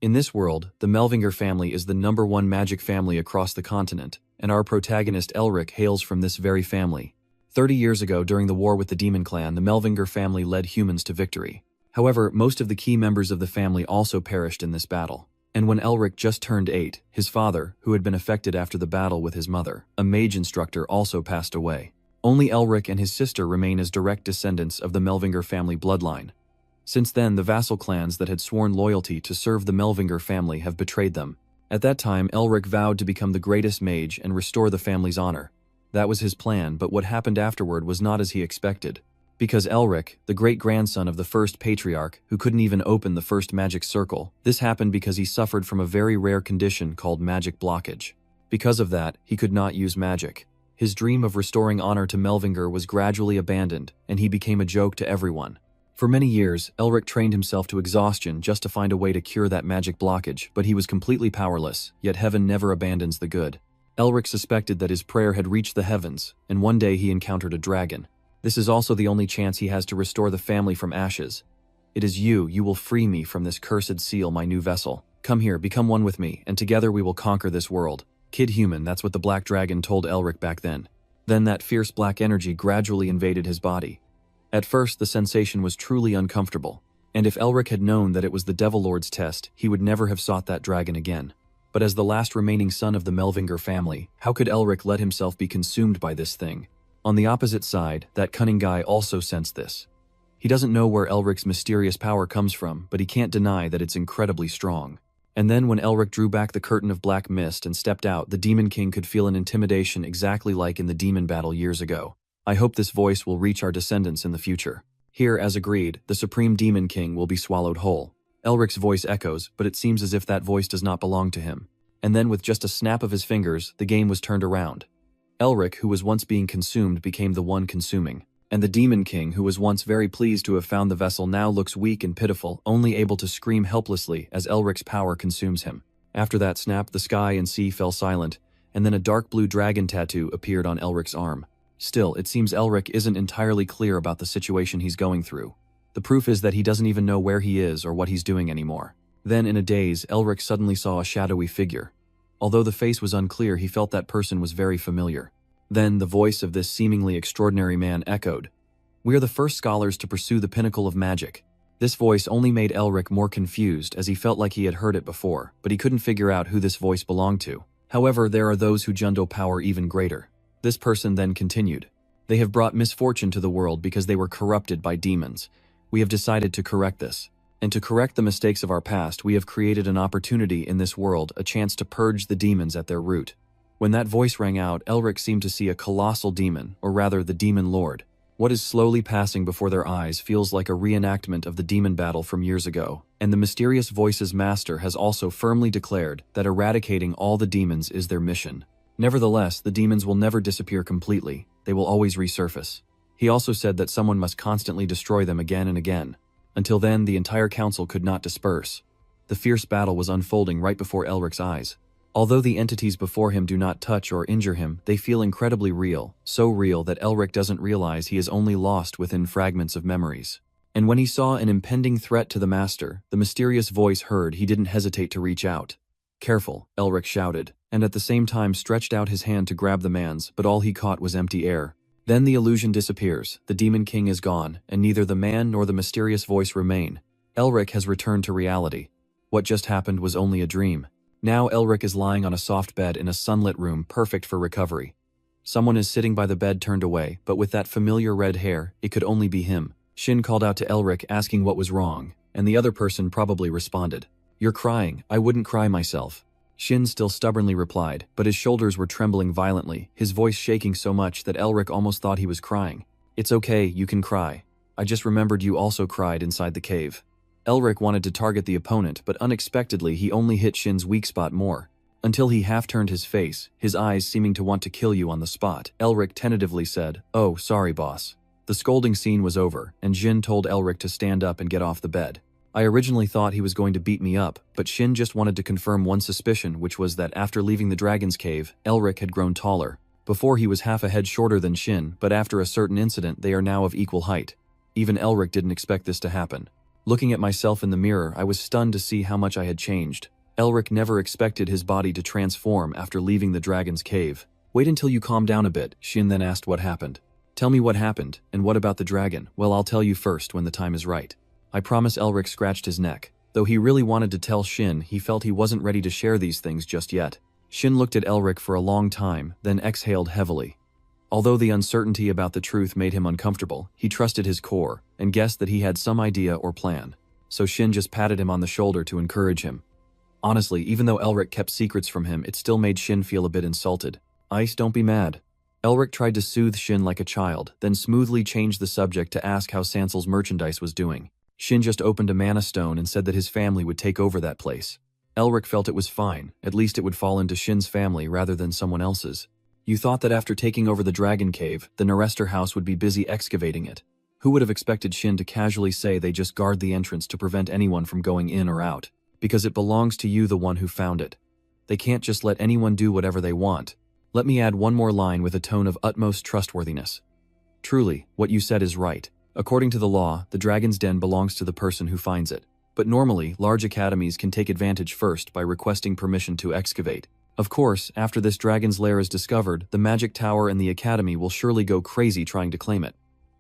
In this world, the Melvinger family is the #1 magic family across the continent, and our protagonist Elric hails from this very family. 30 years ago, during the war with the Demon Clan, the Melvinger family led humans to victory. However, most of the key members of the family also perished in this battle. And when Elric just turned 8, his father, who had been affected after the battle with his mother, a mage instructor, also passed away. Only Elric and his sister remain as direct descendants of the Melvinger family bloodline. Since then, the vassal clans that had sworn loyalty to serve the Melvinger family have betrayed them. At that time, Elric vowed to become the greatest mage and restore the family's honor. That was his plan, but what happened afterward was not as he expected. Because Elric, the great-grandson of the first patriarch, who couldn't even open the first magic circle, this happened because he suffered from a very rare condition called magic blockage. Because of that, he could not use magic. His dream of restoring honor to Melvinger was gradually abandoned, and he became a joke to everyone. For many years, Elric trained himself to exhaustion just to find a way to cure that magic blockage, but he was completely powerless, yet heaven never abandons the good. Elric suspected that his prayer had reached the heavens, and one day he encountered a dragon. This is also the only chance he has to restore the family from ashes. "It is you will free me from this cursed seal, my new vessel. Come here, become one with me, and together we will conquer this world." Kid human, that's what the black dragon told Elric back then. Then that fierce black energy gradually invaded his body. At first, the sensation was truly uncomfortable, and if Elric had known that it was the Devil Lord's test, he would never have sought that dragon again. But as the last remaining son of the Melvinger family, how could Elric let himself be consumed by this thing? On the opposite side, that cunning guy also sensed this. He doesn't know where Elric's mysterious power comes from, but he can't deny that it's incredibly strong. And then when Elric drew back the curtain of black mist and stepped out, the Demon King could feel an intimidation exactly like in the demon battle years ago. I hope this voice will reach our descendants in the future. Here, as agreed, the Supreme Demon King will be swallowed whole. Elric's voice echoes, but it seems as if that voice does not belong to him. And then with just a snap of his fingers, the game was turned around. Elric, who was once being consumed, became the one consuming. And the Demon King, who was once very pleased to have found the vessel, now looks weak and pitiful, only able to scream helplessly as Elric's power consumes him. After that snap, the sky and sea fell silent, and then a dark blue dragon tattoo appeared on Elric's arm. Still, it seems Elric isn't entirely clear about the situation he's going through. The proof is that he doesn't even know where he is or what he's doing anymore. Then, in a daze, Elric suddenly saw a shadowy figure. Although the face was unclear, he felt that person was very familiar. Then, the voice of this seemingly extraordinary man echoed. "We are the first scholars to pursue the pinnacle of magic." This voice only made Elric more confused, as he felt like he had heard it before, but he couldn't figure out who this voice belonged to. However, there are those who jundle power even greater. This person then continued. "They have brought misfortune to the world because they were corrupted by demons. We have decided to correct this. And to correct the mistakes of our past, we have created an opportunity in this world, a chance to purge the demons at their root." When that voice rang out, Elric seemed to see a colossal demon, or rather the Demon Lord. What is slowly passing before their eyes feels like a reenactment of the demon battle from years ago, and the mysterious voice's master has also firmly declared that eradicating all the demons is their mission. Nevertheless, the demons will never disappear completely, they will always resurface. He also said that someone must constantly destroy them again and again. Until then, the entire council could not disperse. The fierce battle was unfolding right before Elric's eyes. Although the entities before him do not touch or injure him, they feel incredibly real, so real that Elric doesn't realize he is only lost within fragments of memories. And when he saw an impending threat to the master, the mysterious voice heard, he didn't hesitate to reach out. "Careful," Elric shouted, and at the same time stretched out his hand to grab the man's, but all he caught was empty air. Then the illusion disappears, the Demon King is gone, and neither the man nor the mysterious voice remain. Elric has returned to reality. What just happened was only a dream. Now Elric is lying on a soft bed in a sunlit room, perfect for recovery. Someone is sitting by the bed turned away, but with that familiar red hair, it could only be him. Shin called out to Elric asking what was wrong, and the other person probably responded. "You're crying, I wouldn't cry myself." Shin still stubbornly replied, but his shoulders were trembling violently, his voice shaking so much that Elric almost thought he was crying. "It's okay, you can cry. I just remembered you also cried inside the cave." Elric wanted to target the opponent, but unexpectedly he only hit Shin's weak spot more. Until he half-turned his face, his eyes seeming to want to kill you on the spot, Elric tentatively said, "Oh, sorry boss." The scolding scene was over, and Jin told Elric to stand up and get off the bed. I originally thought he was going to beat me up, but Shin just wanted to confirm one suspicion, which was that after leaving the dragon's cave, Elric had grown taller. Before he was half a head shorter than Shin, but after a certain incident they are now of equal height. Even Elric didn't expect this to happen. Looking at myself in the mirror, I was stunned to see how much I had changed. Elric never expected his body to transform after leaving the dragon's cave. Wait until you calm down a bit, Shin then asked what happened. Tell me what happened, and what about the dragon? Well, I'll tell you first when the time is right. I promise. Elric scratched his neck. Though he really wanted to tell Shin, he felt he wasn't ready to share these things just yet. Shin looked at Elric for a long time, then exhaled heavily. Although the uncertainty about the truth made him uncomfortable, he trusted his core, and guessed that he had some idea or plan. So Shin just patted him on the shoulder to encourage him. Honestly, even though Elric kept secrets from him, it still made Shin feel a bit insulted. Ice, don't be mad. Elric tried to soothe Shin like a child, then smoothly changed the subject to ask how Sansal's merchandise was doing. Shin just opened a mana stone and said that his family would take over that place. Elric felt it was fine, at least it would fall into Shin's family rather than someone else's. You thought that after taking over the Dragon Cave, the Narester house would be busy excavating it. Who would have expected Shin to casually say they just guard the entrance to prevent anyone from going in or out? Because it belongs to you, the one who found it. They can't just let anyone do whatever they want. Let me add one more line with a tone of utmost trustworthiness. Truly, what you said is right. According to the law, the Dragon's Den belongs to the person who finds it. But normally, large academies can take advantage first by requesting permission to excavate. Of course, after this dragon's lair is discovered, the magic tower and the academy will surely go crazy trying to claim it.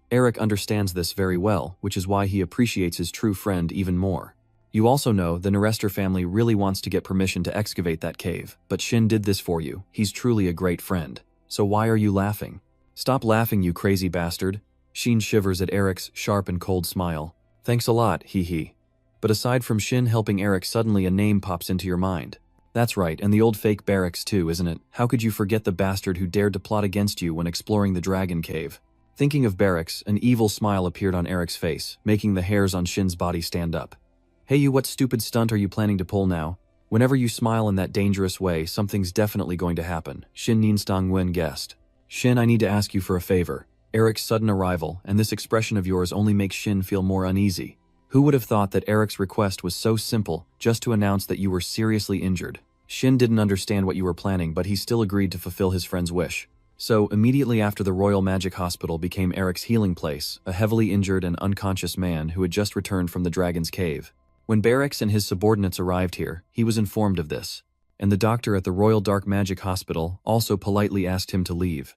Eric understands this very well, which is why he appreciates his true friend even more. You also know the Narester family really wants to get permission to excavate that cave, but Shin did this for you. He's truly a great friend. So why are you laughing? Stop laughing, you crazy bastard. Shin shivers at Eric's sharp and cold smile. Thanks a lot, hee. But aside from Shin helping Eric, suddenly a name pops into your mind. That's right, and the old fake barracks too, isn't it? How could you forget the bastard who dared to plot against you when exploring the Dragon Cave? Thinking of barracks, an evil smile appeared on Eric's face, making the hairs on Shin's body stand up. Hey you, what stupid stunt are you planning to pull now? Whenever you smile in that dangerous way, something's definitely going to happen, Shin Ninstong-wen guessed. Shin, I need to ask you for a favor. Eric's sudden arrival, and this expression of yours only makes Shin feel more uneasy. Who would have thought that Eric's request was so simple, just to announce that you were seriously injured? Shin didn't understand what you were planning, but he still agreed to fulfill his friend's wish. So, immediately after the Royal Magic Hospital became Eric's healing place, a heavily injured and unconscious man who had just returned from the Dragon's Cave. When Barracks and his subordinates arrived here, he was informed of this, and the doctor at the Royal Dark Magic Hospital also politely asked him to leave.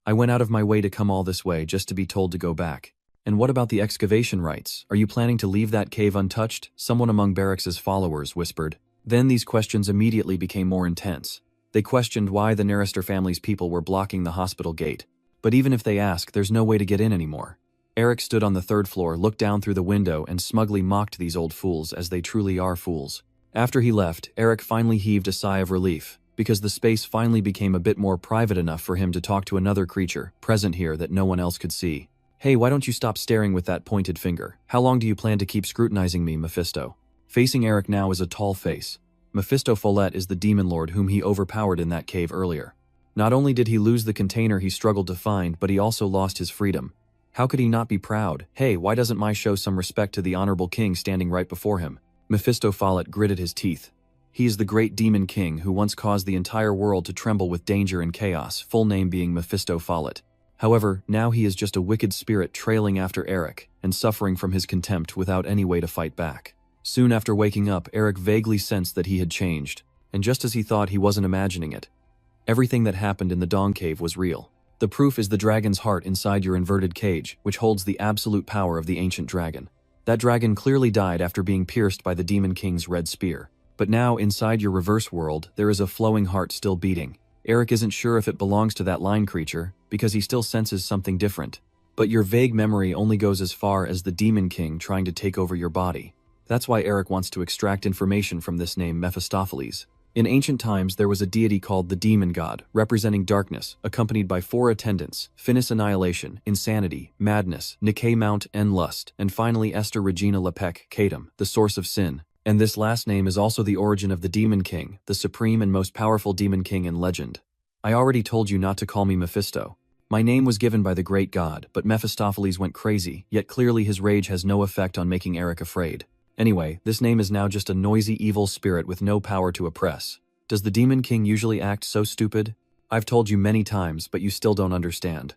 I went out of my way to come all this way just to be told to go back. And what about the excavation rights? Are you planning to leave that cave untouched? Someone among Barracks' followers whispered. Then these questions immediately became more intense. They questioned why the Narester family's people were blocking the hospital gate. But even if they ask, there's no way to get in anymore. Eric stood on the third floor, looked down through the window, and smugly mocked these old fools, as they truly are fools. After he left, Eric finally heaved a sigh of relief, because the space finally became a bit more private enough for him to talk to another creature present here that no one else could see. Hey, why don't you stop staring with that pointed finger? How long do you plan to keep scrutinizing me, Mephisto? Facing Eric now is a tall face. Mephisto Follett is the demon lord whom he overpowered in that cave earlier. Not only did he lose the container he struggled to find, but he also lost his freedom. How could he not be proud? Hey, why doesn't my show some respect to the honorable king standing right before him? Mephisto Follett gritted his teeth. He is the great demon king who once caused the entire world to tremble with danger and chaos, full name being Mephisto Follett. However, now he is just a wicked spirit trailing after Eric, and suffering from his contempt without any way to fight back. Soon after waking up, Eric vaguely sensed that he had changed, and just as he thought, he wasn't imagining it. Everything that happened in the Dong Cave was real. The proof is the dragon's heart inside your inverted cage, which holds the absolute power of the ancient dragon. That dragon clearly died after being pierced by the Demon King's red spear. But now, inside your reverse world, there is a flowing heart still beating. Eric isn't sure if it belongs to that line creature, because he still senses something different. But your vague memory only goes as far as the Demon King trying to take over your body. That's why Eric wants to extract information from this name Mephistopheles. In ancient times, there was a deity called the Demon God, representing darkness, accompanied by 4 attendants: Finis Annihilation, Insanity, Madness, Nikkei Mount, and Lust, and finally Esther Regina Lepek, Katum, the source of sin. And this last name is also the origin of the Demon King, the supreme and most powerful Demon King in legend. I already told you not to call me Mephisto. My name was given by the great god, but Mephistopheles went crazy, yet clearly his rage has no effect on making Eric afraid. Anyway, this name is now just a noisy evil spirit with no power to oppress. Does the Demon King usually act so stupid? I've told you many times, but you still don't understand.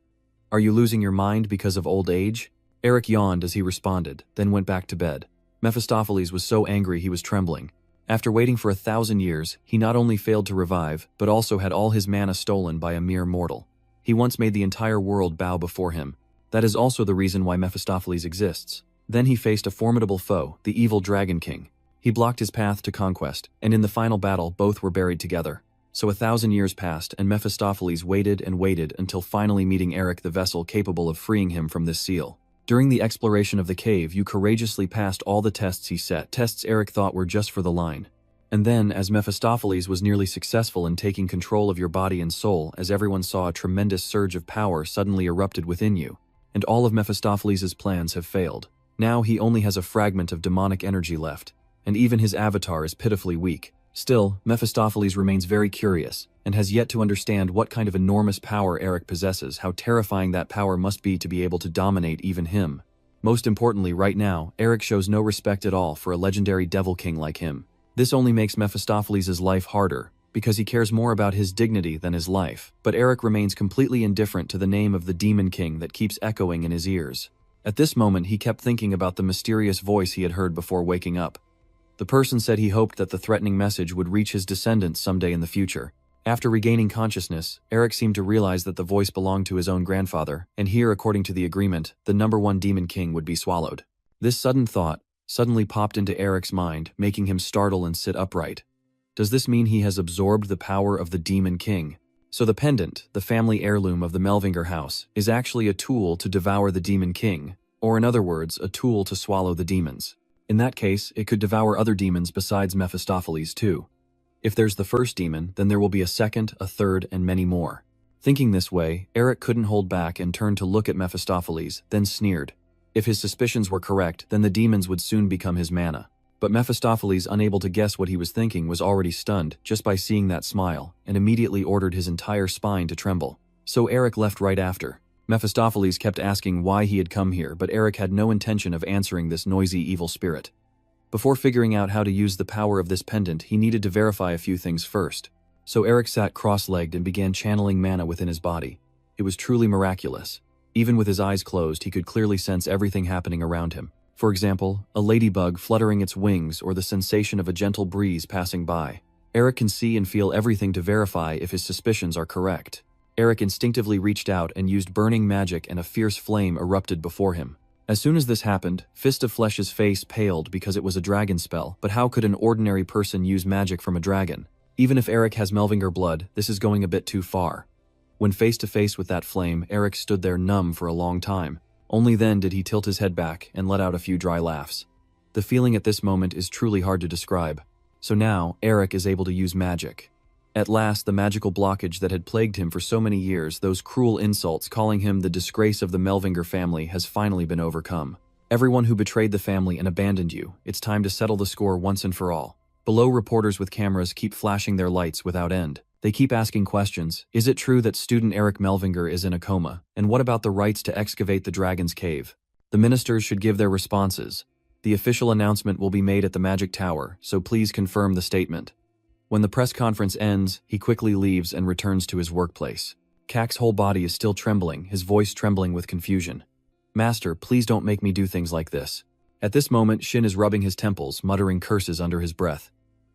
Are you losing your mind because of old age? Eric yawned as he responded, then went back to bed. Mephistopheles was so angry he was trembling. After waiting for 1,000 years, he not only failed to revive, but also had all his mana stolen by a mere mortal. He once made the entire world bow before him. That is also the reason why Mephistopheles exists. Then he faced a formidable foe, the evil Dragon King. He blocked his path to conquest, and in the final battle both were buried together. So 1,000 years passed, and Mephistopheles waited and waited until finally meeting Eric, the vessel capable of freeing him from this seal. During the exploration of the cave, you courageously passed all the tests he set, tests Eric thought were just for the line. And then, as Mephistopheles was nearly successful in taking control of your body and soul, as everyone saw a tremendous surge of power suddenly erupted within you, and all of Mephistopheles' plans have failed. Now he only has a fragment of demonic energy left, and even his avatar is pitifully weak. Still, Mephistopheles remains very curious, and has yet to understand what kind of enormous power Eric possesses, how terrifying that power must be to be able to dominate even him. Most importantly, right now, Eric shows no respect at all for a legendary Devil King like him. This only makes Mephistopheles' life harder, because he cares more about his dignity than his life. But Eric remains completely indifferent to the name of the Demon King that keeps echoing in his ears. At this moment, he kept thinking about the mysterious voice he had heard before waking up. The person said he hoped that the threatening message would reach his descendants someday in the future. After regaining consciousness, Eric seemed to realize that the voice belonged to his own grandfather, and here, according to the agreement, the #1 Demon King would be swallowed. This sudden thought suddenly popped into Eric's mind, making him startle and sit upright. Does this mean he has absorbed the power of the Demon King? So the pendant, the family heirloom of the Melvinger house, is actually a tool to devour the Demon King, or in other words, a tool to swallow the demons. In that case, it could devour other demons besides Mephistopheles too. If there's the first demon, then there will be a second, a third, and many more. Thinking this way, Eric couldn't hold back and turned to look at Mephistopheles, then sneered. If his suspicions were correct, then the demons would soon become his mana. But Mephistopheles, unable to guess what he was thinking, was already stunned just by seeing that smile, and immediately ordered his entire spine to tremble. So Eric left right after. Mephistopheles kept asking why he had come here, but Eric had no intention of answering this noisy evil spirit. Before figuring out how to use the power of this pendant, he needed to verify a few things first. So Eric sat cross-legged and began channeling mana within his body. It was truly miraculous. Even with his eyes closed, he could clearly sense everything happening around him. For example, a ladybug fluttering its wings or the sensation of a gentle breeze passing by. Eric can see and feel everything to verify if his suspicions are correct. Eric instinctively reached out and used burning magic, and a fierce flame erupted before him. As soon as this happened, Fist of Flesh's face paled because it was a dragon spell, but how could an ordinary person use magic from a dragon? Even if Eric has Melvinger blood, this is going a bit too far. When face to face with that flame, Eric stood there numb for a long time. Only then did he tilt his head back and let out a few dry laughs. The feeling at this moment is truly hard to describe. So now, Eric is able to use magic. At last, the magical blockage that had plagued him for so many years, those cruel insults calling him the disgrace of the Melvinger family, has finally been overcome. Everyone who betrayed the family and abandoned you, it's time to settle the score once and for all. Below, reporters with cameras keep flashing their lights without end. They keep asking questions. Is it true that student Eric Melvinger is in a coma? And what about the rights to excavate the Dragon's Cave? The ministers should give their responses. The official announcement will be made at the Magic Tower, so please confirm the statement. When the press conference ends, he quickly leaves and returns to his workplace. Kak's whole body is still trembling, his voice trembling with confusion. Master, please don't make me do things like this. At this moment, Shin is rubbing his temples, muttering curses under his breath.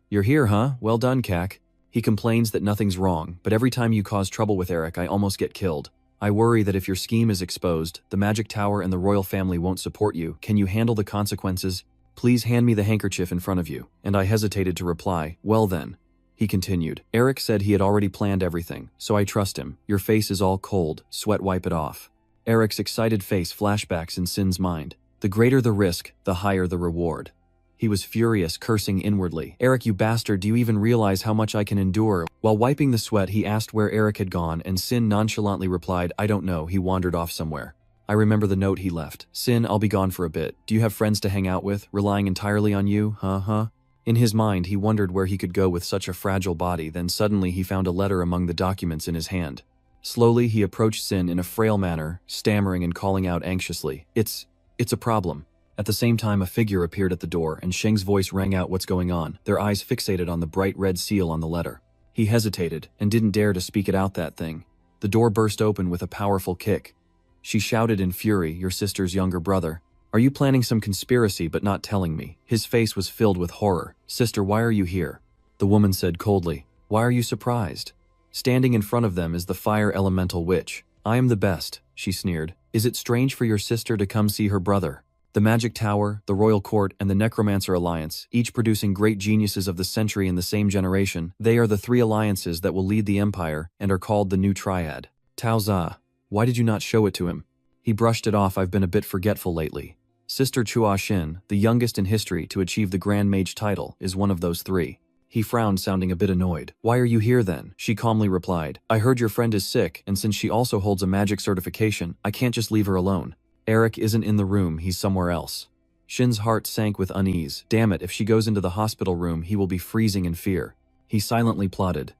You're here, huh? Well done, Kak. He complains that nothing's wrong, but every time you cause trouble with Eric, I almost get killed. I worry that if your scheme is exposed, the Magic Tower and the royal family won't support you. Can you handle the consequences? Please hand me the handkerchief in front of you. And I hesitated to reply. Well then. He continued. Eric said he had already planned everything, so I trust him. Your face is all cold. Sweat wipe it off. Eric's excited face flashbacks in Sin's mind. The greater the risk, the higher the reward. He was furious, cursing inwardly. Eric, you bastard, do you even realize how much I can endure? While wiping the sweat, he asked where Eric had gone, and Sin nonchalantly replied, I don't know, he wandered off somewhere. I remember the note he left. Sin, I'll be gone for a bit. Do you have friends to hang out with, relying entirely on you? Huh? In his mind, he wondered where he could go with such a fragile body, then suddenly he found a letter among the documents in his hand. Slowly, he approached Sin in a frail manner, stammering and calling out anxiously, It's a problem. At the same time, a figure appeared at the door, and Sheng's voice rang out, what's going on, their eyes fixated on the bright red seal on the letter. He hesitated, and didn't dare to speak it out, that thing. The door burst open with a powerful kick. She shouted in fury, your sister's younger brother. Are you planning some conspiracy but not telling me? His face was filled with horror. Sister, why are you here? The woman said coldly. Why are you surprised? Standing in front of them is the fire elemental witch. I am the best, she sneered. Is it strange for your sister to come see her brother? The Magic Tower, the Royal Court, and the Necromancer Alliance, each producing great geniuses of the century in the same generation, they are the three alliances that will lead the Empire and are called the New Triad. Tao Za, why did you not show it to him? He brushed it off. I've been a bit forgetful lately. Sister Chua Xin, the youngest in history to achieve the Grand Mage title, is one of those three. He frowned, sounding a bit annoyed. Why are you here then? She calmly replied. I heard your friend is sick, and since she also holds a magic certification, I can't just leave her alone. Eric isn't in the room, he's somewhere else. Shin's heart sank with unease. Damn it, if she goes into the hospital room, he will be freezing in fear. He silently plotted.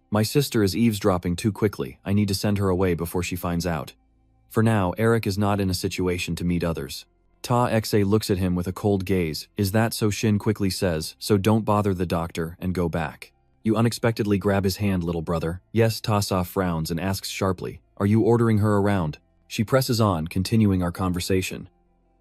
My sister is eavesdropping too quickly. I need to send her away before she finds out. For now, Eric is not in a situation to meet others. Ta Xe looks at him with a cold gaze. Is that so? Shin quickly says, so don't bother the doctor and go back. You unexpectedly grab his hand, little brother. Yes, Ta Sa frowns and asks sharply, are you ordering her around? She presses on, continuing our conversation.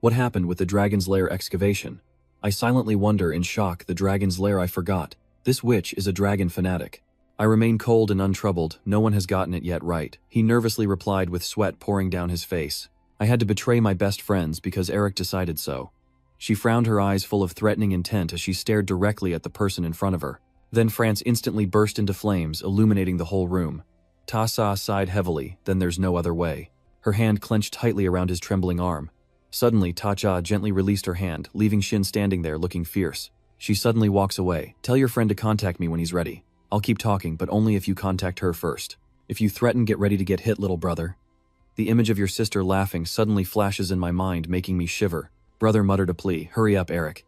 What happened with the Dragon's Lair excavation? I silently wonder in shock. The Dragon's Lair, I forgot. This witch is a dragon fanatic. I remain cold and untroubled. No one has gotten it yet right. He nervously replied with sweat pouring down his face. I had to betray my best friends because Eric decided so. She frowned, her eyes full of threatening intent as she stared directly at the person in front of her. Then France instantly burst into flames, illuminating the whole room. Ta Sa sighed heavily. Then there's no other way. Her hand clenched tightly around his trembling arm. Suddenly, Ta Cha gently released her hand, leaving Shin standing there looking fierce. She suddenly walks away. Tell your friend to contact me when he's ready. I'll keep talking, but only if you contact her first. If you threaten, get ready to get hit, little brother. The image of your sister laughing suddenly flashes in my mind, making me shiver. Brother muttered a plea. Hurry up, Eric.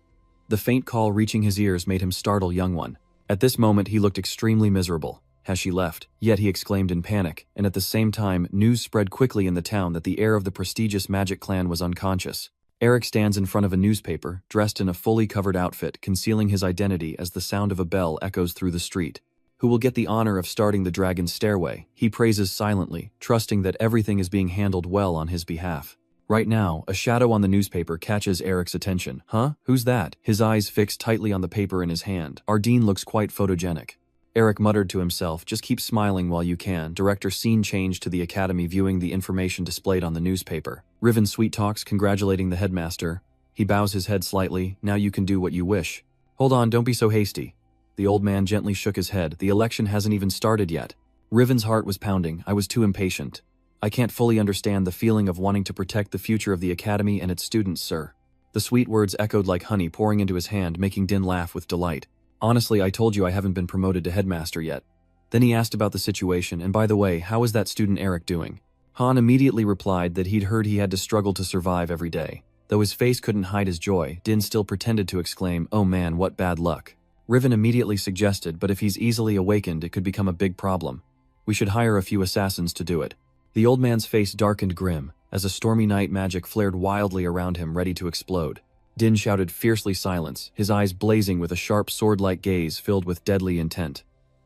The faint call reaching his ears made him startle young one. At this moment, he looked extremely miserable. Has she left? Yet he exclaimed in panic, and at the same time, news spread quickly in the town that the heir of the prestigious magic clan was unconscious. Eric stands in front of a newspaper, dressed in a fully covered outfit, concealing his identity as the sound of a bell echoes through the street. Who will get the honor of starting the dragon's stairway? He praises silently, trusting that everything is being handled well on his behalf. Right now, a shadow on the newspaper catches Eric's attention. Huh? Who's that? His eyes fixed tightly on the paper in his hand. Ardeen looks quite photogenic. Eric muttered to himself, just keep smiling while you can. Director scene changed to the academy, viewing the information displayed on the newspaper. Riven sweet talks, congratulating the headmaster. He bows his head slightly. Now you can do what you wish. Hold on, don't be so hasty. The old man gently shook his head. The election hasn't even started yet. Riven's heart was pounding. I was too impatient. I can't fully understand the feeling of wanting to protect the future of the academy and its students, sir. The sweet words echoed like honey pouring into his hand, making Din laugh with delight. Honestly, I told you I haven't been promoted to headmaster yet. Then he asked about the situation, and by the way, how is that student Eric doing? Han immediately replied that he'd heard he had to struggle to survive every day. Though his face couldn't hide his joy, Din still pretended to exclaim, oh man, what bad luck. Riven immediately suggested, but if he's easily awakened, it could become a big problem. We should hire a few assassins to do it. The old man's face darkened grim, as a stormy night magic flared wildly around him, ready to explode. Din shouted fiercely silence, his eyes blazing with a sharp sword-like gaze filled with deadly intent.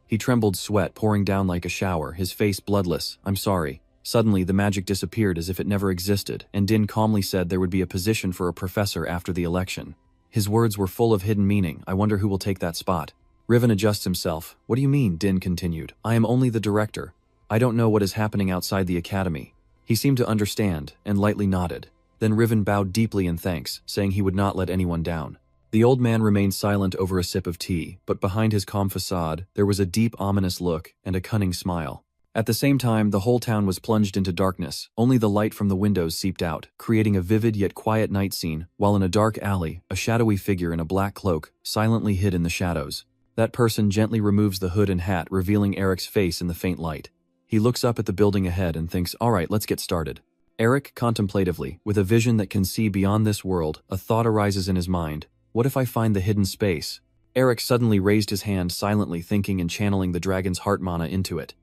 He trembled, sweat pouring down like a shower, his face bloodless. I'm sorry. Suddenly, the magic disappeared as if it never existed, and Din calmly said there would be a position for a professor after the election. His words were full of hidden meaning. I wonder who will take that spot. Riven adjusts himself. What do you mean? Din continued. I am only the director. I don't know what is happening outside the academy. He seemed to understand, and lightly nodded. Then Riven bowed deeply in thanks, saying he would not let anyone down. The old man remained silent over a sip of tea, but behind his calm facade, there was a deep, ominous look and a cunning smile. At the same time, the whole town was plunged into darkness. Only the light from the windows seeped out, creating a vivid yet quiet night scene, while in a dark alley, a shadowy figure in a black cloak silently hid in the shadows. That person gently removes the hood and hat, revealing Eric's face in the faint light. He looks up at the building ahead and thinks, all right, let's get started. Eric, contemplatively, with a vision that can see beyond this world, a thought arises in his mind. What if I find the hidden space? Eric suddenly raised his hand, silently thinking and channeling the dragon's heart mana into it.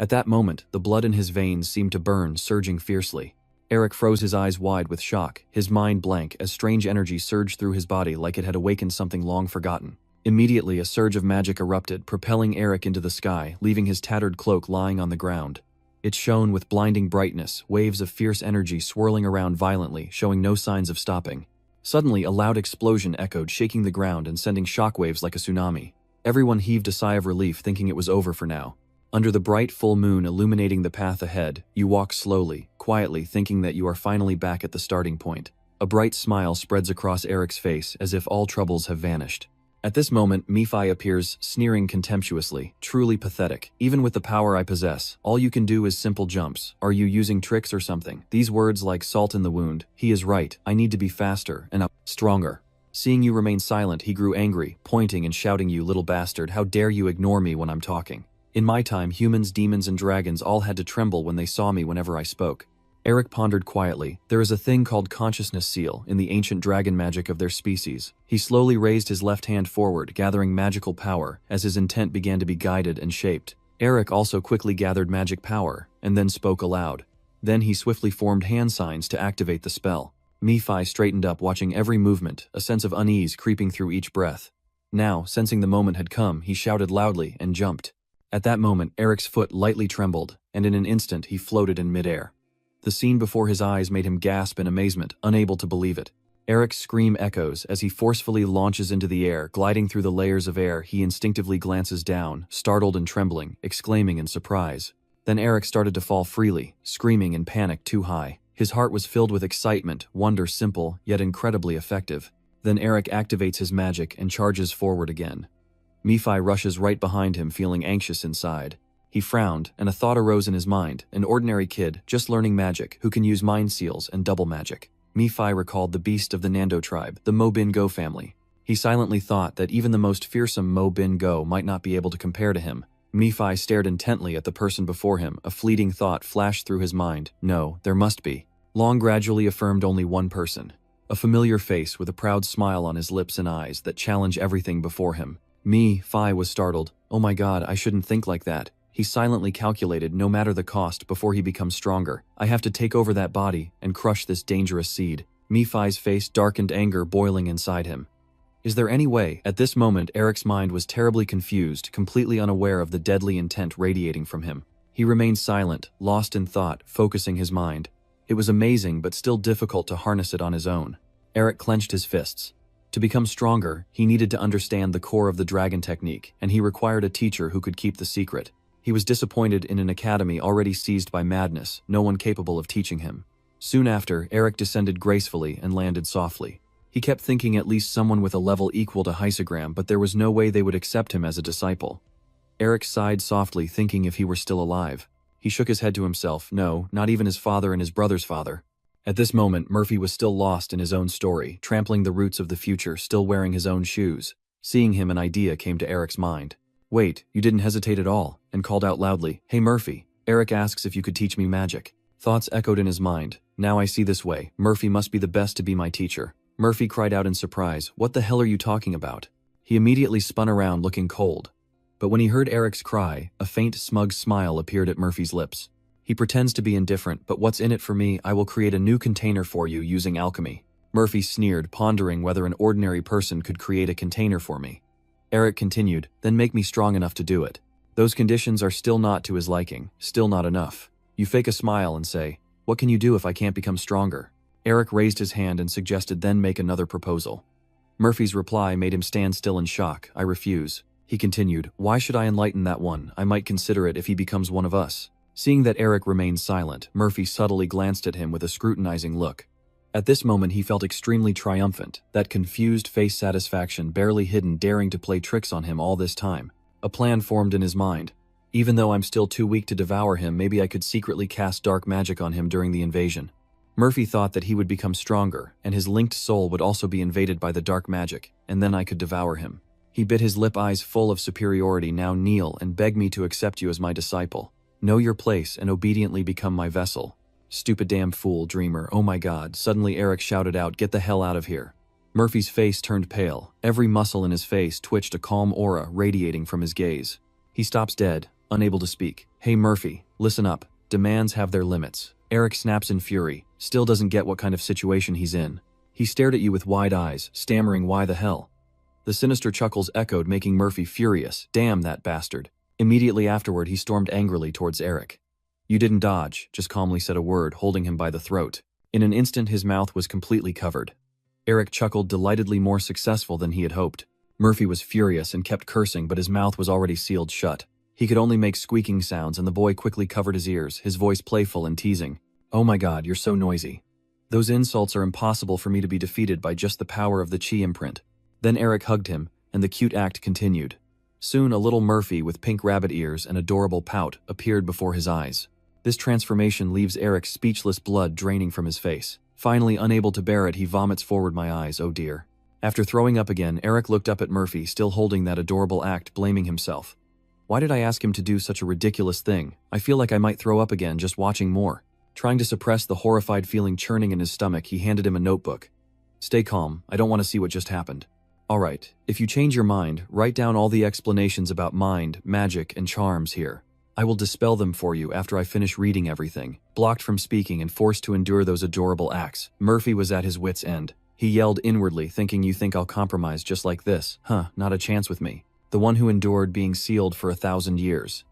At that moment, the blood in his veins seemed to burn, surging fiercely. Eric froze, his eyes wide with shock, his mind blank, as strange energy surged through his body like it had awakened something long forgotten. Immediately, a surge of magic erupted, propelling Eric into the sky, leaving his tattered cloak lying on the ground. It shone with blinding brightness, waves of fierce energy swirling around violently, showing no signs of stopping. Suddenly, a loud explosion echoed, shaking the ground and sending shockwaves like a tsunami. Everyone heaved a sigh of relief, thinking it was over for now. Under the bright full moon illuminating the path ahead, you walk slowly, quietly, thinking that you are finally back at the starting point. A bright smile spreads across Eric's face, as if all troubles have vanished. At this moment, Nephi appears, sneering contemptuously. Truly pathetic. Even with the power I possess, all you can do is simple jumps. Are you using tricks or something? These words like salt in the wound. He is right. I need to be faster and stronger. Seeing you remain silent, he grew angry, pointing and shouting, "You little bastard, how dare you ignore me when I'm talking?" In my time, humans, demons, and dragons all had to tremble when they saw me whenever I spoke. Eric pondered quietly. There is a thing called consciousness seal in the ancient dragon magic of their species. He slowly raised his left hand forward, gathering magical power, as his intent began to be guided and shaped. Eric also quickly gathered magic power, and then spoke aloud. Then he swiftly formed hand signs to activate the spell. Nephi straightened up, watching every movement, a sense of unease creeping through each breath. Now, sensing the moment had come, he shouted loudly and jumped. At that moment, Eric's foot lightly trembled, and in an instant he floated in midair. The scene before his eyes made him gasp in amazement, unable to believe it. Eric's scream echoes as he forcefully launches into the air. Gliding through the layers of air, he instinctively glances down, startled and trembling, exclaiming in surprise. Then Eric started to fall freely, screaming in panic too high. His heart was filled with excitement, wonder, simple, yet incredibly effective. Then Eric activates his magic and charges forward again. Nephi rushes right behind him, feeling anxious inside. He frowned, and a thought arose in his mind. An ordinary kid, just learning magic, who can use mind seals and double magic. Nephi recalled the beast of the Nando tribe, the Mo Bin Go family. He silently thought that even the most fearsome Mo Bin Go might not be able to compare to him. Nephi stared intently at the person before him. A fleeting thought flashed through his mind. No, there must be. Long gradually affirmed only one person. A familiar face with a proud smile on his lips and eyes that challenge everything before him. Nephi was startled. Oh my God, I shouldn't think like that. He silently calculated, no matter the cost, before he becomes stronger. I have to take over that body and crush this dangerous seed. Nephi's face darkened, anger boiling inside him. Is there any way? At this moment, Eric's mind was terribly confused, completely unaware of the deadly intent radiating from him. He remained silent, lost in thought, focusing his mind. It was amazing, but still difficult to harness it on his own. Eric clenched his fists. To become stronger, he needed to understand the core of the dragon technique, and he required a teacher who could keep the secret. He was disappointed in an academy already seized by madness, no one capable of teaching him. Soon after, Eric descended gracefully and landed softly. He kept thinking at least someone with a level equal to Hysogram, but there was no way they would accept him as a disciple. Eric sighed softly, thinking if he were still alive. He shook his head to himself. No, not even his father and his brother's father. At this moment, Murphy was still lost in his own story, trampling the roots of the future, still wearing his own shoes. Seeing him, an idea came to Eric's mind. Wait, you didn't hesitate at all, and called out loudly, "Hey Murphy, Eric asks if you could teach me magic." Thoughts echoed in his mind. Now I see this way. Murphy must be the best to be my teacher. Murphy cried out in surprise. What the hell are you talking about? He immediately spun around, looking cold. But when he heard Eric's cry, a faint, smug smile appeared at Murphy's lips. He pretends to be indifferent, but what's in it for me? I will create a new container for you using alchemy. Murphy sneered, pondering whether an ordinary person could create a container for me. Eric continued, then make me strong enough to do it. Those conditions are still not to his liking, still not enough. You fake a smile and say, what can you do if I can't become stronger? Eric raised his hand and suggested then make another proposal. Murphy's reply made him stand still in shock. I refuse. He continued, why should I enlighten that one? I might consider it if he becomes one of us. Seeing that Eric remained silent, Murphy subtly glanced at him with a scrutinizing look. At this moment he felt extremely triumphant, that confused face satisfaction barely hidden, daring to play tricks on him all this time. A plan formed in his mind. Even though I'm still too weak to devour him, maybe I could secretly cast dark magic on him during the invasion. Murphy thought that he would become stronger, and his linked soul would also be invaded by the dark magic, and then I could devour him. He bit his lip, eyes full of superiority. Now kneel and beg me to accept you as my disciple. Know your place and obediently become my vessel. Stupid damn fool, dreamer, oh my God. Suddenly Eric shouted out, get the hell out of here. Murphy's face turned pale. Every muscle in his face twitched, a calm aura radiating from his gaze. He stops dead, unable to speak. Hey Murphy, listen up. Demands have their limits. Eric snaps in fury, still doesn't get what kind of situation he's in. He stared at you with wide eyes, stammering, why the hell? The sinister chuckles echoed, making Murphy furious. Damn that bastard. Immediately afterward he stormed angrily towards Eric. You didn't dodge, just calmly said a word, holding him by the throat. In an instant his mouth was completely covered. Eric chuckled, delightedly more successful than he had hoped. Murphy was furious and kept cursing, but his mouth was already sealed shut. He could only make squeaking sounds, and the boy quickly covered his ears, his voice playful and teasing. Oh my god, you're so noisy. Those insults are impossible for me to be defeated by just the power of the chi imprint. Then Eric hugged him, and the cute act continued. Soon a little Murphy with pink rabbit ears and adorable pout appeared before his eyes. This transformation leaves Eric speechless, blood draining from his face. Finally, unable to bear it, he vomits forward. My eyes, oh dear. After throwing up again, Eric looked up at Murphy, still holding that adorable act, blaming himself. Why did I ask him to do such a ridiculous thing? I feel like I might throw up again just watching more. Trying to suppress the horrified feeling churning in his stomach, he handed him a notebook. Stay calm, I don't want to see what just happened. Alright, if you change your mind, write down all the explanations about mind, magic, and charms here. I will dispel them for you after I finish reading everything. Blocked from speaking and forced to endure those adorable acts, Murphy was at his wit's end. He yelled inwardly, thinking, you think I'll compromise just like this? Huh, not a chance with me. The one who endured being sealed for 1,000 years.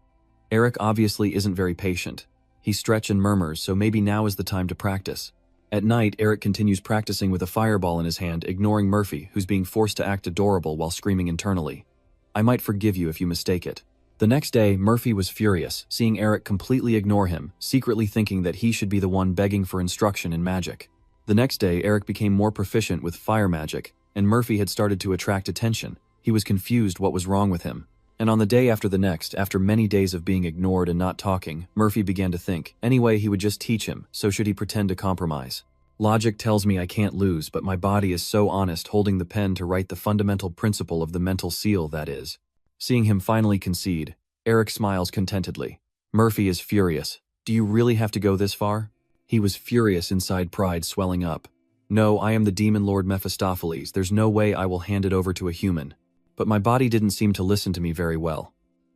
Eric obviously isn't very patient. He stretches and murmurs, so maybe now is the time to practice. At night, Eric continues practicing with a fireball in his hand, ignoring Murphy, who's being forced to act adorable while screaming internally. I might forgive you if you mistake it. The next day, Murphy was furious, seeing Eric completely ignore him, secretly thinking that he should be the one begging for instruction in magic. The next day, Eric became more proficient with fire magic, and Murphy had started to attract attention. He was confused what was wrong with him. And on the day after the next, after many days of being ignored and not talking, Murphy began to think, anyway, he would just teach him, so should he pretend to compromise? Logic tells me I can't lose, but my body is so honest, holding the pen to write the fundamental principle of the mental seal, that is. Seeing him finally concede, Eric smiles contentedly. Murphy is furious. Do you really have to go this far? He was furious inside, pride swelling up. No, I am the demon lord Mephistopheles. There's no way I will hand it over to a human. But my body didn't seem to listen to me very well.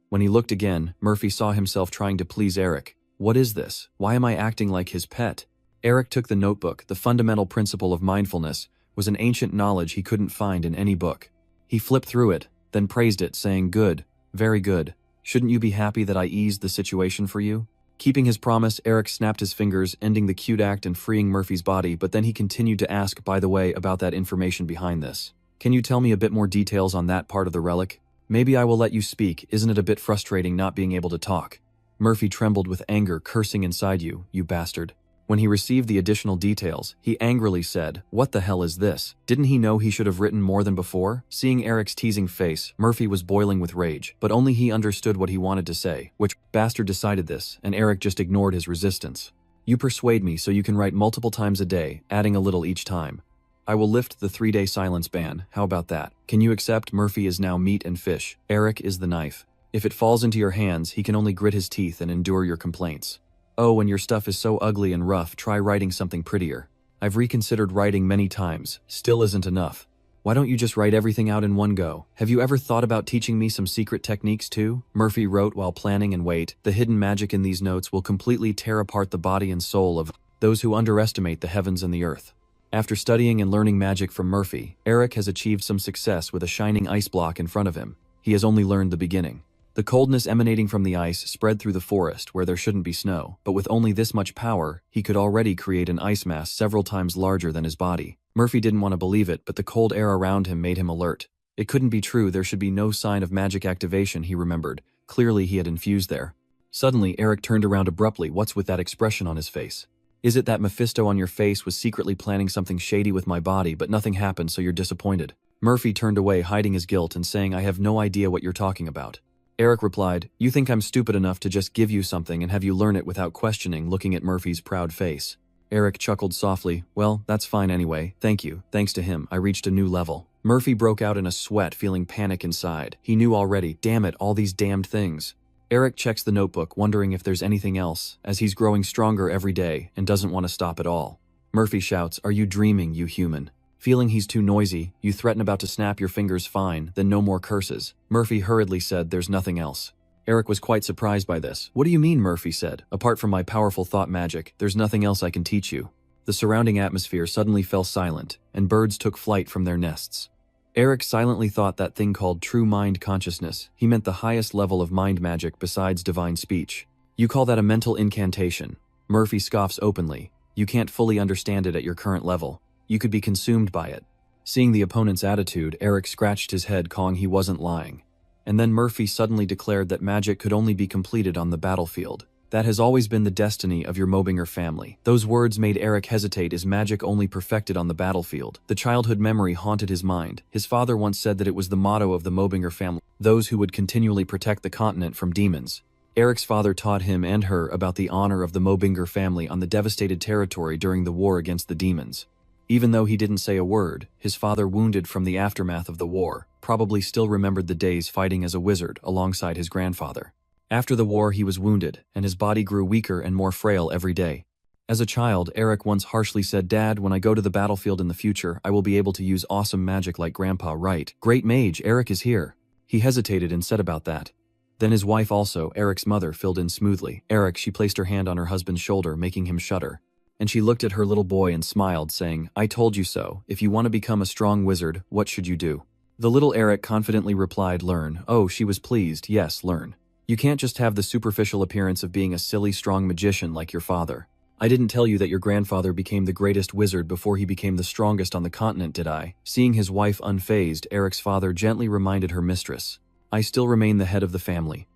When he looked again, Murphy saw himself trying to please Eric. What is this? Why am I acting like his pet? Eric took the notebook. The fundamental principle of mindfulness was an ancient knowledge he couldn't find in any book. He flipped through it, then praised it, saying, good, very good. Shouldn't you be happy that I eased the situation for you? Keeping his promise, Eric snapped his fingers, ending the cute act and freeing Murphy's body, but then he continued to ask, by the way, about that information behind this. Can you tell me a bit more details on that part of the relic? Maybe I will let you speak. Isn't it a bit frustrating not being able to talk? Murphy trembled with anger, cursing inside, you bastard. When he received the additional details, he angrily said, what the hell is this? Didn't he know he should have written more than before? Seeing Eric's teasing face, Murphy was boiling with rage, but only he understood what he wanted to say. Which bastard decided this, and Eric just ignored his resistance. You persuade me so you can write multiple times a day, adding a little each time. I will lift the 3-day silence ban. How about that? Can you accept? Murphy is now meat and fish. Eric is the knife. If it falls into your hands, he can only grit his teeth and endure your complaints. Oh, and your stuff is so ugly and rough, try writing something prettier. I've reconsidered writing many times, still isn't enough. Why don't you just write everything out in one go? Have you ever thought about teaching me some secret techniques too? Murphy wrote while planning, and wait, the hidden magic in these notes will completely tear apart the body and soul of those who underestimate the heavens and the earth. After studying and learning magic from Murphy, Eric has achieved some success with a shining ice block in front of him. He has only learned the beginning. The coldness emanating from the ice spread through the forest where there shouldn't be snow, but with only this much power, he could already create an ice mass several times larger than his body. Murphy didn't want to believe it, but the cold air around him made him alert. It couldn't be true, there should be no sign of magic activation, he remembered. Clearly he had infused there. Suddenly, Eric turned around abruptly. What's with that expression on his face? Is it that Mephisto on your face was secretly planning something shady with my body, but nothing happened, so you're disappointed? Murphy turned away, hiding his guilt and saying, I have no idea what you're talking about. Eric replied, you think I'm stupid enough to just give you something and have you learn it without questioning, looking at Murphy's proud face. Eric chuckled softly, well, that's fine anyway, thank you. Thanks to him, I reached a new level. Murphy broke out in a sweat, feeling panic inside. He knew already, damn it, all these damned things. Eric checks the notebook, wondering if there's anything else, as he's growing stronger every day and doesn't want to stop at all. Murphy shouts, are you dreaming, you human? Feeling he's too noisy, you threaten about to snap your fingers. Fine, then no more curses. Murphy hurriedly said, there's nothing else. Eric was quite surprised by this. What do you mean? Murphy said. Apart from my powerful thought magic, there's nothing else I can teach you. The surrounding atmosphere suddenly fell silent, and birds took flight from their nests. Eric silently thought that thing called true mind consciousness. He meant the highest level of mind magic besides divine speech. You call that a mental incantation? Murphy scoffs openly. You can't fully understand it at your current level. You could be consumed by it. Seeing the opponent's attitude, Eric scratched his head, calling he wasn't lying. And then Murphy suddenly declared that magic could only be completed on the battlefield. That has always been the destiny of your Mobinger family. Those words made Eric hesitate. Is magic only perfected on the battlefield? The childhood memory haunted his mind. His father once said that it was the motto of the Mobinger family, those who would continually protect the continent from demons. Eric's father taught him and her about the honor of the Mobinger family on the devastated territory during the war against the demons. Even though he didn't say a word, his father, wounded from the aftermath of the war, probably still remembered the days fighting as a wizard alongside his grandfather. After the war, he was wounded, and his body grew weaker and more frail every day. As a child, Eric once harshly said, "Dad, when I go to the battlefield in the future, I will be able to use awesome magic like Grandpa, right? Great mage, Eric is here." He hesitated and said about that. Then his wife, also Eric's mother, filled in smoothly. Eric, she placed her hand on her husband's shoulder, making him shudder. And she looked at her little boy and smiled, saying, "I told you so. If you want to become a strong wizard, what should you do?" The little Eric confidently replied, "Learn." Oh, she was pleased. Yes, learn. You can't just have the superficial appearance of being a silly, strong magician like your father. I didn't tell you that your grandfather became the greatest wizard before he became the strongest on the continent, did I? Seeing his wife unfazed, Eric's father gently reminded her mistress, "I still remain the head of the family."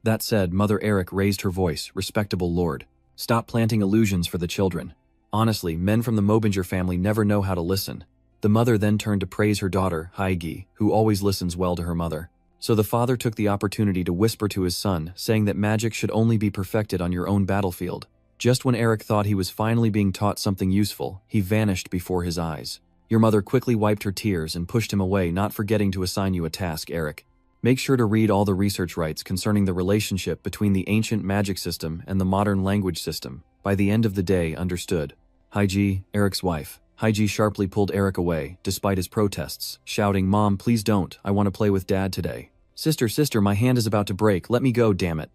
That said, Mother Eric raised her voice, "Respectable lord, stop planting illusions for the children. Honestly, men from the Mobinger family never know how to listen." The mother then turned to praise her daughter, Haigi, who always listens well to her mother. So the father took the opportunity to whisper to his son, saying that magic should only be perfected on your own battlefield. Just when Eric thought he was finally being taught something useful, he vanished before his eyes. Your mother quickly wiped her tears and pushed him away, not forgetting to assign you a task, Eric. Make sure to read all the research rights concerning the relationship between the ancient magic system and the modern language system. By the end of the day, understood. Haigi, Eric's wife. Haigi sharply pulled Eric away, despite his protests, shouting, "Mom, please don't. I want to play with Dad today." Sister, my hand is about to break. Let me go, damn it."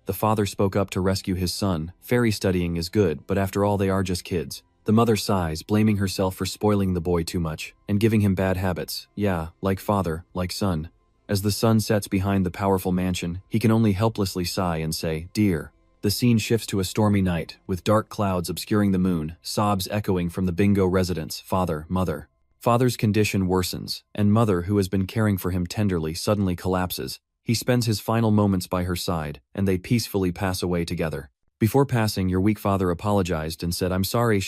The father spoke up to rescue his son. Fairy studying is good, but after all, they are just kids. The mother sighs, blaming herself for spoiling the boy too much, and giving him bad habits. Yeah, like father, like son. As the sun sets behind the powerful mansion, he can only helplessly sigh and say, "Dear." The scene shifts to a stormy night, with dark clouds obscuring the moon, sobs echoing from the Bingo residence. Father, mother. Father's condition worsens, and mother, who has been caring for him tenderly, suddenly collapses. He spends his final moments by her side, and they peacefully pass away together. Before passing, your weak father apologized and said, "I'm sorry,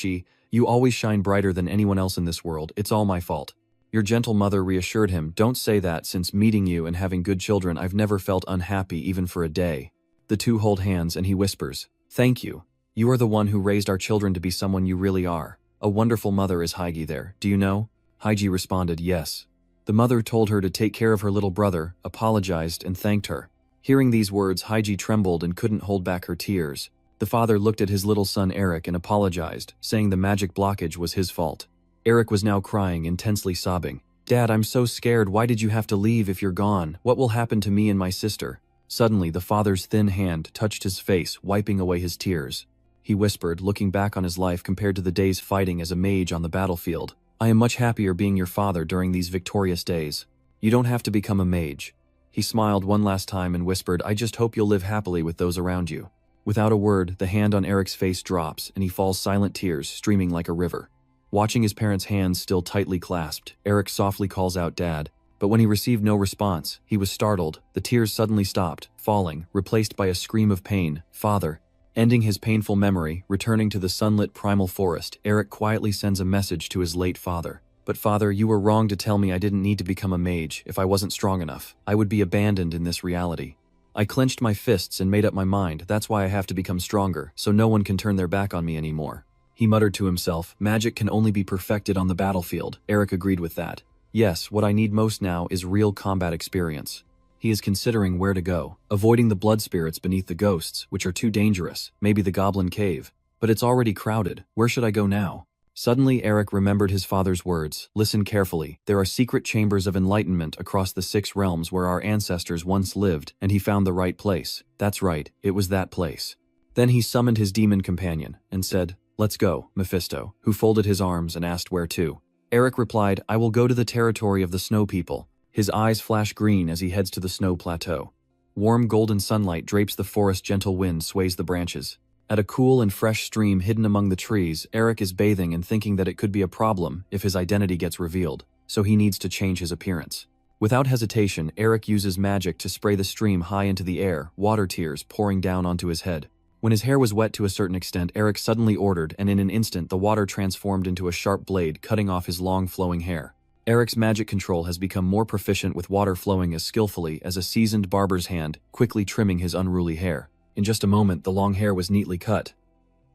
you always shine brighter than anyone else in this world. It's all my fault." Your gentle mother reassured him, "Don't say that. Since meeting you and having good children, I've never felt unhappy even for a day." The two hold hands and he whispers, "Thank you. You are the one who raised our children to be someone you really are. A wonderful mother is Haigi there, do you know?" Haigi responded, "Yes." The mother told her to take care of her little brother, apologized, and thanked her. Hearing these words, Haigi trembled and couldn't hold back her tears. The father looked at his little son Eric and apologized, saying the magic blockage was his fault. Eric was now crying, intensely sobbing. "Dad, I'm so scared. Why did you have to leave if you're gone? What will happen to me and my sister?" Suddenly, the father's thin hand touched his face, wiping away his tears. He whispered, looking back on his life compared to the days fighting as a mage on the battlefield, "I am much happier being your father during these victorious days. You don't have to become a mage." He smiled one last time and whispered, "I just hope you'll live happily with those around you." Without a word, the hand on Eric's face drops, and he falls silent, tears streaming like a river. Watching his parents' hands still tightly clasped, Eric softly calls out, "Dad." But when he received no response, he was startled. The tears suddenly stopped, falling, replaced by a scream of pain. "Father." Ending his painful memory, returning to the sunlit primal forest, Eric quietly sends a message to his late father. "But father, you were wrong to tell me I didn't need to become a mage. If I wasn't strong enough, I would be abandoned in this reality. I clenched my fists and made up my mind. That's why I have to become stronger, so no one can turn their back on me anymore." He muttered to himself, "Magic can only be perfected on the battlefield." Eric agreed with that. "Yes, what I need most now is real combat experience." He is considering where to go, avoiding the blood spirits beneath the ghosts, which are too dangerous, maybe the goblin cave. But it's already crowded. Where should I go now? Suddenly, Eric remembered his father's words. "Listen carefully. There are secret chambers of enlightenment across the 6 realms where our ancestors once lived," and he found the right place. That's right, it was that place. Then he summoned his demon companion and said, "Let's go, Mephisto," who folded his arms and asked where to. Eric replied, "I will go to the territory of the Snow People." His eyes flash green as he heads to the snow plateau. Warm golden sunlight drapes the forest, gentle wind sways the branches. At a cool and fresh stream hidden among the trees, Eric is bathing and thinking that it could be a problem if his identity gets revealed, so he needs to change his appearance. Without hesitation, Eric uses magic to spray the stream high into the air, water tears pouring down onto his head. When his hair was wet to a certain extent, Eric suddenly ordered, and in an instant the water transformed into a sharp blade, cutting off his long flowing hair. Eric's magic control has become more proficient, with water flowing as skillfully as a seasoned barber's hand, quickly trimming his unruly hair. In just a moment, the long hair was neatly cut.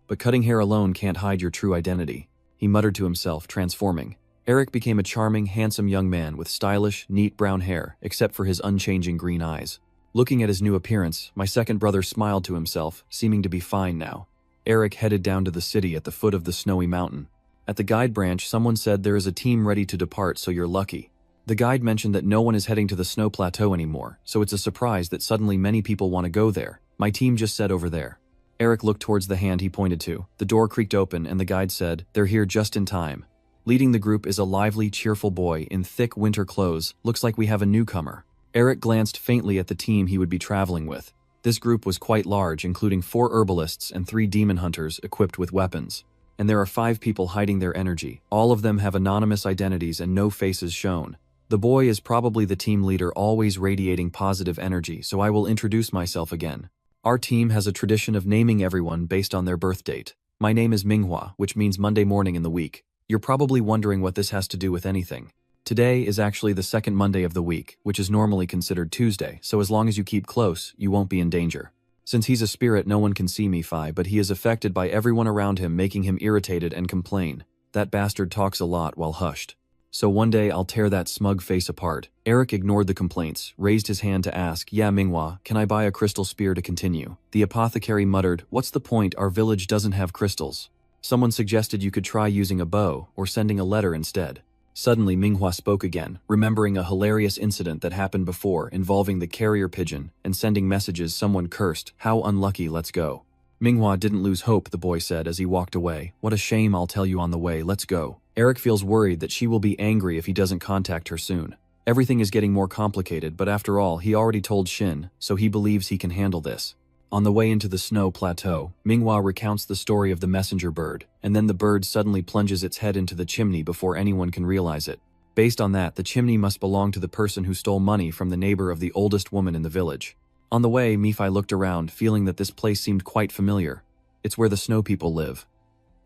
But cutting hair alone can't hide your true identity, he muttered to himself, transforming. Eric became a charming, handsome young man with stylish, neat brown hair, except for his unchanging green eyes. Looking at his new appearance, my second brother smiled to himself, seeming to be fine now. Eric headed down to the city at the foot of the snowy mountain. At the guide branch, someone said there is a team ready to depart, so you're lucky. The guide mentioned that no one is heading to the snow plateau anymore, so it's a surprise that suddenly many people want to go there. My team just said over there. Eric looked towards the hand he pointed to. The door creaked open and the guide said, "They're here just in time." Leading the group is a lively, cheerful boy in thick winter clothes. Looks like we have a newcomer. Eric glanced faintly at the team he would be traveling with. This group was quite large, including 4 herbalists and 3 demon hunters equipped with weapons. And there are 5 people hiding their energy. All of them have anonymous identities and no faces shown. The boy is probably the team leader, always radiating positive energy, so I will introduce myself again. Our team has a tradition of naming everyone based on their birth date. My name is Manhwa, which means Monday morning in the week. You're probably wondering what this has to do with anything. Today is actually the second Monday of the week, which is normally considered Tuesday, so as long as you keep close, you won't be in danger. Since he's a spirit, no one can see Nephi, but he is affected by everyone around him, making him irritated and complain. That bastard talks a lot while hushed. So one day I'll tear that smug face apart. Eric ignored the complaints, raised his hand to ask, "Yeah, Manhwa, can I buy a crystal spear to continue?" The apothecary muttered, "What's the point? Our village doesn't have crystals." Someone suggested you could try using a bow, or sending a letter instead. Suddenly, Manhwa spoke again, remembering a hilarious incident that happened before involving the carrier pigeon and sending messages. Someone cursed, "How unlucky, let's go." Manhwa didn't lose hope, the boy said as he walked away. "What a shame, I'll tell you on the way, let's go." Eric feels worried that she will be angry if he doesn't contact her soon. Everything is getting more complicated, but after all, he already told Shin, so he believes he can handle this. On the way into the snow plateau, Manhwa recounts the story of the messenger bird, and then the bird suddenly plunges its head into the chimney before anyone can realize it. Based on that, the chimney must belong to the person who stole money from the neighbor of the oldest woman in the village. On the way, Nephi looked around, feeling that this place seemed quite familiar. It's where the snow people live.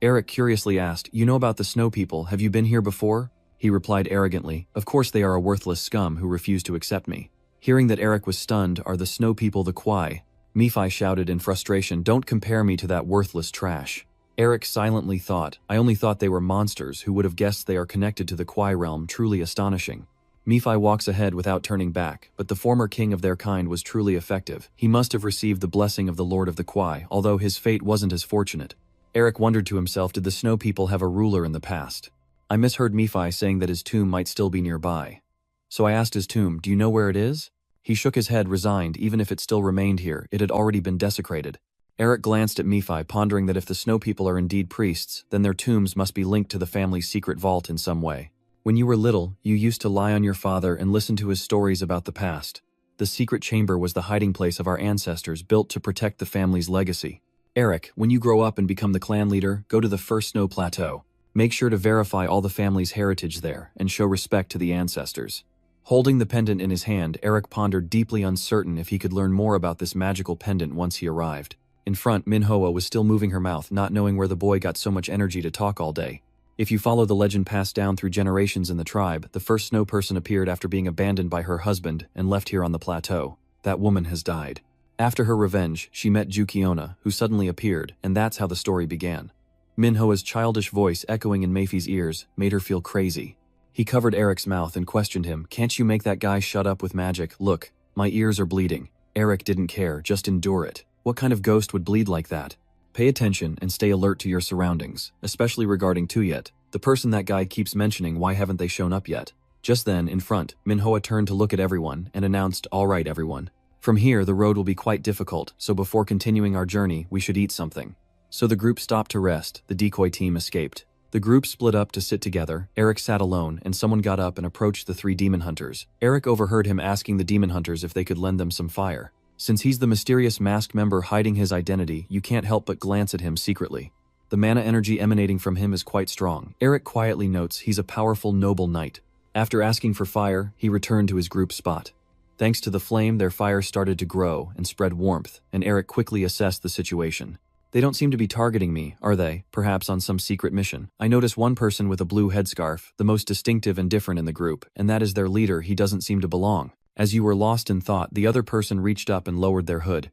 Eric curiously asked, "You know about the snow people, have you been here before?" He replied arrogantly, "Of course they are a worthless scum who refuse to accept me." Hearing that Eric was stunned, "Are the snow people the Kwai?" Nephi shouted in frustration, "Don't compare me to that worthless trash." Eric silently thought, "I only thought they were monsters. Who would have guessed they are connected to the Kwai realm? Truly astonishing." Nephi walks ahead without turning back, but the former king of their kind was truly effective. He must have received the blessing of the Lord of the Kwai, although his fate wasn't as fortunate. Eric wondered to himself, did the snow people have a ruler in the past? I misheard Nephi saying that his tomb might still be nearby. So I asked his tomb, "Do you know where it is?" He shook his head, resigned. Even if it still remained here, it had already been desecrated. Eric glanced at Nephi, pondering that if the snow people are indeed priests, then their tombs must be linked to the family's secret vault in some way. When you were little, you used to lie on your father and listen to his stories about the past. The secret chamber was the hiding place of our ancestors, built to protect the family's legacy. Eric, when you grow up and become the clan leader, go to the first snow plateau. Make sure to verify all the family's heritage there and show respect to the ancestors. Holding the pendant in his hand, Eric pondered, deeply uncertain if he could learn more about this magical pendant once he arrived. In front, Manhwa was still moving her mouth, not knowing where the boy got so much energy to talk all day. If you follow the legend passed down through generations in the tribe, the first snow person appeared after being abandoned by her husband and left here on the plateau. That woman has died. After her revenge, she met Jukiona, who suddenly appeared, and that's how the story began. Manhwa's childish voice echoing in Mayfi's ears made her feel crazy. He covered Eric's mouth and questioned him, "Can't you make that guy shut up with magic? Look, my ears are bleeding." Eric didn't care, just endure it. What kind of ghost would bleed like that? Pay attention and stay alert to your surroundings, especially regarding Tuyet, the person that guy keeps mentioning. Why haven't they shown up yet? Just then, in front, Manhwa turned to look at everyone and announced, "All right, everyone. From here, the road will be quite difficult, so before continuing our journey, we should eat something." So the group stopped to rest. The decoy team escaped. The group split up to sit together. Eric sat alone, and someone got up and approached the 3 demon hunters. Eric overheard him asking the demon hunters if they could lend them some fire. Since he's the mysterious masked member hiding his identity, you can't help but glance at him secretly. The mana energy emanating from him is quite strong. Eric quietly notes he's a powerful noble knight. After asking for fire, he returned to his group spot. Thanks to the flame, their fire started to grow and spread warmth, and Eric quickly assessed the situation. They don't seem to be targeting me, are they? Perhaps on some secret mission. I notice one person with a blue headscarf, the most distinctive and different in the group, and that is their leader. He doesn't seem to belong. As you were lost in thought, the other person reached up and lowered their hood.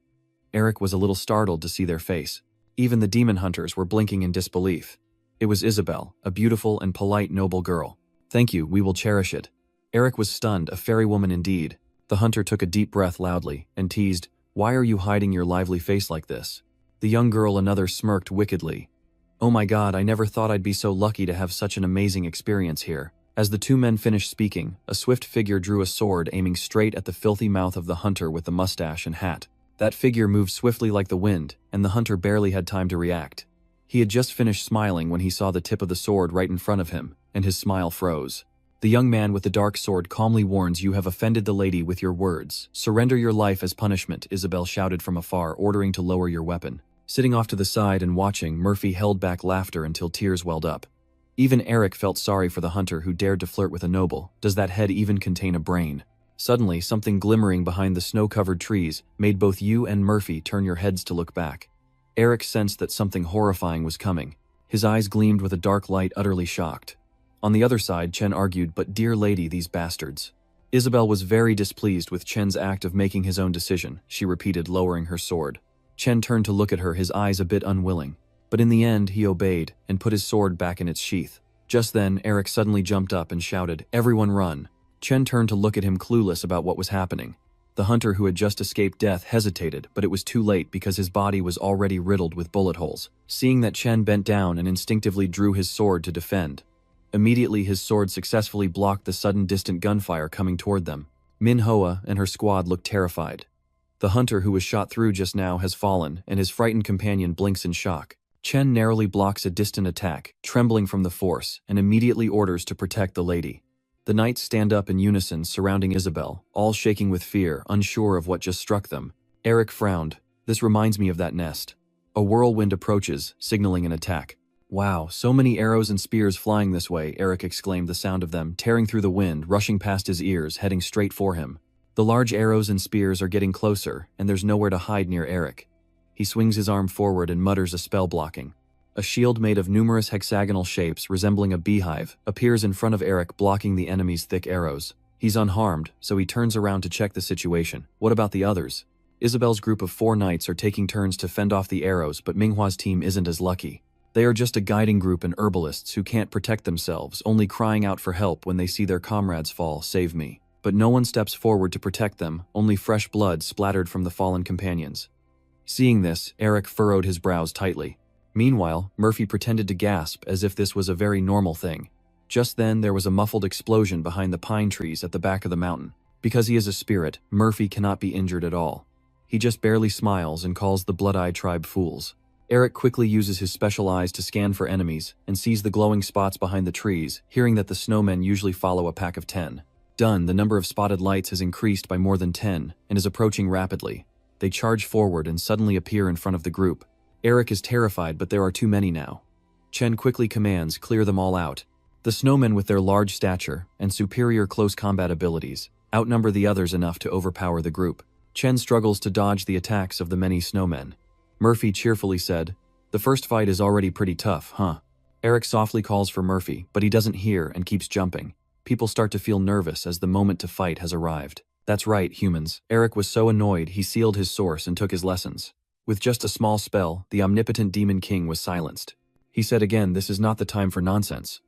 Eric was a little startled to see their face. Even the demon hunters were blinking in disbelief. It was Isabel, a beautiful and polite noble girl. Thank you, we will cherish it. Eric was stunned, a fairy woman indeed. The hunter took a deep breath loudly and teased, "Why are you hiding your lively face like this?" The young girl another smirked wickedly. "Oh my god, I never thought I'd be so lucky to have such an amazing experience here." As the two men finished speaking, a swift figure drew a sword aiming straight at the filthy mouth of the hunter with the mustache and hat. That figure moved swiftly like the wind, and the hunter barely had time to react. He had just finished smiling when he saw the tip of the sword right in front of him, and his smile froze. The young man with the dark sword calmly warns, "You have offended the lady with your words. Surrender your life as punishment," Isabel shouted from afar, ordering to lower your weapon. Sitting off to the side and watching, Murphy held back laughter until tears welled up. Even Eric felt sorry for the hunter who dared to flirt with a noble. Does that head even contain a brain? Suddenly, something glimmering behind the snow-covered trees made both you and Murphy turn your heads to look back. Eric sensed that something horrifying was coming. His eyes gleamed with a dark light, utterly shocked. On the other side, Chen argued, "But dear lady, these bastards." Isabel was very displeased with Chen's act of making his own decision, she repeated, lowering her sword. Chen turned to look at her, his eyes a bit unwilling. But in the end, he obeyed and put his sword back in its sheath. Just then, Eric suddenly jumped up and shouted, "Everyone run!" Chen turned to look at him, clueless about what was happening. The hunter who had just escaped death hesitated, but it was too late because his body was already riddled with bullet holes. Seeing that, Chen bent down and instinctively drew his sword to defend. Immediately, his sword successfully blocked the sudden distant gunfire coming toward them. Manhwa and her squad looked terrified. The hunter who was shot through just now has fallen, and his frightened companion blinks in shock. Chen narrowly blocks a distant attack, trembling from the force, and immediately orders to protect the lady. The knights stand up in unison, surrounding Isabel, all shaking with fear, unsure of what just struck them. Eric frowned. "This reminds me of that nest." A whirlwind approaches, signaling an attack. "Wow, so many arrows and spears flying this way," Eric exclaimed, the sound of them tearing through the wind, rushing past his ears, heading straight for him. The large arrows and spears are getting closer, and there's nowhere to hide near Eric. He swings his arm forward and mutters a spell blocking. A shield made of numerous hexagonal shapes resembling a beehive appears in front of Eric, blocking the enemy's thick arrows. He's unharmed, so he turns around to check the situation. What about the others? Isabel's group of 4 knights are taking turns to fend off the arrows, but Minghwa's team isn't as lucky. They are just a guiding group and herbalists who can't protect themselves, only crying out for help when they see their comrades fall. "Save me." But no one steps forward to protect them, only fresh blood splattered from the fallen companions. Seeing this, Eric furrowed his brows tightly. Meanwhile, Murphy pretended to gasp as if this was a very normal thing. Just then, there was a muffled explosion behind the pine trees at the back of the mountain. Because he is a spirit, Murphy cannot be injured at all. He just barely smiles and calls the Blood-Eye tribe fools. Eric quickly uses his special eyes to scan for enemies and sees the glowing spots behind the trees, hearing that the snowmen usually follow a pack of 10. Done, the number of spotted lights has increased by more than 10 and is approaching rapidly. They charge forward and suddenly appear in front of the group. Eric is terrified, but there are too many now. Chen quickly commands, "Clear them all out." The snowmen, with their large stature and superior close combat abilities, outnumber the others enough to overpower the group. Chen struggles to dodge the attacks of the many snowmen. Murphy cheerfully said, "The first fight is already pretty tough, huh?" Eric softly calls for Murphy, but he doesn't hear and keeps jumping. People start to feel nervous as the moment to fight has arrived. That's right, humans. Eric was so annoyed he sealed his source and took his lessons. With just a small spell, the omnipotent Demon King was silenced. He said again, "This is not the time for nonsense."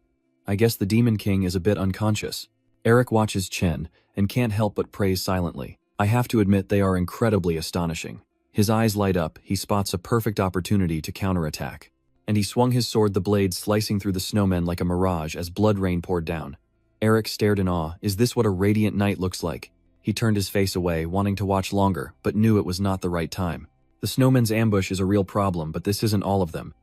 I guess the Demon King is a bit unconscious. Eric watches Chen and can't help but praise silently. I have to admit they are incredibly astonishing. His eyes light up, he spots a perfect opportunity to counterattack. And he swung his sword, the blade slicing through the snowmen like a mirage as blood rain poured down. Eric stared in awe. Is this what a radiant knight looks like? He turned his face away, wanting to watch longer, but knew it was not the right time. The snowmen's ambush is a real problem, but this isn't all of them.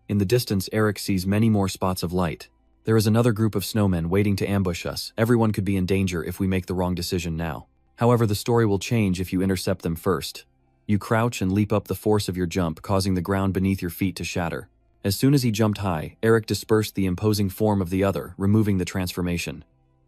In the distance, Eric sees many more spots of light. There is another group of snowmen waiting to ambush us. Everyone could be in danger if we make the wrong decision now. However, the story will change if you intercept them first. You crouch and leap up the force of your jump, causing the ground beneath your feet to shatter. As soon as he jumped high, Eric dispersed the imposing form of the other, removing the transformation.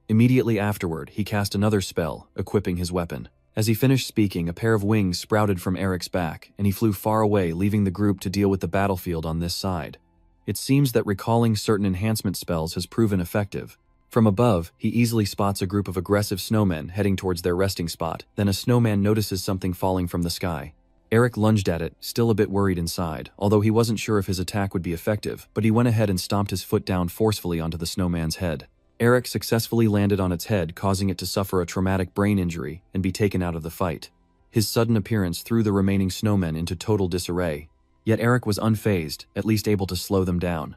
Immediately afterward, he cast another spell, equipping his weapon. As he finished speaking, a pair of wings sprouted from Eric's back, and he flew far away, leaving the group to deal with the battlefield on this side. It seems that recalling certain enhancement spells has proven effective. From above, he easily spots a group of aggressive snowmen heading towards their resting spot. Then a snowman notices something falling from the sky. Eric lunged at it, still a bit worried inside, although he wasn't sure if his attack would be effective, but he went ahead and stomped his foot down forcefully onto the snowman's head. Eric successfully landed on its head, causing it to suffer a traumatic brain injury and be taken out of the fight. His sudden appearance threw the remaining snowmen into total disarray. Yet Eric was unfazed, at least able to slow them down.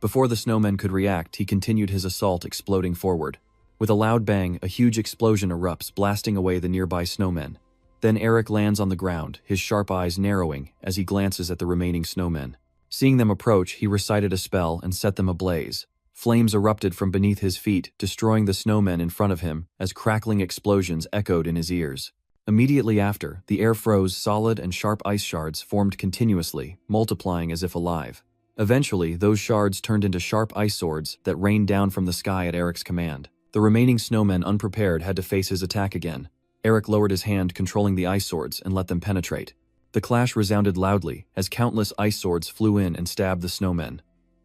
Before the snowmen could react, he continued his assault, exploding forward. With a loud bang, a huge explosion erupts, blasting away the nearby snowmen. Then Eric lands on the ground, his sharp eyes narrowing as he glances at the remaining snowmen. Seeing them approach, he recited a spell and set them ablaze. Flames erupted from beneath his feet, destroying the snowmen in front of him as crackling explosions echoed in his ears. Immediately after, the air froze, solid and sharp ice shards formed continuously, multiplying as if alive. Eventually, those shards turned into sharp ice swords that rained down from the sky at Eric's command. The remaining snowmen, unprepared, had to face his attack again. Eric lowered his hand, controlling the ice swords, and let them penetrate. The clash resounded loudly as countless ice swords flew in and stabbed the snowmen.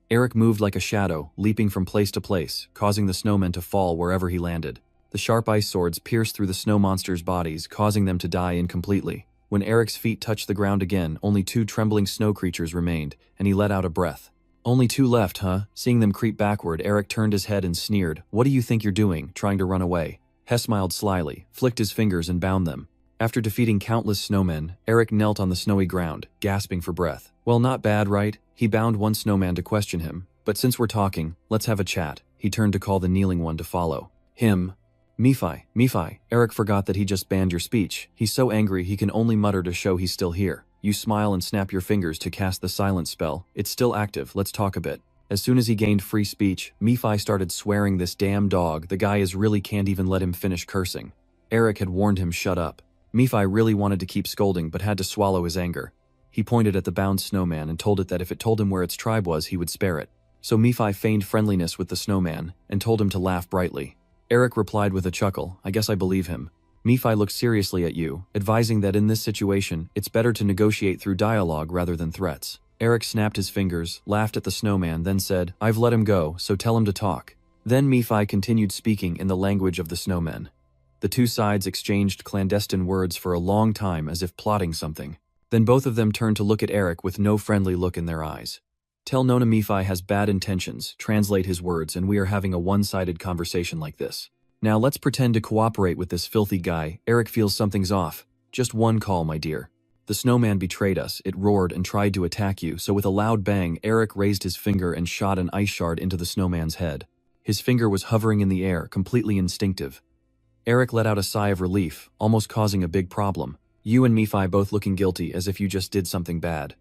Eric moved like a shadow, leaping from place to place, causing the snowmen to fall wherever he landed. The sharp ice swords pierced through the snow monsters' bodies, causing them to die incompletely. When Eric's feet touched the ground again, only 2 trembling snow creatures remained, and he let out a breath. "Only 2 left, huh?" Seeing them creep backward, Eric turned his head and sneered. "What do you think you're doing, trying to run away?" Hess smiled slyly, flicked his fingers and bound them. After defeating countless snowmen, Eric knelt on the snowy ground, gasping for breath. "Well, not bad, right?" He bound one snowman to question him. "But since we're talking, let's have a chat." He turned to call the kneeling one to follow him. Mephi. Eric forgot that he just banned your speech. He's so angry he can only mutter to show he's still here. You smile and snap your fingers to cast the silence spell. It's still active, let's talk a bit. As soon as he gained free speech, Mephi started swearing, "This damn dog, the guy is really can't even let him finish cursing." Eric had warned him, "Shut up." Mephi really wanted to keep scolding but had to swallow his anger. He pointed at the bound snowman and told it that if it told him where its tribe was, he would spare it. So Mephi feigned friendliness with the snowman and told him to laugh brightly. Eric replied with a chuckle, "I guess I believe him." Mephi looked seriously at you, advising that in this situation, it's better to negotiate through dialogue rather than threats. Eric snapped his fingers, laughed at the snowman, then said, "I've let him go, so tell him to talk." Then Mephi continued speaking in the language of the snowmen. The 2 sides exchanged clandestine words for a long time as if plotting something. Then both of them turned to look at Eric with no friendly look in their eyes. "Tell Nona Mephi has bad intentions, translate his words, and we are having a one-sided conversation like this. Now let's pretend to cooperate with this filthy guy. Eric feels something's off. Just one call, my dear." The snowman betrayed us, it roared and tried to attack you, so with a loud bang, Eric raised his finger and shot an ice shard into the snowman's head. His finger was hovering in the air, completely instinctive. Eric let out a sigh of relief, almost causing a big problem. You and Mephi both looking guilty as if you just did something bad.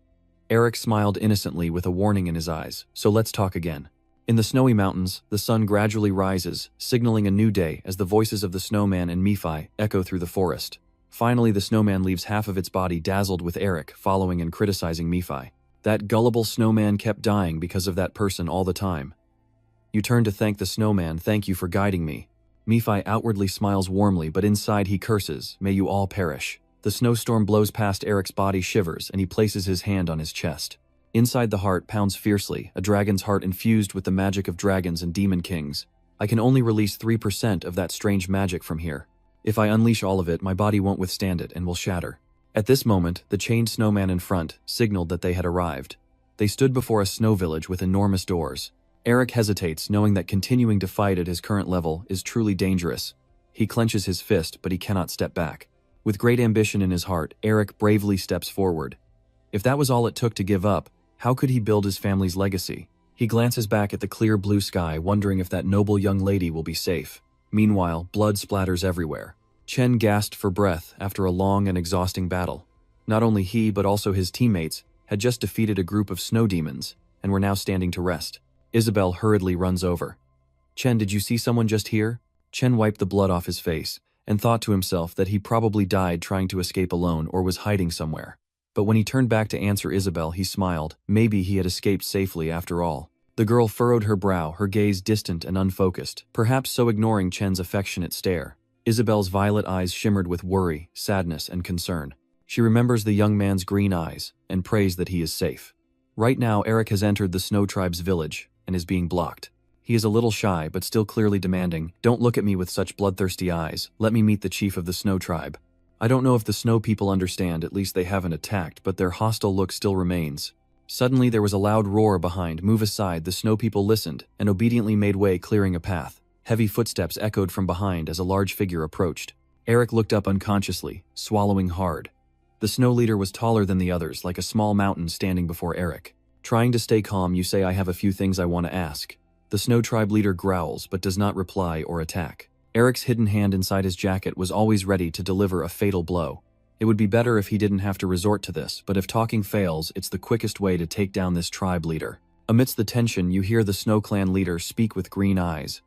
Eric smiled innocently with a warning in his eyes. "So let's talk again." In the snowy mountains, the sun gradually rises, signaling a new day as the voices of the snowman and Mephi echo through the forest. Finally, the snowman leaves half of its body dazzled with Eric, following and criticizing Mephi. "That gullible snowman kept dying because of that person all the time." You turn to thank the snowman. "Thank you for guiding me." Mephi outwardly smiles warmly, but inside he curses, "May you all perish." The snowstorm blows past Eric's body, shivers, and he places his hand on his chest. Inside the heart pounds fiercely, a dragon's heart infused with the magic of dragons and demon kings. I can only release 3% of that strange magic from here. If I unleash all of it, my body won't withstand it and will shatter. At this moment, the chained snowman in front signaled that they had arrived. They stood before a snow village with enormous doors. Eric hesitates, knowing that continuing to fight at his current level is truly dangerous. He clenches his fist, but he cannot step back. With great ambition in his heart, Eric bravely steps forward. If that was all it took to give up, how could he build his family's legacy? He glances back at the clear blue sky, wondering if that noble young lady will be safe. Meanwhile, blood splatters everywhere. Chen gasped for breath after a long and exhausting battle. Not only he, but also his teammates, had just defeated a group of snow demons, and were now standing to rest. Isabel hurriedly runs over. "Chen, did you see someone just here?" Chen wiped the blood off his face, and thought to himself that he probably died trying to escape alone or was hiding somewhere. But when he turned back to answer Isabel, he smiled. Maybe he had escaped safely after all. The girl furrowed her brow, her gaze distant and unfocused, perhaps so ignoring Chen's affectionate stare. Isabel's violet eyes shimmered with worry, sadness, and concern. She remembers the young man's green eyes and prays that he is safe. Right now, Eric has entered the Snow Tribe's village and is being blocked. He is a little shy, but still clearly demanding, "Don't look at me with such bloodthirsty eyes. Let me meet the chief of the Snow Tribe." I don't know if the Snow people understand, at least they haven't attacked, but their hostile look still remains. Suddenly there was a loud roar behind. Move aside. The Snow people listened and obediently made way, clearing a path. Heavy footsteps echoed from behind as a large figure approached. Eric looked up unconsciously, swallowing hard. The Snow leader was taller than the others, like a small mountain standing before Eric. Trying to stay calm, you say, "I have a few things I want to ask." The Snow Tribe leader growls but does not reply or attack. Eric's hidden hand inside his jacket was always ready to deliver a fatal blow. It would be better if he didn't have to resort to this, but if talking fails, it's the quickest way to take down this tribe leader. Amidst the tension, you hear the Snow Clan leader speak with green eyes.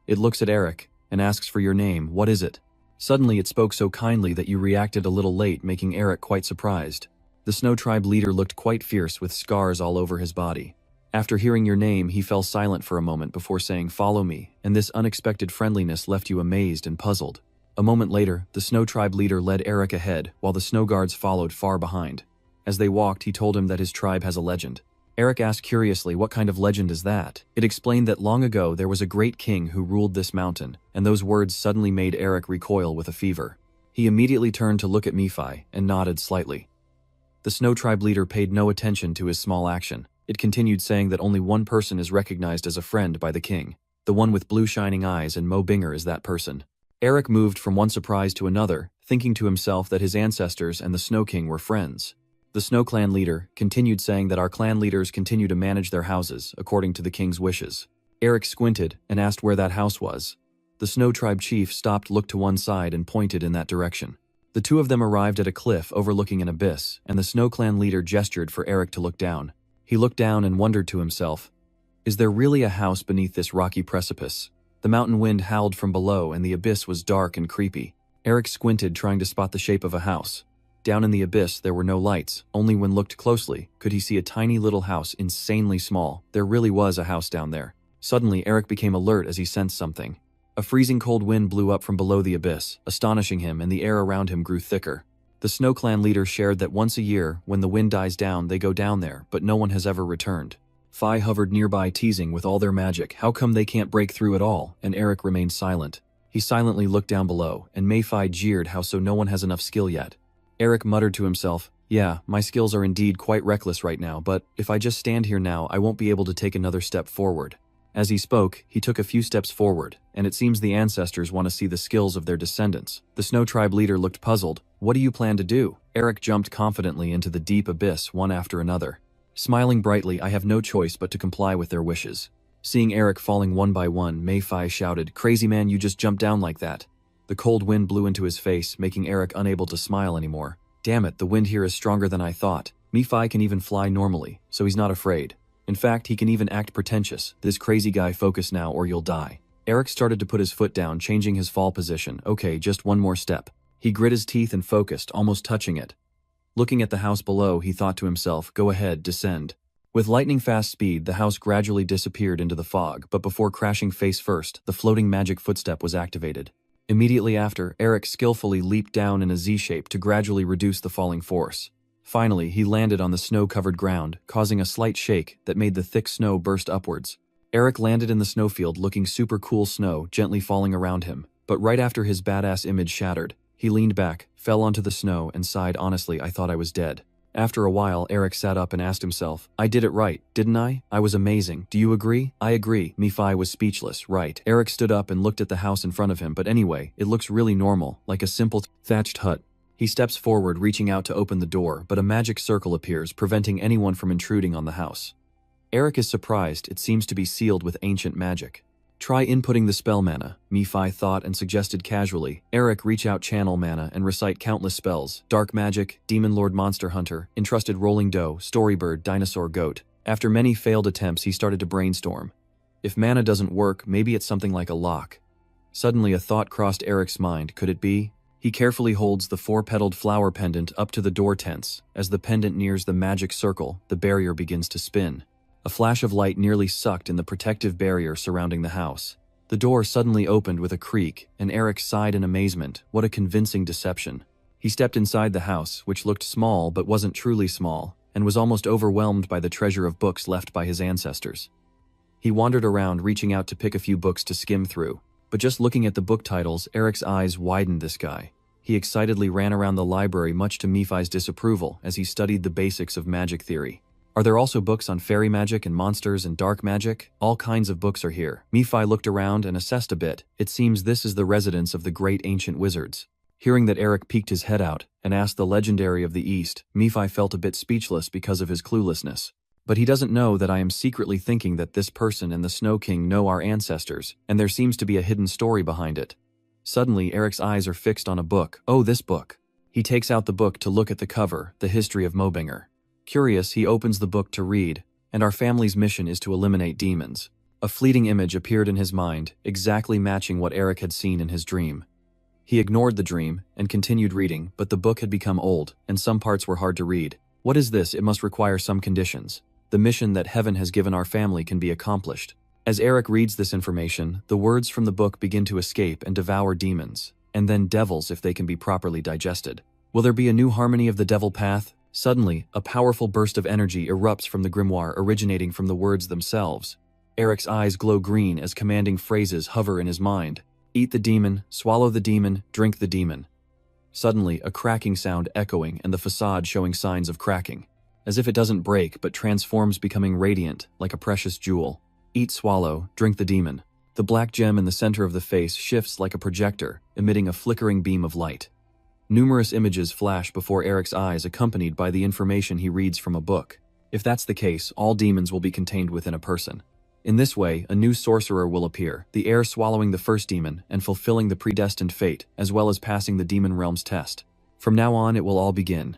It looks at Eric and asks for your name. What is it? Suddenly it spoke so kindly that you reacted a little late, making Eric quite surprised. The Snow Tribe leader looked quite fierce with scars all over his body. After hearing your name, he fell silent for a moment before saying, "Follow me," and this unexpected friendliness left you amazed and puzzled. A moment later, the Snow Tribe leader led Eric ahead, while the Snow Guards followed far behind. As they walked, he told him that his tribe has a legend. Eric asked curiously, "What kind of legend is that?" It explained that long ago there was a great king who ruled this mountain, and those words suddenly made Eric recoil with a fever. He immediately turned to look at Nephi and nodded slightly. The Snow Tribe leader paid no attention to his small action. It continued, saying that only one person is recognized as a friend by the king. The one with blue shining eyes, and Mo Binger is that person. Eric moved from one surprise to another, thinking to himself that his ancestors and the Snow King were friends. The Snow Clan leader continued, saying that our clan leaders continue to manage their houses according to the king's wishes. Eric squinted and asked where that house was. The Snow Tribe chief stopped, looked to one side, and pointed in that direction. The two of them arrived at a cliff overlooking an abyss, and the Snow Clan leader gestured for Eric to look down. He looked down and wondered to himself, is there really a house beneath this rocky precipice? The mountain wind howled from below and the abyss was dark and creepy. Eric squinted, trying to spot the shape of a house. Down in the abyss there were no lights, only when looked closely could he see a tiny little house, insanely small. There really was a house down there. Suddenly Eric became alert as he sensed something. A freezing cold wind blew up from below the abyss, astonishing him, and the air around him grew thicker. The Snow Clan leader shared that once a year, when the wind dies down, they go down there, but no one has ever returned. Phi hovered nearby, teasing with all their magic, "How come they can't break through at all?" And Eric remained silent. He silently looked down below, and Mayfi jeered, "How so? No one has enough skill yet." Eric muttered to himself, "Yeah, my skills are indeed quite reckless right now, but if I just stand here now, I won't be able to take another step forward." As he spoke, he took a few steps forward, and it seems the ancestors want to see the skills of their descendants. The Snow Tribe leader looked puzzled. "What do you plan to do?" Eric jumped confidently into the deep abyss, one after another. Smiling brightly, "I have no choice but to comply with their wishes." Seeing Eric falling one by one, Mayfi shouted, "Crazy man, you just jumped down like that." The cold wind blew into his face, making Eric unable to smile anymore. "Damn it, the wind here is stronger than I thought. Mayfi can even fly normally, so he's not afraid. In fact, he can even act pretentious. This crazy guy, focus now or you'll die." Eric started to put his foot down, changing his fall position. Okay, just one more step. He grit his teeth and focused, almost touching it. Looking at the house below, he thought to himself, "Go ahead, descend." With lightning-fast speed, the house gradually disappeared into the fog, but before crashing face first, the floating magic footstep was activated. Immediately after, Eric skillfully leaped down in a Z-shape to gradually reduce the falling force. Finally, he landed on the snow-covered ground, causing a slight shake that made the thick snow burst upwards. Eric landed in the snowfield, looking super cool, snow gently falling around him. But right after his badass image shattered, he leaned back, fell onto the snow, and sighed, "Honestly, I thought I was dead." After a while, Eric sat up and asked himself, "I did it right, didn't I? I was amazing. Do you agree?" "I agree." Nephi was speechless. "Right." Eric stood up and looked at the house in front of him. "But anyway, it looks really normal, like a simple thatched hut." He steps forward, reaching out to open the door, but a magic circle appears, preventing anyone from intruding on the house. Eric is surprised. It seems to be sealed with ancient magic. "Try inputting the spell mana," Nephi thought and suggested casually. Eric, reach out, channel mana, and recite countless spells. Dark magic, demon lord, monster hunter, entrusted rolling doe, storybird, dinosaur, goat. After many failed attempts, he started to brainstorm. If mana doesn't work, maybe it's something like a lock. Suddenly a thought crossed Eric's mind. Could it be? He carefully holds the four-petaled flower pendant up to the door tense. As the pendant nears the magic circle, the barrier begins to spin. A flash of light nearly sucked in the protective barrier surrounding the house. The door suddenly opened with a creak, and Eric sighed in amazement. What a convincing deception. He stepped inside the house, which looked small but wasn't truly small, and was almost overwhelmed by the treasure of books left by his ancestors. He wandered around, reaching out to pick a few books to skim through. But just looking at the book titles, Eric's eyes widened. This guy. He excitedly ran around the library, much to Miphi's disapproval, as he studied the basics of magic theory. Are there also books on fairy magic and monsters and dark magic? All kinds of books are here. Miphi looked around and assessed a bit. It seems this is the residence of the great ancient wizards. Hearing that Eric peeked his head out and asked the legendary of the East, Miphi felt a bit speechless because of his cluelessness. But he doesn't know that I am secretly thinking that this person and the Snow King know our ancestors, and there seems to be a hidden story behind it. Suddenly, Eric's eyes are fixed on a book. Oh, this book. He takes out the book to look at the cover, The History of Mobinger. Curious, he opens the book to read, and our family's mission is to eliminate demons. A fleeting image appeared in his mind, exactly matching what Eric had seen in his dream. He ignored the dream and continued reading, but the book had become old, and some parts were hard to read. What is this? It must require some conditions. The mission that heaven has given our family can be accomplished. As Eric reads this information, the words from the book begin to escape and devour demons, and then devils if they can be properly digested. Will there be a new harmony of the devil path? Suddenly, a powerful burst of energy erupts from the grimoire, originating from the words themselves. Eric's eyes glow green as commanding phrases hover in his mind. Eat the demon, swallow the demon, drink the demon. Suddenly, a cracking sound echoing and the facade showing signs of cracking. As if it doesn't break but transforms, becoming radiant, like a precious jewel. Eat, swallow, drink the demon. The black gem in the center of the face shifts like a projector, emitting a flickering beam of light. Numerous images flash before Eric's eyes, accompanied by the information he reads from a book. If that's the case, all demons will be contained within a person. In this way, a new sorcerer will appear, the heir swallowing the first demon and fulfilling the predestined fate, as well as passing the demon realm's test. From now on, it will all begin.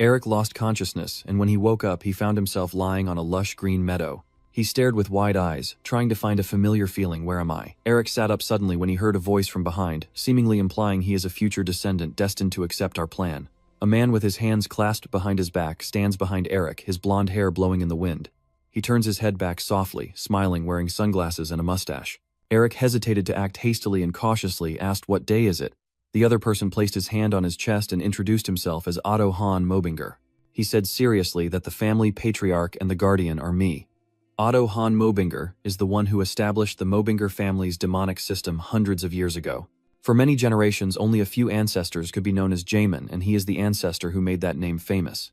Eric lost consciousness, and when he woke up, he found himself lying on a lush green meadow. He stared with wide eyes, trying to find a familiar feeling. Where am I? Eric sat up suddenly when he heard a voice from behind, seemingly implying he is a future descendant destined to accept our plan. A man with his hands clasped behind his back stands behind Eric, his blonde hair blowing in the wind. He turns his head back softly, smiling, wearing sunglasses and a mustache. Eric hesitated to act hastily and cautiously asked, "What day is it?" The other person placed his hand on his chest and introduced himself as Otto von Mobinger. He said seriously that the family patriarch and the guardian are me. Otto von Mobinger is the one who established the Mobinger family's demonic system hundreds of years ago. For many generations, only a few ancestors could be known as Jamin, and he is the ancestor who made that name famous.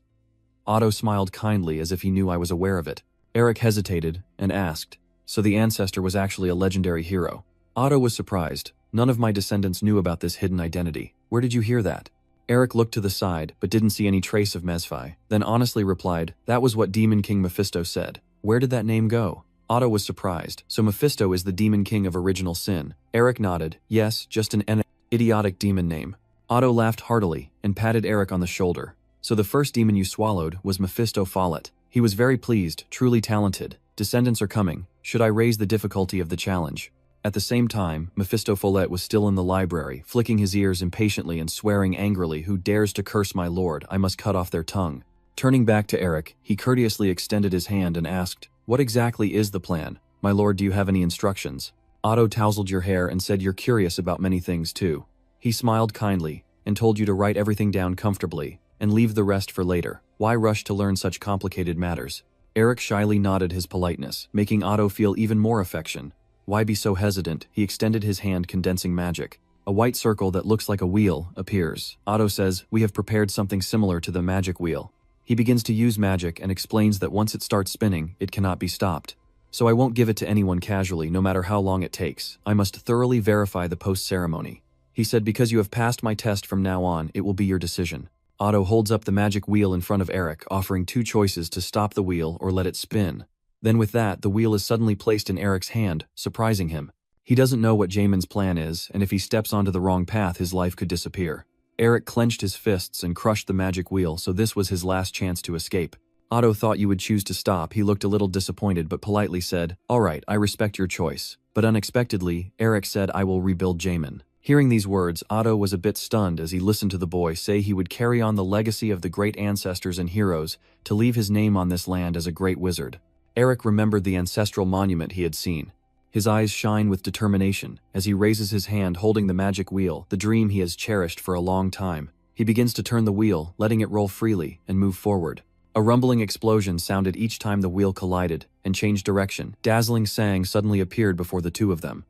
Otto smiled kindly as if he knew I was aware of it. Eric hesitated and asked, "So the ancestor was actually a legendary hero?" Otto was surprised. "None of my descendants knew about this hidden identity. Where did you hear that?" Eric looked to the side, but didn't see any trace of Mesphi, then honestly replied, "That was what Demon King Mephisto said." "Where did that name go?" Otto was surprised. "So Mephisto is the Demon King of Original Sin?" Eric nodded. "Yes, just an idiotic demon name." Otto laughed heartily and patted Eric on the shoulder. "So the first demon you swallowed was Mephisto Follett." He was very pleased, truly talented. Descendants are coming. Should I raise the difficulty of the challenge? At the same time, Mephisto Follett was still in the library, flicking his ears impatiently and swearing angrily, "Who dares to curse my lord? I must cut off their tongue." Turning back to Eric, he courteously extended his hand and asked, "What exactly is the plan? My lord, do you have any instructions?" Otto tousled your hair and said, "You're curious about many things too." He smiled kindly and told you to write everything down comfortably and leave the rest for later. Why rush to learn such complicated matters? Eric shyly nodded his politeness, making Otto feel even more affection. Why be so hesitant? He extended his hand, condensing magic. A white circle that looks like a wheel appears. Otto says, "We have prepared something similar to the magic wheel." He begins to use magic and explains that once it starts spinning, it cannot be stopped. "So I won't give it to anyone casually, no matter how long it takes. I must thoroughly verify the post-ceremony." He said, "Because you have passed my test from now on, it will be your decision." Otto holds up the magic wheel in front of Eric, offering two choices: to stop the wheel or let it spin. Then with that, the wheel is suddenly placed in Eric's hand, surprising him. He doesn't know what Jamin's plan is, and if he steps onto the wrong path, his life could disappear. Eric clenched his fists and crushed the magic wheel, so this was his last chance to escape. Otto thought you would choose to stop. He looked a little disappointed but politely said, "All right, I respect your choice. But unexpectedly, Eric said, "I will rebuild Jamin." Hearing these words, Otto was a bit stunned as he listened to the boy say he would carry on the legacy of the great ancestors and heroes to leave his name on this land as a great wizard. Eric remembered the ancestral monument he had seen. His eyes shine with determination as he raises his hand holding the magic wheel, the dream he has cherished for a long time. He begins to turn the wheel, letting it roll freely and move forward. A rumbling explosion sounded each time the wheel collided and changed direction. Dazzling sang suddenly appeared before the two of them.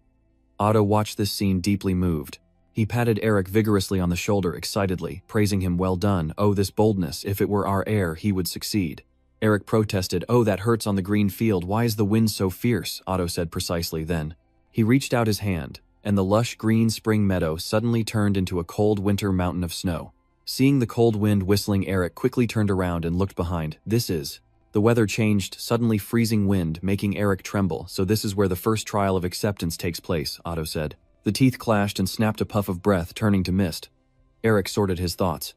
Otto watched this scene deeply moved. He patted Eric vigorously on the shoulder excitedly, praising him. "Well done. Oh, this boldness. If it were our heir, he would succeed." Eric protested. "Oh, that hurts on the green field. Why is the wind so fierce?" Otto said precisely then. He reached out his hand, and the lush green spring meadow suddenly turned into a cold winter mountain of snow. Seeing the cold wind whistling, Eric quickly turned around and looked behind. The weather changed, suddenly freezing wind, making Eric tremble. "So this is where the first trial of acceptance takes place," Otto said. The teeth clashed and snapped a puff of breath, turning to mist. Eric sorted his thoughts.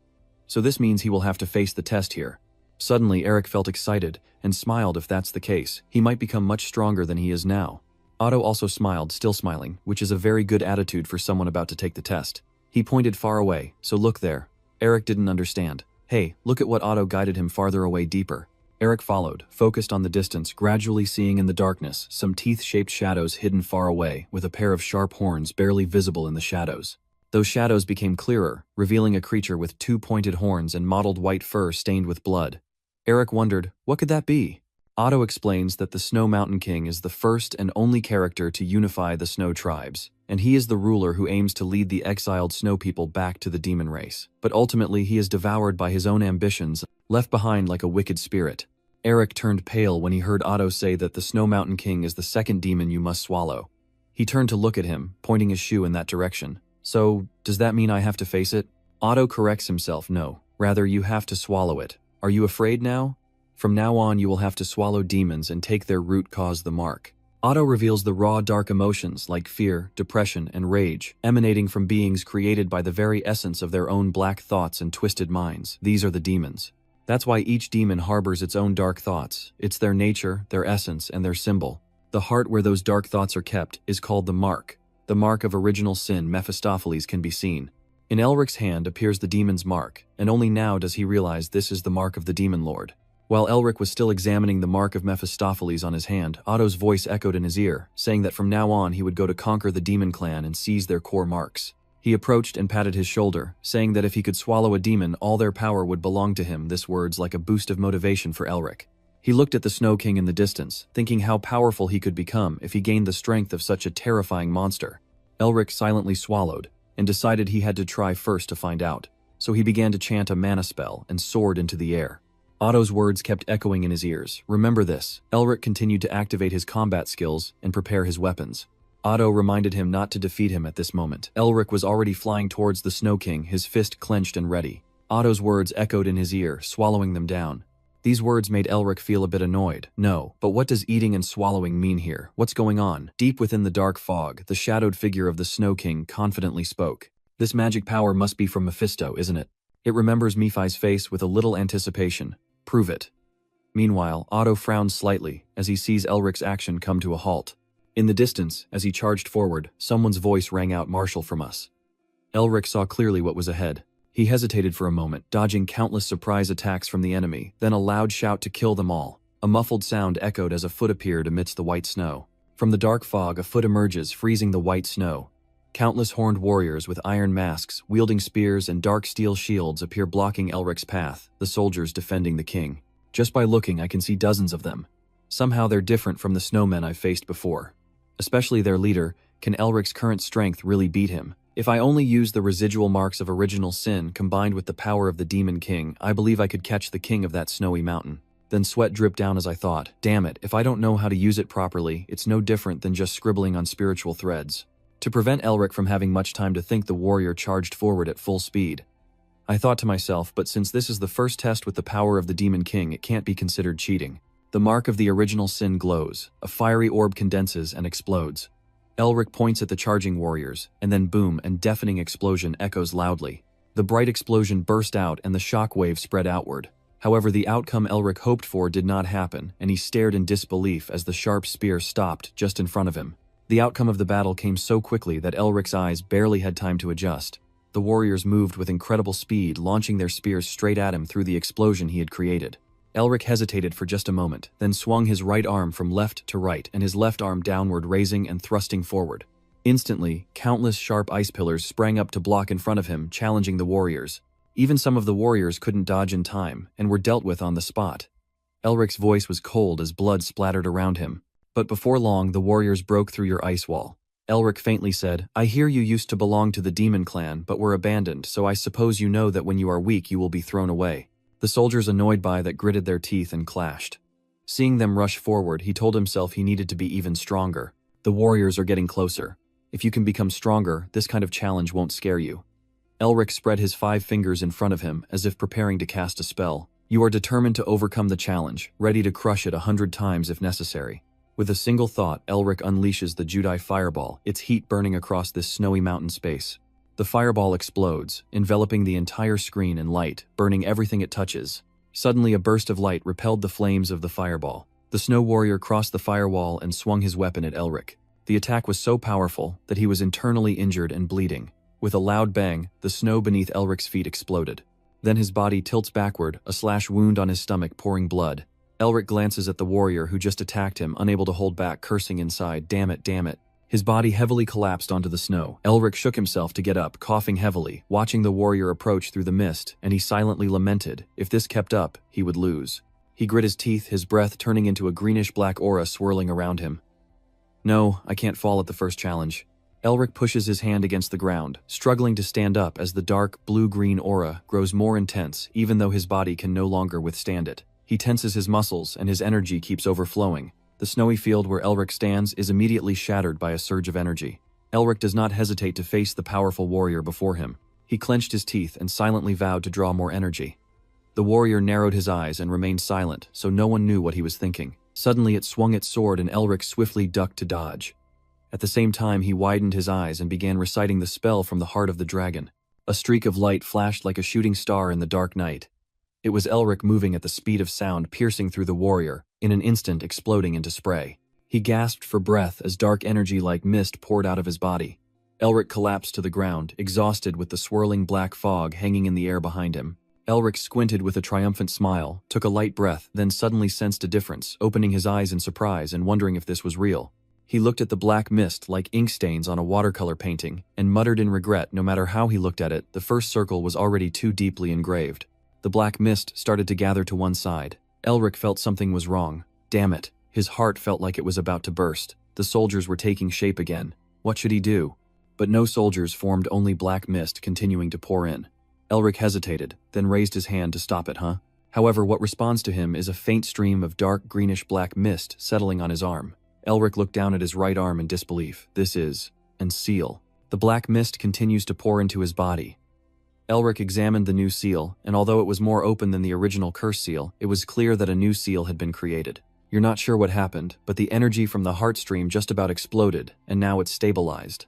"So this means he will have to face the test here." Suddenly, Eric felt excited and smiled. If that's the case, he might become much stronger than he is now. Otto also smiled, still smiling, which is a very good attitude for someone about to take the test. He pointed far away. "So look there." Eric didn't understand. "Hey, look at what." Otto guided him farther away, deeper. Eric followed, focused on the distance, gradually seeing in the darkness some teeth-shaped shadows hidden far away, with a pair of sharp horns barely visible in the shadows. Those shadows became clearer, revealing a creature with two pointed horns and mottled white fur stained with blood. Eric wondered, what could that be? Otto explains that the Snow Mountain King is the first and only character to unify the Snow tribes, and he is the ruler who aims to lead the exiled Snow people back to the demon race. But ultimately he is devoured by his own ambitions, left behind like a wicked spirit. Eric turned pale when he heard Otto say that the Snow Mountain King is the second demon you must swallow. He turned to look at him, pointing his shoe in that direction. "So, does that mean I have to face it?" Otto corrects himself. "No, rather you have to swallow it. Are you afraid now? From now on you will have to swallow demons and take their root cause the mark." Otto reveals the raw, dark emotions like fear, depression, and rage, emanating from beings created by the very essence of their own black thoughts and twisted minds. These are the demons. That's why each demon harbors its own dark thoughts. It's their nature, their essence, and their symbol. The heart where those dark thoughts are kept is called the mark of original sin. Mephistopheles can be seen. In Elric's hand appears the demon's mark, and only now does he realize this is the mark of the demon lord. While Elric was still examining the mark of Mephistopheles on his hand, Otto's voice echoed in his ear, saying that from now on he would go to conquer the demon clan and seize their core marks. He approached and patted his shoulder, saying that if he could swallow a demon, all their power would belong to him. This words like a boost of motivation for Elric. He looked at the Snow King in the distance, thinking how powerful he could become if he gained the strength of such a terrifying monster. Elric silently swallowed, and decided he had to try first to find out. So he began to chant a mana spell and soared into the air. Otto's words kept echoing in his ears. "Remember this." Elric continued to activate his combat skills and prepare his weapons. Otto reminded him not to defeat him at this moment. Elric was already flying towards the Snow King, his fist clenched and ready. Otto's words echoed in his ear, swallowing them down. These words made Elric feel a bit annoyed. "No, but what does eating and swallowing mean here? What's going on?" Deep within the dark fog, the shadowed figure of the Snow King confidently spoke. "This magic power must be from Mephisto, isn't it? It remembers Nephi's face with a little anticipation. Prove it." Meanwhile, Otto frowns slightly as he sees Elric's action come to a halt. In the distance, as he charged forward, someone's voice rang out, "Marshal, from us." Elric saw clearly what was ahead. He hesitated for a moment, dodging countless surprise attacks from the enemy, then a loud shout to kill them all. A muffled sound echoed as a foot appeared amidst the white snow. From the dark fog, a foot emerges, freezing the white snow. Countless horned warriors with iron masks, wielding spears and dark steel shields appear blocking Elric's path, the soldiers defending the king. Just by looking, I can see dozens of them. Somehow they're different from the snowmen I've faced before. Especially their leader. Can Elric's current strength really beat him? If I only use the residual marks of original sin combined with the power of the Demon King, I believe I could catch the king of that snowy mountain. Then sweat dripped down as I thought, damn it, if I don't know how to use it properly, it's no different than just scribbling on spiritual threads. To prevent Elric from having much time to think, the warrior charged forward at full speed. I thought to myself, but since this is the first test with the power of the Demon King, it can't be considered cheating. The mark of the original sin glows, a fiery orb condenses and explodes. Elric points at the charging warriors, and then boom, and deafening explosion echoes loudly. The bright explosion burst out and the shock wave spread outward. However, the outcome Elric hoped for did not happen, and he stared in disbelief as the sharp spear stopped just in front of him. The outcome of the battle came so quickly that Elric's eyes barely had time to adjust. The warriors moved with incredible speed, launching their spears straight at him through the explosion he had created. Elric hesitated for just a moment, then swung his right arm from left to right and his left arm downward, raising and thrusting forward. Instantly, countless sharp ice pillars sprang up to block in front of him, challenging the warriors. Even some of the warriors couldn't dodge in time and were dealt with on the spot. Elric's voice was cold as blood splattered around him. But before long, the warriors broke through your ice wall. Elric faintly said, "I hear you used to belong to the demon clan, but were abandoned, so I suppose you know that when you are weak you will be thrown away." The soldiers, annoyed by that, gritted their teeth and clashed. Seeing them rush forward, he told himself he needed to be even stronger. The warriors are getting closer. If you can become stronger, this kind of challenge won't scare you. Elric spread his 5 fingers in front of him, as if preparing to cast a spell. You are determined to overcome the challenge, ready to crush it 100 times if necessary. With a single thought, Elric unleashes the Judai fireball, its heat burning across this snowy mountain space. The fireball explodes, enveloping the entire screen in light, burning everything it touches. Suddenly, a burst of light repelled the flames of the fireball. The snow warrior crossed the firewall and swung his weapon at Elric. The attack was so powerful that he was internally injured and bleeding. With a loud bang, the snow beneath Elric's feet exploded. Then his body tilts backward, a slash wound on his stomach pouring blood. Elric glances at the warrior who just attacked him, unable to hold back, cursing inside, damn it, damn it." His body heavily collapsed onto the snow. Elric shook himself to get up, coughing heavily, watching the warrior approach through the mist, and he silently lamented. If this kept up, he would lose. He grit his teeth, his breath turning into a greenish-black aura swirling around him. "No, I can't fall at the first challenge." Elric pushes his hand against the ground, struggling to stand up as the dark, blue-green aura grows more intense, even though his body can no longer withstand it. He tenses his muscles, and his energy keeps overflowing. The snowy field where Elric stands is immediately shattered by a surge of energy. Elric does not hesitate to face the powerful warrior before him. He clenched his teeth and silently vowed to draw more energy. The warrior narrowed his eyes and remained silent, so no one knew what he was thinking. Suddenly it swung its sword and Elric swiftly ducked to dodge. At the same time, he widened his eyes and began reciting the spell from the heart of the dragon. A streak of light flashed like a shooting star in the dark night. It was Elric moving at the speed of sound, piercing through the warrior, in an instant exploding into spray. He gasped for breath as dark energy like mist poured out of his body. Elric collapsed to the ground, exhausted with the swirling black fog hanging in the air behind him. Elric squinted with a triumphant smile, took a light breath, then suddenly sensed a difference, opening his eyes in surprise and wondering if this was real. He looked at the black mist like ink stains on a watercolor painting, and muttered in regret. No matter how he looked at it, the first circle was already too deeply engraved. The black mist started to gather to one side. Elric felt something was wrong. Damn it. His heart felt like it was about to burst. The soldiers were taking shape again. What should he do? But no soldiers formed, only black mist continuing to pour in. Elric hesitated, then raised his hand to stop it. However, what responds to him is a faint stream of dark greenish-black mist settling on his arm. Elric looked down at his right arm in disbelief. This is an seal. The black mist continues to pour into his body. Elric examined the new seal, and although it was more open than the original curse seal, it was clear that a new seal had been created. You're not sure what happened, but the energy from the heart stream just about exploded, and now it's stabilized.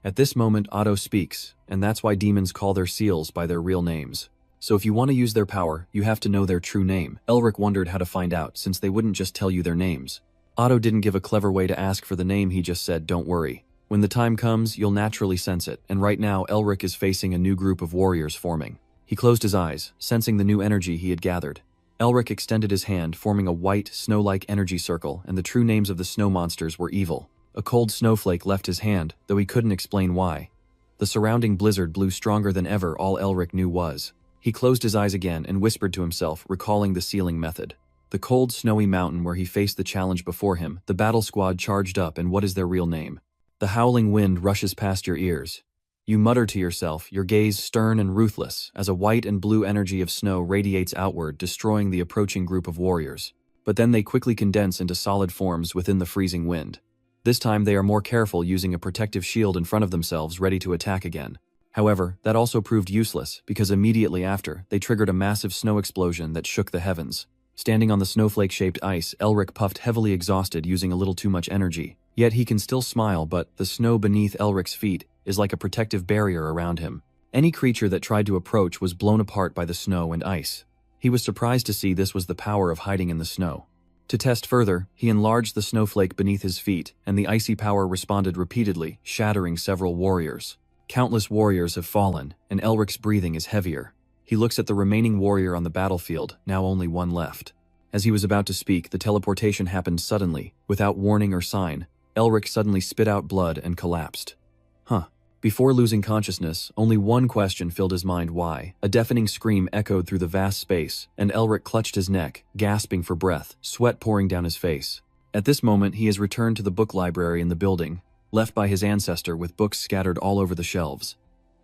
At this moment, Otto speaks, and that's why demons call their seals by their real names. So if you want to use their power, you have to know their true name. Elric wondered how to find out, since they wouldn't just tell you their names. Otto didn't give a clever way to ask for the name, he just said, "Don't worry. When the time comes, you'll naturally sense it," and right now Elric is facing a new group of warriors forming. He closed his eyes, sensing the new energy he had gathered. Elric extended his hand, forming a white, snow-like energy circle, and the true names of the snow monsters were evil. A cold snowflake left his hand, though he couldn't explain why. The surrounding blizzard blew stronger than ever. All Elric knew was. He closed his eyes again and whispered to himself, recalling the sealing method. The cold, snowy mountain where he faced the challenge before him, the battle squad charged up, and what is their real name? The howling wind rushes past your ears. You mutter to yourself, your gaze stern and ruthless, as a white and blue energy of snow radiates outward, destroying the approaching group of warriors. But then they quickly condense into solid forms within the freezing wind. This time they are more careful, using a protective shield in front of themselves, ready to attack again. However, that also proved useless, because immediately after, they triggered a massive snow explosion that shook the heavens. Standing on the snowflake-shaped ice, Elric puffed, heavily exhausted, using a little too much energy. Yet he can still smile, but the snow beneath Elric's feet is like a protective barrier around him. Any creature that tried to approach was blown apart by the snow and ice. He was surprised to see this was the power of hiding in the snow. To test further, he enlarged the snowflake beneath his feet, and the icy power responded repeatedly, shattering several warriors. Countless warriors have fallen, and Elric's breathing is heavier. He looks at the remaining warrior on the battlefield, now only one left. As he was about to speak, the teleportation happened suddenly, without warning or sign. Elric suddenly spit out blood and collapsed. Before losing consciousness, only one question filled his mind: why? A deafening scream echoed through the vast space, and Elric clutched his neck, gasping for breath, sweat pouring down his face. At this moment, he has returned to the book library in the building, left by his ancestor with books scattered all over the shelves.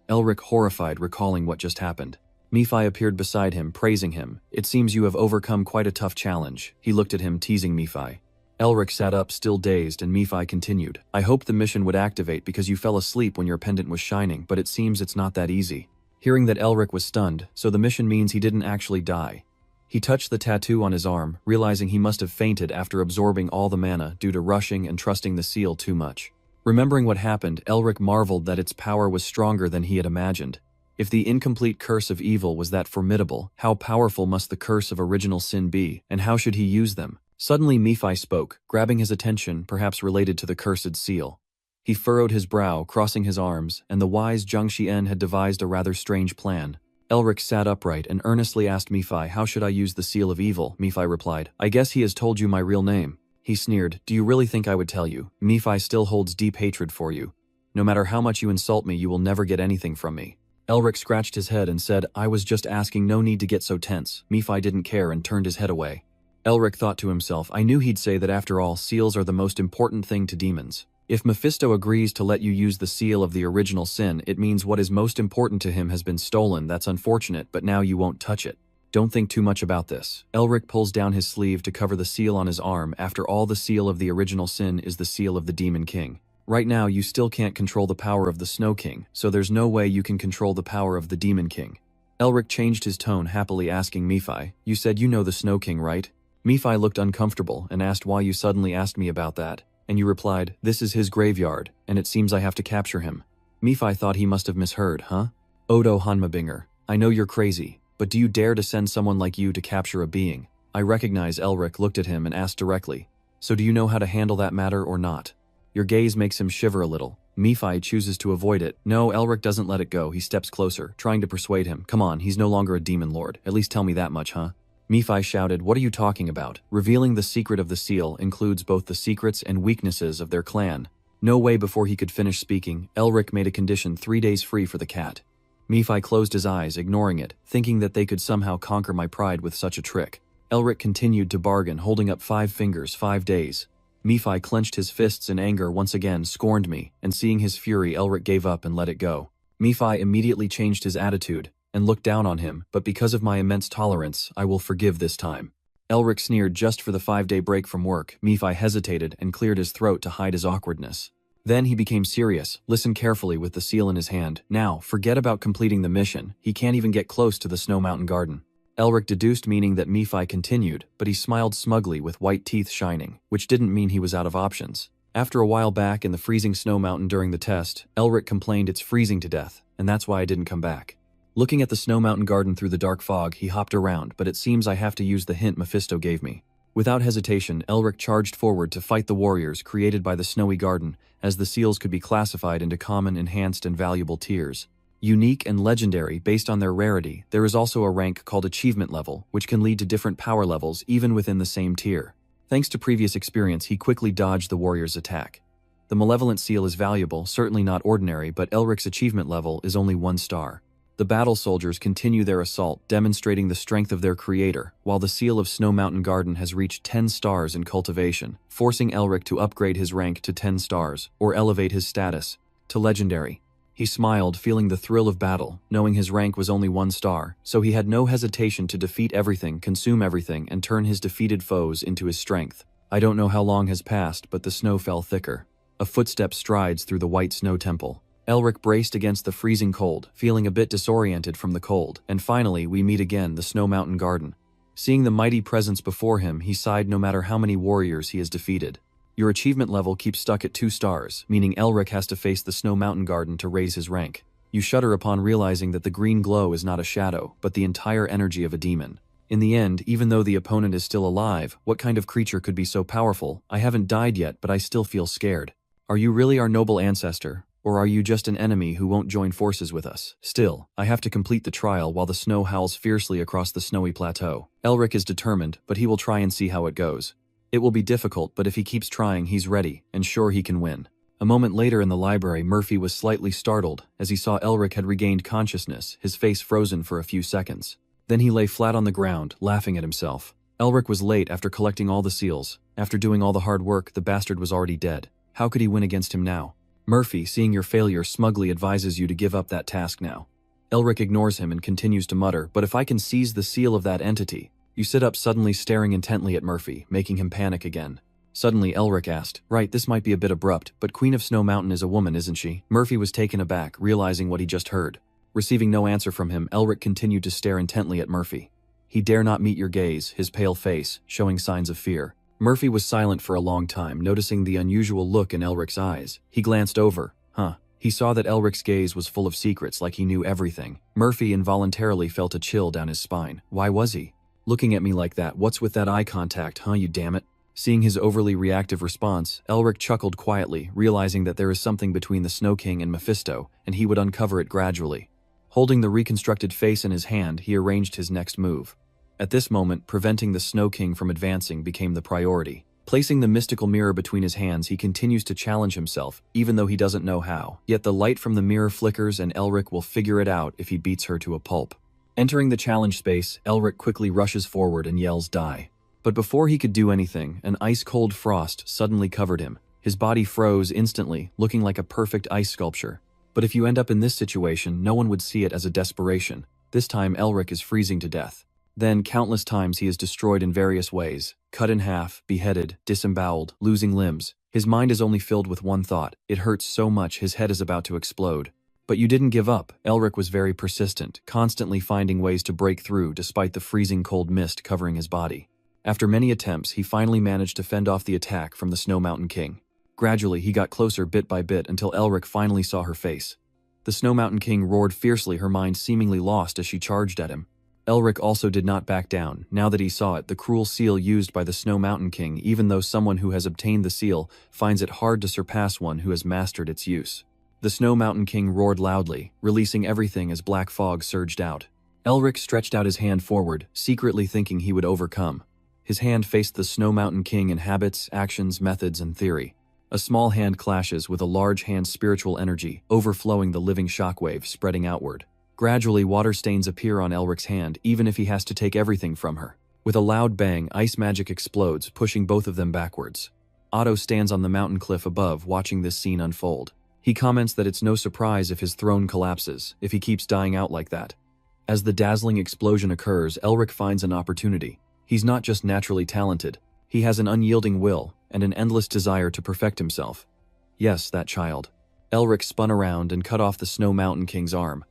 Elric horrified, recalling what just happened. Nephi appeared beside him, praising him. "It seems you have overcome quite a tough challenge." He looked at him, teasing Nephi. Elric sat up, still dazed, and Nephi continued. "I hoped the mission would activate because you fell asleep when your pendant was shining, but it seems it's not that easy." Hearing that Elric was stunned, so the mission means he didn't actually die. He touched the tattoo on his arm, realizing he must have fainted after absorbing all the mana due to rushing and trusting the seal too much. Remembering what happened, Elric marveled that its power was stronger than he had imagined. If the incomplete curse of evil was that formidable, how powerful must the curse of original sin be, and how should he use them? Suddenly Nephi spoke, grabbing his attention, perhaps related to the cursed seal. He furrowed his brow, crossing his arms, and the wise Zhang-Xian had devised a rather strange plan. Elric sat upright and earnestly asked Nephi, "How should I use the seal of evil?" Nephi replied, "I guess he has told you my real name." He sneered, "Do you really think I would tell you? Nephi still holds deep hatred for you. No matter how much you insult me, you will never get anything from me." Elric scratched his head and said, "I was just asking, no need to get so tense." Nephi didn't care and turned his head away. Elric thought to himself, "I knew he'd say that after all, seals are the most important thing to demons. If Mephisto agrees to let you use the seal of the original sin, it means what is most important to him has been stolen. That's unfortunate, but now you won't touch it. Don't think too much about this." Elric pulls down his sleeve to cover the seal on his arm. After all, the seal of the original sin is the seal of the Demon King. Right now, you still can't control the power of the Snow King, so there's no way you can control the power of the Demon King. Elric changed his tone, happily asking Nephi, "You said you know the Snow King, right?" Nephi looked uncomfortable and asked why you suddenly asked me about that, and you replied, "This is his graveyard, and it seems I have to capture him." Nephi thought he must have misheard, Odo Hanmabinger, I know you're crazy, but do you dare to send someone like you to capture a being? I recognize. Elric looked at him and asked directly, "So do you know how to handle that matter or not?" Your gaze makes him shiver a little. Nephi chooses to avoid it. No, Elric doesn't let it go. He steps closer, trying to persuade him. "Come on, he's no longer a demon lord. At least tell me that much, Nephi shouted, "What are you talking about?" Revealing the secret of the seal includes both the secrets and weaknesses of their clan. No way. Before he could finish speaking, Elric made a condition: 3 days free for the cat. Nephi closed his eyes, ignoring it, thinking that they could somehow conquer my pride with such a trick. Elric continued to bargain, holding up 5 fingers. 5 days. Nephi clenched his fists in anger once again, scorned me, and seeing his fury, Elric gave up and let it go. Nephi immediately changed his attitude and looked down on him, "But because of my immense tolerance, I will forgive this time." Elric sneered, "Just for the 5-day break from work." Nephi hesitated and cleared his throat to hide his awkwardness. Then he became serious. "Listen carefully," with the seal in his hand. "Now, forget about completing the mission. He can't even get close to the Snow Mountain Garden." Elric deduced, meaning that Nephi continued, but he smiled smugly with white teeth shining, which didn't mean he was out of options. After a while back in the freezing snow mountain during the test, Elric complained, "It's freezing to death, and that's why I didn't come back." Looking at the Snow Mountain Garden through the dark fog, he hopped around, but it seems I have to use the hint Mephisto gave me. Without hesitation, Elric charged forward to fight the warriors created by the Snowy Garden, as the seals could be classified into common, enhanced, and valuable tiers. Unique and legendary based on their rarity, there is also a rank called Achievement Level, which can lead to different power levels even within the same tier. Thanks to previous experience, he quickly dodged the warrior's attack. The Malevolent Seal is valuable, certainly not ordinary, but Elric's achievement level is only 1 star. The battle soldiers continue their assault, demonstrating the strength of their creator, while the Seal of Snow Mountain Garden has reached 10 stars in cultivation, forcing Elric to upgrade his rank to 10 stars, or elevate his status to legendary. He smiled, feeling the thrill of battle, knowing his rank was only 1 star, so he had no hesitation to defeat everything, consume everything, and turn his defeated foes into his strength. I don't know how long has passed, but the snow fell thicker. A footstep strides through the white snow temple. Elric braced against the freezing cold, feeling a bit disoriented from the cold, and finally we meet again, the Snow Mountain Garden. Seeing the mighty presence before him, he sighed. No matter how many warriors he has defeated, your achievement level keeps stuck at 2 stars, meaning Elric has to face the Snow Mountain Garden to raise his rank. You shudder upon realizing that the green glow is not a shadow, but the entire energy of a demon. In the end, even though the opponent is still alive, what kind of creature could be so powerful? I haven't died yet, but I still feel scared. Are you really our noble ancestor? Or are you just an enemy who won't join forces with us? Still, I have to complete the trial while the snow howls fiercely across the snowy plateau. Elric is determined, but he will try and see how it goes. It will be difficult, but if he keeps trying, he's ready, and sure he can win. A moment later in the library, Murphy was slightly startled as he saw Elric had regained consciousness, his face frozen for a few seconds. Then he lay flat on the ground, laughing at himself. Elric was late after collecting all the seals. After doing all the hard work, the bastard was already dead. How could he win against him now? Murphy, seeing your failure, smugly advises you to give up that task now. Elric ignores him and continues to mutter, but if I can seize the seal of that entity. You sit up suddenly, staring intently at Murphy, making him panic again. Suddenly Elric asked, right, this might be a bit abrupt, but Queen of Snow Mountain is a woman, isn't she? Murphy was taken aback, realizing what he just heard. Receiving no answer from him, Elric continued to stare intently at Murphy. He dare not meet your gaze, his pale face, showing signs of fear. Murphy was silent for a long time, noticing the unusual look in Elric's eyes. He glanced over. He saw that Elric's gaze was full of secrets, like he knew everything. Murphy involuntarily felt a chill down his spine. Why was he looking at me like that? What's with that eye contact, you damn it? Seeing his overly reactive response, Elric chuckled quietly, realizing that there is something between the Snow King and Mephisto, and he would uncover it gradually. Holding the reconstructed face in his hand, he arranged his next move. At this moment, preventing the Snow King from advancing became the priority. Placing the mystical mirror between his hands, he continues to challenge himself, even though he doesn't know how. Yet the light from the mirror flickers and Elric will figure it out if he beats her to a pulp. Entering the challenge space, Elric quickly rushes forward and yells, "Die." But before he could do anything, an ice-cold frost suddenly covered him. His body froze instantly, looking like a perfect ice sculpture. But if you end up in this situation, no one would see it as a desperation. This time, Elric is freezing to death. Then, countless times he is destroyed in various ways, cut in half, beheaded, disemboweled, losing limbs. His mind is only filled with one thought. It hurts so much his head is about to explode. But you didn't give up. Elric was very persistent, constantly finding ways to break through despite the freezing cold mist covering his body. After many attempts, he finally managed to fend off the attack from the Snow Mountain King. Gradually, he got closer bit by bit until Elric finally saw her face. The Snow Mountain King roared fiercely, her mind seemingly lost as she charged at him. Elric also did not back down. Now that he saw it, the cruel seal used by the Snow Mountain King, even though someone who has obtained the seal finds it hard to surpass one who has mastered its use. The Snow Mountain King roared loudly, releasing everything as black fog surged out. Elric stretched out his hand forward, secretly thinking he would overcome. His hand faced the Snow Mountain King in habits, actions, methods, and theory. A small hand clashes with a large hand's spiritual energy, overflowing the living shockwave spreading outward. Gradually, water stains appear on Elric's hand, even if he has to take everything from her. With a loud bang, ice magic explodes, pushing both of them backwards. Otto stands on the mountain cliff above, watching this scene unfold. He comments that it's no surprise if his throne collapses, if he keeps dying out like that. As the dazzling explosion occurs, Elric finds an opportunity. He's not just naturally talented. He has an unyielding will, and an endless desire to perfect himself. Yes, that child. Elric spun around and cut off the Snow Mountain King's arm.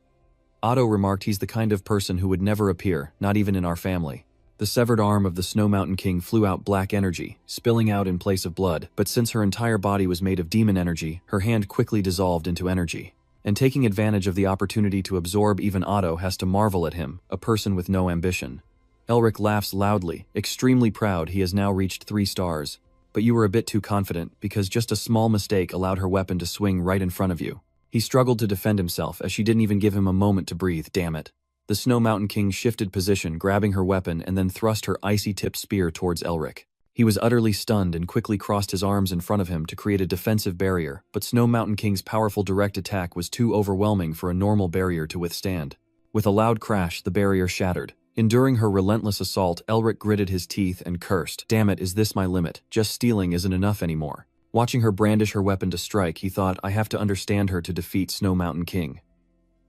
Otto remarked he's the kind of person who would never appear, not even in our family. The severed arm of the Snow Mountain King flew out black energy, spilling out in place of blood, but since her entire body was made of demon energy, her hand quickly dissolved into energy. And taking advantage of the opportunity to absorb, even Otto has to marvel at him, a person with no ambition. Elric laughs loudly, extremely proud he has now reached 3 stars. But you were a bit too confident, because just a small mistake allowed her weapon to swing right in front of you. He struggled to defend himself as she didn't even give him a moment to breathe, damn it. The Snow Mountain King shifted position, grabbing her weapon and then thrust her icy-tipped spear towards Elric. He was utterly stunned and quickly crossed his arms in front of him to create a defensive barrier, but Snow Mountain King's powerful direct attack was too overwhelming for a normal barrier to withstand. With a loud crash, the barrier shattered. Enduring her relentless assault, Elric gritted his teeth and cursed, "Damn it, is this my limit? Just stealing isn't enough anymore." Watching her brandish her weapon to strike, he thought, I have to understand her to defeat Snow Mountain King.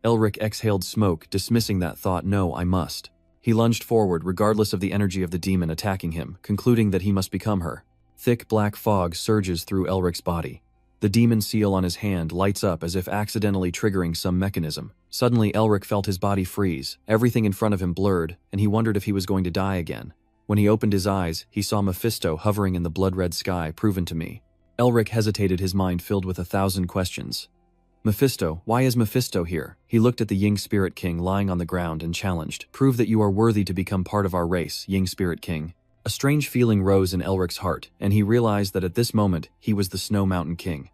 Elric exhaled smoke, dismissing that thought. No, I must. He lunged forward, regardless of the energy of the demon attacking him, concluding that he must become her. Thick black fog surges through Elric's body. The demon seal on his hand lights up as if accidentally triggering some mechanism. Suddenly, Elric felt his body freeze, everything in front of him blurred, and he wondered if he was going to die again. When he opened his eyes, he saw Mephisto hovering in the blood-red sky. Proven to me. Elric hesitated, his mind filled with 1,000 questions. Mephisto, why is Mephisto here? He looked at the Ying Spirit King lying on the ground and challenged. Prove that you are worthy to become part of our race, Ying Spirit King. A strange feeling rose in Elric's heart, and he realized that at this moment, he was the Snow Mountain King.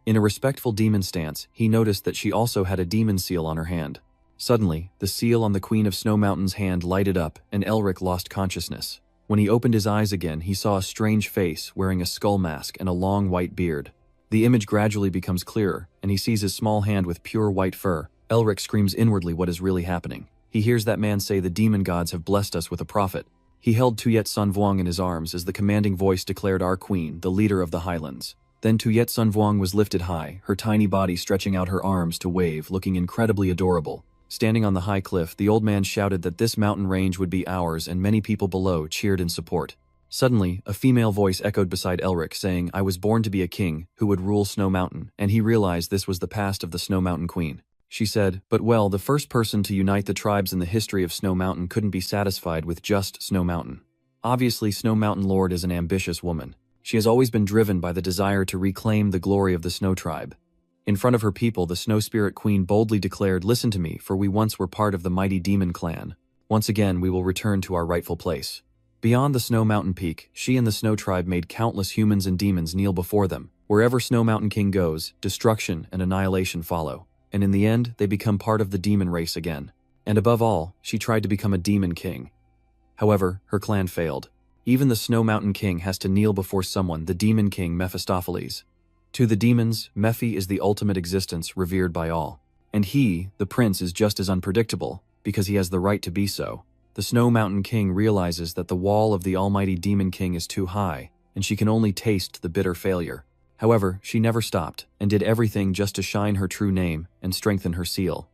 In a respectful demon stance, he noticed that she also had a demon seal on her hand. Suddenly, the seal on the Queen of Snow Mountain's hand lighted up, and Elric lost consciousness. When he opened his eyes again, he saw a strange face wearing a skull mask and a long white beard. The image gradually becomes clearer, and he sees his small hand with pure white fur. Elric screams inwardly what is really happening. He hears that man say the demon gods have blessed us with a prophet. He held Tuyet Sun Vuong in his arms as the commanding voice declared our queen, the leader of the highlands. Then Tuyet Sun Vuong was lifted high, her tiny body stretching out her arms to wave, looking incredibly adorable. Standing on the high cliff, the old man shouted that this mountain range would be ours, and many people below cheered in support. Suddenly, a female voice echoed beside Elric, saying, I was born to be a king who would rule Snow Mountain, and he realized this was the past of the Snow Mountain Queen. She said, but well, the first person to unite the tribes in the history of Snow Mountain couldn't be satisfied with just Snow Mountain. Obviously, Snow Mountain Lord is an ambitious woman. She has always been driven by the desire to reclaim the glory of the Snow Tribe. In front of her people, the Snow Spirit Queen boldly declared, listen to me, for we once were part of the mighty demon clan. Once again, we will return to our rightful place. Beyond the Snow Mountain Peak, she and the Snow Tribe made countless humans and demons kneel before them. Wherever Snow Mountain King goes, destruction and annihilation follow. And in the end, they become part of the demon race again. And above all, she tried to become a demon king. However, her clan failed. Even the Snow Mountain King has to kneel before someone, the demon king Mephistopheles. To the demons, Mephi is the ultimate existence revered by all. And he, the prince, is just as unpredictable, because he has the right to be so. The Snow Mountain King realizes that the wall of the almighty Demon King is too high, and she can only taste the bitter failure. However, she never stopped, and did everything just to shine her true name and strengthen her seal.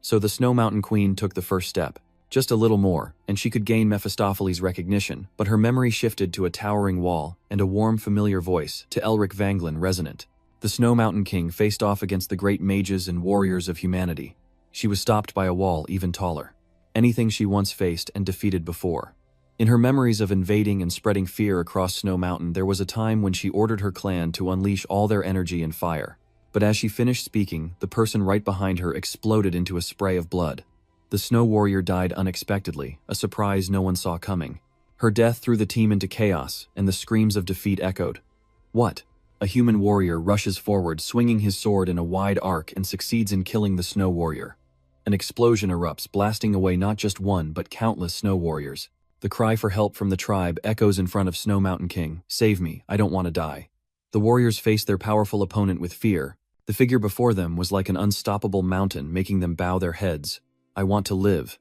So the Snow Mountain Queen took the first step. Just a little more, and she could gain Mephistopheles' recognition, but her memory shifted to a towering wall and a warm, familiar voice, to Elric Vanglin resonant. The Snow Mountain King faced off against the great mages and warriors of humanity. She was stopped by a wall even taller. Anything she once faced and defeated before. In her memories of invading and spreading fear across Snow Mountain, there was a time when she ordered her clan to unleash all their energy and fire. But as she finished speaking, the person right behind her exploded into a spray of blood. The Snow Warrior died unexpectedly, a surprise no one saw coming. Her death threw the team into chaos, and the screams of defeat echoed. What? A human warrior rushes forward, swinging his sword in a wide arc, and succeeds in killing the Snow Warrior. An explosion erupts, blasting away not just one, but countless Snow Warriors. The cry for help from the tribe echoes in front of Snow Mountain King. Save me, I don't want to die. The warriors faced their powerful opponent with fear. The figure before them was like an unstoppable mountain, making them bow their heads. I want to live.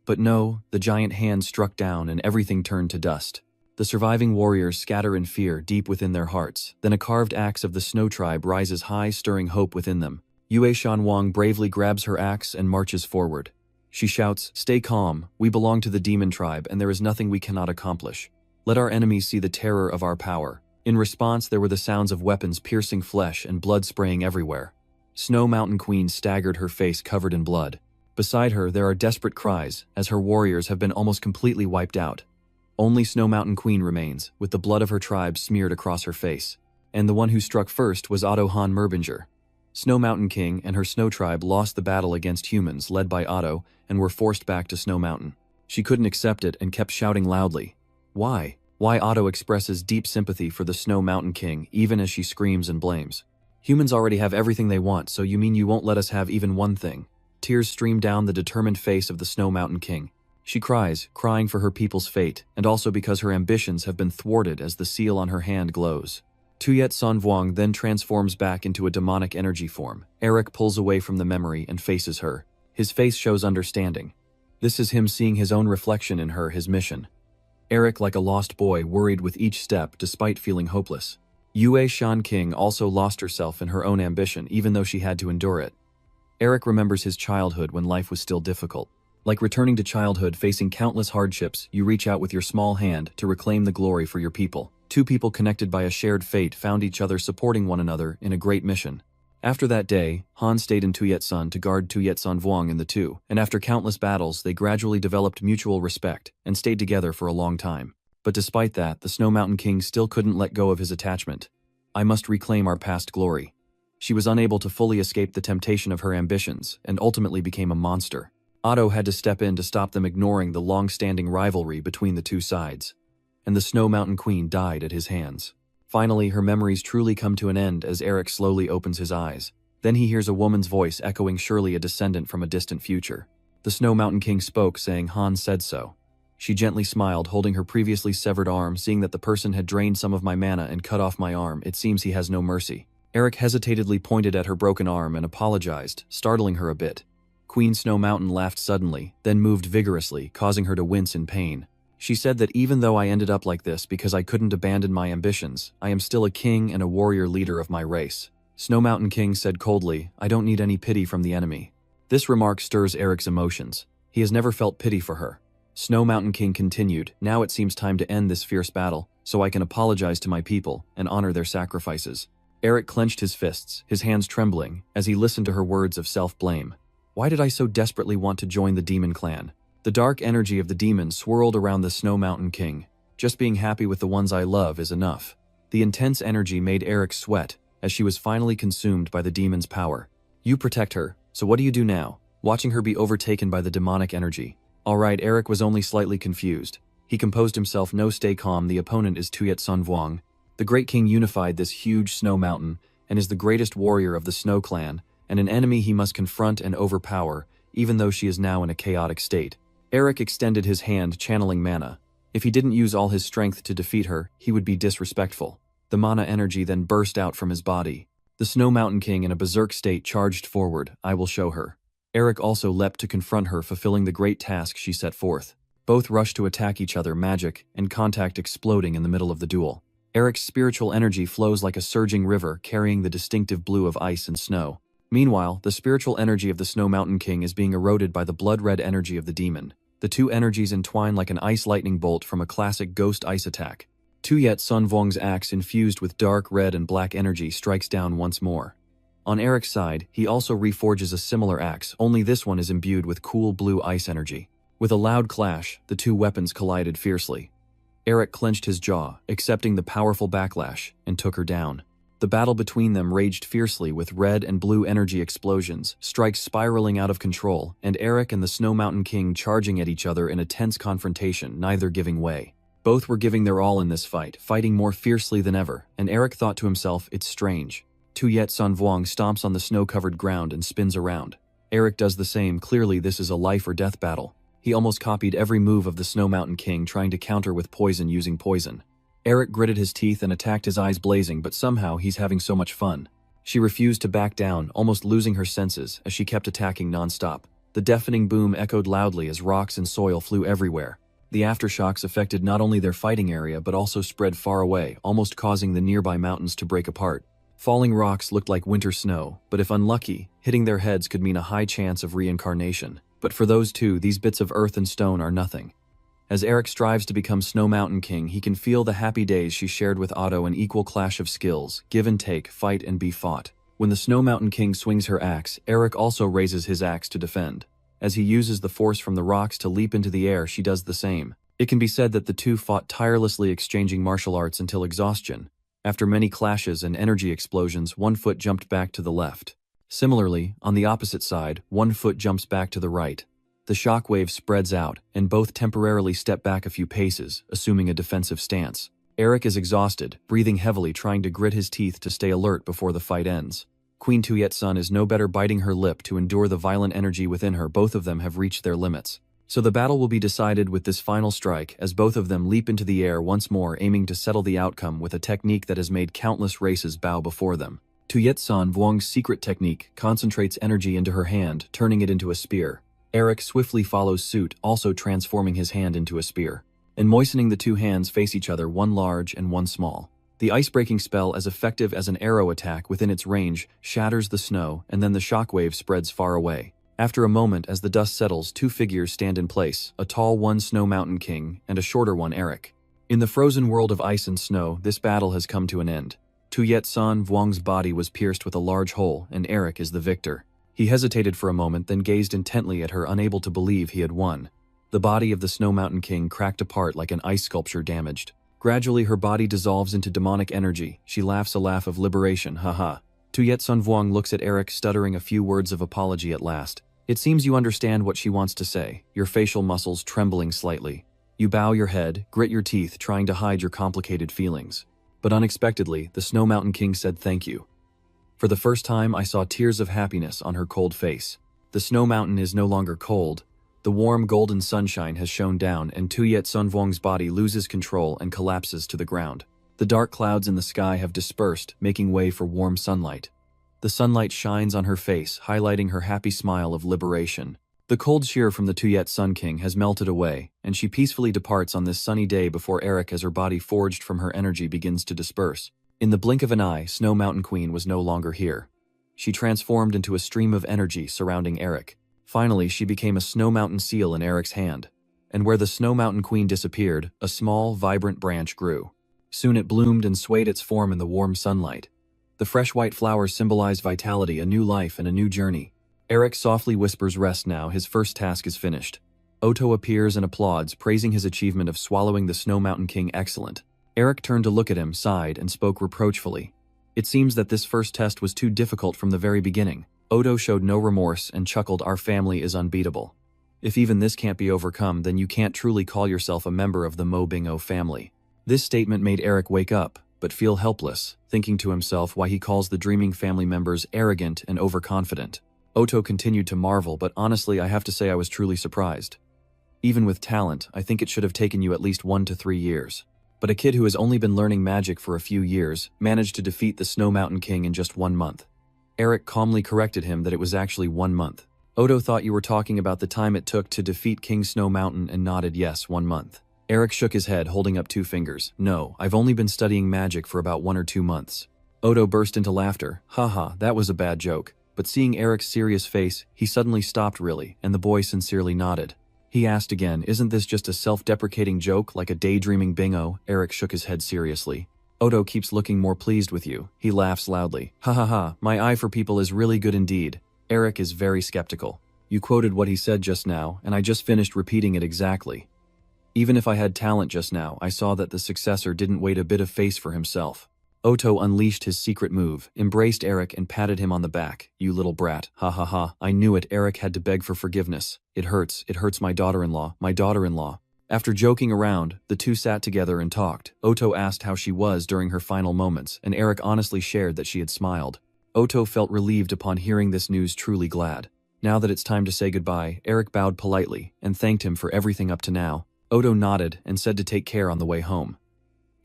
But no, the giant hand struck down and everything turned to dust. The surviving warriors scatter in fear deep within their hearts. Then a carved axe of the Snow Tribe rises high, stirring hope within them. Yue Shanwang bravely grabs her axe and marches forward. She shouts, stay calm, we belong to the demon tribe and there is nothing we cannot accomplish. Let our enemies see the terror of our power. In response, there were the sounds of weapons piercing flesh and blood spraying everywhere. Snow Mountain Queen staggered, her face covered in blood. Beside her, there are desperate cries, as her warriors have been almost completely wiped out. Only Snow Mountain Queen remains, with the blood of her tribe smeared across her face. And the one who struck first was Otto Han Merbinger. Snow Mountain King and her Snow Tribe lost the battle against humans led by Otto and were forced back to Snow Mountain. She couldn't accept it and kept shouting loudly. Why? Why? Otto expresses deep sympathy for the Snow Mountain King even as she screams and blames. Humans already have everything they want, so you mean you won't let us have even one thing? Tears stream down the determined face of the Snow Mountain King. She cries, crying for her people's fate, and also because her ambitions have been thwarted as the seal on her hand glows. Tuyet Son Vuong then transforms back into a demonic energy form. Eric pulls away from the memory and faces her. His face shows understanding. This is him seeing his own reflection in her, his mission. Eric, like a lost boy, worried with each step despite feeling hopeless. Yue Shan King also lost herself in her own ambition, even though she had to endure it. Eric remembers his childhood when life was still difficult. Like returning to childhood, facing countless hardships, you reach out with your small hand to reclaim the glory for your people. Two people connected by a shared fate found each other supporting one another in a great mission. After that day, Han stayed in Tuyet Sun to guard Tuyet Sun Vuong and the two, and after countless battles, they gradually developed mutual respect and stayed together for a long time. But despite that, the Snow Mountain King still couldn't let go of his attachment. I must reclaim our past glory. She was unable to fully escape the temptation of her ambitions and ultimately became a monster. Otto had to step in to stop them, ignoring the long-standing rivalry between the two sides. And the Snow Mountain Queen died at his hands. Finally, her memories truly come to an end as Eric slowly opens his eyes. Then he hears a woman's voice echoing, surely a descendant from a distant future. The Snow Mountain King spoke, saying, "Han said so." She gently smiled, holding her previously severed arm. "Seeing that the person had drained some of my mana and cut off my arm, it seems he has no mercy." Eric hesitantly pointed at her broken arm and apologized, startling her a bit. Queen Snow Mountain laughed suddenly, then moved vigorously, causing her to wince in pain. She said that even though I ended up like this because I couldn't abandon my ambitions, I am still a king and a warrior leader of my race. Snow Mountain King said coldly, "I don't need any pity from the enemy." This remark stirs Eric's emotions. He has never felt pity for her. Snow Mountain King continued, "Now it seems time to end this fierce battle, so I can apologize to my people and honor their sacrifices." Eric clenched his fists, his hands trembling, as he listened to her words of self-blame. Why did I so desperately want to join the demon clan? The dark energy of the demon swirled around the Snow Mountain King. Just being happy with the ones I love is enough. The intense energy made Eric sweat, as she was finally consumed by the demon's power. You protect her, so what do you do now? Watching her be overtaken by the demonic energy. Alright, Eric was only slightly confused. He composed himself. No, stay calm, the opponent is Tuyet Sun Vuong. The Great King unified this huge snow mountain, and is the greatest warrior of the Snow Clan, and an enemy he must confront and overpower, even though she is now in a chaotic state. Eric extended his hand, channeling mana. If he didn't use all his strength to defeat her, he would be disrespectful. The mana energy then burst out from his body. The Snow Mountain King, in a berserk state, charged forward. "I will show her." Eric also leapt to confront her, fulfilling the great task she set forth. Both rushed to attack each other, magic and contact exploding in the middle of the duel. Eric's spiritual energy flows like a surging river, carrying the distinctive blue of ice and snow. Meanwhile, the spiritual energy of the Snow Mountain King is being eroded by the blood-red energy of the demon. The two energies entwine like an ice lightning bolt from a classic ghost ice attack. Tuyet Sun Vuong's axe, infused with dark red and black energy, strikes down once more. On Eric's side, he also reforges a similar axe, only this one is imbued with cool blue ice energy. With a loud clash, the two weapons collided fiercely. Eric clenched his jaw, accepting the powerful backlash, and took her down. The battle between them raged fiercely, with red and blue energy explosions, strikes spiraling out of control, and Eric and the Snow Mountain King charging at each other in a tense confrontation, neither giving way. Both were giving their all in this fight, fighting more fiercely than ever, and Eric thought to himself, it's strange. Tuyet Sun Vuong stomps on the snow-covered ground and spins around. Eric does the same. Clearly this is a life-or-death battle. He almost copied every move of the Snow Mountain King, trying to counter with poison using poison. Eric gritted his teeth and attacked, his eyes blazing, but somehow he's having so much fun. She refused to back down, almost losing her senses as she kept attacking non-stop. The deafening boom echoed loudly as rocks and soil flew everywhere. The aftershocks affected not only their fighting area but also spread far away, almost causing the nearby mountains to break apart. Falling rocks looked like winter snow, but if unlucky, hitting their heads could mean a high chance of reincarnation. But for those two, these bits of earth and stone are nothing. As Eric strives to become Snow Mountain King, he can feel the happy days she shared with Otto, an equal clash of skills, give and take, fight and be fought. When the Snow Mountain King swings her axe, Eric also raises his axe to defend. As he uses the force from the rocks to leap into the air, she does the same. It can be said that the two fought tirelessly, exchanging martial arts until exhaustion. After many clashes and energy explosions, one foot jumped back to the left. Similarly, on the opposite side, one foot jumps back to the right. The shockwave spreads out, and both temporarily step back a few paces, assuming a defensive stance. Eric is exhausted, breathing heavily, trying to grit his teeth to stay alert before the fight ends. Queen Tuyet Sun is no better, biting her lip to endure the violent energy within her. Both of them have reached their limits. So the battle will be decided with this final strike, as both of them leap into the air once more, aiming to settle the outcome with a technique that has made countless races bow before them. Tuyet Sun Vuong's secret technique concentrates energy into her hand, turning it into a spear. Eric swiftly follows suit, also transforming his hand into a spear. And moistening the two hands face each other, one large and one small. The ice-breaking spell, as effective as an arrow attack within its range, shatters the snow, and then the shockwave spreads far away. After a moment, as the dust settles, two figures stand in place, a tall one, Snow Mountain King, and a shorter one, Eric. In the frozen world of ice and snow, this battle has come to an end. Tuyet Sun Vuong's body was pierced with a large hole, and Eric is the victor. He hesitated for a moment, then gazed intently at her, unable to believe he had won. The body of the Snow Mountain King cracked apart like an ice sculpture damaged. Gradually her body dissolves into demonic energy. She laughs a laugh of liberation, haha. Tuyet Sunvuong looks at Eric, stuttering a few words of apology at last. It seems you understand what she wants to say, your facial muscles trembling slightly. You bow your head, grit your teeth, trying to hide your complicated feelings. But unexpectedly, the Snow Mountain King said thank you. For the first time, I saw tears of happiness on her cold face. The snow mountain is no longer cold. The warm golden sunshine has shone down, and Tuyet Sunvuong's body loses control and collapses to the ground. The dark clouds in the sky have dispersed, making way for warm sunlight. The sunlight shines on her face, highlighting her happy smile of liberation. The cold sheer from the Tuyet Sun King has melted away, and she peacefully departs on this sunny day before Eric, as her body forged from her energy begins to disperse. In the blink of an eye, Snow Mountain Queen was no longer here. She transformed into a stream of energy surrounding Eric. Finally, she became a Snow Mountain seal in Eric's hand. And where the Snow Mountain Queen disappeared, a small, vibrant branch grew. Soon it bloomed and swayed its form in the warm sunlight. The fresh white flowers symbolize vitality, a new life, and a new journey. Eric softly whispers rest now, his first task is finished. Oto appears and applauds, praising his achievement of swallowing the Snow Mountain King excellent. Eric turned to look at him, sighed, and spoke reproachfully. It seems that this first test was too difficult from the very beginning. Oto showed no remorse and chuckled, our family is unbeatable. If even this can't be overcome, then you can't truly call yourself a member of the Mo Bing-o family. This statement made Eric wake up, but feel helpless, thinking to himself why he calls the dreaming family members arrogant and overconfident. Oto continued to marvel, but honestly I have to say I was truly surprised. Even with talent, I think it should have taken you at least 1 to 3 years. But a kid who has only been learning magic for a few years managed to defeat the Snow Mountain King in just 1 month. Eric calmly corrected him that it was actually 1 month. Oto thought you were talking about the time it took to defeat King Snow Mountain and nodded yes, 1 month. Eric shook his head, holding up 2 fingers. No, I've only been studying magic for about 1 or 2 months. Oto burst into laughter. Haha, that was a bad joke. But seeing Eric's serious face, he suddenly stopped really, and the boy sincerely nodded. He asked again, isn't this just a self-deprecating joke like a daydreaming bingo? Eric shook his head seriously. Oto keeps looking more pleased with you. He laughs loudly. Ha ha ha, my eye for people is really good indeed. Eric is very skeptical. You quoted what he said just now, and I just finished repeating it exactly. Even if I had talent just now, I saw that the successor didn't wait a bit of face for himself. Oto unleashed his secret move, embraced Eric and patted him on the back. You little brat. Ha ha ha. I knew it. Eric had to beg for forgiveness. It hurts my daughter-in-law, my daughter-in-law. After joking around, the two sat together and talked. Oto asked how she was during her final moments, and Eric honestly shared that she had smiled. Oto felt relieved upon hearing this news, truly glad. Now that it's time to say goodbye, Eric bowed politely and thanked him for everything up to now. Oto nodded and said to take care on the way home.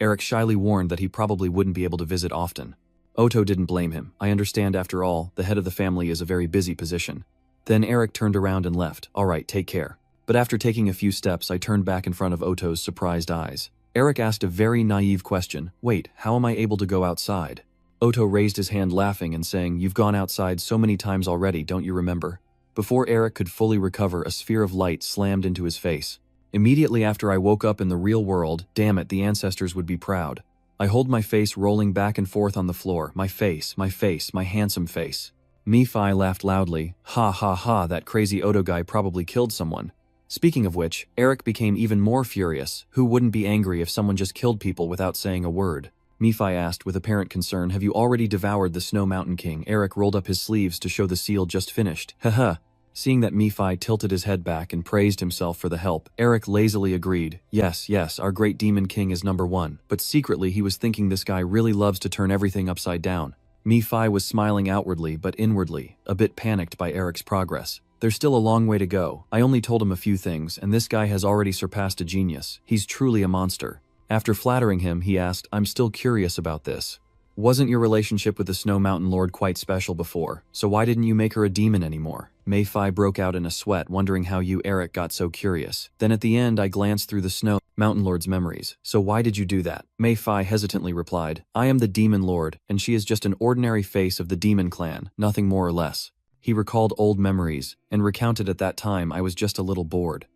Eric shyly warned that he probably wouldn't be able to visit often. Oto didn't blame him. I understand, after all, the head of the family is a very busy position. Then Eric turned around and left. All right, take care. But after taking a few steps, I turned back in front of Oto's surprised eyes. Eric asked a very naive question. Wait, how am I able to go outside? Oto raised his hand laughing and saying, you've gone outside so many times already, don't you remember? Before Eric could fully recover, a sphere of light slammed into his face. Immediately after I woke up in the real world, damn it, the ancestors would be proud. I hold my face rolling back and forth on the floor. My face, my handsome face. Mi-Fi laughed loudly. Ha ha ha, that crazy Oto guy probably killed someone. Speaking of which, Eric became even more furious. Who wouldn't be angry if someone just killed people without saying a word? Mi-Fi asked with apparent concern, have you already devoured the Snow Mountain King? Eric rolled up his sleeves to show the seal just finished. Haha. Seeing that Mi-Fi tilted his head back and praised himself for the help, Eric lazily agreed. Yes, our great demon king is #1. But secretly he was thinking this guy really loves to turn everything upside down. Mi-Fi was smiling outwardly but inwardly, a bit panicked by Eric's progress. There's still a long way to go. I only told him a few things, and this guy has already surpassed a genius. He's truly a monster. After flattering him, he asked, I'm still curious about this. Wasn't your relationship with the Snow Mountain Lord quite special before? So why didn't you make her a demon anymore? Mi-Fi broke out in a sweat, wondering how you, Eric, got so curious. Then at the end, I glanced through the Snow Mountain Lord's memories. So why did you do that? Mi-Fi hesitantly replied, I am the Demon Lord, and she is just an ordinary face of the Demon Clan, nothing more or less. He recalled old memories, and recounted at that time I was just a little bored.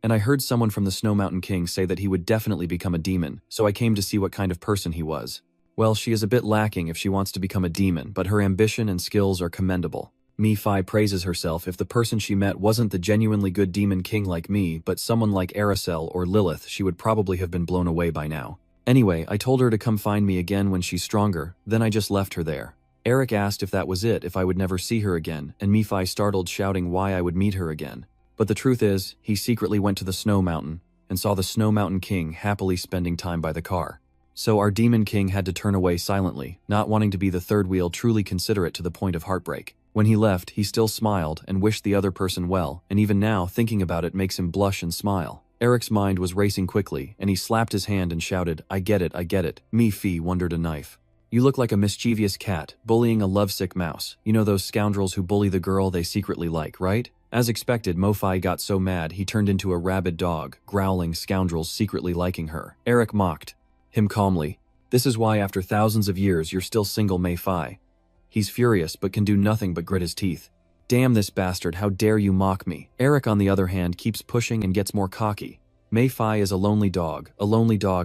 And I heard someone from the Snow Mountain King say that he would definitely become a demon, so I came to see what kind of person he was. Well, she is a bit lacking if she wants to become a demon, but her ambition and skills are commendable. Mi-Fi praises herself. If the person she met wasn't the genuinely good demon king like me, but someone like Aracel or Lilith, she would probably have been blown away by now. Anyway, I told her to come find me again when she's stronger, then I just left her there. Eric asked if that was it, if I would never see her again, and Nephi startled, shouting why I would meet her again. But the truth is, he secretly went to the Snow Mountain and saw the Snow Mountain King happily spending time by the car. So our Demon King had to turn away silently, not wanting to be the third wheel, truly considerate to the point of heartbreak. When he left, he still smiled and wished the other person well, and even now, thinking about it makes him blush and smile. Eric's mind was racing quickly, and he slapped his hand and shouted, I get it, I get it. Me-fi wondered a knife. You look like a mischievous cat, bullying a lovesick mouse. You know those scoundrels who bully the girl they secretly like, right? As expected, Mo-fi got so mad he turned into a rabid dog, growling, scoundrels secretly liking her. Eric mocked him calmly. This is why after thousands of years you're still single, Mei-fi. He's furious but can do nothing but grit his teeth. Damn this bastard, how dare you mock me. Eric on the other hand keeps pushing and gets more cocky. Mei-fi is a lonely dog,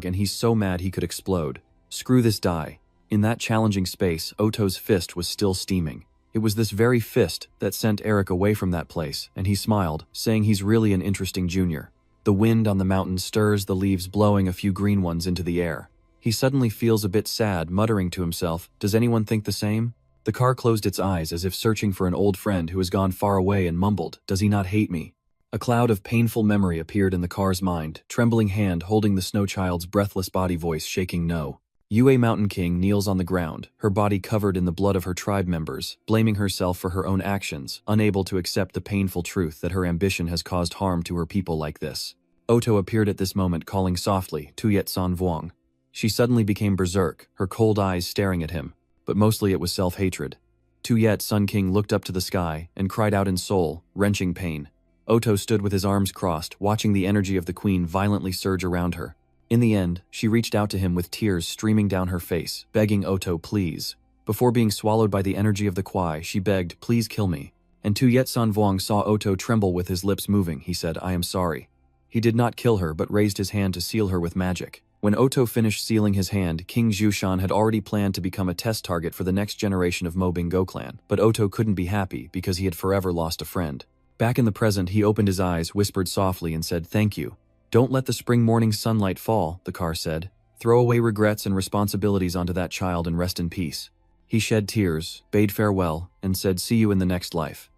and he's so mad he could explode. Screw this die. In that challenging space, Oto's fist was still steaming. It was this very fist that sent Eric away from that place, and he smiled, saying he's really an interesting junior. The wind on the mountain stirs the leaves, blowing a few green ones into the air. He suddenly feels a bit sad, muttering to himself, does anyone think the same? The car closed its eyes as if searching for an old friend who has gone far away and mumbled, does he not hate me? A cloud of painful memory appeared in the car's mind, trembling hand holding the snow child's breathless body, voice shaking no. Yue Mountain King kneels on the ground, her body covered in the blood of her tribe members, blaming herself for her own actions, unable to accept the painful truth that her ambition has caused harm to her people like this. Oto appeared at this moment, calling softly, Tuyet San Vuong. She suddenly became berserk, her cold eyes staring at him, but mostly it was self-hatred. Tuyet Sun King looked up to the sky and cried out in soul-wrenching pain. Oto stood with his arms crossed, watching the energy of the queen violently surge around her. In the end, she reached out to him with tears streaming down her face, begging Oto, please. Before being swallowed by the energy of the Kwai, she begged, please kill me. And Tuyet San Vuong saw Oto tremble with his lips moving. He said, I am sorry. He did not kill her but raised his hand to seal her with magic. When Oto finished sealing his hand, King Zhushan had already planned to become a test target for the next generation of Mo Bingo clan, but Oto couldn't be happy because he had forever lost a friend. Back in the present, he opened his eyes, whispered softly and said, thank you. Don't let the spring morning sunlight fall, the car said. Throw away regrets and responsibilities onto that child and rest in peace. He shed tears, bade farewell, and said, see you in the next life.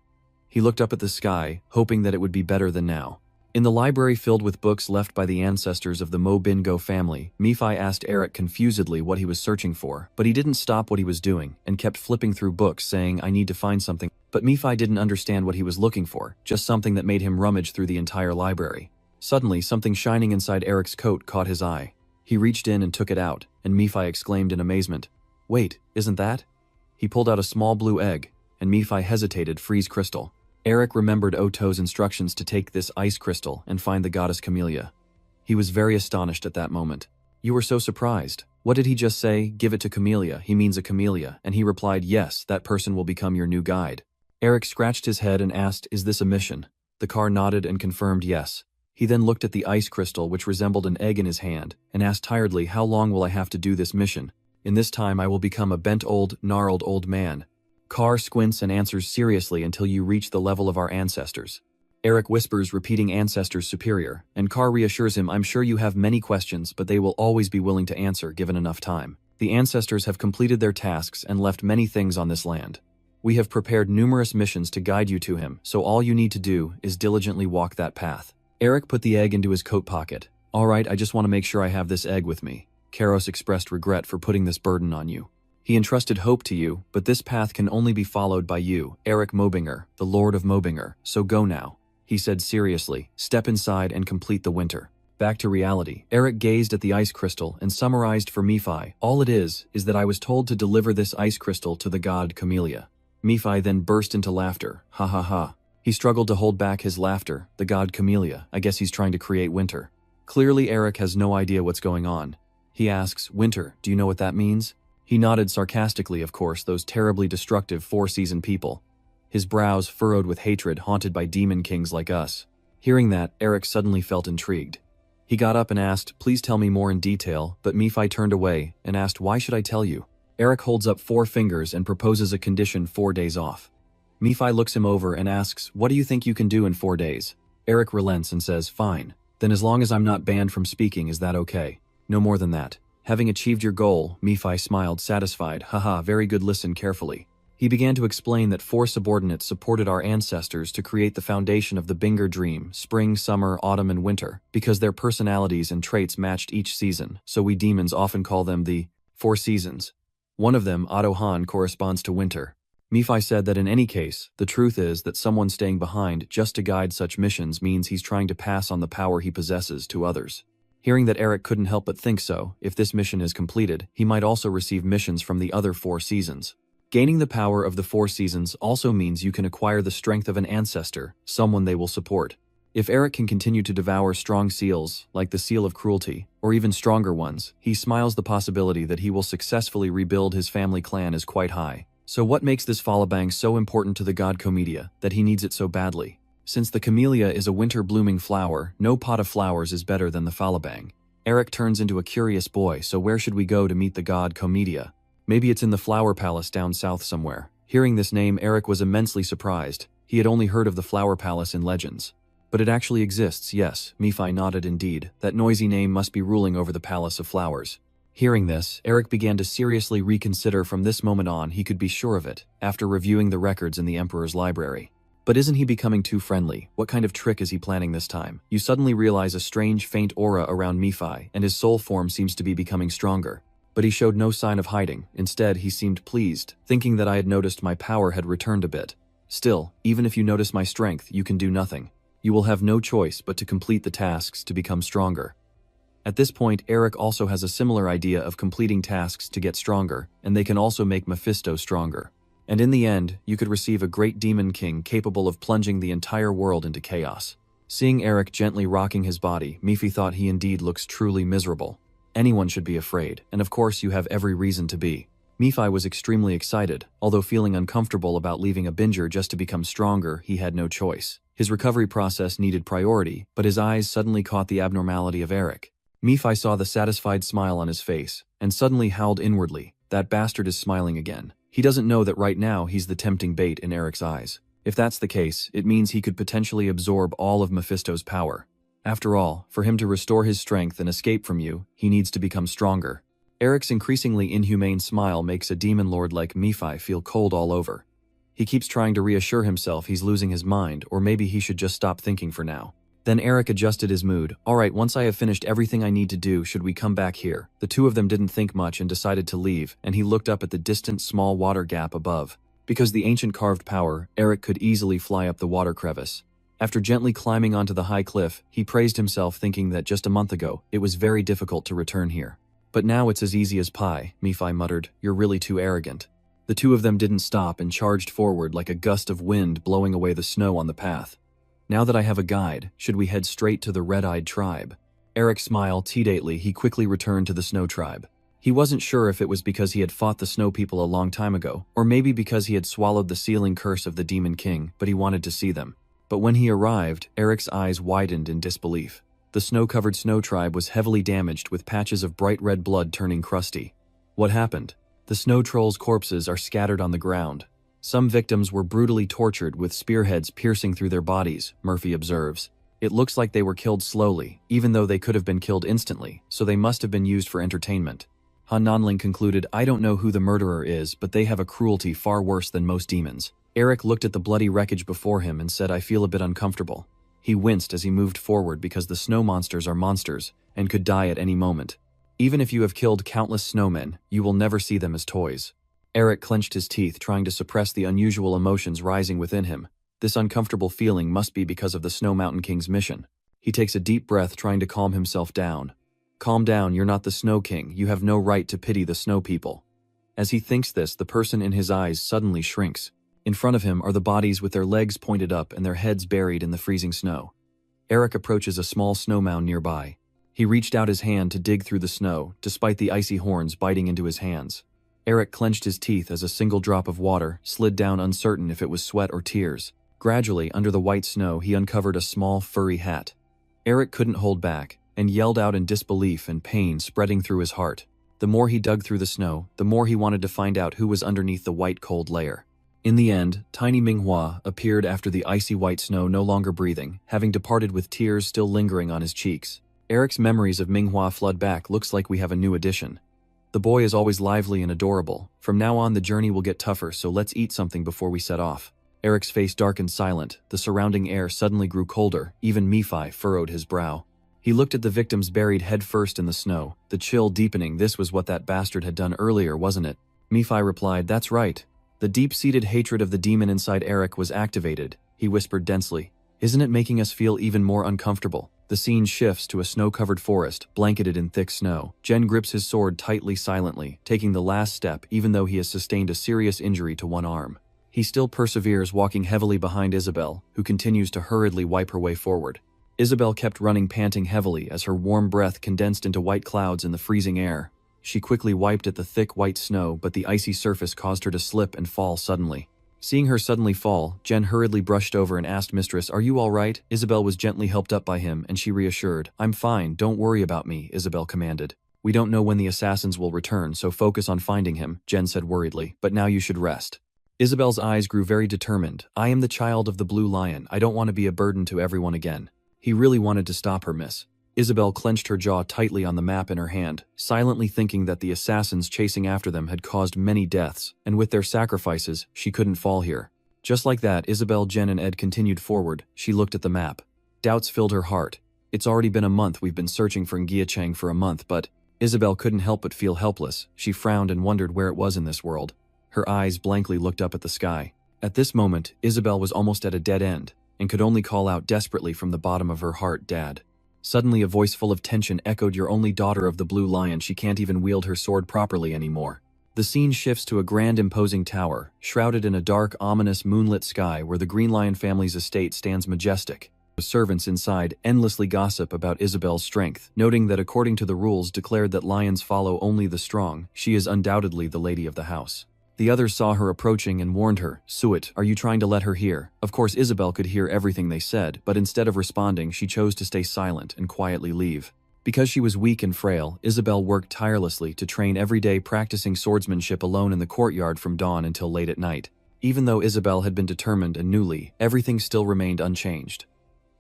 He looked up at the sky, hoping that it would be better than now. In the library filled with books left by the ancestors of the Mo Bingo family, Nephi asked Eric confusedly what he was searching for, but he didn't stop what he was doing and kept flipping through books saying, I need to find something. But Nephi didn't understand what he was looking for, just something that made him rummage through the entire library. Suddenly, something shining inside Eric's coat caught his eye. He reached in and took it out, and Nephi exclaimed in amazement, wait, isn't that? He pulled out a small blue egg, and Nephi hesitated, freeze crystal. Eric remembered Oto's instructions to take this ice crystal and find the goddess Camellia. He was very astonished at that moment. You were so surprised. What did he just say? Give it to Camellia, he means a camellia, and he replied, yes, that person will become your new guide. Eric scratched his head and asked, is this a mission? The car nodded and confirmed yes. He then looked at the ice crystal which resembled an egg in his hand and asked tiredly, how long will I have to do this mission? In this time I will become a bent old, gnarled old man. Car squints and answers seriously until you reach the level of our ancestors. Eric whispers, repeating ancestors superior, and Car reassures him, I'm sure you have many questions, but they will always be willing to answer given enough time. The ancestors have completed their tasks and left many things on this land. We have prepared numerous missions to guide you to him, so all you need to do is diligently walk that path. Eric put the egg into his coat pocket. All right, I just want to make sure I have this egg with me. Karos expressed regret for putting this burden on you. He entrusted hope to you, but this path can only be followed by you, Eric Mobinger, the Lord of Mobinger, so go now. He said seriously, step inside and complete the winter. Back to reality, Eric gazed at the ice crystal and summarized for Nephi, all it is that I was told to deliver this ice crystal to the god Camellia. Nephi then burst into laughter, ha ha ha. He struggled to hold back his laughter, the god Camellia, I guess he's trying to create winter. Clearly Eric has no idea what's going on. He asks, winter, do you know what that means? He nodded sarcastically, of course, those terribly destructive four-season people. His brows furrowed with hatred, haunted by demon kings like us. Hearing that, Eric suddenly felt intrigued. He got up and asked, please tell me more in detail, but Nephi turned away and asked, why should I tell you? Eric holds up 4 fingers and proposes a condition: 4 days off. Nephi looks him over and asks, what do you think you can do in 4 days? Eric relents and says, fine. Then as long as I'm not banned from speaking, is that okay? No more than that. Having achieved your goal, Miphi smiled, satisfied. Haha, very good, listen carefully. He began to explain that 4 subordinates supported our ancestors to create the foundation of the Binger dream, spring, summer, autumn, and winter, because their personalities and traits matched each season, so we demons often call them the 4 seasons. One of them, Adohan, corresponds to winter. Miphi said that in any case, the truth is that someone staying behind just to guide such missions means he's trying to pass on the power he possesses to others. Hearing that, Eric couldn't help but think so. If this mission is completed, he might also receive missions from the other 4 seasons. Gaining the power of the 4 seasons also means you can acquire the strength of an ancestor, someone they will support. If Eric can continue to devour strong seals, like the Seal of Cruelty, or even stronger ones, he smiles. The possibility that he will successfully rebuild his family clan is quite high. So what makes this Falabang so important to the god Comedia, that he needs it so badly? Since the camellia is a winter-blooming flower, no pot of flowers is better than the Falabang. Eric turns into a curious boy. So where should we go to meet the god Comedia? Maybe it's in the Flower Palace down south somewhere. Hearing this name, Eric was immensely surprised. He had only heard of the Flower Palace in legends. But it actually exists, yes. Miphi nodded. Indeed, that noisy name must be ruling over the Palace of Flowers. Hearing this, Eric began to seriously reconsider. From this moment on, he could be sure of it, after reviewing the records in the Emperor's library. But isn't he becoming too friendly? What kind of trick is he planning this time? You suddenly realize a strange, faint aura around Miphi, and his soul form seems to be becoming stronger. But he showed no sign of hiding. Instead, he seemed pleased, thinking that I had noticed my power had returned a bit. Still, even if you notice my strength, you can do nothing. You will have no choice but to complete the tasks to become stronger. At this point, Eric also has a similar idea of completing tasks to get stronger, and they can also make Mephisto stronger. And in the end, you could receive a great demon king capable of plunging the entire world into chaos. Seeing Eric gently rocking his body, Miphi thought he indeed looks truly miserable. Anyone should be afraid, and of course you have every reason to be. Miphi was extremely excited, although feeling uncomfortable about leaving a binger just to become stronger. He had no choice. His recovery process needed priority, but his eyes suddenly caught the abnormality of Eric. Miphi saw the satisfied smile on his face, and suddenly howled inwardly. That bastard is smiling again. He doesn't know that right now he's the tempting bait in Eric's eyes. If that's the case, it means he could potentially absorb all of Mephisto's power. After all, for him to restore his strength and escape from you, he needs to become stronger. Eric's increasingly inhumane smile makes a demon lord like Miphi feel cold all over. He keeps trying to reassure himself he's losing his mind, or maybe he should just stop thinking for now. Then Eric adjusted his mood. Alright, once I have finished everything I need to do, should we come back here? The two of them didn't think much and decided to leave, and he looked up at the distant small water gap above. Because the ancient carved power, Eric could easily fly up the water crevice. After gently climbing onto the high cliff, he praised himself, thinking that just a month ago, it was very difficult to return here. But now it's as easy as pie, Miphi muttered. You're really too arrogant. The two of them didn't stop and charged forward like a gust of wind blowing away the snow on the path. Now that I have a guide, should we head straight to the red-eyed tribe? Eric smiled tedately. He quickly returned to the snow tribe. He wasn't sure if it was because he had fought the snow people a long time ago, or maybe because he had swallowed the sealing curse of the Demon King, but he wanted to see them. But when he arrived, Eric's eyes widened in disbelief. The snow-covered snow tribe was heavily damaged, with patches of bright red blood turning crusty. What happened? The snow trolls' corpses are scattered on the ground. Some victims were brutally tortured with spearheads piercing through their bodies, Murphy observes. It looks like they were killed slowly, even though they could have been killed instantly, so they must have been used for entertainment. Han Nanling concluded, I don't know who the murderer is, but they have a cruelty far worse than most demons. Eric looked at the bloody wreckage before him and said, I feel a bit uncomfortable. He winced as he moved forward because the snow monsters are monsters and could die at any moment. Even if you have killed countless snowmen, you will never see them as toys. Eric clenched his teeth, trying to suppress the unusual emotions rising within him. This uncomfortable feeling must be because of the Snow Mountain King's mission. He takes a deep breath, trying to calm himself down. Calm down, you're not the Snow King. You have no right to pity the snow people. As he thinks this, the person in his eyes suddenly shrinks. In front of him are the bodies with their legs pointed up and their heads buried in the freezing snow. Eric approaches a small snow mound nearby. He reached out his hand to dig through the snow, despite the icy horns biting into his hands. Eric clenched his teeth as a single drop of water slid down, uncertain if it was sweat or tears. Gradually, under the white snow, he uncovered a small, furry hat. Eric couldn't hold back, and yelled out in disbelief and pain spreading through his heart. The more he dug through the snow, the more he wanted to find out who was underneath the white, cold layer. In the end, tiny Manhwa appeared after the icy white snow, no longer breathing, having departed with tears still lingering on his cheeks. Eric's memories of Manhwa flood back. Looks like we have a new addition. The boy is always lively and adorable. From now on the journey will get tougher, so let's eat something before we set off. Eric's face darkened silent. The surrounding air suddenly grew colder. Even Nephi furrowed his brow. He looked at the victims buried head first in the snow, the chill deepening. This was what that bastard had done earlier, wasn't it? Nephi replied, that's right. The deep-seated hatred of the demon inside Eric was activated. He whispered densely, isn't it making us feel even more uncomfortable? The scene shifts to a snow-covered forest, blanketed in thick snow. Jen grips his sword tightly, silently, taking the last step even though he has sustained a serious injury to one arm. He still perseveres, walking heavily behind Isabel, who continues to hurriedly wipe her way forward. Isabel kept running, panting heavily as her warm breath condensed into white clouds in the freezing air. She quickly wiped at the thick white snow, but the icy surface caused her to slip and fall suddenly. Seeing her suddenly fall, Jen hurriedly brushed over and asked, Mistress, are you all right? Isabel was gently helped up by him, and she reassured. I'm fine, don't worry about me, Isabel commanded. We don't know when the assassins will return, so focus on finding him, Jen said worriedly, but now you should rest. Isabel's eyes grew very determined. I am the child of the Blue Lion. I don't want to be a burden to everyone again. He really wanted to stop her, miss. Isabel clenched her jaw tightly on the map in her hand, silently thinking that the assassins chasing after them had caused many deaths, and with their sacrifices, she couldn't fall here. Just like that, Isabel, Jen, and Ed continued forward. She looked at the map. Doubts filled her heart. It's already been a month. We've been searching for Ngiacheng for a month, but Isabel couldn't help but feel helpless. She frowned and wondered where it was in this world. Her eyes blankly looked up at the sky. At this moment, Isabel was almost at a dead end, and could only call out desperately from the bottom of her heart, Dad. Suddenly a voice full of tension echoed, Your only daughter of the Blue Lion, she can't even wield her sword properly anymore. The scene shifts to a grand imposing tower, shrouded in a dark, ominous, moonlit sky where the Green Lion family's estate stands majestic. The servants inside endlessly gossip about Isabel's strength, noting that according to the rules declared that lions follow only the strong, she is undoubtedly the lady of the house. The others saw her approaching and warned her, Suet, are you trying to let her hear? Of course Isabel could hear everything they said, but instead of responding she chose to stay silent and quietly leave. Because she was weak and frail, Isabel worked tirelessly to train every day, practicing swordsmanship alone in the courtyard from dawn until late at night. Even though Isabel had been determined anew, everything still remained unchanged.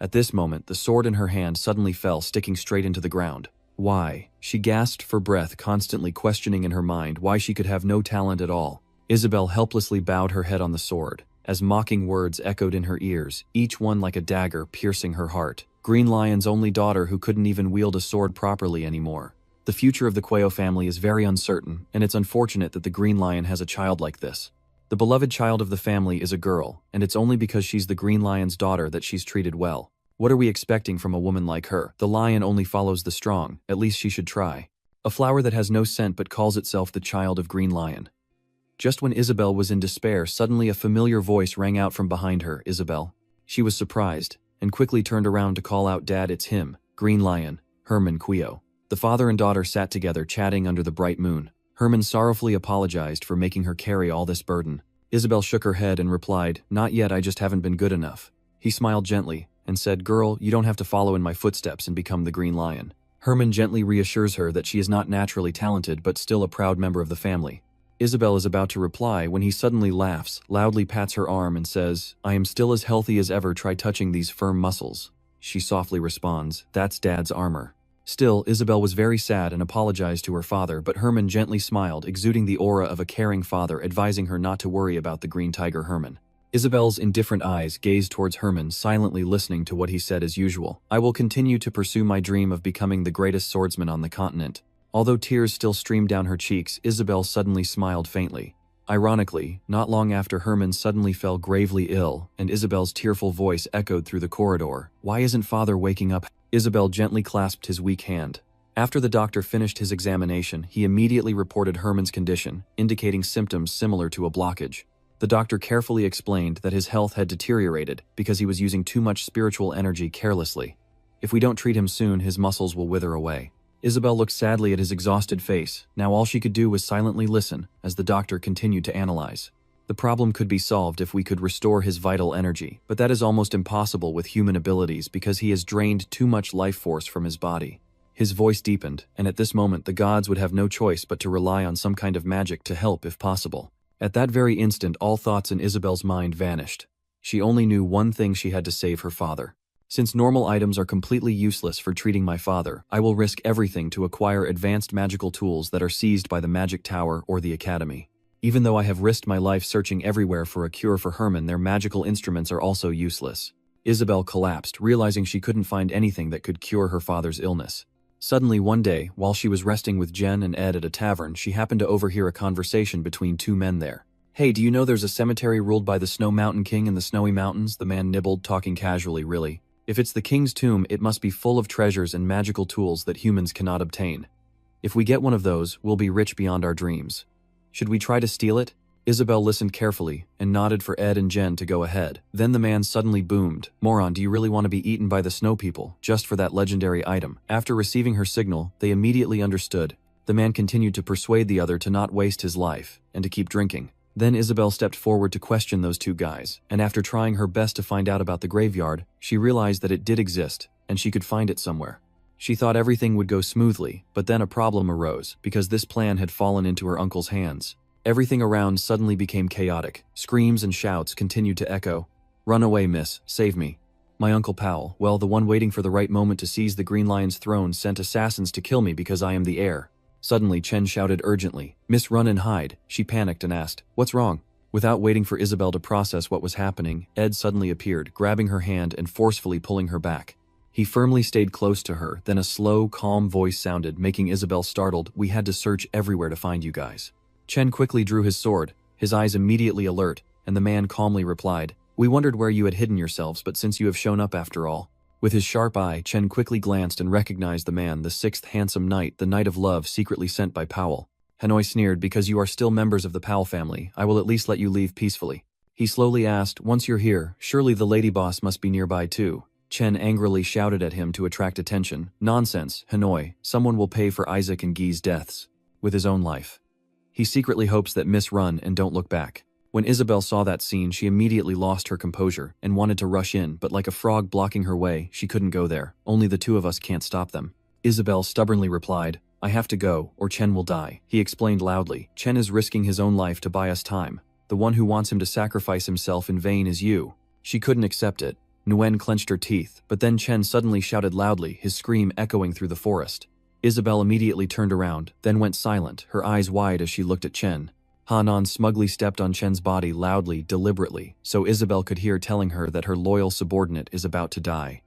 At this moment, the sword in her hand suddenly fell, sticking straight into the ground. Why? She gasped for breath, constantly questioning in her mind why she could have no talent at all. Isabel helplessly bowed her head on the sword, as mocking words echoed in her ears, each one like a dagger piercing her heart. Green Lion's only daughter who couldn't even wield a sword properly anymore. The future of the Quayo family is very uncertain, and it's unfortunate that the Green Lion has a child like this. The beloved child of the family is a girl, and it's only because she's the Green Lion's daughter that she's treated well. What are we expecting from a woman like her? The lion only follows the strong, at least she should try. A flower that has no scent but calls itself the child of Green Lion. Just when Isabel was in despair, suddenly a familiar voice rang out from behind her, Isabel. She was surprised, and quickly turned around to call out, Dad, it's him, Green Lion, Herman Quio. The father and daughter sat together chatting under the bright moon. Herman sorrowfully apologized for making her carry all this burden. Isabel shook her head and replied, Not yet, I just haven't been good enough. He smiled gently, and said, Girl, you don't have to follow in my footsteps and become the Green Lion. Herman gently reassures her that she is not naturally talented but still a proud member of the family. Isabel is about to reply when he suddenly laughs, loudly pats her arm and says, I am still as healthy as ever, try touching these firm muscles. She softly responds, That's Dad's armor. Still, Isabel was very sad and apologized to her father, but Herman gently smiled, exuding the aura of a caring father, advising her not to worry about the green tiger Herman. Isabel's indifferent eyes gazed towards Herman, silently listening to what he said as usual. I will continue to pursue my dream of becoming the greatest swordsman on the continent. Although tears still streamed down her cheeks, Isabel suddenly smiled faintly. Ironically, not long after Herman suddenly fell gravely ill, and Isabel's tearful voice echoed through the corridor. Why isn't Father waking up? Isabel gently clasped his weak hand. After the doctor finished his examination, he immediately reported Herman's condition, indicating symptoms similar to a blockage. The doctor carefully explained that his health had deteriorated because he was using too much spiritual energy carelessly. If we don't treat him soon, his muscles will wither away. Isabel looked sadly at his exhausted face. Now all she could do was silently listen as the doctor continued to analyze. The problem could be solved if we could restore his vital energy, but that is almost impossible with human abilities because he has drained too much life force from his body. His voice deepened, and at this moment the gods would have no choice but to rely on some kind of magic to help if possible. At that very instant, all thoughts in Isabel's mind vanished. She only knew one thing: she had to save her father. Since normal items are completely useless for treating my father, I will risk everything to acquire advanced magical tools that are seized by the Magic Tower or the Academy. Even though I have risked my life searching everywhere for a cure for Herman, their magical instruments are also useless. Isabel collapsed, realizing she couldn't find anything that could cure her father's illness. Suddenly one day, while she was resting with Jen and Ed at a tavern, she happened to overhear a conversation between two men there. "Hey, do you know there's a cemetery ruled by the Snow Mountain King in the Snowy Mountains?" The man nibbled, talking casually. "Really? If it's the king's tomb, it must be full of treasures and magical tools that humans cannot obtain. If we get one of those, we'll be rich beyond our dreams. Should we try to steal it?" Isabel listened carefully and nodded for Ed and Jen to go ahead. Then the man suddenly boomed, "Moron, do you really want to be eaten by the snow people, just for that legendary item?" After receiving her signal, they immediately understood. The man continued to persuade the other to not waste his life, and to keep drinking. Then Isabel stepped forward to question those two guys, and after trying her best to find out about the graveyard, she realized that it did exist, and she could find it somewhere. She thought everything would go smoothly, but then a problem arose, because this plan had fallen into her uncle's hands. Everything around suddenly became chaotic. Screams and shouts continued to echo. "Run away, miss. Save me." My Uncle Powell, well, the one waiting for the right moment to seize the Green Lion's throne, sent assassins to kill me because I am the heir. Suddenly, Chen shouted urgently, "Miss, run and hide." She panicked and asked, "What's wrong?" Without waiting for Isabel to process what was happening, Ed suddenly appeared, grabbing her hand and forcefully pulling her back. He firmly stayed close to her, then a slow, calm voice sounded, making Isabel startled. "We had to search everywhere to find you guys." Chen quickly drew his sword, his eyes immediately alert, and the man calmly replied, "We wondered where you had hidden yourselves, but since you have shown up after all." With his sharp eye, Chen quickly glanced and recognized the man, the sixth handsome knight, the Knight of Love secretly sent by Powell. Hanoi sneered, "Because you are still members of the Powell family, I will at least let you leave peacefully." He slowly asked, "Once you're here, surely the lady boss must be nearby too." Chen angrily shouted at him to attract attention, "Nonsense, Hanoi, someone will pay for Isaac and Guy's deaths with his own life. He secretly hopes that Miss run and don't look back." When Isabel saw that scene, she immediately lost her composure and wanted to rush in, but like a frog blocking her way, she couldn't go there. "Only the two of us can't stop them." Isabel stubbornly replied, "I have to go, or Chen will die." He explained loudly, "Chen is risking his own life to buy us time. The one who wants him to sacrifice himself in vain is you." She couldn't accept it. Nguyen clenched her teeth, but then Chen suddenly shouted loudly, his scream echoing through the forest. Isabel immediately turned around, then went silent, her eyes wide as she looked at Chen. Hanan smugly stepped on Chen's body loudly, deliberately, so Isabel could hear telling her that her loyal subordinate is about to die.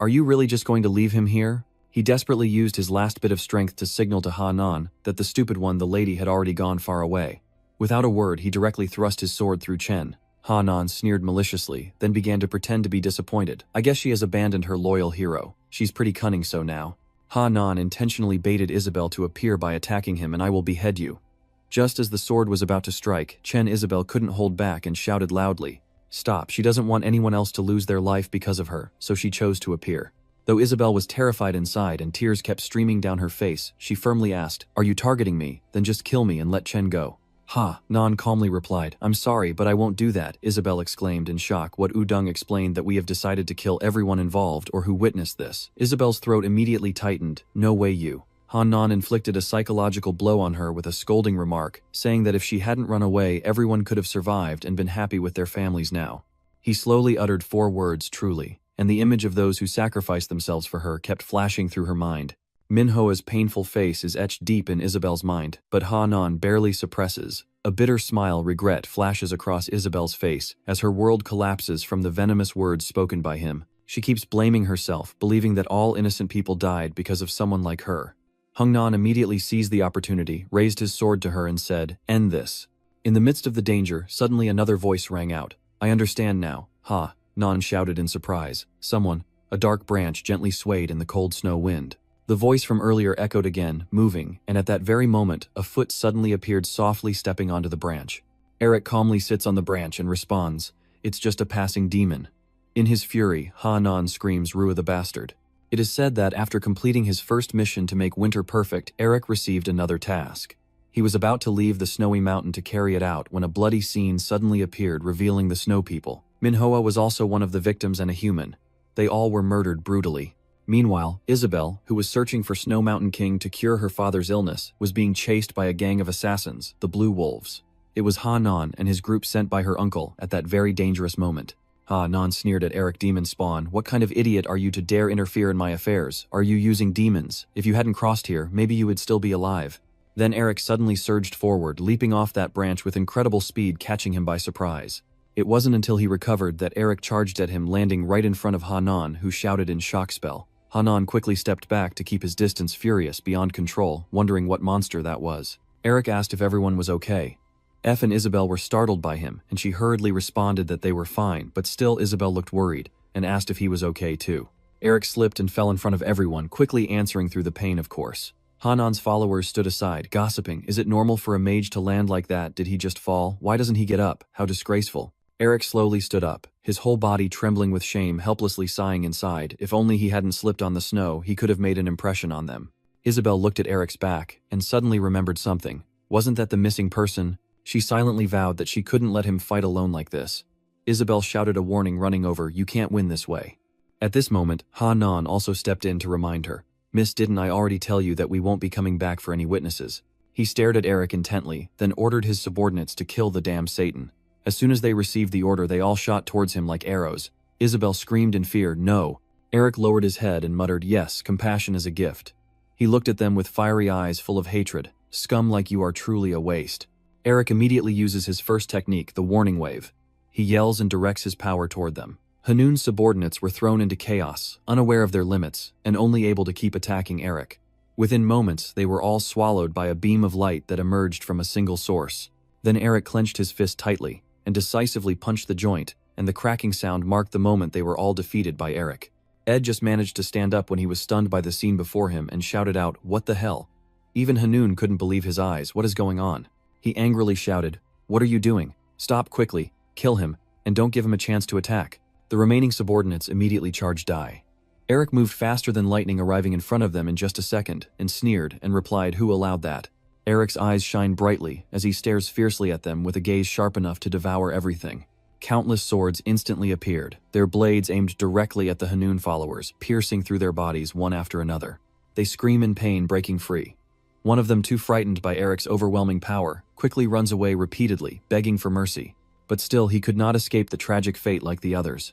"Are you really just going to leave him here?" He desperately used his last bit of strength to signal to Hanan that the stupid one, the lady, had already gone far away. Without a word, he directly thrust his sword through Chen. Hanan sneered maliciously, then began to pretend to be disappointed. "I guess she has abandoned her loyal hero. She's pretty cunning so now." Hanan intentionally baited Isabel to appear by attacking him, "And I will behead you." Just as the sword was about to strike, Chen Isabel couldn't hold back and shouted loudly, "Stop, she doesn't want anyone else to lose their life because of her, so she chose to appear." Though Isabel was terrified inside and tears kept streaming down her face, she firmly asked, "Are you targeting me? Then just kill me and let Chen go." "Ha," Nan calmly replied. "I'm sorry, but I won't do that," Isabel exclaimed in shock. What Udung explained that we have decided to kill everyone involved or who witnessed this. Isabel's throat immediately tightened. "No way you." Han Nan inflicted a psychological blow on her with a scolding remark, saying that if she hadn't run away, everyone could have survived and been happy with their families now. He slowly uttered 4 words, "truly," and the image of those who sacrificed themselves for her kept flashing through her mind. Minhoa's painful face is etched deep in Isabel's mind, but Hanan barely suppresses. A bitter smile, regret flashes across Isabel's face as her world collapses from the venomous words spoken by him. She keeps blaming herself, believing that all innocent people died because of someone like her. Hungnan immediately seized the opportunity, raised his sword to her and said, "End this." In the midst of the danger, suddenly another voice rang out. "I understand now." "Ha," Nan shouted in surprise. Someone, a dark branch gently swayed in the cold snow wind. The voice from earlier echoed again, moving, and at that very moment, a foot suddenly appeared softly stepping onto the branch. Eric calmly sits on the branch and responds, "It's just a passing demon." In his fury, Hanan screams, "Rua the bastard." It is said that after completing his first mission to make winter perfect, Eric received another task. He was about to leave the snowy mountain to carry it out when a bloody scene suddenly appeared, revealing the snow people. Minhoa was also one of the victims and a human. They all were murdered brutally. Meanwhile, Isabel, who was searching for Snow Mountain King to cure her father's illness, was being chased by a gang of assassins, the Blue Wolves. It was Hanan and his group sent by her uncle at that very dangerous moment. Non sneered at Eric Demon Spawn. What kind of idiot are you to dare interfere in my affairs? Are you using demons? If you hadn't crossed here, maybe you would still be alive. Then Eric suddenly surged forward, leaping off that branch with incredible speed, catching him by surprise. It wasn't until he recovered that Eric charged at him, landing right in front of Hanan, who shouted in shock spell. Hanan quickly stepped back to keep his distance, furious, beyond control, wondering what monster that was. Eric asked if everyone was okay. F and Isabel were startled by him, and she hurriedly responded that they were fine, but still Isabel looked worried, and asked if he was okay too. Eric slipped and fell in front of everyone, quickly answering through the pain, of course. Hanan's followers stood aside, gossiping. Is it normal for a mage to land like that? Did he just fall? Why doesn't he get up? How disgraceful. Eric slowly stood up, his whole body trembling with shame, helplessly sighing inside. If only he hadn't slipped on the snow, he could have made an impression on them. Isabel looked at Eric's back, and suddenly remembered something. Wasn't that the missing person? She silently vowed that she couldn't let him fight alone like this. Isabel shouted a warning, running over. You can't win this way. At this moment, Hanan also stepped in to remind her. Miss, didn't I already tell you that we won't be coming back for any witnesses? He stared at Eric intently, then ordered his subordinates to kill the damn Satan. As soon as they received the order, they all shot towards him like arrows. Isabel screamed in fear, no. Eric lowered his head and muttered, yes, compassion is a gift. He looked at them with fiery eyes full of hatred. Scum like you are truly a waste. Eric immediately uses his first technique, the warning wave. He yells and directs his power toward them. Hanun's subordinates were thrown into chaos, unaware of their limits, and only able to keep attacking Eric. Within moments, they were all swallowed by a beam of light that emerged from a single source. Then Eric clenched his fist tightly and decisively punched the joint, and the cracking sound marked the moment they were all defeated by Eric. Ed just managed to stand up when he was stunned by the scene before him and shouted out, what the hell? Even Hanun couldn't believe his eyes. What is going on? He angrily shouted, what are you doing? Stop quickly, kill him, and don't give him a chance to attack. The remaining subordinates immediately charged die. Eric moved faster than lightning, arriving in front of them in just a second, and sneered and replied, who allowed that? Eric's eyes shine brightly as he stares fiercely at them with a gaze sharp enough to devour everything. Countless swords instantly appeared, their blades aimed directly at the Hanun followers, piercing through their bodies one after another. They scream in pain, breaking free. One of them, too frightened by Eric's overwhelming power, quickly runs away repeatedly, begging for mercy. But still, he could not escape the tragic fate like the others.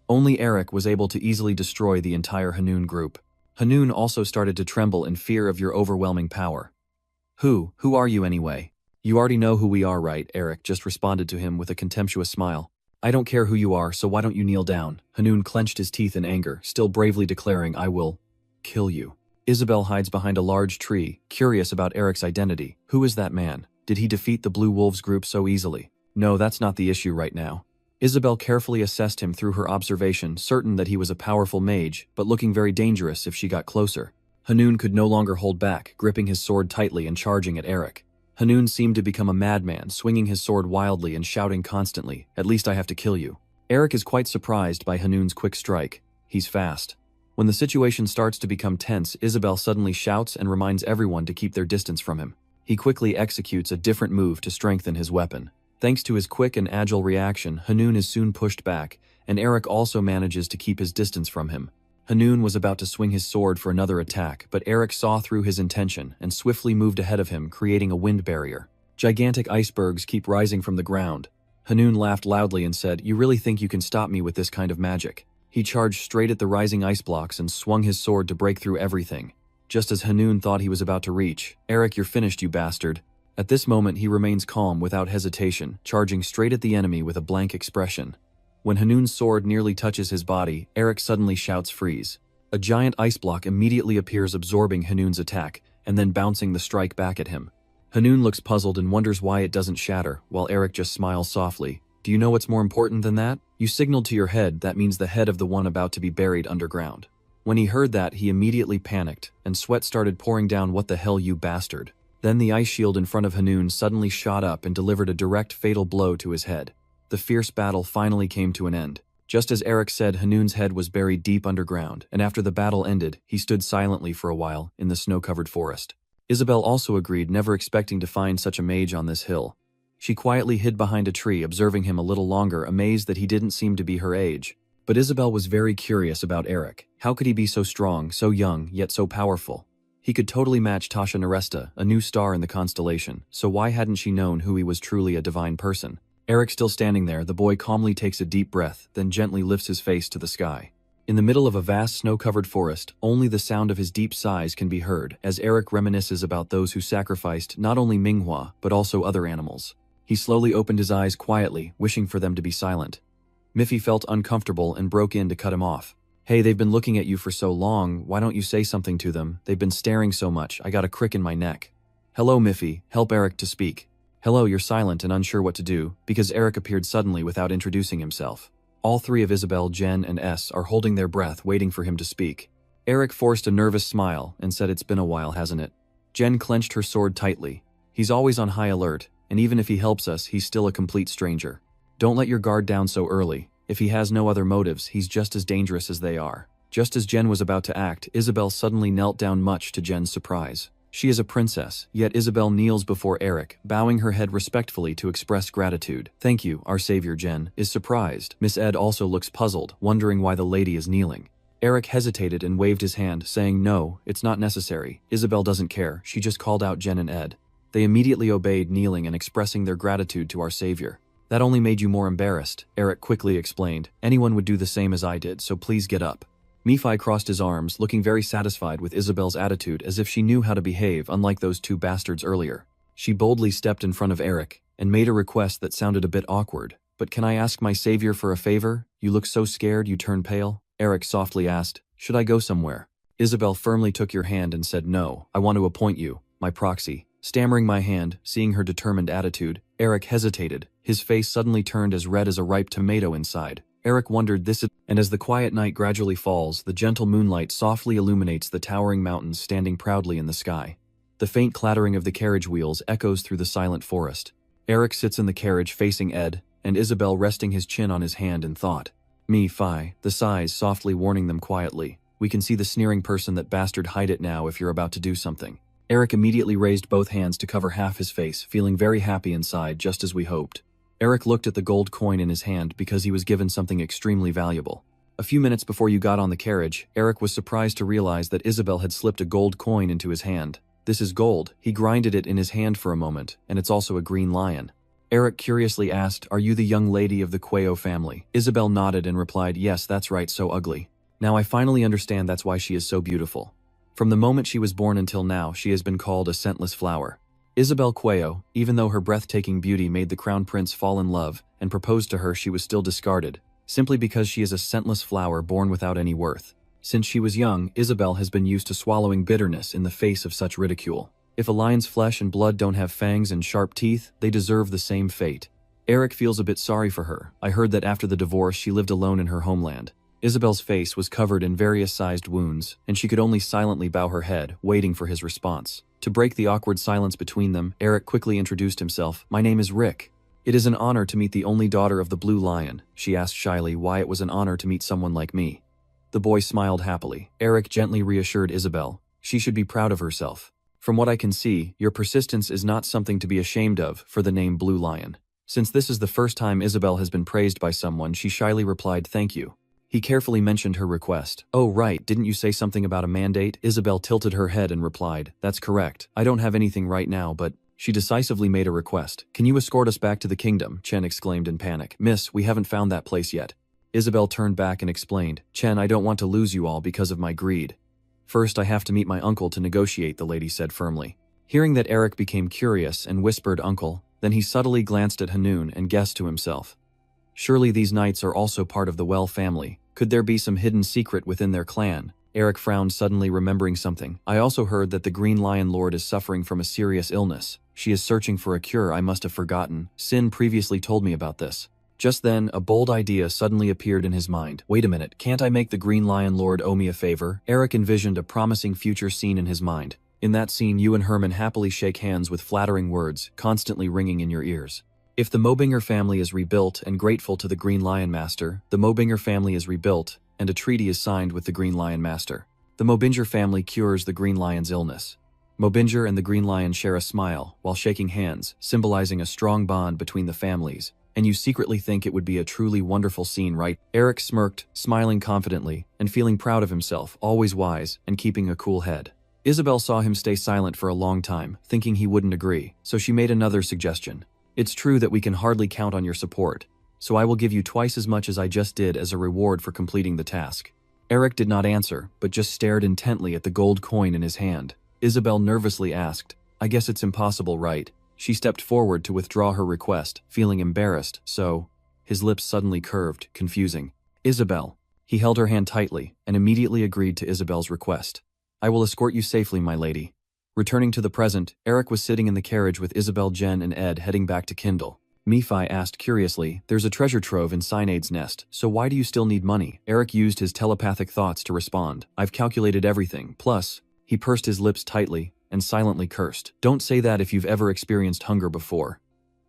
Only Eric was able to easily destroy the entire Hanun group. Hanun also started to tremble in fear of your overwhelming power. Who are you anyway? You already know who we are, right? Eric just responded to him with a contemptuous smile. I don't care who you are, so why don't you kneel down? Hanun clenched his teeth in anger, still bravely declaring, I will kill you. Isabel hides behind a large tree, curious about Eric's identity. Who is that man? Did he defeat the Blue Wolves group so easily? No, that's not the issue right now. Isabel carefully assessed him through her observation, certain that he was a powerful mage, but looking very dangerous if she got closer. Hanun could no longer hold back, gripping his sword tightly and charging at Eric. Hanun seemed to become a madman, swinging his sword wildly and shouting constantly, at least I have to kill you. Eric is quite surprised by Hanun's quick strike. He's fast. When the situation starts to become tense, Isabel suddenly shouts and reminds everyone to keep their distance from him. He quickly executes a different move to strengthen his weapon. Thanks to his quick and agile reaction, Hanun is soon pushed back, and Eric also manages to keep his distance from him. Hanun was about to swing his sword for another attack, but Eric saw through his intention and swiftly moved ahead of him, creating a wind barrier. Gigantic icebergs keep rising from the ground. Hanun laughed loudly and said, you really think you can stop me with this kind of magic? He charged straight at the rising ice blocks and swung his sword to break through everything. Just as Hanun thought he was about to reach, Eric, you're finished, you bastard. At this moment, he remains calm without hesitation, charging straight at the enemy with a blank expression. When Hanun's sword nearly touches his body, Eric suddenly shouts freeze. A giant ice block immediately appears, absorbing Hanun's attack, and then bouncing the strike back at him. Hanun looks puzzled and wonders why it doesn't shatter, while Eric just smiles softly. Do you know what's more important than that? You signaled to your head, that means the head of the one about to be buried underground. When he heard that, he immediately panicked, and sweat started pouring down. What the hell, you bastard? Then the ice shield in front of Hanun suddenly shot up and delivered a direct fatal blow to his head. The fierce battle finally came to an end. Just as Eric said, Hanun's head was buried deep underground, and after the battle ended, he stood silently for a while in the snow-covered forest. Isabel also agreed, never expecting to find such a mage on this hill. She quietly hid behind a tree, observing him a little longer, amazed that he didn't seem to be her age. But Isabel was very curious about Eric. How could he be so strong, so young, yet so powerful? He could totally match Tasha Neresta, a new star in the constellation, so why hadn't she known who he was? Truly a divine person. Eric still standing there, the boy calmly takes a deep breath, then gently lifts his face to the sky. In the middle of a vast snow-covered forest, only the sound of his deep sighs can be heard as Eric reminisces about those who sacrificed not only Manhwa but also other animals. He slowly opened his eyes quietly, wishing for them to be silent. Miffy felt uncomfortable and broke in to cut him off. "Hey, they've been looking at you for so long, why don't you say something to them? They've been staring so much, I got a crick in my neck." "Hello, Miffy, help Eric to speak." "Hello," you're silent and unsure what to do, because Eric appeared suddenly without introducing himself. All three of Isabel, Jen, and S are holding their breath, waiting for him to speak. Eric forced a nervous smile and said, "It's been a while, hasn't it?" Jen clenched her sword tightly. "He's always on high alert, and even if he helps us, he's still a complete stranger. Don't let your guard down so early. If he has no other motives, he's just as dangerous as they are." Just as Jen was about to act, Isabel suddenly knelt down, much to Jen's surprise. She is a princess, yet Isabel kneels before Eric, bowing her head respectfully to express gratitude. "Thank you, our savior." Jen is surprised. Miss Ed also looks puzzled, wondering why the lady is kneeling. Eric hesitated and waved his hand, saying, "No, it's not necessary." Isabel doesn't care, she just called out Jen and Ed. They immediately obeyed, kneeling and expressing their gratitude to our savior. "That only made you more embarrassed," Eric quickly explained. "Anyone would do the same as I did, so please get up." Miffy crossed his arms, looking very satisfied with Isabel's attitude, as if she knew how to behave, unlike those two bastards earlier. She boldly stepped in front of Eric and made a request that sounded a bit awkward. "But can I ask my savior for a favor? You look so scared you turn pale." Eric softly asked, "Should I go somewhere?" Isabel firmly took your hand and said, "No, I want to appoint you my proxy." Stammering my hand, seeing her determined attitude, Eric hesitated. His face suddenly turned as red as a ripe tomato inside. Eric wondered this, and as the quiet night gradually falls, the gentle moonlight softly illuminates the towering mountains standing proudly in the sky. The faint clattering of the carriage wheels echoes through the silent forest. Eric sits in the carriage facing Ed, and Isabel resting his chin on his hand in thought. "Me-fi," the sighs softly warning them quietly. "We can see the sneering person, that bastard, hide it now if you're about to do something." Eric immediately raised both hands to cover half his face, feeling very happy inside, just as we hoped. Eric looked at the gold coin in his hand because he was given something extremely valuable. A few minutes before you got on the carriage, Eric was surprised to realize that Isabel had slipped a gold coin into his hand. "This is gold." He grinded it in his hand for a moment, "and it's also a green lion." Eric curiously asked, "Are you the young lady of the Quayo family?" Isabel nodded and replied, "Yes, that's right, so ugly. Now I finally understand that's why she is so beautiful. From the moment she was born until now, she has been called a scentless flower." Isabel Quayo, even though her breathtaking beauty made the crown prince fall in love and proposed to her, she was still discarded, simply because she is a scentless flower born without any worth. Since she was young, Isabel has been used to swallowing bitterness in the face of such ridicule. If a lion's flesh and blood don't have fangs and sharp teeth, they deserve the same fate. Eric feels a bit sorry for her. I heard that after the divorce she lived alone in her homeland. Isabel's face was covered in various sized wounds, and she could only silently bow her head, waiting for his response. To break the awkward silence between them, Eric quickly introduced himself. "My name is Rick. It is an honor to meet the only daughter of the Blue Lion." She asked shyly why it was an honor to meet someone like me. The boy smiled happily. Eric gently reassured Isabel. She should be proud of herself. "From what I can see, your persistence is not something to be ashamed of for the name Blue Lion." Since this is the first time Isabel has been praised by someone, she shyly replied, "Thank you." He carefully mentioned her request. "Oh right, didn't you say something about a mandate?" Isabel tilted her head and replied, "That's correct. I don't have anything right now, but..." She decisively made a request. "Can you escort us back to the kingdom?" Chen exclaimed in panic. "Miss, we haven't found that place yet." Isabel turned back and explained, "Chen, I don't want to lose you all because of my greed. First, I have to meet my uncle to negotiate," the lady said firmly. Hearing that, Eric became curious and whispered, "Uncle." Then he subtly glanced at Hanoon and guessed to himself, "Surely these knights are also part of the Well family. Could there be some hidden secret within their clan?" Eric frowned, suddenly remembering something. "I also heard that the Green Lion Lord is suffering from a serious illness. She is searching for a cure. I must have forgotten. Sin previously told me about this." Just then, a bold idea suddenly appeared in his mind. "Wait a minute, can't I make the Green Lion Lord owe me a favor?" Eric envisioned a promising future scene in his mind. In that scene, you and Herman happily shake hands with flattering words, constantly ringing in your ears. If the Mobinger family is rebuilt and grateful to the Green Lion Master, the Mobinger family is rebuilt, and a treaty is signed with the Green Lion Master. The Mobinger family cures the Green Lion's illness. Mobinger and the Green Lion share a smile while shaking hands, symbolizing a strong bond between the families. And you secretly think it would be a truly wonderful scene, right? Eric smirked, smiling confidently, and feeling proud of himself, always wise, and keeping a cool head. Isabel saw him stay silent for a long time, thinking he wouldn't agree, so she made another suggestion. It's true that we can hardly count on your support, so I will give you twice as much as I just did as a reward for completing the task." Eric did not answer, but just stared intently at the gold coin in his hand. Isabel nervously asked, "I guess it's impossible, right?" She stepped forward to withdraw her request, feeling embarrassed, so… His lips suddenly curved, confusing. "Isabel." He held her hand tightly, and immediately agreed to Isabel's request. "I will escort you safely, my lady." Returning to the present, Eric was sitting in the carriage with Isabel, Jen, and Ed heading back to Kindle. Nephi asked curiously, "There's a treasure trove in Cynade's nest, so why do you still need money?" Eric used his telepathic thoughts to respond. "I've calculated everything, plus…" He pursed his lips tightly and silently cursed. "Don't say that if you've ever experienced hunger before."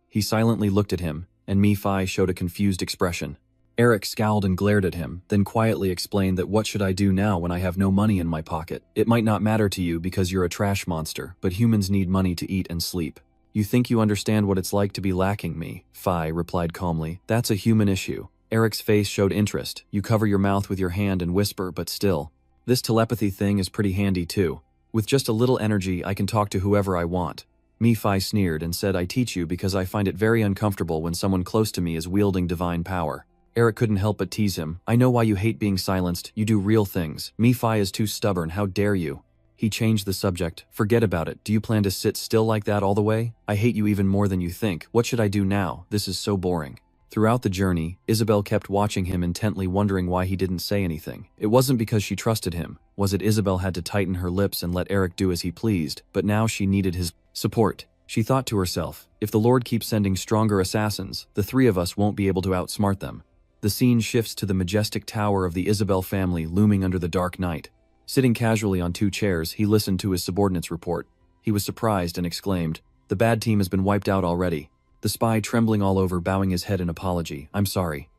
He silently looked at him, and Nephi showed a confused expression. Eric scowled and glared at him, then quietly explained that what should I do now when I have no money in my pocket? "It might not matter to you because you're a trash monster, but humans need money to eat and sleep. You think you understand what it's like to be lacking me?" Phi replied calmly. "That's a human issue." Eric's face showed interest. "You cover your mouth with your hand and whisper, but still. This telepathy thing is pretty handy too. With just a little energy, I can talk to whoever I want." Nephi sneered and said, "I teach you because I find it very uncomfortable when someone close to me is wielding divine power." Eric couldn't help but tease him. "I know why you hate being silenced. You do real things. Nephi is too stubborn. How dare you?" He changed the subject. "Forget about it. Do you plan to sit still like that all the way? I hate you even more than you think. What should I do now? This is so boring." Throughout the journey, Isabel kept watching him intently, wondering why he didn't say anything. It wasn't because she trusted him. Was it Isabel had to tighten her lips and let Eric do as he pleased, but now she needed his support. She thought to herself, if the Lord keeps sending stronger assassins, the three of us won't be able to outsmart them. The scene shifts to the majestic tower of the Isabel family looming under the dark night. Sitting casually on two chairs, he listened to his subordinate's report. He was surprised and exclaimed, "The bad team has been wiped out already." The spy, trembling all over, bowing his head in apology. "I'm sorry."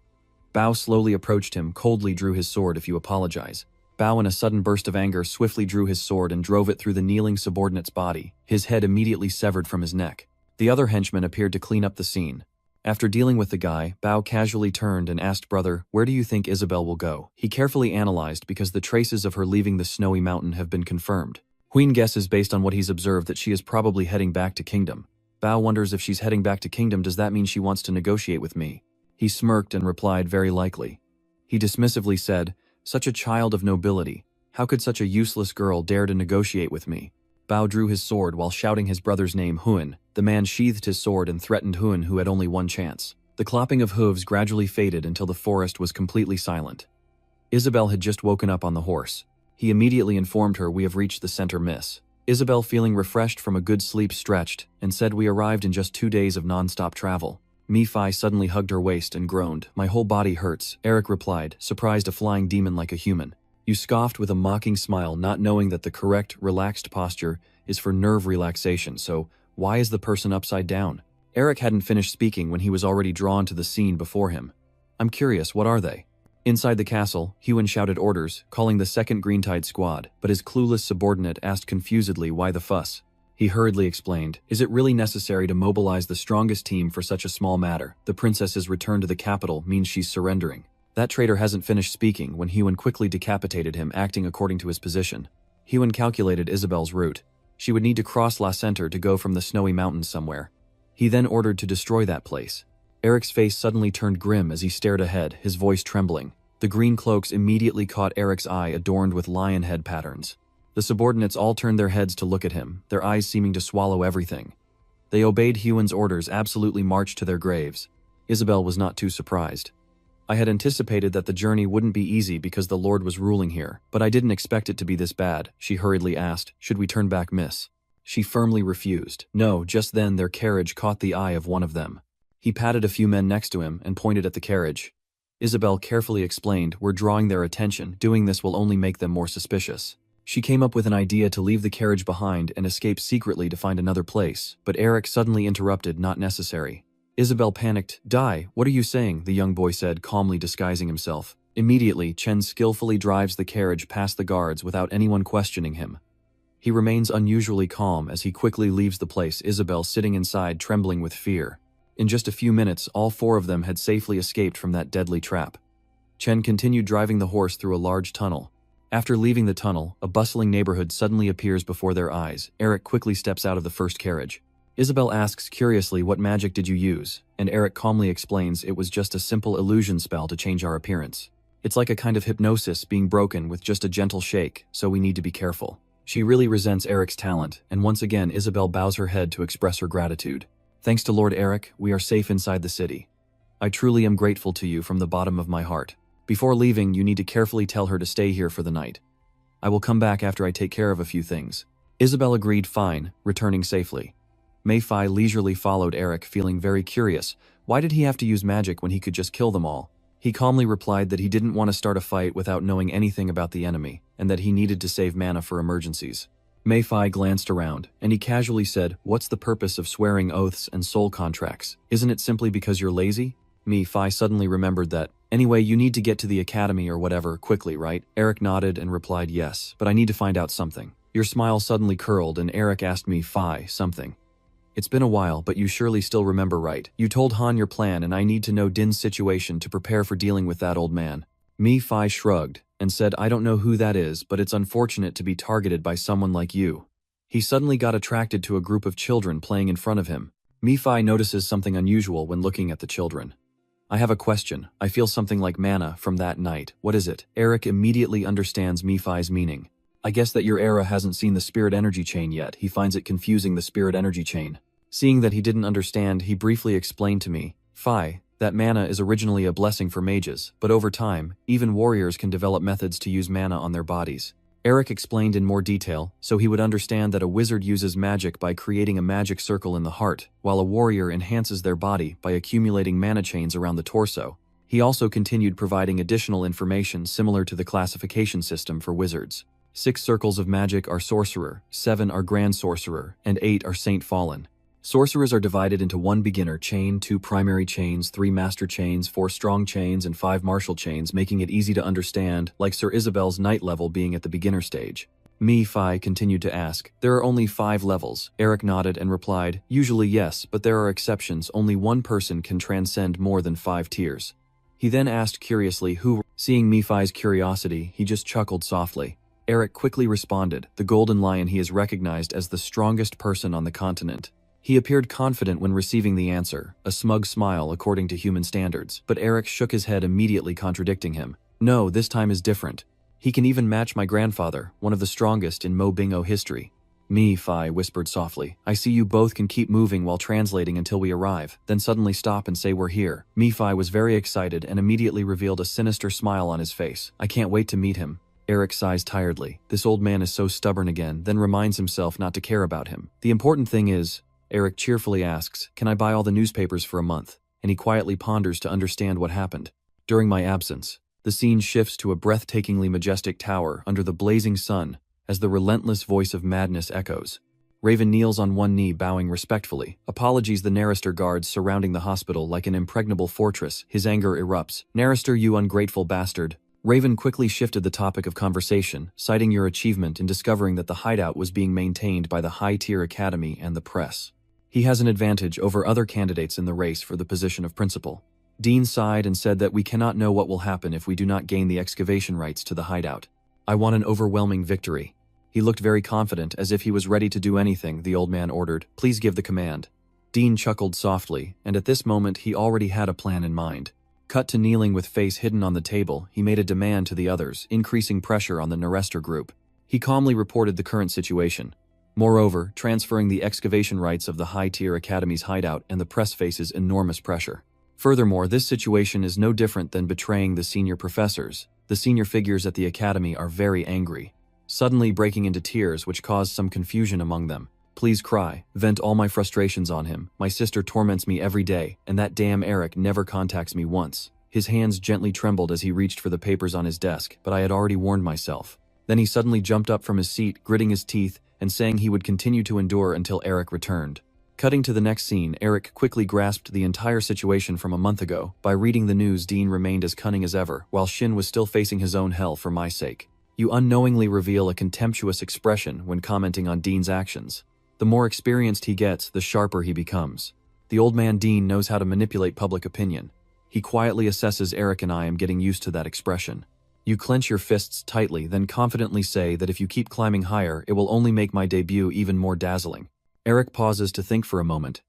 Bao slowly approached him, coldly drew his sword. "If you apologize." Bao, in a sudden burst of anger, swiftly drew his sword and drove it through the kneeling subordinate's body, his head immediately severed from his neck. The other henchman appeared to clean up the scene. After dealing with the guy, Bao casually turned and asked, "Brother, where do you think Isabel will go?" He carefully analyzed because the traces of her leaving the snowy mountain have been confirmed. Huyn guesses based on what he's observed that she is probably heading back to Kingdom. Bao wonders if she's heading back to Kingdom, does that mean she wants to negotiate with me? He smirked and replied, "Very likely." He dismissively said, "Such a child of nobility. How could such a useless girl dare to negotiate with me?" Bao drew his sword while shouting his brother's name, Huyn. The man sheathed his sword and threatened Huyn, who had only one chance. The clopping of hooves gradually faded until the forest was completely silent. Isabel had just woken up on the horse. He immediately informed her, "We have reached the center, miss." Isabel, feeling refreshed from a good sleep, stretched and said, "We arrived in just 2 days of non-stop travel." Nephi suddenly hugged her waist and groaned. "My whole body hurts," Eric replied, surprised a flying demon like a human. You scoffed with a mocking smile, not knowing that the correct, relaxed posture is for nerve relaxation, so why is the person upside down? Eric hadn't finished speaking when he was already drawn to the scene before him. "I'm curious, what are they?" Inside the castle, Huyn shouted orders, calling the second Greentide squad, but his clueless subordinate asked confusedly why the fuss. He hurriedly explained, "Is it really necessary to mobilize the strongest team for such a small matter? The princess's return to the capital means she's surrendering." That traitor hasn't finished speaking when Huyn quickly decapitated him, acting according to his position. Huyn calculated Isabel's route. She would need to cross La Center to go from the snowy mountains somewhere. He then ordered to destroy that place. Eric's face suddenly turned grim as he stared ahead, his voice trembling. The green cloaks immediately caught Eric's eye, adorned with lion head patterns. The subordinates all turned their heads to look at him, their eyes seeming to swallow everything. They obeyed Huyn's orders, absolutely marched to their graves. Isabel was not too surprised. "I had anticipated that the journey wouldn't be easy because the Lord was ruling here, but I didn't expect it to be this bad," she hurriedly asked. "Should we turn back, miss?" She firmly refused. No, just then their carriage caught the eye of one of them. He patted a few men next to him and pointed at the carriage. Isabel carefully explained, "We're drawing their attention. Doing this will only make them more suspicious." She came up with an idea to leave the carriage behind and escape secretly to find another place, but Eric suddenly interrupted, "Not necessary." Isabel panicked. "Die, what are you saying?" the young boy said, calmly disguising himself. Immediately, Chen skillfully drives the carriage past the guards without anyone questioning him. He remains unusually calm as he quickly leaves the place, Isabel sitting inside, trembling with fear. In just a few minutes, all 4 of them had safely escaped from that deadly trap. Chen continued driving the horse through a large tunnel. After leaving the tunnel, a bustling neighborhood suddenly appears before their eyes. Eric quickly steps out of the first carriage. Isabel asks curiously, what magic did you use? And Eric calmly explains it was just a simple illusion spell to change our appearance. It's like a kind of hypnosis being broken with just a gentle shake, so we need to be careful. She really resents Eric's talent, and once again Isabel bows her head to express her gratitude. Thanks to Lord Eric, we are safe inside the city. I truly am grateful to you from the bottom of my heart. Before leaving, you need to carefully tell her to stay here for the night. I will come back after I take care of a few things. Isabel agreed fine, returning safely. Mayfi leisurely followed Eric, feeling very curious. Why did he have to use magic when he could just kill them all? He calmly replied that he didn't want to start a fight without knowing anything about the enemy, and that he needed to save mana for emergencies. Mayfi glanced around, and he casually said, "What's the purpose of swearing oaths and soul contracts? Isn't it simply because you're lazy?" Mayfi suddenly remembered that. "Anyway, you need to get to the academy or whatever, quickly, right?" Eric nodded and replied, "Yes, but I need to find out something." Your smile suddenly curled, and Eric asked Mayfi something. "It's been a while, but you surely still remember, right? You told Han your plan, and I need to know Din's situation to prepare for dealing with that old man." Mayfi shrugged and said, "I don't know who that is, but it's unfortunate to be targeted by someone like you." He suddenly got attracted to a group of children playing in front of him. Mayfi notices something unusual when looking at the children. "I have a question. I feel something like mana from that night. What is it?" Eric immediately understands Mayfi's meaning. "I guess that your era hasn't seen the spirit energy chain yet." He finds it confusing, the spirit energy chain. Seeing that he didn't understand, he briefly explained to me, that mana is originally a blessing for mages, but over time, even warriors can develop methods to use mana on their bodies. Eric explained in more detail, so he would understand that a wizard uses magic by creating a magic circle in the heart, while a warrior enhances their body by accumulating mana chains around the torso. He also continued providing additional information similar to the classification system for wizards. 6 circles of magic are sorcerer, 7 are grand sorcerer, and 8 are saint fallen. Sorcerers are divided into 1 beginner chain, 2 primary chains, 3 master chains, 4 strong chains, and 5 martial chains, making it easy to understand, like Sir Isabel's night level being at the beginner stage. Mayfi continued to ask, "There are only 5 levels." Eric nodded and replied, "Usually yes, but there are exceptions. Only one person can transcend more than 5 tiers." He then asked curiously who. Seeing Mayfi's curiosity, he just chuckled softly. Eric quickly responded, "The Golden Lion. He is recognized as the strongest person on the continent." He appeared confident when receiving the answer, a smug smile according to human standards, but Eric shook his head, immediately contradicting him. "No, this time is different. He can even match my grandfather, one of the strongest in Mo Bingo history." Mayfi whispered softly, "I see you both can keep moving while translating until we arrive, then suddenly stop and say we're here." Mayfi was very excited and immediately revealed a sinister smile on his face. "I can't wait to meet him." Eric sighs tiredly. This old man is so stubborn again, then reminds himself not to care about him. "The important thing is," Eric cheerfully asks, "can I buy all the newspapers for a month?" And he quietly ponders to understand what happened. During my absence, the scene shifts to a breathtakingly majestic tower under the blazing sun as the relentless voice of madness echoes. Raven kneels on one knee, bowing respectfully. Apologies. The Narraster guards surrounding the hospital like an impregnable fortress. His anger erupts. "Narraster, you ungrateful bastard." Raven quickly shifted the topic of conversation, citing your achievement in discovering that the hideout was being maintained by the high-tier academy and the press. He has an advantage over other candidates in the race for the position of principal. Dean sighed and said that we cannot know what will happen if we do not gain the excavation rights to the hideout. "I want an overwhelming victory." He looked very confident, as if he was ready to do anything. The old man ordered, "Please give the command." Dean chuckled softly, and at this moment he already had a plan in mind. Cut to kneeling with face hidden on the table, he made a demand to the others, increasing pressure on the Narraster group. He calmly reported the current situation. Moreover, transferring the excavation rights of the high-tier academy's hideout and the press faces enormous pressure. Furthermore, this situation is no different than betraying the senior professors. The senior figures at the academy are very angry, suddenly breaking into tears, which caused some confusion among them. "Please cry, vent all my frustrations on him. My sister torments me every day, and that damn Eric never contacts me once." His hands gently trembled as he reached for the papers on his desk, but I had already warned myself. Then he suddenly jumped up from his seat, gritting his teeth, and saying he would continue to endure until Eric returned. Cutting to the next scene, Eric quickly grasped the entire situation from a month ago. By reading the news, Dean remained as cunning as ever, while Shin was still facing his own hell for my sake. You unknowingly reveal a contemptuous expression when commenting on Dean's actions. The more experienced he gets, the sharper he becomes. The old man Dean knows how to manipulate public opinion. He quietly assesses Eric and I am getting used to that expression. You clench your fists tightly, then confidently say that if you keep climbing higher, it will only make my debut even more dazzling. Eric pauses to think for a moment.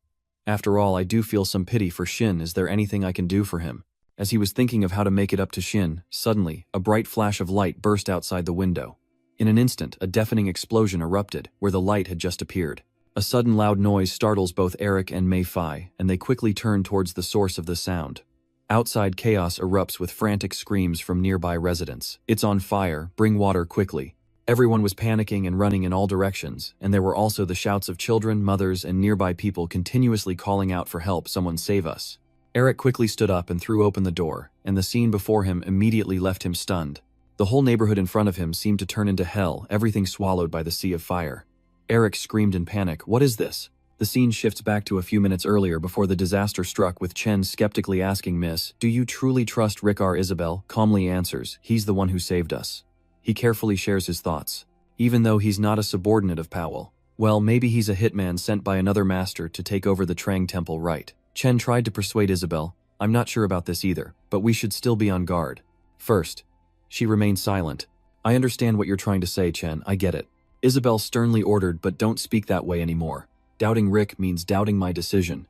After all, I do feel some pity for Shin. Is there anything I can do for him? As he was thinking of how to make it up to Shin, suddenly, a bright flash of light burst outside the window. In an instant, a deafening explosion erupted where the light had just appeared. A sudden loud noise startles both Eric and Mei-Fai, and they quickly turn towards the source of the sound. Outside, chaos erupts with frantic screams from nearby residents. "It's on fire, bring water quickly." Everyone was panicking and running in all directions, and there were also the shouts of children, mothers, and nearby people continuously calling out for help. "Someone save us." Eric quickly stood up and threw open the door, and the scene before him immediately left him stunned. The whole neighborhood in front of him seemed to turn into hell, everything swallowed by the sea of fire. Eric screamed in panic, "What is this?" The scene shifts back to a few minutes earlier before the disaster struck, with Chen skeptically asking Miss, "Do you truly trust Rick?" Isabel calmly answers, "He's the one who saved us." He carefully shares his thoughts. Even though he's not a subordinate of Powell, well, maybe he's a hitman sent by another master to take over the Trang Temple, right? Chen tried to persuade Isabel, "I'm not sure about this either, but we should still be on guard." First, she remained silent. "I understand what you're trying to say, Chen, I get it." Isabel sternly ordered, "But don't speak that way anymore. Doubting Rick means doubting my decision."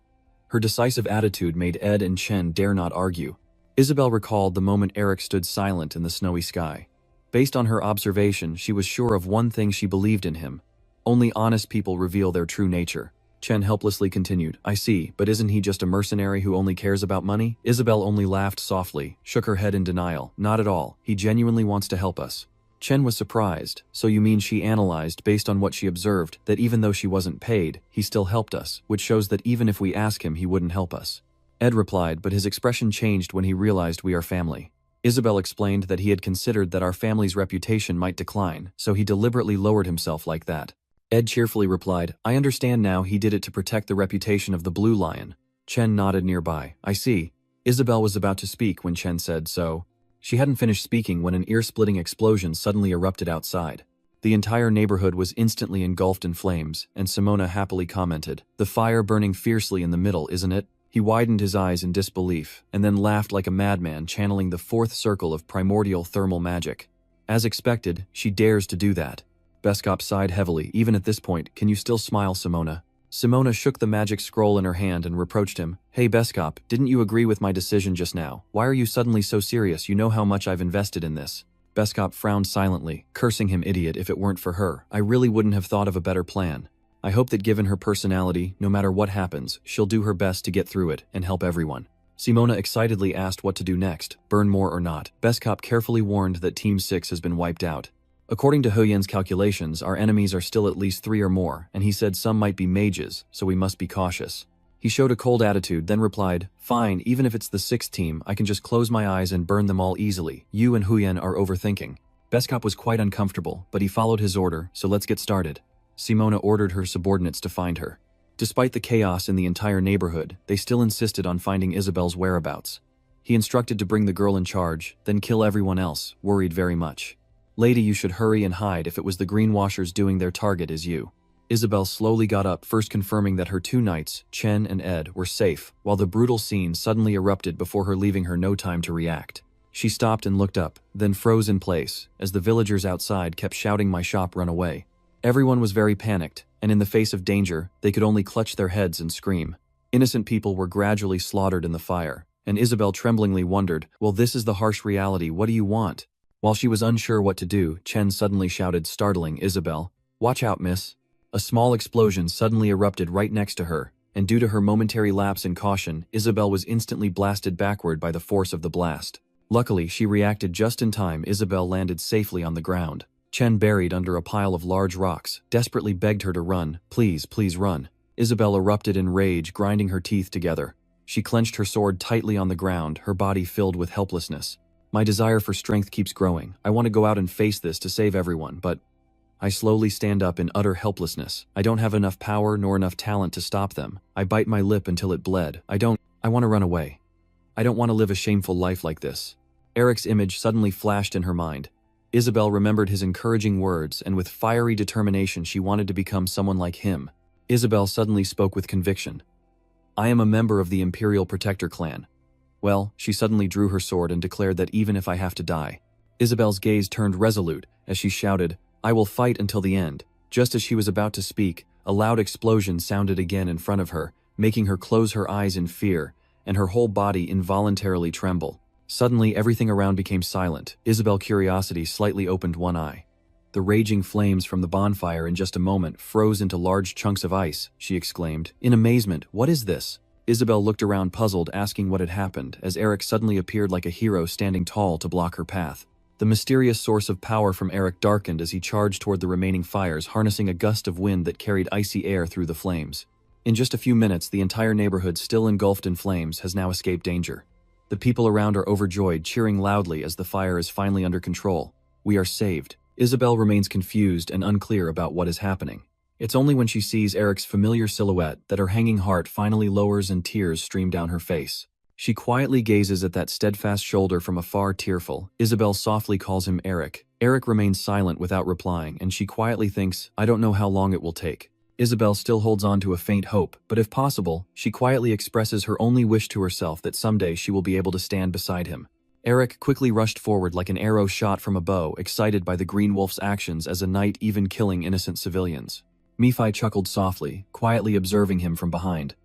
Her decisive attitude made Ed and Chen dare not argue. Isabel recalled the moment Eric stood silent in the snowy sky. Based on her observation, she was sure of one thing: she believed in him. Only honest people reveal their true nature. Chen helplessly continued, "I see, but isn't he just a mercenary who only cares about money?" Isabel only laughed softly, shook her head in denial. "Not at all, he genuinely wants to help us." Chen was surprised. "So you mean," she analyzed based on what she observed, "that even though she wasn't paid, he still helped us, which shows that even if we ask him, he wouldn't help us." Ed replied, but his expression changed when he realized we are family. Isabel explained that he had considered that our family's reputation might decline, so he deliberately lowered himself like that. Ed cheerfully replied, "I understand now, he did it to protect the reputation of the Blue Lion." Chen nodded nearby. "I see." Isabel was about to speak when Chen said so. She hadn't finished speaking when an ear-splitting explosion suddenly erupted outside. The entire neighborhood was instantly engulfed in flames, and Simona happily commented, "The fire burning fiercely in the middle, isn't it?" He widened his eyes in disbelief, and then laughed like a madman, channeling the fourth circle of primordial thermal magic. As expected, she dares to do that. Beskop sighed heavily. "Even at this point, can you still smile, Simona?" Simona shook the magic scroll in her hand and reproached him. "Hey Beskop, didn't you agree with my decision just now? Why are you suddenly so serious? You know how much I've invested in this." Beskop frowned silently, cursing him idiot. "If it weren't for her, I really wouldn't have thought of a better plan. I hope that given her personality, no matter what happens, she'll do her best to get through it and help everyone." Simona excitedly asked what to do next, burn more or not. Beskop carefully warned that Team 6 has been wiped out. According to Huyen's calculations, our enemies are still at least 3 or more, and he said some might be mages, so we must be cautious. He showed a cold attitude, then replied, "Fine, even if it's the 6th team, I can just close my eyes and burn them all easily. You and Huyen are overthinking." Beskop was quite uncomfortable, but he followed his order, so let's get started. Simona ordered her subordinates to find her. Despite the chaos in the entire neighborhood, they still insisted on finding Isabel's whereabouts. He instructed to bring the girl in charge, then kill everyone else, worried very much. "Lady, you should hurry and hide if it was the greenwashers doing their target is you." Isabel slowly got up, first confirming that her 2 knights, Chen and Ed, were safe, while the brutal scene suddenly erupted before her, leaving her no time to react. She stopped and looked up, then froze in place, as the villagers outside kept shouting, "My shop, run away." Everyone was very panicked, and in the face of danger, they could only clutch their heads and scream. Innocent people were gradually slaughtered in the fire, and Isabel tremblingly wondered, "Well, this is the harsh reality, what do you want?" While she was unsure what to do, Chen suddenly shouted, startling Isabel, "Watch out, miss." A small explosion suddenly erupted right next to her, and due to her momentary lapse in caution, Isabel was instantly blasted backward by the force of the blast. Luckily, she reacted just in time. Isabel landed safely on the ground. Chen, buried under a pile of large rocks, desperately begged her to run. "Please, please run." Isabel erupted in rage, grinding her teeth together. She clenched her sword tightly on the ground, her body filled with helplessness. "My desire for strength keeps growing. I want to go out and face this to save everyone, but..." I slowly stand up in utter helplessness. I don't have enough power nor enough talent to stop them. I bite my lip until it bled. I want to run away. I don't want to live a shameful life like this. Eric's image suddenly flashed in her mind. Isabel remembered his encouraging words, and with fiery determination she wanted to become someone like him. Isabel suddenly spoke with conviction. "I am a member of the Imperial Protector clan." Well, she suddenly drew her sword and declared that even if I have to die. Isabel's gaze turned resolute as she shouted, "I will fight until the end." Just as she was about to speak, A loud explosion sounded again in front of her, making her close her eyes in fear, and her whole body involuntarily tremble. Suddenly, everything around became silent. Isabel's curiosity slightly opened one eye. The raging flames from the bonfire in just a moment froze into large chunks of ice, she exclaimed. In amazement, what is this? Isabel looked around puzzled, asking what had happened, as Eric suddenly appeared like a hero standing tall to block her path. The mysterious source of power from Eric darkened as he charged toward the remaining fires, harnessing a gust of wind that carried icy air through the flames. In just a few minutes, the entire neighborhood, still engulfed in flames, has now escaped danger. The people around are overjoyed, cheering loudly as the fire is finally under control. We are saved. Isabel remains confused and unclear about what is happening. It's only when she sees Eric's familiar silhouette that her hanging heart finally lowers and tears stream down her face. She quietly gazes at that steadfast shoulder from afar, tearful. Isabel softly calls him Eric. Eric remains silent without replying, and she quietly thinks, I don't know how long it will take. Isabel still holds on to a faint hope, but if possible, she quietly expresses her only wish to herself that someday she will be able to stand beside him. Eric quickly rushed forward like an arrow shot from a bow, excited by the Green Wolf's actions as a knight, even killing innocent civilians. Mifai chuckled softly, quietly observing him from behind.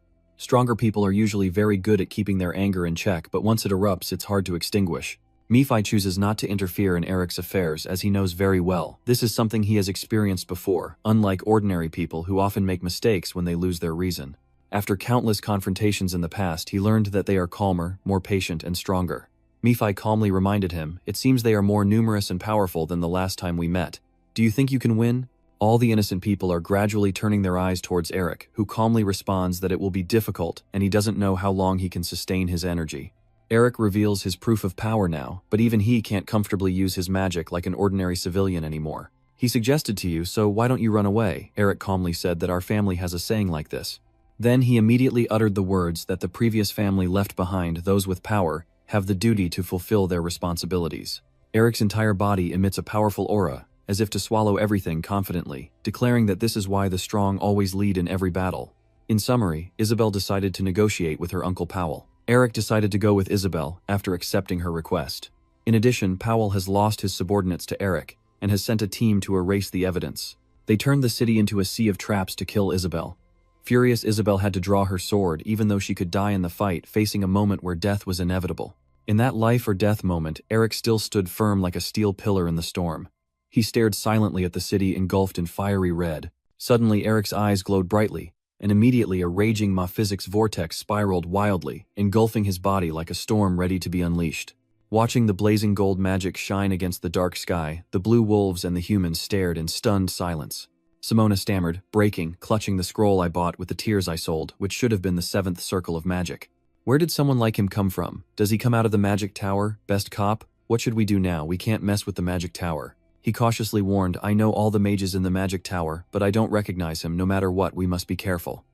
Stronger people are usually very good at keeping their anger in check, but once it erupts, it's hard to extinguish. Mifai chooses not to interfere in Eric's affairs, as he knows very well this is something he has experienced before, unlike ordinary people who often make mistakes when they lose their reason. After countless confrontations in the past, he learned that they are calmer, more patient, and stronger. Mifai calmly reminded him, it seems they are more numerous and powerful than the last time we met. Do you think you can win? All the innocent people are gradually turning their eyes towards Eric, who calmly responds that it will be difficult and he doesn't know how long he can sustain his energy. Eric reveals his proof of power now, but even he can't comfortably use his magic like an ordinary civilian anymore. He suggested to you, so why don't you run away? Eric calmly said that our family has a saying like this. Then he immediately uttered the words that the previous family left behind, those with power, have the duty to fulfill their responsibilities. Eric's entire body emits a powerful aura, as if to swallow everything confidently, declaring that this is why the strong always lead in every battle. In summary, Isabel decided to negotiate with her Uncle Powell. Eric decided to go with Isabel after accepting her request. In addition, Powell has lost his subordinates to Eric and has sent a team to erase the evidence. They turned the city into a sea of traps to kill Isabel. Furious, Isabel had to draw her sword even though she could die in the fight, facing a moment where death was inevitable. In that life or death moment, Eric still stood firm like a steel pillar in the storm. He stared silently at the city engulfed in fiery red. Suddenly, Eric's eyes glowed brightly, and immediately a raging physics vortex spiraled wildly, engulfing his body like a storm ready to be unleashed. Watching the blazing gold magic shine against the dark sky, the blue wolves and the humans stared in stunned silence. Simona stammered, breaking, clutching the scroll I bought with the tears I sold, which should have been the 7th circle of magic. Where did someone like him come from? Does he come out of the magic tower? Best cop? What should we do now? We can't mess with the magic tower. He cautiously warned, I know all the mages in the magic tower, but I don't recognize him. No matter what, we must be careful.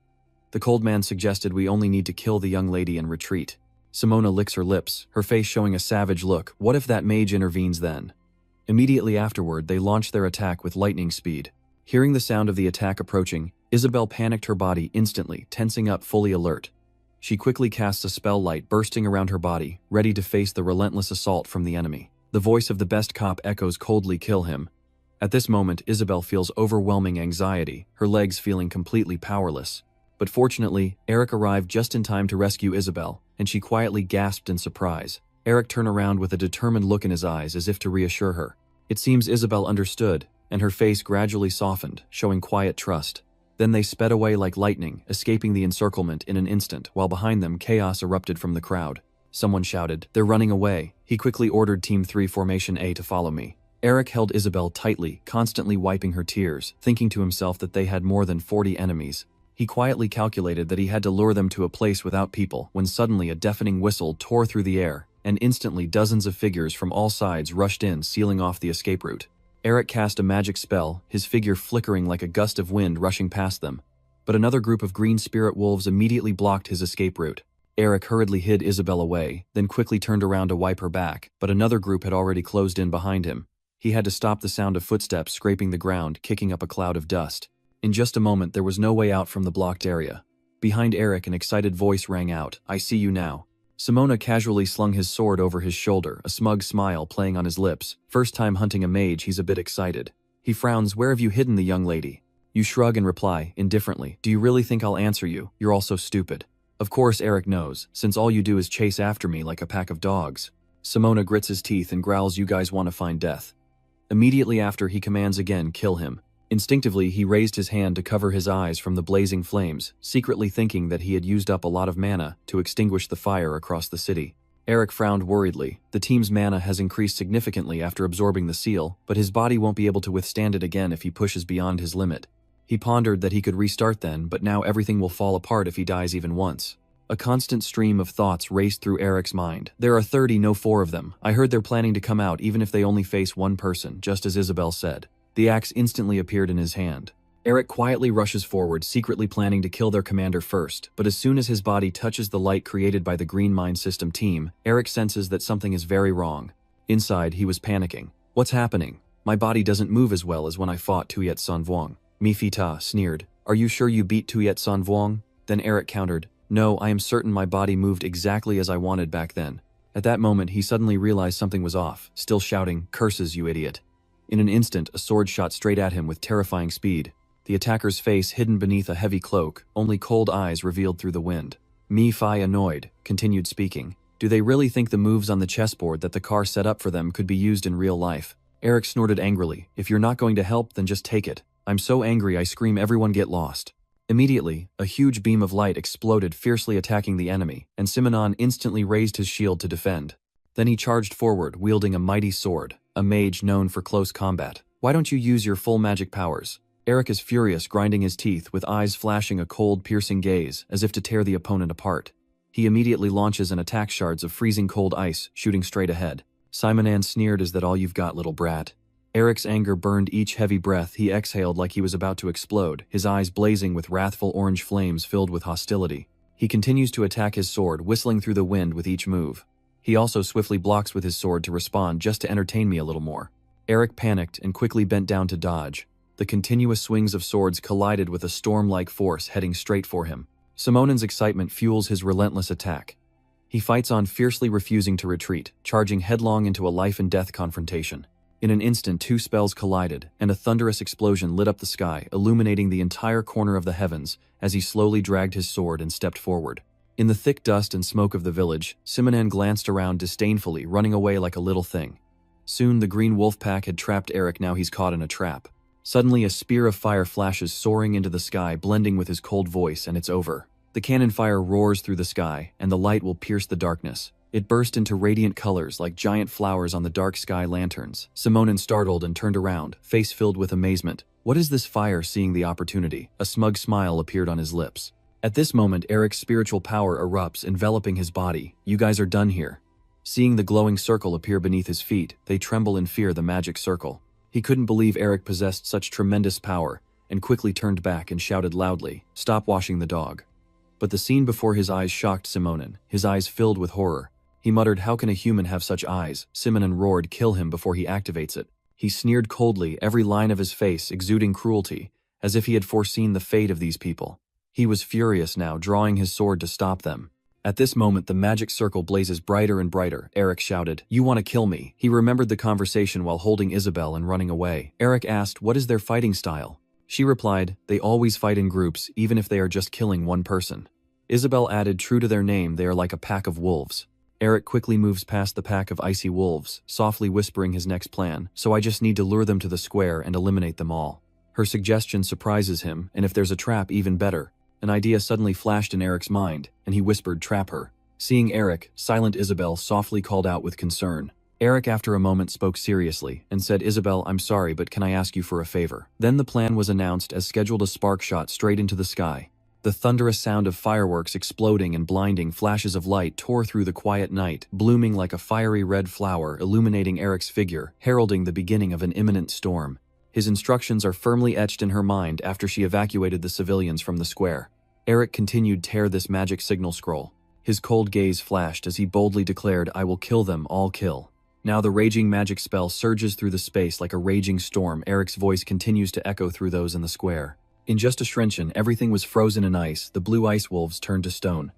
The cold man suggested we only need to kill the young lady and retreat. Simona licks her lips, her face showing a savage look. What if that mage intervenes then? Immediately afterward, they launched their attack with lightning speed. Hearing the sound of the attack approaching, Isabel panicked, her body instantly, tensing up, fully alert. She quickly casts a spell, light bursting around her body, ready to face the relentless assault from the enemy. The voice of the best cop echoes coldly, kill him. At this moment, Isabel feels overwhelming anxiety, her legs feeling completely powerless. But fortunately, Eric arrived just in time to rescue Isabel, and she quietly gasped in surprise. Eric turned around with a determined look in his eyes as if to reassure her. It seems Isabel understood, and her face gradually softened, showing quiet trust. Then they sped away like lightning, escaping the encirclement in an instant, while behind them chaos erupted from the crowd. Someone shouted, they're running away. He quickly ordered Team 3 Formation A to follow me. Eric held Isabel tightly, constantly wiping her tears, thinking to himself that they had more than 40 enemies. He quietly calculated that he had to lure them to a place without people, when suddenly a deafening whistle tore through the air, and instantly dozens of figures from all sides rushed in, sealing off the escape route. Eric cast a magic spell, his figure flickering like a gust of wind rushing past them. But another group of green spirit wolves immediately blocked his escape route. Eric hurriedly hid Isabel away, then quickly turned around to wipe her back, but another group had already closed in behind him. He had to stop the sound of footsteps scraping the ground, kicking up a cloud of dust. In just a moment, there was no way out from the blocked area. Behind Eric, an excited voice rang out, I see you now. Simona casually slung his sword over his shoulder, a smug smile playing on his lips. First time hunting a mage, he's a bit excited. He frowns, where have you hidden the young lady? You shrug and reply, indifferently, do you really think I'll answer you? You're all so stupid. Of course Eric knows, since all you do is chase after me like a pack of dogs. Simona grits his teeth and growls, you guys want to find death. Immediately after, he commands again, kill him. Instinctively, he raised his hand to cover his eyes from the blazing flames, secretly thinking that he had used up a lot of mana to extinguish the fire across the city. Eric frowned worriedly. The team's mana has increased significantly after absorbing the seal, but his body won't be able to withstand it again if he pushes beyond his limit. He pondered that he could restart then, but now everything will fall apart if he dies even once. A constant stream of thoughts raced through Eric's mind. There are 30, no 4 of them. I heard they're planning to come out even if they only face one person, just as Isabel said. The axe instantly appeared in his hand. Eric quietly rushes forward, secretly planning to kill their commander first, but as soon as his body touches the light created by the Green Mind System team, Eric senses that something is very wrong. Inside, he was panicking. What's happening? My body doesn't move as well as when I fought Tuyet San Vuong. Mi Fita sneered. Are you sure you beat Tuyet San Vuong? Then Eric countered. No, I am certain my body moved exactly as I wanted back then. At that moment, he suddenly realized something was off, still shouting, curses, you idiot. In an instant, a sword shot straight at him with terrifying speed. The attacker's face hidden beneath a heavy cloak, only cold eyes revealed through the wind. Mi Fi, annoyed, continued speaking. Do they really think the moves on the chessboard that the car set up for them could be used in real life? Eric snorted angrily. If you're not going to help, then just take it. I'm so angry I scream, everyone get lost. Immediately, a huge beam of light exploded, fiercely attacking the enemy, and Simonon instantly raised his shield to defend. Then he charged forward, wielding a mighty sword, a mage known for close combat. Why don't you use your full magic powers? Eric is furious, grinding his teeth, with eyes flashing a cold, piercing gaze, as if to tear the opponent apart. He immediately launches an attack, shards of freezing cold ice, shooting straight ahead. Simonon sneered, is that all you've got, little brat? Eric's anger burned each heavy breath he exhaled like he was about to explode, his eyes blazing with wrathful orange flames filled with hostility. He continues to attack his sword, whistling through the wind with each move. He also swiftly blocks with his sword to respond, just to entertain me a little more. Eric panicked and quickly bent down to dodge. The continuous swings of swords collided with a storm-like force heading straight for him. Simonon's excitement fuels his relentless attack. He fights on, fiercely refusing to retreat, charging headlong into a life-and-death confrontation. In an instant, 2 spells collided, and a thunderous explosion lit up the sky, illuminating the entire corner of the heavens as he slowly dragged his sword and stepped forward. In the thick dust and smoke of the village, Simonon glanced around disdainfully, running away like a little thing. Soon the green wolf pack had trapped Eric, now he's caught in a trap. Suddenly a spear of fire flashes soaring into the sky, blending with his cold voice, and it's over. The cannon fire roars through the sky, and the light will pierce the darkness. It burst into radiant colors like giant flowers on the dark sky lanterns. Simonon startled and turned around, face filled with amazement. What is this fire? Seeing the opportunity, a smug smile appeared on his lips. At this moment, Eric's spiritual power erupts, enveloping his body. You guys are done here. Seeing the glowing circle appear beneath his feet, they tremble in fear. The magic circle. He couldn't believe Eric possessed such tremendous power, and quickly turned back and shouted loudly, "Stop washing the dog." But the scene before his eyes shocked Simonon, his eyes filled with horror. He muttered, how can a human have such eyes? Simonon roared, kill him before he activates it. He sneered coldly, every line of his face exuding cruelty, as if he had foreseen the fate of these people. He was furious now, drawing his sword to stop them. At this moment, the magic circle blazes brighter and brighter. Eric shouted, you want to kill me? He remembered the conversation while holding Isabel and running away. Eric asked, what is their fighting style? She replied, they always fight in groups, even if they are just killing one person. Isabel added, true to their name, they are like a pack of wolves. Eric quickly moves past the pack of icy wolves, softly whispering his next plan, so I just need to lure them to the square and eliminate them all. Her suggestion surprises him, and if there's a trap, even better. An idea suddenly flashed in Eric's mind, and he whispered, trap her. Seeing Eric, silent Isabel softly called out with concern. Eric after a moment spoke seriously, and said, Isabel, I'm sorry, but can I ask you for a favor? Then the plan was announced as scheduled. A spark shot straight into the sky. The thunderous sound of fireworks exploding and blinding flashes of light tore through the quiet night, blooming like a fiery red flower, illuminating Eric's figure, heralding the beginning of an imminent storm. His instructions are firmly etched in her mind after she evacuated the civilians from the square. Eric continued, tear this magic signal scroll. His cold gaze flashed as he boldly declared, I will kill them, all kill. Now the raging magic spell surges through the space like a raging storm. Eric's voice continues to echo through those in the square. In just a shrinchin, everything was frozen in ice. The blue ice wolves turned to stone.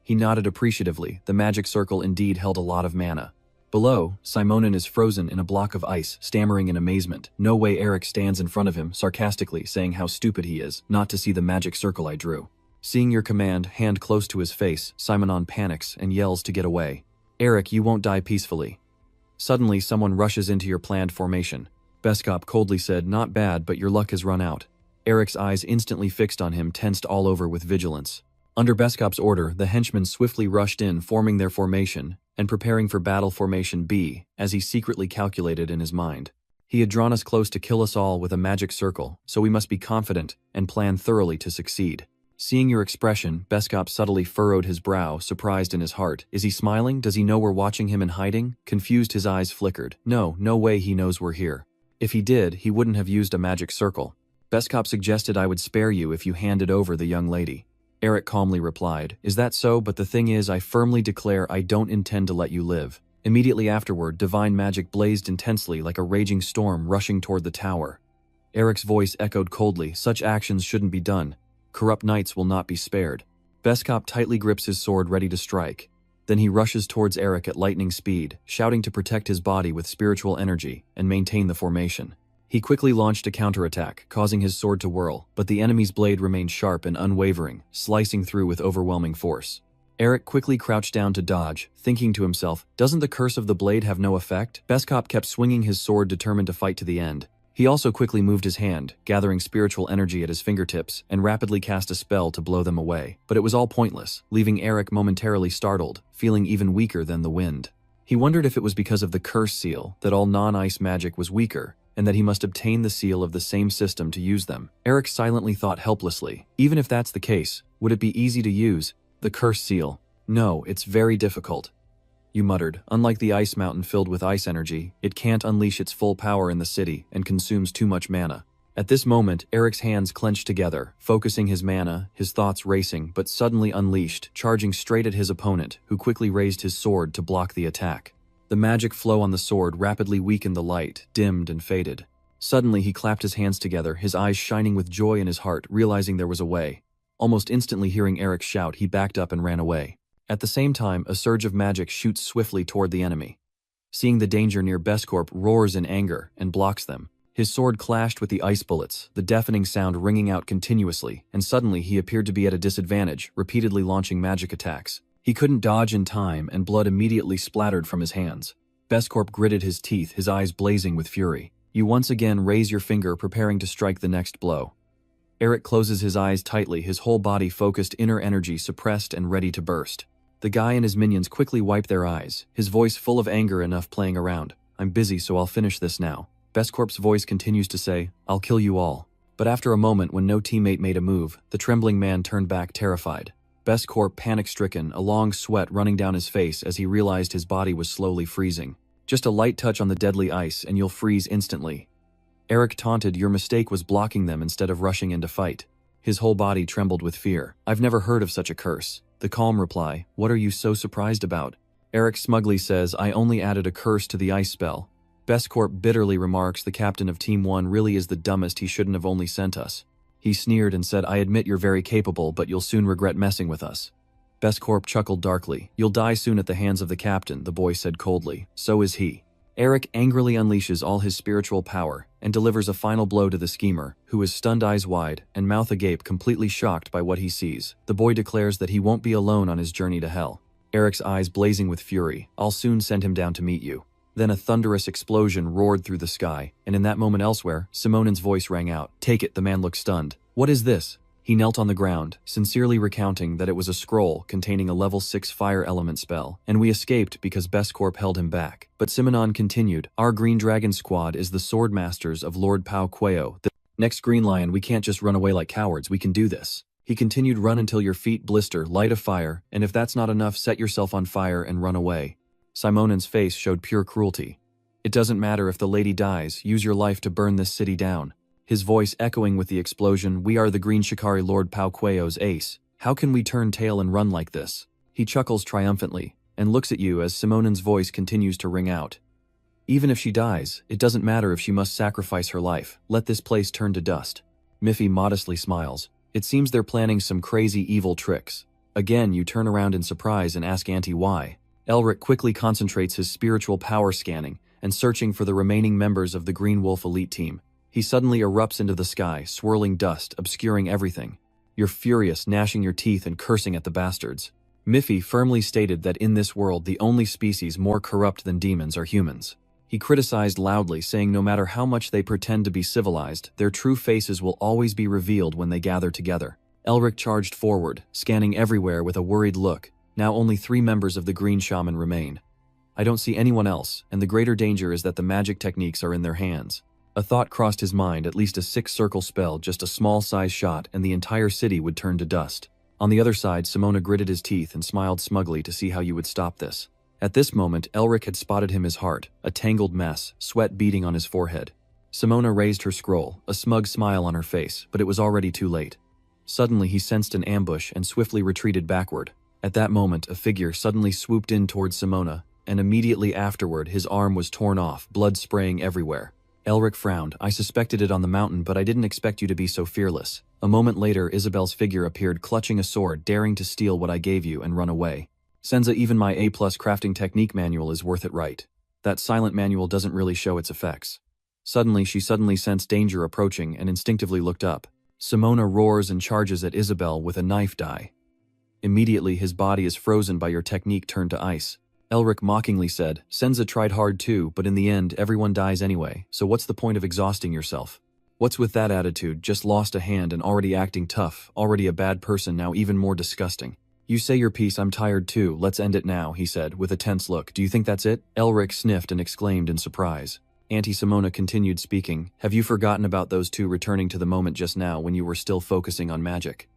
He nodded appreciatively. The magic circle indeed held a lot of mana. Below, Simonin is frozen in a block of ice, stammering in amazement. No way. Eric stands in front of him, sarcastically saying how stupid he is, not to see the magic circle I drew. Seeing your command, hand close to his face, Simonon panics and yells to get away. Eric, you won't die peacefully. Suddenly, someone rushes into your planned formation. Beskop coldly said, not bad, but your luck has run out. Eric's eyes instantly fixed on him, tensed all over with vigilance. Under Beskop's order, the henchmen swiftly rushed in, forming their formation, and preparing for battle formation B, as he secretly calculated in his mind. He had drawn us close to kill us all with a magic circle, so we must be confident and plan thoroughly to succeed. Seeing your expression, Beskop subtly furrowed his brow, surprised in his heart. Is he smiling? Does he know we're watching him and hiding? Confused, his eyes flickered. No way he knows we're here. If he did, he wouldn't have used a magic circle. Beskop suggested I would spare you if you handed over the young lady. Eric calmly replied, is that so? But the thing is, I firmly declare I don't intend to let you live. Immediately afterward, divine magic blazed intensely like a raging storm rushing toward the tower. Eric's voice echoed coldly, such actions shouldn't be done. Corrupt knights will not be spared. Beskop tightly grips his sword ready to strike. Then he rushes towards Eric at lightning speed, shouting to protect his body with spiritual energy and maintain the formation. He quickly launched a counterattack, causing his sword to whirl, but the enemy's blade remained sharp and unwavering, slicing through with overwhelming force. Eric quickly crouched down to dodge, thinking to himself, doesn't the curse of the blade have no effect? Beskop kept swinging his sword, determined to fight to the end. He also quickly moved his hand, gathering spiritual energy at his fingertips, and rapidly cast a spell to blow them away. But it was all pointless, leaving Eric momentarily startled, feeling even weaker than the wind. He wondered if it was because of the curse seal that all non-ice magic was weaker, and that he must obtain the seal of the same system to use them. Eric silently thought helplessly, even if that's the case, would it be easy to use? The curse seal? No, it's very difficult. You muttered. Unlike the ice mountain filled with ice energy, it can't unleash its full power in the city and consumes too much mana. At this moment, Eric's hands clenched together, focusing his mana, his thoughts racing, but suddenly unleashed, charging straight at his opponent, who quickly raised his sword to block the attack. The magic flow on the sword rapidly weakened the light, dimmed and faded. Suddenly, he clapped his hands together, his eyes shining with joy in his heart, realizing there was a way. Almost instantly hearing Eric shout, he backed up and ran away. At the same time, a surge of magic shoots swiftly toward the enemy. Seeing the danger near, Beskop roars in anger and blocks them. His sword clashed with the ice bullets, the deafening sound ringing out continuously, and suddenly he appeared to be at a disadvantage, repeatedly launching magic attacks. He couldn't dodge in time, and blood immediately splattered from his hands. Beskop gritted his teeth, his eyes blazing with fury. You once again raise your finger, preparing to strike the next blow. Eric closes his eyes tightly, his whole body focused, inner energy suppressed and ready to burst. The guy and his minions quickly wipe their eyes, his voice full of anger enough playing around. I'm busy, so I'll finish this now. Beskop's voice continues to say, I'll kill you all. But after a moment when no teammate made a move, the trembling man turned back terrified. Beskop panic-stricken, a long sweat running down his face as he realized his body was slowly freezing. Just a light touch on the deadly ice and you'll freeze instantly. Eric taunted, your mistake was blocking them instead of rushing in to fight. His whole body trembled with fear. I've never heard of such a curse. The calm reply, what are you so surprised about? Eric smugly says, I only added a curse to the ice spell. Beskop bitterly remarks, the captain of Team 1 really is the dumbest, he shouldn't have only sent us. He sneered and said, I admit you're very capable, but you'll soon regret messing with us. Beskop chuckled darkly. You'll die soon at the hands of the captain, the boy said coldly. So is he. Eric angrily unleashes all his spiritual power and delivers a final blow to the schemer, who is stunned, eyes wide and mouth agape, completely shocked by what he sees. The boy declares that he won't be alone on his journey to hell. Eric's eyes blazing with fury. I'll soon send him down to meet you. Then a thunderous explosion roared through the sky, and in that moment elsewhere, Simonin's voice rang out. Take it, the man looked stunned. What is this? He knelt on the ground, sincerely recounting that it was a scroll containing a level 6 fire element spell, and we escaped because Beskop held him back. But Simonon continued, our Green Dragon squad is the sword masters of Lord Pao Queo. The next Green Lion, we can't just run away like cowards, we can do this. He continued, run until your feet blister, light a fire, and if that's not enough, set yourself on fire and run away. Simonin's face showed pure cruelty. It doesn't matter if the lady dies, use your life to burn this city down. His voice echoing with the explosion, we are the Green Shikari Lord Pao Queo's ace. How can we turn tail and run like this? He chuckles triumphantly, and looks at you as Simonin's voice continues to ring out. Even if she dies, it doesn't matter if she must sacrifice her life. Let this place turn to dust. Miffy modestly smiles. It seems they're planning some crazy evil tricks. Again, you turn around in surprise and ask Auntie why. Elric quickly concentrates his spiritual power scanning and searching for the remaining members of the Green Wolf elite team. He suddenly erupts into the sky, swirling dust, obscuring everything. You're furious, gnashing your teeth and cursing at the bastards. Miffy firmly stated that in this world the only species more corrupt than demons are humans. He criticized loudly, saying no matter how much they pretend to be civilized, their true faces will always be revealed when they gather together. Elric charged forward, scanning everywhere with a worried look. Now only 3 members of the Green Shaman remain. I don't see anyone else, and the greater danger is that the magic techniques are in their hands. A thought crossed his mind, at least a 6-circle spell, just a small-size shot, and the entire city would turn to dust. On the other side, Simona gritted his teeth and smiled smugly to see how you would stop this. At this moment, Elric had spotted him his heart, a tangled mess, sweat beading on his forehead. Simona raised her scroll, a smug smile on her face, but it was already too late. Suddenly he sensed an ambush and swiftly retreated backward. At that moment, a figure suddenly swooped in towards Simona, and immediately afterward his arm was torn off, blood spraying everywhere. Elric frowned. I suspected it on the mountain, but I didn't expect you to be so fearless. A moment later, Isabel's figure appeared, clutching a sword, daring to steal what I gave you and run away. Senza, even my A+ crafting technique manual is worth it, right? That silent manual doesn't really show its effects. Suddenly, she sensed danger approaching and instinctively looked up. Simona roars and charges at Isabel with a knife die. Immediately, his body is frozen by your technique turned to ice. Elric mockingly said, Senza tried hard too, but in the end, everyone dies anyway, so what's the point of exhausting yourself? What's with that attitude? Just lost a hand and already acting tough, already a bad person, now even more disgusting. You say your piece, I'm tired too, let's end it now, he said, with a tense look. Do you think that's it? Elric sniffed and exclaimed in surprise. Auntie Simona continued speaking. Have you forgotten about those 2 returning to the moment just now when you were still focusing on magic?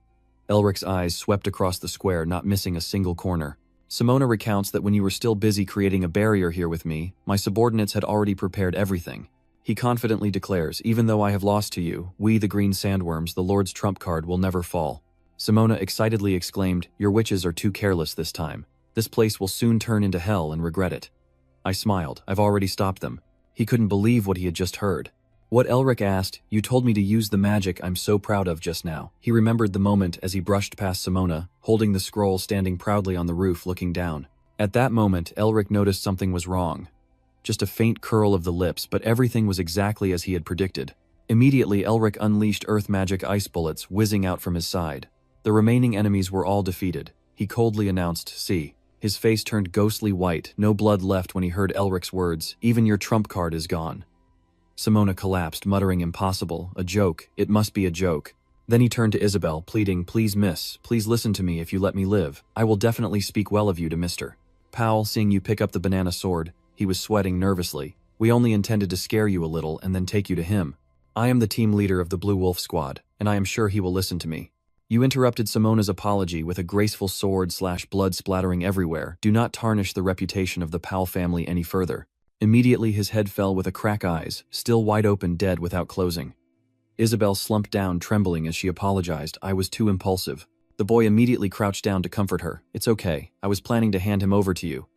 Elric's eyes swept across the square, not missing a single corner. Simona recounts that when you were still busy creating a barrier here with me, my subordinates had already prepared everything. He confidently declares, even though I have lost to you, we the green sandworms, the Lord's trump card will never fall. Simona excitedly exclaimed, your witches are too careless this time. This place will soon turn into hell and regret it. I smiled. I've already stopped them. He couldn't believe what he had just heard. What? Elric asked. You told me to use the magic I'm so proud of just now. He remembered the moment as he brushed past Simona, holding the scroll, standing proudly on the roof looking down. At that moment, Elric noticed something was wrong. Just a faint curl of the lips, but everything was exactly as he had predicted. Immediately, Elric unleashed earth magic ice bullets whizzing out from his side. The remaining enemies were all defeated. He coldly announced, see. His face turned ghostly white, no blood left when he heard Elric's words, even your trump card is gone. Simona collapsed, muttering impossible, a joke, it must be a joke. Then he turned to Isabel, pleading, please miss, please listen to me if you let me live. I will definitely speak well of you to Mr. Powell, seeing you pick up the banana sword. He was sweating nervously. We only intended to scare you a little and then take you to him. I am the team leader of the Blue Wolf Squad, and I am sure he will listen to me. You interrupted Simona's apology with a graceful sword/blood splattering everywhere. Do not tarnish the reputation of the Powell family any further. Immediately his head fell with a crack, eyes, still wide open, dead without closing. Isabel slumped down, trembling as she apologized. I was too impulsive. The boy immediately crouched down to comfort her. It's okay. I was planning to hand him over to you.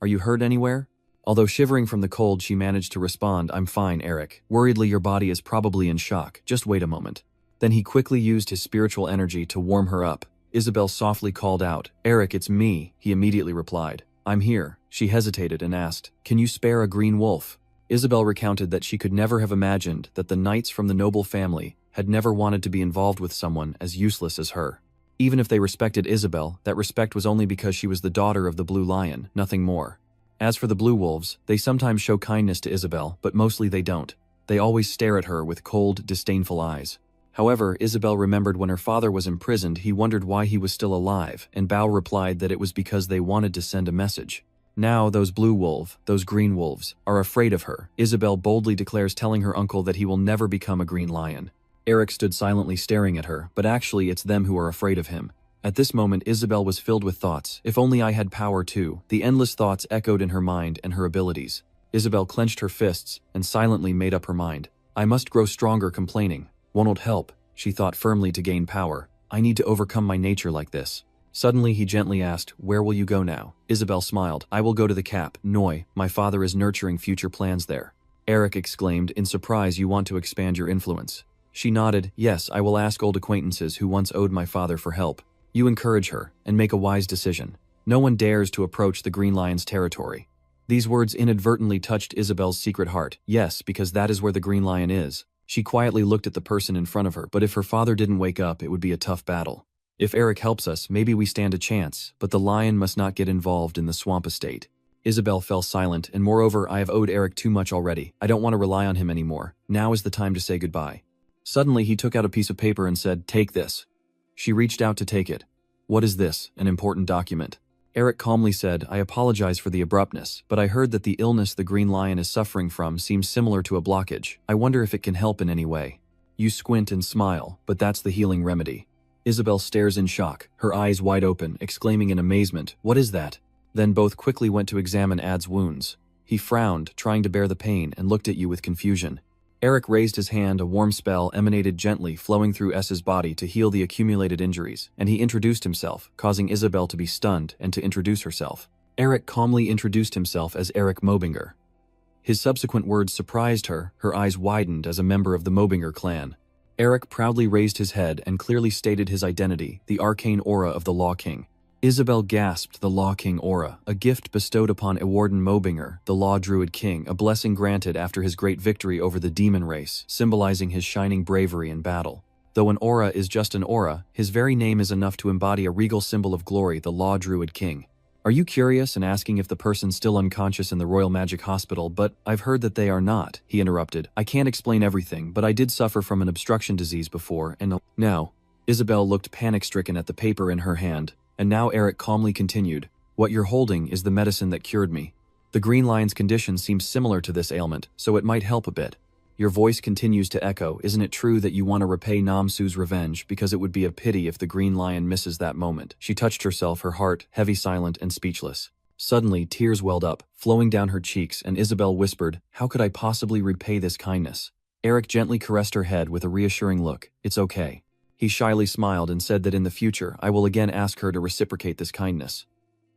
Are you hurt anywhere? Although shivering from the cold, she managed to respond, I'm fine, Eric. Worriedly, your body is probably in shock. Just wait a moment. Then he quickly used his spiritual energy to warm her up. Isabel softly called out, Eric, it's me. He immediately replied, I'm here. She hesitated and asked, can you spare a green wolf? Isabel recounted that she could never have imagined that the knights from the noble family had never wanted to be involved with someone as useless as her. Even if they respected Isabel, that respect was only because she was the daughter of the Blue Lion, nothing more. As for the Blue Wolves, they sometimes show kindness to Isabel, but mostly they don't. They always stare at her with cold, disdainful eyes. However, Isabel remembered when her father was imprisoned, he wondered why he was still alive, and Bao replied that it was because they wanted to send a message. Now those those green wolves, are afraid of her, Isabel boldly declares, telling her uncle that he will never become a green lion. Eric stood silently staring at her, but actually it's them who are afraid of him. At this moment, Isabel was filled with thoughts. If only I had power too. The endless thoughts echoed in her mind and her abilities. Isabel clenched her fists and silently made up her mind. I must grow stronger. Complaining won't help, she thought firmly, to gain power. I need to overcome my nature like this. Suddenly he gently asked, where will you go now? Isabel smiled. I will go to the Cap, Noi. My father is nurturing future plans there. Eric exclaimed in surprise, you want to expand your influence? She nodded. Yes, I will ask old acquaintances who once owed my father for help. You encourage her, and make a wise decision. No one dares to approach the Green Lion's territory. These words inadvertently touched Isabel's secret heart. Yes, because that is where the Green Lion is. She quietly looked at the person in front of her, but if her father didn't wake up, it would be a tough battle. If Eric helps us, maybe we stand a chance, but the lion must not get involved in the swamp estate. Isabel fell silent, and moreover, I have owed Eric too much already. I don't want to rely on him anymore. Now is the time to say goodbye. Suddenly, he took out a piece of paper and said, "Take this." She reached out to take it. "What is this? An important document." Eric calmly said, "I apologize for the abruptness, but I heard that the illness the Green Lion is suffering from seems similar to a blockage. I wonder if it can help in any way." You squint and smile, but that's the healing remedy. Isabel stares in shock, her eyes wide open, exclaiming in amazement, "What is that?" Then both quickly went to examine Ad's wounds. He frowned, trying to bear the pain, and looked at you with confusion. Eric raised his hand, a warm spell emanated gently, flowing through S's body to heal the accumulated injuries, and he introduced himself, causing Isabel to be stunned and to introduce herself. Eric calmly introduced himself as Eric Mobinger. His subsequent words surprised her, her eyes widened as a member of the Mobinger clan. Eric proudly raised his head and clearly stated his identity, the arcane aura of the Law King. Isabel gasped, the Law King aura, a gift bestowed upon Ewarden Mobinger, the Law Druid King, a blessing granted after his great victory over the demon race, symbolizing his shining bravery in battle. Though an aura is just an aura, his very name is enough to embody a regal symbol of glory, the Law Druid King. Are you curious and asking if the person's still unconscious in the Royal Magic Hospital? But I've heard that they are not, he interrupted. I can't explain everything, but I did suffer from an obstruction disease before, and now. Isabel looked panic-stricken at the paper in her hand. And now Eric calmly continued, "What you're holding is the medicine that cured me. The Green Lion's condition seems similar to this ailment, so it might help a bit." Your voice continues to echo, "Isn't it true that you want to repay Namsu's revenge, because it would be a pity if the Green Lion misses that moment?" She touched herself, her heart heavy, silent, and speechless. Suddenly, tears welled up, flowing down her cheeks, and Isabel whispered, "How could I possibly repay this kindness?" Eric gently caressed her head with a reassuring look. "It's okay." He shyly smiled and said that in the future, I will again ask her to reciprocate this kindness.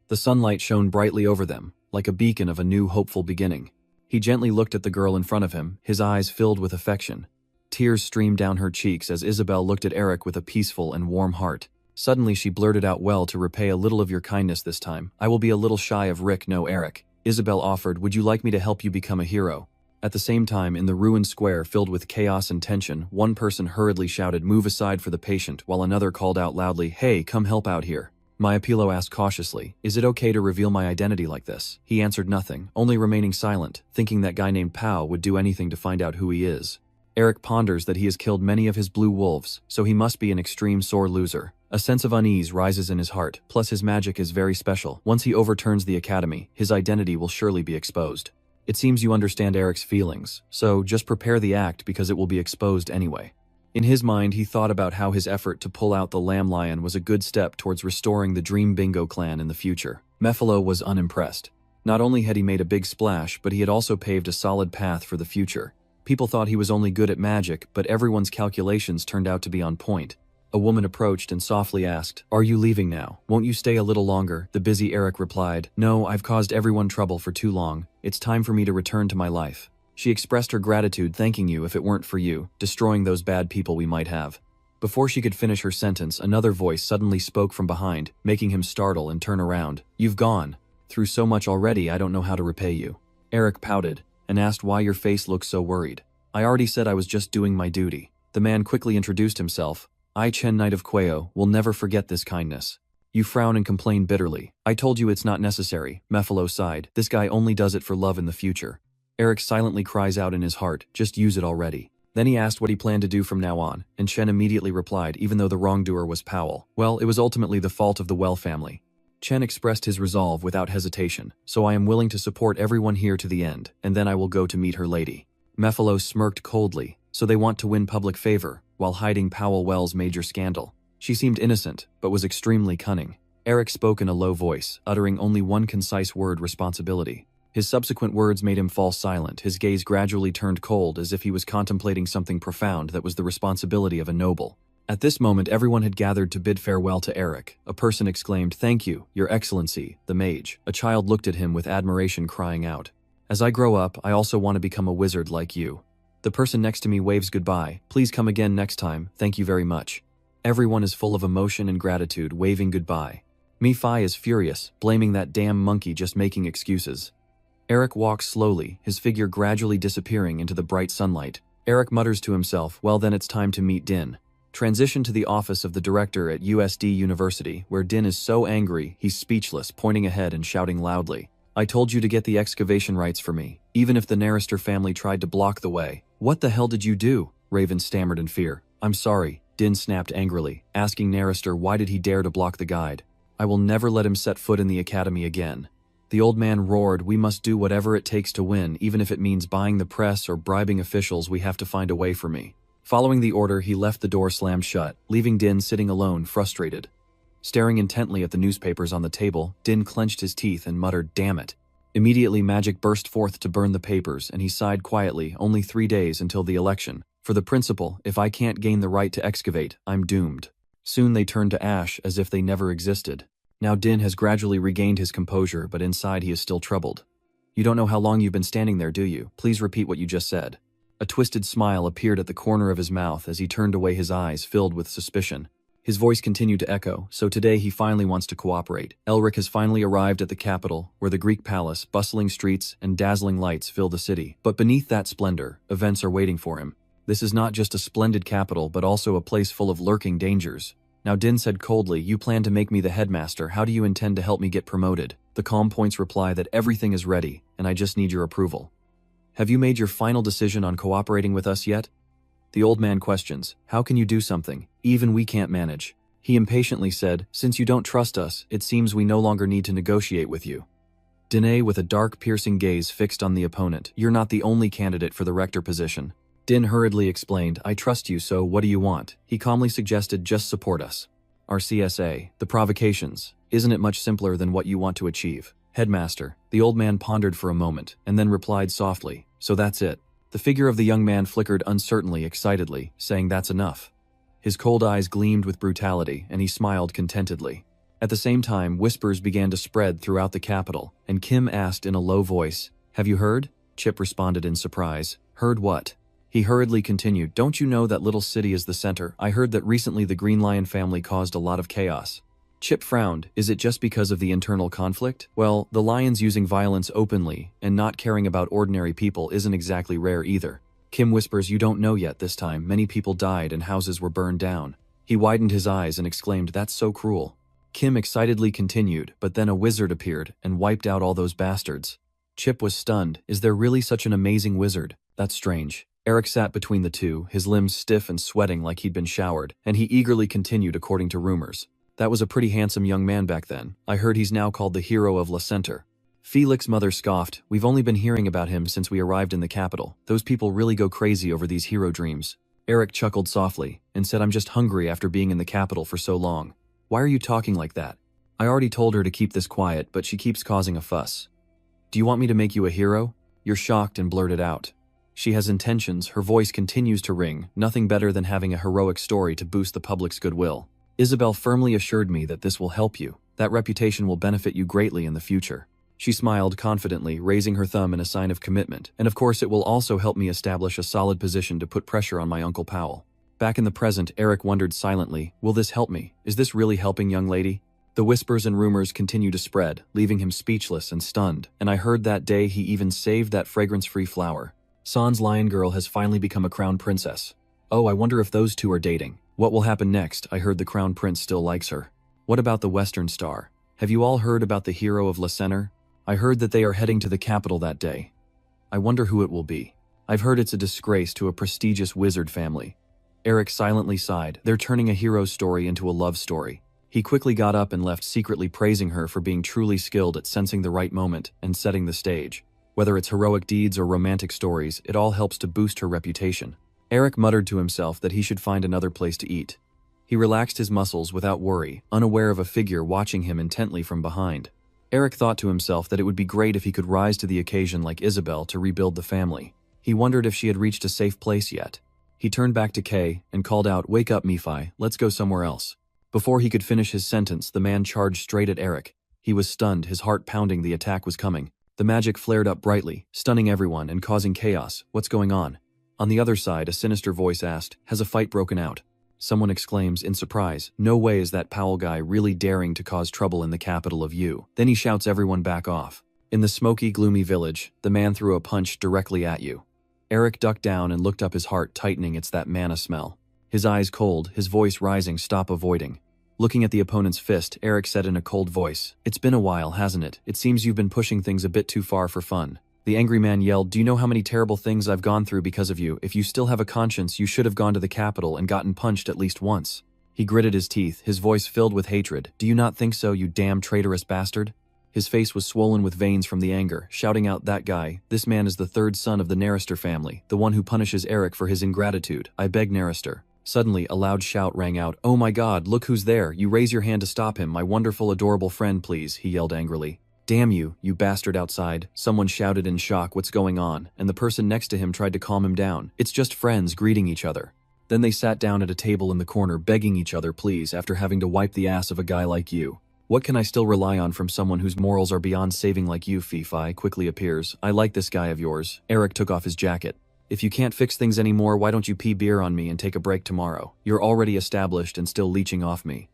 The sunlight shone brightly over them, like a beacon of a new hopeful beginning. He gently looked at the girl in front of him, his eyes filled with affection. Tears streamed down her cheeks as Isabel looked at Eric with a peaceful and warm heart. Suddenly she blurted out, "Well, to repay a little of your kindness this time, I will be a little shy of Rick, no Eric." Isabel offered, "Would you like me to help you become a hero?" At the same time, in the ruined square filled with chaos and tension, one person hurriedly shouted, "Move aside for the patient," while another called out loudly, "Hey, come help out here." Mayapilo asked cautiously, "Is it okay to reveal my identity like this?" He answered nothing, only remaining silent, thinking that guy named Pao would do anything to find out who he is. Eric ponders that he has killed many of his blue wolves, so he must be an extreme sore loser. A sense of unease rises in his heart, plus his magic is very special. Once he overturns the academy, his identity will surely be exposed. It seems you understand Eric's feelings, so just prepare the act because it will be exposed anyway. In his mind, he thought about how his effort to pull out the Lamb Lion was a good step towards restoring the Dream Bingo clan in the future. Mefilo was unimpressed. Not only had he made a big splash, but he had also paved a solid path for the future. People thought he was only good at magic, but everyone's calculations turned out to be on point. A woman approached and softly asked, "Are you leaving now? Won't you stay a little longer?" The busy Eric replied, "No, I've caused everyone trouble for too long. It's time for me to return to my life." She expressed her gratitude, thanking you if it weren't for you, destroying those bad people we might have. Before she could finish her sentence, another voice suddenly spoke from behind, making him startle and turn around. "You've gone through so much already, I don't know how to repay you." Eric pouted and asked why your face looked so worried. "I already said I was just doing my duty." The man quickly introduced himself. "I, Chen, Knight of Queo, will never forget this kindness." You frown and complain bitterly. "I told you it's not necessary," Mefilo sighed. "This guy only does it for love in the future." Eric silently cries out in his heart, "Just use it already." Then he asked what he planned to do from now on, and Chen immediately replied, even though the wrongdoer was Powell. Well, it was ultimately the fault of the Well family. Chen expressed his resolve without hesitation, "So I am willing to support everyone here to the end, and then I will go to meet her lady." Mefilo smirked coldly. "So they want to win public favor, while hiding Powell Wells' major scandal." She seemed innocent, but was extremely cunning. Eric spoke in a low voice, uttering only one concise word: responsibility. His subsequent words made him fall silent, his gaze gradually turned cold as if he was contemplating something profound that was the responsibility of a noble. At this moment everyone had gathered to bid farewell to Eric. A person exclaimed, "Thank you, Your Excellency, the mage." A child looked at him with admiration, crying out, "As I grow up, I also want to become a wizard like you." The person next to me waves goodbye. "Please come again next time, thank you very much." Everyone is full of emotion and gratitude, waving goodbye. Mi-Fi is furious, blaming that damn monkey just making excuses. Eric walks slowly, his figure gradually disappearing into the bright sunlight. Eric mutters to himself, well then it's time to meet Din. Transition to the office of the director at USD University, where Din is so angry, he's speechless, pointing ahead and shouting loudly. I told you to get the excavation rights for me, even if the Narrister family tried to block the way. What the hell did you do? Raven stammered in fear. I'm sorry, Din snapped angrily, asking Narrister why did he dare to block the guide. I will never let him set foot in the academy again. The old man roared, we must do whatever it takes to win, even if it means buying the press or bribing officials. We have to find a way for me. Following the order, he left the door slammed shut, leaving Din sitting alone, frustrated. Staring intently at the newspapers on the table, Din clenched his teeth and muttered, damn it. Immediately magic burst forth to burn the papers, and he sighed quietly, only 3 days until the election. For the principle, if I can't gain the right to excavate, I'm doomed. Soon they turned to ash as if they never existed. Now Din has gradually regained his composure, but inside he is still troubled. You don't know how long you've been standing there, do you? Please repeat what you just said. A twisted smile appeared at the corner of his mouth as he turned away, his eyes filled with suspicion. His voice continued to echo, so today he finally wants to cooperate. Elric has finally arrived at the capital, where the Greek palace, bustling streets, and dazzling lights fill the city. But beneath that splendor, events are waiting for him. This is not just a splendid capital, but also a place full of lurking dangers. Now Din said coldly, you plan to make me the headmaster. How do you intend to help me get promoted? The calm points reply that everything is ready, and I just need your approval. Have you made your final decision on cooperating with us yet? The old man questions, how can you do something? Even we can't manage. He impatiently said, since you don't trust us, it seems we no longer need to negotiate with you. Danae, with a dark, piercing gaze fixed on the opponent, you're not the only candidate for the rector position. Din hurriedly explained, I trust you, so what do you want? He calmly suggested, just support us. Our CSA, the provocations, isn't it much simpler than what you want to achieve? Headmaster, the old man pondered for a moment, and then replied softly, so that's it. The figure of the young man flickered uncertainly, excitedly, saying that's enough. His cold eyes gleamed with brutality, and he smiled contentedly. At the same time, whispers began to spread throughout the capital, and Kim asked in a low voice, have you heard? Chip responded in surprise, heard what? He hurriedly continued, don't you know that little city is the center? I heard that recently the Green Lion family caused a lot of chaos. Chip frowned, is it just because of the internal conflict? Well, the Lions using violence openly and not caring about ordinary people isn't exactly rare either. Kim whispers, you don't know yet this time, many people died and houses were burned down. He widened his eyes and exclaimed, that's so cruel. Kim excitedly continued, but then a wizard appeared and wiped out all those bastards. Chip was stunned, is there really such an amazing wizard? That's strange. Eric sat between the two, his limbs stiff and sweating like he'd been showered, and he eagerly continued according to rumors. That was a pretty handsome young man back then. I heard he's now called the hero of La Center. Felix's mother scoffed, we've only been hearing about him since we arrived in the capital. Those people really go crazy over these hero dreams. Eric chuckled softly and said, I'm just hungry after being in the capital for so long. Why are you talking like that? I already told her to keep this quiet, but she keeps causing a fuss. Do you want me to make you a hero? You're shocked and blurted out. She has intentions, her voice continues to ring, nothing better than having a heroic story to boost the public's goodwill. Isabel firmly assured me that this will help you. That reputation will benefit you greatly in the future. She smiled confidently, raising her thumb in a sign of commitment, and of course it will also help me establish a solid position to put pressure on my Uncle Powell. Back in the present, Eric wondered silently, will this help me? Is this really helping, young lady? The whispers and rumors continue to spread, leaving him speechless and stunned, and I heard that day he even saved that fragrance-free flower. San's lion girl has finally become a crown princess. Oh, I wonder if those two are dating. What will happen next? I heard the crown prince still likes her. What about the Western Star? Have you all heard about the hero of La Center? I heard that they are heading to the capital that day. I wonder who it will be. I've heard it's a disgrace to a prestigious wizard family. Eric silently sighed. They're turning a hero's story into a love story. He quickly got up and left, secretly praising her for being truly skilled at sensing the right moment and setting the stage. Whether it's heroic deeds or romantic stories, it all helps to boost her reputation. Eric muttered to himself that he should find another place to eat. He relaxed his muscles without worry, unaware of a figure watching him intently from behind. Eric thought to himself that it would be great if he could rise to the occasion like Isabel to rebuild the family. He wondered if she had reached a safe place yet. He turned back to Kay and called out, "Wake up, Mi-Fi, let's go somewhere else." Before he could finish his sentence, the man charged straight at Eric. He was stunned, his heart pounding. The attack was coming. The magic flared up brightly, stunning everyone and causing chaos. What's going on? On the other side, a sinister voice asked, has a fight broken out? Someone exclaims in surprise, "No way is that Powell guy really daring to cause trouble in the capital of you." Then he shouts everyone back off. In the smoky, gloomy village, the man threw a punch directly at you. Eric ducked down and looked up, his heart tightening. It's that mana smell. His eyes cold, his voice rising, "Stop avoiding." Looking at the opponent's fist, Eric said in a cold voice, "It's been a while, hasn't it? It seems you've been pushing things a bit too far for fun." The angry man yelled, "Do you know how many terrible things I've gone through because of you? If you still have a conscience, you should have gone to the capital and gotten punched at least once." He gritted his teeth, his voice filled with hatred. "Do you not think so, you damn traitorous bastard?" His face was swollen with veins from the anger, shouting out, "That guy, this man is the third son of the Narister family, the one who punishes Eric for his ingratitude. I beg, Narister." Suddenly, a loud shout rang out. "Oh my God, look who's there. You raise your hand to stop him, my wonderful, adorable friend, please," he yelled angrily. "Damn you, you bastard outside," someone shouted in shock. "What's going on?" And the person next to him tried to calm him down. "It's just friends greeting each other." Then they sat down at a table in the corner, begging each other please after having to wipe the ass of a guy like you. "What can I still rely on from someone whose morals are beyond saving like you?" Fifi quickly appears. "I like this guy of yours." Eric took off his jacket. "If you can't fix things anymore, why don't you pee beer on me and take a break tomorrow? You're already established and still leeching off me."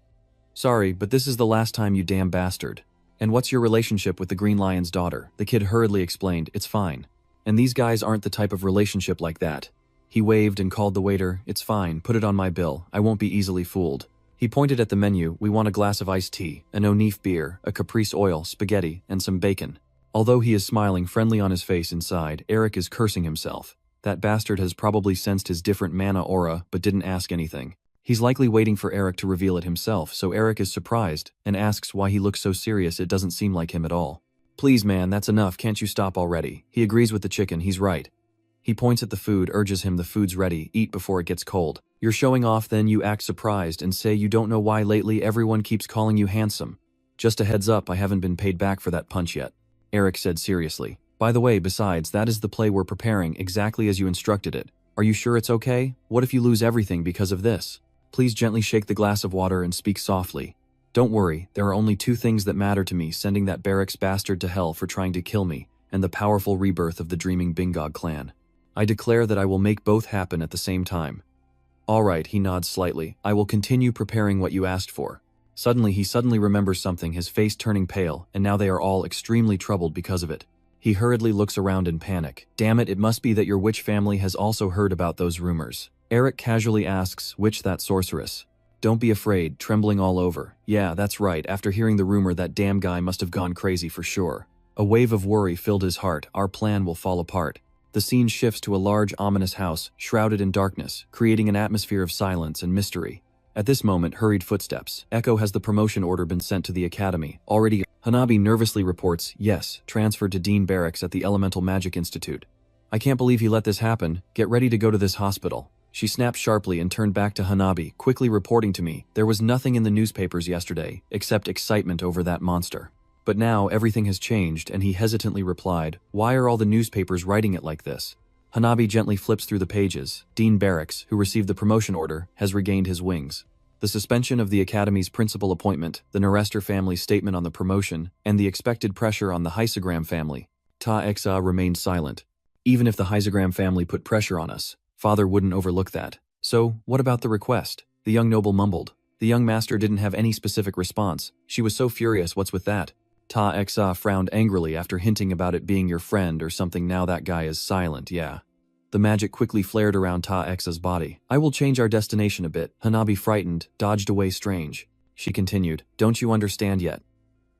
"Sorry, but this is the last time, you damn bastard." "And what's your relationship with the Green Lion's daughter?" The kid hurriedly explained. "It's fine. And these guys aren't the type of relationship like that." He waved and called the waiter. "It's fine, put it on my bill. I won't be easily fooled." He pointed at the menu. "We want a glass of iced tea, an O'Neef beer, a caprice oil, spaghetti, and some bacon." Although he is smiling friendly on his face, inside, Eric is cursing himself. That bastard has probably sensed his different mana aura but didn't ask anything. He's likely waiting for Eric to reveal it himself, so Eric is surprised and asks why he looks so serious. It doesn't seem like him at all. "Please man, that's enough, can't you stop already?" He agrees with the chicken, he's right. He points at the food, urges him, "The food's ready, eat before it gets cold." "You're showing off then?" You act surprised and say you don't know why lately everyone keeps calling you handsome. "Just a heads up, I haven't been paid back for that punch yet," Eric said seriously. "By the way, besides, that is the play we're preparing exactly as you instructed it. Are you sure it's okay? What if you lose everything because of this? Please gently shake the glass of water and speak softly. Don't worry, there are only two things that matter to me: sending that barracks bastard to hell for trying to kill me, and the powerful rebirth of the dreaming Bingog clan. I declare that I will make both happen at the same time." "All right," he nods slightly. "I will continue preparing what you asked for." Suddenly he remembers something, his face turning pale, and now they are all extremely troubled because of it. He hurriedly looks around in panic. "Damn it must be that your witch family has also heard about those rumors." Eric casually asks, "Which that sorceress?" "Don't be afraid," trembling all over. "Yeah, that's right, after hearing the rumor that damn guy must have gone crazy for sure." A wave of worry filled his heart. "Our plan will fall apart." The scene shifts to a large, ominous house, shrouded in darkness, creating an atmosphere of silence and mystery. At this moment, hurried footsteps. Echo, has the promotion order been sent to the academy? Already. Hanabi nervously reports, "Yes, transferred to Dean Barracks at the Elemental Magic Institute." "I can't believe he let this happen. Get ready to go to this hospital." She snapped sharply and turned back to Hanabi, quickly reporting to me, "There was nothing in the newspapers yesterday, except excitement over that monster. But now everything has changed," and he hesitantly replied, "Why are all the newspapers writing it like this?" Hanabi gently flips through the pages. Dean Barracks, who received the promotion order, has regained his wings. The suspension of the Academy's principal appointment, the Narister family's statement on the promotion, and the expected pressure on the Heisegram family. Ta Exa remained silent. Even if the Heisegram family put pressure on us, Father wouldn't overlook that. "So, what about the request?" the young noble mumbled. The young master didn't have any specific response. She was so furious. "What's with that?" Ta Exa frowned angrily after hinting about it being your friend or something. "Now that guy is silent, yeah." The magic quickly flared around Ta Exa's body. "I will change our destination a bit." Hanabi, frightened, dodged away. "Strange." She continued, "Don't you understand yet?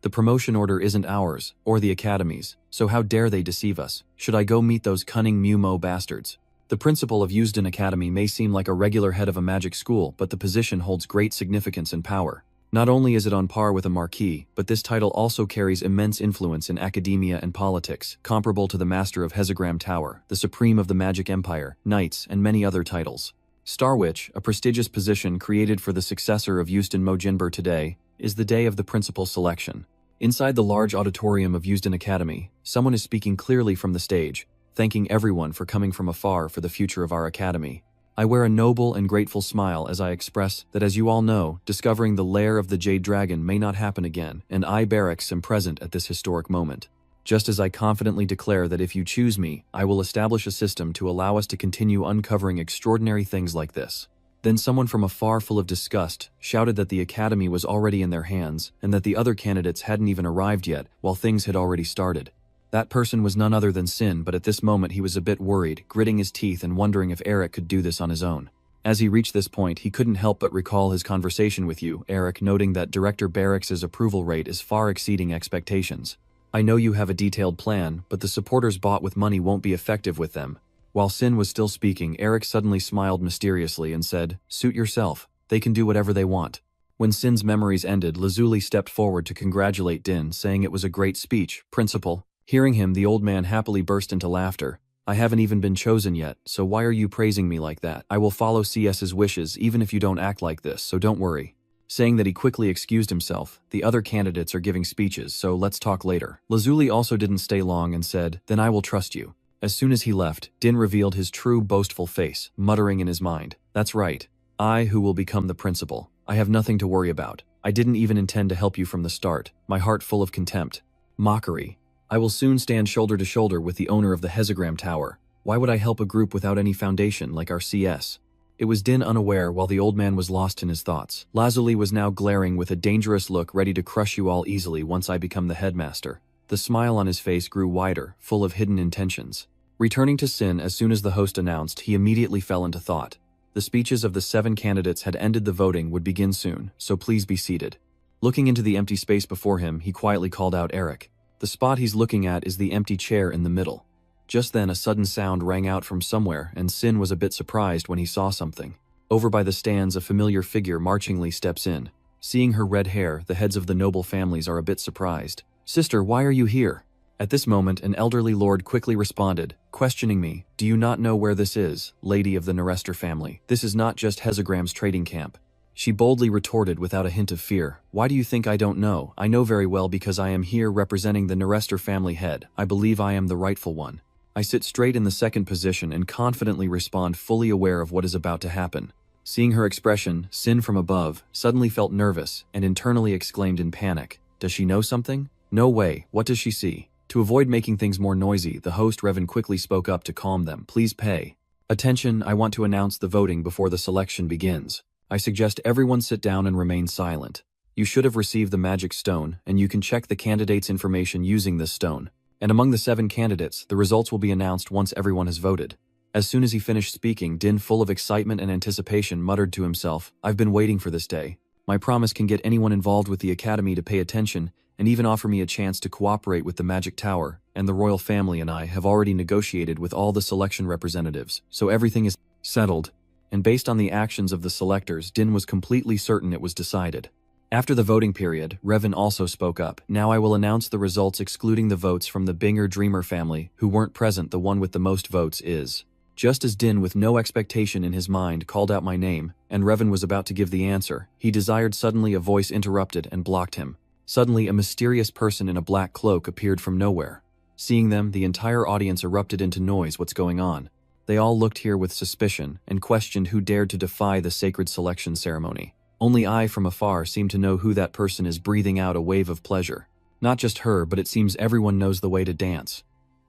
The promotion order isn't ours, or the Academy's, so how dare they deceive us? Should I go meet those cunning Mu-Mo bastards? The principal of Usden Academy may seem like a regular head of a magic school, but the position holds great significance and power. Not only is it on par with a marquis, but this title also carries immense influence in academia and politics, comparable to the Master of Heisegram Tower, the Supreme of the Magic Empire, Knights, and many other titles. Star Witch, a prestigious position created for the successor of Usden Mojinber today, is the day of the principal selection. Inside the large auditorium of Usden Academy, someone is speaking clearly from the stage, thanking everyone for coming from afar for the future of our academy. I wear a noble and grateful smile as I express that, as you all know, discovering the lair of the Jade Dragon may not happen again, and I, Barracks, am present at this historic moment. Just as I confidently declare that if you choose me, I will establish a system to allow us to continue uncovering extraordinary things like this. Then someone from afar, full of disgust, shouted that the academy was already in their hands and that the other candidates hadn't even arrived yet, while things had already started. That person was none other than Sin, but at this moment he was a bit worried, gritting his teeth and wondering if Eric could do this on his own. As he reached this point, he couldn't help but recall his conversation with you, Eric, noting that Director Barracks's approval rate is far exceeding expectations. I know you have a detailed plan, but the supporters bought with money won't be effective with them. While Sin was still speaking, Eric suddenly smiled mysteriously and said, "Suit yourself. They can do whatever they want." When Sin's memories ended, Lazuli stepped forward to congratulate Din, saying it was a great speech, Principal. Hearing him, the old man happily burst into laughter. "I haven't even been chosen yet, so why are you praising me like that? I will follow CS's wishes even if you don't act like this, so don't worry." Saying that, he quickly excused himself. "The other candidates are giving speeches, so let's talk later." Lazuli also didn't stay long and said, "Then I will trust you." As soon as he left, Din revealed his true boastful face, muttering in his mind, "That's right. I who will become the principal. I have nothing to worry about. I didn't even intend to help you from the start, my heart full of contempt. Mockery. I will soon stand shoulder to shoulder with the owner of the Hexagram Tower. Why would I help a group without any foundation like our CS?" It was Din unaware while the old man was lost in his thoughts. Lazuli was now glaring with a dangerous look, ready to crush you all easily once I become the headmaster. The smile on his face grew wider, full of hidden intentions. Returning to Sin as soon as the host announced, he immediately fell into thought. The speeches of the 7 candidates had ended, the voting would begin soon, so please be seated. Looking into the empty space before him, he quietly called out Eric. The spot he's looking at is the empty chair in the middle. Just then a sudden sound rang out from somewhere, and Sin was a bit surprised when he saw something. Over by the stands, a familiar figure marchingly steps in. Seeing her red hair, the heads of the noble families are a bit surprised. "Sister, why are you here?" At this moment, an elderly lord quickly responded, questioning me, "Do you not know where this is, lady of the Nerester family? This is not just Hexagram's trading camp." She boldly retorted without a hint of fear, "Why do you think I don't know? I know very well, because I am here representing the Nerester family head. I believe I am the rightful one. I sit straight in the second position and confidently respond, fully aware of what is about to happen." Seeing her expression, Sin from above suddenly felt nervous and internally exclaimed in panic, "Does she know something? No way, what does she see?" To avoid making things more noisy, the host Revan quickly spoke up to calm them. "Please pay attention. I want to announce the voting before the selection begins. I suggest everyone sit down and remain silent. You should have received the magic stone, and you can check the candidate's information using this stone. And among the 7 candidates, the results will be announced once everyone has voted." As soon as he finished speaking, Din, full of excitement and anticipation, muttered to himself, "I've been waiting for this day. My promise can get anyone involved with the academy to pay attention and even offer me a chance to cooperate with the Magic Tower, and the royal family and I have already negotiated with all the selection representatives, so everything is settled." And based on the actions of the selectors, Din was completely certain it was decided. After the voting period, Revan also spoke up. "Now I will announce the results excluding the votes from the Binger Dreamer family, who weren't present. The one with the most votes is..." Just as Din, with no expectation in his mind, called out my name, and Revan was about to give the answer, he desired suddenly a voice interrupted and blocked him. Suddenly, a mysterious person in a black cloak appeared from nowhere. Seeing them, the entire audience erupted into noise. What's going on? They all looked here with suspicion and questioned who dared to defy the sacred selection ceremony. Only I from afar seem to know who that person is, breathing out a wave of pleasure. Not just her, but it seems everyone knows the way to dance.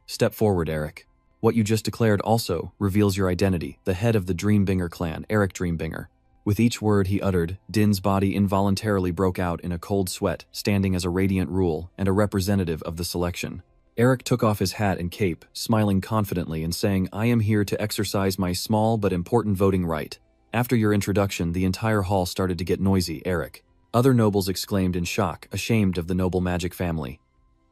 Step forward, Eric. What you just declared also reveals your identity, the head of the Dreambinger clan, Eric Dreambinger. With each word he uttered, Din's body involuntarily broke out in a cold sweat, standing as a radiant rule and a representative of the selection. Eric took off his hat and cape, smiling confidently and saying, "I am here to exercise my small but important voting right." After your introduction, the entire hall started to get noisy, Eric. Other nobles exclaimed in shock, ashamed of the noble magic family.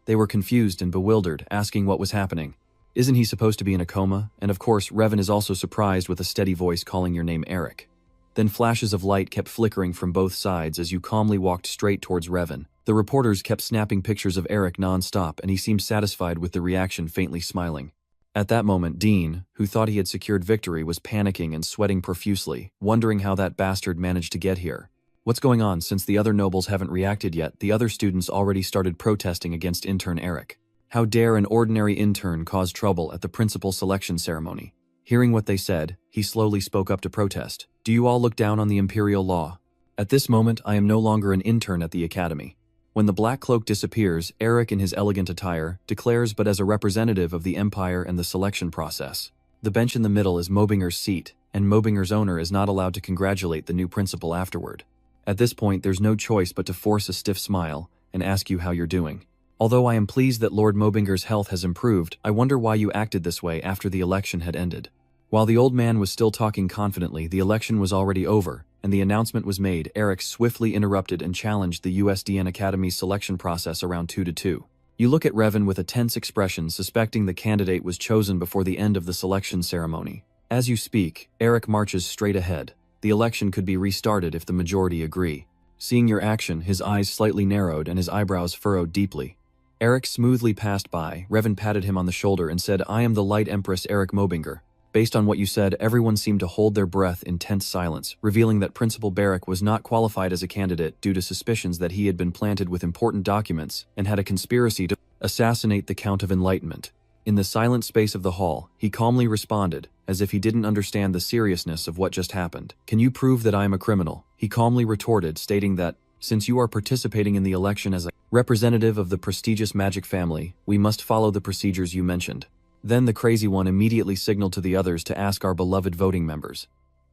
They were confused and bewildered, asking what was happening. Isn't he supposed to be in a coma? And of course, Revan is also surprised with a steady voice calling your name, Eric. Then flashes of light kept flickering from both sides as you calmly walked straight towards Revan. The reporters kept snapping pictures of Eric non-stop, and he seemed satisfied with the reaction, faintly smiling. At that moment, Dean, who thought he had secured victory, was panicking and sweating profusely, wondering how that bastard managed to get here. What's going on? Since the other nobles haven't reacted yet, the other students already started protesting against intern Eric. How dare an ordinary intern cause trouble at the principal selection ceremony? Hearing what they said, he slowly spoke up to protest. "Do you all look down on the imperial law? At this moment, I am no longer an intern at the academy." When the black cloak disappears, Eric, in his elegant attire, declares, but as a representative of the empire and the selection process. The bench in the middle is Mobinger's seat, and Mobinger's owner is not allowed to congratulate the new principal afterward. At this point, there's no choice but to force a stiff smile and ask you how you're doing. Although I am pleased that Lord Mobinger's health has improved, I wonder why you acted this way after the election had ended. While the old man was still talking confidently, the election was already over, and the announcement was made. Eric swiftly interrupted and challenged the USDN Academy's selection process around 2-2. You look at Revan with a tense expression, suspecting the candidate was chosen before the end of the selection ceremony. As you speak, Eric marches straight ahead. The election could be restarted if the majority agree. Seeing your action, his eyes slightly narrowed and his eyebrows furrowed deeply. Eric smoothly passed by. Revan patted him on the shoulder and said, "I am the Light Empress Eric Mobinger." Based on what you said, everyone seemed to hold their breath in tense silence, revealing that Principal Barrack was not qualified as a candidate due to suspicions that he had been planted with important documents and had a conspiracy to assassinate the Count of Enlightenment. In the silent space of the hall, he calmly responded, as if he didn't understand the seriousness of what just happened. "Can you prove that I am a criminal?" He calmly retorted, stating that, "Since you are participating in the election as a representative of the prestigious magic family, we must follow the procedures you mentioned." Then the crazy one immediately signaled to the others to ask our beloved voting members.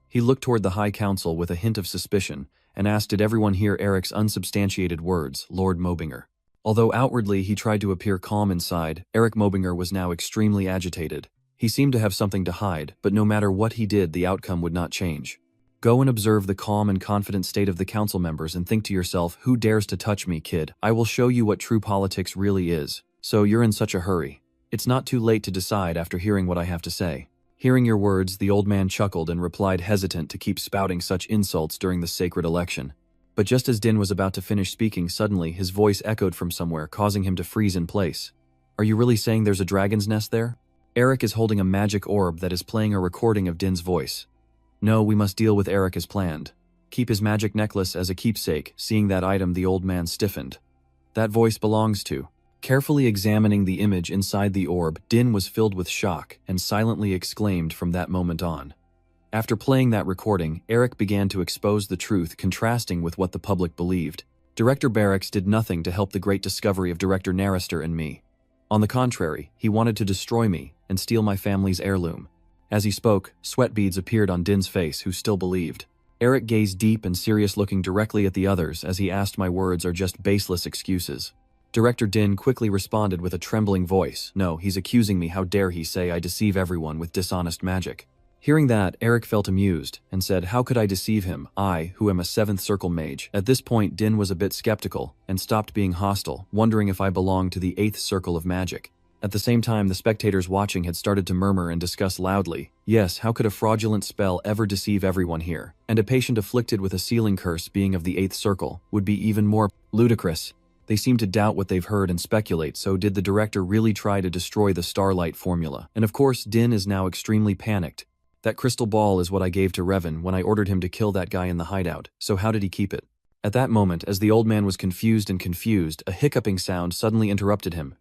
He looked toward the High Council with a hint of suspicion and asked, did everyone hear Eric's unsubstantiated words, Lord Mobinger? Although outwardly he tried to appear calm inside, Eric Mobinger was now extremely agitated. He seemed to have something to hide, but no matter what he did, the outcome would not change. Go and observe the calm and confident state of the council members and think to yourself, who dares to touch me, kid? I will show you what true politics really is. So you're in such a hurry. It's not too late to decide after hearing what I have to say. Hearing your words, the old man chuckled and replied, hesitant to keep spouting such insults during the sacred election. But just as Din was about to finish speaking, suddenly his voice echoed from somewhere, causing him to freeze in place. Are you really saying there's a dragon's nest there? Eric is holding a magic orb that is playing a recording of Din's voice. No, we must deal with Eric as planned. Keep his magic necklace as a keepsake. Seeing that item, the old man stiffened. That voice belongs to. Carefully examining the image inside the orb, Din was filled with shock and silently exclaimed from that moment on. After playing that recording, Eric began to expose the truth, contrasting with what the public believed. Director Barracks did nothing to help the great discovery of Director Narrister and me. On the contrary, he wanted to destroy me and steal my family's heirloom. As he spoke, sweat beads appeared on Din's face, who still believed. Eric gazed deep and serious, looking directly at the others as he asked, my words are just baseless excuses. Director Din quickly responded with a trembling voice, no, he's accusing me. How dare he say I deceive everyone with dishonest magic? Hearing that, Eric felt amused and said, how could I deceive him, I, who am a 7th Circle mage? At this point, Din was a bit skeptical and stopped being hostile, wondering if I belonged to the 8th Circle of magic. At the same time, the spectators watching had started to murmur and discuss loudly, yes, how could a fraudulent spell ever deceive everyone here? And a patient afflicted with a sealing curse being of the 8th Circle would be even more ludicrous. They seem to doubt what they've heard and speculate, so did the director really try to destroy the Starlight formula? And of course, Din is now extremely panicked. That crystal ball is what I gave to Revan when I ordered him to kill that guy in the hideout, so how did he keep it? At that moment, as the old man was confused, a hiccuping sound suddenly interrupted him.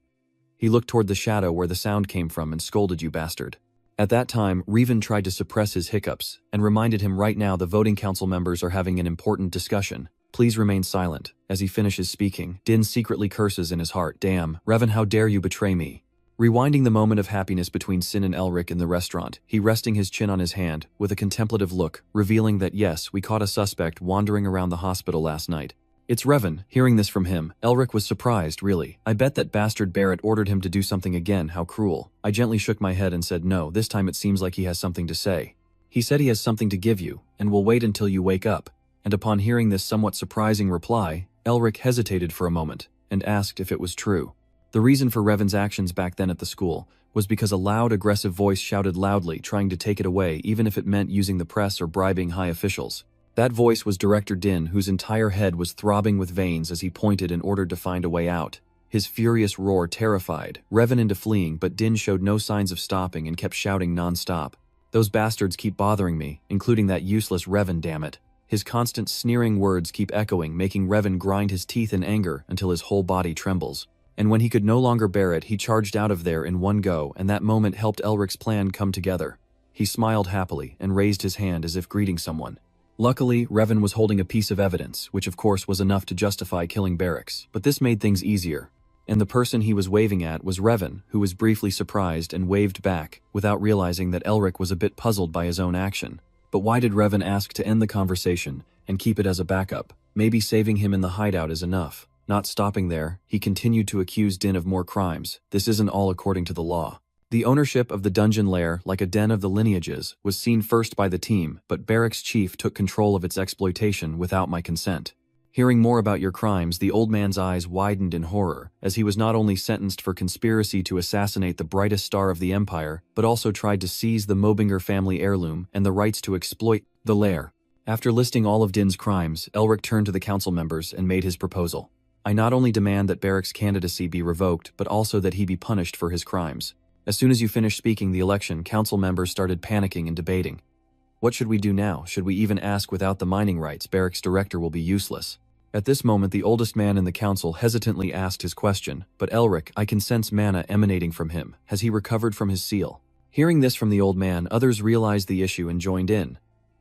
He looked toward the shadow where the sound came from and scolded, you bastard. At that time, Revan tried to suppress his hiccups and reminded him, right now the voting council members are having an important discussion. Please remain silent. As he finishes speaking, Din secretly curses in his heart, damn, Revan, how dare you betray me? Rewinding the moment of happiness between Sin and Elric in the restaurant, he resting his chin on his hand, with a contemplative look, revealing that yes, we caught a suspect wandering around the hospital last night. It's Revan. Hearing this from him, Elric was surprised, really. I bet that bastard Barrett ordered him to do something again, how cruel. I gently shook my head and said, no, this time it seems like he has something to say. He said he has something to give you, and will wait until you wake up. And upon hearing this somewhat surprising reply, Elric hesitated for a moment, and asked if it was true. The reason for Revan's actions back then at the school was because a loud, aggressive voice shouted loudly, trying to take it away even if it meant using the press or bribing high officials. That voice was Director Din, whose entire head was throbbing with veins as he pointed and ordered to find a way out. His furious roar terrified Revan into fleeing, but Din showed no signs of stopping and kept shouting non-stop. Those bastards keep bothering me, including that useless Revan, damn it. His constant sneering words keep echoing, making Revan grind his teeth in anger until his whole body trembles. And when he could no longer bear it, he charged out of there in one go, and that moment helped Elric's plan come together. He smiled happily and raised his hand as if greeting someone. Luckily, Revan was holding a piece of evidence, which of course was enough to justify killing Barracks, but this made things easier. And the person he was waving at was Revan, who was briefly surprised and waved back, without realizing that Elric was a bit puzzled by his own action. But why did Revan ask to end the conversation and keep it as a backup? Maybe saving him in the hideout is enough. Not stopping there, he continued to accuse Din of more crimes. This isn't all according to the law. The ownership of the dungeon lair, like a den of the lineages, was seen first by the team, but Barrack's chief took control of its exploitation without my consent. Hearing more about your crimes, the old man's eyes widened in horror, as he was not only sentenced for conspiracy to assassinate the brightest star of the Empire, but also tried to seize the Mobinger family heirloom and the rights to exploit the lair. After listing all of Din's crimes, Elric turned to the council members and made his proposal. I not only demand that Barrack's candidacy be revoked, but also that he be punished for his crimes. As soon as you finished speaking the election, council members started panicking and debating. What should we do now? Should we even ask without the mining rights? Barrack's director will be useless. At this moment, the oldest man in the council hesitantly asked his question, but Elric, I can sense mana emanating from him. Has he recovered from his seal? Hearing this from the old man, others realized the issue and joined in.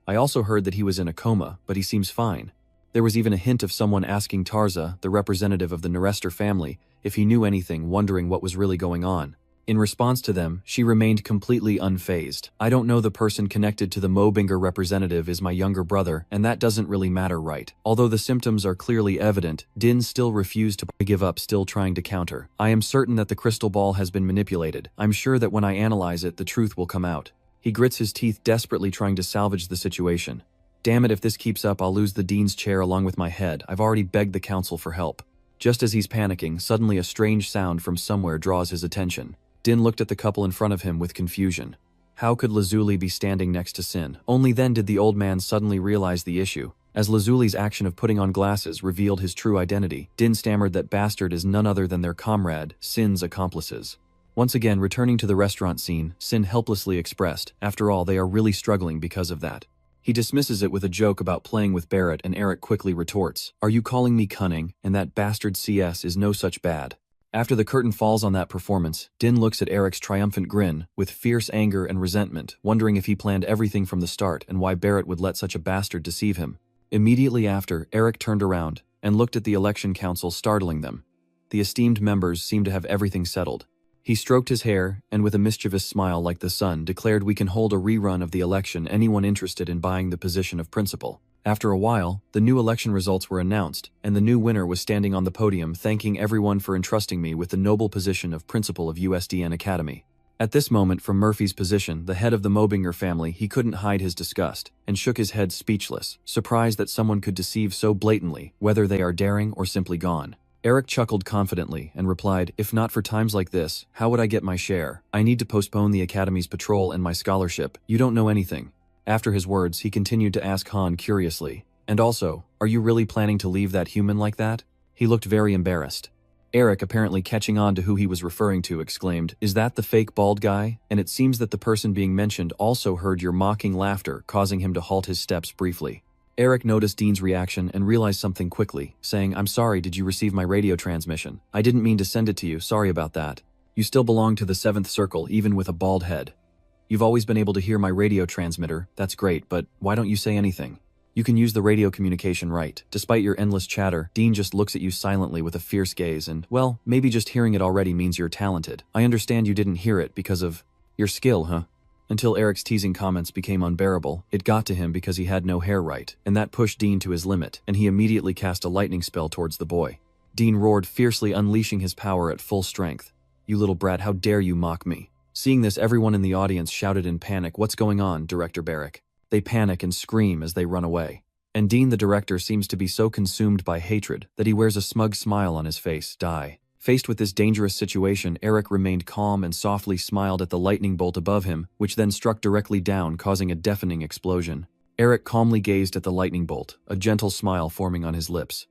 I also heard that he was in a coma, but he seems fine. There was even a hint of someone asking Tarza, the representative of the Nerester family, if he knew anything, wondering what was really going on. In response to them, she remained completely unfazed. I don't know, the person connected to the Mobinger representative is my younger brother, and that doesn't really matter, right? Although the symptoms are clearly evident, Din still refused to give up, still trying to counter. I am certain that the crystal ball has been manipulated. I'm sure that when I analyze it, the truth will come out. He grits his teeth, desperately trying to salvage the situation. Damn it, if this keeps up, I'll lose the dean's chair along with my head. I've already begged the council for help. Just as he's panicking, suddenly a strange sound from somewhere draws his attention. Din looked at the couple in front of him with confusion. How could Lazuli be standing next to Sin? Only then did the old man suddenly realize the issue. As Lazuli's action of putting on glasses revealed his true identity, Din stammered that Bastard is none other than their comrade, Sin's accomplices. Once again, returning to the restaurant scene, Sin helplessly expressed, after all, they are really struggling because of that. He dismisses it with a joke about playing with Barrett, and Eric quickly retorts, are you calling me cunning? And that bastard CS is no such bad. After the curtain falls on that performance, Din looks at Eric's triumphant grin, with fierce anger and resentment, wondering if he planned everything from the start and why Barrett would let such a bastard deceive him. Immediately after, Eric turned around and looked at the election council, startling them. The esteemed members seemed to have everything settled. He stroked his hair, and with a mischievous smile like the sun, declared we can hold a rerun of the election, anyone interested in buying the position of principal. After a while, the new election results were announced, and the new winner was standing on the podium thanking everyone for entrusting me with the noble position of principal of USDN Academy. At this moment, from Murphy's position, the head of the Mobinger family, he couldn't hide his disgust, and shook his head speechless, surprised that someone could deceive so blatantly, whether they are daring or simply gone. Eric chuckled confidently and replied, if not for times like this, how would I get my share? I need to postpone the Academy's patrol and my scholarship. You don't know anything. After his words, he continued to ask Han curiously, and also, are you really planning to leave that human like that? He looked very embarrassed. Eric, apparently catching on to who he was referring to, exclaimed, is that the fake bald guy? And it seems that the person being mentioned also heard your mocking laughter, causing him to halt his steps briefly. Eric noticed Dean's reaction and realized something quickly, saying, I'm sorry, did you receive my radio transmission? I didn't mean to send it to you, sorry about that. You still belong to the 7th Circle, even with a bald head. You've always been able to hear my radio transmitter, that's great, but why don't you say anything? You can use the radio communication, right? Despite your endless chatter, Dean just looks at you silently with a fierce gaze and, well, maybe just hearing it already means you're talented. I understand you didn't hear it because of your skill, huh? Until Eric's teasing comments became unbearable, it got to him because he had no hair right, and that pushed Dean to his limit, and he immediately cast a lightning spell towards the boy. Dean roared fiercely, unleashing his power at full strength. You little brat, how dare you mock me? Seeing this, everyone in the audience shouted in panic, what's going on, Director Barrack? They panic and scream as they run away. And Dean the director seems to be so consumed by hatred that he wears a smug smile on his face. Die. Faced with this dangerous situation, Eric remained calm and softly smiled at the lightning bolt above him, which then struck directly down, causing a deafening explosion. Eric calmly gazed at the lightning bolt, a gentle smile forming on his lips.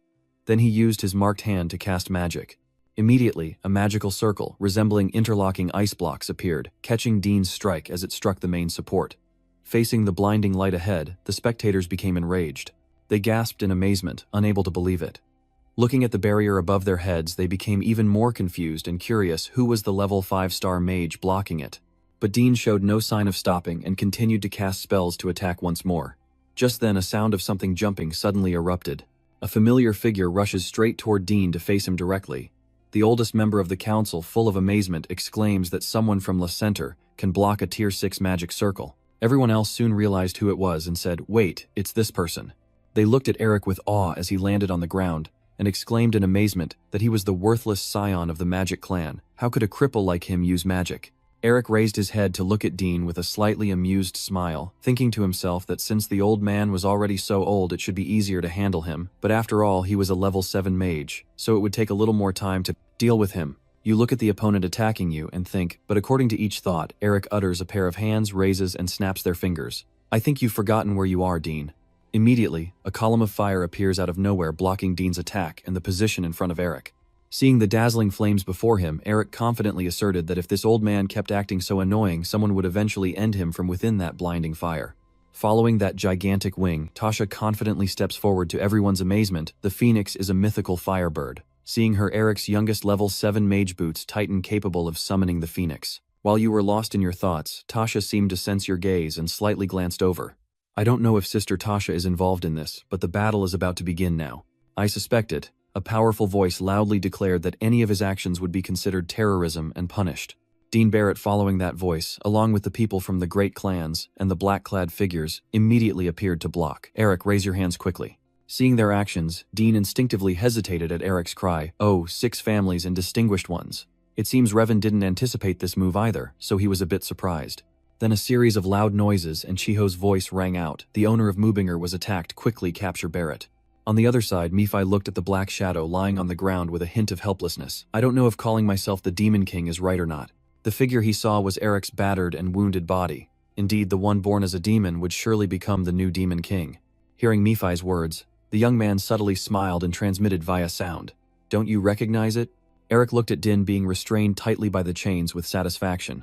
Then he used his marked hand to cast magic. Immediately, a magical circle, resembling interlocking ice blocks, appeared, catching Dean's strike as it struck the main support. Facing the blinding light ahead, the spectators became enraged. They gasped in amazement, unable to believe it. Looking at the barrier above their heads, they became even more confused and curious who was the level 5-star mage blocking it. But Dean showed no sign of stopping and continued to cast spells to attack once more. Just then, a sound of something jumping suddenly erupted. A familiar figure rushes straight toward Dean to face him directly. The oldest member of the council, full of amazement, exclaims that someone from the center can block a tier 6 magic circle. Everyone else soon realized who it was and said, "Wait, it's this person." They looked at Eric with awe as he landed on the ground, and exclaimed in amazement that he was the worthless scion of the magic clan. How could a cripple like him use magic? Eric raised his head to look at Dean with a slightly amused smile, thinking to himself that since the old man was already so old it should be easier to handle him, but after all he was a level 7 mage, so it would take a little more time to deal with him. You look at the opponent attacking you and think, but according to each thought, Eric utters a pair of hands, raises, and snaps their fingers. "I think you've forgotten where you are, Dean." Immediately, a column of fire appears out of nowhere, blocking Dean's attack and the position in front of Eric. Seeing the dazzling flames before him, Eric confidently asserted that if this old man kept acting so annoying, someone would eventually end him from within that blinding fire. Following that gigantic wing, Tasha confidently steps forward. To everyone's amazement, the Phoenix is a mythical firebird. Seeing her, Eric's youngest level 7 mage boots titan capable of summoning the Phoenix. While you were lost in your thoughts, Tasha seemed to sense your gaze and slightly glanced over. "I don't know if Sister Tasha is involved in this, but the battle is about to begin now." "I suspect it." A powerful voice loudly declared that any of his actions would be considered terrorism and punished. Dean Barrett, following that voice, along with the people from the great clans and the black-clad figures, immediately appeared to block. "Eric, raise your hands quickly." Seeing their actions, Dean instinctively hesitated at Eric's cry, "Oh, 6 families and distinguished ones." It seems Revan didn't anticipate this move either, so he was a bit surprised. Then a series of loud noises and Chiho's voice rang out. The owner of Moobinger was attacked. Quickly capture Barrett. On the other side, Nephi looked at the black shadow lying on the ground with a hint of helplessness. "I don't know if calling myself the Demon King is right or not." The figure he saw was Eric's battered and wounded body. Indeed, the one born as a demon would surely become the new Demon King. Hearing Nephi's words, the young man subtly smiled and transmitted via sound. "Don't you recognize it?" Eric looked at Din being restrained tightly by the chains with satisfaction.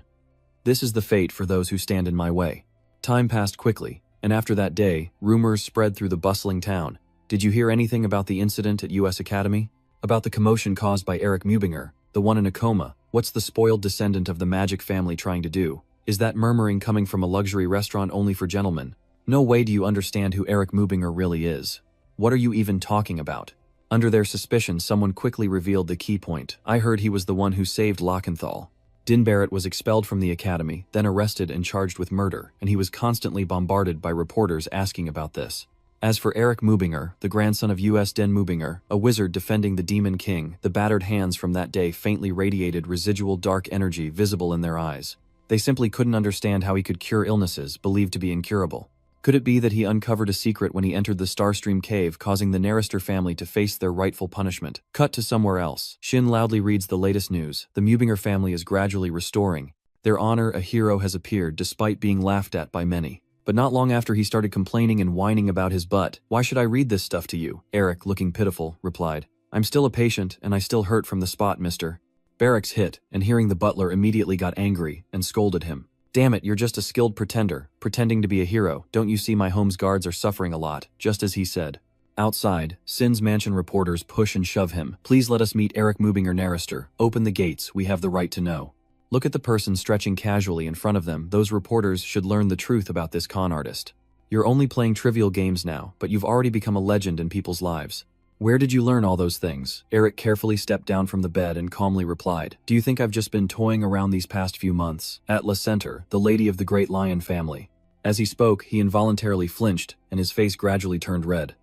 "This is the fate for those who stand in my way." Time passed quickly, and after that day, rumors spread through the bustling town. "Did you hear anything about the incident at US Academy? About the commotion caused by Eric Mubinger, the one in a coma? What's the spoiled descendant of the magic family trying to do? Is that murmuring coming from a luxury restaurant only for gentlemen? No way do you understand who Eric Mubinger really is. What are you even talking about?" Under their suspicion, someone quickly revealed the key point. "I heard he was the one who saved Lockenthal." Din Barrett was expelled from the academy, then arrested and charged with murder, and he was constantly bombarded by reporters asking about this. As for Eric Mubinger, the grandson of U.S. Den Mubinger, a wizard defending the Demon King, the battered hands from that day faintly radiated residual dark energy visible in their eyes. They simply couldn't understand how he could cure illnesses believed to be incurable. Could it be that he uncovered a secret when he entered the Starstream cave, causing the Narister family to face their rightful punishment? Cut to somewhere else. Shin loudly reads the latest news. The Mubinger family is gradually restoring their honor. A hero has appeared despite being laughed at by many. But not long after he started complaining and whining about his butt. "Why should I read this stuff to you?" Eric, looking pitiful, replied. "I'm still a patient, and I still hurt from the spot, mister." Barracks hit, and hearing the butler immediately got angry and scolded him. "Damn it, you're just a skilled pretender, pretending to be a hero. Don't you see my home's guards are suffering a lot?" Just as he said. Outside, Sin's mansion reporters push and shove him. "Please let us meet Eric Mubinger Narister. Open the gates, we have the right to know." Look at the person stretching casually in front of them. Those reporters should learn the truth about this con artist. You're only playing trivial games now, but you've already become a legend in people's lives. Where did you learn all those things? Eric carefully stepped down from the bed and calmly replied. "Do you think I've just been toying around these past few months?" Atla Center, the lady of the Great Lion family. As he spoke, he involuntarily flinched, and his face gradually turned red.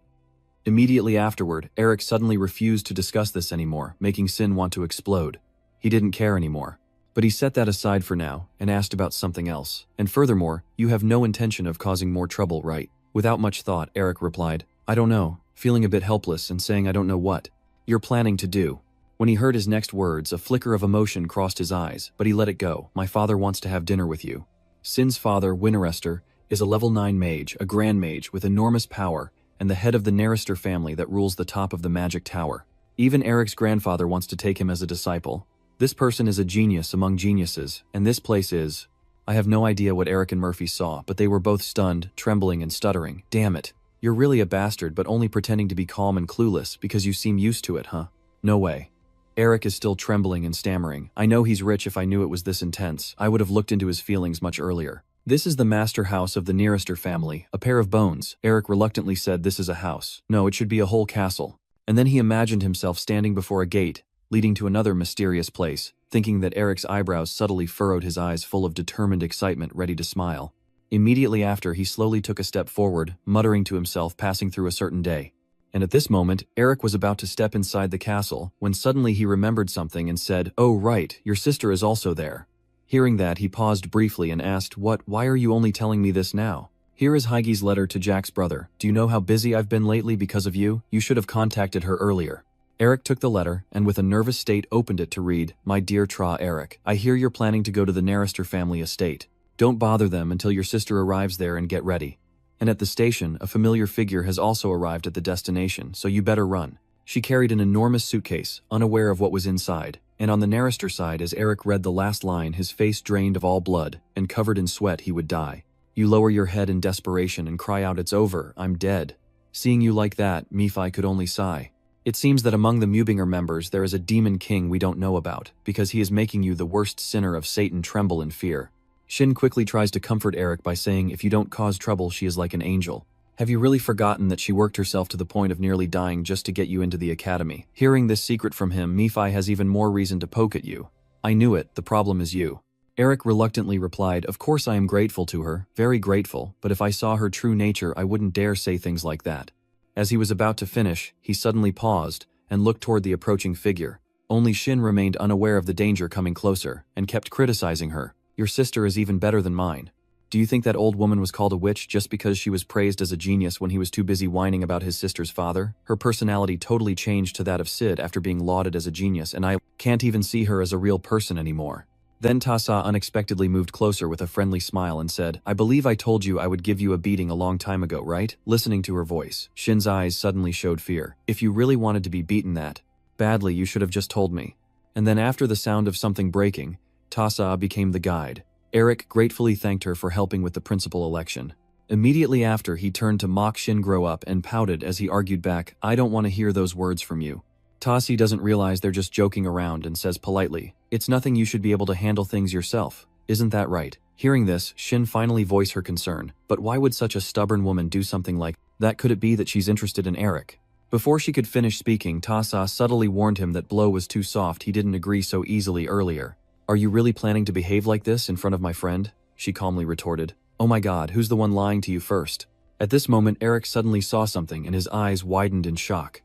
Immediately afterward, Eric suddenly refused to discuss this anymore, making Sin want to explode. He didn't care anymore. But he set that aside for now, and asked about something else. "And furthermore, you have no intention of causing more trouble, right?" Without much thought, Eric replied, "I don't know," feeling a bit helpless and saying I don't know what. "You're planning to do." When he heard his next words, a flicker of emotion crossed his eyes, but he let it go. "My father wants to have dinner with you." Sin's father, Winarester, is a level 9 mage, a grand mage with enormous power, and the head of the Narister family that rules the top of the magic tower. Even Eric's grandfather wants to take him as a disciple. This person is a genius among geniuses, and this place is... I have no idea what Eric and Murphy saw, but they were both stunned, trembling, and stuttering. "Damn it. You're really a bastard, but only pretending to be calm and clueless because you seem used to it, huh? No way." Eric is still trembling and stammering. "I know he's rich. If I knew it was this intense, I would have looked into his feelings much earlier." "This is the master house of the Narister family, a pair of bones." Eric reluctantly said, "This is a house. No, it should be a whole castle." And then he imagined himself standing before a gate, leading to another mysterious place, thinking that Eric's eyebrows subtly furrowed, his eyes full of determined excitement, ready to smile. Immediately after, he slowly took a step forward, muttering to himself, passing through a certain day. And at this moment, Eric was about to step inside the castle, when suddenly he remembered something and said, "Oh right, your sister is also there." Hearing that, he paused briefly and asked, "Why are you only telling me this now? Here is Heigi's letter to Jack's brother. Do you know how busy I've been lately because of you? You should have contacted her earlier." Eric took the letter, and with a nervous state opened it to read, "My dear Tra Eric, I hear you're planning to go to the Narrister family estate. Don't bother them until your sister arrives there, and get ready. And at the station, a familiar figure has also arrived at the destination, so you better run." She carried an enormous suitcase, unaware of what was inside, and on the Narrister side, as Eric read the last line, his face drained of all blood, and covered in sweat, he would die. You lower your head in desperation and cry out, "It's over, I'm dead." Seeing you like that, Mephi could only sigh. It seems that among the Mubinger members there is a demon king we don't know about, because he is making you, the worst sinner of Satan, tremble in fear. Shin quickly tries to comfort Eric by saying, "If you don't cause trouble, she is like an angel. Have you really forgotten that she worked herself to the point of nearly dying just to get you into the academy?" Hearing this secret from him, Mephi has even more reason to poke at you. "I knew it, the problem is you." Eric reluctantly replied, "Of course I am grateful to her, very grateful, but if I saw her true nature I wouldn't dare say things like that." As he was about to finish, he suddenly paused and looked toward the approaching figure. Only Shin remained unaware of the danger coming closer, and kept criticizing her. "Your sister is even better than mine. Do you think that old woman was called a witch just because she was praised as a genius when he was too busy whining about his sister's father? Her personality totally changed to that of Sid after being lauded as a genius, and I can't even see her as a real person anymore." Then Tasa unexpectedly moved closer with a friendly smile and said, "I believe I told you I would give you a beating a long time ago, right?" Listening to her voice, Shin's eyes suddenly showed fear. "If you really wanted to be beaten that badly, you should have just told me." And then after the sound of something breaking, Tasa became the guide. Eric gratefully thanked her for helping with the principal election. Immediately after, he turned to mock Shin grow up and pouted as he argued back, "I don't want to hear those words from you." Tasi doesn't realize they're just joking around and says politely, "It's nothing, you should be able to handle things yourself. Isn't that right?" Hearing this, Shin finally voiced her concern. But why would such a stubborn woman do something like that? Could it be that she's interested in Eric? Before she could finish speaking, Tasa subtly warned him that blow was too soft, he didn't agree so easily earlier. "Are you really planning to behave like this in front of my friend?" she calmly retorted. "Oh my god, who's the one lying to you first?" At this moment, Eric suddenly saw something and his eyes widened in shock.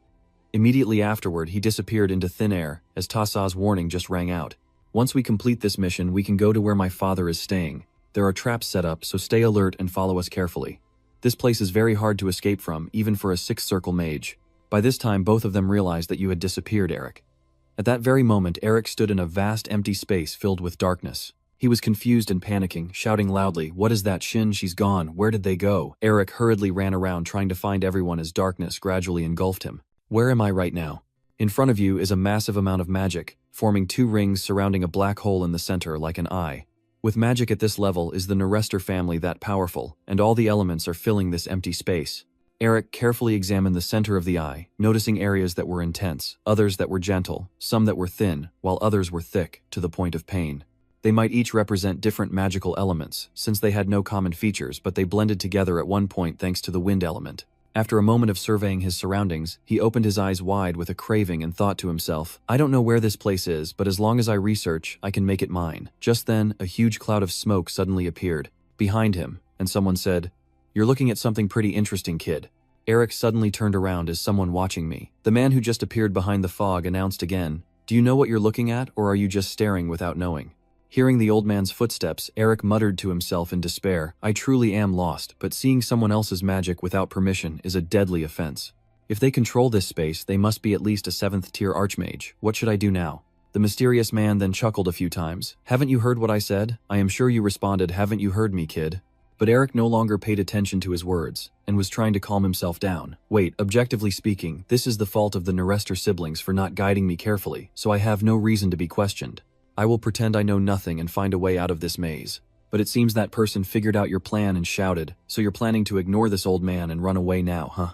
Immediately afterward, he disappeared into thin air as Tasa's warning just rang out. "Once we complete this mission, we can go to where my father is staying. There are traps set up, so stay alert and follow us carefully. This place is very hard to escape from, even for a sixth circle mage." By this time, both of them realized that you had disappeared, Eric. At that very moment, Eric stood in a vast empty space filled with darkness. He was confused and panicking, shouting loudly, "What is that, Shin? She's gone. Where did they go?" Eric hurriedly ran around trying to find everyone as darkness gradually engulfed him. "Where am I right now?" In front of you is a massive amount of magic, forming two rings surrounding a black hole in the center like an eye. With magic at this level, is the Narester family that powerful, and all the elements are filling this empty space. Eric carefully examined the center of the eye, noticing areas that were intense, others that were gentle, some that were thin, while others were thick, to the point of pain. They might each represent different magical elements, since they had no common features, but they blended together at one point thanks to the wind element. After a moment of surveying his surroundings, he opened his eyes wide with a craving and thought to himself, "I don't know where this place is, but as long as I research, I can make it mine." Just then, a huge cloud of smoke suddenly appeared behind him, and someone said, "You're looking at something pretty interesting, kid." Eric suddenly turned around as someone watching me. The man who just appeared behind the fog announced again, "Do you know what you're looking at, or are you just staring without knowing?" Hearing the old man's footsteps, Eric muttered to himself in despair, "I truly am lost, but seeing someone else's magic without permission is a deadly offense. If they control this space, they must be at least a 7th tier archmage. What should I do now?" The mysterious man then chuckled a few times. "Haven't you heard what I said?" "I am sure you responded, 'Haven't you heard me, kid?'" But Eric no longer paid attention to his words, and was trying to calm himself down. "Wait, objectively speaking, this is the fault of the Narester siblings for not guiding me carefully, so I have no reason to be questioned. I will pretend I know nothing and find a way out of this maze. But it seems that person figured out your plan and shouted, so you're planning to ignore this old man and run away now, huh?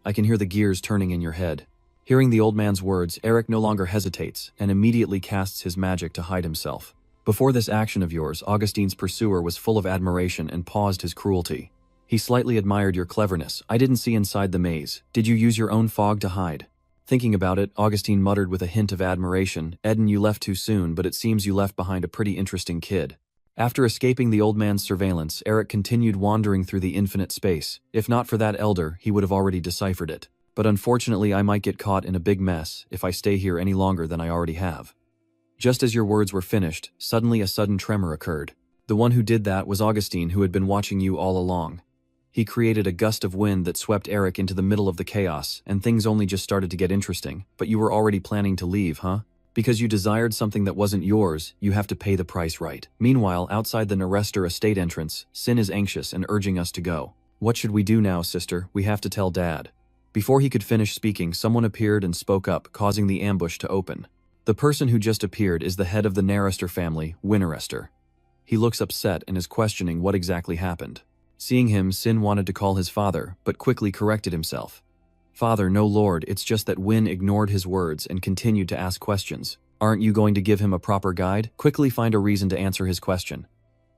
I can hear the gears turning in your head." Hearing the old man's words, Eric no longer hesitates and immediately casts his magic to hide himself. Before this action of yours, Augustine's pursuer was full of admiration and paused his cruelty. He slightly admired your cleverness. "I didn't see inside the maze. Did you use your own fog to hide?" Thinking about it, Augustine muttered with a hint of admiration, "Eden, you left too soon, but it seems you left behind a pretty interesting kid." After escaping the old man's surveillance, Eric continued wandering through the infinite space. If not for that elder, he would have already deciphered it. But unfortunately, I might get caught in a big mess if I stay here any longer than I already have. Just as your words were finished, suddenly a sudden tremor occurred. The one who did that was Augustine, who had been watching you all along. He created a gust of wind that swept Eric into the middle of the chaos, and things only just started to get interesting. But you were already planning to leave, huh? Because you desired something that wasn't yours, you have to pay the price right. Meanwhile, outside the Nerester estate entrance, Sin is anxious and urging us to go. What should we do now, sister? We have to tell Dad. Before he could finish speaking, someone appeared and spoke up, causing the ambush to open. The person who just appeared is the head of the Nerester family, Winnerester. He looks upset and is questioning what exactly happened. Seeing him, Sin wanted to call his father, but quickly corrected himself. "Father, no lord, it's just that Win ignored his words and continued to ask questions. Aren't you going to give him a proper guide? Quickly find a reason to answer his question."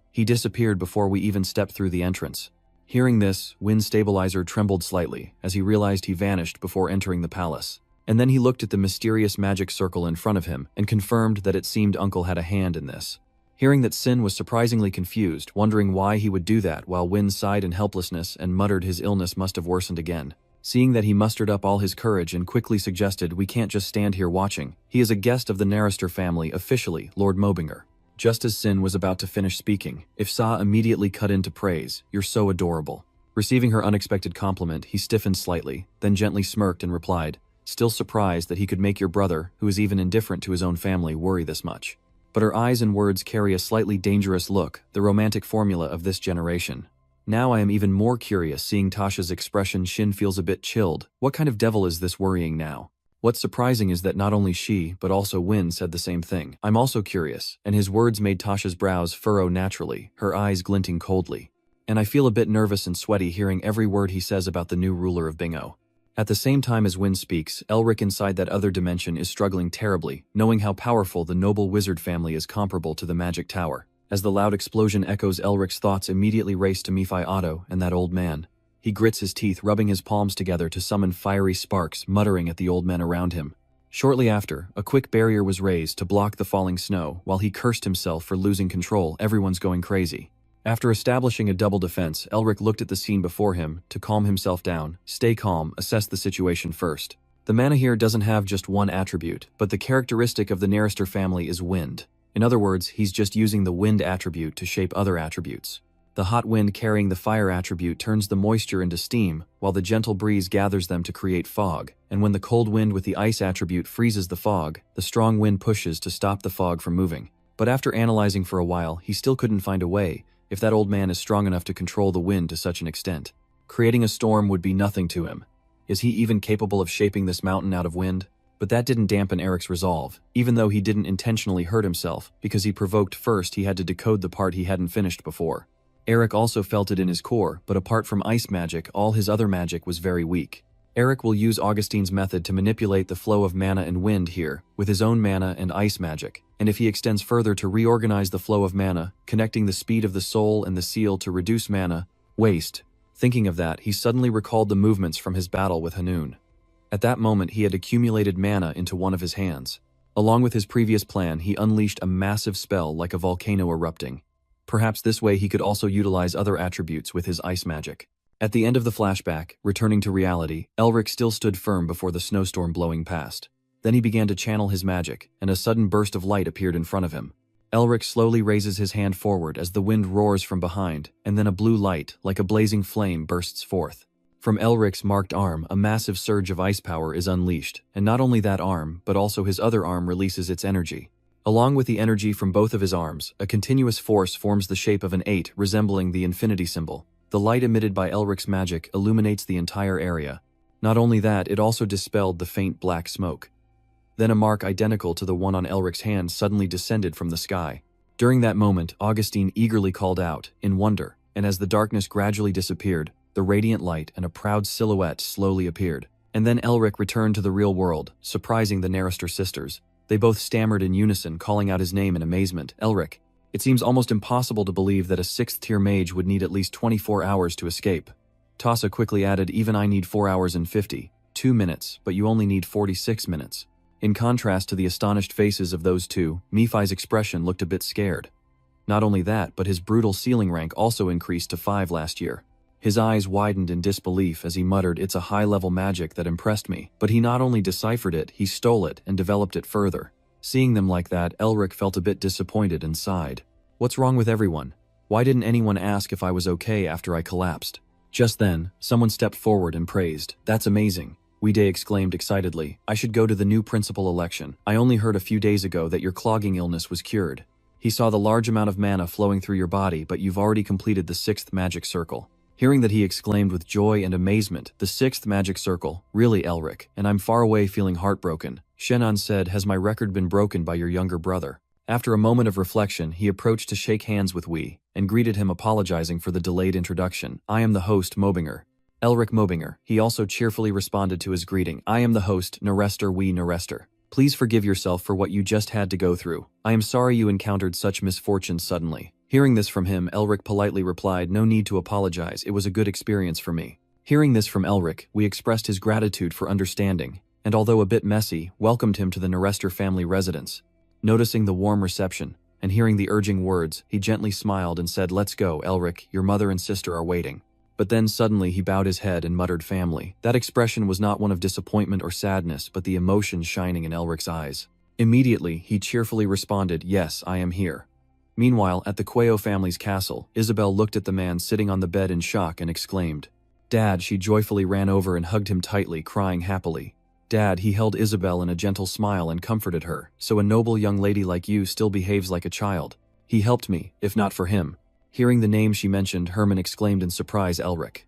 He disappeared before we even stepped through the entrance. Hearing this, Win's stabilizer trembled slightly as he realized he vanished before entering the palace. And then he looked at the mysterious magic circle in front of him and confirmed that it seemed Uncle had a hand in this. Hearing that Sin was surprisingly confused, wondering why he would do that, while Win sighed in helplessness and muttered his illness must have worsened again. Seeing that he mustered up all his courage and quickly suggested, "We can't just stand here watching. He is a guest of the Nerester family, officially, Lord Mobinger." Just as Sin was about to finish speaking, Ifsa immediately cut in to praise, "You're so adorable." Receiving her unexpected compliment, he stiffened slightly, then gently smirked and replied, "Still surprised that he could make your brother, who is even indifferent to his own family, worry this much." But her eyes and words carry a slightly dangerous look, the romantic formula of this generation. Now I am even more curious. Seeing Tasha's expression, Shin feels a bit chilled. What kind of devil is this worrying now? What's surprising is that not only she, but also Win said the same thing. "I'm also curious," and his words made Tasha's brows furrow naturally, her eyes glinting coldly. "And I feel a bit nervous and sweaty hearing every word he says about the new ruler of Bingo." At the same time as Win speaks, Elric inside that other dimension is struggling terribly, knowing how powerful the noble wizard family is comparable to the magic tower. As the loud explosion echoes, Elric's thoughts immediately race to Nephi Otto and that old man. He grits his teeth, rubbing his palms together to summon fiery sparks, muttering at the old men around him. Shortly after, a quick barrier was raised to block the falling snow. While he cursed himself for losing control, everyone's going crazy. After establishing a double defense, Elric looked at the scene before him to calm himself down. Stay calm, assess the situation first. The mana here doesn't have just one attribute, but the characteristic of the Nerester family is wind. In other words, he's just using the wind attribute to shape other attributes. The hot wind carrying the fire attribute turns the moisture into steam, while the gentle breeze gathers them to create fog. And when the cold wind with the ice attribute freezes the fog, the strong wind pushes to stop the fog from moving. But after analyzing for a while, he still couldn't find a way. If that old man is strong enough to control the wind to such an extent, creating a storm would be nothing to him. Is he even capable of shaping this mountain out of wind? But that didn't dampen Eric's resolve, even though he didn't intentionally hurt himself, because he provoked first. He had to decode the part he hadn't finished before. Eric also felt it in his core, but apart from ice magic, all his other magic was very weak. Eric will use Augustine's method to manipulate the flow of mana and wind here, with his own mana and ice magic, and if he extends further to reorganize the flow of mana, connecting the speed of the soul and the seal to reduce mana waste. Thinking of that, he suddenly recalled the movements from his battle with Hanun. At that moment, he had accumulated mana into one of his hands. Along with his previous plan, he unleashed a massive spell like a volcano erupting. Perhaps this way he could also utilize other attributes with his ice magic. At the end of the flashback, returning to reality, Elric still stood firm before the snowstorm blowing past. Then he began to channel his magic, and a sudden burst of light appeared in front of him. Elric slowly raises his hand forward as the wind roars from behind, and then a blue light, like a blazing flame, bursts forth. From Elric's marked arm, a massive surge of ice power is unleashed, and not only that arm, but also his other arm releases its energy. Along with the energy from both of his arms, a continuous force forms the shape of an 8, resembling the infinity symbol. The light emitted by Elric's magic illuminates the entire area. Not only that, it also dispelled the faint black smoke. Then a mark identical to the one on Elric's hand suddenly descended from the sky. During that moment, Augustine eagerly called out, in wonder, and as the darkness gradually disappeared, the radiant light and a proud silhouette slowly appeared. And then Elric returned to the real world, surprising the Nerester sisters. They both stammered in unison, calling out his name in amazement. "Elric." It seems almost impossible to believe that a 6th-tier mage would need at least 24 hours to escape. Tassa quickly added, "Even I need 4 hours and 50. 2 minutes, but you only need 46 minutes. In contrast to the astonished faces of those two, Nephi's expression looked a bit scared. Not only that, but his brutal ceiling rank also increased to 5 last year. His eyes widened in disbelief as he muttered, "It's a high-level magic that impressed me." But he not only deciphered it, he stole it and developed it further. Seeing them like that, Elric felt a bit disappointed and sighed. What's wrong with everyone? Why didn't anyone ask if I was okay after I collapsed? Just then, someone stepped forward and praised. "That's amazing." Weeday exclaimed excitedly. "I should go to the new principal election. I only heard a few days ago that your clogging illness was cured. He saw the large amount of mana flowing through your body, but you've already completed the 6th magic circle." Hearing that, he exclaimed with joy and amazement, "The 6th magic circle? Really, Elric? And I'm far away feeling heartbroken." Shannon said, "Has my record been broken by your younger brother?" After a moment of reflection, he approached to shake hands with Wee, and greeted him, apologizing for the delayed introduction. "I am the host, Mobinger." Elric Mobinger. He also cheerfully responded to his greeting. "I am the host, Nerester Wee Nerester. Please forgive yourself for what you just had to go through. I am sorry you encountered such misfortune suddenly." Hearing this from him, Elric politely replied, "No need to apologize, it was a good experience for me." Hearing this from Elric, we expressed his gratitude for understanding, and although a bit messy, welcomed him to the Nerester family residence. Noticing the warm reception, and hearing the urging words, he gently smiled and said, "Let's go, Elric, your mother and sister are waiting." But then suddenly he bowed his head and muttered, "Family." That expression was not one of disappointment or sadness, but the emotion shining in Elric's eyes. Immediately, he cheerfully responded, "Yes, I am here." Meanwhile, at the Quayo family's castle, Isabel looked at the man sitting on the bed in shock and exclaimed, "Dad!" She joyfully ran over and hugged him tightly, crying happily. "Dad!" He held Isabel in a gentle smile and comforted her. "So a noble young lady like you still behaves like a child. He helped me, if not for him." Hearing the name she mentioned, Herman exclaimed in surprise, "Elric."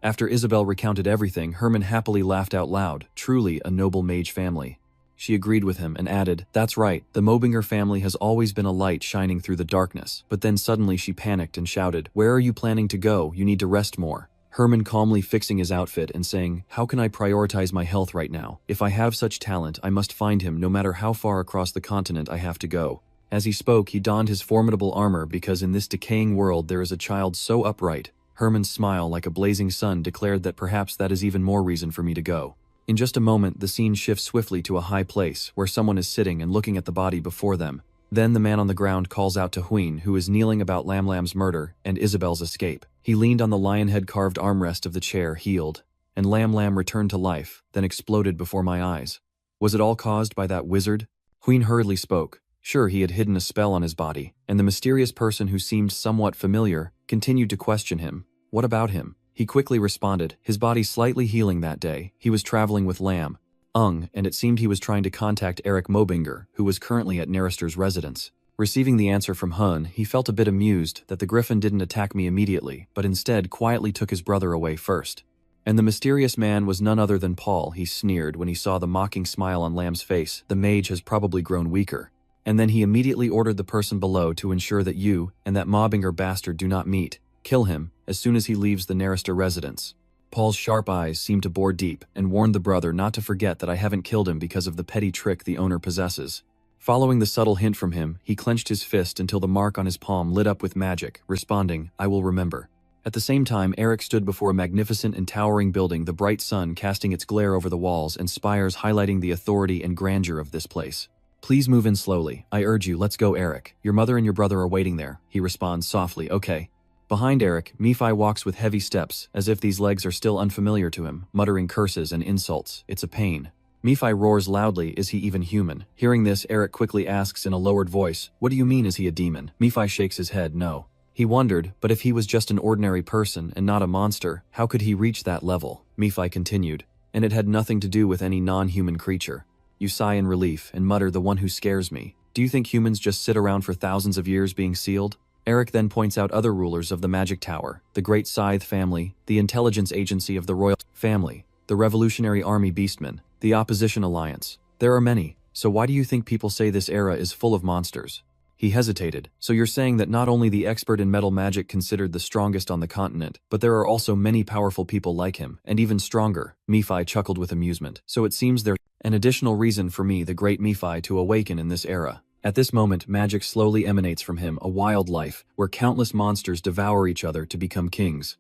After Isabel recounted everything, Herman happily laughed out loud. "Truly a noble mage family." She agreed with him and added, "That's right, the Mobinger family has always been a light shining through the darkness." But then suddenly she panicked and shouted, "Where are you planning to go? You need to rest more." Herman calmly fixing his outfit and saying, "How can I prioritize my health right now? If I have such talent, I must find him no matter how far across the continent I have to go." As he spoke, he donned his formidable armor because in this decaying world there is a child so upright. Herman's smile, like a blazing sun, declared that perhaps that is even more reason for me to go. In just a moment, the scene shifts swiftly to a high place, where someone is sitting and looking at the body before them. Then the man on the ground calls out to Huyn, who is kneeling about Lam Lam's murder and Isabel's escape. He leaned on the lion-head carved armrest of the chair, healed, and Lam Lam returned to life, then exploded before my eyes. Was it all caused by that wizard? Huyn hurriedly spoke. Sure, he had hidden a spell on his body, and the mysterious person who seemed somewhat familiar continued to question him. What about him? He quickly responded, his body slightly healing that day. He was traveling with Lam Ung, and it seemed he was trying to contact Eric Mobinger, who was currently at Nerester's residence. Receiving the answer from Hun, he felt a bit amused that the griffin didn't attack me immediately, but instead quietly took his brother away first. And the mysterious man was none other than Paul, he sneered when he saw the mocking smile on Lam's face. The mage has probably grown weaker. And then he immediately ordered the person below to ensure that you and that Mobinger bastard do not meet. Kill him as soon as he leaves the Nerester residence. Paul's sharp eyes seemed to bore deep and warned the brother not to forget that I haven't killed him because of the petty trick the owner possesses. Following the subtle hint from him, he clenched his fist until the mark on his palm lit up with magic, responding, I will remember. At the same time, Eric stood before a magnificent and towering building, the bright sun casting its glare over the walls and spires highlighting the authority and grandeur of this place. Please move in slowly. I urge you, let's go, Eric. Your mother and your brother are waiting there. He responds softly, okay. Behind Eric, Nephi walks with heavy steps, as if these legs are still unfamiliar to him, muttering curses and insults. It's a pain. Nephi roars loudly, is he even human? Hearing this, Eric quickly asks in a lowered voice, what do you mean, is he a demon? Nephi shakes his head, no. He wondered, but if he was just an ordinary person and not a monster, how could he reach that level? Nephi continued, and it had nothing to do with any non-human creature. You sigh in relief and mutter, the one who scares me. Do you think humans just sit around for thousands of years being sealed? Eric then points out other rulers of the Magic Tower, the Great Scythe family, the intelligence agency of the Royal Family, the Revolutionary Army Beastmen, the Opposition Alliance. There are many, so why do you think people say this era is full of monsters? He hesitated. So you're saying that not only the expert in metal magic considered the strongest on the continent, but there are also many powerful people like him, and even stronger. Nephi chuckled with amusement. So it seems there's an additional reason for me, the great Nephi, to awaken in this era. At this moment, magic slowly emanates from him, a wild life, where countless monsters devour each other to become kings.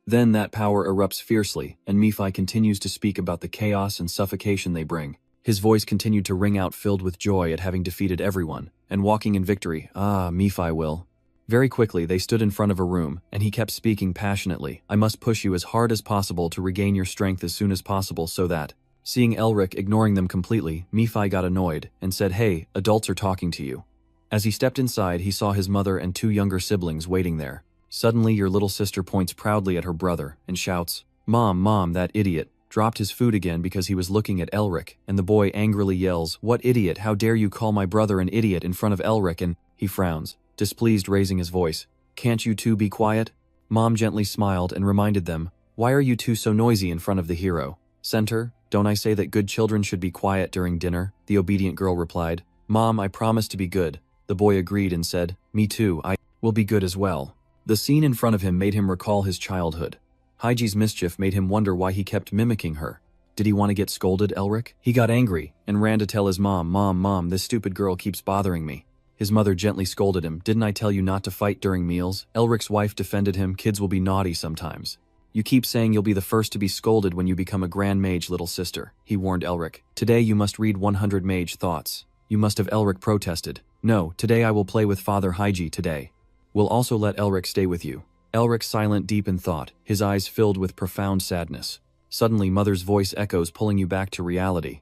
Then that power erupts fiercely, and Nephi continues to speak about the chaos and suffocation they bring. His voice continued to ring out, filled with joy at having defeated everyone, and walking in victory. Ah, Nephi will. Very quickly, they stood in front of a room, and he kept speaking passionately. I must push you as hard as possible to regain your strength as soon as possible so that… Seeing Elric ignoring them completely, Nephi got annoyed, and said, hey, adults are talking to you. As he stepped inside, he saw his mother and 2 younger siblings waiting there. Suddenly, your little sister points proudly at her brother, and shouts, Mom, that idiot dropped his food again because he was looking at Elric, and the boy angrily yells, what idiot, how dare you call my brother an idiot in front of Elric, and he frowns, displeased, raising his voice. Can't you two be quiet? Mom gently smiled and reminded them, why are you two so noisy in front of the hero? Center, don't I say that good children should be quiet during dinner? The obedient girl replied. Mom, I promise to be good. The boy agreed and said, me too, I will be good as well. The scene in front of him made him recall his childhood. Haiji's mischief made him wonder why he kept mimicking her. Did he want to get scolded, Elric? He got angry and ran to tell his mom, this stupid girl keeps bothering me. His mother gently scolded him. Didn't I tell you not to fight during meals? Elric's wife defended him. Kids will be naughty sometimes. You keep saying you'll be the first to be scolded when you become a grand mage, little sister, he warned Elric. Today you must read 100 mage thoughts. You must have. Elric protested. No, today I will play with Father Haiji today. We'll also let Elric stay with you. Elric silent, deep in thought, his eyes filled with profound sadness. Suddenly mother's voice echoes, pulling you back to reality.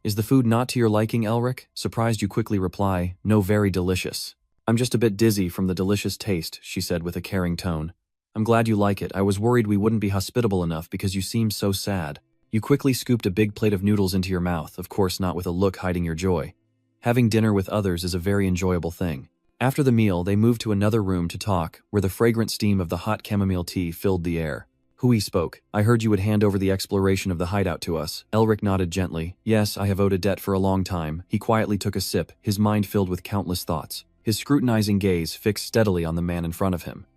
Is the food not to your liking, Elric? Surprised, you quickly reply, no, very delicious. I'm just a bit dizzy from the delicious taste, she said with a caring tone. I'm glad you like it. I was worried we wouldn't be hospitable enough because you seem so sad. You quickly scooped a big plate of noodles into your mouth, of course not with a look hiding your joy. Having dinner with others is a very enjoyable thing. After the meal, they moved to another room to talk, where the fragrant steam of the hot chamomile tea filled the air. Hui spoke. I heard you would hand over the exploration of the hideout to us. Elric nodded gently. Yes, I have owed a debt for a long time. He quietly took a sip, his mind filled with countless thoughts, his scrutinizing gaze fixed steadily on the man in front of him.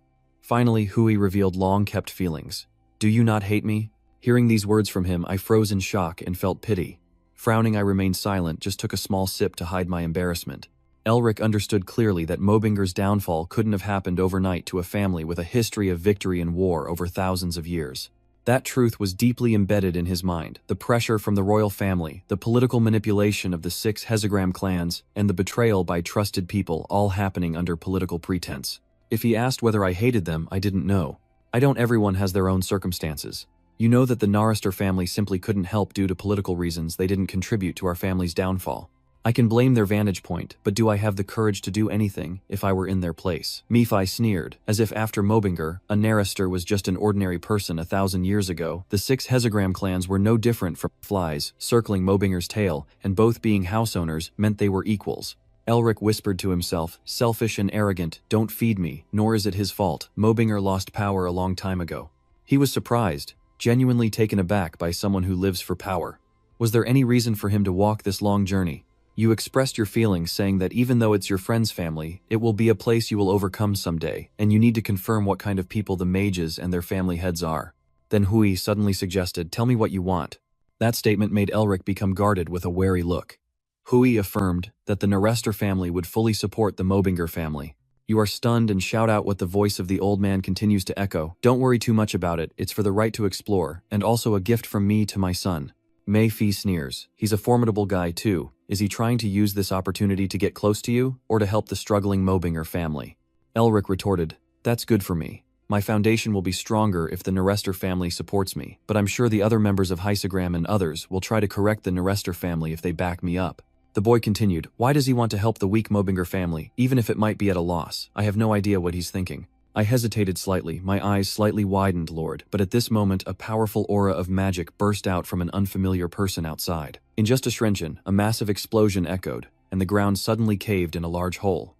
Finally, Hui revealed long-kept feelings. Do you not hate me? Hearing these words from him, I froze in shock and felt pity. Frowning, I remained silent, just took a small sip to hide my embarrassment. Elric understood clearly that Mobinger's downfall couldn't have happened overnight to a family with a history of victory and war over thousands of years. That truth was deeply embedded in his mind, the pressure from the royal family, the political manipulation of the 6 Hezagram clans, and the betrayal by trusted people, all happening under political pretense. If he asked whether I hated them, I didn't know. I don't. Everyone has their own circumstances. You know that the Narister family simply couldn't help due to political reasons. They didn't contribute to our family's downfall. I can blame their vantage point, but do I have the courage to do anything if I were in their place? Nephi sneered, as if after Mobinger, a Narister was just an ordinary person 1,000 years ago. The 6 Hezagram clans were no different from flies circling Mobinger's tail, and both being house owners meant they were equals. Elric whispered to himself, selfish and arrogant, don't feed me, nor is it his fault. Mobinger lost power a long time ago. He was surprised, genuinely taken aback by someone who lives for power. Was there any reason for him to walk this long journey? You expressed your feelings, saying that even though it's your friend's family, it will be a place you will overcome someday, and you need to confirm what kind of people the mages and their family heads are. Then Hui suddenly suggested, tell me what you want. That statement made Elric become guarded with a wary look. Hui affirmed that the Narester family would fully support the Mobinger family. You are stunned and shout out what the voice of the old man continues to echo. Don't worry too much about it, it's for the right to explore, and also a gift from me to my son. Mei Fi sneers. He's a formidable guy too. Is he trying to use this opportunity to get close to you, or to help the struggling Mobinger family? Elric retorted, that's good for me. My foundation will be stronger if the Narester family supports me, but I'm sure the other members of Hesagram and others will try to correct the Narester family if they back me up. The boy continued, why does he want to help the weak Mobinger family, even if it might be at a loss? I have no idea what he's thinking. I hesitated slightly, my eyes slightly widened, Lord, but at this moment a powerful aura of magic burst out from an unfamiliar person outside. In just a shrenchen, a massive explosion echoed, and the ground suddenly caved in a large hole.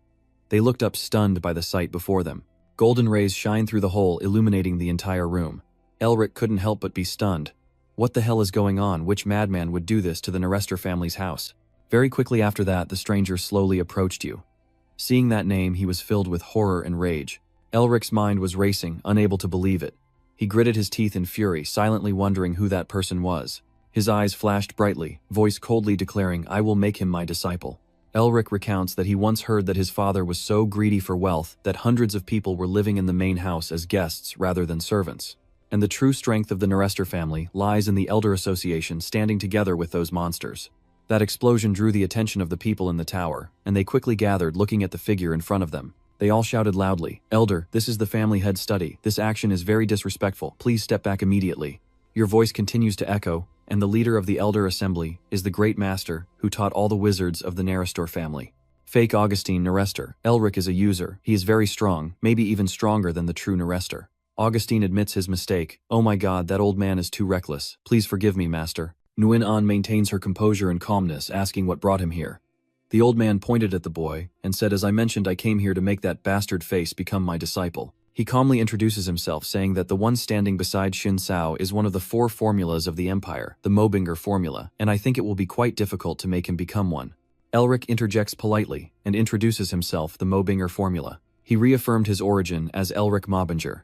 They looked up stunned by the sight before them. Golden rays shined through the hole, illuminating the entire room. Elric couldn't help but be stunned. What the hell is going on? Which madman would do this to the Narester family's house? Very quickly after that, the stranger slowly approached you. Seeing that name, he was filled with horror and rage. Elric's mind was racing, unable to believe it. He gritted his teeth in fury, silently wondering who that person was. His eyes flashed brightly, voice coldly declaring, I will make him my disciple. Elric recounts that he once heard that his father was so greedy for wealth that hundreds of people were living in the main house as guests rather than servants. And the true strength of the Nerester family lies in the Elder Association standing together with those monsters. That explosion drew the attention of the people in the tower, and they quickly gathered looking at the figure in front of them. They all shouted loudly, "Elder, this is the family head study. This action is very disrespectful. Please step back immediately." Your voice continues to echo, and the leader of the Elder Assembly is the Great Master who taught all the wizards of the Nerester family. Fake Augustine Nerester. Elric is a user. He is very strong, maybe even stronger than the true Nerester. Augustine admits his mistake. "Oh my god, that old man is too reckless. Please forgive me, master." Nguyen An maintains her composure and calmness, asking what brought him here. The old man pointed at the boy and said, "As I mentioned, I came here to make that bastard face become my disciple." He calmly introduces himself, saying that the one standing beside Xin Sao is one of the 4 formulas of the Empire, the Mobinger formula, and I think it will be quite difficult to make him become one. Elric interjects politely and introduces himself, the Mobinger formula. He reaffirmed his origin as Elric Mobinger.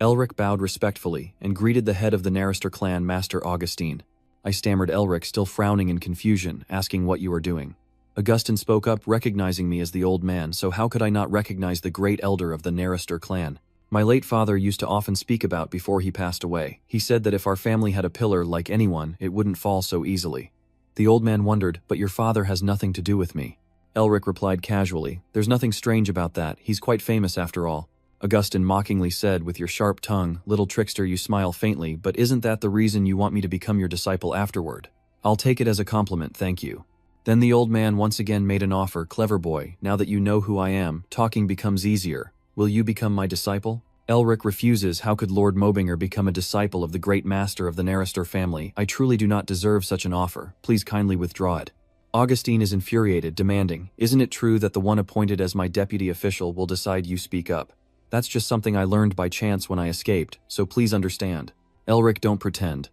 Elric bowed respectfully and greeted the head of the Nerester clan, Master Augustine. I stammered, Elric, still frowning in confusion, asking what you are doing. Augustine spoke up, recognizing me as the old man, so how could I not recognize the great elder of the Nerester clan? My late father used to often speak about before he passed away. He said that if our family had a pillar like anyone, it wouldn't fall so easily. The old man wondered, "But your father has nothing to do with me." Elric replied casually, "There's nothing strange about that. He's quite famous after all." Augustine mockingly said, "With your sharp tongue, little trickster, you smile faintly, but isn't that the reason you want me to become your disciple afterward? I'll take it as a compliment, thank you." Then the old man once again made an offer, "Clever boy, now that you know who I am, talking becomes easier. Will you become my disciple?" Elric refuses. How could Lord Mobinger become a disciple of the great master of the Nerester family? I truly do not deserve such an offer. Please kindly withdraw it. Augustine is infuriated, demanding, "Isn't it true that the one appointed as my deputy official will decide you speak up? That's just something I learned by chance when I escaped, so please understand." Elric, don't pretend.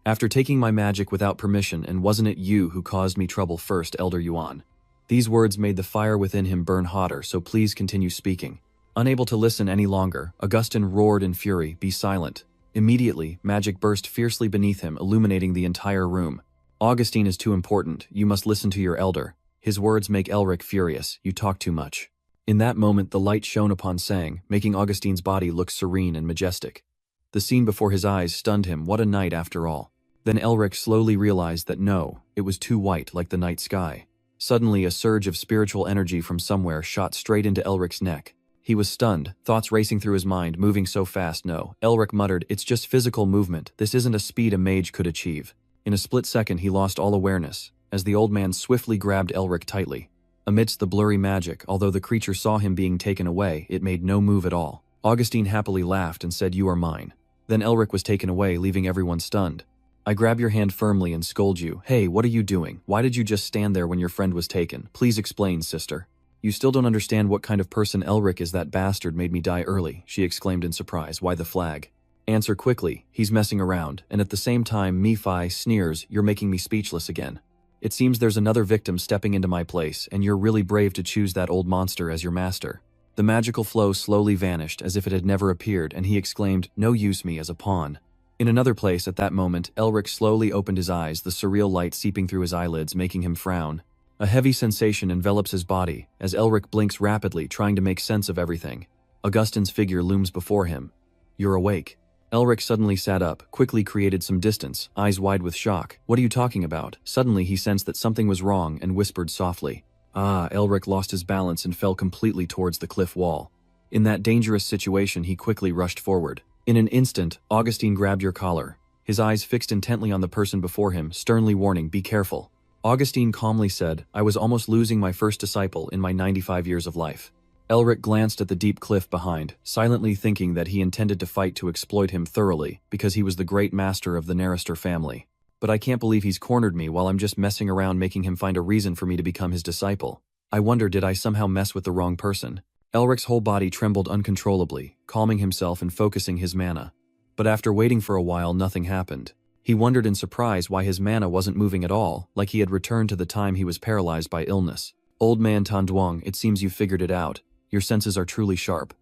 After taking my magic without permission, and wasn't it you who caused me trouble first, Elder Yuan? These words made the fire within him burn hotter, so please continue speaking. Unable to listen any longer, Augustine roared in fury, "Be silent." Immediately, magic burst fiercely beneath him, illuminating the entire room. "Augustine is too important. You must listen to your elder." His words make Elric furious. "You talk too much." In that moment, the light shone upon Sang, making Augustine's body look serene and majestic. The scene before his eyes stunned him. What a night after all. Then Elric slowly realized that no, it was too white like the night sky. Suddenly, a surge of spiritual energy from somewhere shot straight into Elric's neck. He was stunned, thoughts racing through his mind, moving so fast. "No," Elric muttered, "it's just physical movement. This isn't a speed a mage could achieve." In a split second, he lost all awareness, as the old man swiftly grabbed Elric tightly. Amidst the blurry magic, although the creature saw him being taken away, it made no move at all. Augustine happily laughed and said, "You are mine." Then Elric was taken away, leaving everyone stunned. "I grab your hand firmly and scold you. Hey, what are you doing? Why did you just stand there when your friend was taken? Please explain, sister." "You still don't understand what kind of person Elric is. That bastard made me die early," she exclaimed in surprise. "Why the flag?" "Answer quickly. He's messing around." And at the same time, Nephi sneers, "You're making me speechless again. It seems there's another victim stepping into my place, and you're really brave to choose that old monster as your master." The magical flow slowly vanished as if it had never appeared, and he exclaimed, "No, use me as a pawn." In another place at that moment, Elric slowly opened his eyes, the surreal light seeping through his eyelids, making him frown. A heavy sensation envelops his body, as Elric blinks rapidly, trying to make sense of everything. Augustine's figure looms before him. "You're awake." Elric suddenly sat up, quickly created some distance, eyes wide with shock. "What are you talking about?" Suddenly he sensed that something was wrong and whispered softly. "Ah," Elric lost his balance and fell completely towards the cliff wall. In that dangerous situation, he quickly rushed forward. In an instant, Augustine grabbed your collar. His eyes fixed intently on the person before him, sternly warning, "Be careful." Augustine calmly said, "I was almost losing my first disciple in my 95 years of life." Elric glanced at the deep cliff behind, silently thinking that he intended to fight to exploit him thoroughly, because he was the great master of the Nerester family. "But I can't believe he's cornered me while I'm just messing around, making him find a reason for me to become his disciple. I wonder, did I somehow mess with the wrong person?" Elric's whole body trembled uncontrollably, calming himself and focusing his mana. But after waiting for a while, nothing happened. He wondered in surprise why his mana wasn't moving at all, like he had returned to the time he was paralyzed by illness. "Old man Tanduong, it seems you figured it out. Your senses are truly sharp."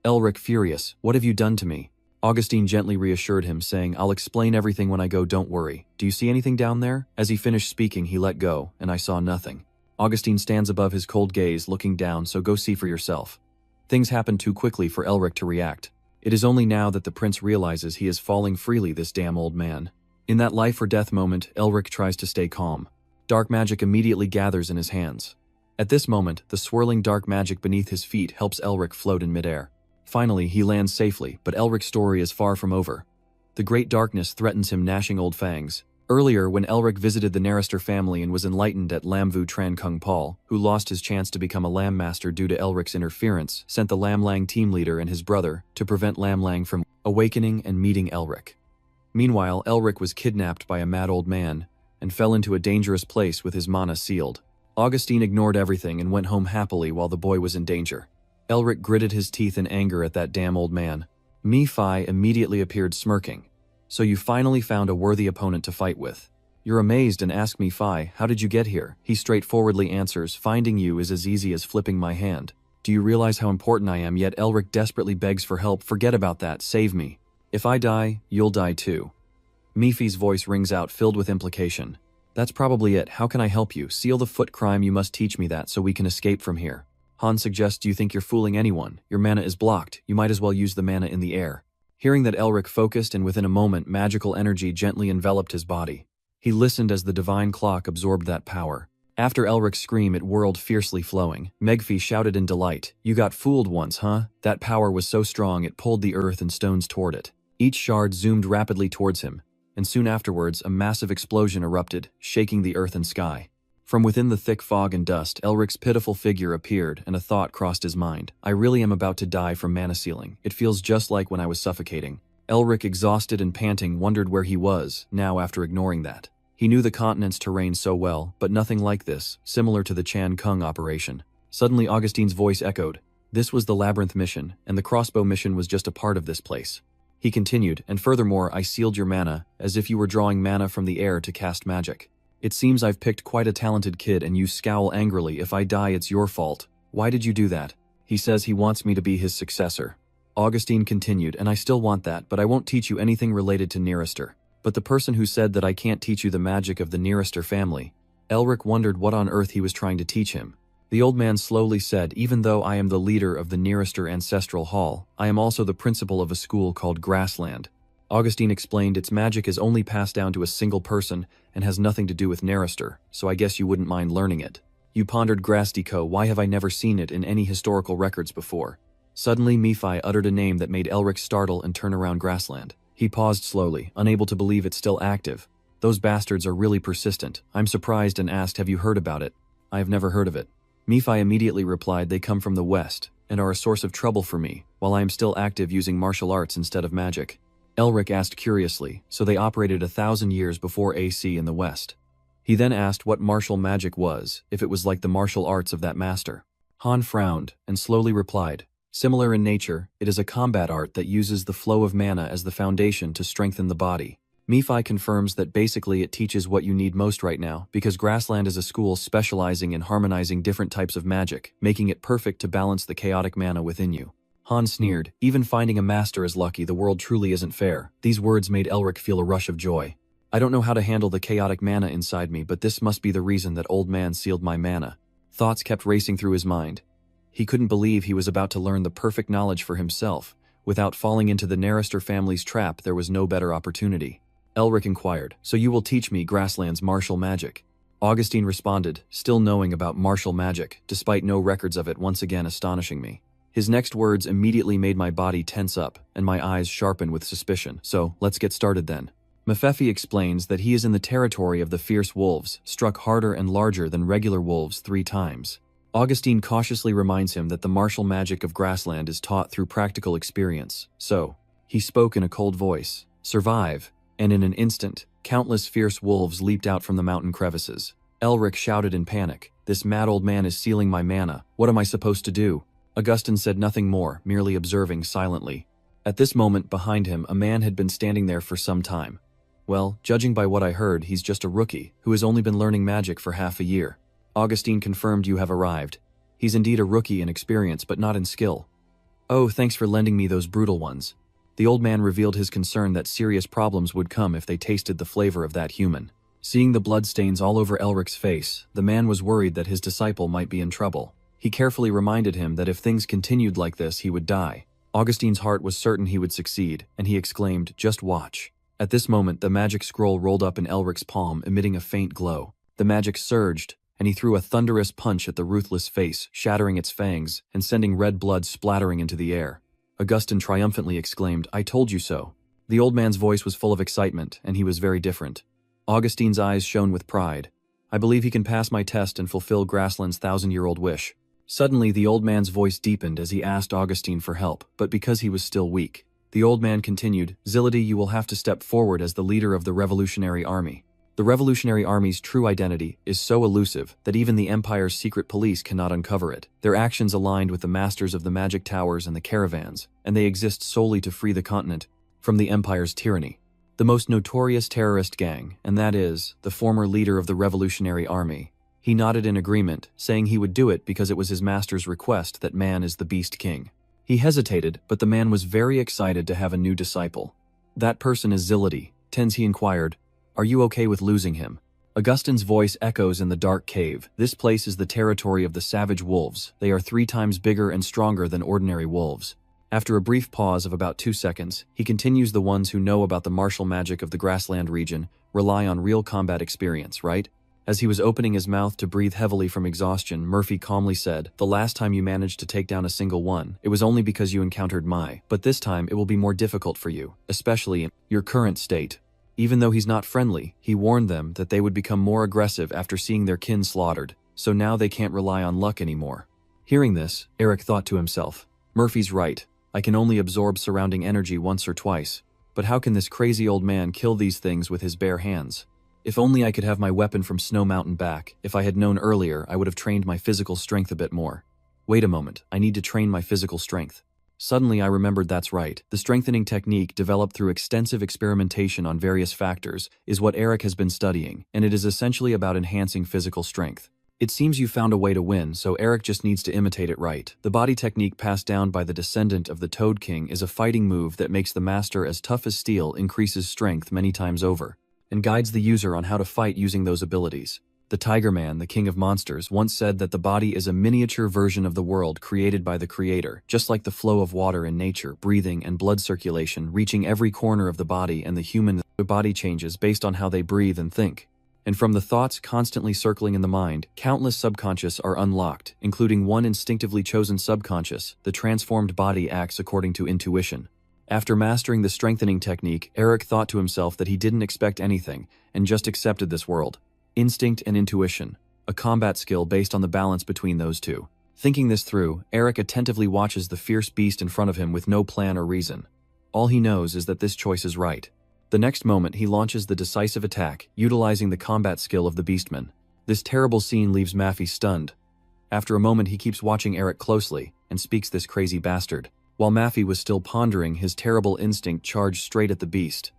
Elric, furious, "What have you done to me?" Augustine gently reassured him, saying, "I'll explain everything when I go, don't worry. Do you see anything down there?" As he finished speaking, he let go, and I saw nothing. Augustine stands above his cold gaze, looking down, "So go see for yourself." Things happened too quickly for Elric to react. It is only now that the prince realizes he is falling freely, this damn old man. In that life or death moment, Elric tries to stay calm. Dark magic immediately gathers in his hands. At this moment, the swirling dark magic beneath his feet helps Elric float in midair. Finally, he lands safely, but Elric's story is far from over. The great darkness threatens him, gnashing old fangs. Earlier, when Elric visited the Narrister family and was enlightened at Lamvu Tran Kung Paul, who lost his chance to become a Lamb Master due to Elric's interference, sent the Lam Lang team leader and his brother to prevent Lam Lang from awakening and meeting Elric. Meanwhile, Elric was kidnapped by a mad old man and fell into a dangerous place with his mana sealed. Augustine ignored everything and went home happily while the boy was in danger. Elric gritted his teeth in anger at that damn old man. Mi-Fi immediately appeared, smirking. So you finally found a worthy opponent to fight with. You're amazed and ask Mi-Fi, how did you get here? He straightforwardly answers, finding you is as easy as flipping my hand. Do you realize how important I am? Yet Elric desperately begs for help. Forget about that, save me. If I die, you'll die too. Mi-Fi's voice rings out, filled with implication. That's probably it. How can I help you? Seal the foot crime. You must teach me that so we can escape from here. Han suggests, do you think you're fooling anyone? Your mana is blocked. You might as well use the mana in the air. Hearing that, Elric focused, and within a moment magical energy gently enveloped his body. He listened as the divine clock absorbed that power. After Elric's scream, it whirled fiercely flowing. Megfi shouted in delight. You got fooled once, huh? That power was so strong it pulled the earth and stones toward it. Each shard zoomed rapidly towards him, and soon afterwards a massive explosion erupted, shaking the earth and sky. From within the thick fog and dust, Elric's pitiful figure appeared, and a thought crossed his mind. I really am about to die from mana sealing. It feels just like when I was suffocating. Elric, exhausted and panting, wondered where he was, now after ignoring that. He knew the continent's terrain so well, but nothing like this, similar to the Chan Kung operation. Suddenly Augustine's voice echoed. This was the Labyrinth mission, and the crossbow mission was just a part of this place. He continued, and furthermore, I sealed your mana, as if you were drawing mana from the air to cast magic. It seems I've picked quite a talented kid, and you scowl angrily. If I die, it's your fault. Why did you do that? He says he wants me to be his successor. Augustine continued, and I still want that, but I won't teach you anything related to Narrister. But the person who said that I can't teach you the magic of the Narrister family. Elric wondered what on earth he was trying to teach him. The old man slowly said, even though I am the leader of the Narrister Ancestral Hall, I am also the principal of a school called Grassland. Augustine explained its magic is only passed down to a single person and has nothing to do with Narrister, so I guess you wouldn't mind learning it. You pondered, Grastico, why have I never seen it in any historical records before? Suddenly Mi-Fi uttered a name that made Elric startle and turn around. Grassland. He paused slowly, unable to believe it's still active. Those bastards are really persistent. I'm surprised and asked, have you heard about it? I have never heard of it. Mi-Fi immediately replied, they come from the west and are a source of trouble for me, while I am still active using martial arts instead of magic. Elric asked curiously, so they operated 1,000 years before AC in the West. He then asked what martial magic was, if it was like the martial arts of that master. Han frowned, and slowly replied, similar in nature, it is a combat art that uses the flow of mana as the foundation to strengthen the body. Mi-Fi confirms that basically it teaches what you need most right now, because Grassland is a school specializing in harmonizing different types of magic, making it perfect to balance the chaotic mana within you. Han sneered, even finding a master is lucky, the world truly isn't fair. These words made Elric feel a rush of joy. I don't know how to handle the chaotic mana inside me, but this must be the reason that old man sealed my mana. Thoughts kept racing through his mind. He couldn't believe he was about to learn the perfect knowledge for himself. Without falling into the Narrister family's trap, there was no better opportunity. Elric inquired, so you will teach me Grassland's martial magic? Augustine responded, still knowing about martial magic, despite no records of it, once again astonishing me. His next words immediately made my body tense up, and my eyes sharpen with suspicion. So, let's get started then. Mephefi explains that he is in the territory of the fierce wolves, struck harder and larger than regular wolves 3 times. Augustine cautiously reminds him that the martial magic of Grassland is taught through practical experience. So, he spoke in a cold voice, survive, and in an instant, countless fierce wolves leaped out from the mountain crevices. Elric shouted in panic, this mad old man is sealing my mana, what am I supposed to do? Augustine said nothing more, merely observing silently. At this moment, behind him, a man had been standing there for some time. Well, judging by what I heard, he's just a rookie, who has only been learning magic for half a year. Augustine confirmed, you have arrived. He's indeed a rookie in experience, but not in skill. Oh, thanks for lending me those brutal ones. The old man revealed his concern that serious problems would come if they tasted the flavor of that human. Seeing the bloodstains all over Elric's face, the man was worried that his disciple might be in trouble. He carefully reminded him that if things continued like this, he would die. Augustine's heart was certain he would succeed, and he exclaimed, "Just watch." At this moment, the magic scroll rolled up in Elric's palm, emitting a faint glow. The magic surged, and he threw a thunderous punch at the ruthless face, shattering its fangs and sending red blood splattering into the air. Augustine triumphantly exclaimed, "I told you so." The old man's voice was full of excitement, and he was very different. Augustine's eyes shone with pride. "I believe he can pass my test and fulfill Grassland's 1,000-year-old wish." Suddenly, the old man's voice deepened as he asked Augustine for help, but because he was still weak. The old man continued, "Zillidy, you will have to step forward as the leader of the Revolutionary Army. The Revolutionary Army's true identity is so elusive that even the Empire's secret police cannot uncover it. Their actions aligned with the masters of the magic towers and the caravans, and they exist solely to free the continent from the Empire's tyranny. The most notorious terrorist gang, and that is, the former leader of the Revolutionary Army." He nodded in agreement, saying he would do it because it was his master's request that man is the Beast King. He hesitated, but the man was very excited to have a new disciple. "That person is Zillidy," Tenzi inquired. "Are you okay with losing him?" Augustine's voice echoes in the dark cave. "This place is the territory of the savage wolves. They are 3 times bigger and stronger than ordinary wolves." After a brief pause of about 2 seconds, he continues, "The ones who know about the martial magic of the grassland region rely on real combat experience, right?" As he was opening his mouth to breathe heavily from exhaustion, Murphy calmly said, "The last time you managed to take down a single one, it was only because you encountered Mai, but this time it will be more difficult for you, especially in your current state." Even though he's not friendly, he warned them that they would become more aggressive after seeing their kin slaughtered, so now they can't rely on luck anymore. Hearing this, Eric thought to himself, "Murphy's right. I can only absorb surrounding energy once or twice, but how can this crazy old man kill these things with his bare hands? If only I could have my weapon from Snow Mountain back. If I had known earlier, I would have trained my physical strength a bit more. Wait a moment, I need to train my physical strength." Suddenly I remembered, that's right. The strengthening technique, developed through extensive experimentation on various factors, is what Eric has been studying, and it is essentially about enhancing physical strength. It seems you found a way to win, so Eric just needs to imitate it right. The body technique passed down by the descendant of the Toad King is a fighting move that makes the master as tough as steel, increases strength many times over, and guides the user on how to fight using those abilities. The Tiger Man, the king of monsters, once said that the body is a miniature version of the world created by the creator, just like the flow of water in nature, breathing and blood circulation reaching every corner of the body, and the body changes based on how they breathe and think. And from the thoughts constantly circling in the mind, countless subconscious are unlocked, including one instinctively chosen subconscious. The transformed body acts according to intuition. After mastering the strengthening technique, Eric thought to himself that he didn't expect anything, and just accepted this world. Instinct and intuition, a combat skill based on the balance between those two. Thinking this through, Eric attentively watches the fierce beast in front of him with no plan or reason. All he knows is that this choice is right. The next moment, he launches the decisive attack, utilizing the combat skill of the Beastman. This terrible scene leaves Maffy stunned. After a moment, he keeps watching Eric closely, and speaks, "This crazy bastard." While Maffy was still pondering, his terrible instinct charged straight at the beast.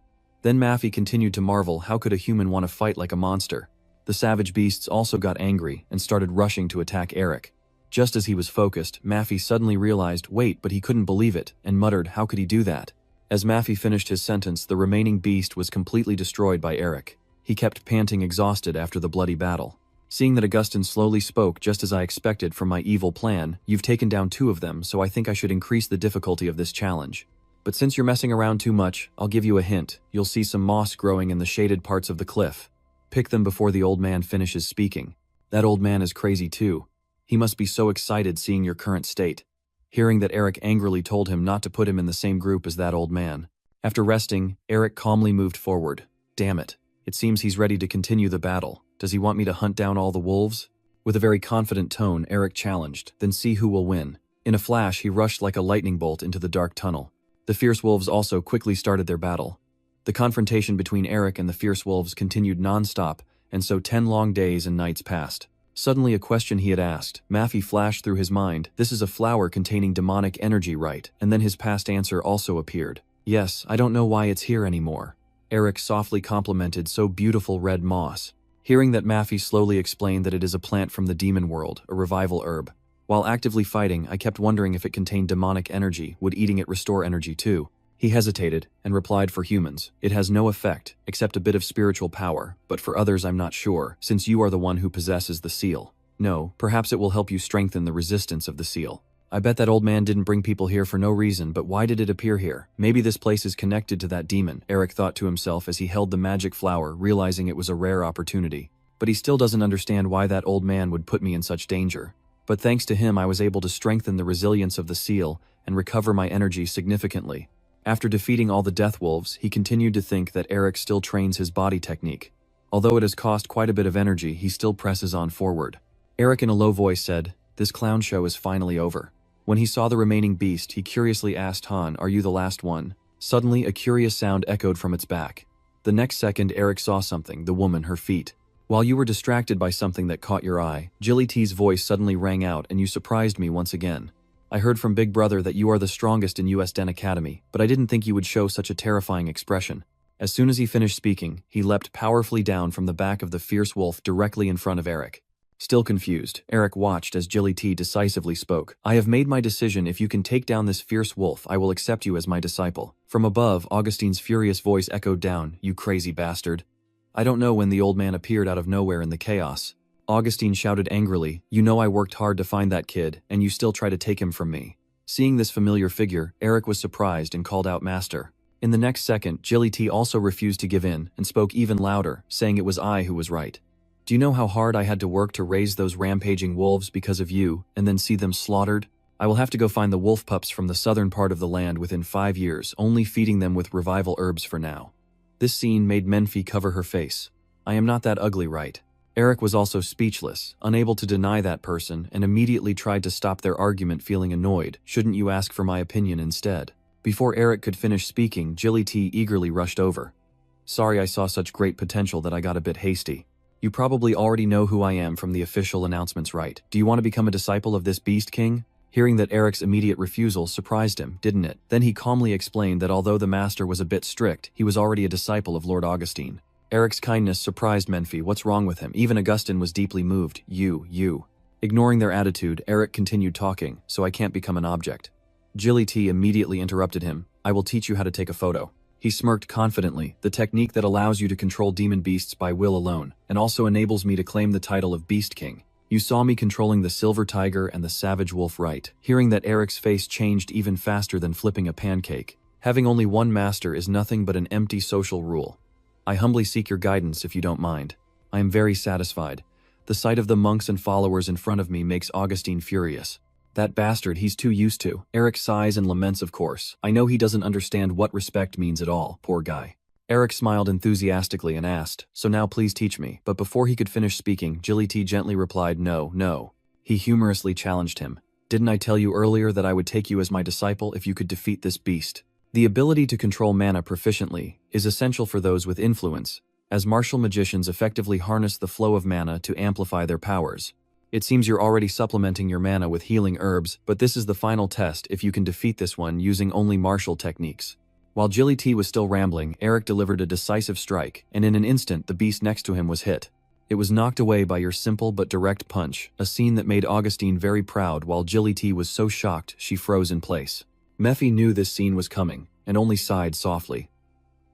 Then Maffy continued to marvel, how could a human want to fight like a monster? The savage beasts also got angry and started rushing to attack Eric. Just as he was focused, Maffy suddenly realized, wait, but he couldn't believe it, and muttered, "How could he do that?" As Maffy finished his sentence, the remaining beast was completely destroyed by Eric. He kept panting, exhausted after the bloody battle. Seeing that Augustine slowly spoke, "Just as I expected from my evil plan, you've taken down 2 of them, so I think I should increase the difficulty of this challenge. But since you're messing around too much, I'll give you a hint. You'll see some moss growing in the shaded parts of the cliff. Pick them before the old man finishes speaking." That old man is crazy too. He must be so excited seeing your current state. Hearing that, Eric angrily told him not to put him in the same group as that old man. After resting, Eric calmly moved forward. Damn it. It seems he's ready to continue the battle. Does he want me to hunt down all the wolves? With a very confident tone, Eric challenged, "Then see who will win." In a flash, he rushed like a lightning bolt into the dark tunnel. The fierce wolves also quickly started their battle. The confrontation between Eric and the fierce wolves continued non-stop, and so 10 long days and nights passed. Suddenly, a question he had asked, Maffy, flashed through his mind. This is a flower containing demonic energy, right? And then his past answer also appeared. "Yes, I don't know why it's here anymore." Eric softly complimented, "So beautiful, red moss." Hearing that, Maffy slowly explained that it is a plant from the demon world, a revival herb. "While actively fighting, I kept wondering if it contained demonic energy. Would eating it restore energy too?" He hesitated and replied, "For humans, it has no effect, except a bit of spiritual power, but for others I'm not sure, since you are the one who possesses the seal. No, perhaps it will help you strengthen the resistance of the seal." I bet that old man didn't bring people here for no reason, but why did it appear here? Maybe this place is connected to that demon, Eric thought to himself as he held the magic flower, realizing it was a rare opportunity. But he still doesn't understand why that old man would put me in such danger. But thanks to him, I was able to strengthen the resilience of the seal and recover my energy significantly. After defeating all the death wolves, he continued to think that Eric still trains his body technique. Although it has cost quite a bit of energy, he still presses on forward. Eric in a low voice said, "This clown show is finally over." When he saw the remaining beast, he curiously asked Han, "Are you the last one?" Suddenly, a curious sound echoed from its back. The next second, Eric saw something, the woman, her feet. While you were distracted by something that caught your eye, Jilly T's voice suddenly rang out and you surprised me once again. I heard from Big Brother that you are the strongest in US Den Academy, but I didn't think you would show such a terrifying expression. As soon as he finished speaking, he leapt powerfully down from the back of the fierce wolf directly in front of Eric. Still confused, Eric watched as Jilly T decisively spoke. "I have made my decision. If you can take down this fierce wolf, I will accept you as my disciple." From above, Augustine's furious voice echoed down, "You crazy bastard." I don't know when the old man appeared out of nowhere in the chaos. Augustine shouted angrily, "You know I worked hard to find that kid, and you still try to take him from me." Seeing this familiar figure, Eric was surprised and called out Master. In the next second, Jilly T also refused to give in and spoke even louder, saying it was I who was right. "Do you know how hard I had to work to raise those rampaging wolves because of you, and then see them slaughtered? I will have to go find the wolf pups from the southern part of the land within 5 years, only feeding them with revival herbs for now." This scene made Menfi cover her face. "I am not that ugly, right?" Eric was also speechless, unable to deny that person, and immediately tried to stop their argument, feeling annoyed. "Shouldn't you ask for my opinion instead?" Before Eric could finish speaking, Jilly T eagerly rushed over. "Sorry, I saw such great potential that I got a bit hasty. You probably already know who I am from the official announcements, right? Do you want to become a disciple of this Beast King?" Hearing that Eric's immediate refusal surprised him, didn't it? Then he calmly explained that although the master was a bit strict, he was already a disciple of Lord Augustine. Eric's kindness surprised Menfi. What's wrong with him? Even Augustine was deeply moved. You. Ignoring their attitude, Eric continued talking, "So I can't become an object." Jilly T immediately interrupted him. "I will teach you how to take a photo." He smirked confidently, "The technique that allows you to control demon beasts by will alone, and also enables me to claim the title of Beast King. You saw me controlling the silver tiger and the savage wolf, right?" Hearing that, Eric's face changed even faster than flipping a pancake. "Having only one master is nothing but an empty social rule. I humbly seek your guidance if you don't mind. I am very satisfied. The sight of the monks and followers in front of me makes Augustine furious. That bastard, he's too used to." Eric sighs and laments, "Of course. I know he doesn't understand what respect means at all, poor guy." Eric smiled enthusiastically and asked, "So now please teach me." But before he could finish speaking, Jilly T gently replied, No. He humorously challenged him. "Didn't I tell you earlier that I would take you as my disciple if you could defeat this beast?" The ability to control mana proficiently is essential for those with influence, as martial magicians effectively harness the flow of mana to amplify their powers. It seems you're already supplementing your mana with healing herbs, but this is the final test if you can defeat this one using only martial techniques. While Jilly T was still rambling, Eric delivered a decisive strike, and in an instant the beast next to him was hit. It was knocked away by your simple but direct punch, a scene that made Augustine very proud while Jilly T was so shocked she froze in place. Mephi knew this scene was coming, and only sighed softly.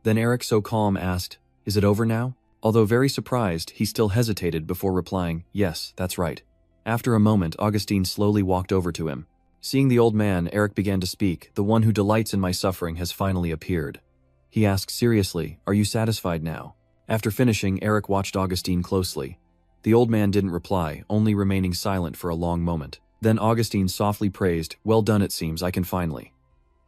Then Eric, so calm, asked, "Is it over now?" Although very surprised, he still hesitated before replying, "Yes, that's right." After a moment, Augustine slowly walked over to him. Seeing the old man, Eric began to speak. "The one who delights in my suffering has finally appeared." He asked seriously, "Are you satisfied now?" After finishing, Eric watched Augustine closely. The old man didn't reply, only remaining silent for a long moment. Then Augustine softly praised, "Well done, it seems I can finally."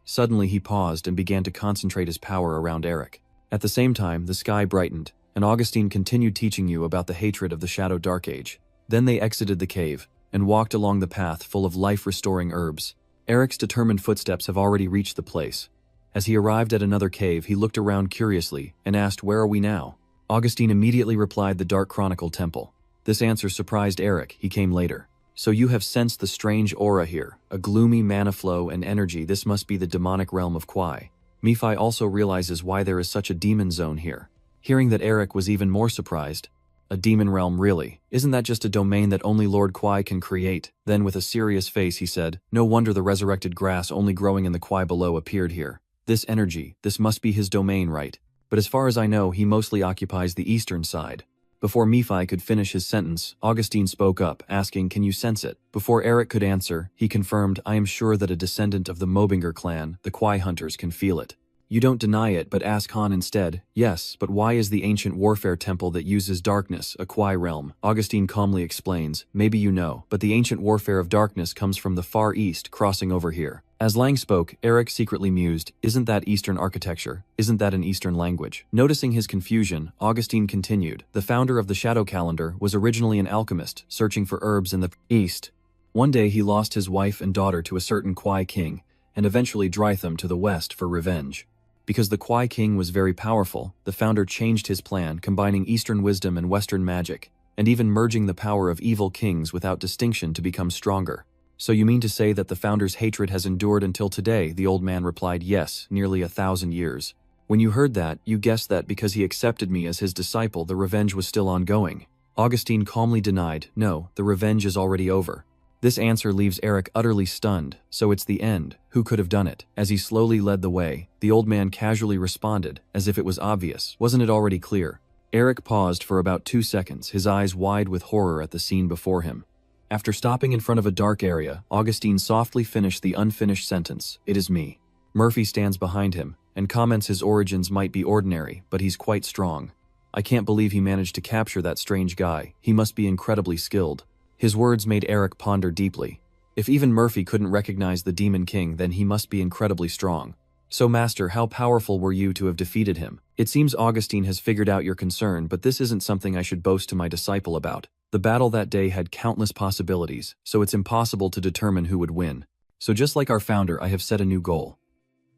Suddenly he paused and began to concentrate his power around Eric. At the same time, the sky brightened, and Augustine continued teaching you about the hatred of the Shadow Dark Age. Then they exited the cave and walked along the path full of life-restoring herbs. Eric's determined footsteps have already reached the place. As he arrived at another cave, he looked around curiously and asked, "Where are we now?" Augustine immediately replied, "The Dark Chronicle Temple." This answer surprised Eric. He came later. "So you have sensed the strange aura here, a gloomy mana flow and energy. This must be the demonic realm of Kwai." Mephi also realizes why there is such a demon zone here. Hearing that, Eric was even more surprised. "A demon realm, really? Isn't that just a domain that only Lord Kwai can create?" Then with a serious face he said, "No wonder the resurrected grass only growing in the Kwai below appeared here. This energy, this must be his domain, right? But as far as I know, he mostly occupies the eastern side." Before Nephi could finish his sentence, Augustine spoke up, asking, "Can you sense it?" Before Eric could answer, he confirmed, "I am sure that a descendant of the Mobinger clan, the Kwai hunters, can feel it." You don't deny it, but ask Han instead. Yes, but why is the ancient warfare temple that uses darkness a Kwai realm? Augustine calmly explains, "Maybe you know, but the ancient warfare of darkness comes from the Far East crossing over here." As Lang spoke, Eric secretly mused, "Isn't that Eastern architecture? Isn't that an Eastern language?" Noticing his confusion, Augustine continued, "The founder of the Shadow Calendar was originally an alchemist, searching for herbs in the East. One day he lost his wife and daughter to a certain Kwai king, and eventually Dritham to the west for revenge. Because the Kwai king was very powerful, the founder changed his plan, combining Eastern wisdom and Western magic, and even merging the power of evil kings without distinction to become stronger. So you mean to say that the founder's hatred has endured until today?" The old man replied, "Yes, nearly 1,000 years. When you heard that, you guessed that because he accepted me as his disciple, the revenge was still ongoing." Augustine calmly denied, "No, the revenge is already over." This answer leaves Eric utterly stunned. "So it's the end. Who could have done it?" As he slowly led the way, the old man casually responded, as if it was obvious. "Wasn't it already clear?" Eric paused for about 2 seconds, his eyes wide with horror at the scene before him. After stopping in front of a dark area, Augustine softly finished the unfinished sentence, "It is me." Murphy stands behind him, and comments his origins might be ordinary, but he's quite strong. "I can't believe he managed to capture that strange guy. He must be incredibly skilled." His words made Eric ponder deeply. If even Murphy couldn't recognize the Demon King, then he must be incredibly strong. "So Master, how powerful were you to have defeated him?" "It seems Augustine has figured out your concern, but this isn't something I should boast to my disciple about. The battle that day had countless possibilities, so it's impossible to determine who would win. So just like our founder, I have set a new goal.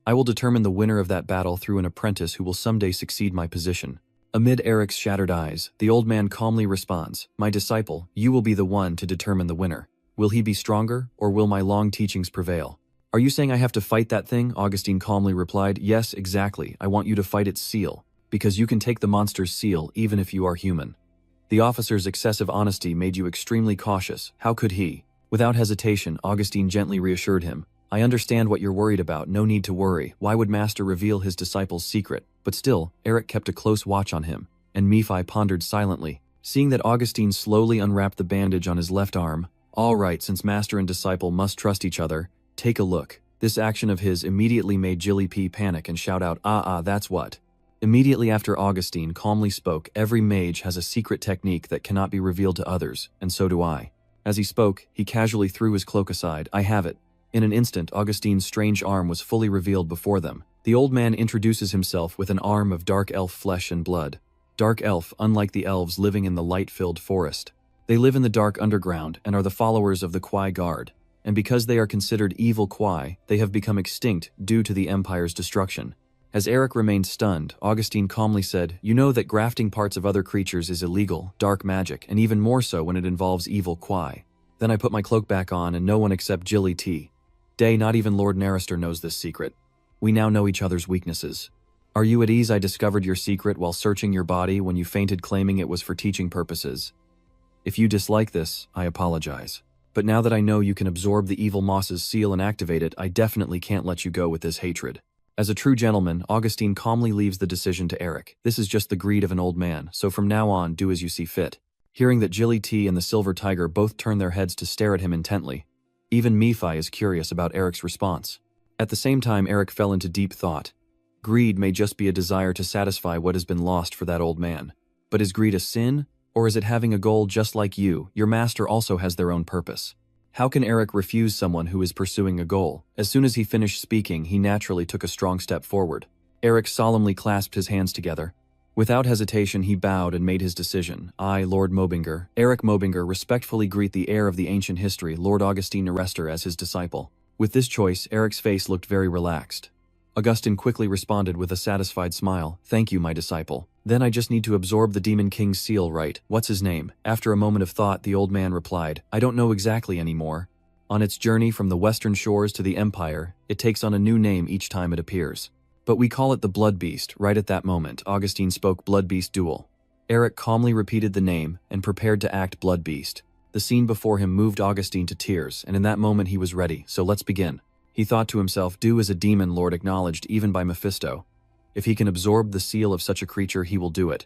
I will determine the winner of that battle through an apprentice who will someday succeed my position." Amid Eric's shattered eyes, the old man calmly responds, "My disciple, you will be the one to determine the winner. Will he be stronger, or will my long teachings prevail?" "Are you saying I have to fight that thing?" Augustine calmly replied, "Yes, exactly. I want you to fight its seal, because you can take the monster's seal even if you are human." The officer's excessive honesty made you extremely cautious. How could he? Without hesitation, Augustine gently reassured him, "I understand what you're worried about, no need to worry. Why would Master reveal his disciple's secret?" But still, Eric kept a close watch on him, and Nephi pondered silently. Seeing that Augustine slowly unwrapped the bandage on his left arm, "All right, since Master and disciple must trust each other, take a look." This action of his immediately made Jilly P panic and shout out, That's what." Immediately after Augustine calmly spoke, "Every mage has a secret technique that cannot be revealed to others, and so do I." As he spoke, he casually threw his cloak aside. "I have it." In an instant, Augustine's strange arm was fully revealed before them. The old man introduces himself with an arm of dark elf flesh and blood. Dark elf, unlike the elves living in the light-filled forest. They live in the dark underground and are the followers of the Kwai Guard. And because they are considered evil Kwai, they have become extinct due to the Empire's destruction. As Eric remained stunned, Augustine calmly said, "You know that grafting parts of other creatures is illegal, dark magic, and even more so when it involves evil Kwai." Then I put my cloak back on and no one except Jilly T. Day, not even Lord Narrister knows this secret. We now know each other's weaknesses. Are you at ease? I discovered your secret while searching your body when you fainted claiming it was for teaching purposes. If you dislike this, I apologize. But now that I know you can absorb the evil moss's seal and activate it, I definitely can't let you go with this hatred. As a true gentleman, Augustine calmly leaves the decision to Eric. This is just the greed of an old man, so from now on, do as you see fit. Hearing that Jilly T and the Silver Tiger both turn their heads to stare at him intently, even Nephi is curious about Eric's response. At the same time, Eric fell into deep thought. Greed may just be a desire to satisfy what has been lost for that old man. But is greed a sin? Or is it having a goal just like you? Your master also has their own purpose. How can Eric refuse someone who is pursuing a goal? As soon as he finished speaking, he naturally took a strong step forward. Eric solemnly clasped his hands together. Without hesitation, he bowed and made his decision. I, Lord Mobinger, Eric Mobinger, respectfully greet the heir of the ancient history, Lord Augustine Narester, as his disciple. With this choice, Eric's face looked very relaxed. Augustine quickly responded with a satisfied smile. Thank you, my disciple. Then I just need to absorb the Demon King's seal, right? What's his name? After a moment of thought, the old man replied, I don't know exactly anymore. On its journey from the western shores to the Empire, it takes on a new name each time it appears. But we call it the Blood Beast. Right at that moment, Augustine spoke Blood Beast Duel. Eric calmly repeated the name and prepared to act Blood Beast. The scene before him moved Augustine to tears, and in that moment he was ready, so let's begin. He thought to himself, do as a demon lord acknowledged even by Mephisto. If he can absorb the seal of such a creature, he will do it.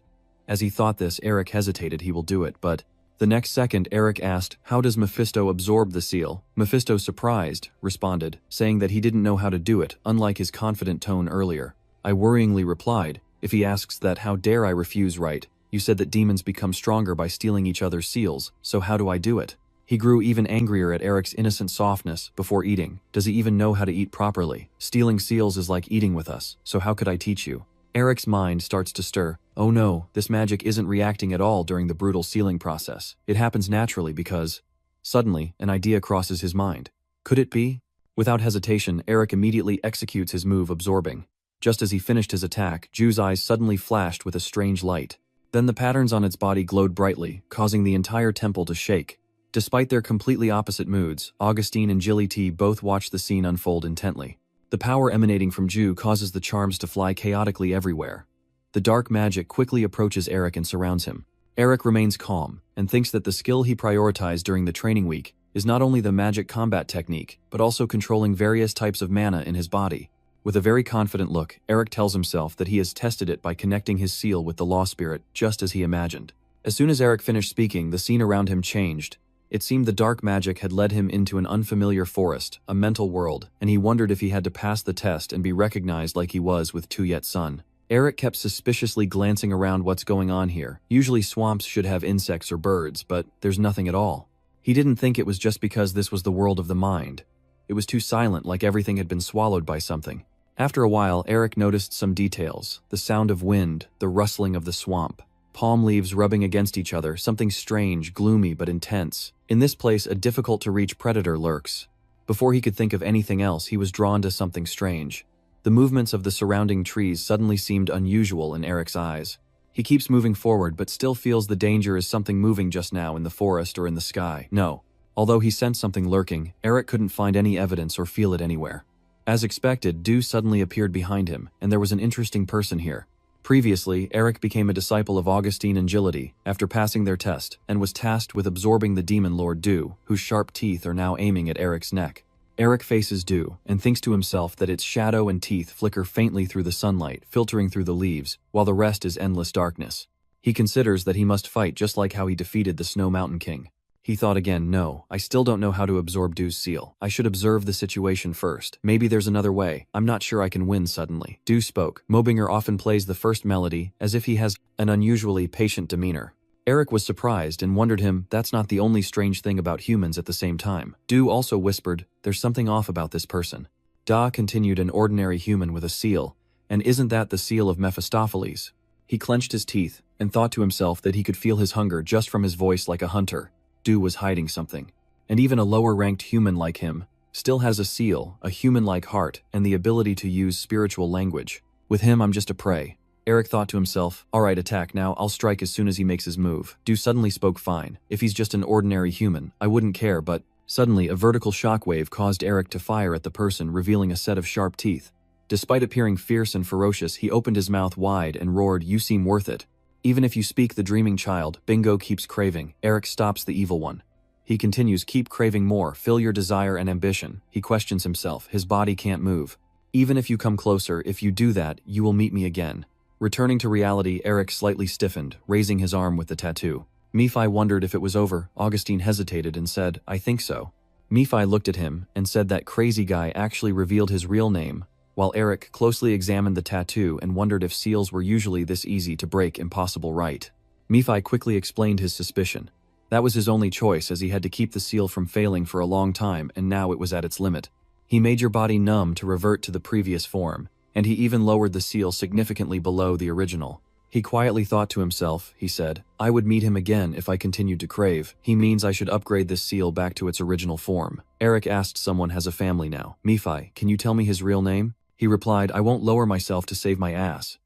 As he thought this, Eric hesitated he will do it, but the next second Eric asked, how does Mephisto absorb the seal? Mephisto, surprised, responded, saying that he didn't know how to do it, unlike his confident tone earlier. I worryingly replied, if he asks that, how dare I refuse, right? You said that demons become stronger by stealing each other's seals, so how do I do it? He grew even angrier at Eric's innocent softness. Before eating, does he even know how to eat properly? Stealing seals is like eating with us, so how could I teach you? Eric's mind starts to stir. Oh no, this magic isn't reacting at all during the brutal sealing process. It happens naturally because… Suddenly, an idea crosses his mind. Could it be? Without hesitation, Eric immediately executes his move, absorbing. Just as he finished his attack, Ju's eyes suddenly flashed with a strange light. Then the patterns on its body glowed brightly, causing the entire temple to shake. Despite their completely opposite moods, Augustine and Jilly T both watched the scene unfold intently. The power emanating from Ju causes the charms to fly chaotically everywhere. The dark magic quickly approaches Eric and surrounds him. Eric remains calm, and thinks that the skill he prioritized during the training week is not only the magic combat technique, but also controlling various types of mana in his body. With a very confident look, Eric tells himself that he has tested it by connecting his seal with the law spirit, just as he imagined. As soon as Eric finished speaking, the scene around him changed. It seemed the dark magic had led him into an unfamiliar forest, a mental world, and he wondered if he had to pass the test and be recognized like he was with Tuyet's son. Eric kept suspiciously glancing around. What's going on here? Usually swamps should have insects or birds, but there's nothing at all. He didn't think it was just because this was the world of the mind. It was too silent, like everything had been swallowed by something. After a while, Eric noticed some details: the sound of wind, the rustling of the swamp, palm leaves rubbing against each other, something strange, gloomy but intense. In this place, a difficult-to-reach predator lurks. Before he could think of anything else, he was drawn to something strange. The movements of the surrounding trees suddenly seemed unusual in Eric's eyes. He keeps moving forward but still feels the danger is something moving just now in the forest or in the sky. No. Although he sensed something lurking, Eric couldn't find any evidence or feel it anywhere. As expected, Du suddenly appeared behind him, and there was an interesting person here. Previously, Eric became a disciple of Augustine and Jility after passing their test, and was tasked with absorbing the demon lord Du, whose sharp teeth are now aiming at Eric's neck. Eric faces Du, and thinks to himself that its shadow and teeth flicker faintly through the sunlight, filtering through the leaves, while the rest is endless darkness. He considers that he must fight just like how he defeated the Snow Mountain King. He thought again, no, I still don't know how to absorb Du's seal. I should observe the situation first. Maybe there's another way. I'm not sure I can win suddenly. Du spoke. Mobinger often plays the first melody, as if he has an unusually patient demeanor. Eric was surprised and wondered that's not the only strange thing about humans at the same time. Du also whispered, there's something off about this person. Da continued, an ordinary human with a seal, and isn't that the seal of Mephistopheles? He clenched his teeth, and thought to himself that he could feel his hunger just from his voice like a hunter. Du was hiding something. And even a lower-ranked human like him still has a seal, a human-like heart, and the ability to use spiritual language. With him, I'm just a prey. Eric thought to himself, alright, attack now, I'll strike as soon as he makes his move. Du suddenly spoke, fine. If he's just an ordinary human, I wouldn't care, but… Suddenly, a vertical shockwave caused Eric to fire at the person, revealing a set of sharp teeth. Despite appearing fierce and ferocious, he opened his mouth wide and roared, you seem worth it. Even if you speak the dreaming child, Bingo keeps craving. Eric stops the evil one. He continues, keep craving more, fill your desire and ambition. He questions himself, his body can't move. Even if you come closer, if you do that, you will meet me again. Returning to reality, Eric slightly stiffened, raising his arm with the tattoo. Nephi wondered if it was over. Augustine hesitated and said, I think so. Nephi looked at him and said that crazy guy actually revealed his real name, while Eric closely examined the tattoo and wondered if seals were usually this easy to break, impossible, right? Nephi quickly explained his suspicion. That was his only choice, as he had to keep the seal from failing for a long time, and now it was at its limit. He made your body numb to revert to the previous form, and he even lowered the seal significantly below the original. He quietly thought to himself, he said, I would meet him again if I continued to crave. He means I should upgrade this seal back to its original form. Eric asked, someone has a family now. Nephi, can you tell me his real name? He replied, I won't lower myself to save my ass.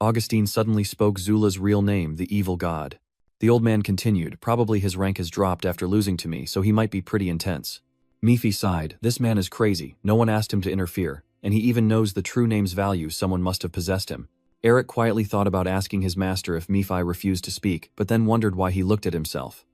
Augustine suddenly spoke Zula's real name, the evil god. The old man continued, probably his rank has dropped after losing to me, so he might be pretty intense. Nephi sighed, this man is crazy, no one asked him to interfere, and he even knows the true name's value, someone must have possessed him. Eric quietly thought about asking his master if Nephi refused to speak, but then wondered why he looked at himself.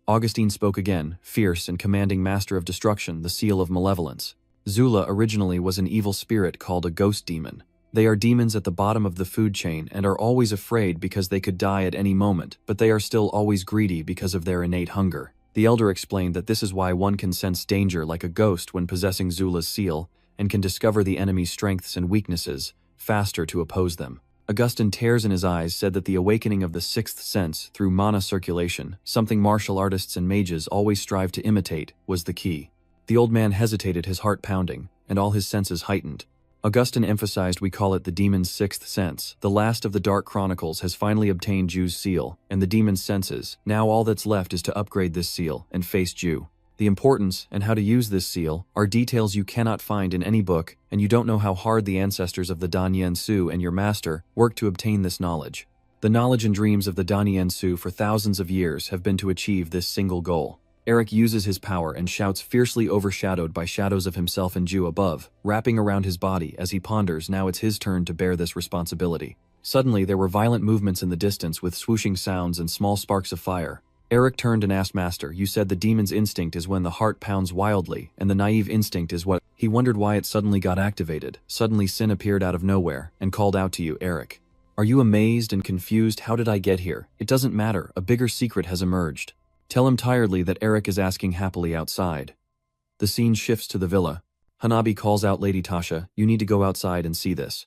Augustine spoke again, fierce and commanding, master of destruction, the seal of malevolence. Zula originally was an evil spirit called a ghost demon. They are demons at the bottom of the food chain and are always afraid because they could die at any moment, but they are still always greedy because of their innate hunger. The elder explained that this is why one can sense danger like a ghost when possessing Zula's seal, and can discover the enemy's strengths and weaknesses faster to oppose them. Augustin, tears in his eyes, said that the awakening of the sixth sense through mana circulation, something martial artists and mages always strive to imitate, was the key. The old man hesitated, his heart pounding, and all his senses heightened. Augustin emphasized, we call it the demon's sixth sense. The last of the Dark Chronicles has finally obtained Ju's seal, and the demon's senses. Now all that's left is to upgrade this seal and face Ju. The importance and how to use this seal are details you cannot find in any book, and you don't know how hard the ancestors of the Dan Yen Su and your master worked to obtain this knowledge. The knowledge and dreams of the Dan Yen Su for thousands of years have been to achieve this single goal. Eric uses his power and shouts, fiercely overshadowed by shadows of himself and Ju above, wrapping around his body as he ponders now it's his turn to bear this responsibility. Suddenly there were violent movements in the distance with swooshing sounds and small sparks of fire. Eric turned and asked, Master, you said the demon's instinct is when the heart pounds wildly, and the naive instinct is what? He wondered why it suddenly got activated. Suddenly Sin appeared out of nowhere and called out to you, Eric. Are you amazed and confused? How did I get here? It doesn't matter, a bigger secret has emerged. Tell him tiredly that Eric is asking happily outside. The scene shifts to the villa. Hanabi calls out Lady Tasha, you need to go outside and see this.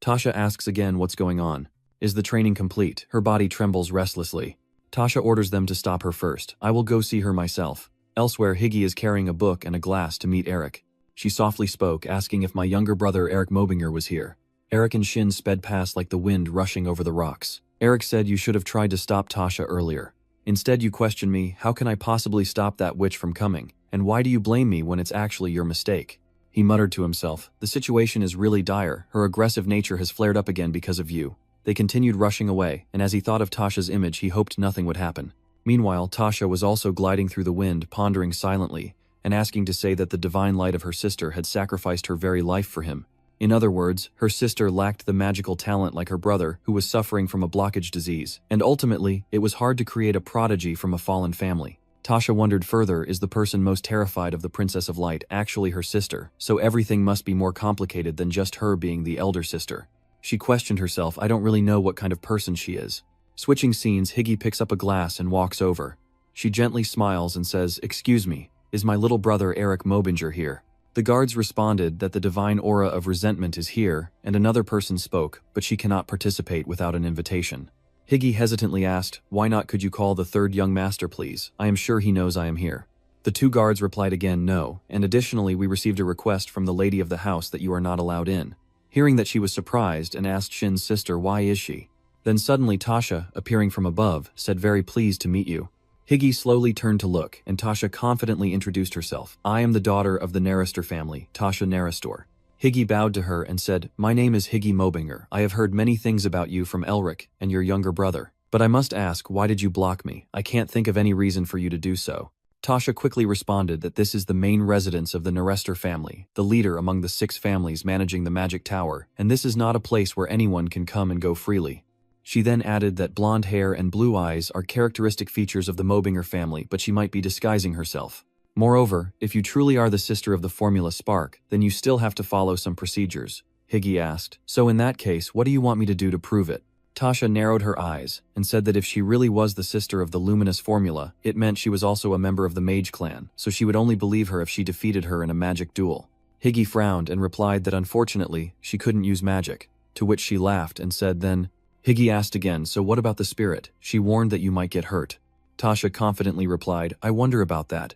Tasha asks again what's going on. Is the training complete? Her body trembles restlessly. Tasha orders them to stop her first. I will go see her myself. Elsewhere, Higgy is carrying a book and a glass to meet Eric. She softly spoke, asking if my younger brother Eric Mobinger was here. Eric and Shin sped past like the wind rushing over the rocks. Eric said, you should have tried to stop Tasha earlier. Instead you question me, how can I possibly stop that witch from coming? And why do you blame me when it's actually your mistake? He muttered to himself, the situation is really dire. Her aggressive nature has flared up again because of you. They continued rushing away, and as he thought of Tasha's image, he hoped nothing would happen. Meanwhile, Tasha was also gliding through the wind, pondering silently, and asking to say that the divine light of her sister had sacrificed her very life for him. In other words, her sister lacked the magical talent like her brother, who was suffering from a blockage disease, and ultimately, it was hard to create a prodigy from a fallen family. Tasha wondered further, is the person most terrified of the Princess of Light actually her sister? So everything must be more complicated than just her being the elder sister. She questioned herself, I don't really know what kind of person she is. Switching scenes, Higgy picks up a glass and walks over. She gently smiles and says, excuse me, is my little brother Eric Mobinger here? The guards responded that the divine aura of resentment is here, and another person spoke, but she cannot participate without an invitation. Higgy hesitantly asked, why not could you call the third young master please? I am sure he knows I am here. The two guards replied again no, and additionally we received a request from the lady of the house that you are not allowed in. Hearing that, she was surprised and asked Shin's sister, why is she? Then suddenly Tasha, appearing from above, said, very pleased to meet you. Higgy slowly turned to look, and Tasha confidently introduced herself. I am the daughter of the Narister family, Tasha Naristor. Higgy bowed to her and said, my name is Higgy Mobinger. I have heard many things about you from Elric and your younger brother. But I must ask, why did you block me? I can't think of any reason for you to do so. Tasha quickly responded that this is the main residence of the Narister family, the leader among the 6 families managing the magic tower, and this is not a place where anyone can come and go freely. She then added that blonde hair and blue eyes are characteristic features of the Mobinger family, but she might be disguising herself. Moreover, if you truly are the sister of the Formula Spark, then you still have to follow some procedures. Higgy asked, so in that case, what do you want me to do to prove it? Tasha narrowed her eyes and said that if she really was the sister of the luminous formula, it meant she was also a member of the Mage clan, so she would only believe her if she defeated her in a magic duel. Higgy frowned and replied that unfortunately, she couldn't use magic, to which she laughed and said then, Higgy asked again, so what about the spirit? She warned that you might get hurt. Tasha confidently replied, I wonder about that.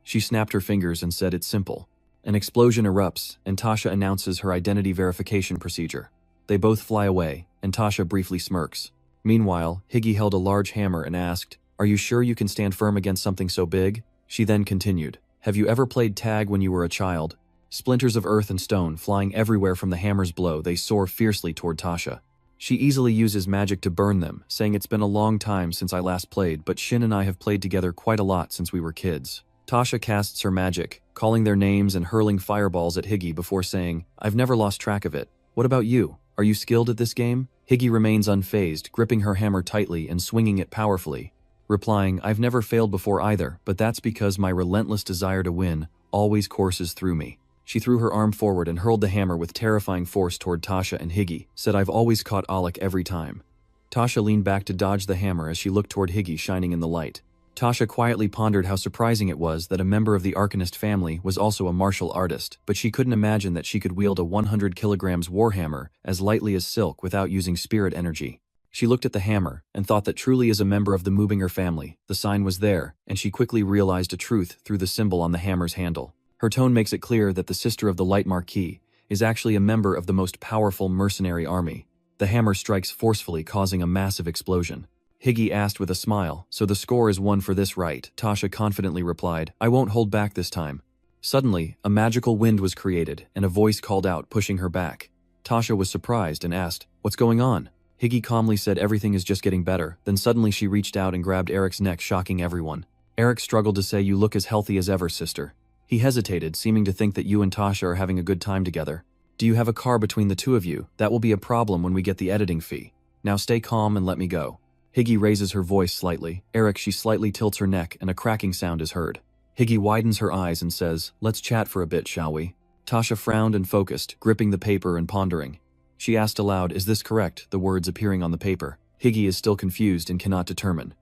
She snapped her fingers and said, it's simple. An explosion erupts, and Tasha announces her identity verification procedure. They both fly away, and Tasha briefly smirks. Meanwhile, Higgy held a large hammer and asked, are you sure you can stand firm against something so big? She then continued, have you ever played tag when you were a child? Splinters of earth and stone flying everywhere from the hammer's blow, they soar fiercely toward Tasha. She easily uses magic to burn them, saying it's been a long time since I last played, but Shin and I have played together quite a lot since we were kids. Tasha casts her magic, calling their names and hurling fireballs at Higgy before saying, I've never lost track of it. What about you? Are you skilled at this game? Higgy remains unfazed, gripping her hammer tightly and swinging it powerfully, replying, I've never failed before either, but that's because my relentless desire to win always courses through me. She threw her arm forward and hurled the hammer with terrifying force toward Tasha and Higgy, said I've always caught Alec every time. Tasha leaned back to dodge the hammer as she looked toward Higgy shining in the light. Tasha quietly pondered how surprising it was that a member of the Arcanist family was also a martial artist, but she couldn't imagine that she could wield a 100 kilograms warhammer as lightly as silk without using spirit energy. She looked at the hammer and thought that truly as a member of the Moobinger family, the sign was there, and she quickly realized a truth through the symbol on the hammer's handle. Her tone makes it clear that the sister of the Light Marquis is actually a member of the most powerful mercenary army. The hammer strikes forcefully, causing a massive explosion. Higgy asked with a smile, so the score is 1 for this, right? Tasha confidently replied, I won't hold back this time. Suddenly, a magical wind was created, and a voice called out, pushing her back. Tasha was surprised and asked, what's going on? Higgy calmly said everything is just getting better, then suddenly she reached out and grabbed Eric's neck, shocking everyone. Eric struggled to say, you look as healthy as ever, sister. He hesitated, seeming to think that you and Tasha are having a good time together. Do you have a car between the two of you? That will be a problem when we get the editing fee. Now stay calm and let me go. Higgy raises her voice slightly. Eric, she slightly tilts her neck and a cracking sound is heard. Higgy widens her eyes and says, let's chat for a bit, shall we? Tasha frowned and focused, gripping the paper and pondering. She asked aloud, is this correct? The words appearing on the paper. Higgy is still confused and cannot determine.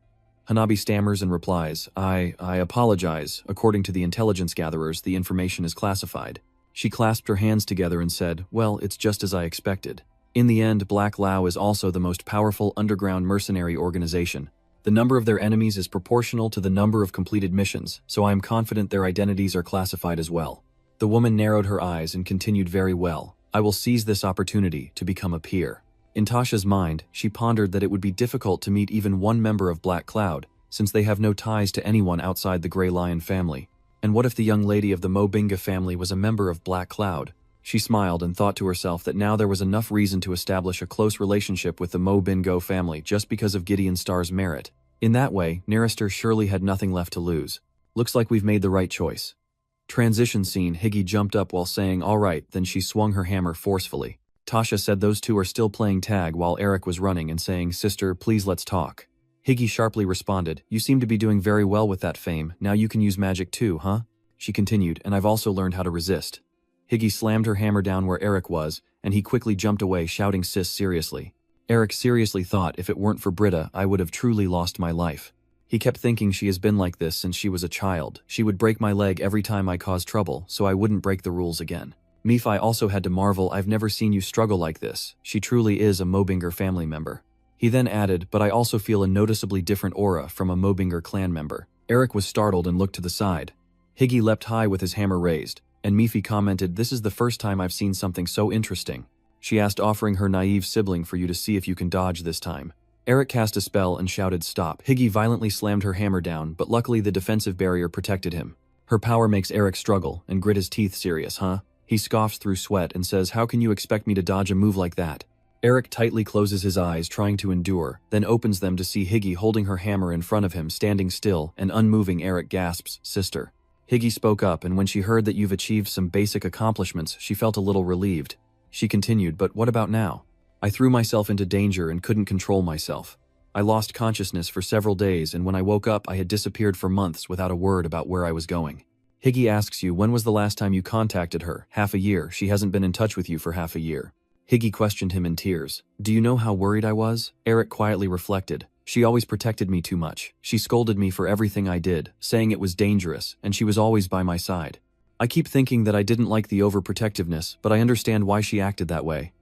Hanabi stammers and replies, I apologize. According to the intelligence gatherers, the information is classified. She clasped her hands together and said, well, it's just as I expected. In the end, Black Lao is also the most powerful underground mercenary organization. The number of their enemies is proportional to the number of completed missions, so I am confident their identities are classified as well. The woman narrowed her eyes and continued, very well. I will seize this opportunity to become a peer. In Tasha's mind, she pondered that it would be difficult to meet even one member of Black Cloud, since they have no ties to anyone outside the Grey Lion family. And what if the young lady of the Moobinger family was a member of Black Cloud? She smiled and thought to herself that now there was enough reason to establish a close relationship with the Moobinger family just because of Gideon Starr's merit. In that way, Nerister surely had nothing left to lose. Looks like we've made the right choice. Transition scene. Higgy jumped up while saying, all right, then she swung her hammer forcefully. Tasha said those two are still playing tag while Eric was running and saying, sister, please let's talk. Higgy sharply responded, you seem to be doing very well with that fame, now you can use magic too, huh? She continued, and I've also learned how to resist. Higgy slammed her hammer down where Eric was, and he quickly jumped away, shouting, sis, seriously. Eric seriously thought if it weren't for Britta, I would have truly lost my life. He kept thinking she has been like this since she was a child. She would break my leg every time I caused trouble, so I wouldn't break the rules again. Nephi also had to marvel, I've never seen you struggle like this. She truly is a Moobinger family member. He then added, but I also feel a noticeably different aura from a Moobinger clan member. Eric was startled and looked to the side. Higgy leapt high with his hammer raised, and Nephi commented, this is the first time I've seen something so interesting. She asked, offering her naive sibling for you to see if you can dodge this time. Eric cast a spell and shouted, stop. Higgy violently slammed her hammer down, but luckily the defensive barrier protected him. Her power makes Eric struggle and grit his teeth. Serious, huh? He scoffs through sweat and says, how can you expect me to dodge a move like that? Eric tightly closes his eyes, trying to endure, then opens them to see Higgy holding her hammer in front of him, standing still and unmoving. Eric gasps, sister. Higgy spoke up, and when she heard that you've achieved some basic accomplishments, she felt a little relieved. She continued, but what about now? I threw myself into danger and couldn't control myself. I lost consciousness for several days, and when I woke up, I had disappeared for months without a word about where I was going. Higgy asks you, when was the last time you contacted her? Half a year. She hasn't been in touch with you for half a year. Higgy questioned him in tears. Do you know how worried I was? Eric quietly reflected. She always protected me too much. She scolded me for everything I did, saying it was dangerous, and she was always by my side. I keep thinking that I didn't like the overprotectiveness, but I understand why she acted that way.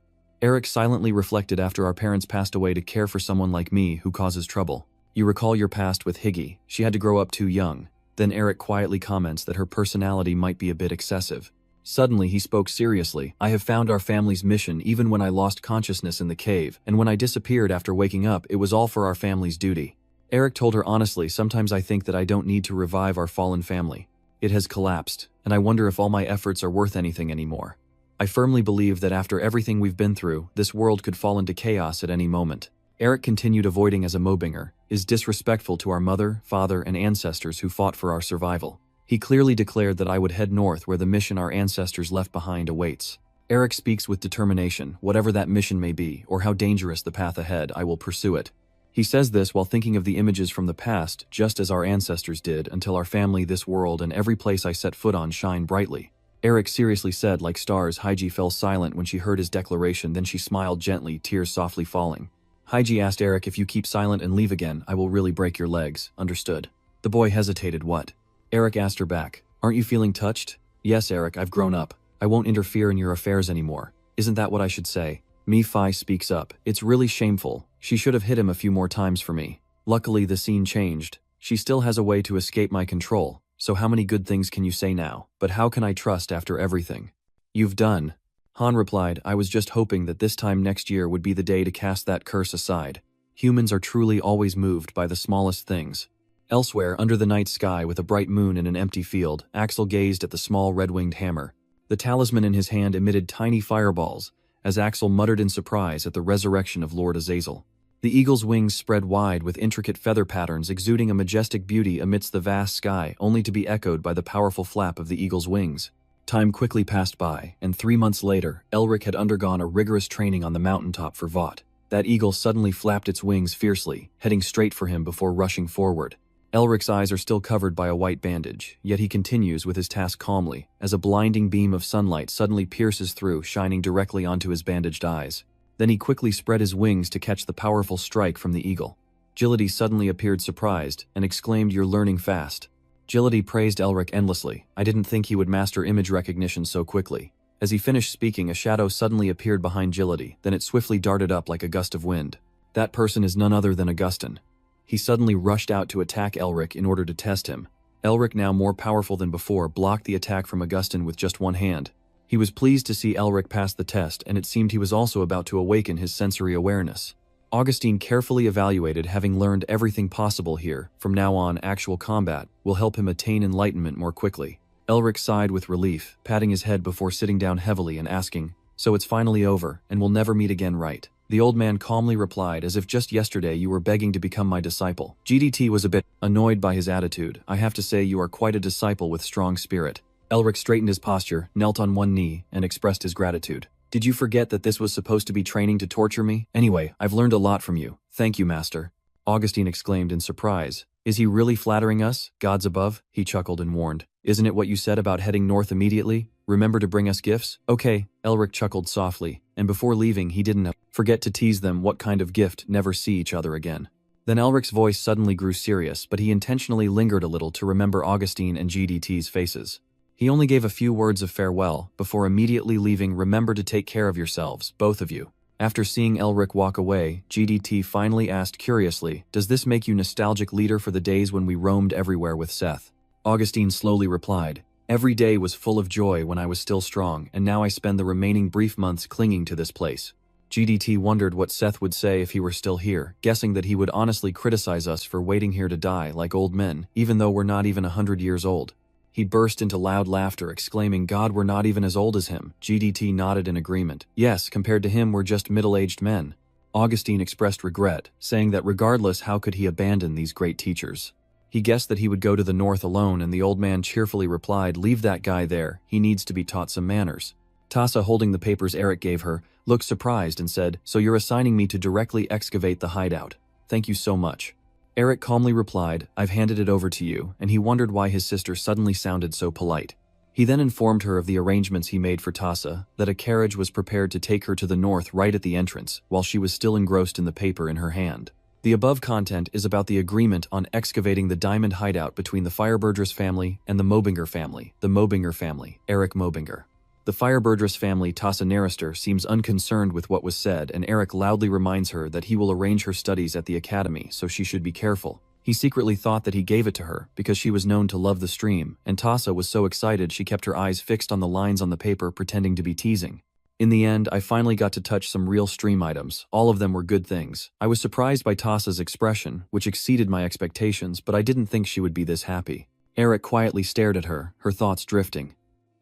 Eric silently reflected after our parents passed away to care for someone like me who causes trouble. You recall your past with Higgy. She had to grow up too young. Then Eric quietly comments that her personality might be a bit excessive. Suddenly he spoke seriously. I have found our family's mission even when I lost consciousness in the cave, and when I disappeared after waking up, it was all for our family's duty. Eric told her honestly, sometimes I think that I don't need to revive our fallen family. It has collapsed, and I wonder if all my efforts are worth anything anymore. I firmly believe that after everything we've been through, this world could fall into chaos at any moment. Eric continued, avoiding as a Moobinger is disrespectful to our mother, father, and ancestors who fought for our survival. He clearly declared that I would head north where the mission our ancestors left behind awaits. Eric speaks with determination. Whatever that mission may be, or how dangerous the path ahead, I will pursue it. He says this while thinking of the images from the past, just as our ancestors did, until our family, this world, and every place I set foot on shine brightly. Eric seriously said like stars. Haiji fell silent when she heard his declaration, then she smiled gently, tears softly falling. Haiji asked Eric, if you keep silent and leave again, I will really break your legs, understood? The boy hesitated. What? Eric asked her back. Aren't you feeling touched? Yes, Eric, I've grown up. I won't interfere in your affairs anymore. Isn't that what I should say? Mi-Fi speaks up. It's really shameful. She should have hit him a few more times for me. Luckily, the scene changed. She still has a way to escape my control. So how many good things can you say now? But how can I trust after everything you've done? Han replied, I was just hoping that this time next year would be the day to cast that curse aside. Humans are truly always moved by the smallest things. Elsewhere, under the night sky with a bright moon in an empty field, Axel gazed at the small red-winged hammer. The talisman in his hand emitted tiny fireballs, as Axel muttered in surprise at the resurrection of Lord Azazel. The eagle's wings spread wide with intricate feather patterns, exuding a majestic beauty amidst the vast sky, only to be echoed by the powerful flap of the eagle's wings. Time quickly passed by, and 3 months later, Elric had undergone a rigorous training on the mountaintop for Vought. That eagle suddenly flapped its wings fiercely, heading straight for him before rushing forward. Elric's eyes are still covered by a white bandage, yet he continues with his task calmly, as a blinding beam of sunlight suddenly pierces through, shining directly onto his bandaged eyes. Then he quickly spread his wings to catch the powerful strike from the eagle. Gility suddenly appeared surprised, and exclaimed, You're learning fast. Gility praised Elric endlessly. I didn't think he would master image recognition so quickly. As he finished speaking, a shadow suddenly appeared behind Gility, then it swiftly darted up like a gust of wind. That person is none other than Augustin. He suddenly rushed out to attack Elric in order to test him. Elric, now more powerful than before, blocked the attack from Augustin with just one hand. He was pleased to see Elric pass the test, and it seemed he was also about to awaken his sensory awareness. Augustine carefully evaluated, having learned everything possible here. From now on, actual combat will help him attain enlightenment more quickly. Elric sighed with relief, patting his head before sitting down heavily and asking, So it's finally over, and we'll never meet again, right? The old man calmly replied, as if just yesterday you were begging to become my disciple. GDT was a bit annoyed by his attitude. I have to say you are quite a disciple with strong spirit. Elric straightened his posture, knelt on one knee, and expressed his gratitude. Did you forget that this was supposed to be training to torture me? Anyway, I've learned a lot from you. Thank you, master. Augustine exclaimed in surprise. Is he really flattering us, gods above? He chuckled and warned. Isn't it what you said about heading north immediately? Remember to bring us gifts? Okay, Elric chuckled softly, and before leaving he didn't forget to tease them what kind of gift. Never see each other again. Then Elric's voice suddenly grew serious, but he intentionally lingered a little to remember Augustine and GDT's faces. He only gave a few words of farewell, before immediately leaving. Remember to take care of yourselves, both of you. After seeing Elric walk away, GDT finally asked curiously, Does this make you nostalgic, leader, for the days when we roamed everywhere with Seth? Augustine slowly replied, Every day was full of joy when I was still strong, and now I spend the remaining brief months clinging to this place. GDT wondered what Seth would say if he were still here, guessing that he would honestly criticize us for waiting here to die like old men, even though we're not even 100 years old. He burst into loud laughter, exclaiming, God, we're not even as old as him. GDT nodded in agreement. Yes, compared to him, we're just middle-aged men. Augustine expressed regret, saying that regardless, how could he abandon these great teachers? He guessed that he would go to the north alone, and the old man cheerfully replied, Leave that guy there. He needs to be taught some manners. Tassa, holding the papers Eric gave her, looked surprised and said, So you're assigning me to directly excavate the hideout. Thank you so much. Eric calmly replied, I've handed it over to you, and he wondered why his sister suddenly sounded so polite. He then informed her of the arrangements he made for Tassa, that a carriage was prepared to take her to the north right at the entrance, while she was still engrossed in the paper in her hand. The above content is about the agreement on excavating the diamond hideout between the Fireburdress family and the Mobinger family, Eric Mobinger. The Fireburdress family, Tassa Narister, seems unconcerned with what was said, and Eric loudly reminds her that he will arrange her studies at the academy, so she should be careful. He secretly thought that he gave it to her, because she was known to love the stream, and Tassa was so excited she kept her eyes fixed on the lines on the paper, pretending to be teasing. In the end, I finally got to touch some real stream items. All of them were good things. I was surprised by Tassa's expression, which exceeded my expectations, but I didn't think she would be this happy. Eric quietly stared at her, her thoughts drifting.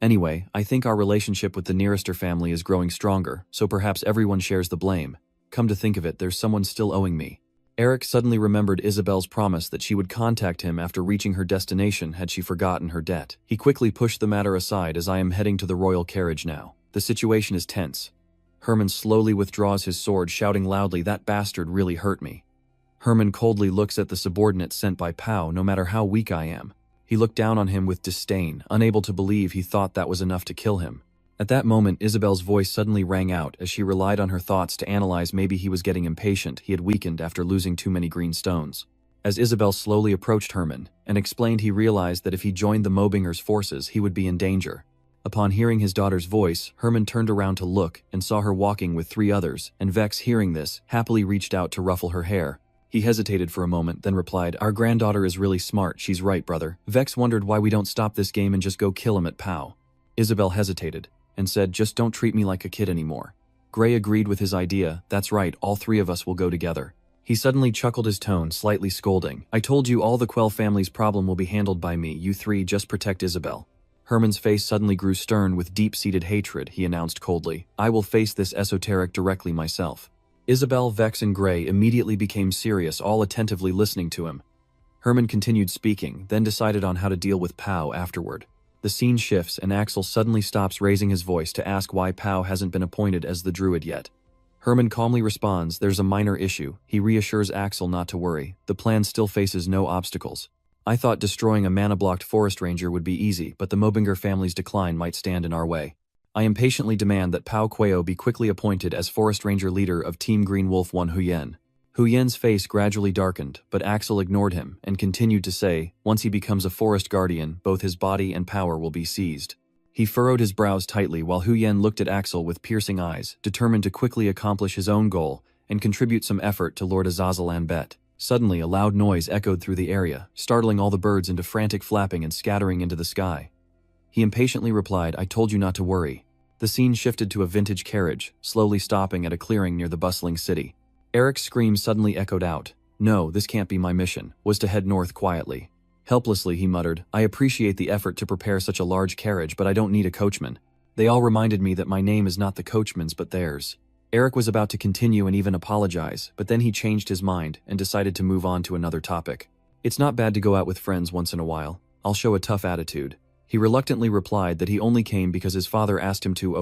Anyway, I think our relationship with the Narister family is growing stronger, so perhaps everyone shares the blame. Come to think of it, there's someone still owing me. Eric suddenly remembered Isabel's promise that she would contact him after reaching her destination had she forgotten her debt. He quickly pushed the matter aside, as I am heading to the royal carriage now. The situation is tense. Herman slowly withdraws his sword, shouting loudly, That bastard really hurt me. Herman coldly looks at the subordinate sent by Pao. No matter how weak I am, He looked down on him with disdain, unable to believe he thought that was enough to kill him. At that moment, Isabel's voice suddenly rang out as she relied on her thoughts to analyze maybe he was getting impatient, he had weakened after losing too many green stones. As Isabel slowly approached Herman and explained, he realized that if he joined the Mobinger's forces, he would be in danger. Upon hearing his daughter's voice, Herman turned around to look and saw her walking with 3 others, and Vex, hearing this, happily reached out to ruffle her hair. He hesitated for a moment, then replied, "Our granddaughter is really smart, she's right, brother." Vex wondered why we don't stop this game and just go kill him at POW. Isabel hesitated and said, "Just don't treat me like a kid anymore." Gray agreed with his idea. "That's right, all 3 of us will go together." He suddenly chuckled, his tone slightly scolding. "I told you all the Quell family's problem will be handled by me. You 3 just protect Isabel." Herman's face suddenly grew stern with deep-seated hatred. He announced coldly, "I will face this esoteric directly myself." Isabel, Vex, and Gray immediately became serious, all attentively listening to him. Herman continued speaking, then decided on how to deal with POW afterward. The scene shifts and Axel suddenly stops raising his voice to ask why POW hasn't been appointed as the druid yet. Herman calmly responds, "There's a minor issue." He reassures Axel not to worry. The plan still faces no obstacles. "I thought destroying a mana-blocked forest ranger would be easy, but the Mobinger family's decline might stand in our way. I impatiently demand that Pao Kueo be quickly appointed as forest ranger leader of Team Green Wolf 1 Huyen." Huyen's face gradually darkened, but Axel ignored him and continued to say, "Once he becomes a forest guardian, both his body and power will be seized." He furrowed his brows tightly while Huyen looked at Axel with piercing eyes, determined to quickly accomplish his own goal and contribute some effort to Lord Azazel Anbet. Suddenly, a loud noise echoed through the area, startling all the birds into frantic flapping and scattering into the sky. He impatiently replied, "I told you not to worry." The scene shifted to a vintage carriage, slowly stopping at a clearing near the bustling city. Eric's scream suddenly echoed out. "No, this can't be my mission," was to head north quietly. Helplessly, he muttered, "I appreciate the effort to prepare such a large carriage, but I don't need a coachman. They all reminded me that my name is not the coachman's but theirs." Eric was about to continue and even apologize, but then he changed his mind and decided to move on to another topic. "It's not bad to go out with friends once in a while. I'll show a tough attitude." He reluctantly replied that he only came because his father asked him to,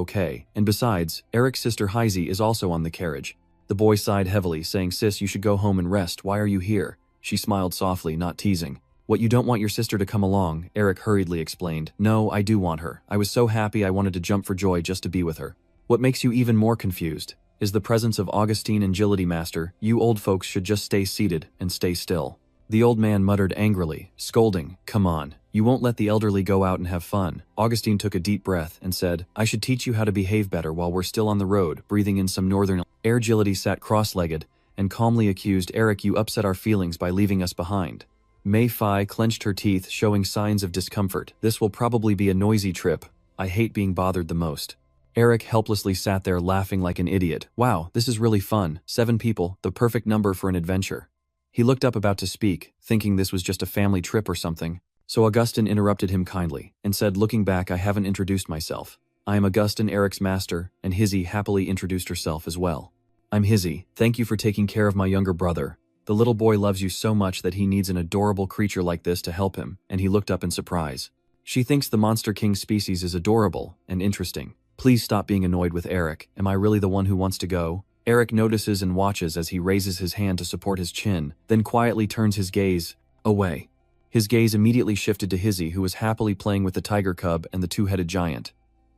and besides, Eric's sister Heisey is also on the carriage. The boy sighed heavily, saying, "Sis, you should go home and rest. Why are you here?" She smiled softly, not teasing. "What, you don't want your sister to come along?" Eric hurriedly explained. "No, I do want her. I was so happy I wanted to jump for joy just to be with her." "What makes you even more confused is the presence of Augustine and Agility Master. You old folks should just stay seated and stay still." The old man muttered angrily, scolding, "Come on, you won't let the elderly go out and have fun." Augustine took a deep breath and said, "I should teach you how to behave better while we're still on the road," breathing in some northern air. Agility sat cross-legged and calmly accused, "Eric, you upset our feelings by leaving us behind." Mei Fai clenched her teeth, showing signs of discomfort. "This will probably be a noisy trip. I hate being bothered the most." Eric helplessly sat there laughing like an idiot. "Wow, this is really fun. 7 people, the perfect number for an adventure." He looked up about to speak, thinking this was just a family trip or something. So Augustine interrupted him kindly and said, "Looking back, I haven't introduced myself. I am Augustine, Eric's master," and Hizzy happily introduced herself as well. "I'm Hizzy. Thank you for taking care of my younger brother. The little boy loves you so much that he needs an adorable creature like this to help him," and he looked up in surprise. "She thinks the Monster King species is adorable and interesting. Please stop being annoyed with Eric. Am I really the one who wants to go?" Eric notices and watches as he raises his hand to support his chin, then quietly turns his gaze away. His gaze immediately shifted to Hizzy, who was happily playing with the tiger cub and the 2-headed giant.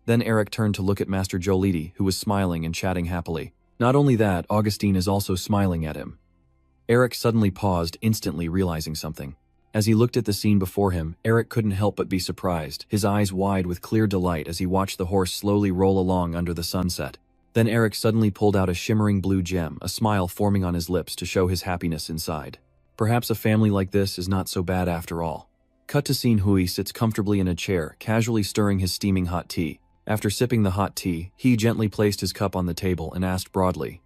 Then Eric turned to look at Master Joliti, who was smiling and chatting happily. Not only that, Augustine is also smiling at him. Eric suddenly paused, instantly realizing something. As he looked at the scene before him, Eric couldn't help but be surprised, his eyes wide with clear delight as he watched the horse slowly roll along under the sunset. Then Eric suddenly pulled out a shimmering blue gem, a smile forming on his lips to show his happiness inside. Perhaps a family like this is not so bad after all. Cut to scene. Hui sits comfortably in a chair, casually stirring his steaming hot tea. After sipping the hot tea, he gently placed his cup on the table and asked broadly.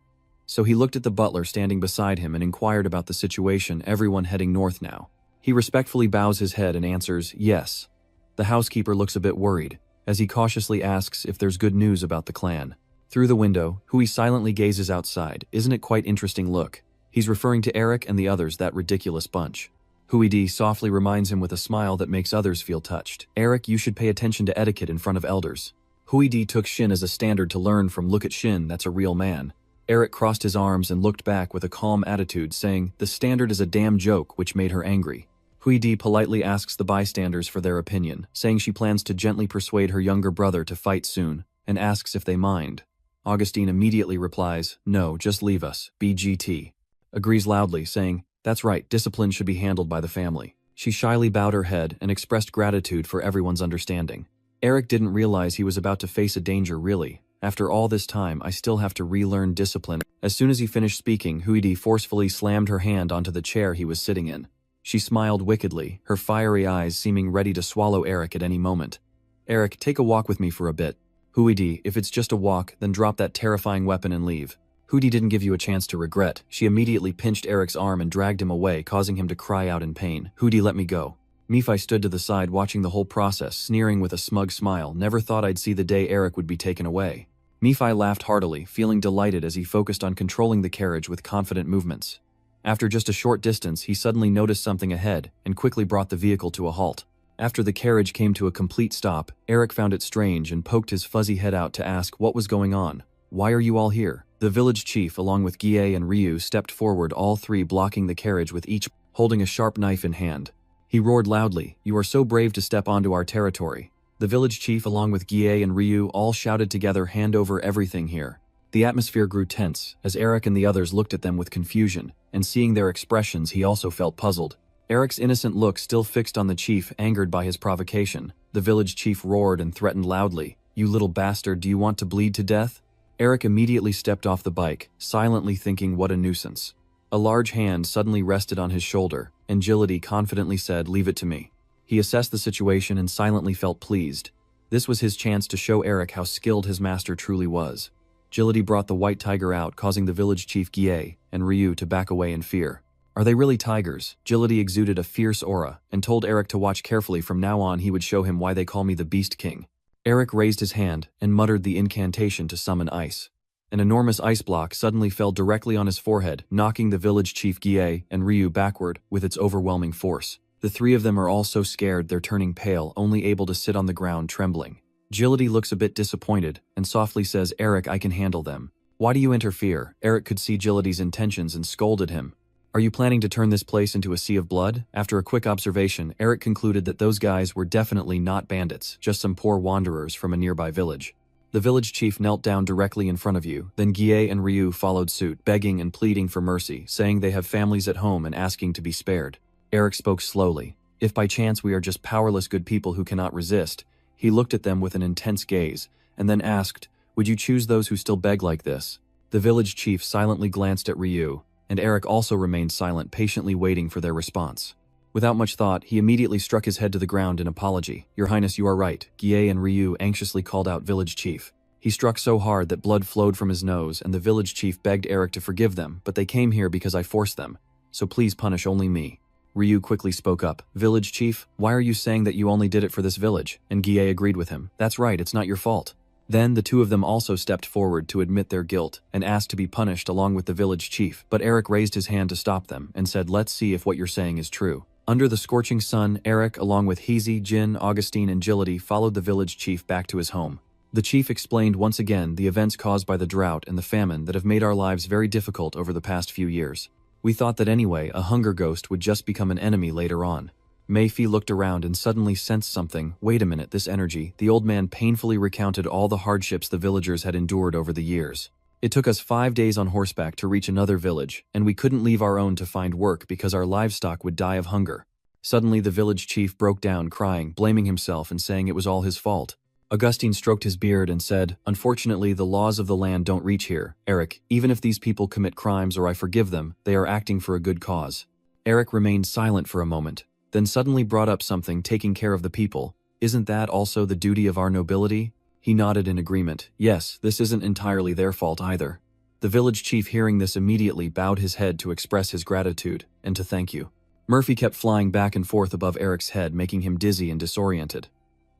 So he looked at the butler standing beside him and inquired about the situation, everyone heading north now. He respectfully bows his head and answers, "Yes." The housekeeper looks a bit worried, as he cautiously asks if there's good news about the clan. Through the window, Hui silently gazes outside. "Isn't it quite interesting? Look." He's referring to Eric and the others, that ridiculous bunch. Hui D softly reminds him with a smile that makes others feel touched. "Eric, you should pay attention to etiquette in front of elders." Hui D took Shin as a standard to learn from. "Look at Shin, that's a real man." Eric crossed his arms and looked back with a calm attitude, saying, "The standard is a damn joke," which made her angry. Huidi politely asks the bystanders for their opinion, saying she plans to gently persuade her younger brother to fight soon, and asks if they mind. Augustine immediately replies, "No, just leave us, BGT." Agrees loudly, saying, "That's right, discipline should be handled by the family." She shyly bowed her head and expressed gratitude for everyone's understanding. Eric didn't realize he was about to face a danger really. After all this time, I still have to relearn discipline. As soon as he finished speaking, Huidi forcefully slammed her hand onto the chair he was sitting in. She smiled wickedly, her fiery eyes seeming ready to swallow Eric at any moment. "Eric, take a walk with me for a bit." "Huidi, if it's just a walk, then drop that terrifying weapon and leave." Huidi didn't give you a chance to regret. She immediately pinched Eric's arm and dragged him away, causing him to cry out in pain. "Huidi, let me go." Nephi stood to the side watching the whole process, sneering with a smug smile. Never thought I'd see the day Eric would be taken away. Nephi laughed heartily, feeling delighted as he focused on controlling the carriage with confident movements. After just a short distance, he suddenly noticed something ahead and quickly brought the vehicle to a halt. After the carriage came to a complete stop, Eric found it strange and poked his fuzzy head out to ask what was going on. "Why are you all here?" The village chief, along with Gie and Ryu, stepped forward, all three blocking the carriage with each holding a sharp knife in hand. He roared loudly, "You are so brave to step onto our territory." The village chief, along with Gie and Ryu, all shouted together, "Hand over everything here." The atmosphere grew tense, as Eric and the others looked at them with confusion, and seeing their expressions he also felt puzzled. Eric's innocent look still fixed on the chief, angered by his provocation. The village chief roared and threatened loudly, "You little bastard, do you want to bleed to death?" Eric immediately stepped off the bike, silently thinking what a nuisance. A large hand suddenly rested on his shoulder, and Agility confidently said, "Leave it to me." He assessed the situation and silently felt pleased. This was his chance to show Eric how skilled his master truly was. Agility brought the white tiger out, causing the village chief Gie and Ryu to back away in fear. "Are they really tigers?" Agility exuded a fierce aura, and told Eric to watch carefully. From now on he would show him why they call me the Beast King. Eric raised his hand and muttered the incantation to summon ice. An enormous ice block suddenly fell directly on his forehead, knocking the village chief Gie and Ryu backward with its overwhelming force. The three of them are all so scared they're turning pale, only able to sit on the ground trembling. Agility looks a bit disappointed and softly says, "Eric, I can handle them." "Why do you interfere?" Eric could see Agility's intentions and scolded him. "Are you planning to turn this place into a sea of blood?" After a quick observation, Eric concluded that those guys were definitely not bandits, just some poor wanderers from a nearby village. The village chief knelt down directly in front of you, then Gie and Ryu followed suit, begging and pleading for mercy, saying they have families at home and asking to be spared. Eric spoke slowly. "If by chance we are just powerless good people who cannot resist," he looked at them with an intense gaze, and then asked, "Would you choose those who still beg like this?" The village chief silently glanced at Ryu, and Eric also remained silent, patiently waiting for their response. Without much thought, he immediately struck his head to the ground in apology. "Your Highness, you are right," Gie and Ryu anxiously called out village chief. He struck so hard that blood flowed from his nose, and the village chief begged Eric to forgive them, "But they came here because I forced them, so please punish only me." Ryu quickly spoke up, "Village chief, why are you saying that you only did it for this village?" And Gie agreed with him, "That's right, it's not your fault." Then the two of them also stepped forward to admit their guilt and asked to be punished along with the village chief, but Eric raised his hand to stop them and said, "Let's see if what you're saying is true." Under the scorching sun, Eric, along with Heezy, Jin, Augustine, and Agility, followed the village chief back to his home. The chief explained once again the events caused by the drought and the famine that have made our lives very difficult over the past few years. "We thought that anyway, a hunger ghost would just become an enemy later on." Meifi looked around and suddenly sensed something. "Wait a minute, this energy." The old man painfully recounted all the hardships the villagers had endured over the years. "It took us 5 days on horseback to reach another village, and we couldn't leave our own to find work because our livestock would die of hunger." Suddenly the village chief broke down, crying, blaming himself and saying it was all his fault. Augustine stroked his beard and said, "Unfortunately, the laws of the land don't reach here. Eric, even if these people commit crimes or I forgive them, they are acting for a good cause." Eric remained silent for a moment, then suddenly brought up something, "Taking care of the people. Isn't that also the duty of our nobility?" He nodded in agreement. "Yes, this isn't entirely their fault either." The village chief, hearing this, immediately bowed his head to express his gratitude and to thank you. Murphy kept flying back and forth above Eric's head, making him dizzy and disoriented.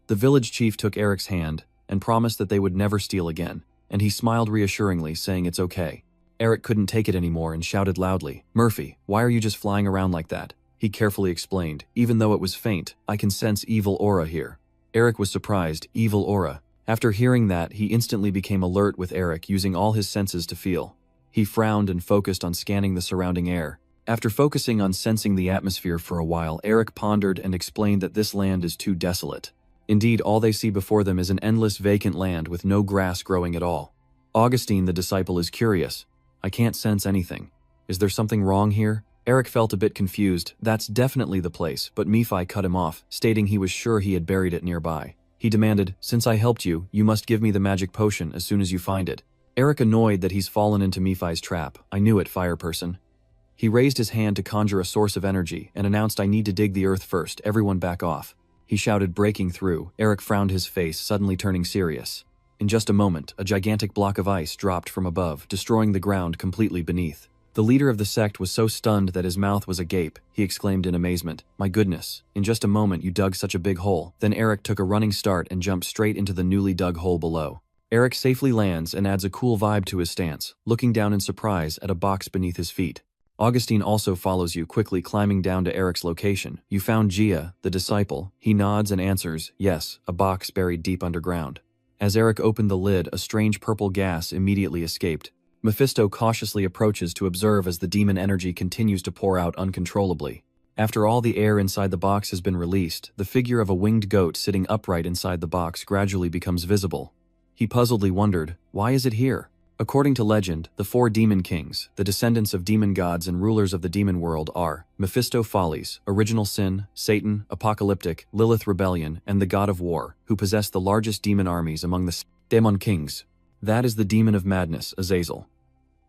The village chief took Eric's hand and promised that they would never steal again, and he smiled reassuringly, saying it's okay. Eric couldn't take it anymore and shouted loudly, "Murphy, why are you just flying around like that?" He carefully explained, "Even though it was faint, I can sense evil aura here." Eric was surprised. Evil aura. After hearing that, he instantly became alert, with Eric using all his senses to feel. He frowned and focused on scanning the surrounding air. After focusing on sensing the atmosphere for a while, Eric pondered and explained that this land is too desolate. Indeed, all they see before them is an endless vacant land with no grass growing at all. Augustine, the disciple, is curious. I can't sense anything. Is there something wrong here? Eric felt a bit confused. That's definitely the place, but Nephi cut him off, stating he was sure he had buried it nearby. He demanded, since I helped you, you must give me the magic potion as soon as you find it. Eric annoyed that he's fallen into Nephi's trap. I knew it, fire person. He raised his hand to conjure a source of energy and announced, I need to dig the earth first, everyone back off. He shouted, breaking through. Eric frowned, his face suddenly turning serious. In just a moment, a gigantic block of ice dropped from above, destroying the ground completely beneath. The leader of the sect was so stunned that his mouth was agape. He exclaimed in amazement, my goodness, in just a moment you dug such a big hole. Then Eric took a running start and jumped straight into the newly dug hole below. Eric safely lands and adds a cool vibe to his stance, looking down in surprise at a box beneath his feet. Augustine also follows you, quickly climbing down to Eric's location. You found Gia, the disciple. He nods and answers, yes, a box buried deep underground. As Eric opened the lid, a strange purple gas immediately escaped. Mephisto cautiously approaches to observe as the demon energy continues to pour out uncontrollably. After all the air inside the box has been released, the figure of a winged goat sitting upright inside the box gradually becomes visible. He puzzledly wondered, why is it here? According to legend, the 4 demon kings, the descendants of demon gods and rulers of the demon world, are Mephisto Follies, Original Sin, Satan, Apocalyptic, Lilith Rebellion, and the God of War, who possess the largest demon armies among the demon kings. That is the demon of madness, Azazel.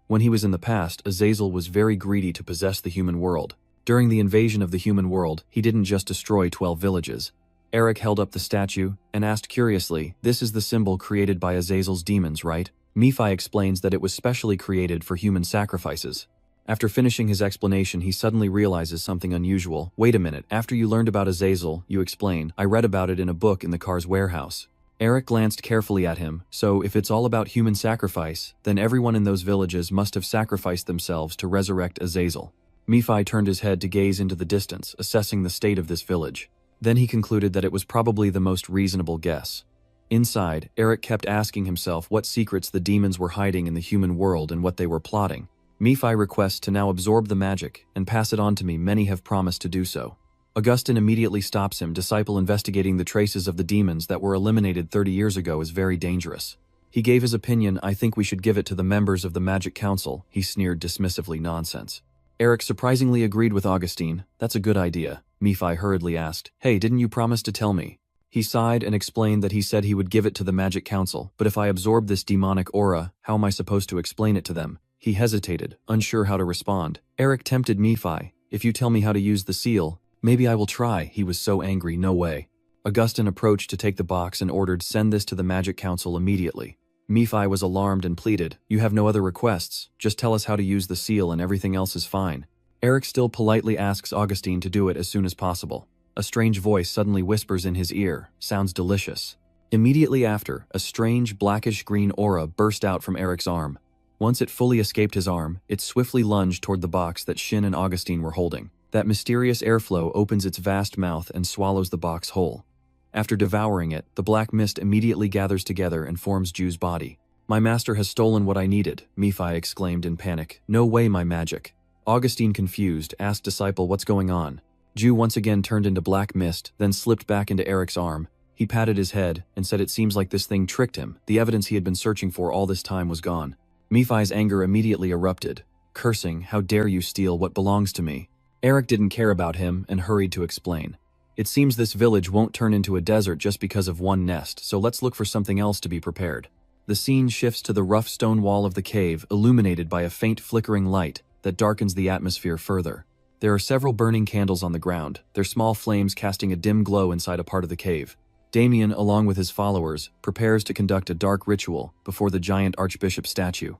When he was in the past, Azazel was very greedy to possess the human world. During the invasion of the human world, he didn't just destroy 12 villages. Eric held up the statue and asked curiously, this is the symbol created by Azazel's demons, right? Nephi explains that it was specially created for human sacrifices. After finishing his explanation, he suddenly realizes something unusual. Wait a minute, after you learned about Azazel, you explain, I read about it in a book in the car's warehouse. Eric glanced carefully at him. So if it's all about human sacrifice, then everyone in those villages must have sacrificed themselves to resurrect Azazel. Nephi turned his head to gaze into the distance, assessing the state of this village. Then he concluded that it was probably the most reasonable guess. Inside, Eric kept asking himself what secrets the demons were hiding in the human world and what they were plotting. Nephi requests to now absorb the magic and pass it on to me. Many have promised to do so. Augustine immediately stops him. Disciple, investigating the traces of the demons that were eliminated 30 years ago is very dangerous. He gave his opinion. I think we should give it to the members of the Magic Council. He sneered dismissively. Nonsense. Eric surprisingly agreed with Augustine. That's a good idea. Nephi hurriedly asked, hey, didn't you promise to tell me? He sighed and explained that he said he would give it to the Magic Council, but if I absorb this demonic aura, how am I supposed to explain it to them? He hesitated, unsure how to respond. Eric tempted Nephi, if you tell me how to use the seal, maybe I will try. He was so angry, no way. Augustine approached to take the box and ordered, send this to the Magic Council immediately. Nephi was alarmed and pleaded, you have no other requests, just tell us how to use the seal and everything else is fine. Eric still politely asks Augustine to do it as soon as possible. A strange voice suddenly whispers in his ear, sounds delicious. Immediately after, a strange blackish-green aura burst out from Eric's arm. Once it fully escaped his arm, it swiftly lunged toward the box that Shin and Augustine were holding. That mysterious airflow opens its vast mouth and swallows the box whole. After devouring it, the black mist immediately gathers together and forms Ju's body. My master has stolen what I needed, Nephi exclaimed in panic. No way, my magic. Augustine, confused, asked Disciple what's going on. Ju once again turned into black mist, then slipped back into Eric's arm. He patted his head and said it seems like this thing tricked him. The evidence he had been searching for all this time was gone. Nephi's anger immediately erupted, cursing, how dare you steal what belongs to me. Eric didn't care about him and hurried to explain. It seems this village won't turn into a desert just because of one nest, so let's look for something else to be prepared. The scene shifts to the rough stone wall of the cave, illuminated by a faint flickering light that darkens the atmosphere further. There are several burning candles on the ground, their small flames casting a dim glow inside a part of the cave. Damien, along with his followers, prepares to conduct a dark ritual before the giant archbishop statue.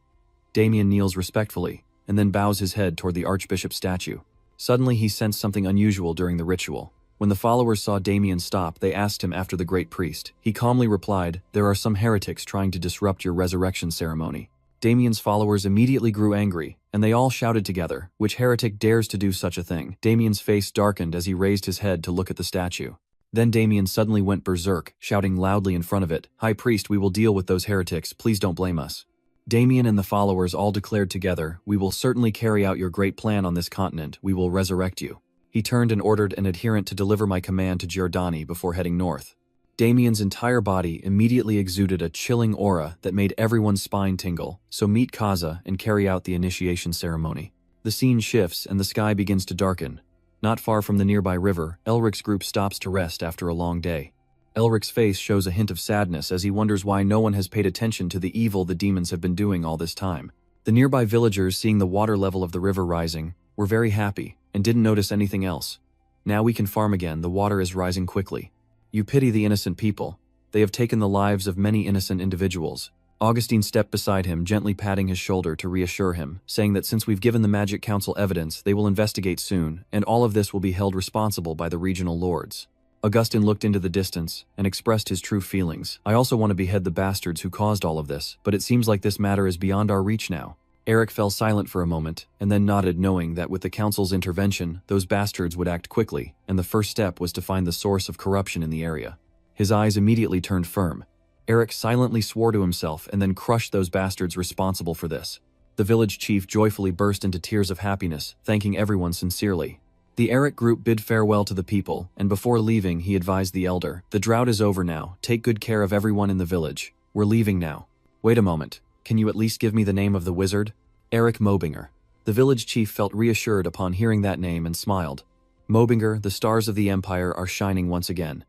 Damien kneels respectfully, and then bows his head toward the archbishop statue. Suddenly he sensed something unusual during the ritual. When the followers saw Damien stop, they asked him after the great priest. He calmly replied, there are some heretics trying to disrupt your resurrection ceremony. Damien's followers immediately grew angry, and they all shouted together, which heretic dares to do such a thing? Damien's face darkened as he raised his head to look at the statue. Then Damien suddenly went berserk, shouting loudly in front of it, High Priest, we will deal with those heretics, please don't blame us. Damien and the followers all declared together, "We will certainly carry out your great plan on this continent. We will resurrect you." He turned and ordered an adherent to deliver my command to Giordani before heading north. Damien's entire body immediately exuded a chilling aura that made everyone's spine tingle, so meet Kaza and carry out the initiation ceremony. The scene shifts and the sky begins to darken. Not far from the nearby river, Elric's group stops to rest after a long day. Elric's face shows a hint of sadness as he wonders why no one has paid attention to the evil the demons have been doing all this time. The nearby villagers, seeing the water level of the river rising, were very happy and didn't notice anything else. "Now we can farm again, the water is rising quickly. You pity the innocent people. They have taken the lives of many innocent individuals." Augustine stepped beside him, gently patting his shoulder to reassure him, saying that since we've given the Magic Council evidence, they will investigate soon, and all of this will be held responsible by the regional lords. Augustine looked into the distance and expressed his true feelings. "I also want to behead the bastards who caused all of this, but it seems like this matter is beyond our reach now." Eric fell silent for a moment, and then nodded, knowing that with the council's intervention, those bastards would act quickly, and the first step was to find the source of corruption in the area. His eyes immediately turned firm. Eric silently swore to himself and then crushed those bastards responsible for this. The village chief joyfully burst into tears of happiness, thanking everyone sincerely. The Eric group bid farewell to the people, and before leaving he advised the elder, "The drought is over now, take good care of everyone in the village. We're leaving now." "Wait a moment, can you at least give me the name of the wizard?" "Eric Mobinger." The village chief felt reassured upon hearing that name and smiled. "Mobinger, the stars of the Empire are shining once again."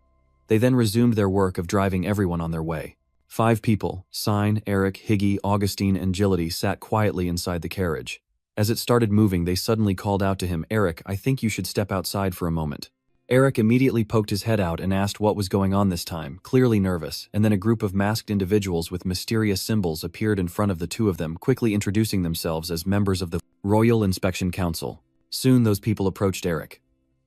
They then resumed their work of driving everyone on their way. 5 people, Sine, Eric, Higgy, Augustine, and Gility, sat quietly inside the carriage. As it started moving, they suddenly called out to him, "Eric, I think you should step outside for a moment." Eric immediately poked his head out and asked what was going on this time, clearly nervous, and then a group of masked individuals with mysterious symbols appeared in front of the two of them, quickly introducing themselves as members of the Royal Inspection Council. Soon those people approached Eric.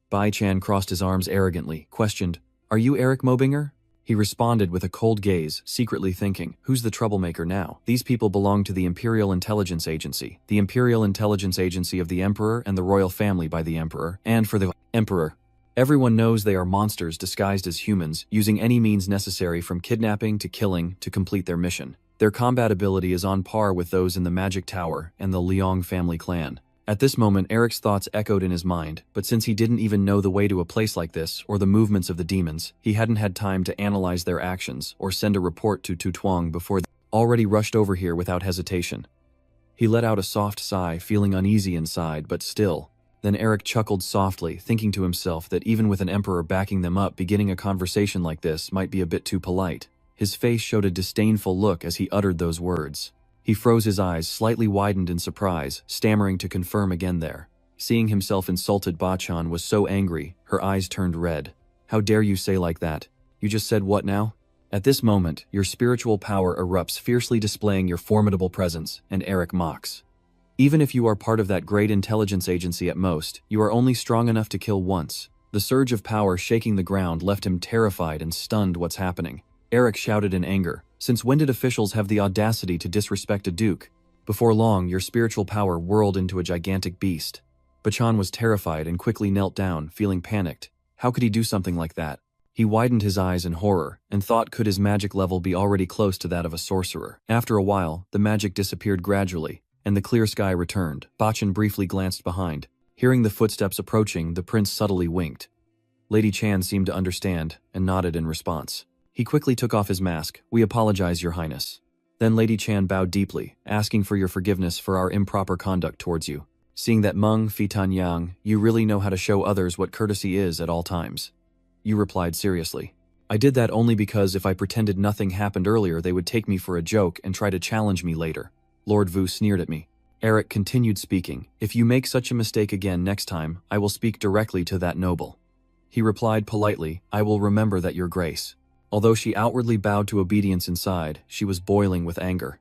Bai Chan crossed his arms arrogantly, questioned, "Are you Eric Mobinger?" He responded with a cold gaze, secretly thinking, "Who's the troublemaker now?" These people belong to the Imperial Intelligence Agency, the Imperial Intelligence Agency of the Emperor and the royal family by the Emperor, and for the Emperor. Everyone knows they are monsters disguised as humans, using any means necessary from kidnapping to killing to complete their mission. Their combat ability is on par with those in the Magic Tower and the Liang family clan. At this moment, Eric's thoughts echoed in his mind, but since he didn't even know the way to a place like this or the movements of the demons, he hadn't had time to analyze their actions or send a report to Tutuang before they already rushed over here without hesitation. He let out a soft sigh, feeling uneasy inside, but still. Then Eric chuckled softly, thinking to himself that even with an emperor backing them up, beginning a conversation like this might be a bit too polite. His face showed a disdainful look as he uttered those words. He froze his eyes, slightly widened in surprise, stammering to confirm again there. Seeing himself insulted, Bachan was so angry, her eyes turned red. "How dare you say like that? You just said what now?" At this moment, your spiritual power erupts, fiercely displaying your formidable presence, and Eric mocks. "Even if you are part of that great intelligence agency at most, you are only strong enough to kill once." The surge of power shaking the ground left him terrified and stunned. What's happening? Eric shouted in anger. "Since when did officials have the audacity to disrespect a duke?" Before long, your spiritual power whirled into a gigantic beast. Bachan was terrified and quickly knelt down, feeling panicked. How could he do something like that? He widened his eyes in horror, and thought, could his magic level be already close to that of a sorcerer? After a while, the magic disappeared gradually, and the clear sky returned. Bachan briefly glanced behind. Hearing the footsteps approaching, the prince subtly winked. Lady Chan seemed to understand, and nodded in response. He quickly took off his mask. "We apologize, Your Highness." Then Lady Chan bowed deeply, asking for your forgiveness for our improper conduct towards you. Seeing that Meng Fitan Yang, you really know how to show others what courtesy is at all times. You replied seriously. "I did that only because if I pretended nothing happened earlier, they would take me for a joke and try to challenge me later." Lord Vu sneered at me. Eric continued speaking. "If you make such a mistake again next time, I will speak directly to that noble." He replied politely, "I will remember that, Your Grace." Although she outwardly bowed to obedience inside, she was boiling with anger.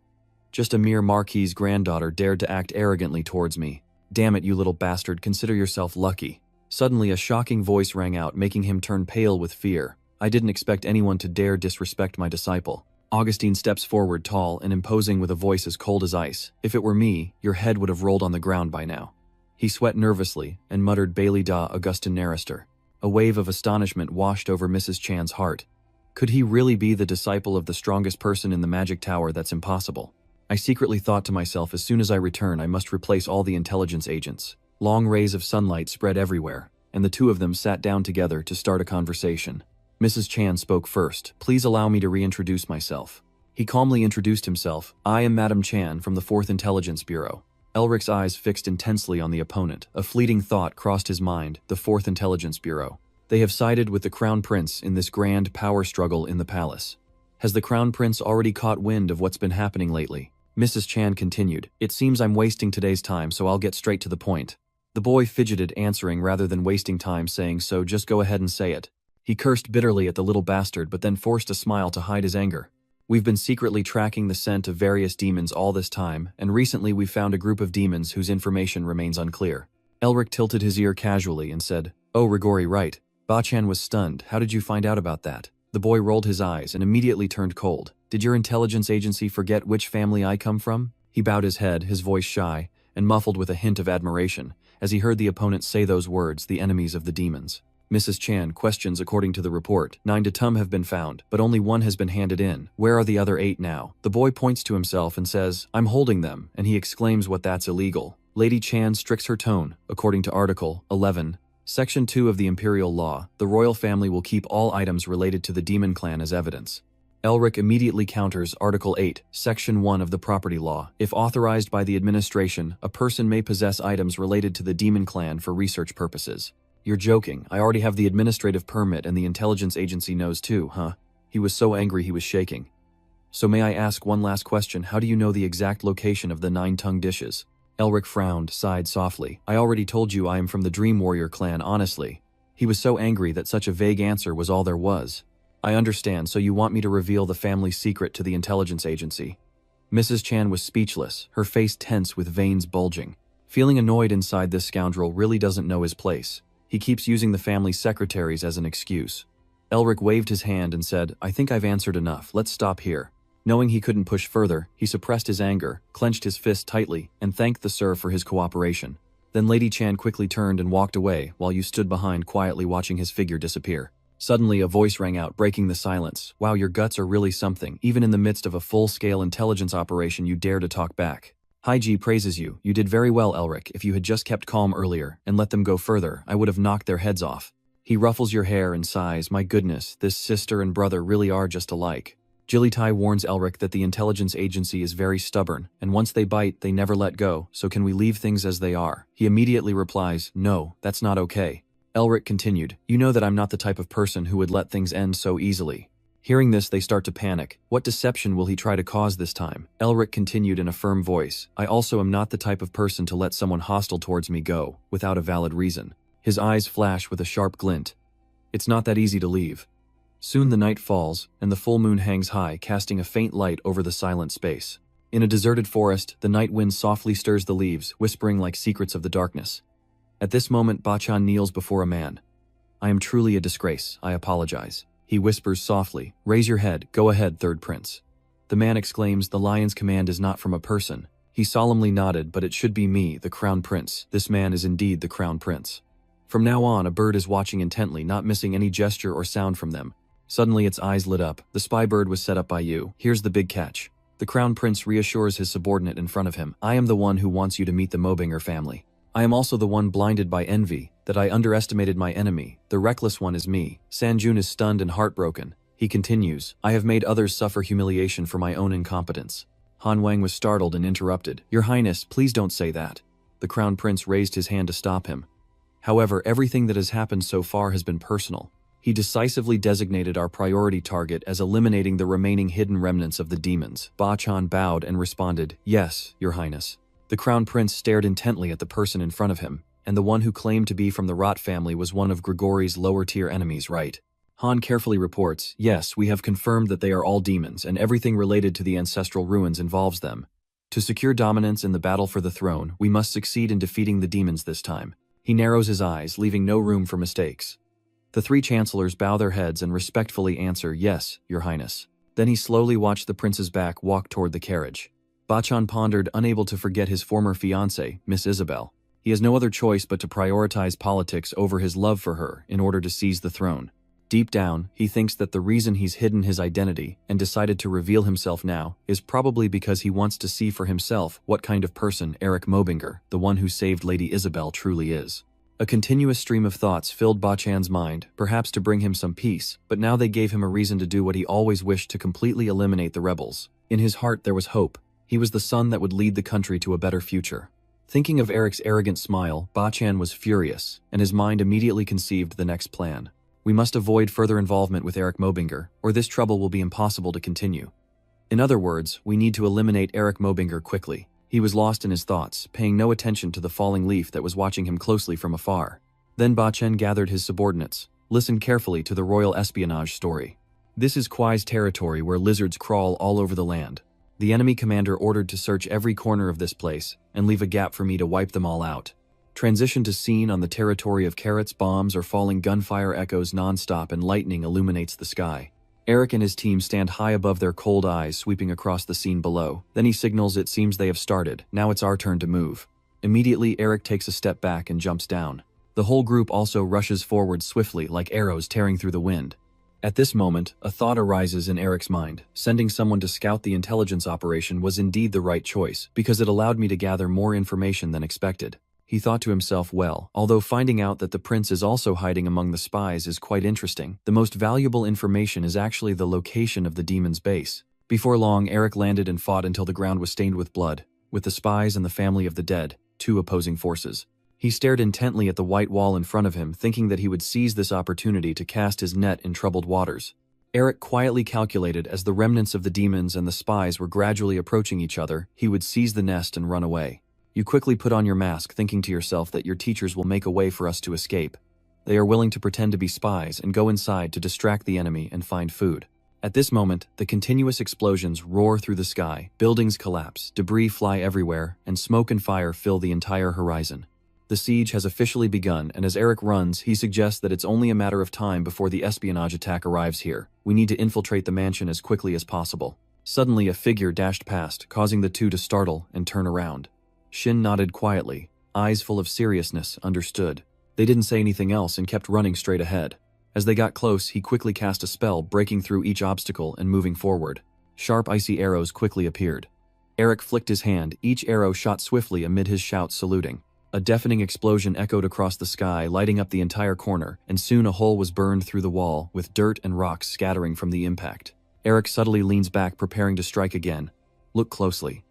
Just a mere marquis's granddaughter dared to act arrogantly towards me. "Damn it, you little bastard, consider yourself lucky." Suddenly a shocking voice rang out, making him turn pale with fear. I didn't expect anyone to dare disrespect my disciple. Augustine steps forward, tall and imposing, with a voice as cold as ice. "If it were me, your head would have rolled on the ground by now." He sweat nervously and muttered, "Bailey da Augustin Narister." A wave of astonishment washed over Mrs. Chan's heart. Could he really be the disciple of the strongest person in the Magic Tower? That's impossible. I secretly thought to myself, as soon as I return, I must replace all the intelligence agents. Long rays of sunlight spread everywhere, and the two of them sat down together to start a conversation. Mrs. Chan spoke first. Please allow me to reintroduce myself. He calmly introduced himself. I am Madam Chan from the 4th Intelligence Bureau. Elric's eyes fixed intensely on the opponent. A fleeting thought crossed his mind. The 4th Intelligence Bureau. They have sided with the Crown Prince in this grand power struggle in the palace. Has the Crown Prince already caught wind of what's been happening lately? Mrs. Chan continued. It seems I'm wasting today's time, so I'll get straight to the point. The boy fidgeted, answering rather than wasting time saying so. Just go ahead and say it. He cursed bitterly at the little bastard, but then forced a smile to hide his anger. We've been secretly tracking the scent of various demons all this time, and recently we found a group of demons whose information remains unclear. Elric tilted his ear casually and said, Oh, Rigori, right. Ba-chan was stunned. How did you find out about that? The boy rolled his eyes and immediately turned cold. Did your intelligence agency forget which family I come from? He bowed his head, his voice shy, and muffled with a hint of admiration, as he heard the opponent say those words, the enemies of the demons. Mrs. Chan questions. According to the report, 9 datum have been found, but only 1 has been handed in. Where are the other 8 now? The boy points to himself and says, I'm holding them, and he exclaims, what, that's illegal. Lady Chan strikes her tone. According to Article 11, Section 2 of the Imperial Law, the royal family will keep all items related to the demon clan as evidence. Elric immediately counters Article 8, Section 1 of the Property Law. If authorized by the administration, a person may possess items related to the demon clan for research purposes. You're joking. I already have the administrative permit and the intelligence agency knows too, huh? He was so angry he was shaking. So may I ask one last question? How do you know the exact location of the 9-tongue dishes? Elric frowned, sighed softly. I already told you I am from the Dream Warrior clan, honestly. He was so angry that such a vague answer was all there was. I understand, so you want me to reveal the family's secret to the intelligence agency. Mrs. Chan was speechless, her face tense with veins bulging. Feeling annoyed inside, this scoundrel really doesn't know his place. He keeps using the family secretaries as an excuse. Elric waved his hand and said, I think I've answered enough, let's stop here. Knowing he couldn't push further, he suppressed his anger, clenched his fist tightly, and thanked the sir for his cooperation. Then Lady Chan quickly turned and walked away, while you stood behind quietly watching his figure disappear. Suddenly a voice rang out, breaking the silence. Wow, your guts are really something. Even in the midst of a full-scale intelligence operation, you dare to talk back. Haiji praises you. You did very well, Elric. If you had just kept calm earlier, and let them go further, I would have knocked their heads off. He ruffles your hair and sighs, my goodness, this sister and brother really are just alike. Jilitai warns Elric that the intelligence agency is very stubborn, and once they bite, they never let go, so can we leave things as they are? He immediately replies, no, that's not okay. Elric continued, you know that I'm not the type of person who would let things end so easily. Hearing this, they start to panic. What deception will he try to cause this time? Elric continued in a firm voice, I also am not the type of person to let someone hostile towards me go, without a valid reason. His eyes flash with a sharp glint. It's not that easy to leave. Soon the night falls, and the full moon hangs high, casting a faint light over the silent space. In a deserted forest, the night wind softly stirs the leaves, whispering like secrets of the darkness. At this moment, Ba-chan kneels before a man. I am truly a disgrace, I apologize. He whispers softly, raise your head, go ahead, third prince. The man exclaims, the lion's command is not from a person. He solemnly nodded, but it should be me, the crown prince. This man is indeed the crown prince. From now on, a bird is watching intently, not missing any gesture or sound from them. Suddenly its eyes lit up. The spy bird was set up by you. Here's the big catch. The crown prince reassures his subordinate in front of him. I am the one who wants you to meet the Mobinger family. I am also the one blinded by envy, that I underestimated my enemy. The reckless one is me. Sanjun is stunned and heartbroken. He continues, I have made others suffer humiliation for my own incompetence. Han Wang was startled and interrupted. Your Highness, please don't say that. The crown prince raised his hand to stop him. However, everything that has happened so far has been personal. He decisively designated our priority target as eliminating the remaining hidden remnants of the demons. Ba-chan bowed and responded, yes, Your Highness. The crown prince stared intently at the person in front of him, and the one who claimed to be from the Rot family was one of Grigori's lower-tier enemies, right? Han carefully reports, yes, we have confirmed that they are all demons, and everything related to the ancestral ruins involves them. To secure dominance in the battle for the throne, we must succeed in defeating the demons this time. He narrows his eyes, leaving no room for mistakes. The 3 chancellors bow their heads and respectfully answer, yes, Your Highness. Then he slowly watched the prince's back walk toward the carriage. Ba-chan pondered, unable to forget his former fiancée, Miss Isabel. He has no other choice but to prioritize politics over his love for her in order to seize the throne. Deep down, he thinks that the reason he's hidden his identity and decided to reveal himself now is probably because he wants to see for himself what kind of person Eric Mobinger, the one who saved Lady Isabel, truly is. A continuous stream of thoughts filled Bachan's mind, perhaps to bring him some peace, but now they gave him a reason to do what he always wished, to completely eliminate the rebels. In his heart there was hope. He was the son that would lead the country to a better future. Thinking of Eric's arrogant smile, Bachan was furious, and his mind immediately conceived the next plan. We must avoid further involvement with Eric Mobinger, or this trouble will be impossible to continue. In other words, we need to eliminate Eric Mobinger quickly. He was lost in his thoughts, paying no attention to the falling leaf that was watching him closely from afar. Then Bachan gathered his subordinates, listened carefully to the royal espionage story. This is Kwai's territory where lizards crawl all over the land. The enemy commander ordered to search every corner of this place and leave a gap for me to wipe them all out. Transition to scene on the territory of carrots, bombs, or falling gunfire echoes non-stop and lightning illuminates the sky. Eric and his team stand high above their cold eyes sweeping across the scene below. Then he signals it seems they have started. Now it's our turn to move. Immediately, Eric takes a step back and jumps down. The whole group also rushes forward swiftly like arrows tearing through the wind. At this moment, a thought arises in Eric's mind. Sending someone to scout the intelligence operation was indeed the right choice, because it allowed me to gather more information than expected. He thought to himself, well, although finding out that the prince is also hiding among the spies is quite interesting, the most valuable information is actually the location of the demon's base. Before long, Eric landed and fought until the ground was stained with blood, with the spies and the family of the dead, two opposing forces. He stared intently at the white wall in front of him, thinking that he would seize this opportunity to cast his net in troubled waters. Eric quietly calculated as the remnants of the demons and the spies were gradually approaching each other, he would seize the nest and run away. You quickly put on your mask, thinking to yourself that your teachers will make a way for us to escape. They are willing to pretend to be spies and go inside to distract the enemy and find food. At this moment, the continuous explosions roar through the sky, buildings collapse, debris fly everywhere, and smoke and fire fill the entire horizon. The siege has officially begun, and as Eric runs, he suggests that it's only a matter of time before the espionage attack arrives here. We need to infiltrate the mansion as quickly as possible. Suddenly, a figure dashed past, causing the two to startle and turn around. Shin nodded quietly, eyes full of seriousness, understood. They didn't say anything else and kept running straight ahead. As they got close, he quickly cast a spell, breaking through each obstacle and moving forward. Sharp, icy arrows quickly appeared. Eric flicked his hand, each arrow shot swiftly amid his shouts saluting. A deafening explosion echoed across the sky, lighting up the entire corner, and soon a hole was burned through the wall, with dirt and rocks scattering from the impact. Eric subtly leans back, preparing to strike again. Look closely.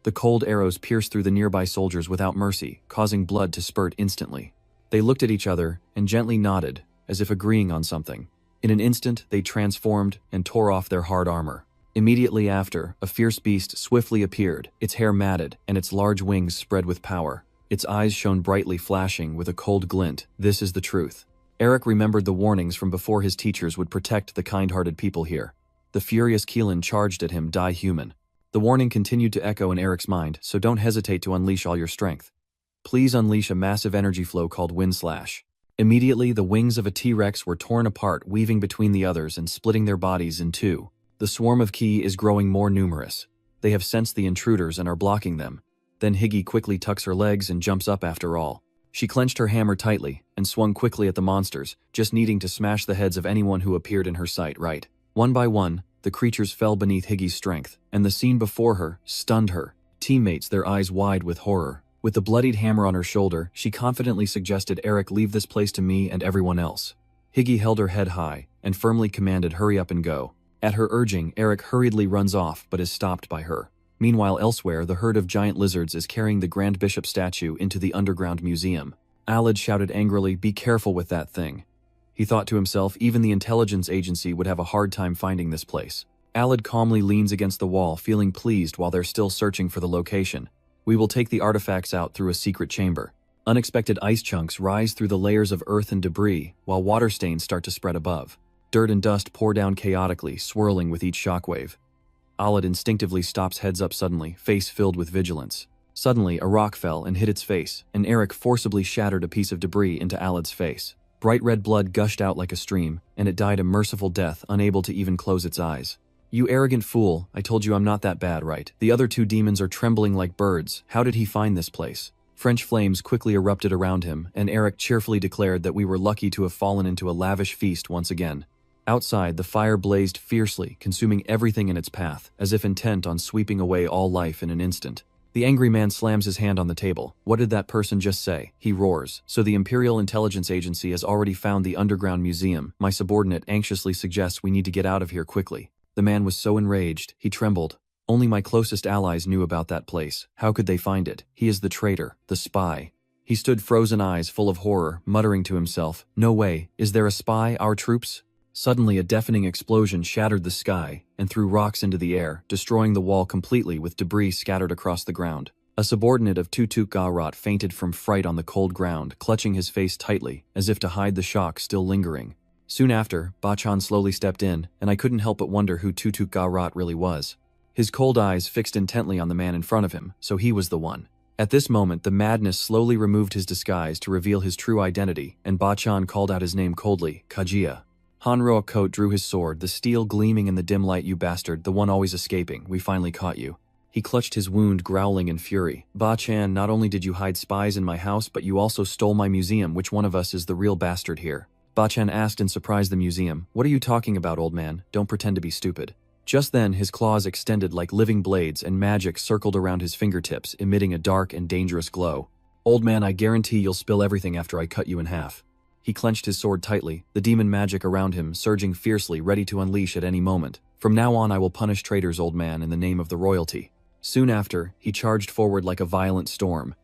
The cold arrows pierced through the nearby soldiers without mercy, causing blood to spurt instantly. They looked at each other and gently nodded, as if agreeing on something. In an instant, they transformed and tore off their hard armor. Immediately after, a fierce beast swiftly appeared, its hair matted and its large wings spread with power. Its eyes shone brightly, flashing with a cold glint. This is the truth. Eric remembered the warnings from before his teachers would protect the kind-hearted people here. The furious Keelan charged at him, die human. The warning continued to echo in Eric's mind, so don't hesitate to unleash all your strength. Please unleash a massive energy flow called Wind Slash. Immediately, the wings of a T-Rex were torn apart, weaving between the others and splitting their bodies in two. The swarm of Ki is growing more numerous. They have sensed the intruders and are blocking them. Then Higgy quickly tucks her legs and jumps up after all. She clenched her hammer tightly and swung quickly at the monsters, just needing to smash the heads of anyone who appeared in her sight right. One by one, the creatures fell beneath Higgy's strength, and the scene before her stunned her teammates, their eyes wide with horror. With the bloodied hammer on her shoulder, she confidently suggested, Eric, leave this place to me and everyone else. Higgy held her head high and firmly commanded, hurry up and go. At her urging, Eric hurriedly runs off but is stopped by her. Meanwhile, elsewhere, the herd of giant lizards is carrying the Grand Bishop statue into the underground museum. Alid shouted angrily, be careful with that thing. He thought to himself, even the intelligence agency would have a hard time finding this place. Alid calmly leans against the wall, feeling pleased while they're still searching for the location. We will take the artifacts out through a secret chamber. Unexpected ice chunks rise through the layers of earth and debris, while water stains start to spread above. Dirt and dust pour down chaotically, swirling with each shockwave. Alid instinctively stops, heads up suddenly, face filled with vigilance. Suddenly, a rock fell and hit its face, and Eric forcibly shattered a piece of debris into Alid's face. Bright red blood gushed out like a stream, and it died a merciful death, unable to even close its eyes. You arrogant fool, I told you I'm not that bad, right? The other two demons are trembling like birds. How did he find this place? French flames quickly erupted around him, and Eric cheerfully declared that we were lucky to have fallen into a lavish feast once again. Outside, the fire blazed fiercely, consuming everything in its path, as if intent on sweeping away all life in an instant. The angry man slams his hand on the table. What did that person just say? He roars. So the Imperial Intelligence Agency has already found the underground museum. My subordinate anxiously suggests we need to get out of here quickly. The man was so enraged, he trembled. Only my closest allies knew about that place. How could they find it? He is the traitor, the spy. He stood frozen eyes full of horror, muttering to himself, "No way, is there a spy, our troops?" Suddenly a deafening explosion shattered the sky and threw rocks into the air, destroying the wall completely with debris scattered across the ground. A subordinate of Tutuk Garat fainted from fright on the cold ground, clutching his face tightly, as if to hide the shock still lingering. Soon after, Bachan slowly stepped in, and I couldn't help but wonder who Tutuk Garat really was. His cold eyes fixed intently on the man in front of him, so he was the one. At this moment, the madness slowly removed his disguise to reveal his true identity, and Bachan called out his name coldly, Kajia. Hanroa Kote drew his sword, the steel gleaming in the dim light. "You bastard, the one always escaping, we finally caught you." He clutched his wound, growling in fury. "Bachan, not only did you hide spies in my house, but you also stole my museum. Which one of us is the real bastard here?" Bachan asked in surprise the museum. "What are you talking about, old man? Don't pretend to be stupid." Just then, his claws extended like living blades and magic circled around his fingertips, emitting a dark and dangerous glow. "Old man, I guarantee you'll spill everything after I cut you in half." He clenched his sword tightly, the demon magic around him surging fiercely, ready to unleash at any moment. "From now on, I will punish traitors, old man, in the name of the royalty." Soon after, he charged forward like a violent storm.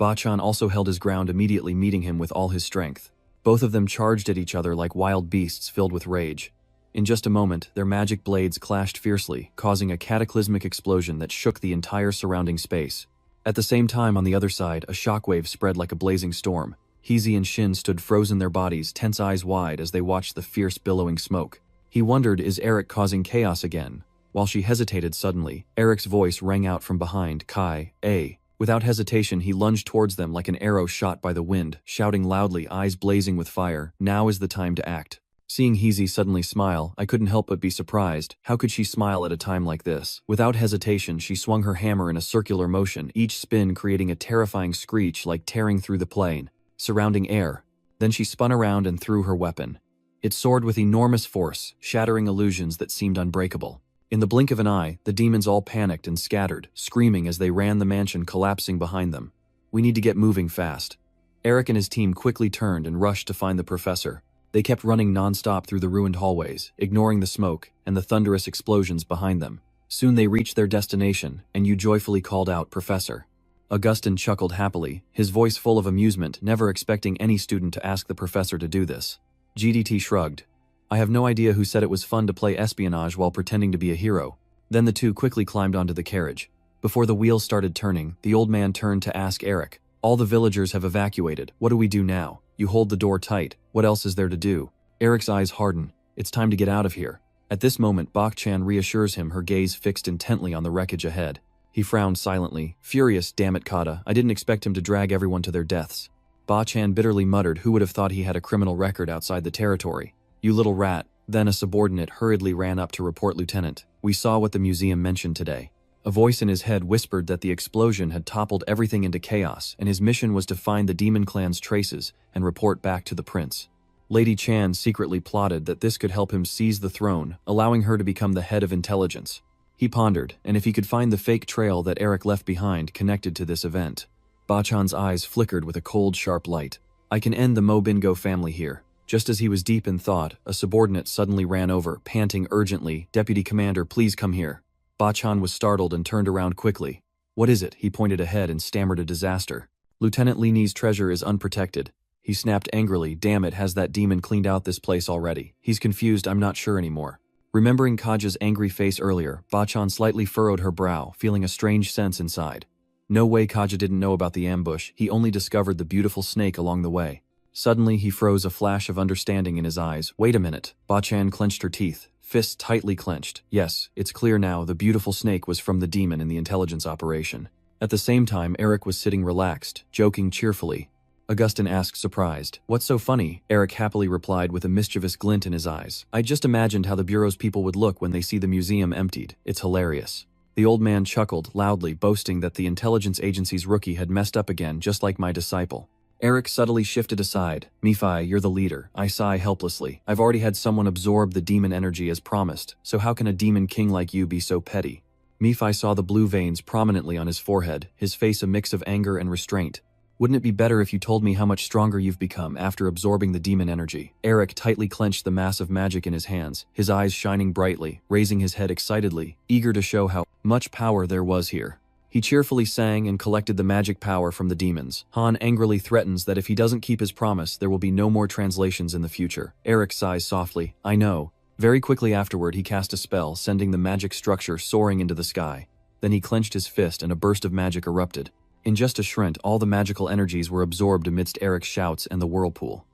Bachan also held his ground, immediately meeting him with all his strength. Both of them charged at each other like wild beasts filled with rage. In just a moment, their magic blades clashed fiercely, causing a cataclysmic explosion that shook the entire surrounding space. At the same time, on the other side, a shockwave spread like a blazing storm. Heezy and Shin stood frozen, their bodies, tense eyes wide as they watched the fierce billowing smoke. He wondered, is Eric causing chaos again? While she hesitated suddenly, Eric's voice rang out from behind, "Kai, A." Without hesitation, he lunged towards them like an arrow shot by the wind, shouting loudly, eyes blazing with fire, "Now is the time to act." Seeing Heezy suddenly smile, I couldn't help but be surprised. How could she smile at a time like this? Without hesitation, she swung her hammer in a circular motion, each spin creating a terrifying screech like tearing through the plane, surrounding air. Then she spun around and threw her weapon. It soared with enormous force, shattering illusions that seemed unbreakable. In the blink of an eye, the demons all panicked and scattered, screaming as they ran, the mansion collapsing behind them. "We need to get moving fast." Eric and his team quickly turned and rushed to find the professor. They kept running non-stop through the ruined hallways, ignoring the smoke and the thunderous explosions behind them. Soon they reached their destination, and Yu joyfully called out, "Professor." Augustin chuckled happily, his voice full of amusement, never expecting any student to ask the professor to do this. GDT shrugged. "I have no idea who said it was fun to play espionage while pretending to be a hero." Then the two quickly climbed onto the carriage. Before the wheels started turning, the old man turned to ask Eric, "All the villagers have evacuated. What do we do now? You hold the door tight. What else is there to do?" Eric's eyes harden. "It's time to get out of here." At this moment, Bak-chan reassures him, her gaze fixed intently on the wreckage ahead. He frowned silently. "Furious, damn it, Kata. I didn't expect him to drag everyone to their deaths." Ba-chan bitterly muttered, "Who would have thought he had a criminal record outside the territory? You little rat." Then a subordinate hurriedly ran up to report, "Lieutenant, we saw what the museum mentioned today." A voice in his head whispered that the explosion had toppled everything into chaos, and his mission was to find the demon clan's traces and report back to the prince. Lady Chan secretly plotted that this could help him seize the throne, allowing her to become the head of intelligence. He pondered, and if he could find the fake trail that Eric left behind connected to this event. Bachan's eyes flickered with a cold, sharp light. "I can end the Mo Bingo family here." Just as he was deep in thought, a subordinate suddenly ran over, panting urgently, "Deputy Commander, please come here." Bachan was startled and turned around quickly. "What is it?" He pointed ahead and stammered, "A disaster. Lieutenant Lini's treasure is unprotected." He snapped angrily, "Damn it, has that demon cleaned out this place already?" "He's confused, I'm not sure anymore." Remembering Kaja's angry face earlier, Bachan slightly furrowed her brow, feeling a strange sense inside. No way Kaja didn't know about the ambush, he only discovered the beautiful snake along the way. Suddenly he froze, a flash of understanding in his eyes. "Wait a minute." Bachan clenched her teeth, fists tightly clenched. "Yes, it's clear now, the beautiful snake was from the demon in the intelligence operation." At the same time, Eric was sitting relaxed, joking cheerfully. Augustin asked, surprised, "What's so funny?" Eric happily replied with a mischievous glint in his eyes. "I just imagined how the Bureau's people would look when they see the museum emptied. It's hilarious." The old man chuckled loudly, boasting that the intelligence agency's rookie had messed up again, just like my disciple. Eric subtly shifted aside. Miphi, you're the leader. I sigh helplessly. I've already had someone absorb the demon energy as promised, so how can a demon king like you be so petty? Miphi saw the blue veins prominently on his forehead, his face a mix of anger and restraint. Wouldn't it be better if you told me how much stronger you've become after absorbing the demon energy? Eric tightly clenched the mass of magic in his hands, his eyes shining brightly, raising his head excitedly, eager to show how much power there was here. He cheerfully sang and collected the magic power from the demons. Han angrily threatens that if he doesn't keep his promise, there will be no more translations in the future. Eric sighs softly. I know. Very quickly afterward, he cast a spell, sending the magic structure soaring into the sky. Then he clenched his fist and a burst of magic erupted. In just a shrint, all the magical energies were absorbed amidst Eric's shouts and the whirlpool.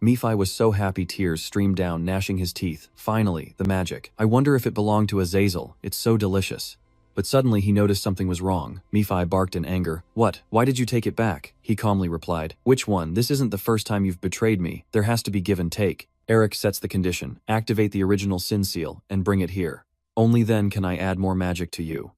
Miphi was so happy tears streamed down, gnashing his teeth. Finally, the magic. I wonder if it belonged to Azazel. It's so delicious. But suddenly he noticed something was wrong. Miphi barked in anger. What? Why did you take it back? He calmly replied. Which one? This isn't the first time you've betrayed me. There has to be give and take. Eric sets the condition. Activate the original sin seal and bring it here. Only then can I add more magic to you.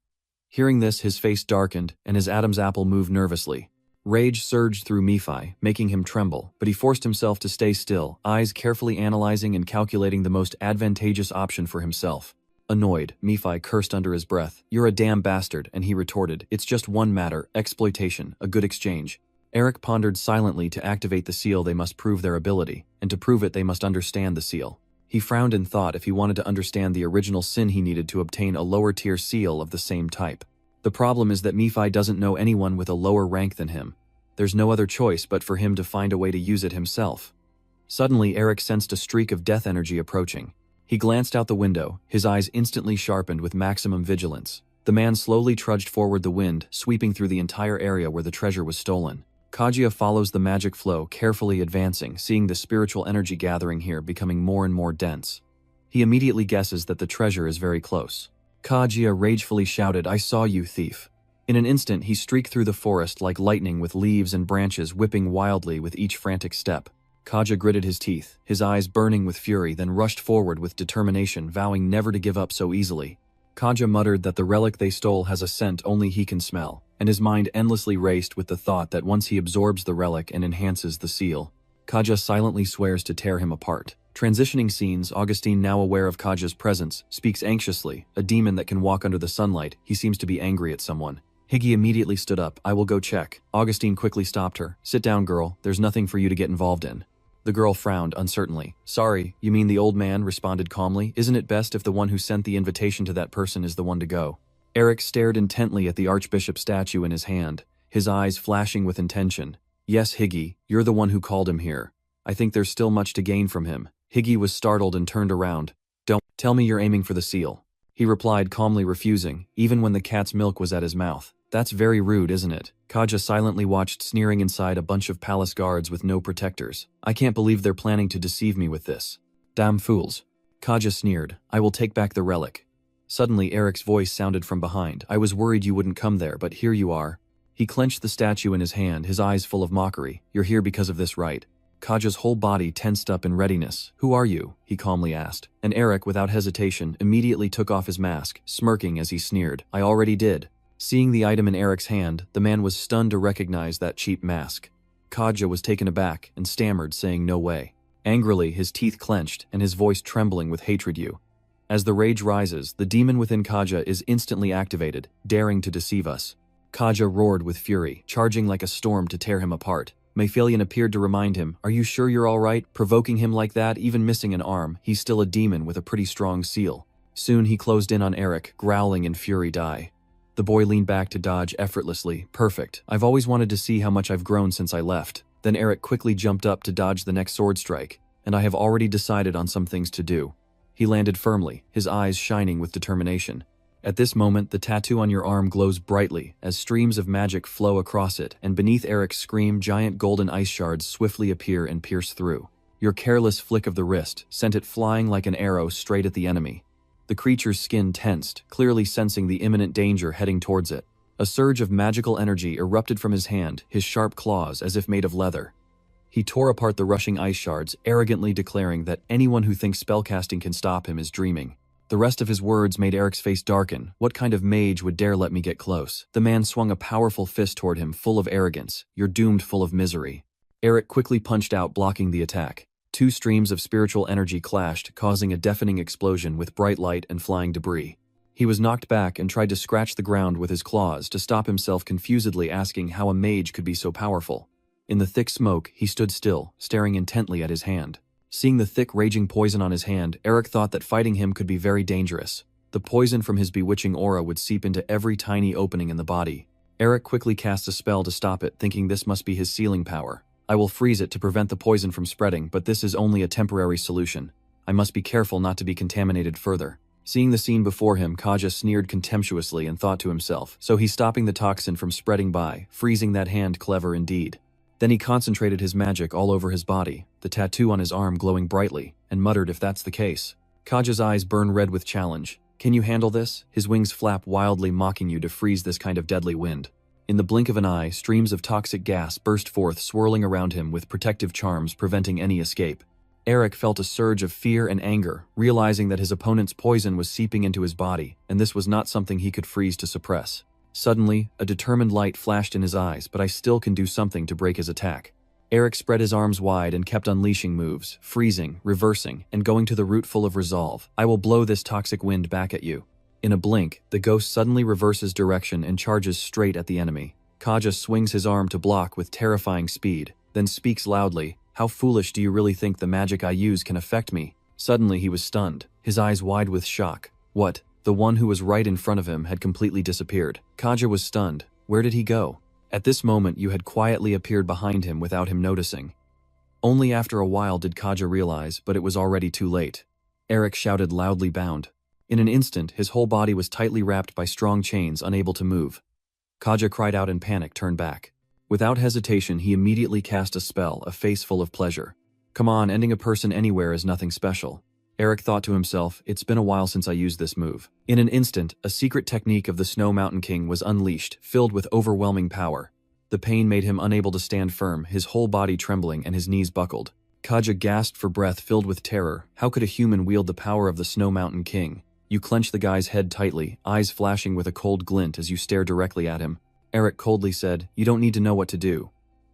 Hearing this, his face darkened, and his Adam's apple moved nervously. Rage surged through Miphi, making him tremble, but he forced himself to stay still, eyes carefully analyzing and calculating the most advantageous option for himself. Annoyed, Miphi cursed under his breath. You're a damn bastard, and he retorted. It's just one matter, exploitation, a good exchange. Eric pondered silently. To activate the seal they must prove their ability, and to prove it they must understand the seal. He frowned and thought if he wanted to understand the original sin he needed to obtain a lower-tier seal of the same type. The problem is that Miphi doesn't know anyone with a lower rank than him. There's no other choice but for him to find a way to use it himself. Suddenly, Eric sensed a streak of death energy approaching. He glanced out the window, his eyes instantly sharpened with maximum vigilance. The man slowly trudged forward the wind, sweeping through the entire area where the treasure was stolen. Kaguya follows the magic flow, carefully advancing, seeing the spiritual energy gathering here becoming more and more dense. He immediately guesses that the treasure is very close. Kaguya ragefully shouted, I saw you, thief. In an instant, he streaked through the forest like lightning, with leaves and branches whipping wildly with each frantic step. Kaguya gritted his teeth, his eyes burning with fury, then rushed forward with determination, vowing never to give up so easily. Kaguya muttered that the relic they stole has a scent only he can smell, and his mind endlessly raced with the thought that once he absorbs the relic and enhances the seal, Kaguya silently swears to tear him apart. Transitioning scenes, Augustine, now aware of Kaguya's presence, speaks anxiously. A demon that can walk under the sunlight, he seems to be angry at someone. Higgy immediately stood up. I will go check. Augustine quickly stopped her. Sit down, girl. There's nothing for you to get involved in. The girl frowned uncertainly. Sorry, you mean the old man responded calmly. Isn't it best if the one who sent the invitation to that person is the one to go? Eric stared intently at the archbishop statue in his hand, his eyes flashing with intention. Yes, Higgy, you're the one who called him here. I think there's still much to gain from him. Higgy was startled and turned around. Don't tell me you're aiming for the seal. He replied, calmly refusing, even when the cat's milk was at his mouth. That's very rude, isn't it? Kaguya silently watched, sneering inside a bunch of palace guards with no protectors. I can't believe they're planning to deceive me with this. Damn fools. Kaguya sneered. I will take back the relic. Suddenly, Eric's voice sounded from behind. I was worried you wouldn't come there, but here you are. He clenched the statue in his hand, his eyes full of mockery. You're here because of this, right? Kaguya's whole body tensed up in readiness. Who are you? He calmly asked. And Eric, without hesitation, immediately took off his mask, smirking as he sneered. I already did. Seeing the item in Eric's hand, the man was stunned to recognize that cheap mask. Kaguya was taken aback and stammered, saying no way. Angrily, his teeth clenched and his voice trembling with hatred. As the rage rises, the demon within Kaguya is instantly activated, daring to deceive us. Kaguya roared with fury, charging like a storm to tear him apart. Mephielian appeared to remind him, Are you sure you're all right? Provoking him like that, even missing an arm, he's still a demon with a pretty strong seal. Soon he closed in on Eric, growling in fury. Die. The boy leaned back to dodge effortlessly. Perfect. I've always wanted to see how much I've grown since I left. Then Eric quickly jumped up to dodge the next sword strike, and I have already decided on some things to do. He landed firmly, his eyes shining with determination. At this moment, the tattoo on your arm glows brightly as streams of magic flow across it, and beneath Eric's scream, giant golden ice shards swiftly appear and pierce through. Your careless flick of the wrist sent it flying like an arrow straight at the enemy. The creature's skin tensed, clearly sensing the imminent danger heading towards it. A surge of magical energy erupted from his hand, his sharp claws as if made of leather. He tore apart the rushing ice shards, arrogantly declaring that anyone who thinks spellcasting can stop him is dreaming. The rest of his words made Eric's face darken. What kind of mage would dare let me get close? The man swung a powerful fist toward him, full of arrogance. You're doomed, full of misery. Eric quickly punched out, blocking the attack. Two streams of spiritual energy clashed, causing a deafening explosion with bright light and flying debris. He was knocked back and tried to scratch the ground with his claws to stop himself, confusedly asking how a mage could be so powerful. In the thick smoke, he stood still, staring intently at his hand. Seeing the thick, raging poison on his hand, Eric thought that fighting him could be very dangerous. The poison from his bewitching aura would seep into every tiny opening in the body. Eric quickly cast a spell to stop it, thinking this must be his sealing power. I will freeze it to prevent the poison from spreading, but this is only a temporary solution. I must be careful not to be contaminated further. Seeing the scene before him, Kaja sneered contemptuously and thought to himself, so he's stopping the toxin from spreading by, freezing that hand, clever indeed. Then he concentrated his magic all over his body, the tattoo on his arm glowing brightly, and muttered, if that's the case. Kaja's eyes burn red with challenge. Can you handle this? His wings flap wildly, mocking you to freeze this kind of deadly wind. In the blink of an eye, streams of toxic gas burst forth, swirling around him with protective charms preventing any escape. Eric felt a surge of fear and anger, realizing that his opponent's poison was seeping into his body, and this was not something he could freeze to suppress. Suddenly, a determined light flashed in his eyes, but I still can do something to break his attack. Eric spread his arms wide and kept unleashing moves, freezing, reversing, and going to the root full of resolve. I will blow this toxic wind back at you. In a blink, the ghost suddenly reverses direction and charges straight at the enemy. Kaja swings his arm to block with terrifying speed, then speaks loudly, how foolish do you really think the magic I use can affect me? Suddenly he was stunned, his eyes wide with shock. What? The one who was right in front of him had completely disappeared. Kaja was stunned. Where did he go? At this moment you had quietly appeared behind him without him noticing. Only after a while did Kaja realize, but it was already too late. Eric shouted loudly, bound. In an instant, his whole body was tightly wrapped by strong chains, unable to move. Kaja cried out in panic, turned back. Without hesitation, he immediately cast a spell, a face full of pleasure. Come on, ending a person anywhere is nothing special. Eric thought to himself, it's been a while since I used this move. In an instant, a secret technique of the Snow Mountain King was unleashed, filled with overwhelming power. The pain made him unable to stand firm, his whole body trembling and his knees buckled. Kaja gasped for breath, filled with terror. How could a human wield the power of the Snow Mountain King? You clench the guy's head tightly, eyes flashing with a cold glint as you stare directly at him. Eric coldly said, you don't need to know what to do.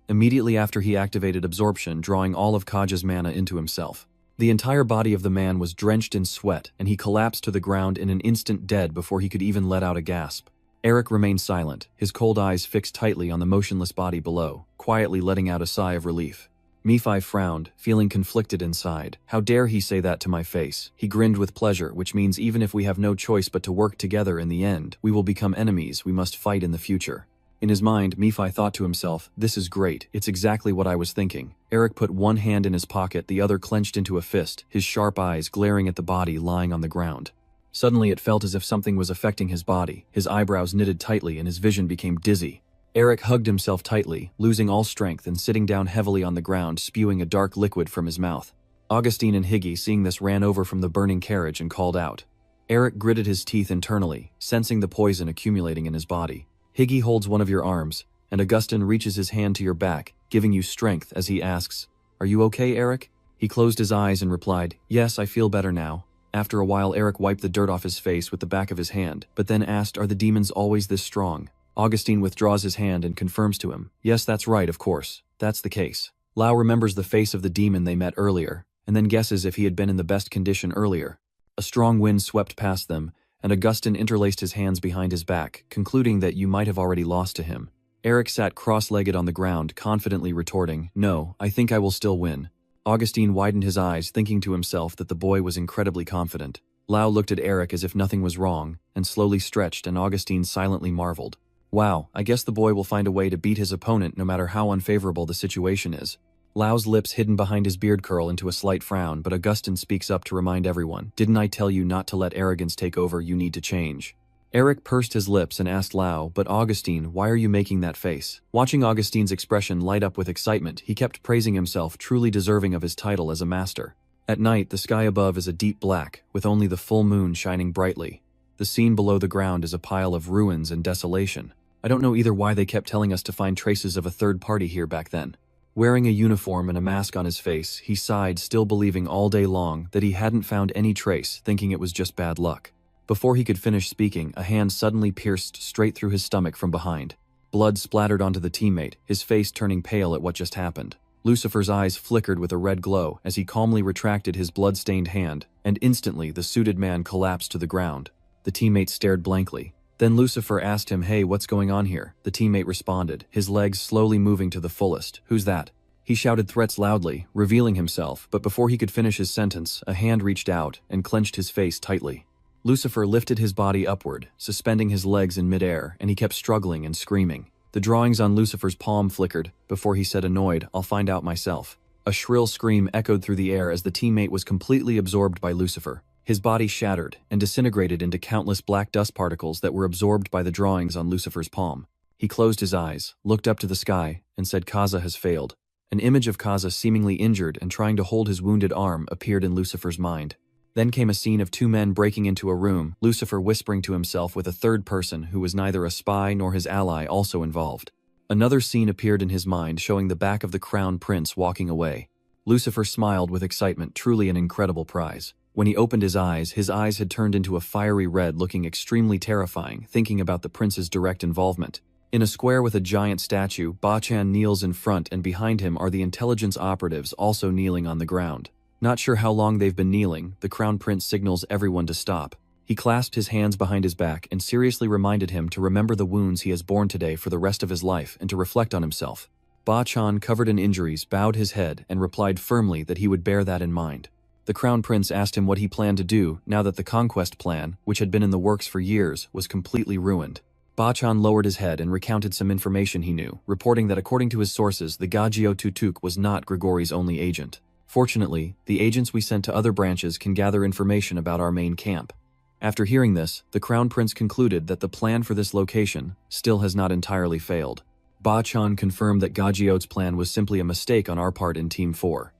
Immediately after he activated absorption, drawing all of Kaja's mana into himself. The entire body of the man was drenched in sweat, and he collapsed to the ground in an instant, dead before he could even let out a gasp. Eric remained silent, his cold eyes fixed tightly on the motionless body below, quietly letting out a sigh of relief. Nephi frowned, feeling conflicted inside. How dare he say that to my face? He grinned with pleasure, which means even if we have no choice but to work together in the end, we will become enemies we must fight in the future. In his mind, Nephi thought to himself, this is great, it's exactly what I was thinking. Eric put one hand in his pocket, the other clenched into a fist, his sharp eyes glaring at the body lying on the ground. Suddenly it felt as if something was affecting his body, his eyebrows knitted tightly and his vision became dizzy. Eric hugged himself tightly, losing all strength and sitting down heavily on the ground, spewing a dark liquid from his mouth. Augustine and Higgy, seeing this, ran over from the burning carriage and called out. Eric gritted his teeth internally, sensing the poison accumulating in his body. Higgy holds one of your arms, and Augustine reaches his hand to your back, giving you strength as he asks, are you okay, Eric? He closed his eyes and replied, yes, I feel better now. After a while, Eric wiped the dirt off his face with the back of his hand, but then asked, are the demons always this strong? Augustine withdraws his hand and confirms to him, yes, that's right, of course, that's the case. Lau remembers the face of the demon they met earlier, and then guesses if he had been in the best condition earlier. A strong wind swept past them, and Augustine interlaced his hands behind his back, concluding that you might have already lost to him. Eric sat cross-legged on the ground, confidently retorting, no, I think I will still win. Augustine widened his eyes, thinking to himself that the boy was incredibly confident. Lau looked at Eric as if nothing was wrong, and slowly stretched, and Augustine silently marveled. Wow, I guess the boy will find a way to beat his opponent no matter how unfavorable the situation is. Lau's lips hidden behind his beard curl into a slight frown, but Augustine speaks up to remind everyone, didn't I tell you not to let arrogance take over, you need to change. Eric pursed his lips and asked Lau, but Augustine, why are you making that face? Watching Augustine's expression light up with excitement, he kept praising himself, truly deserving of his title as a master. At night, the sky above is a deep black, with only the full moon shining brightly. The scene below the ground is a pile of ruins and desolation. I don't know either why they kept telling us to find traces of a third party here back then. Wearing a uniform and a mask on his face, he sighed, still believing all day long that he hadn't found any trace, thinking it was just bad luck. Before he could finish speaking, a hand suddenly pierced straight through his stomach from behind. Blood splattered onto the teammate, his face turning pale at what just happened. Lucifer's eyes flickered with a red glow as he calmly retracted his blood-stained hand, and instantly the suited man collapsed to the ground. The teammate stared blankly. Then Lucifer asked him, "Hey, what's going on here?" The teammate responded, his legs slowly moving to the fullest. "Who's that?" He shouted threats loudly, revealing himself, but before he could finish his sentence, a hand reached out and clenched his face tightly. Lucifer lifted his body upward, suspending his legs in midair, and he kept struggling and screaming. The drawings on Lucifer's palm flickered, before he said, annoyed, "I'll find out myself." A shrill scream echoed through the air as the teammate was completely absorbed by Lucifer. His body shattered and disintegrated into countless black dust particles that were absorbed by the drawings on Lucifer's palm. He closed his eyes, looked up to the sky, and said, "Kaza has failed." An image of Kaza seemingly injured and trying to hold his wounded arm appeared in Lucifer's mind. Then came a scene of two men breaking into a room, Lucifer whispering to himself with a third person who was neither a spy nor his ally also involved. Another scene appeared in his mind showing the back of the crown prince walking away. Lucifer smiled with excitement, truly an incredible prize. When he opened his eyes had turned into a fiery red, looking extremely terrifying, thinking about the prince's direct involvement. In a square with a giant statue, Ba-chan kneels in front, and behind him are the intelligence operatives also kneeling on the ground. Not sure how long they've been kneeling, the crown prince signals everyone to stop. He clasped his hands behind his back and seriously reminded him to remember the wounds he has borne today for the rest of his life and to reflect on himself. Ba-chan, covered in injuries, bowed his head and replied firmly that he would bear that in mind. The crown prince asked him what he planned to do now that the conquest plan, which had been in the works for years, was completely ruined. Ba-chan lowered his head and recounted some information he knew, reporting that according to his sources, the Gajio Tutuk was not Grigori's only agent. Fortunately, the agents we sent to other branches can gather information about our main camp. After hearing this, the crown prince concluded that the plan for this location still has not entirely failed. Ba-chan confirmed that Gajio's plan was simply a mistake on our part in Team 4.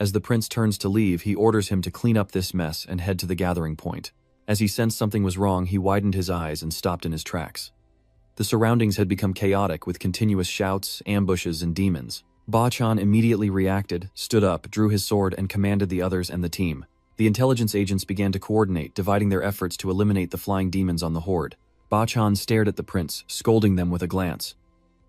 As the prince turns to leave, he orders him to clean up this mess and head to the gathering point. As he sensed something was wrong, he widened his eyes and stopped in his tracks. The surroundings had become chaotic with continuous shouts, ambushes, and demons. Ba-chan immediately reacted, stood up, drew his sword, and commanded the others and the team. The intelligence agents began to coordinate, dividing their efforts to eliminate the flying demons on the horde. Ba-chan stared at the prince, scolding them with a glance.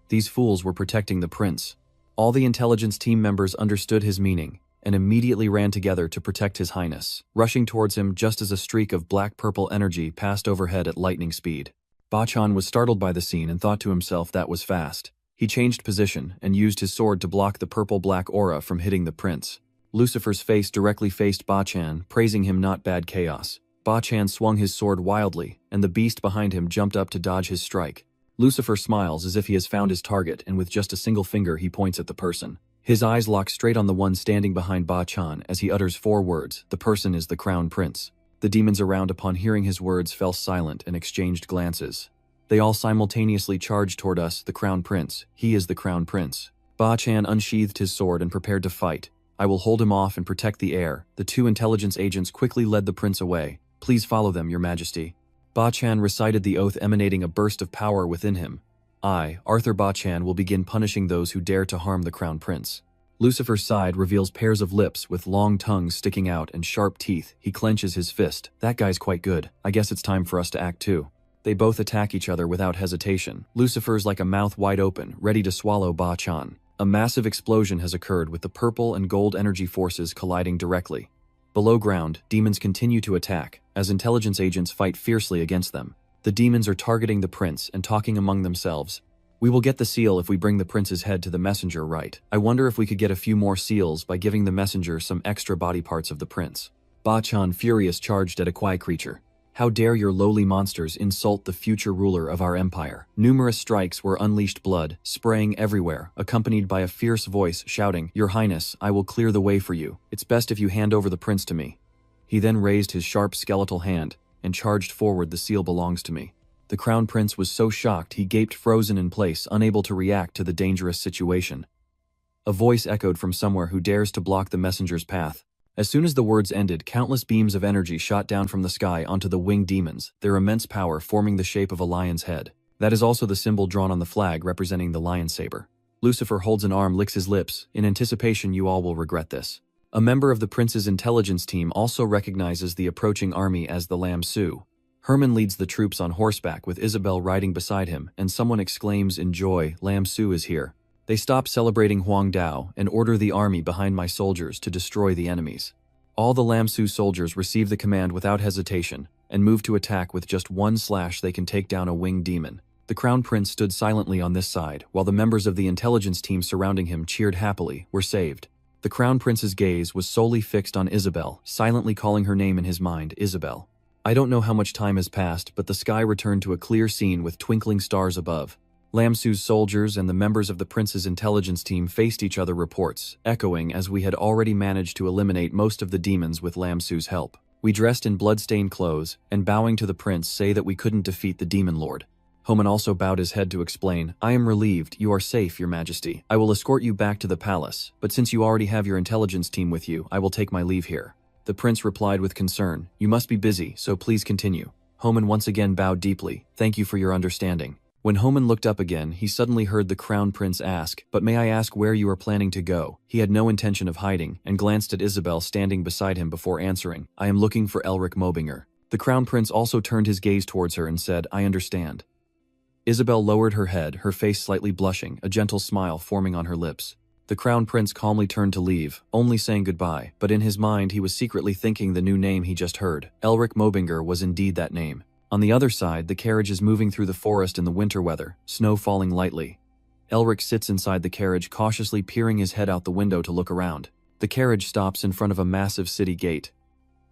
These fools were protecting the prince. All the intelligence team members understood his meaning and immediately ran together to protect His Highness, rushing towards him just as a streak of black-purple energy passed overhead at lightning speed. Ba-chan was startled by the scene and thought to himself that was fast. He changed position and used his sword to block the purple-black aura from hitting the prince. Lucifer's face directly faced Ba-chan, praising him not bad chaos. Ba-chan swung his sword wildly, and the beast behind him jumped up to dodge his strike. Lucifer smiles as if he has found his target, and with just a single finger he points at the person. His eyes lock straight on the one standing behind Ba-chan as he utters 4 words. The person is the crown prince. The demons around, upon hearing his words, fell silent and exchanged glances. They all simultaneously charged toward us, the crown prince. He is the crown prince. Ba-chan unsheathed his sword and prepared to fight. I will hold him off and protect the heir. The 2 intelligence agents quickly led the prince away. Please follow them, your majesty. Ba-chan recited the oath, emanating a burst of power within him. I, Arthur Ba-chan, will begin punishing those who dare to harm the crown prince. Lucifer's side reveals pairs of lips with long tongues sticking out and sharp teeth. He clenches his fist. That guy's quite good. I guess it's time for us to act too. They both attack each other without hesitation. Lucifer's like a mouth wide open, ready to swallow Ba-chan. A massive explosion has occurred with the purple and gold energy forces colliding directly. Below ground, demons continue to attack, as intelligence agents fight fiercely against them. The demons are targeting the prince and talking among themselves. We will get the seal if we bring the prince's head to the messenger, right? I wonder if we could get a few more seals by giving the messenger some extra body parts of the prince. Ba-chan, furious, charged at a Kwai creature. How dare your lowly monsters insult the future ruler of our empire? Numerous strikes were unleashed, blood spraying everywhere, accompanied by a fierce voice shouting, Your Highness, I will clear the way for you. It's best if you hand over the prince to me. He then raised his sharp skeletal hand and charged forward. The seal belongs to me. The crown prince was so shocked he gaped, frozen in place, unable to react to the dangerous situation. A voice echoed from somewhere, who dares to block the messenger's path? As soon as the words ended, countless beams of energy shot down from the sky onto the winged demons, their immense power forming the shape of a lion's head. That is also the symbol drawn on the flag representing the lion saber. Lucifer holds an arm, licks his lips. In anticipation, you all will regret this. A member of the prince's intelligence team also recognizes the approaching army as the Lam Su. Herman leads the troops on horseback with Isabel riding beside him, and someone exclaims in joy, Lam Su is here. They stop celebrating Huang Dao and order the army behind my soldiers to destroy the enemies. All the Lam Su soldiers receive the command without hesitation and move to attack with just one slash. They can take down a winged demon. The crown prince stood silently on this side, while the members of the intelligence team surrounding him cheered happily. We're saved. The crown prince's gaze was solely fixed on Isabel, silently calling her name in his mind, Isabel. I don't know how much time has passed, but the sky returned to a clear scene with twinkling stars above. Lam Su's soldiers and the members of the prince's intelligence team faced each other, reports echoing as we had already managed to eliminate most of the demons with Lam Su's help. We dressed in blood-stained clothes and, bowing to the prince, say that we couldn't defeat the demon lord. Homan also bowed his head to explain, I am relieved you are safe, your majesty. I will escort you back to the palace, but since you already have your intelligence team with you, I will take my leave here. The prince replied with concern, you must be busy, so please continue. Homan once again bowed deeply, thank you for your understanding. When Homan looked up again, he suddenly heard the crown prince ask, but may I ask where you are planning to go? He had no intention of hiding, and glanced at Isabel standing beside him before answering, I am looking for Elric Mobinger. The crown prince also turned his gaze towards her and said, I understand. Isabel lowered her head, her face slightly blushing, a gentle smile forming on her lips. The crown prince calmly turned to leave, only saying goodbye, but in his mind he was secretly thinking the new name he just heard. Elric Mobinger was indeed that name. On the other side, the carriage is moving through the forest in the winter weather, snow falling lightly. Elric sits inside the carriage, cautiously peering his head out the window to look around. The carriage stops in front of a massive city gate.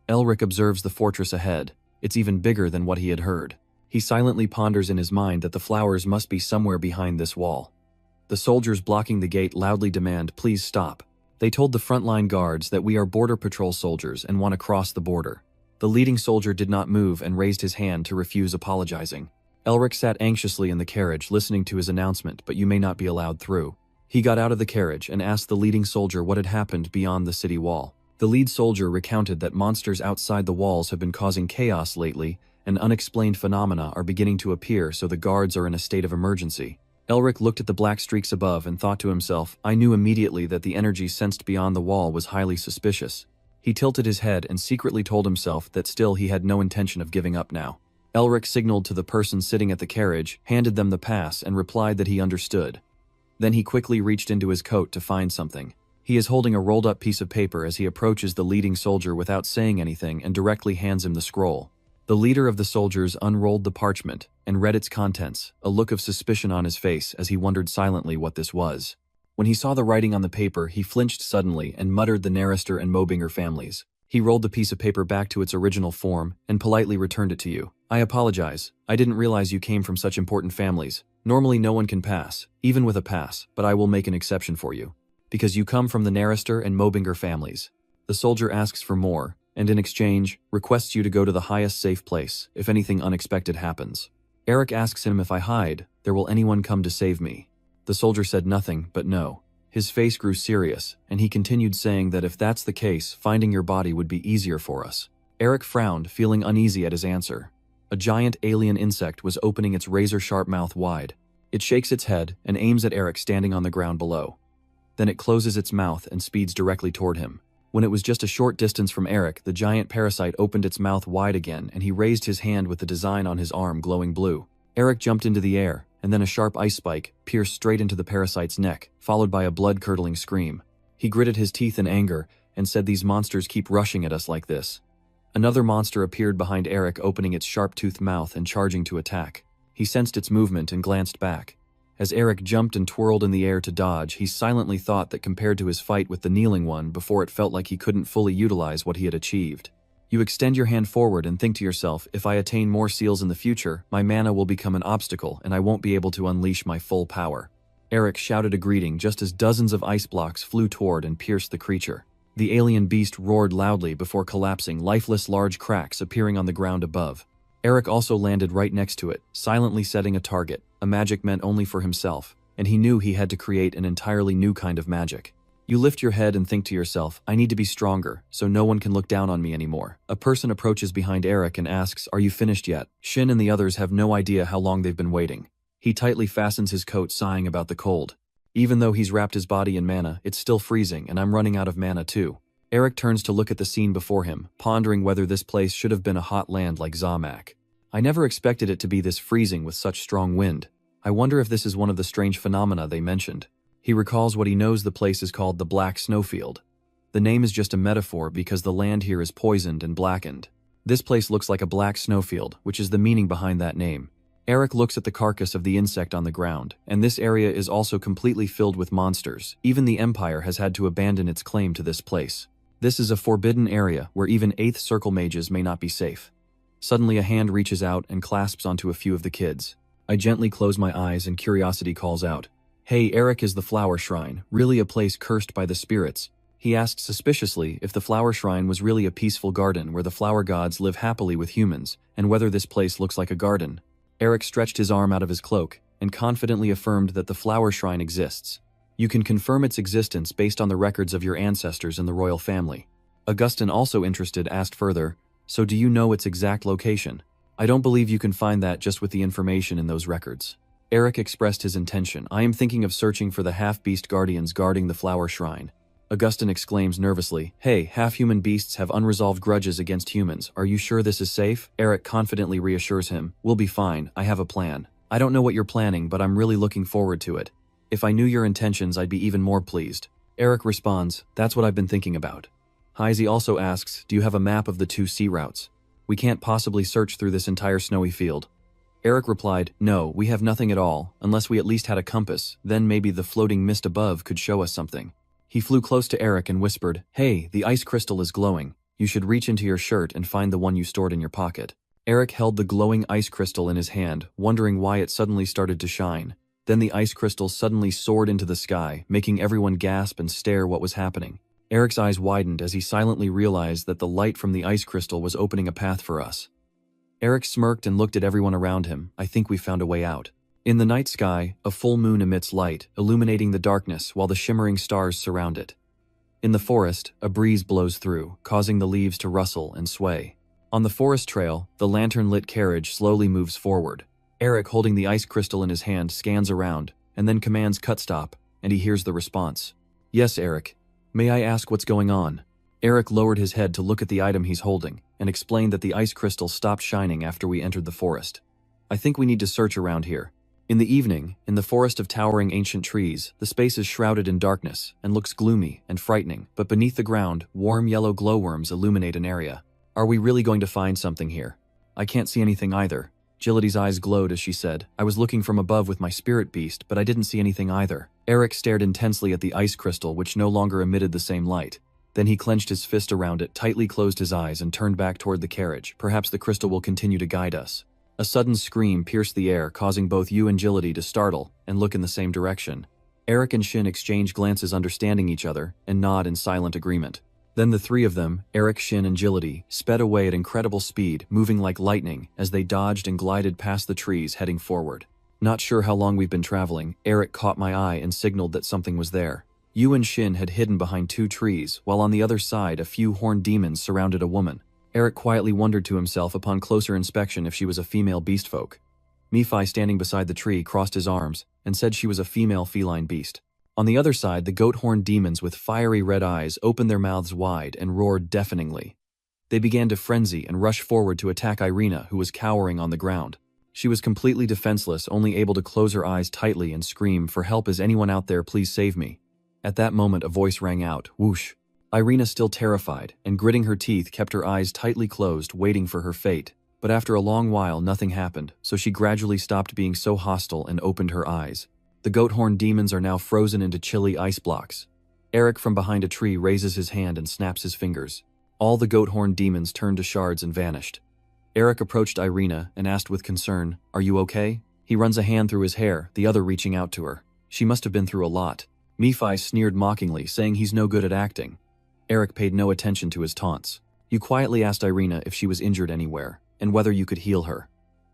Elric observes the fortress ahead. It's even bigger than what he had heard. He silently ponders in his mind that the flowers must be somewhere behind this wall. The soldiers blocking the gate loudly demand, please stop. They told the frontline guards that we are border patrol soldiers and want to cross the border. The leading soldier did not move and raised his hand to refuse apologizing. Elric sat anxiously in the carriage listening to his announcement, but you may not be allowed through. He got out of the carriage and asked the leading soldier what had happened beyond the city wall. The lead soldier recounted that monsters outside the walls have been causing chaos lately, and unexplained phenomena are beginning to appear, so the guards are in a state of emergency. Elric looked at the black streaks above and thought to himself, I knew immediately that the energy sensed beyond the wall was highly suspicious. He tilted his head and secretly told himself that still he had no intention of giving up now. Elric signaled to the person sitting at the carriage, handed them the pass, and replied that he understood. Then he quickly reached into his coat to find something. He is holding a rolled-up piece of paper as he approaches the leading soldier without saying anything and directly hands him the scroll. The leader of the soldiers unrolled the parchment and read its contents, a look of suspicion on his face as he wondered silently what this was. When he saw the writing on the paper, he flinched suddenly and muttered the Narrister and Mobinger families. He rolled the piece of paper back to its original form and politely returned it to you. I apologize. I didn't realize you came from such important families. Normally no one can pass, even with a pass, but I will make an exception for you. Because you come from the Narrister and Mobinger families. The soldier asks for more, and in exchange, requests you to go to the highest safe place if anything unexpected happens. Eric asks him, if I hide, there will anyone come to save me? The soldier said nothing but no. His face grew serious, and he continued saying that if that's the case, finding your body would be easier for us. Eric frowned, feeling uneasy at his answer. A giant alien insect was opening its razor-sharp mouth wide. It shakes its head and aims at Eric standing on the ground below. Then it closes its mouth and speeds directly toward him. When it was just a short distance from Eric, the giant parasite opened its mouth wide again, and he raised his hand with the design on his arm glowing blue. Eric jumped into the air, and then a sharp ice spike pierced straight into the parasite's neck, followed by a blood-curdling scream. He gritted his teeth in anger and said, these monsters keep rushing at us like this. Another monster appeared behind Eric, opening its sharp-toothed mouth and charging to attack. He sensed its movement and glanced back. As Eric jumped and twirled in the air to dodge, he silently thought that compared to his fight with the kneeling one before, it felt like he couldn't fully utilize what he had achieved. You extend your hand forward and think to yourself, if I attain more seals in the future, my mana will become an obstacle and I won't be able to unleash my full power. Eric shouted a greeting just as dozens of ice blocks flew toward and pierced the creature. The alien beast roared loudly before collapsing, lifeless large cracks appearing on the ground above. Eric also landed right next to it, silently setting a target, a magic meant only for himself, and he knew he had to create an entirely new kind of magic. You lift your head and think to yourself, I need to be stronger, so no one can look down on me anymore. A person approaches behind Eric and asks, are you finished yet? Shin and the others have no idea how long they've been waiting. He tightly fastens his coat, sighing about the cold. Even though he's wrapped his body in mana, it's still freezing and I'm running out of mana too. Eric turns to look at the scene before him, pondering whether this place should have been a hot land like Zamak. I never expected it to be this freezing with such strong wind. I wonder if this is one of the strange phenomena they mentioned. He recalls what he knows the place is called the Black Snowfield. The name is just a metaphor because the land here is poisoned and blackened. This place looks like a black snowfield, which is the meaning behind that name. Eric looks at the carcass of the insect on the ground, and this area is also completely filled with monsters. Even the Empire has had to abandon its claim to this place. This is a forbidden area where even 8th Circle mages may not be safe. Suddenly a hand reaches out and clasps onto a few of the kids. I gently close my eyes and curiosity calls out, "Hey, Eric, is the flower shrine really a place cursed by the spirits?" He asked suspiciously if the flower shrine was really a peaceful garden where the flower gods live happily with humans, and whether this place looks like a garden. Eric stretched his arm out of his cloak and confidently affirmed that the flower shrine exists. You can confirm its existence based on the records of your ancestors in the royal family. Augustin, also interested, asked further, "So do you know its exact location?" "I don't believe you can find that just with the information in those records." Eric expressed his intention. "I am thinking of searching for the half-beast guardians guarding the flower shrine." Augustin exclaims nervously, "Hey, half-human beasts have unresolved grudges against humans. Are you sure this is safe?" Eric confidently reassures him, "We'll be fine. I have a plan. I don't know what you're planning, but I'm really looking forward to it. If I knew your intentions, I'd be even more pleased." Eric responds, "That's what I've been thinking about." Heisey also asks, "Do you have a map of the 2 sea routes? We can't possibly search through this entire snowy field." Eric replied, "No, we have nothing at all, unless we at least had a compass, then maybe the floating mist above could show us something." He flew close to Eric and whispered, "Hey, the ice crystal is glowing. You should reach into your shirt and find the one you stored in your pocket." Eric held the glowing ice crystal in his hand, wondering why it suddenly started to shine. Then the ice crystal suddenly soared into the sky, making everyone gasp and stare what was happening. Eric's eyes widened as he silently realized that the light from the ice crystal was opening a path for us. Eric smirked and looked at everyone around him. "I think we found a way out." In the night sky, a full moon emits light, illuminating the darkness while the shimmering stars surround it. In the forest, a breeze blows through, causing the leaves to rustle and sway. On the forest trail, the lantern-lit carriage slowly moves forward. Eric, holding the ice crystal in his hand, scans around, and then commands cut stop, and he hears the response. "Yes, Eric. May I ask what's going on?" Eric lowered his head to look at the item he's holding, and explained that the ice crystal stopped shining after we entered the forest. "I think we need to search around here." In the evening, in the forest of towering ancient trees, the space is shrouded in darkness and looks gloomy and frightening, but beneath the ground, warm yellow glowworms illuminate an area. "Are we really going to find something here?" "I can't see anything either." Gillity's eyes glowed as she said, "I was looking from above with my spirit beast, but I didn't see anything either." Eric stared intensely at the ice crystal, which no longer emitted the same light. Then he clenched his fist around it, tightly closed his eyes, and turned back toward the carriage. "Perhaps the crystal will continue to guide us." A sudden scream pierced the air, causing both Yu and Gility to startle and look in the same direction. Eric and Shin exchange glances, understanding each other, and nod in silent agreement. Then the 3 of them, Eric, Shin, and Gility, sped away at incredible speed, moving like lightning as they dodged and glided past the trees, heading forward. "Not sure how long we've been traveling." Eric caught my eye and signaled that something was there. Yu and Shin had hidden behind 2 trees, while on the other side a few horned demons surrounded a woman. Eric quietly wondered to himself upon closer inspection if she was a female beast folk. Nephi, standing beside the tree, crossed his arms and said she was a female feline beast. On the other side, the goat-horned demons with fiery red eyes opened their mouths wide and roared deafeningly. They began to frenzy and rush forward to attack Irina, who was cowering on the ground. She was completely defenseless, only able to close her eyes tightly and scream, "For help, is anyone out there? Please save me." At that moment, a voice rang out, "Whoosh." Irina, still terrified and gritting her teeth, kept her eyes tightly closed, waiting for her fate. But after a long while, nothing happened, so she gradually stopped being so hostile and opened her eyes. The goat-horned demons are now frozen into chilly ice blocks. Eric, from behind a tree, raises his hand and snaps his fingers. All the goat-horned demons turned to shards and vanished. Eric approached Irina and asked with concern, "Are you okay?" He runs a hand through his hair, the other reaching out to her. "She must have been through a lot." Nephi sneered mockingly, saying he's no good at acting. Eric paid no attention to his taunts. "You quietly asked Irina if she was injured anywhere, and whether you could heal her.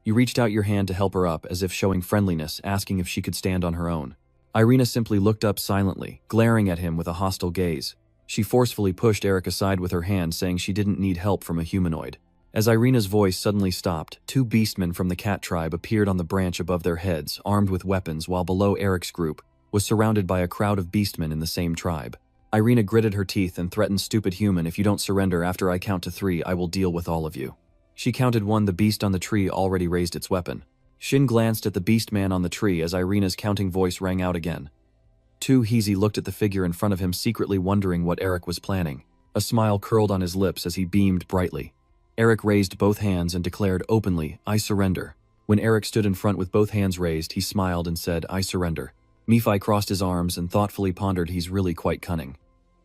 You reached out your hand to help her up, as if showing friendliness, asking if she could stand on her own." Irina simply looked up silently, glaring at him with a hostile gaze. She forcefully pushed Eric aside with her hand, saying she didn't need help from a humanoid. As Irina's voice suddenly stopped, 2 beastmen from the cat tribe appeared on the branch above their heads, armed with weapons, while below Eric's group, was surrounded by a crowd of beastmen in the same tribe. Irina gritted her teeth and threatened, "Stupid human, if you don't surrender after I count to 3, I will deal with all of you." She counted 1. The beast on the tree already raised its weapon. Shin glanced at the beastman on the tree as Irina's counting voice rang out again. 2. Heezy looked at the figure in front of him, secretly wondering what Eric was planning. A smile curled on his lips as he beamed brightly. Eric raised both hands and declared openly, "I surrender." When Eric stood in front with both hands raised, he smiled and said, "I surrender." Nephi crossed his arms and thoughtfully pondered. He's really quite cunning.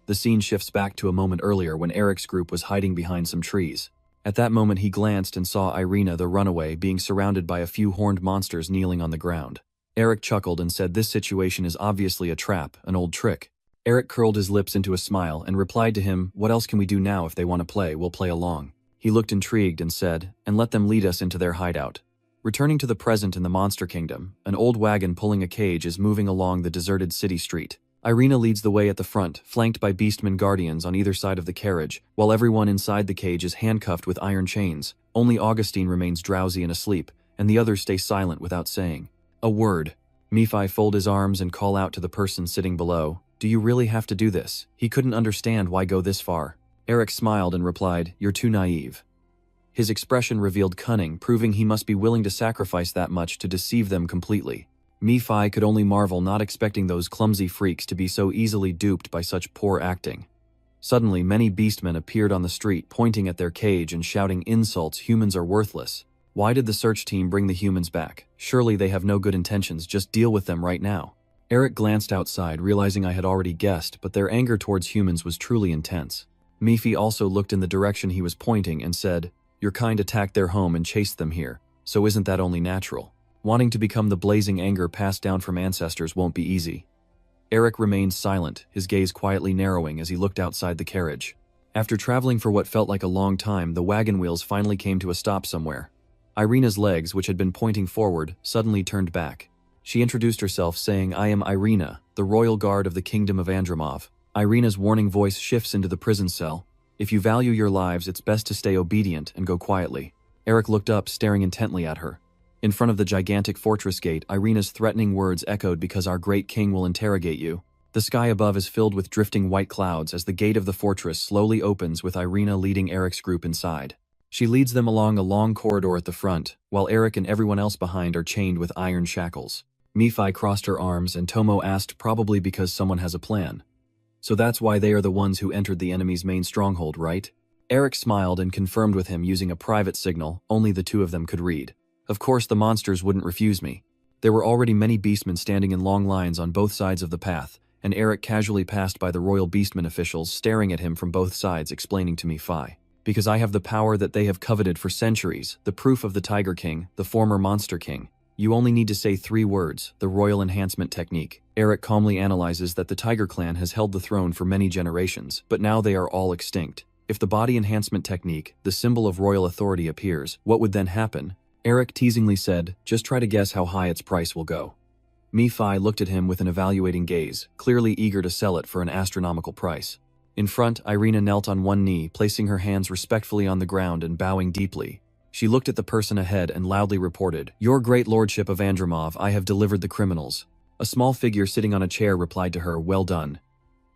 The scene shifts back to a moment earlier when Eric's group was hiding behind some trees. At that moment he glanced and saw Irina, the runaway, being surrounded by a few horned monsters kneeling on the ground. Eric chuckled and said, "This situation is obviously a trap, an old trick." Eric curled his lips into a smile and replied to him, "What else can we do now? If they want to play, we'll play along." He looked intrigued and said, "And let them lead us into their hideout." Returning to the present in the Monster Kingdom, an old wagon pulling a cage is moving along the deserted city street. Irina leads the way at the front, flanked by beastmen guardians on either side of the carriage, while everyone inside the cage is handcuffed with iron chains. Only Augustine remains drowsy and asleep, and the others stay silent without saying a word. Nephi fold his arms and call out to the person sitting below, "Do you really have to do this?" He couldn't understand why go this far. Eric smiled and replied, "You're too naive." His expression revealed cunning, proving he must be willing to sacrifice that much to deceive them completely. Nephi could only marvel, not expecting those clumsy freaks to be so easily duped by such poor acting. Suddenly, many beastmen appeared on the street, pointing at their cage and shouting insults. "Humans are worthless. Why did the search team bring the humans back? Surely they have no good intentions, just deal with them right now." Eric glanced outside, realizing I had already guessed, but their anger towards humans was truly intense. Nephi also looked in the direction he was pointing and said, "Your kind attacked their home and chased them here, so isn't that only natural? Wanting to become the blazing anger passed down from ancestors won't be easy." Eric remained silent, his gaze quietly narrowing as he looked outside the carriage. After traveling for what felt like a long time, the wagon wheels finally came to a stop somewhere. Irina's legs, which had been pointing forward, suddenly turned back. She introduced herself, saying, "I am Irina, the royal guard of the kingdom of Andromov." Irina's warning voice shifts into the prison cell. "If you value your lives, it's best to stay obedient and go quietly." Eric looked up, staring intently at her. In front of the gigantic fortress gate, Irina's threatening words echoed, "Because our great king will interrogate you." The sky above is filled with drifting white clouds as the gate of the fortress slowly opens, with Irina leading Eric's group inside. She leads them along a long corridor at the front, while Eric and everyone else behind are chained with iron shackles. Nephi crossed her arms and Tomo asked, "Probably because someone has a plan. So that's why they are the ones who entered the enemy's main stronghold, right?" Eric smiled and confirmed with him using a private signal only the two of them could read. Of course the monsters wouldn't refuse me. There were already many beastmen standing in long lines on both sides of the path, and Eric casually passed by the royal beastman officials staring at him from both sides, explaining to Nephi, "Because I have the power that they have coveted for centuries, the proof of the Tiger King, the former Monster King. You only need to say 3 words, the royal enhancement technique." Eric calmly analyzes that the Tiger clan has held the throne for many generations, but now they are all extinct. If the body enhancement technique, the symbol of royal authority, appears, what would then happen? Eric teasingly said, "Just try to guess how high its price will go." Nephi looked at him with an evaluating gaze, clearly eager to sell it for an astronomical price. In front, Irina knelt on one knee, placing her hands respectfully on the ground and bowing deeply. She looked at the person ahead and loudly reported, "Your great lordship of Andromov, I have delivered the criminals." A small figure sitting on a chair replied to her, "Well done."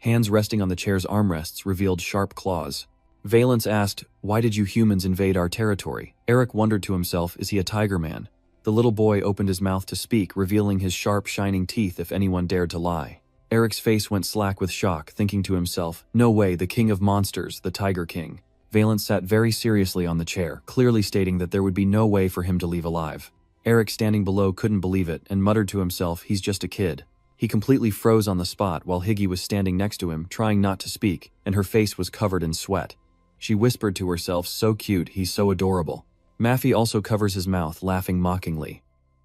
Hands resting on the chair's armrests revealed sharp claws. Valence asked, "Why did you humans invade our territory?" Eric wondered to himself, is he a tiger man? The little boy opened his mouth to speak, revealing his sharp, shining teeth if anyone dared to lie. Eric's face went slack with shock, thinking to himself, "No way, the king of monsters, the Tiger King." Valence sat very seriously on the chair, clearly stating that there would be no way for him to leave alive. Eric, standing below, couldn't believe it and muttered to himself, "He's just a kid." He completely froze on the spot while Higgy was standing next to him, trying not to speak, and her face was covered in sweat. She whispered to herself, "So cute, he's so adorable." Maffey also covers his mouth, laughing mockingly.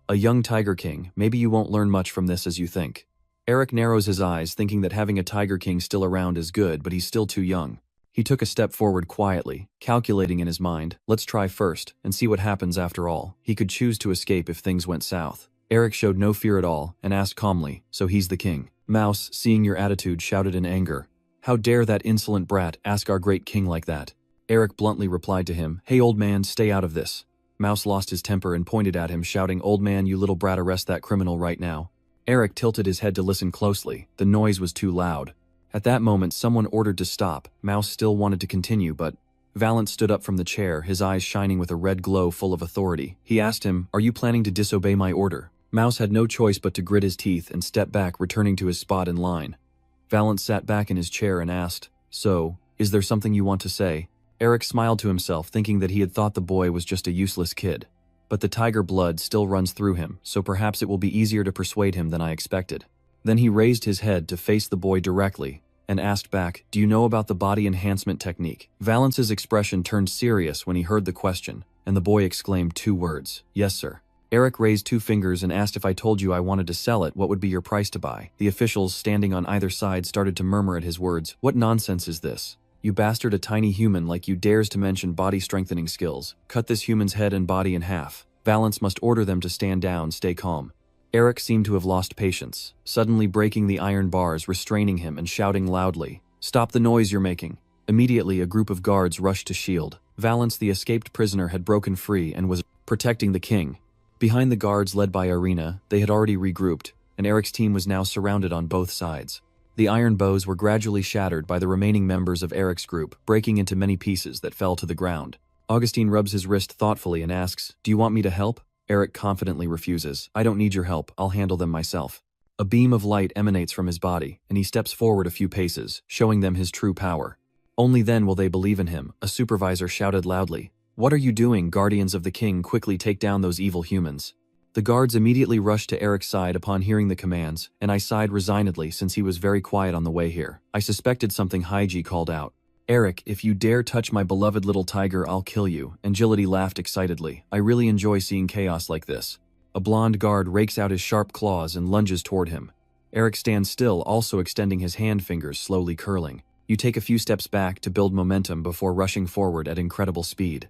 "A young Tiger King, maybe you won't learn much from this as you think." Eric narrows his eyes, thinking that having a Tiger King still around is good, but he's still too young. He took a step forward quietly, calculating in his mind, "Let's try first, and see what happens after all." He could choose to escape if things went south. Eric showed no fear at all, and asked calmly, "So he's the king?" Mouse, seeing your attitude, shouted in anger, "How dare that insolent brat ask our great king like that?" Eric bluntly replied to him, "Hey old man, stay out of this." Mouse lost his temper and pointed at him, shouting, "Old man, you little brat, arrest that criminal right now." Eric tilted his head to listen closely. The noise was too loud. At that moment, someone ordered to stop. Mouse still wanted to continue, but Valance stood up from the chair, his eyes shining with a red glow full of authority. He asked him, "Are you planning to disobey my order?" Mouse had no choice but to grit his teeth and step back, returning to his spot in line. Valance sat back in his chair and asked, "So, is there something you want to say?" Eric smiled to himself, thinking that he had thought the boy was just a useless kid. But the tiger blood still runs through him, so perhaps it will be easier to persuade him than I expected. Then he raised his head to face the boy directly and asked back, "Do you know about the body enhancement technique?" Valance's expression turned serious when he heard the question, and the boy exclaimed 2 words, "Yes, sir." Eric raised 2 fingers and asked, "If I told you I wanted to sell it, what would be your price to buy?" The officials standing on either side started to murmur at his words. "What nonsense is this? You bastard, a tiny human like you dares to mention body strengthening skills. Cut this human's head and body in half." Valance must order them to stand down, stay calm. Eric seemed to have lost patience, suddenly breaking the iron bars, restraining him and shouting loudly, "Stop the noise you're making." Immediately, a group of guards rushed to shield. Valance, the escaped prisoner, had broken free and was protecting the king. Behind the guards led by Irina, they had already regrouped, and Eric's team was now surrounded on both sides. The iron bows were gradually shattered by the remaining members of Eric's group, breaking into many pieces that fell to the ground. Augustine rubs his wrist thoughtfully and asks, "Do you want me to help?" Eric confidently refuses. "I don't need your help, I'll handle them myself." A beam of light emanates from his body, and he steps forward a few paces, showing them his true power. Only then will they believe in him, a supervisor shouted loudly. "What are you doing, guardians of the king? Quickly take down those evil humans." The guards immediately rushed to Eric's side upon hearing the commands, and I sighed resignedly since he was very quiet on the way here. I suspected something. Haiji called out, "Eric, if you dare touch my beloved little tiger, I'll kill you." Agility laughed excitedly. "I really enjoy seeing chaos like this." A blonde guard rakes out his sharp claws and lunges toward him. Eric stands still, also extending his hand fingers, slowly curling. You take a few steps back to build momentum before rushing forward at incredible speed.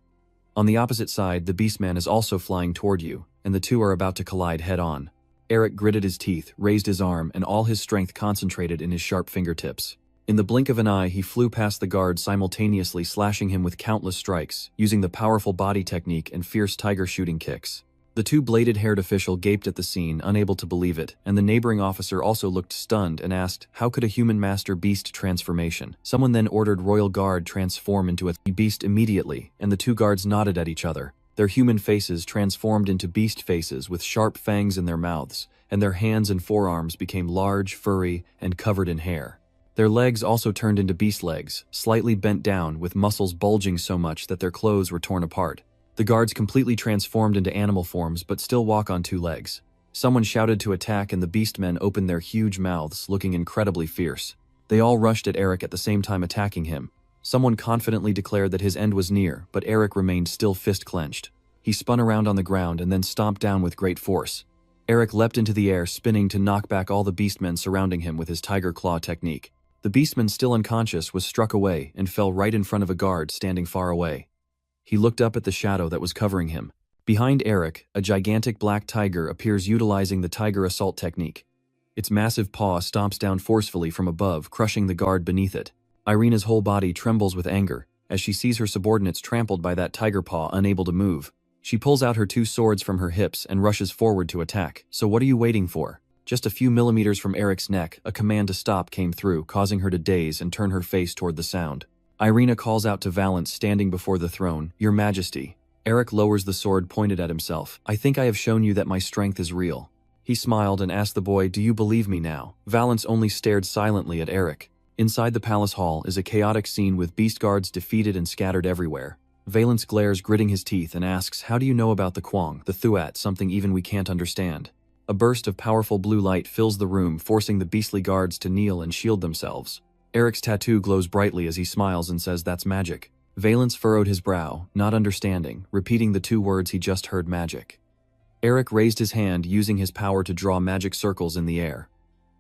On the opposite side, the beastman is also flying toward you, and the two are about to collide head-on. Eric gritted his teeth, raised his arm, and all his strength concentrated in his sharp fingertips. In the blink of an eye, he flew past the guard, simultaneously slashing him with countless strikes, using the powerful body technique and fierce tiger shooting kicks. The 2 bladed-haired official gaped at the scene, unable to believe it, and the neighboring officer also looked stunned and asked, "How could a human master beast transformation?" Someone then ordered Royal Guard transform into a beast immediately, and the 2 guards nodded at each other. Their human faces transformed into beast faces with sharp fangs in their mouths, and their hands and forearms became large, furry, and covered in hair. Their legs also turned into beast legs, slightly bent down, with muscles bulging so much that their clothes were torn apart. The guards completely transformed into animal forms but still walk on 2 legs. Someone shouted to attack and the beastmen opened their huge mouths, looking incredibly fierce. They all rushed at Eric at the same time, attacking him. Someone confidently declared that his end was near, but Eric remained still, fist clenched. He spun around on the ground and then stomped down with great force. Eric leapt into the air, spinning to knock back all the beastmen surrounding him with his tiger claw technique. The beastman, still unconscious, was struck away and fell right in front of a guard standing far away. He looked up at the shadow that was covering him. Behind Eric, a gigantic black tiger appears, utilizing the tiger assault technique. Its massive paw stomps down forcefully from above, crushing the guard beneath it. Irina's whole body trembles with anger as she sees her subordinates trampled by that tiger paw, unable to move. She pulls out her 2 swords from her hips and rushes forward to attack. "So what are you waiting for?" Just a few millimeters from Eric's neck, a command to stop came through, causing her to daze and turn her face toward the sound. Irina calls out to Valance, standing before the throne, "Your Majesty." Eric lowers the sword pointed at himself. "I think I have shown you that my strength is real." He smiled and asked the boy, "Do you believe me now?" Valance only stared silently at Eric. Inside the palace hall is a chaotic scene with beast guards defeated and scattered everywhere. Valance glares, gritting his teeth, and asks, "How do you know about the Kwang, the Thuat, something even we can't understand?" A burst of powerful blue light fills the room, forcing the beastly guards to kneel and shield themselves. Eric's tattoo glows brightly as he smiles and says, "That's magic." Valance furrowed his brow, not understanding, repeating the 2 words he just heard, "magic." Eric raised his hand, using his power to draw magic circles in the air.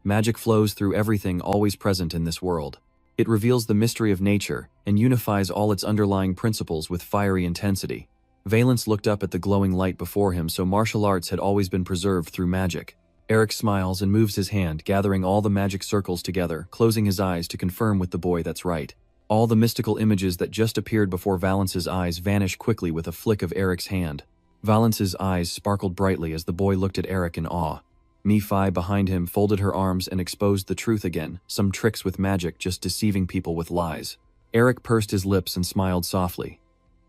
Magic flows through everything always present in this world. It reveals the mystery of nature and unifies all its underlying principles with fiery intensity. Valance looked up at the glowing light before him, so martial arts had always been preserved through magic. Eric smiles and moves his hand, gathering all the magic circles together, closing his eyes to confirm with the boy, "That's right." All the mystical images that just appeared before Valance's eyes vanish quickly with a flick of Eric's hand. Valance's eyes sparkled brightly as the boy looked at Eric in awe. Mi-Fi behind him folded her arms and exposed the truth again, some tricks with magic just deceiving people with lies. Eric pursed his lips and smiled softly.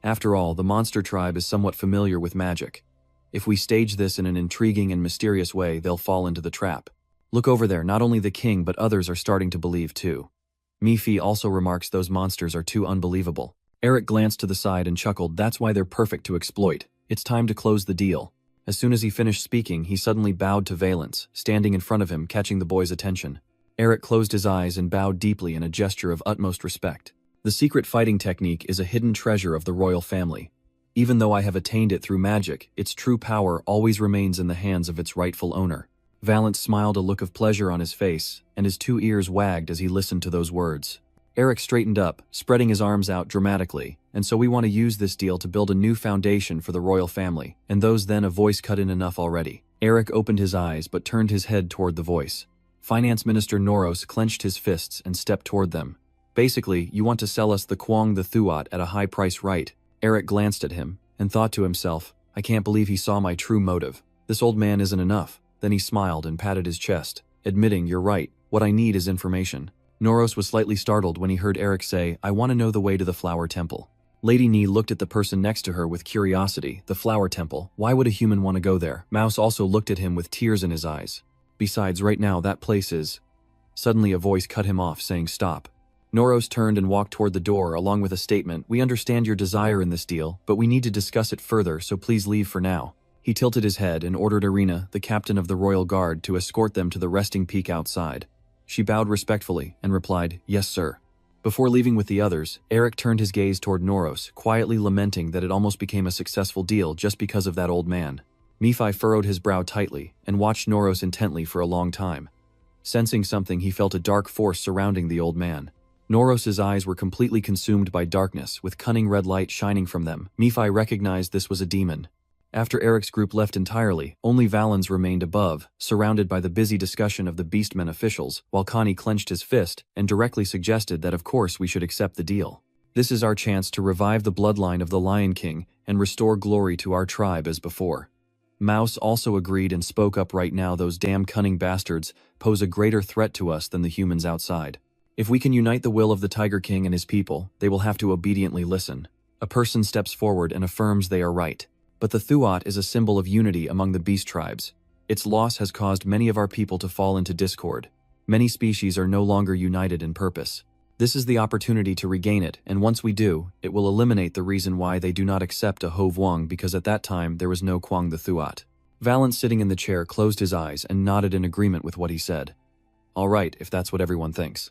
After all, the monster tribe is somewhat familiar with magic. If we stage this in an intriguing and mysterious way, they'll fall into the trap. Look over there, not only the king but others are starting to believe too. Mi-Fi also remarks those monsters are too unbelievable. Eric glanced to the side and chuckled, that's why they're perfect to exploit. It's time to close the deal. As soon as he finished speaking, he suddenly bowed to Valence, standing in front of him, catching the boy's attention. Eric closed his eyes and bowed deeply in a gesture of utmost respect. The secret fighting technique is a hidden treasure of the royal family. Even though I have attained it through magic, its true power always remains in the hands of its rightful owner. Valence smiled, a look of pleasure on his face, and his 2 ears wagged as he listened to those words. Eric straightened up, spreading his arms out dramatically, and so we want to use this deal to build a new foundation for the royal family, and those then a voice cut in enough already. Eric opened his eyes but turned his head toward the voice. Finance Minister Noros clenched his fists and stepped toward them. Basically, you want to sell us the Kwang the Thuat at a high price, right? Eric glanced at him, and thought to himself, I can't believe he saw my true motive. This old man isn't enough. Then he smiled and patted his chest, admitting, you're right, what I need is information. Noros was slightly startled when he heard Eric say, I want to know the way to the Flower Temple. Lady Ni looked at the person next to her with curiosity. The Flower Temple, why would a human want to go there? Mouse also looked at him with tears in his eyes. Besides, right now that place is… Suddenly a voice cut him off, saying stop. Noros turned and walked toward the door along with a statement, we understand your desire in this deal, but we need to discuss it further, so please leave for now. He tilted his head and ordered Irina, the captain of the royal guard, to escort them to the resting peak outside. She bowed respectfully and replied, yes sir. Before leaving with the others, Eric turned his gaze toward Noros, quietly lamenting that it almost became a successful deal just because of that old man. Mi-Fi furrowed his brow tightly and watched Noros intently for a long time. Sensing something, he felt a dark force surrounding the old man. Noros's eyes were completely consumed by darkness, with cunning red light shining from them. Mi-Fi recognized this was a demon. After Eric's group left entirely, only Valens remained above, surrounded by the busy discussion of the Beastmen officials, while Connie clenched his fist and directly suggested that of course we should accept the deal. This is our chance to revive the bloodline of the Lion King and restore glory to our tribe as before. Mouse also agreed and spoke up, right now those damn cunning bastards pose a greater threat to us than the humans outside. If we can unite the will of the Tiger King and his people, they will have to obediently listen. A person steps forward and affirms they are right. But the Thuat is a symbol of unity among the beast tribes. Its loss has caused many of our people to fall into discord. Many species are no longer united in purpose. This is the opportunity to regain it, and once we do, it will eliminate the reason why they do not accept a Ho Vuong, because at that time there was no Kwang the Thuat. Valence, sitting in the chair, closed his eyes and nodded in agreement with what he said. All right, if that's what everyone thinks.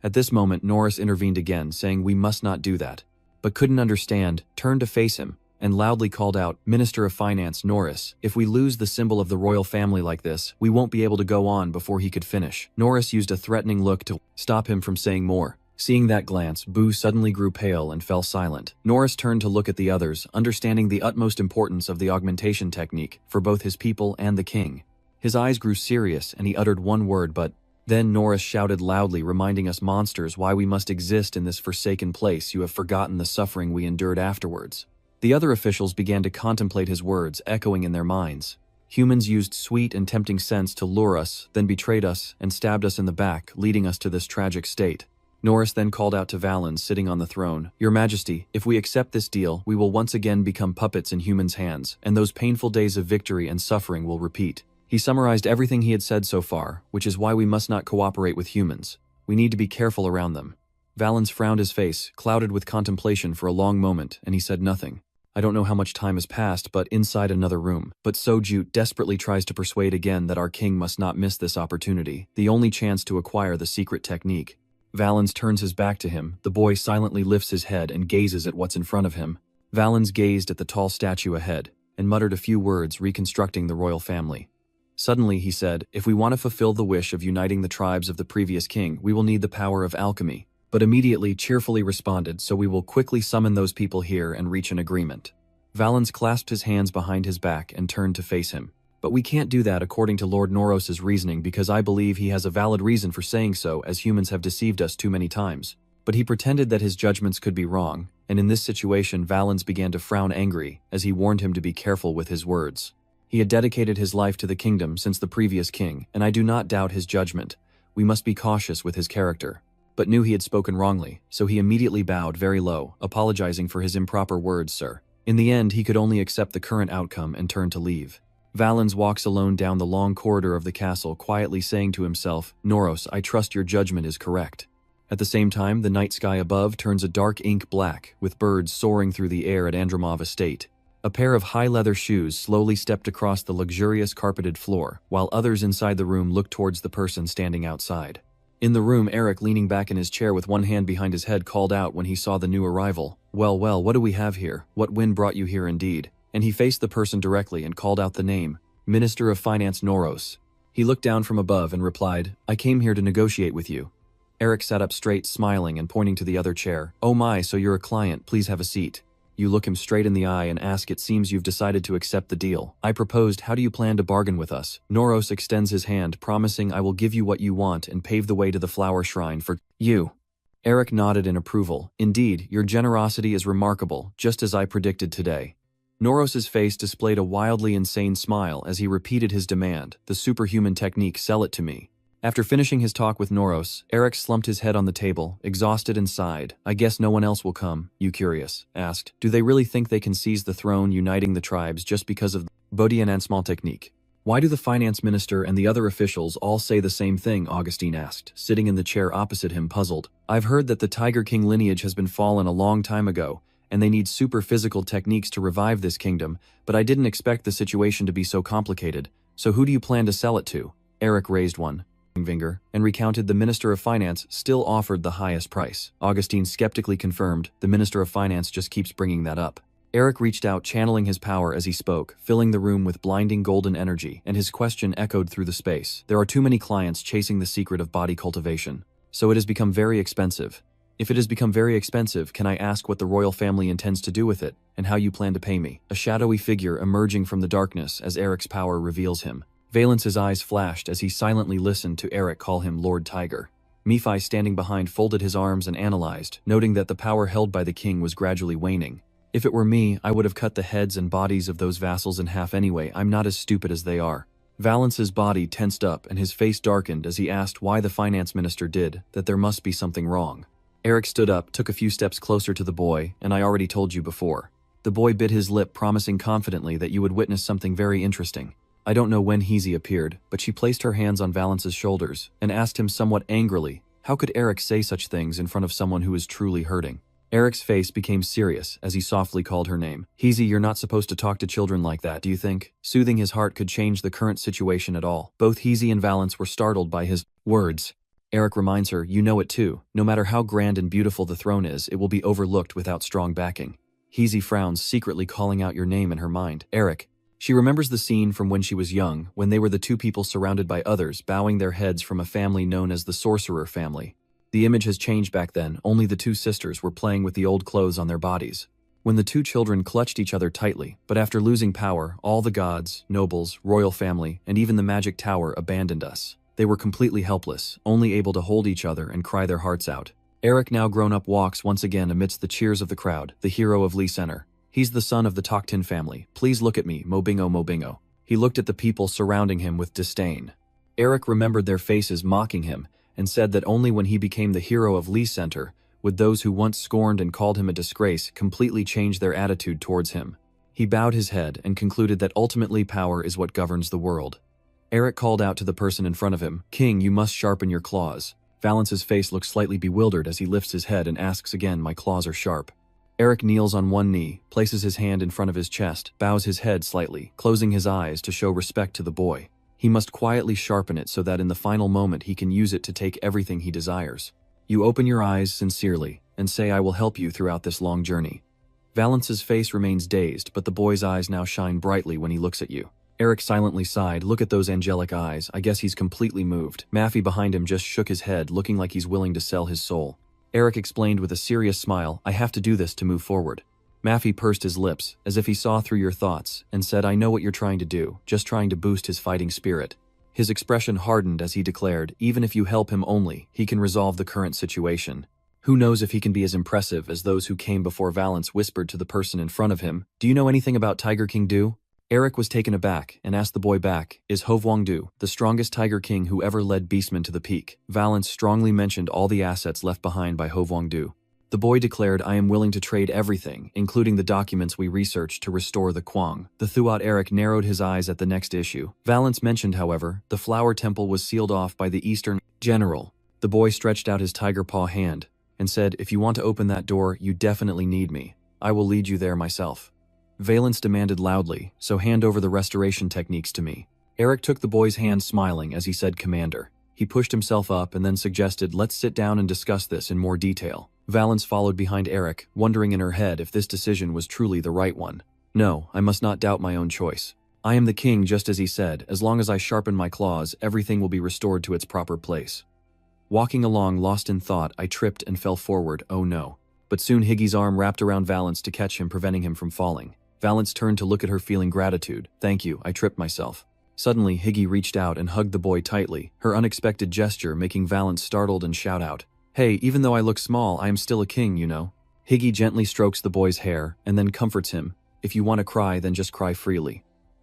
At this moment, Norris intervened again, saying we must not do that, but couldn't understand, turned to face him, and loudly called out, Minister of Finance Norris, if we lose the symbol of the royal family like this, we won't be able to go on. Before he could finish, Norris used a threatening look to stop him from saying more. Seeing that glance, Boo suddenly grew pale and fell silent. Norris turned to look at the others, understanding the utmost importance of the augmentation technique for both his people and the king. His eyes grew serious and he uttered one word, but then Norris shouted loudly, reminding us monsters why we must exist in this forsaken place. You have forgotten the suffering we endured afterwards. The other officials began to contemplate his words, echoing in their minds. Humans used sweet and tempting scents to lure us, then betrayed us and stabbed us in the back, leading us to this tragic state. Norris then called out to Valens, sitting on the throne, Your Majesty, if we accept this deal, we will once again become puppets in humans' hands, and those painful days of victory and suffering will repeat. He summarized everything he had said so far, which is why we must not cooperate with humans. We need to be careful around them. Valens frowned, his face clouded with contemplation for a long moment, and he said nothing. I don't know how much time has passed, but inside another room. But Sojut desperately tries to persuade again that our king must not miss this opportunity, the only chance to acquire the secret technique. Valens turns his back to him. The boy silently lifts his head and gazes at what's in front of him. Valens gazed at the tall statue ahead and muttered a few words reconstructing the royal family. Suddenly he said, if we want to fulfill the wish of uniting the tribes of the previous king, we will need the power of alchemy. But immediately cheerfully responded, so we will quickly summon those people here and reach an agreement. Valens clasped his hands behind his back and turned to face him. But we can't do that according to Lord Noros's reasoning, because I believe he has a valid reason for saying so, as humans have deceived us too many times. But he pretended that his judgments could be wrong, and in this situation Valens began to frown angry as he warned him to be careful with his words. He had dedicated his life to the kingdom since the previous king, and I do not doubt his judgment. We must be cautious with his character. But knew he had spoken wrongly, so he immediately bowed very low, apologizing for his improper words, sir. In the end, he could only accept the current outcome and turn to leave. Valens walks alone down the long corridor of the castle, quietly saying to himself, Noros, I trust your judgment is correct. At the same time, the night sky above turns a dark ink black, with birds soaring through the air at Andromov Estate. A pair of high leather shoes slowly stepped across the luxurious carpeted floor, while others inside the room looked towards the person standing outside. In the room, Eric, leaning back in his chair with one hand behind his head, called out when he saw the new arrival. Well, what do we have here? What wind brought you here indeed? And he faced the person directly and called out the name, Minister of Finance Noros. He looked down from above and replied, I came here to negotiate with you. Eric sat up straight, smiling and pointing to the other chair. Oh my, so you're a client, please have a seat. You look him straight in the eye and ask, it seems you've decided to accept the deal. I proposed, how do you plan to bargain with us? Noros extends his hand, promising I will give you what you want and pave the way to the flower shrine for you. Eric nodded in approval. Indeed, your generosity is remarkable, just as I predicted today. Noros's face displayed a wildly insane smile as he repeated his demand, the superhuman technique, sell it to me. After finishing his talk with Noros, Eric slumped his head on the table, exhausted, and sighed. I guess no one else will come, you curious, asked. Do they really think they can seize the throne, uniting the tribes just because of the Bodian and small technique? Why do the finance minister and the other officials all say the same thing? Augustine asked, sitting in the chair opposite him, puzzled. I've heard that the Tiger King lineage has been fallen a long time ago, and they need super physical techniques to revive this kingdom, but I didn't expect the situation to be so complicated. So who do you plan to sell it to? Eric raised one finger and recounted the Minister of Finance still offered the highest price. Augustine skeptically confirmed, the Minister of Finance just keeps bringing that up. Eric reached out, channeling his power as he spoke, filling the room with blinding golden energy, and his question echoed through the space. There are too many clients chasing the secret of body cultivation. So it has become very expensive. If it has become very expensive, can I ask what the royal family intends to do with it, and how you plan to pay me? A shadowy figure emerging from the darkness as Eric's power reveals him. Valence's eyes flashed as he silently listened to Eric call him Lord Tiger. Nephi, standing behind, folded his arms and analyzed, noting that the power held by the king was gradually waning. If it were me, I would have cut the heads and bodies of those vassals in half anyway. I'm not as stupid as they are. Valence's body tensed up and his face darkened as he asked why the finance minister did, that there must be something wrong. Eric stood up, took a few steps closer to the boy, and I already told you before. The boy bit his lip, promising confidently that you would witness something very interesting. I don't know when Heezy appeared, but she placed her hands on Valence's shoulders and asked him somewhat angrily, how could Eric say such things in front of someone who is truly hurting? Eric's face became serious as he softly called her name. Heezy, you're not supposed to talk to children like that, do you think? Soothing his heart could change the current situation at all. Both Heezy and Valence were startled by his words. Eric reminds her, you know it too. No matter how grand and beautiful the throne is, it will be overlooked without strong backing. Heezy frowns, secretly calling out your name in her mind. Eric. She remembers the scene from when she was young, when they were the two people surrounded by others, bowing their heads from a family known as the Sorcerer family. The image has changed back then, only the two sisters were playing with the old clothes on their bodies. When the two children clutched each other tightly, but after losing power, all the gods, nobles, royal family, and even the magic tower abandoned us. They were completely helpless, only able to hold each other and cry their hearts out. Eric, now grown up, walks once again amidst the cheers of the crowd, the hero of Lee Center. He's the son of the Toktin family. Please look at me, Mobingo Mobingo. He looked at the people surrounding him with disdain. Eric remembered their faces mocking him and said that only when he became the hero of Lee Center would those who once scorned and called him a disgrace completely change their attitude towards him. He bowed his head and concluded that ultimately power is what governs the world. Eric called out to the person in front of him, King, you must sharpen your claws. Valence's face looks slightly bewildered as he lifts his head and asks again, my claws are sharp. Eric kneels on one knee, places his hand in front of his chest, bows his head slightly, closing his eyes to show respect to the boy. He must quietly sharpen it so that in the final moment he can use it to take everything he desires. You open your eyes sincerely and say, I will help you throughout this long journey. Valence's face remains dazed, but the boy's eyes now shine brightly when he looks at you. Eric silently sighed. Look at those angelic eyes. I guess he's completely moved. Maffey behind him just shook his head, looking like he's willing to sell his soul. Eric explained with a serious smile, I have to do this to move forward. Maffey pursed his lips, as if he saw through your thoughts, and said, I know what you're trying to do, just trying to boost his fighting spirit. His expression hardened as he declared, even if you help him only, he can resolve the current situation. Who knows if he can be as impressive as those who came before. Valence whispered to the person in front of him, do you know anything about Tiger King Do? Eric was taken aback and asked the boy back, is Hovwangdu, the strongest tiger king who ever led beastmen to the peak? Valance strongly mentioned all the assets left behind by Hovwangdu. The boy declared, I am willing to trade everything, including the documents we researched to restore the Kwang. The Thuat Eric narrowed his eyes at the next issue. Valance mentioned, however, the flower temple was sealed off by the Eastern General. The boy stretched out his tiger paw hand and said, if you want to open that door, you definitely need me. I will lead you there myself. Valance demanded loudly, so hand over the restoration techniques to me. Eric took the boy's hand smiling as he said, Commander. He pushed himself up and then suggested, let's sit down and discuss this in more detail. Valance followed behind Eric, wondering in her head if this decision was truly the right one. No, I must not doubt my own choice. I am the king just as he said, as long as I sharpen my claws, everything will be restored to its proper place. Walking along lost in thought, I tripped and fell forward, oh no. But soon Higgy's arm wrapped around Valance to catch him, preventing him from falling. Valance turned to look at her feeling gratitude. Thank you, I tripped myself. Suddenly, Higgy reached out and hugged the boy tightly, her unexpected gesture making Valance startled and shout out, hey, even though I look small, I am still a king, you know. Higgy gently strokes the boy's hair and then comforts him. If you want to cry, then just cry freely.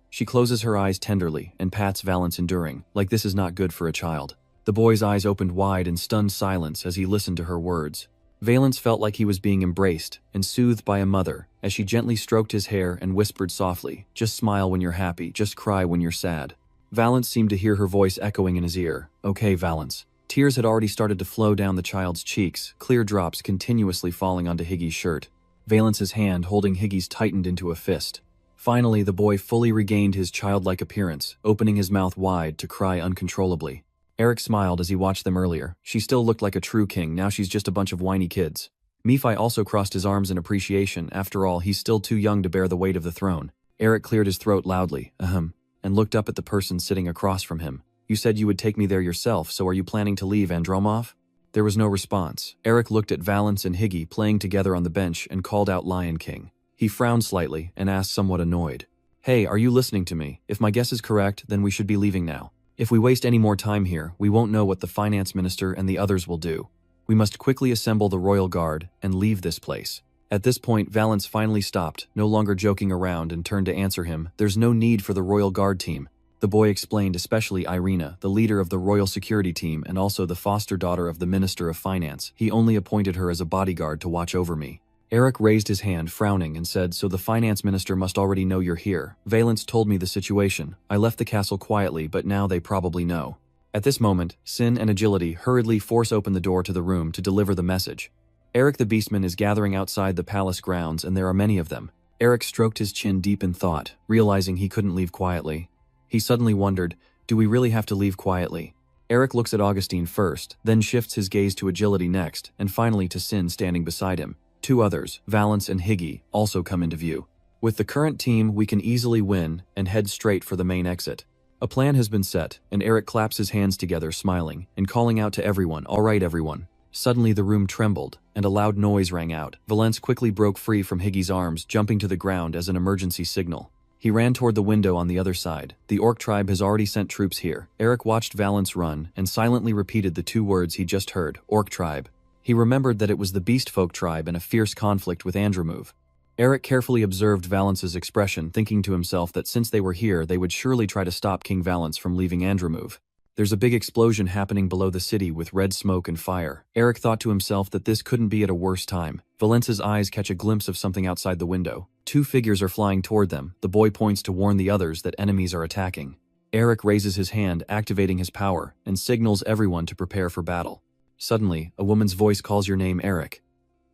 She closes her eyes tenderly and pats Valance, enduring, like this is not good for a child. The boy's eyes opened wide in stunned silence as he listened to her words. Valance felt like he was being embraced and soothed by a mother as she gently stroked his hair and whispered softly, just smile when you're happy, just cry when you're sad. Valance seemed to hear her voice echoing in his ear. Okay, Valance. Tears had already started to flow down the child's cheeks, clear drops continuously falling onto Higgy's shirt. Valance's hand holding Higgy's tightened into a fist. Finally, the boy fully regained his childlike appearance, opening his mouth wide to cry uncontrollably. Eric smiled as he watched them earlier. She still looked like a true king, now she's just a bunch of whiny kids. Mephi also crossed his arms in appreciation, after all, he's still too young to bear the weight of the throne. Eric cleared his throat loudly, and looked up at the person sitting across from him. You said you would take me there yourself, so are you planning to leave Andromov? There was no response. Eric looked at Valance and Higgy playing together on the bench and called out Lion King. He frowned slightly and asked somewhat annoyed. Hey, are you listening to me? If my guess is correct, then we should be leaving now. If we waste any more time here, we won't know what the finance minister and the others will do. We must quickly assemble the royal guard and leave this place. At this point, Valance finally stopped, no longer joking around, and turned to answer him. There's no need for the royal guard team. The boy explained, especially Irina, the leader of the royal security team and also the foster daughter of the Minister of Finance. He only appointed her as a bodyguard to watch over me. Eric raised his hand, frowning, and said, so the finance minister must already know you're here. Valance told me the situation. I left the castle quietly, but now they probably know. At this moment, Sin and Agility hurriedly force open the door to the room to deliver the message. Eric the Beastman is gathering outside the palace grounds, and there are many of them. Eric stroked his chin deep in thought, realizing he couldn't leave quietly. He suddenly wondered, do we really have to leave quietly? Eric looks at Augustine first, then shifts his gaze to Agility next, and finally to Sin standing beside him. Two others, Valance and Higgy, also come into view. With the current team, we can easily win and head straight for the main exit. A plan has been set, and Eric claps his hands together, smiling, and calling out to everyone, all right everyone. Suddenly the room trembled, and a loud noise rang out. Valance quickly broke free from Higgy's arms, jumping to the ground as an emergency signal. He ran toward the window on the other side. The orc tribe has already sent troops here. Eric watched Valance run, and silently repeated the two words he just heard, orc tribe. He remembered that it was the beast folk tribe in a fierce conflict with Andromov. Eric carefully observed Valance's expression, thinking to himself that since they were here, they would surely try to stop King Valance from leaving Andromov. There's a big explosion happening below the city with red smoke and fire. Eric thought to himself that this couldn't be at a worse time. Valance's eyes catch a glimpse of something outside the window. Two figures are flying toward them. The boy points to warn the others that enemies are attacking. Eric raises his hand, activating his power, and signals everyone to prepare for battle. Suddenly, a woman's voice calls your name, Eric.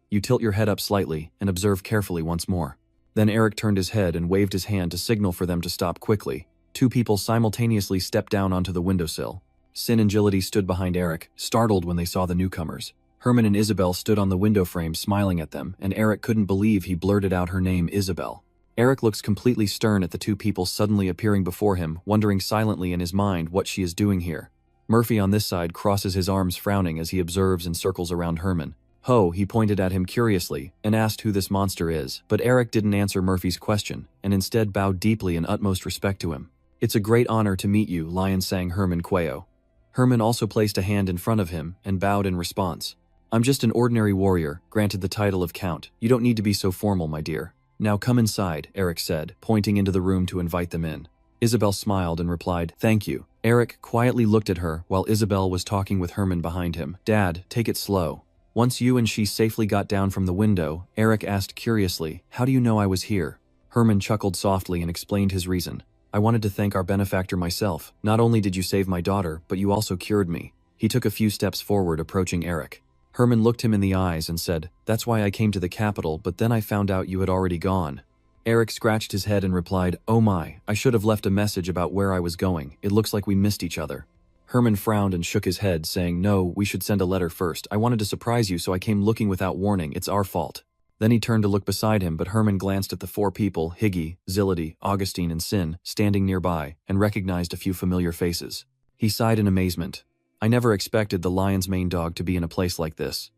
You tilt your head up slightly and observe carefully once more. Then Eric turned his head and waved his hand to signal for them to stop quickly. Two people simultaneously stepped down onto the windowsill. Sin and Agility stood behind Eric, startled when they saw the newcomers. Herman and Isabel stood on the window frame smiling at them, and Eric couldn't believe he blurted out her name, Isabel. Eric looks completely stern at the two people suddenly appearing before him, wondering silently in his mind what she is doing here. Murphy on this side crosses his arms, frowning as he observes and circles around Herman. Ho, he pointed at him curiously and asked who this monster is, but Eric didn't answer Murphy's question and instead bowed deeply in utmost respect to him. It's a great honor to meet you, Lion sang Herman Quayo. Herman also placed a hand in front of him and bowed in response. I'm just an ordinary warrior, granted the title of Count. You don't need to be so formal, my dear. "Now come inside," Eric said, pointing into the room to invite them in. Isabel smiled and replied, "Thank you." Eric quietly looked at her while Isabel was talking with Herman behind him. "Dad, take it slow." Once you and she safely got down from the window, Eric asked curiously, "How do you know I was here?" Herman chuckled softly and explained his reason. "I wanted to thank our benefactor myself. Not only did you save my daughter, but you also cured me." He took a few steps forward, approaching Eric. Herman looked him in the eyes and said, "That's why I came to the capital, but then I found out you had already gone." Eric scratched his head and replied, "Oh my, I should have left a message about where I was going. It looks like we missed each other." Herman frowned and shook his head, saying, "No, we should send a letter first. I wanted to surprise you, so I came looking without warning. It's our fault." Then he turned to look beside him, but Herman glanced at the 4 people, Higgy, Zillidy, Augustine, and Sin, standing nearby, and recognized a few familiar faces. He sighed in amazement. "I never expected the lion's mane dog to be in a place like this."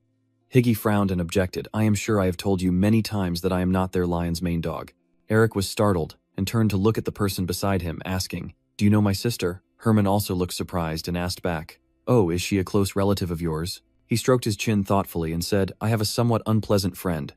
Higgy frowned and objected, "I am sure I have told you many times that I am not their lion's mane dog." Eric was startled, and turned to look at the person beside him, asking, "Do you know my sister?" Herman also looked surprised and asked back, "Oh, is she a close relative of yours?" He stroked his chin thoughtfully and said, "I have a somewhat unpleasant friend.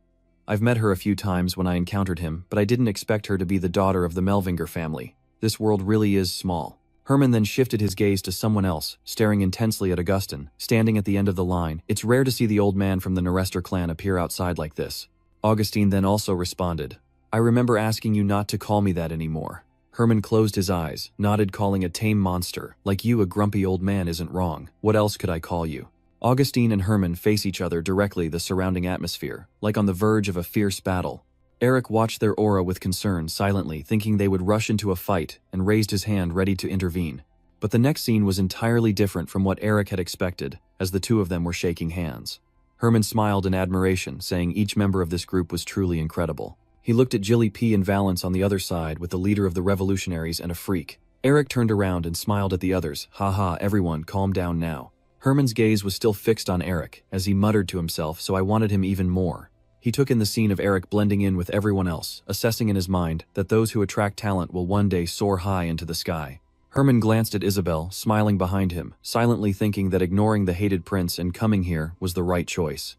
I've met her a few times when I encountered him, but I didn't expect her to be the daughter of the Melvinger family. This world really is small." Herman then shifted his gaze to someone else, staring intensely at Augustine, standing at the end of the line. "It's rare to see the old man from the Norester clan appear outside like this." Augustine then also responded, "I remember asking you not to call me that anymore." Herman closed his eyes, nodded, calling a tame monster. "Like you, a grumpy old man isn't wrong. What else could I call you?" Augustine and Herman face each other directly, the surrounding atmosphere, like on the verge of a fierce battle. Eric watched their aura with concern, silently, thinking they would rush into a fight, and raised his hand ready to intervene. But the next scene was entirely different from what Eric had expected, as the two of them were shaking hands. Herman smiled in admiration, saying each member of this group was truly incredible. He looked at Jilly P and Valance on the other side with the leader of the revolutionaries and a freak. Eric turned around and smiled at the others. "Haha, everyone, calm down now." Herman's gaze was still fixed on Eric, as he muttered to himself, "So I wanted him even more." He took in the scene of Eric blending in with everyone else, assessing in his mind that those who attract talent will one day soar high into the sky. Herman glanced at Isabel, smiling behind him, silently thinking that ignoring the hated prince and coming here was the right choice.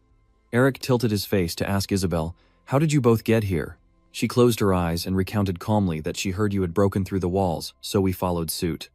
Eric tilted his face to ask Isabel, "How did you both get here?" She closed her eyes and recounted calmly that she heard you had broken through the walls, so we followed suit.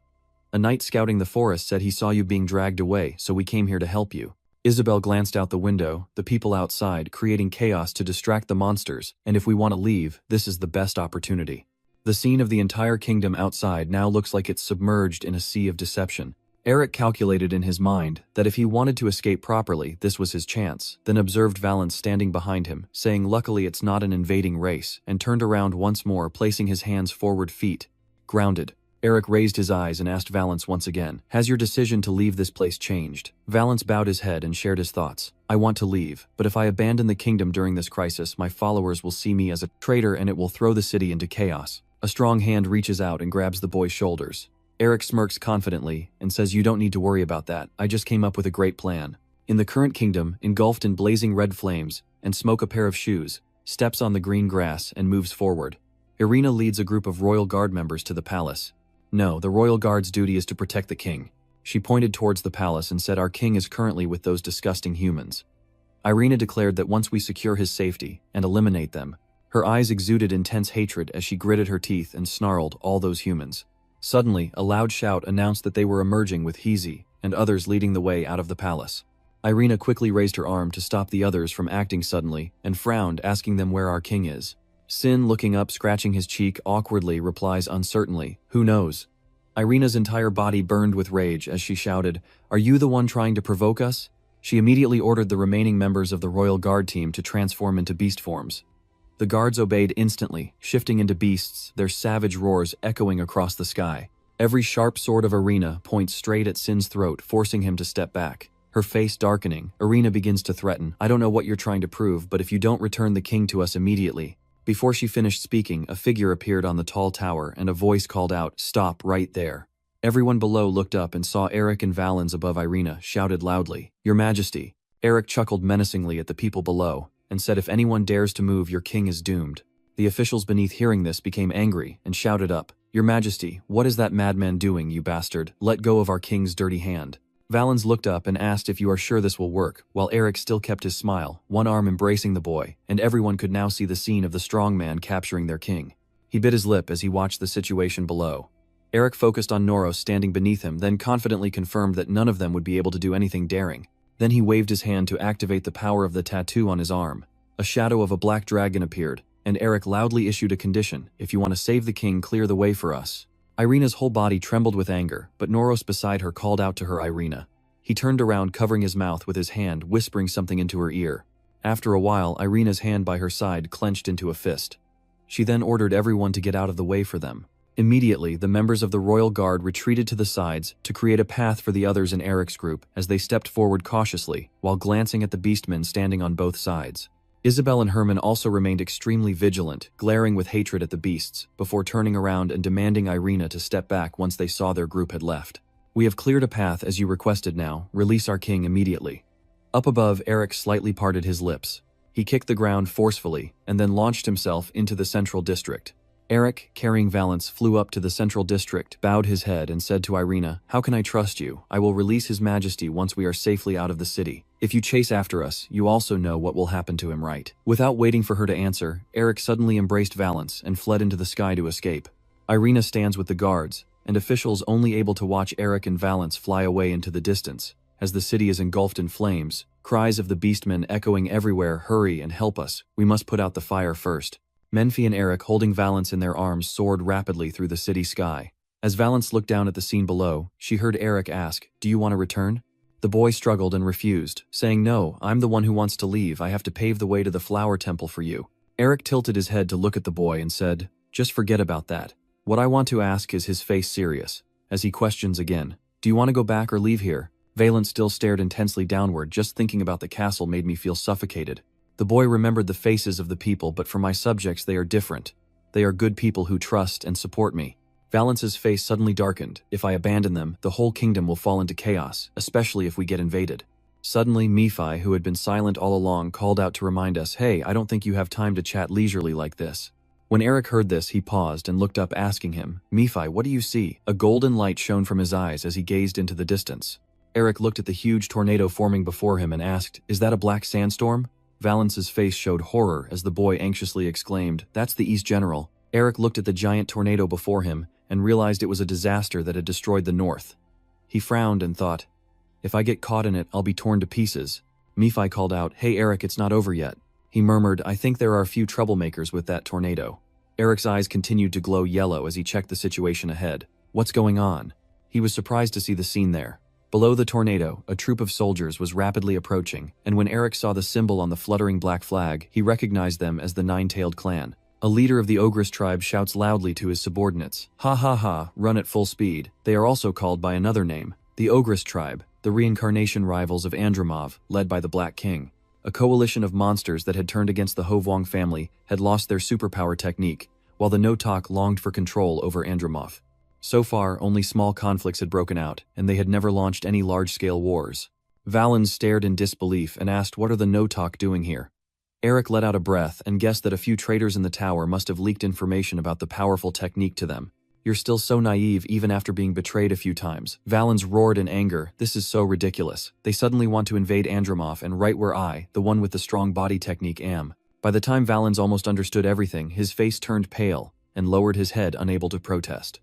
"A knight scouting the forest said he saw you being dragged away, so we came here to help you." Isabel glanced out the window, the people outside creating chaos to distract the monsters, and if we want to leave, this is the best opportunity. The scene of the entire kingdom outside now looks like it's submerged in a sea of deception. Eric calculated in his mind that if he wanted to escape properly, this was his chance, then observed Valance standing behind him, saying luckily it's not an invading race, and turned around once more, placing his hands forward, feet grounded. Eric raised his eyes and asked Valance once again, "Has your decision to leave this place changed?" Valance bowed his head and shared his thoughts. "I want to leave, but if I abandon the kingdom during this crisis, my followers will see me as a traitor and it will throw the city into chaos." A strong hand reaches out and grabs the boy's shoulders. Eric smirks confidently and says, "You don't need to worry about that. I just came up with a great plan." In the current kingdom, engulfed in blazing red flames, and Smoke, a pair of shoes, steps on the green grass and moves forward. Irina leads a group of royal guard members to the palace. "No, the royal guard's duty is to protect the king." She pointed towards the palace and said, "Our king is currently with those disgusting humans." Irina declared that once we secure his safety and eliminate them, her eyes exuded intense hatred as she gritted her teeth and snarled, "All those humans." Suddenly, a loud shout announced that they were emerging with Heezy and others leading the way out of the palace. Irina quickly raised her arm to stop the others from acting suddenly and frowned, asking them where our king is. Sin, looking up, scratching his cheek awkwardly, replies uncertainly, "Who knows?" Irina's entire body burned with rage as she shouted, "Are you the one trying to provoke us?" She immediately ordered the remaining members of the royal guard team to transform into beast forms. The guards obeyed instantly, shifting into beasts, their savage roars echoing across the sky. Every sharp sword of Irina points straight at Sin's throat, forcing him to step back. Her face darkening, Irina begins to threaten, "I don't know what you're trying to prove, but if you don't return the king to us immediately." Before she finished speaking, a figure appeared on the tall tower and a voice called out, "Stop right there." Everyone below looked up and saw Eric and Valance above Irina, shouted loudly, "Your Majesty." Eric chuckled menacingly at the people below and said, "If anyone dares to move, your king is doomed." The officials beneath hearing this became angry and shouted up, "Your Majesty, what is that madman doing, you bastard? Let go of our king's dirty hand." Valens looked up and asked if you are sure this will work, while Eric still kept his smile, one arm embracing the boy, and everyone could now see the scene of the strong man capturing their king. He bit his lip as he watched the situation below. Eric focused on Noro standing beneath him, then confidently confirmed that none of them would be able to do anything daring. Then he waved his hand to activate the power of the tattoo on his arm. A shadow of a black dragon appeared, and Eric loudly issued a condition: if you want to save the king, clear the way for us. Irina's whole body trembled with anger, but Noros beside her called out to her, Irina. He turned around, covering his mouth with his hand, whispering something into her ear. After a while, Irina's hand by her side clenched into a fist. She then ordered everyone to get out of the way for them. Immediately, the members of the royal guard retreated to the sides to create a path for the others in Eric's group as they stepped forward cautiously, while glancing at the beastmen standing on both sides. Isabel and Herman also remained extremely vigilant, glaring with hatred at the beasts, before turning around and demanding Irina to step back once they saw their group had left. We have cleared a path as you requested now, release our king immediately. Up above, Eric slightly parted his lips. He kicked the ground forcefully, and then launched himself into the central district. Eric, carrying Valens, flew up to the central district, bowed his head, and said to Irina, "How can I trust you? I will release His Majesty once we are safely out of the city. If you chase after us, you also know what will happen to him, right?" Without waiting for her to answer, Eric suddenly embraced Valens and fled into the sky to escape. Irina stands with the guards, and officials only able to watch Eric and Valens fly away into the distance. As the city is engulfed in flames, cries of the beastmen echoing everywhere, "Hurry and help us, we must put out the fire first." Menfi and Eric, holding Valens in their arms, soared rapidly through the city sky. As Valens looked down at the scene below, she heard Eric ask, "Do you want to return?" The boy struggled and refused, saying, "No, I'm the one who wants to leave. I have to pave the way to the flower temple for you." Eric tilted his head to look at the boy and said, "Just forget about that. What I want to ask is," his face serious, as he questions again, "do you want to go back or leave here?" Valens still stared intensely downward. "Just thinking about the castle made me feel suffocated." The boy remembered the faces of the people, "But for my subjects they are different. They are good people who trust and support me." Valens's face suddenly darkened. "If I abandon them, the whole kingdom will fall into chaos, especially if we get invaded." Suddenly, Nephi, who had been silent all along, called out to remind us, "Hey, I don't think you have time to chat leisurely like this." When Eric heard this, he paused and looked up, asking him, "Nephi, what do you see?" A golden light shone from his eyes as he gazed into the distance. Eric looked at the huge tornado forming before him and asked, "Is that a black sandstorm?" Valens's face showed horror as the boy anxiously exclaimed, "That's the East General." Eric looked at the giant tornado before him and realized it was a disaster that had destroyed the north. He frowned and thought, "If I get caught in it, I'll be torn to pieces." Nephi called out, "Hey Eric, it's not over yet." He murmured, "I think there are a few troublemakers with that tornado." Eric's eyes continued to glow yellow as he checked the situation ahead. What's going on? He was surprised to see the scene there. Below the tornado, a troop of soldiers was rapidly approaching, and when Eric saw the symbol on the fluttering black flag, he recognized them as the Nine-Tailed Clan. A leader of the Ogress tribe shouts loudly to his subordinates, "Ha ha ha, run at full speed." They are also called by another name, the Ogress tribe, the reincarnation rivals of Andromov, led by the Black King. A coalition of monsters that had turned against the Hovwang family had lost their superpower technique, while the Notok longed for control over Andromov. So far, only small conflicts had broken out, and they had never launched any large-scale wars. Valens stared in disbelief and asked, "What are the Notok doing here?" Eric let out a breath and guessed that a few traitors in the tower must have leaked information about the powerful technique to them. "You're still so naive even after being betrayed a few times." Valens roared in anger, "This is so ridiculous. They suddenly want to invade Andromov, and right where I, the one with the strong body technique, am." By the time Valens almost understood everything, his face turned pale and lowered his head, unable to protest.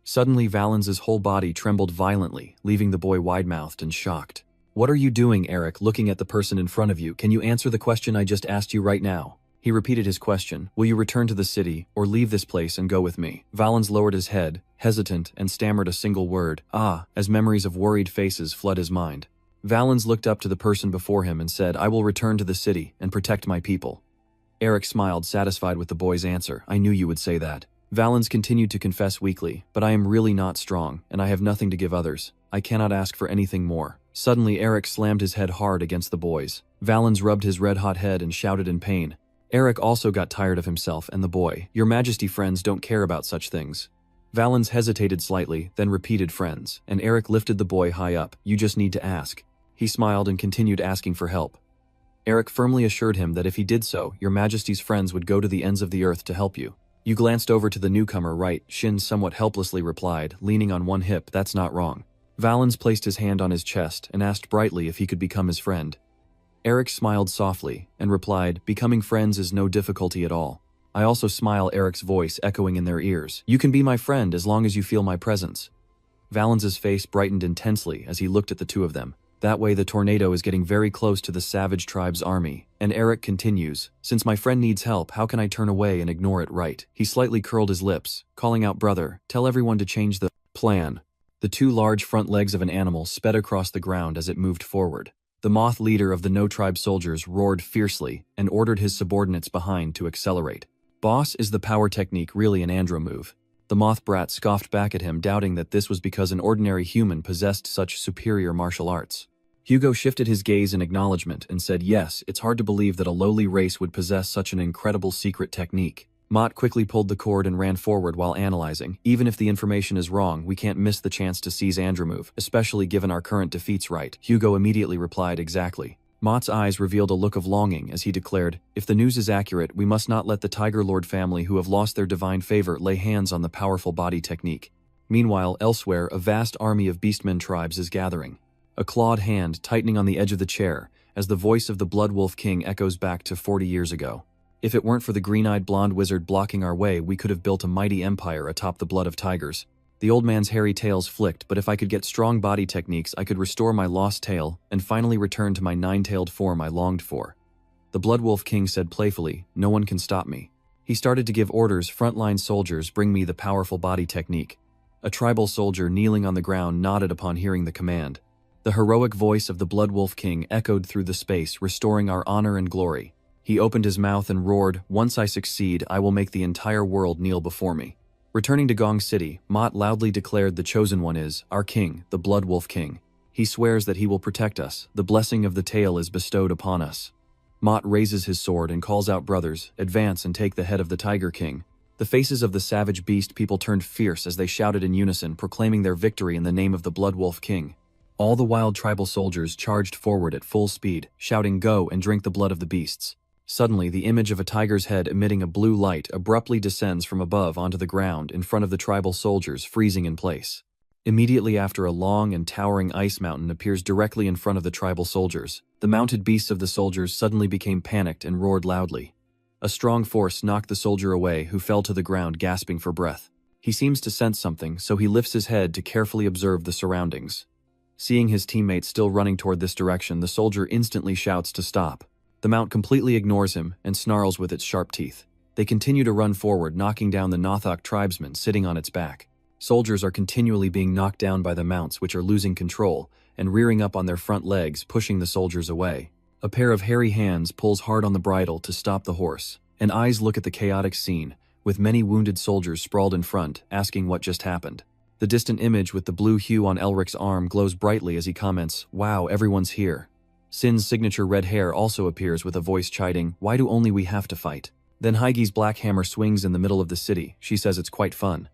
Suddenly, Valens's whole body trembled violently, leaving the boy wide-mouthed and shocked. "What are you doing, Eric, looking at the person in front of you? Can you answer the question I just asked you right now?" He repeated his question, "Will you return to the city, or leave this place and go with me?" Valens lowered his head, hesitant, and stammered a single word, "Ah," as memories of worried faces flooded his mind. Valens looked up to the person before him and said, "I will return to the city and protect my people." Eric smiled, satisfied with the boy's answer. "I knew you would say that." Valens continued to confess weakly, "But I am really not strong, and I have nothing to give others. I cannot ask for anything more." Suddenly, Eric slammed his head hard against the boy's. Valens rubbed his red-hot head and shouted in pain. Eric also got tired of himself and the boy. "Your Majesty, friends don't care about such things." Valens hesitated slightly, then repeated friends, and Eric lifted the boy high up. "You just need to ask." He smiled and continued asking for help. Eric firmly assured him that if he did so, Your Majesty's friends would go to the ends of the earth to help you. "You glanced over to the newcomer, right?" Shin somewhat helplessly replied, leaning on one hip. "That's not wrong." Valens placed his hand on his chest and asked brightly if he could become his friend. Eric smiled softly and replied, "Becoming friends is no difficulty at all." I also smile, Eric's voice echoing in their ears. "You can be my friend as long as you feel my presence." Valens's face brightened intensely as he looked at the two of them. That way the tornado is getting very close to the savage tribe's army. And Eric continues, "Since my friend needs help, how can I turn away and ignore it, right?" He slightly curled his lips, calling out, "Brother, tell everyone to change the plan." The two large front legs of an animal sped across the ground as it moved forward. The moth leader of the No Tribe soldiers roared fiercely and ordered his subordinates behind to accelerate. "Boss, is the power technique really an andro move?" The moth brat scoffed back at him, doubting that this was because an ordinary human possessed such superior martial arts. Hugo shifted his gaze in acknowledgement and said, "Yes, it's hard to believe that a lowly race would possess such an incredible secret technique." Mott quickly pulled the cord and ran forward while analyzing. "Even if the information is wrong, we can't miss the chance to seize Andromove, especially given our current defeats, right?" Hugo immediately replied, "Exactly." Mott's eyes revealed a look of longing as he declared, "If the news is accurate, we must not let the Tiger Lord family who have lost their divine favor lay hands on the powerful body technique." Meanwhile, elsewhere, a vast army of beastmen tribes is gathering. A clawed hand tightening on the edge of the chair as the voice of the Blood Wolf King echoes back to 40 years ago. "If it weren't for the green-eyed blonde wizard blocking our way, we could have built a mighty empire atop the blood of tigers." The old man's hairy tails flicked, "But if I could get strong body techniques, I could restore my lost tail and finally return to my nine-tailed form I longed for." The Blood Wolf King said playfully, "No one can stop me." He started to give orders. "Frontline soldiers, bring me the powerful body technique." A tribal soldier kneeling on the ground nodded upon hearing the command. The heroic voice of the Blood Wolf King echoed through the space, "Restoring our honor and glory." He opened his mouth and roared, "Once I succeed, I will make the entire world kneel before me." Returning to Gong City, Mott loudly declared, "The chosen one is our king, the Blood Wolf King. He swears that he will protect us. The blessing of the tail is bestowed upon us." Mott raises his sword and calls out, "Brothers, advance and take the head of the Tiger King." The faces of the savage beast people turned fierce as they shouted in unison, proclaiming their victory in the name of the Blood Wolf King. All the wild tribal soldiers charged forward at full speed, shouting, "Go and drink the blood of the beasts." Suddenly, the image of a tiger's head emitting a blue light abruptly descends from above onto the ground in front of the tribal soldiers, freezing in place. Immediately after, a long and towering ice mountain appears directly in front of the tribal soldiers. The mounted beasts of the soldiers suddenly became panicked and roared loudly. A strong force knocked the soldier away, who fell to the ground gasping for breath. He seems to sense something, so he lifts his head to carefully observe the surroundings. Seeing his teammates still running toward this direction, the soldier instantly shouts to stop. The mount completely ignores him and snarls with its sharp teeth. They continue to run forward, knocking down the Nothok tribesman sitting on its back. Soldiers are continually being knocked down by the mounts, which are losing control and rearing up on their front legs, pushing the soldiers away. A pair of hairy hands pulls hard on the bridle to stop the horse, and eyes look at the chaotic scene, with many wounded soldiers sprawled in front, asking what just happened. The distant image with the blue hue on Elric's arm glows brightly as he comments, "Wow, everyone's here." Sin's signature red hair also appears with a voice chiding, "Why do only we have to fight?" Then Heigi's black hammer swings in the middle of the city. She says it's quite fun.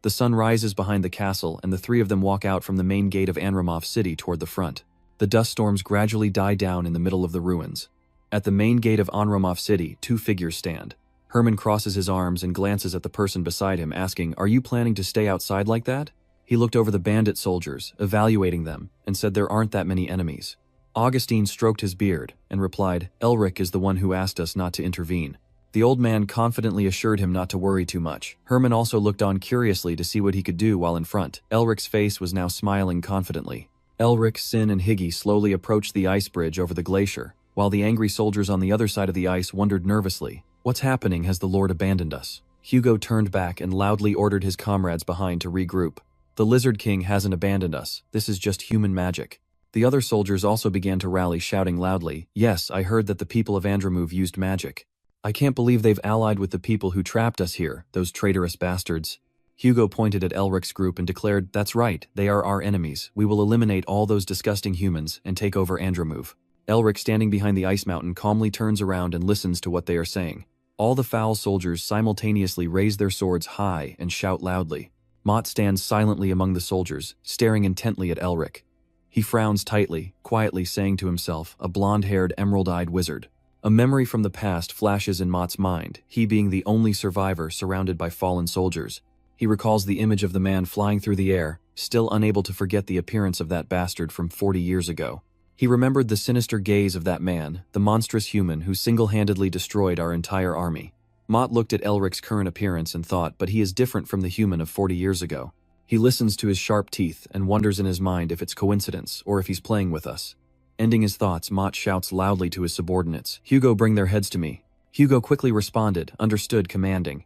The sun rises behind the castle, and the three of them walk out from the main gate of Anramov City toward the front. The dust storms gradually die down in the middle of the ruins. At the main gate of Anramov City, two figures stand. Herman crosses his arms and glances at the person beside him, asking, "Are you planning to stay outside like that?" He looked over the bandit soldiers, evaluating them, and said there aren't that many enemies. Augustine stroked his beard and replied, "Elric is the one who asked us not to intervene." The old man confidently assured him not to worry too much. Herman also looked on curiously to see what he could do while in front. Elric's face was now smiling confidently. Elric, Sin, and Higgy slowly approached the ice bridge over the glacier, while the angry soldiers on the other side of the ice wondered nervously, "What's happening? Has the Lord abandoned us?" Hugo turned back and loudly ordered his comrades behind to regroup. "The Lizard King hasn't abandoned us. This is just human magic." The other soldiers also began to rally, shouting loudly, "Yes, I heard that the people of Andromove used magic. I can't believe they've allied with the people who trapped us here, those traitorous bastards." Hugo pointed at Elric's group and declared, "That's right, they are our enemies. We will eliminate all those disgusting humans and take over Andromove." Elric, standing behind the ice mountain, calmly turns around and listens to what they are saying. All the foul soldiers simultaneously raise their swords high and shout loudly. Mott stands silently among the soldiers, staring intently at Elric. He frowns tightly, quietly saying to himself, "A blonde-haired, emerald-eyed wizard." A memory from the past flashes in Mott's mind, he being the only survivor surrounded by fallen soldiers. He recalls the image of the man flying through the air, still unable to forget the appearance of that bastard from 40 years ago. He remembered the sinister gaze of that man, the monstrous human who single-handedly destroyed our entire army. Mott looked at Elric's current appearance and thought, but he is different from the human of 40 years ago. He listens to his sharp teeth and wonders in his mind if it's coincidence or if he's playing with us. Ending his thoughts, Mott shouts loudly to his subordinates, "Hugo, bring their heads to me." Hugo quickly responded, understood, commanding.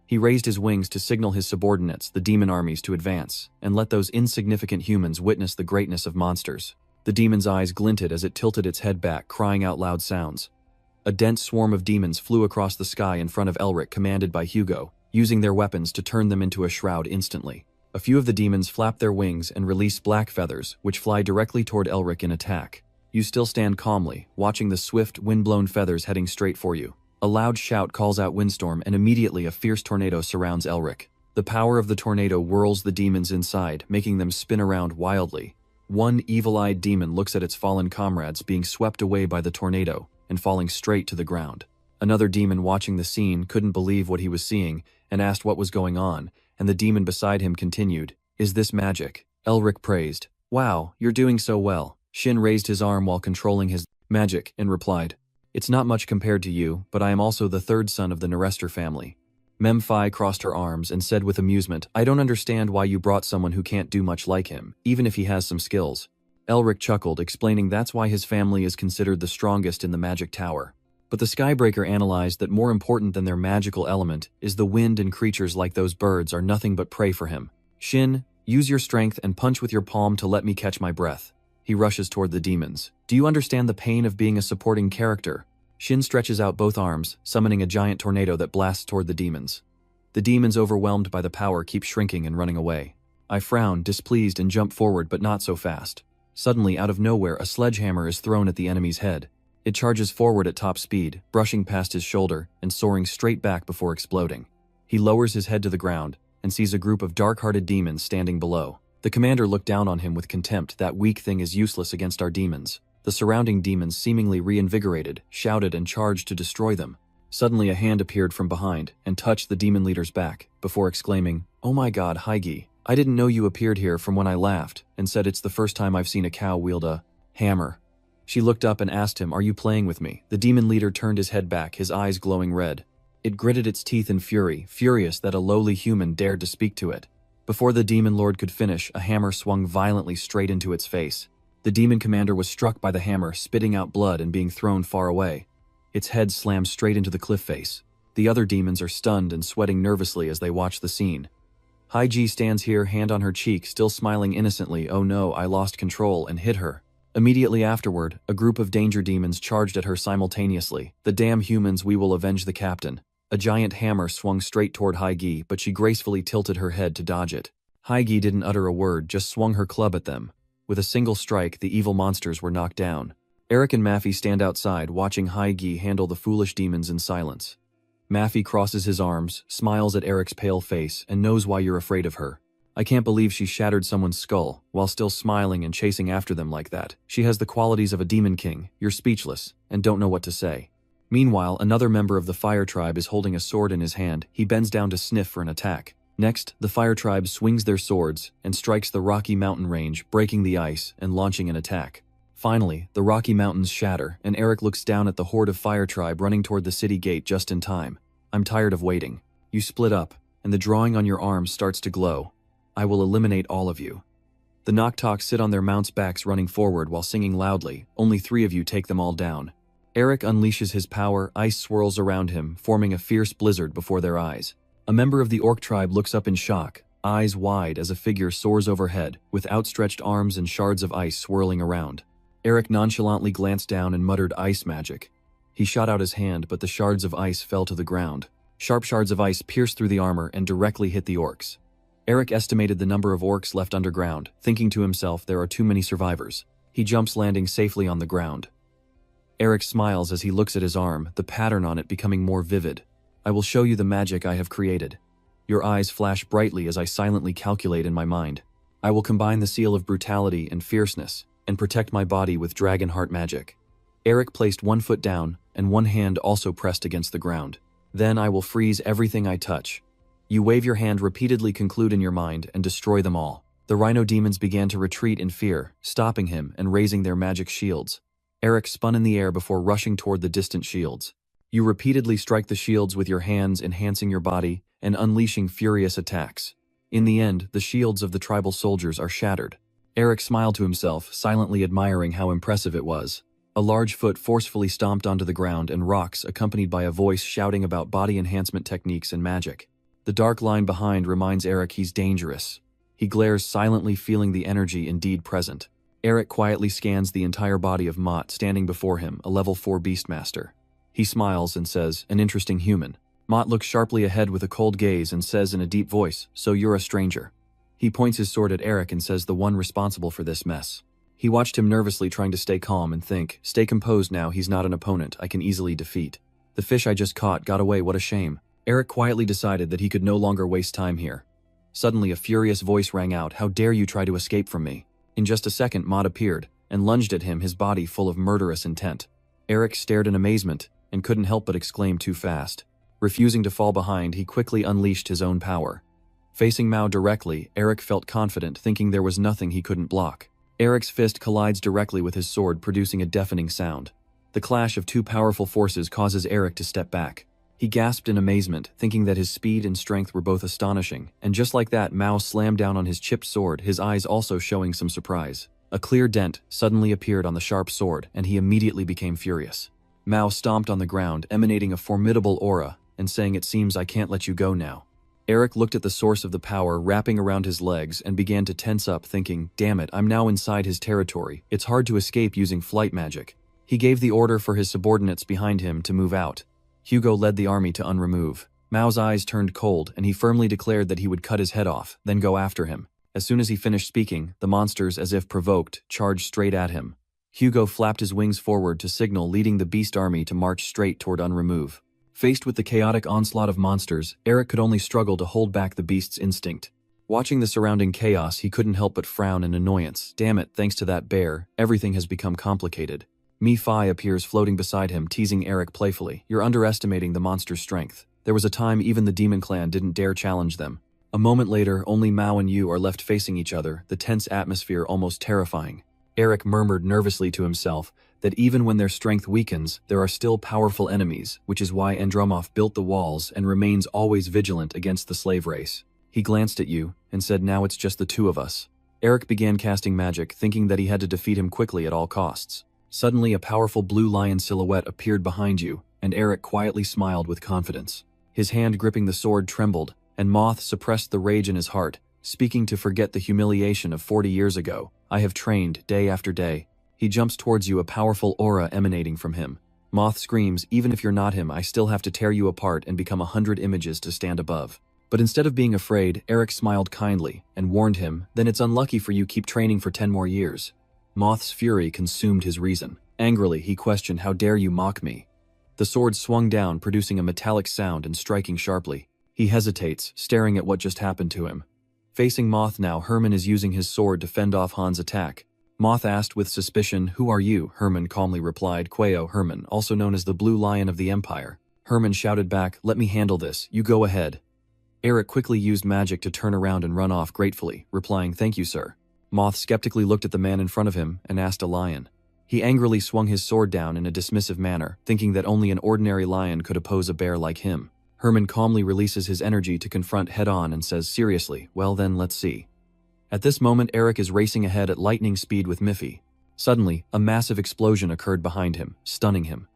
He raised his wings to signal his subordinates, the demon armies, to advance, and let those insignificant humans witness the greatness of monsters. The demon's eyes glinted as it tilted its head back, crying out loud sounds. A dense swarm of demons flew across the sky in front of Elric, commanded by Hugo, using their weapons to turn them into a shroud instantly. A few of the demons flap their wings and release black feathers, which fly directly toward Elric in attack. You still stand calmly, watching the swift, wind-blown feathers heading straight for you. A loud shout calls out windstorm, and immediately a fierce tornado surrounds Elric. The power of the tornado whirls the demons inside, making them spin around wildly. One evil-eyed demon looks at its fallen comrades being swept away by the tornado and falling straight to the ground. Another demon watching the scene couldn't believe what he was seeing and asked what was going on, and the demon beside him continued, "Is this magic?" Elric praised, "Wow, you're doing so well." Shin raised his arm while controlling his magic and replied, "It's not much compared to you, but I am also the third son of the Nerester family." Memphai crossed her arms and said with amusement, "I don't understand why you brought someone who can't do much like him, even if he has some skills." Elric chuckled, explaining that's why his family is considered the strongest in the magic tower. But the Skybreaker analyzed that more important than their magical element is the wind, and creatures like those birds are nothing but prey for him. "Shin, use your strength and punch with your palm to let me catch my breath." He rushes toward the demons. "Do you understand the pain of being a supporting character?" Shin stretches out both arms, summoning a giant tornado that blasts toward the demons. The demons, overwhelmed by the power, keep shrinking and running away. I frown, displeased, and jump forward, but not so fast. Suddenly, out of nowhere, a sledgehammer is thrown at the enemy's head. It charges forward at top speed, brushing past his shoulder and soaring straight back before exploding. He lowers his head to the ground and sees a group of dark-hearted demons standing below. The commander looked down on him with contempt. "That weak thing is useless against our demons." The surrounding demons, seemingly reinvigorated, shouted and charged to destroy them. Suddenly a hand appeared from behind and touched the demon leader's back, before exclaiming, "Oh my god, Haigi, I didn't know you appeared here," from when I laughed and said it's the first time I've seen a cow wield a hammer. She looked up and asked him, "Are you playing with me?" The demon leader turned his head back, his eyes glowing red. It gritted its teeth in fury, furious that a lowly human dared to speak to it. Before the demon lord could finish, a hammer swung violently straight into its face. The demon commander was struck by the hammer, spitting out blood and being thrown far away. Its head slammed straight into the cliff face. The other demons are stunned and sweating nervously as they watch the scene. Haiji stands here, hand on her cheek, still smiling innocently. "Oh no, I lost control and hit her." Immediately afterward, a group of danger demons charged at her simultaneously. "The damn humans, we will avenge the captain." A giant hammer swung straight toward Haigi, but she gracefully tilted her head to dodge it. Haigi didn't utter a word, just swung her club at them. With a single strike, the evil monsters were knocked down. Eric and Maffy stand outside, watching Haigi handle the foolish demons in silence. Maffy crosses his arms, smiles at Eric's pale face, and knows why you're afraid of her. "I can't believe she shattered someone's skull, while still smiling and chasing after them like that. She has the qualities of a demon king. You're speechless, and don't know what to say." Meanwhile, another member of the Fire Tribe is holding a sword in his hand. He bends down to sniff for an attack. Next, the Fire Tribe swings their swords and strikes the Rocky Mountain range, breaking the ice and launching an attack. Finally, the Rocky Mountains shatter, and Eric looks down at the horde of Fire Tribe running toward the city gate just in time. "I'm tired of waiting. You split up, and the drawing on your arms starts to glow. I will eliminate all of you." The Noctoks sit on their mounts' backs running forward while singing loudly. "Only 3 of you, take them all down." Eric unleashes his power, ice swirls around him, forming a fierce blizzard before their eyes. A member of the Orc tribe looks up in shock, eyes wide as a figure soars overhead, with outstretched arms and shards of ice swirling around. Eric nonchalantly glanced down and muttered, "Ice magic." He shot out his hand, but the shards of ice fell to the ground. Sharp shards of ice pierced through the armor and directly hit the orcs. Eric estimated the number of orcs left underground, thinking to himself, there are too many survivors. He jumps, landing safely on the ground. Eric smiles as he looks at his arm, the pattern on it becoming more vivid. "I will show you the magic I have created." Your eyes flash brightly as I silently calculate in my mind. "I will combine the seal of brutality and fierceness, and protect my body with dragon heart magic." Eric placed one foot down, and one hand also pressed against the ground. "Then I will freeze everything I touch." You wave your hand, repeatedly conclude in your mind, and destroy them all. The rhino demons began to retreat in fear, stopping him and raising their magic shields. Eric spun in the air before rushing toward the distant shields. You repeatedly strike the shields with your hands, enhancing your body and unleashing furious attacks. In the end, the shields of the tribal soldiers are shattered. Eric smiled to himself, silently admiring how impressive it was. A large foot forcefully stomped onto the ground and rocks, accompanied by a voice shouting about body enhancement techniques and magic. The dark line behind reminds Eric he's dangerous. He glares silently, feeling the energy indeed present. Eric quietly scans the entire body of Mott standing before him, a level 4 Beastmaster. He smiles and says, "An interesting human." Mott looks sharply ahead with a cold gaze and says in a deep voice, "So you're a stranger." He points his sword at Eric and says, "The one responsible for this mess." He watched him nervously, trying to stay calm and think, "Stay composed now, he's not an opponent I can easily defeat. The fish I just caught got away, what a shame." Eric quietly decided that he could no longer waste time here. Suddenly a furious voice rang out, "How dare you try to escape from me?" In just a second, Mott appeared and lunged at him, his body full of murderous intent. Eric stared in amazement and couldn't help but exclaim, "Too fast." Refusing to fall behind, he quickly unleashed his own power. Facing Mao directly, Eric felt confident, thinking there was nothing he couldn't block. Eric's fist collides directly with his sword, producing a deafening sound. The clash of two powerful forces causes Eric to step back. He gasped in amazement, thinking that his speed and strength were both astonishing, and just like that, Mao slammed down on his chipped sword, his eyes also showing some surprise. A clear dent suddenly appeared on the sharp sword, and he immediately became furious. Mao stomped on the ground, emanating a formidable aura, and saying, "It seems I can't let you go now." Eric looked at the source of the power wrapping around his legs and began to tense up, thinking, "Damn it, I'm now inside his territory. It's hard to escape using flight magic." He gave the order for his subordinates behind him to move out. Hugo led the army to unremove. Mao's eyes turned cold, and he firmly declared that he would cut his head off, then go after him. As soon as he finished speaking, the monsters, as if provoked, charged straight at him. Hugo flapped his wings forward to signal, leading the beast army to march straight toward unremove. Faced with the chaotic onslaught of monsters, Eric could only struggle to hold back the beast's instinct. Watching the surrounding chaos, he couldn't help but frown in annoyance. Damn it, thanks to that bear, everything has become complicated. Mi-Fi appears floating beside him, teasing Eric playfully. "You're underestimating the monster's strength. There was a time even the demon clan didn't dare challenge them." A moment later, only Mao and you are left facing each other, the tense atmosphere almost terrifying. Eric murmured nervously to himself that even when their strength weakens, there are still powerful enemies, which is why Andromoff built the walls and remains always vigilant against the slave race. He glanced at you and said, "Now it's just the two of us." Eric began casting magic, thinking that he had to defeat him quickly at all costs. Suddenly, a powerful blue lion silhouette appeared behind you, and Eric quietly smiled with confidence. His hand gripping the sword trembled, and Moth suppressed the rage in his heart, speaking to forget the humiliation of 40 years ago. "I have trained day after day." He jumps towards you, a powerful aura emanating from him. Moth screams, "Even if you're not him, I still have to tear you apart and become 100 images to stand above." But instead of being afraid, Eric smiled kindly and warned him, "Then it's unlucky for you, keep training for 10 more years. Moth's fury consumed his reason. Angrily, he questioned, "How dare you mock me?" The sword swung down, producing a metallic sound and striking sharply. He hesitates, staring at what just happened to him. Facing Moth now, Herman is using his sword to fend off Han's attack. Moth asked with suspicion, "Who are you?" Herman calmly replied, "Quayo Herman, also known as the Blue Lion of the Empire." Herman shouted back, "Let me handle this, you go ahead." Eric quickly used magic to turn around and run off gratefully, replying, "Thank you, sir." Moth skeptically looked at the man in front of him and asked, "A lion?" He angrily swung his sword down in a dismissive manner, thinking that only an ordinary lion could oppose a bear like him. Herman calmly releases his energy to confront head-on and says seriously, "Well then, let's see." At this moment, Eric is racing ahead at lightning speed with Miffy. Suddenly, a massive explosion occurred behind him, stunning him.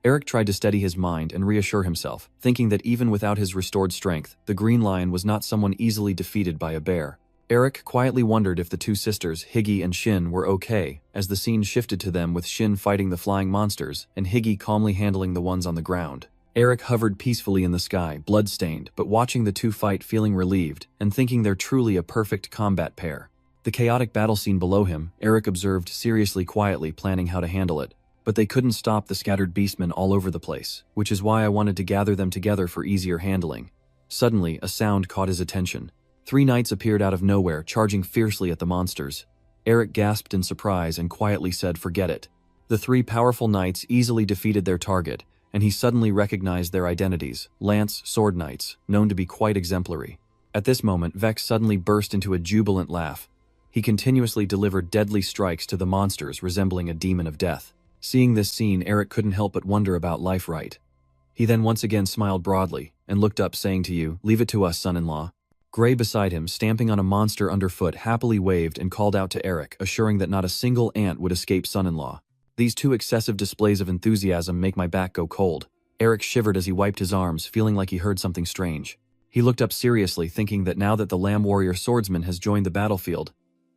Eric tried to steady his mind and reassure himself, thinking that even without his restored strength, the Green Lion was not someone easily defeated by a bear. Eric quietly wondered if the two sisters, Higgy and Shin, were okay, as the scene shifted to them with Shin fighting the flying monsters and Higgy calmly handling the ones on the ground. Eric hovered peacefully in the sky, blood-stained, but watching the two fight, feeling relieved, and thinking they're truly a perfect combat pair. The chaotic battle scene below him, Eric observed seriously quietly, planning how to handle it. But they couldn't stop the scattered beastmen all over the place, which is why I wanted to gather them together for easier handling. Suddenly, a sound caught his attention. 3 knights appeared out of nowhere, charging fiercely at the monsters. Eric gasped in surprise and quietly said, "Forget it." The 3 powerful knights easily defeated their target, and he suddenly recognized their identities, lance sword knights, known to be quite exemplary. At this moment, Vex suddenly burst into a jubilant laugh. He continuously delivered deadly strikes to the monsters resembling a demon of death. Seeing this scene, Eric couldn't help but wonder about life right. He then once again smiled broadly and looked up, saying to you, "Leave it to us, son-in-law." Gray beside him, stamping on a monster underfoot, happily waved and called out to Eric, assuring that not a single ant would escape son-in-law. These two excessive displays of enthusiasm make my back go cold. Eric shivered as he wiped his arms, feeling like he heard something strange. He looked up seriously, thinking that now that the Lamb Warrior swordsman has joined the battlefield,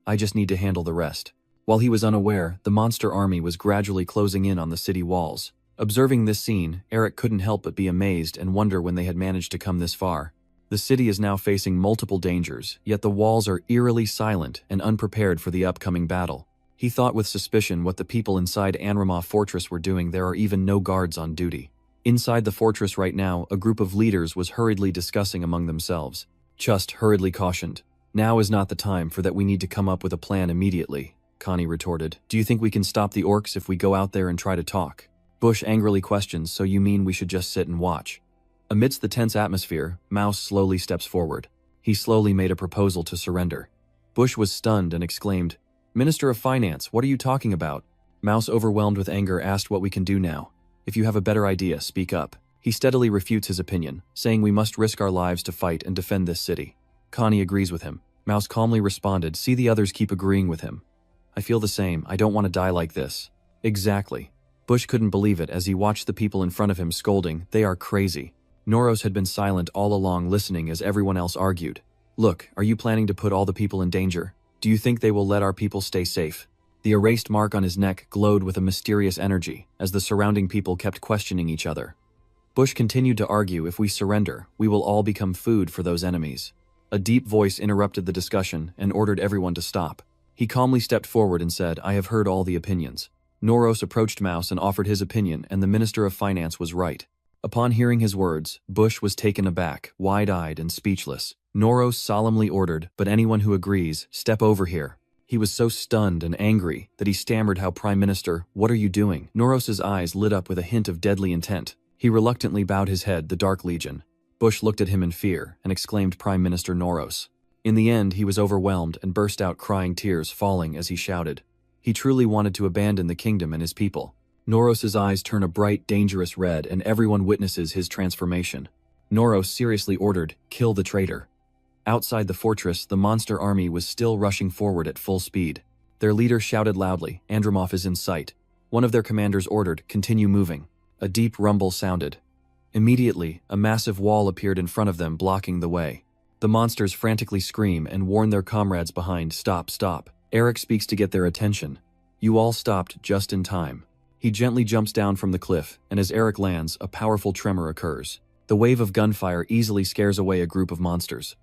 I just need to handle the rest. While he was unaware, the monster army was gradually closing in on the city walls. Observing this scene, Eric couldn't help but be amazed and wonder when they had managed to come this far. The city is now facing multiple dangers, yet the walls are eerily silent and unprepared for the upcoming battle. He thought with suspicion what the people inside Anrama Fortress were doing. There are even no guards on duty. Inside the fortress right now, a group of leaders was hurriedly discussing among themselves. Chust hurriedly cautioned, "Now is not the time for that. We need to come up with a plan immediately." Connie retorted, "Do you think we can stop the orcs if we go out there and try to talk?" Bush angrily questions, "So you mean we should just sit and watch?" Amidst the tense atmosphere, Mouse slowly steps forward. He slowly made a proposal to surrender. Bush was stunned and exclaimed, "Minister of Finance, what are you talking about?" Mouse, overwhelmed with anger, asked what we can do now. "If you have a better idea, speak up." He steadily refutes his opinion, saying we must risk our lives to fight and defend this city. Connie agrees with him. Mouse calmly responded, "See, the others keep agreeing with him. I feel the same. I don't want to die like this." Exactly. Bush couldn't believe it as he watched the people in front of him scolding, "They are crazy." Noros had been silent all along, listening as everyone else argued. "Look, are you planning to put all the people in danger? Do you think they will let our people stay safe?" The erased mark on his neck glowed with a mysterious energy as the surrounding people kept questioning each other. Bush continued to argue, "If we surrender, we will all become food for those enemies." A deep voice interrupted the discussion and ordered everyone to stop. He calmly stepped forward and said, "I have heard all the opinions." Noros approached Mouse and offered his opinion, and the Minister of Finance was right. Upon hearing his words, Bush was taken aback, wide-eyed and speechless. Noros solemnly ordered, "But anyone who agrees, step over here." He was so stunned and angry that he stammered, "How, Prime Minister, what are you doing?" Noros's eyes lit up with a hint of deadly intent. He reluctantly bowed his head, "The Dark Legion." Bush looked at him in fear and exclaimed, "Prime Minister Noros." In the end, he was overwhelmed and burst out crying, tears falling as he shouted. He truly wanted to abandon the kingdom and his people. Noros's eyes turn a bright, dangerous red, and everyone witnesses his transformation. Noros seriously ordered, "Kill the traitor." Outside the fortress, the monster army was still rushing forward at full speed. Their leader shouted loudly, "Andromov is in sight." One of their commanders ordered, "Continue moving." A deep rumble sounded. Immediately, a massive wall appeared in front of them, blocking the way. The monsters frantically scream and warn their comrades behind, "Stop, stop." Eric speaks to get their attention. You all stopped just in time. He gently jumps down from the cliff, and as Eric lands, a powerful tremor occurs. The wave of gunfire easily scares away a group of monsters.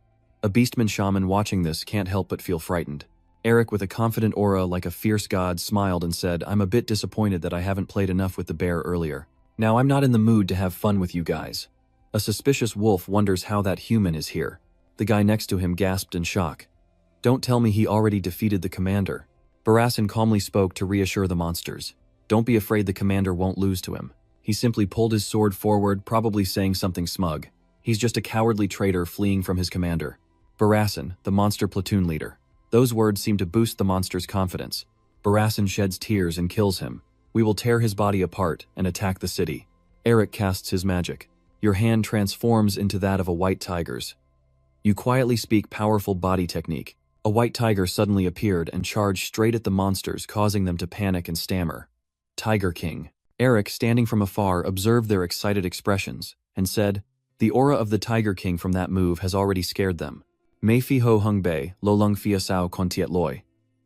A beastman shaman watching this can't help but feel frightened. Eric, with a confident aura like a fierce god, smiled and said, "I'm a bit disappointed that I haven't played enough with the bear earlier. Now I'm not in the mood to have fun with you guys." A suspicious wolf wonders how that human is here. The guy next to him gasped in shock. "Don't tell me he already defeated the commander." Barasan calmly spoke to reassure the monsters. "Don't be afraid, the commander won't lose to him." He simply pulled his sword forward, probably saying something smug. He's just a cowardly traitor fleeing from his commander. Barasan, the monster platoon leader. Those words seem to boost the monster's confidence. Barasan sheds tears and kills him. "We will tear his body apart and attack the city." Eric casts his magic. Your hand transforms into that of a white tiger's. You quietly speak powerful body technique. A white tiger suddenly appeared and charged straight at the monsters, causing them to panic and stammer. Tiger King. Eric, standing from afar, observed their excited expressions and said, "The aura of the Tiger King from that move has already scared them. Mei fi ho hung bei, lo lung fia sao kontiet loi."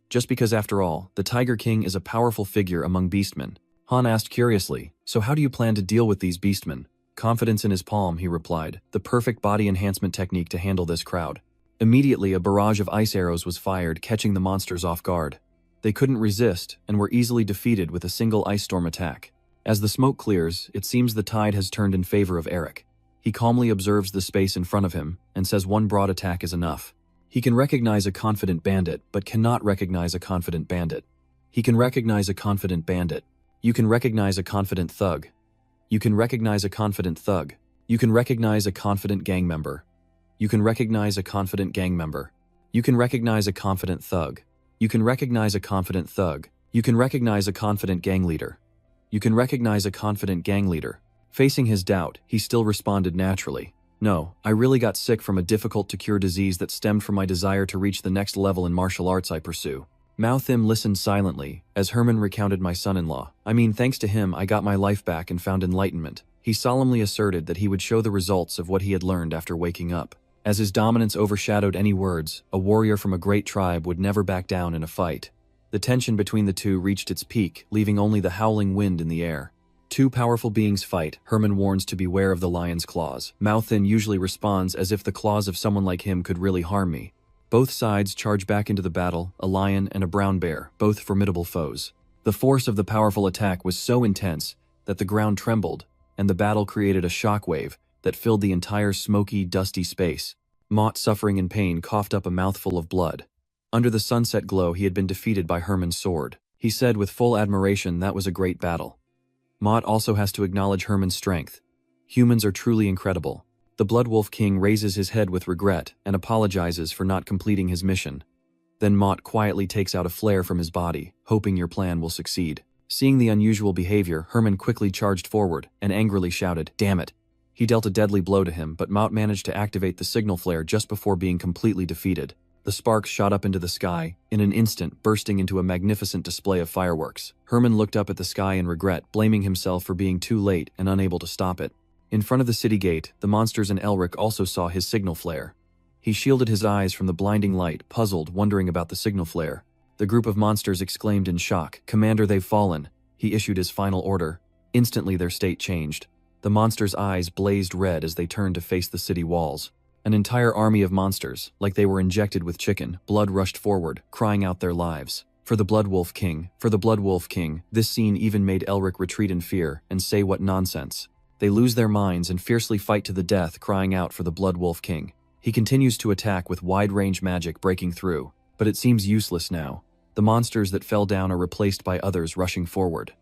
Just because, after all, the Tiger King is a powerful figure among beastmen. Han asked curiously, "So how do you plan to deal with these beastmen?" Confidence in his palm, he replied, "The perfect body enhancement technique to handle this crowd." Immediately, a barrage of ice arrows was fired, catching the monsters off guard. They couldn't resist and were easily defeated with a single ice storm attack. As the smoke clears, it seems the tide has turned in favor of Eric. He calmly observes the space in front of him and says one broad attack is enough. He can recognize a confident bandit, but cannot recognize a confident bandit. He can recognize a confident bandit. You can recognize a confident thug. You can recognize a confident thug. You can recognize a confident gang member. You can recognize a confident gang member. You can recognize a confident thug. You can recognize a confident thug. You can recognize a confident gang leader. You can recognize a confident gang leader. Facing his doubt, he still responded naturally. No, I really got sick from a difficult-to-cure disease that stemmed from my desire to reach the next level in martial arts I pursue. Mao Thim listened silently, as Herman recounted my son-in-law. I mean, thanks to him, I got my life back and found enlightenment. He solemnly asserted that he would show the results of what he had learned after waking up. As his dominance overshadowed any words, a warrior from a great tribe would never back down in a fight. The tension between the two reached its peak, leaving only the howling wind in the air. Two powerful beings fight. Herman warns to beware of the lion's claws. Mao Thim usually responds as if the claws of someone like him could really harm me. Both sides charge back into the battle, a lion and a brown bear, both formidable foes. The force of the powerful attack was so intense that the ground trembled, and the battle created a shockwave that filled the entire smoky, dusty space. Mott, suffering in pain, coughed up a mouthful of blood. Under the sunset glow, he had been defeated by Herman's sword. He said with full admiration, that was a great battle. Mott also has to acknowledge Herman's strength. Humans are truly incredible. The Blood Wolf King raises his head with regret and apologizes for not completing his mission. Then Mott quietly takes out a flare from his body, hoping your plan will succeed. Seeing the unusual behavior, Herman quickly charged forward and angrily shouted, "Damn it!" He dealt a deadly blow to him, but Mott managed to activate the signal flare just before being completely defeated. The sparks shot up into the sky, in an instant bursting into a magnificent display of fireworks. Herman looked up at the sky in regret, blaming himself for being too late and unable to stop it. In front of the city gate, the monsters and Elric also saw his signal flare. He shielded his eyes from the blinding light, puzzled, wondering about the signal flare. The group of monsters exclaimed in shock, "Commander, they've fallen." He issued his final order. Instantly their state changed. The monsters' eyes blazed red as they turned to face the city walls. An entire army of monsters, like they were injected with chicken, blood rushed forward, crying out their lives. For the Blood Wolf King, for the Blood Wolf King. This scene even made Elric retreat in fear and say what nonsense. They lose their minds and fiercely fight to the death, crying out for the Blood Wolf King. He continues to attack with wide-range magic breaking through, but it seems useless now. The monsters that fell down are replaced by others rushing forward.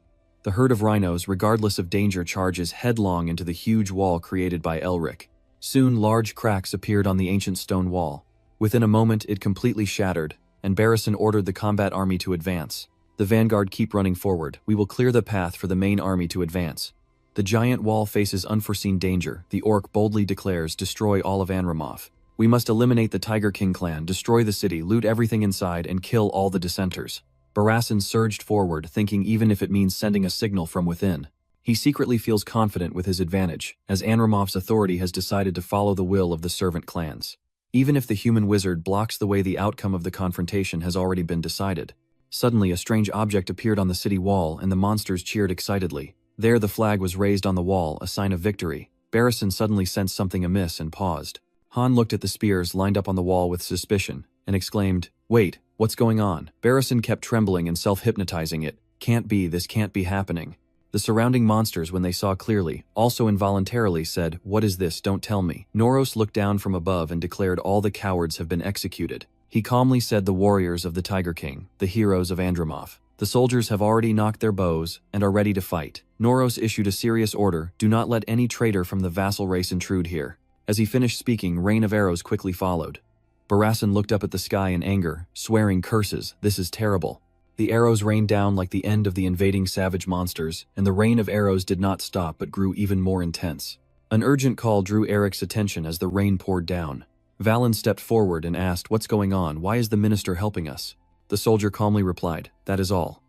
The herd of rhinos, regardless of danger, charges headlong into the huge wall created by Elric. Soon large cracks appeared on the ancient stone wall. Within a moment it completely shattered, and Barrison ordered the combat army to advance. The vanguard keep running forward. We will clear the path for the main army to advance. The giant wall faces unforeseen danger. The orc boldly declares, destroy all of Anramoth. We must eliminate the Tiger King clan, destroy the city, loot everything inside, and kill all the dissenters. Barrison surged forward, thinking even if it means sending a signal from within. He secretly feels confident with his advantage, as Anramoth's authority has decided to follow the will of the servant clans. Even if the human wizard blocks the way, the outcome of the confrontation has already been decided. Suddenly, a strange object appeared on the city wall, and the monsters cheered excitedly. There the flag was raised on the wall, a sign of victory. Barrison suddenly sensed something amiss and paused. Han looked at the spears lined up on the wall with suspicion, and exclaimed, "Wait, what's going on?" Barrison kept trembling and self-hypnotizing it. "Can't be, this can't be happening." The surrounding monsters, when they saw clearly, also involuntarily said, "What is this? Don't tell me." Noros looked down from above and declared all the cowards have been executed. He calmly said, "The warriors of the Tiger King, the heroes of Andramoth. The soldiers have already knocked their bows and are ready to fight." Noros issued a serious order, "Do not let any traitor from the vassal race intrude here." As he finished speaking, rain of arrows quickly followed. Barrison looked up at the sky in anger, swearing curses, "This is terrible." The arrows rained down like the end of the invading savage monsters, and the rain of arrows did not stop but grew even more intense. An urgent call drew Eric's attention as the rain poured down. Valen stepped forward and asked, "What's going on? Why is the minister helping us?" The soldier calmly replied, "That is all."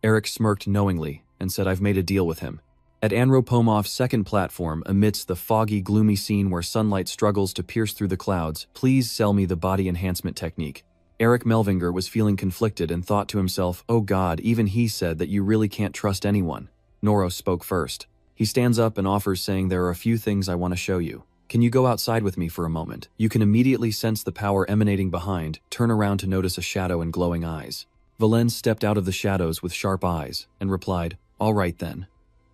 Eric smirked knowingly and said, "I've made a deal with him." At Anropomov's second platform, amidst the foggy, gloomy scene where sunlight struggles to pierce through the clouds, "Please sell me the body enhancement technique." Eric Melvinger was feeling conflicted and thought to himself, "Oh God, even he said that you really can't trust anyone." Noros spoke first. He stands up and offers, saying, "There are a few things I want to show you. Can you go outside with me for a moment?" You can immediately sense the power emanating behind, turn around to notice a shadow and glowing eyes. Valen stepped out of the shadows with sharp eyes and replied, "All right then."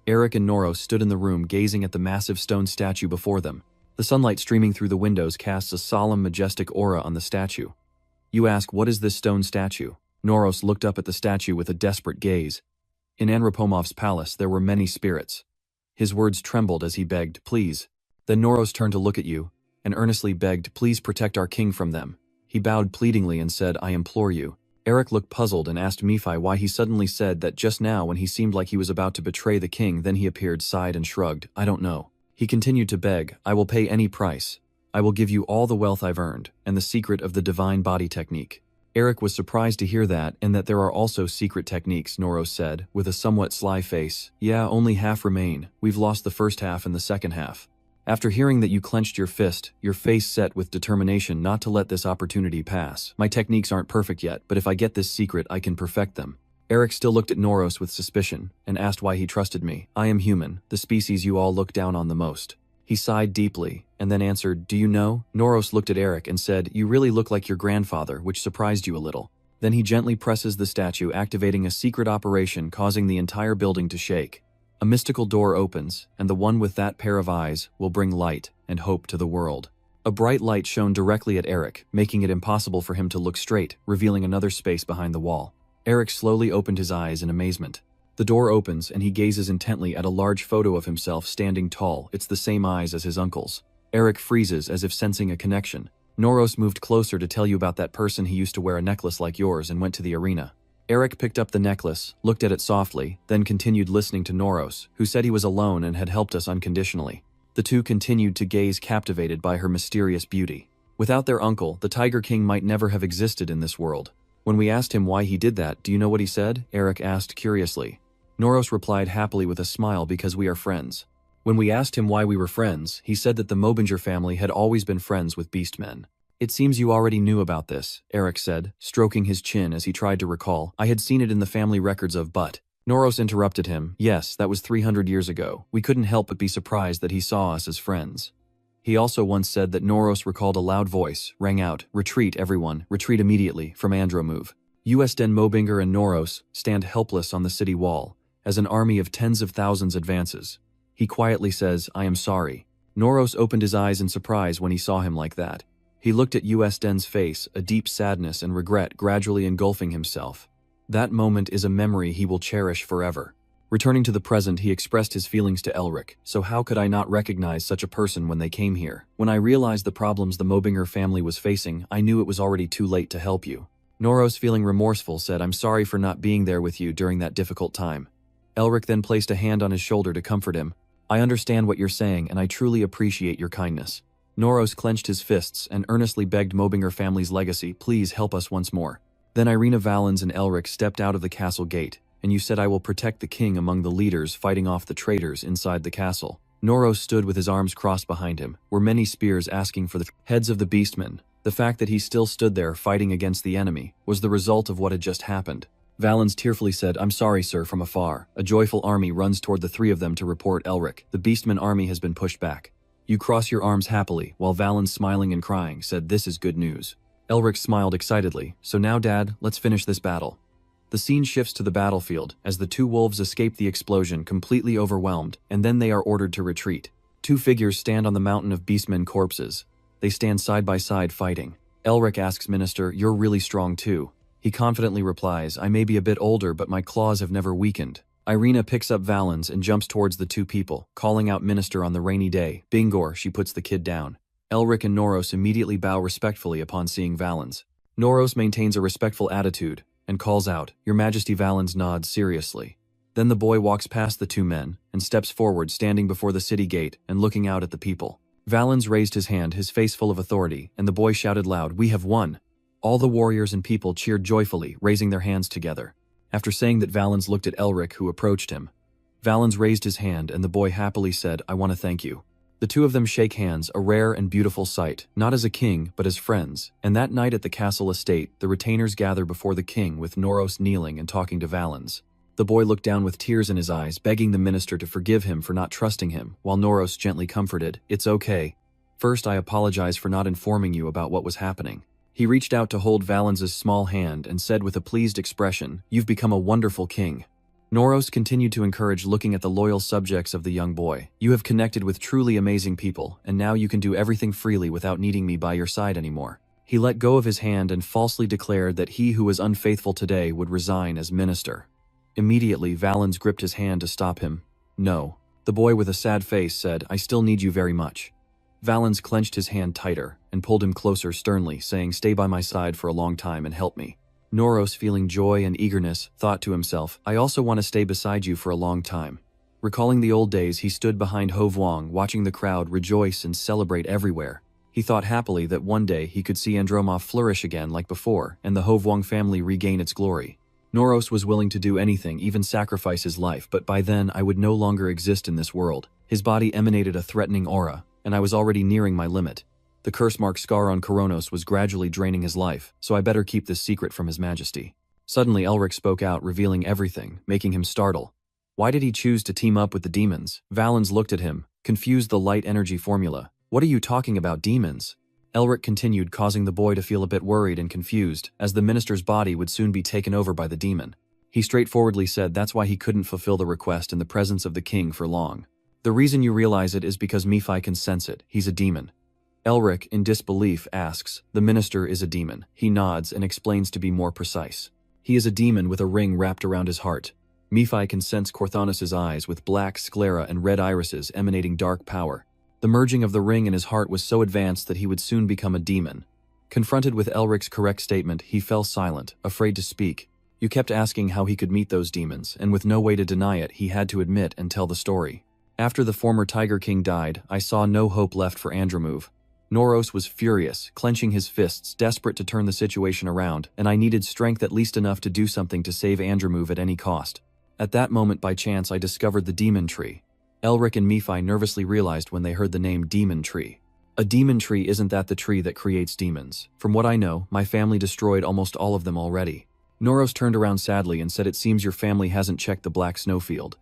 Eric and Noros stood in the room gazing at the massive stone statue before them. The sunlight streaming through the windows casts a solemn, majestic aura on the statue. You ask, "What is this stone statue?" Noros looked up at the statue with a desperate gaze. In Anropomov's palace there were many spirits. His words trembled as he begged, please. Then Noros turned to look at you, and earnestly begged, please protect our king from them. He bowed pleadingly and said, I implore you. Eric looked puzzled and asked Nephi why he suddenly said that just now when he seemed like he was about to betray the king. Then he appeared, sighed and shrugged, I don't know. He continued to beg, I will pay any price. I will give you all the wealth I've earned, and the secret of the divine body technique. Eric was surprised to hear that, and that there are also secret techniques, Noros said, with a somewhat sly face. Yeah, only half remain. We've lost the first half and the second half. After hearing that you clenched your fist, your face set with determination not to let this opportunity pass. My techniques aren't perfect yet, but if I get this secret, I can perfect them. Eric still looked at Noros with suspicion, and asked why he trusted me. I am human, the species you all look down on the most. He sighed deeply, and then answered, do you know? Noros looked at Eric and said, you really look like your grandfather, which surprised you a little. Then he gently presses the statue, activating a secret operation causing the entire building to shake. A mystical door opens, and the one with that pair of eyes will bring light and hope to the world. A bright light shone directly at Eric, making it impossible for him to look straight, revealing another space behind the wall. Eric slowly opened his eyes in amazement. The door opens and he gazes intently at a large photo of himself standing tall. It's the same eyes as his uncle's. Eric freezes as if sensing a connection. Noros moved closer to tell you about that person he used to wear a necklace like yours and went to the arena. Eric picked up the necklace, looked at it softly, then continued listening to Noros, who said he was alone and had helped us unconditionally. The two continued to gaze, captivated by her mysterious beauty. Without their uncle, the Tiger King might never have existed in this world. When we asked him why he did that, do you know what he said? Eric asked curiously. Noros replied happily with a smile, because we are friends. When we asked him why we were friends, he said that the Mobinger family had always been friends with beastmen. It seems you already knew about this, Eric said, stroking his chin as he tried to recall. I had seen it in the family records of but. Noros interrupted him. Yes, that was 300 years ago. We couldn't help but be surprised that he saw us as friends. He also once said that Noros recalled a loud voice, rang out, retreat everyone, retreat immediately, from Andromove. Den Mobinger and Noros stand helpless on the city wall, as an army of tens of thousands advances. He quietly says, I am sorry. Noros opened his eyes in surprise when he saw him like that. He looked at Den's face, a deep sadness and regret gradually engulfing himself. That moment is a memory he will cherish forever. Returning to the present, he expressed his feelings to Elric. So how could I not recognize such a person when they came here? When I realized the problems the Mobinger family was facing, I knew it was already too late to help you. Noros, feeling remorseful, said, I'm sorry for not being there with you during that difficult time. Elric then placed a hand on his shoulder to comfort him. I understand what you're saying, and I truly appreciate your kindness. Noros clenched his fists and earnestly begged Mobinger family's legacy, please help us once more. Then Irina Valens and Elric stepped out of the castle gate, and you said I will protect the king among the leaders fighting off the traitors inside the castle. Noros stood with his arms crossed behind him, were many spears asking for the heads of the beastmen. The fact that he still stood there fighting against the enemy was the result of what had just happened. Valens tearfully said, I'm sorry, sir, from afar. A joyful army runs toward the three of them to report Elric. The beastman army has been pushed back. You cross your arms happily, while Valens, smiling and crying, said, this is good news. Elric smiled excitedly. So now, Dad, let's finish this battle. The scene shifts to the battlefield, as the two wolves escape the explosion, completely overwhelmed, and then they are ordered to retreat. Two figures stand on the mountain of beastmen corpses. They stand side by side fighting. Elric asks Minister, you're really strong too. He confidently replies, I may be a bit older, but my claws have never weakened. Irina picks up Valens and jumps towards the two people, calling out Minister on the rainy day. Bingor, she puts the kid down. Elric and Noros immediately bow respectfully upon seeing Valens. Noros maintains a respectful attitude and calls out, Your Majesty. Valens nods seriously. Then the boy walks past the two men and steps forward, standing before the city gate and looking out at the people. Valens raised his hand, his face full of authority, and the boy shouted loud, We have won! All the warriors and people cheered joyfully, raising their hands together. After saying that, Valens looked at Elric, who approached him. Valens raised his hand and the boy happily said, I want to thank you. The two of them shake hands, a rare and beautiful sight, not as a king, but as friends. And that night at the castle estate, the retainers gather before the king, with Noros kneeling and talking to Valens. The boy looked down with tears in his eyes, begging the minister to forgive him for not trusting him, while Noros gently comforted, It's okay. First, I apologize for not informing you about what was happening. He reached out to hold Valens's small hand and said with a pleased expression, You've become a wonderful king. Noros continued to encourage, looking at the loyal subjects of the young boy. You have connected with truly amazing people, and now you can do everything freely without needing me by your side anymore. He let go of his hand and falsely declared that he who was unfaithful today would resign as minister. Immediately, Valens gripped his hand to stop him. No. The boy with a sad face said, I still need you very much. Valens clenched his hand tighter and pulled him closer sternly, saying, stay by my side for a long time and help me. Noros, feeling joy and eagerness, thought to himself, I also want to stay beside you for a long time. Recalling the old days, he stood behind Ho Vuong, watching the crowd rejoice and celebrate everywhere. He thought happily that one day he could see Andromov flourish again like before and the Ho Vuong family regain its glory. Noros was willing to do anything, even sacrifice his life, but by then I would no longer exist in this world. His body emanated a threatening aura, and I was already nearing my limit. The curse-mark scar on Koronos was gradually draining his life, so I better keep this secret from His Majesty. Suddenly Elric spoke out, revealing everything, making him startle. Why did he choose to team up with the demons? Valens looked at him, confused the light energy formula. What are you talking about, demons? Elric continued, causing the boy to feel a bit worried and confused, as the minister's body would soon be taken over by the demon. He straightforwardly said that's why he couldn't fulfill the request in the presence of the king for long. The reason you realize it is because Mephi can sense it. He's a demon. Elric, in disbelief, asks, the minister is a demon. He nods and explains to be more precise. He is a demon with a ring wrapped around his heart. Mephi can sense Corthanos' eyes with black sclera and red irises emanating dark power. The merging of the ring in his heart was so advanced that he would soon become a demon. Confronted with Elric's correct statement, he fell silent, afraid to speak. You kept asking how he could meet those demons, and with no way to deny it, he had to admit and tell the story. After the former Tiger King died, I saw no hope left for Andromov. Noros was furious, clenching his fists, desperate to turn the situation around, and I needed strength at least enough to do something to save Andromov at any cost. At that moment, by chance, I discovered the demon tree. Elric and Mephi nervously realized when they heard the name demon tree. A demon tree isn't that the tree that creates demons. From what I know, my family destroyed almost all of them already. Noros turned around sadly and said, it seems your family hasn't checked the black snowfield.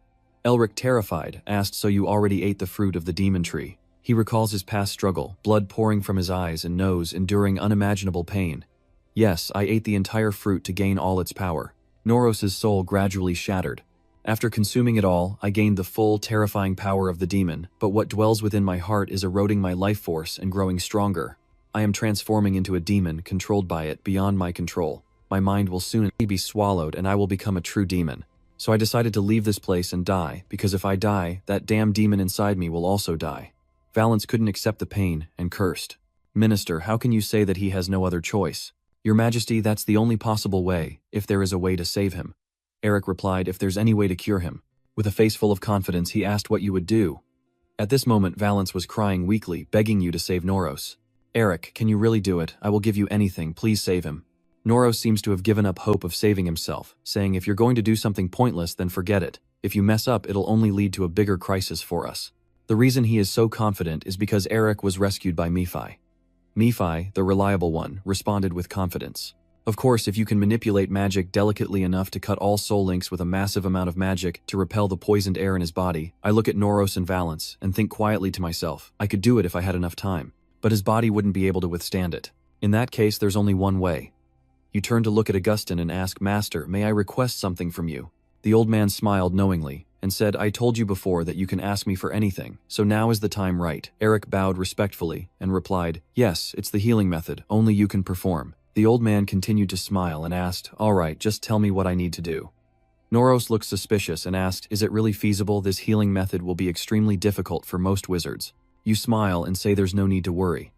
Elric, terrified, asked, so you already ate the fruit of the demon tree? He recalls his past struggle, blood pouring from his eyes and nose, enduring unimaginable pain. Yes, I ate the entire fruit to gain all its power. Noros' soul gradually shattered. After consuming it all, I gained the full, terrifying power of the demon, but what dwells within my heart is eroding my life force and growing stronger. I am transforming into a demon, controlled by it, beyond my control. My mind will soon be swallowed and I will become a true demon. So I decided to leave this place and die, because if I die, that damn demon inside me will also die. Valens couldn't accept the pain and cursed. Minister, how can you say that he has no other choice? Your Majesty, that's the only possible way, if there is a way to save him. Eric replied, if there's any way to cure him. With a face full of confidence, he asked what you would do. At this moment, Valens was crying weakly, begging you to save Noros. Eric, can you really do it? I will give you anything, please save him. Noros seems to have given up hope of saving himself, saying if you're going to do something pointless, then forget it. If you mess up, it'll only lead to a bigger crisis for us. The reason he is so confident is because Eric was rescued by Mephi. Mephi, the reliable one, responded with confidence. Of course, if you can manipulate magic delicately enough to cut all soul links with a massive amount of magic to repel the poisoned air in his body, I look at Noros and Valens and think quietly to myself, I could do it if I had enough time. But his body wouldn't be able to withstand it. In that case, there's only one way. You turn to look at Augustin and ask, Master, may I request something from you? The old man smiled knowingly and said, I told you before that you can ask me for anything, so now is the time, right? Eric bowed respectfully and replied, yes, it's the healing method, only you can perform. The old man continued to smile and asked, all right, just tell me what I need to do. Noros looked suspicious and asked, is it really feasible? This healing method will be extremely difficult for most wizards. You smile and say there's no need to worry.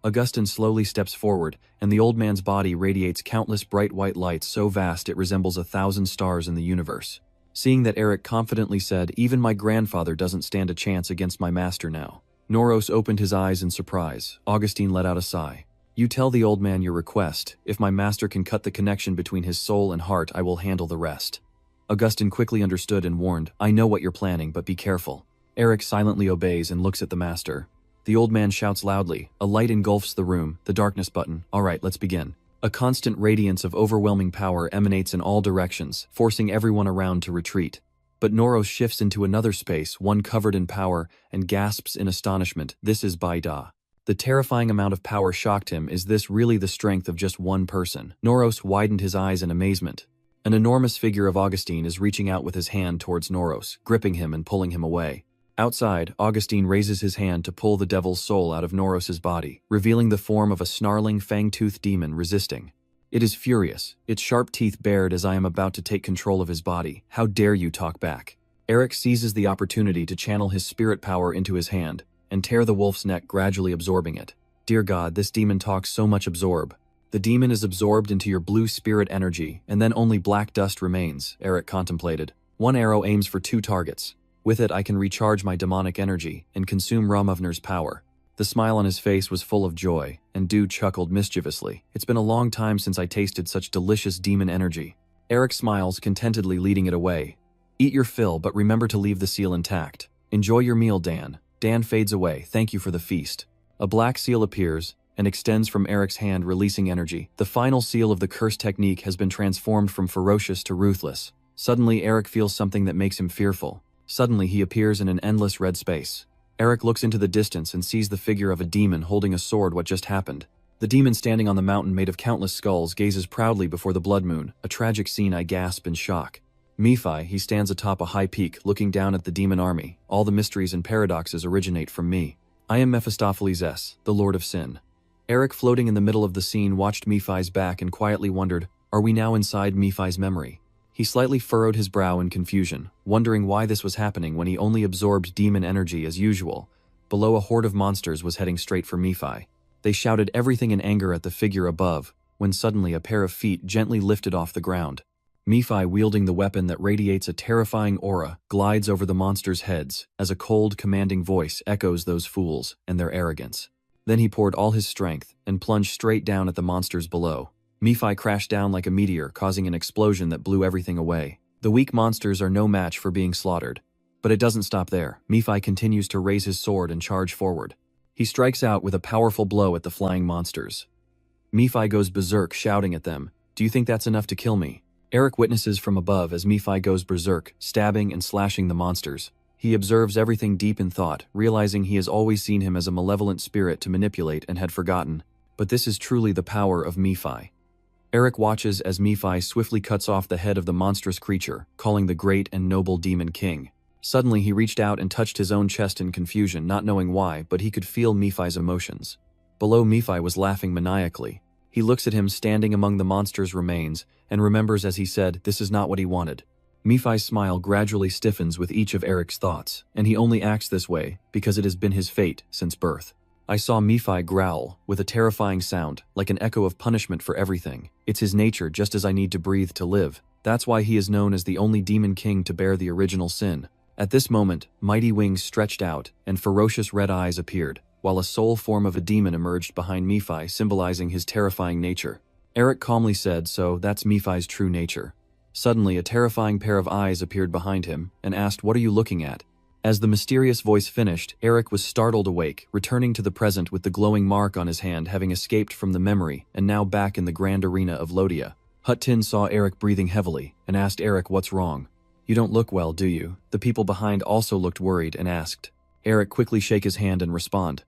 Augustin slowly steps forward, and the old man's body radiates countless bright white lights so vast it resembles 1,000 stars in the universe. Seeing that, Eric confidently said, even my grandfather doesn't stand a chance against my master now. Noros opened his eyes in surprise. Augustine let out a sigh. You tell the old man your request. If my master can cut the connection between his soul and heart, I will handle the rest. Augustine quickly understood and warned, I know what you're planning, but be careful. Eric silently obeys and looks at the master. The old man shouts loudly. A light engulfs the room, the darkness button. All right, let's begin. A constant radiance of overwhelming power emanates in all directions, forcing everyone around to retreat. But Noros shifts into another space, one covered in power, and gasps in astonishment. This is Baida. The terrifying amount of power shocked him. Is this really the strength of just one person? Noros widened his eyes in amazement. An enormous figure of Augustine is reaching out with his hand towards Noros, gripping him and pulling him away. Outside, Augustine raises his hand to pull the devil's soul out of Noros's body, revealing the form of a snarling, fang-toothed demon resisting. It is furious, its sharp teeth bared as I am about to take control of his body. How dare you talk back? Eric seizes the opportunity to channel his spirit power into his hand and tear the wolf's neck, gradually absorbing it. Dear God, this demon talks so much. Absorb. The demon is absorbed into your blue spirit energy, and then only black dust remains, Eric contemplated. One arrow aims for 2 targets. With it I can recharge my demonic energy and consume Ramavner's power. The smile on his face was full of joy, and Dude chuckled mischievously. It's been a long time since I tasted such delicious demon energy. Eric smiles, contentedly leading it away. Eat your fill, but remember to leave the seal intact. Enjoy your meal, Dan. Dan fades away. Thank you for the feast. A black seal appears and extends from Eric's hand, releasing energy. The final seal of the curse technique has been transformed from ferocious to ruthless. Suddenly, Eric feels something that makes him fearful. Suddenly, he appears in an endless red space. Eric looks into the distance and sees the figure of a demon holding a sword. What just happened? The demon, standing on the mountain made of countless skulls, gazes proudly before the blood moon. A tragic scene. I gasp in shock. Nephi, he stands atop a high peak, looking down at the demon army. All the mysteries and paradoxes originate from me. I am Mephistopheles S, the Lord of Sin. Eric, floating in the middle of the scene, watched Nephi's back and quietly wondered, are we now inside Nephi's memory? He slightly furrowed his brow in confusion, wondering why this was happening when he only absorbed demon energy as usual. Below, a horde of monsters was heading straight for Nephi. They shouted everything in anger at the figure above, when suddenly a pair of feet gently lifted off the ground. Nephi, wielding the weapon that radiates a terrifying aura, glides over the monsters' heads as a cold, commanding voice echoes those fools and their arrogance. Then he poured all his strength and plunged straight down at the monsters below. Nephi crashed down like a meteor, causing an explosion that blew everything away. The weak monsters are no match for being slaughtered. But it doesn't stop there. Nephi continues to raise his sword and charge forward. He strikes out with a powerful blow at the flying monsters. Nephi goes berserk, shouting at them, "Do you think that's enough to kill me?" Eric witnesses from above as Nephi goes berserk, stabbing and slashing the monsters. He observes everything deep in thought, realizing he has always seen him as a malevolent spirit to manipulate and had forgotten. But this is truly the power of Nephi. Eric watches as Nephi swiftly cuts off the head of the monstrous creature, calling the great and noble demon king. Suddenly he reached out and touched his own chest in confusion, not knowing why, but he could feel Nephi's emotions. Below, Nephi was laughing maniacally. He looks at him standing among the monster's remains and remembers as he said, this is not what he wanted. Nephi's smile gradually stiffens with each of Eric's thoughts, and he only acts this way because it has been his fate since birth. I saw Nephi growl with a terrifying sound, like an echo of punishment for everything. It's his nature, just as I need to breathe to live. That's why he is known as the only demon king to bear the original sin. At this moment, mighty wings stretched out and ferocious red eyes appeared, while a soul form of a demon emerged behind Nephi, symbolizing his terrifying nature. Eric calmly said, so that's Nephi's true nature. Suddenly, a terrifying pair of eyes appeared behind him and asked, what are you looking at? As the mysterious voice finished, Eric was startled awake, returning to the present with the glowing mark on his hand, having escaped from the memory and now back in the grand arena of Lodia. Hut-Tin saw Eric breathing heavily and asked Eric, what's wrong? You don't look well, do you? The people behind also looked worried and asked. Eric quickly shake his hand and respond.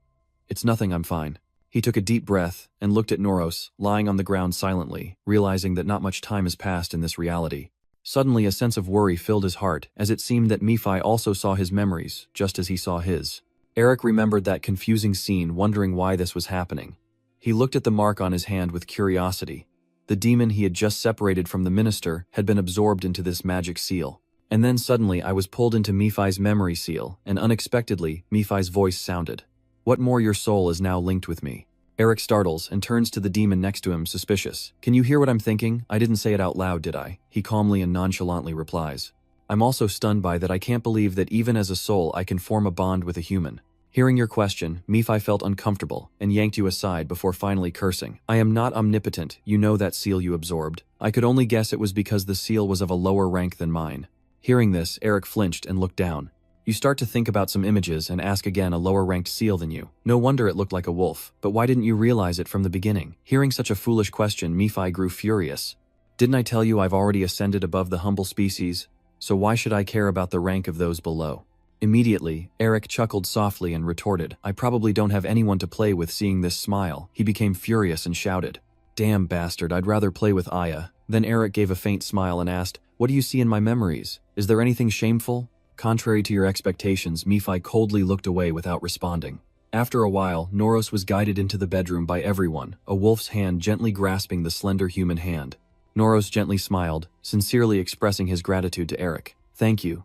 It's nothing, I'm fine. He took a deep breath and looked at Noros, lying on the ground silently, realizing that not much time has passed in this reality. Suddenly a sense of worry filled his heart, as it seemed that Nephi also saw his memories, just as he saw his. Eric remembered that confusing scene, wondering why this was happening. He looked at the mark on his hand with curiosity. The demon he had just separated from the minister had been absorbed into this magic seal. And then suddenly I was pulled into Nephi's memory seal, and unexpectedly, Nephi's voice sounded. What more, your soul is now linked with me. Eric startles and turns to the demon next to him, suspicious. Can you hear what I'm thinking? I didn't say it out loud, did I? He calmly and nonchalantly replies. I'm also stunned by that. I can't believe that even as a soul I can form a bond with a human. Hearing your question, Nephi felt uncomfortable and yanked you aside before finally cursing. I am not omnipotent, you know that seal you absorbed. I could only guess it was because the seal was of a lower rank than mine. Hearing this, Eric flinched and looked down. You start to think about some images and ask again, a lower-ranked seal than you. No wonder it looked like a wolf, but why didn't you realize it from the beginning? Hearing such a foolish question, Nephi grew furious. Didn't I tell you I've already ascended above the humble species? So why should I care about the rank of those below? Immediately, Eric chuckled softly and retorted, I probably don't have anyone to play with. Seeing this smile, he became furious and shouted, Damn bastard, I'd rather play with Aya. Then Eric gave a faint smile and asked, What do you see in my memories? Is there anything shameful? Contrary to your expectations, Nephi coldly looked away without responding. After a while, Noros was guided into the bedroom by everyone, a wolf's hand gently grasping the slender human hand. Noros gently smiled, sincerely expressing his gratitude to Eric. Thank you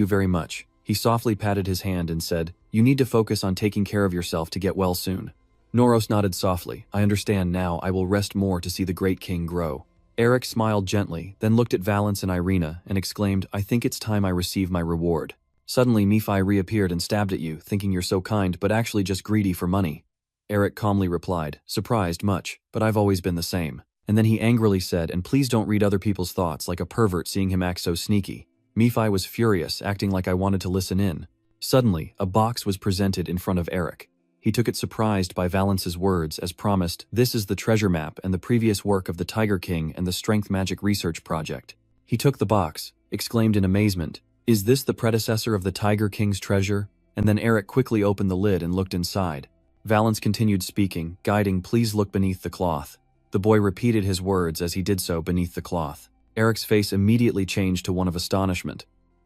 very much. He softly patted his hand and said, you need to focus on taking care of yourself to get well soon. Noros nodded softly. I understand now. I will rest more to see the great king grow. Eric smiled gently, then looked at Valance and Irina and exclaimed, I think it's time I receive my reward. Suddenly Nephi reappeared and stabbed at you, thinking you're so kind but actually just greedy for money. Eric calmly replied, surprised much, but I've always been the same. And then he angrily said, and please don't read other people's thoughts like a pervert seeing him act so sneaky. Nephi was furious, acting like I wanted to listen in. Suddenly, a box was presented in front of Eric. He took it surprised by Valance's words. As promised, this is the treasure map and the previous work of the Tiger King and the Strength Magic Research Project. He took the box, exclaimed in amazement, is this the predecessor of the Tiger King's treasure? And then Eric quickly opened the lid and looked inside. Valance continued speaking, guiding, please look beneath the cloth. The boy repeated his words as he did so beneath the cloth. Eric's face immediately changed to one of astonishment.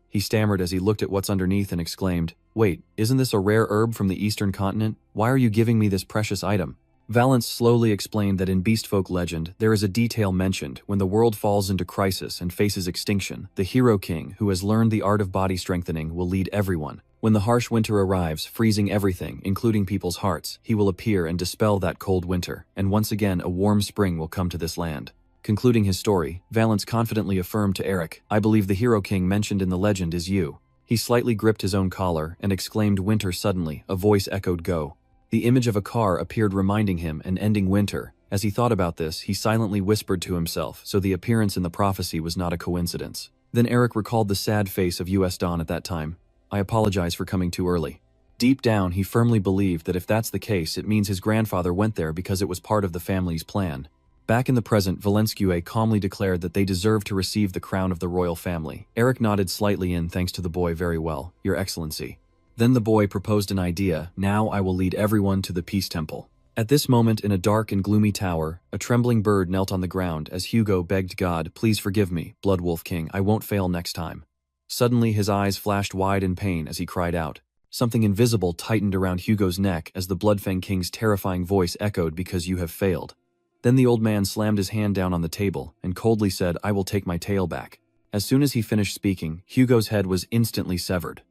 He stammered as he looked at what's underneath and exclaimed, wait, isn't this a rare herb from the eastern continent? Why are you giving me this precious item? Valance slowly explained that in Beastfolk legend, there is a detail mentioned when the world falls into crisis and faces extinction. The hero king, who has learned the art of body strengthening, will lead everyone. When the harsh winter arrives, freezing everything, including people's hearts, he will appear and dispel that cold winter, and once again a warm spring will come to this land. Concluding his story, Valance confidently affirmed to Eric, I believe the hero king mentioned in the legend is you. He slightly gripped his own collar and exclaimed winter suddenly. A voice echoed go. The image of a car appeared reminding him and ending winter. As he thought about this, he silently whispered to himself, so the appearance in the prophecy was not a coincidence. Then Eric recalled the sad face of US Dawn at that time. I apologize for coming too early. Deep down, he firmly believed that if that's the case, it means his grandfather went there because it was part of the family's plan. Back in the present, Valensque calmly declared that they deserved to receive the crown of the royal family. Eric nodded slightly in thanks to the boy. Very well, Your Excellency. Then the boy proposed an idea. Now I will lead everyone to the Peace Temple. At this moment in a dark and gloomy tower, a trembling bird knelt on the ground as Hugo begged God, please forgive me, Blood Wolf King, I won't fail next time. Suddenly his eyes flashed wide in pain as he cried out. Something invisible tightened around Hugo's neck as the Bloodfang King's terrifying voice echoed, because you have failed. Then the old man slammed his hand down on the table and coldly said, I will take my tail back. As soon as he finished speaking, Hugo's head was instantly severed.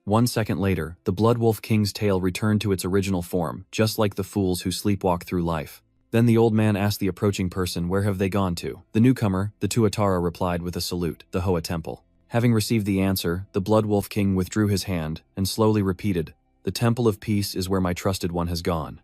1 second later, the Blood Wolf King's tail returned to its original form, just like the fools who sleepwalk through life. Then the old man asked the approaching person, where have they gone to? The newcomer, the Tuatara, replied with a salute, the Hoa Temple. Having received the answer, the Blood Wolf King withdrew his hand and slowly repeated, the Temple of Peace is where my trusted one has gone.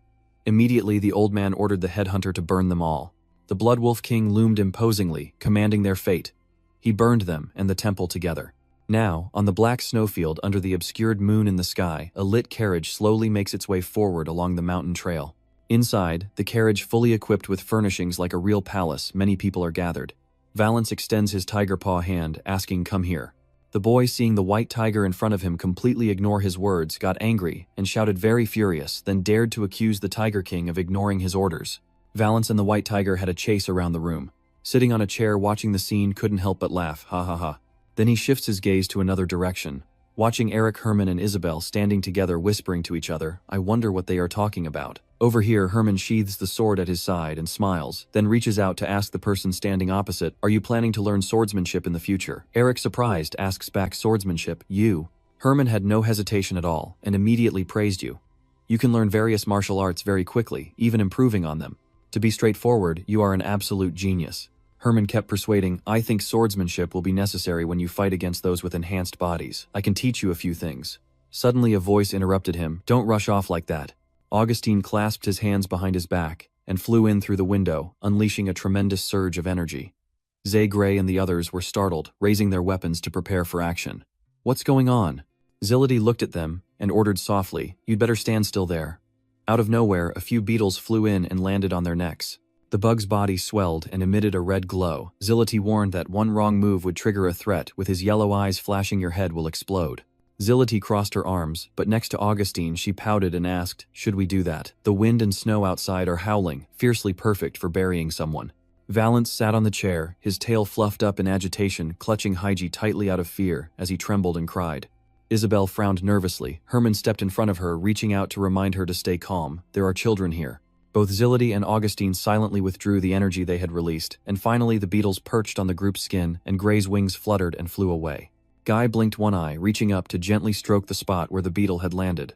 Immediately the old man ordered the headhunter to burn them all. The Blood Wolf King loomed imposingly, commanding their fate. He burned them and the temple together. Now, on the black snowfield under the obscured moon in the sky, a lit carriage slowly makes its way forward along the mountain trail. Inside, the carriage fully equipped with furnishings like a real palace, many people are gathered. Valance extends his tiger paw hand, asking, come here. The boy, seeing the white tiger in front of him completely ignore his words, got angry and shouted very furious, then dared to accuse the Tiger King of ignoring his orders. Valance and the white tiger had a chase around the room. Sitting on a chair watching the scene, couldn't help but laugh, ha ha ha. Then he shifts his gaze to another direction, watching Eric, Herman and Isabel standing together whispering to each other. I wonder what they are talking about. Over here, Herman sheathes the sword at his side and smiles, then reaches out to ask the person standing opposite, are you planning to learn swordsmanship in the future? Eric, surprised, asks back, swordsmanship, you? Herman had no hesitation at all and immediately praised you. You can learn various martial arts very quickly, even improving on them. To be straightforward, you are an absolute genius. Herman kept persuading, I think swordsmanship will be necessary when you fight against those with enhanced bodies. I can teach you a few things. Suddenly a voice interrupted him, don't rush off like that. Augustine clasped his hands behind his back and flew in through the window, unleashing a tremendous surge of energy. Zay Gray and the others were startled, raising their weapons to prepare for action. What's going on? Zillidy looked at them and ordered softly, you'd better stand still there. Out of nowhere, a few beetles flew in and landed on their necks. The bug's body swelled and emitted a red glow. Zillidy warned that one wrong move would trigger a threat, with his yellow eyes flashing, your head will explode. Zillidy crossed her arms, but next to Augustine she pouted and asked, should we do that? The wind and snow outside are howling, fiercely perfect for burying someone. Valance sat on the chair, his tail fluffed up in agitation, clutching Hygie tightly out of fear as he trembled and cried. Isabel frowned nervously. Herman stepped in front of her, reaching out to remind her to stay calm. There are children here. Both Zillidy and Augustine silently withdrew the energy they had released, and finally the beetles perched on the group's skin and Gray's wings fluttered and flew away. Guy blinked one eye, reaching up to gently stroke the spot where the beetle had landed.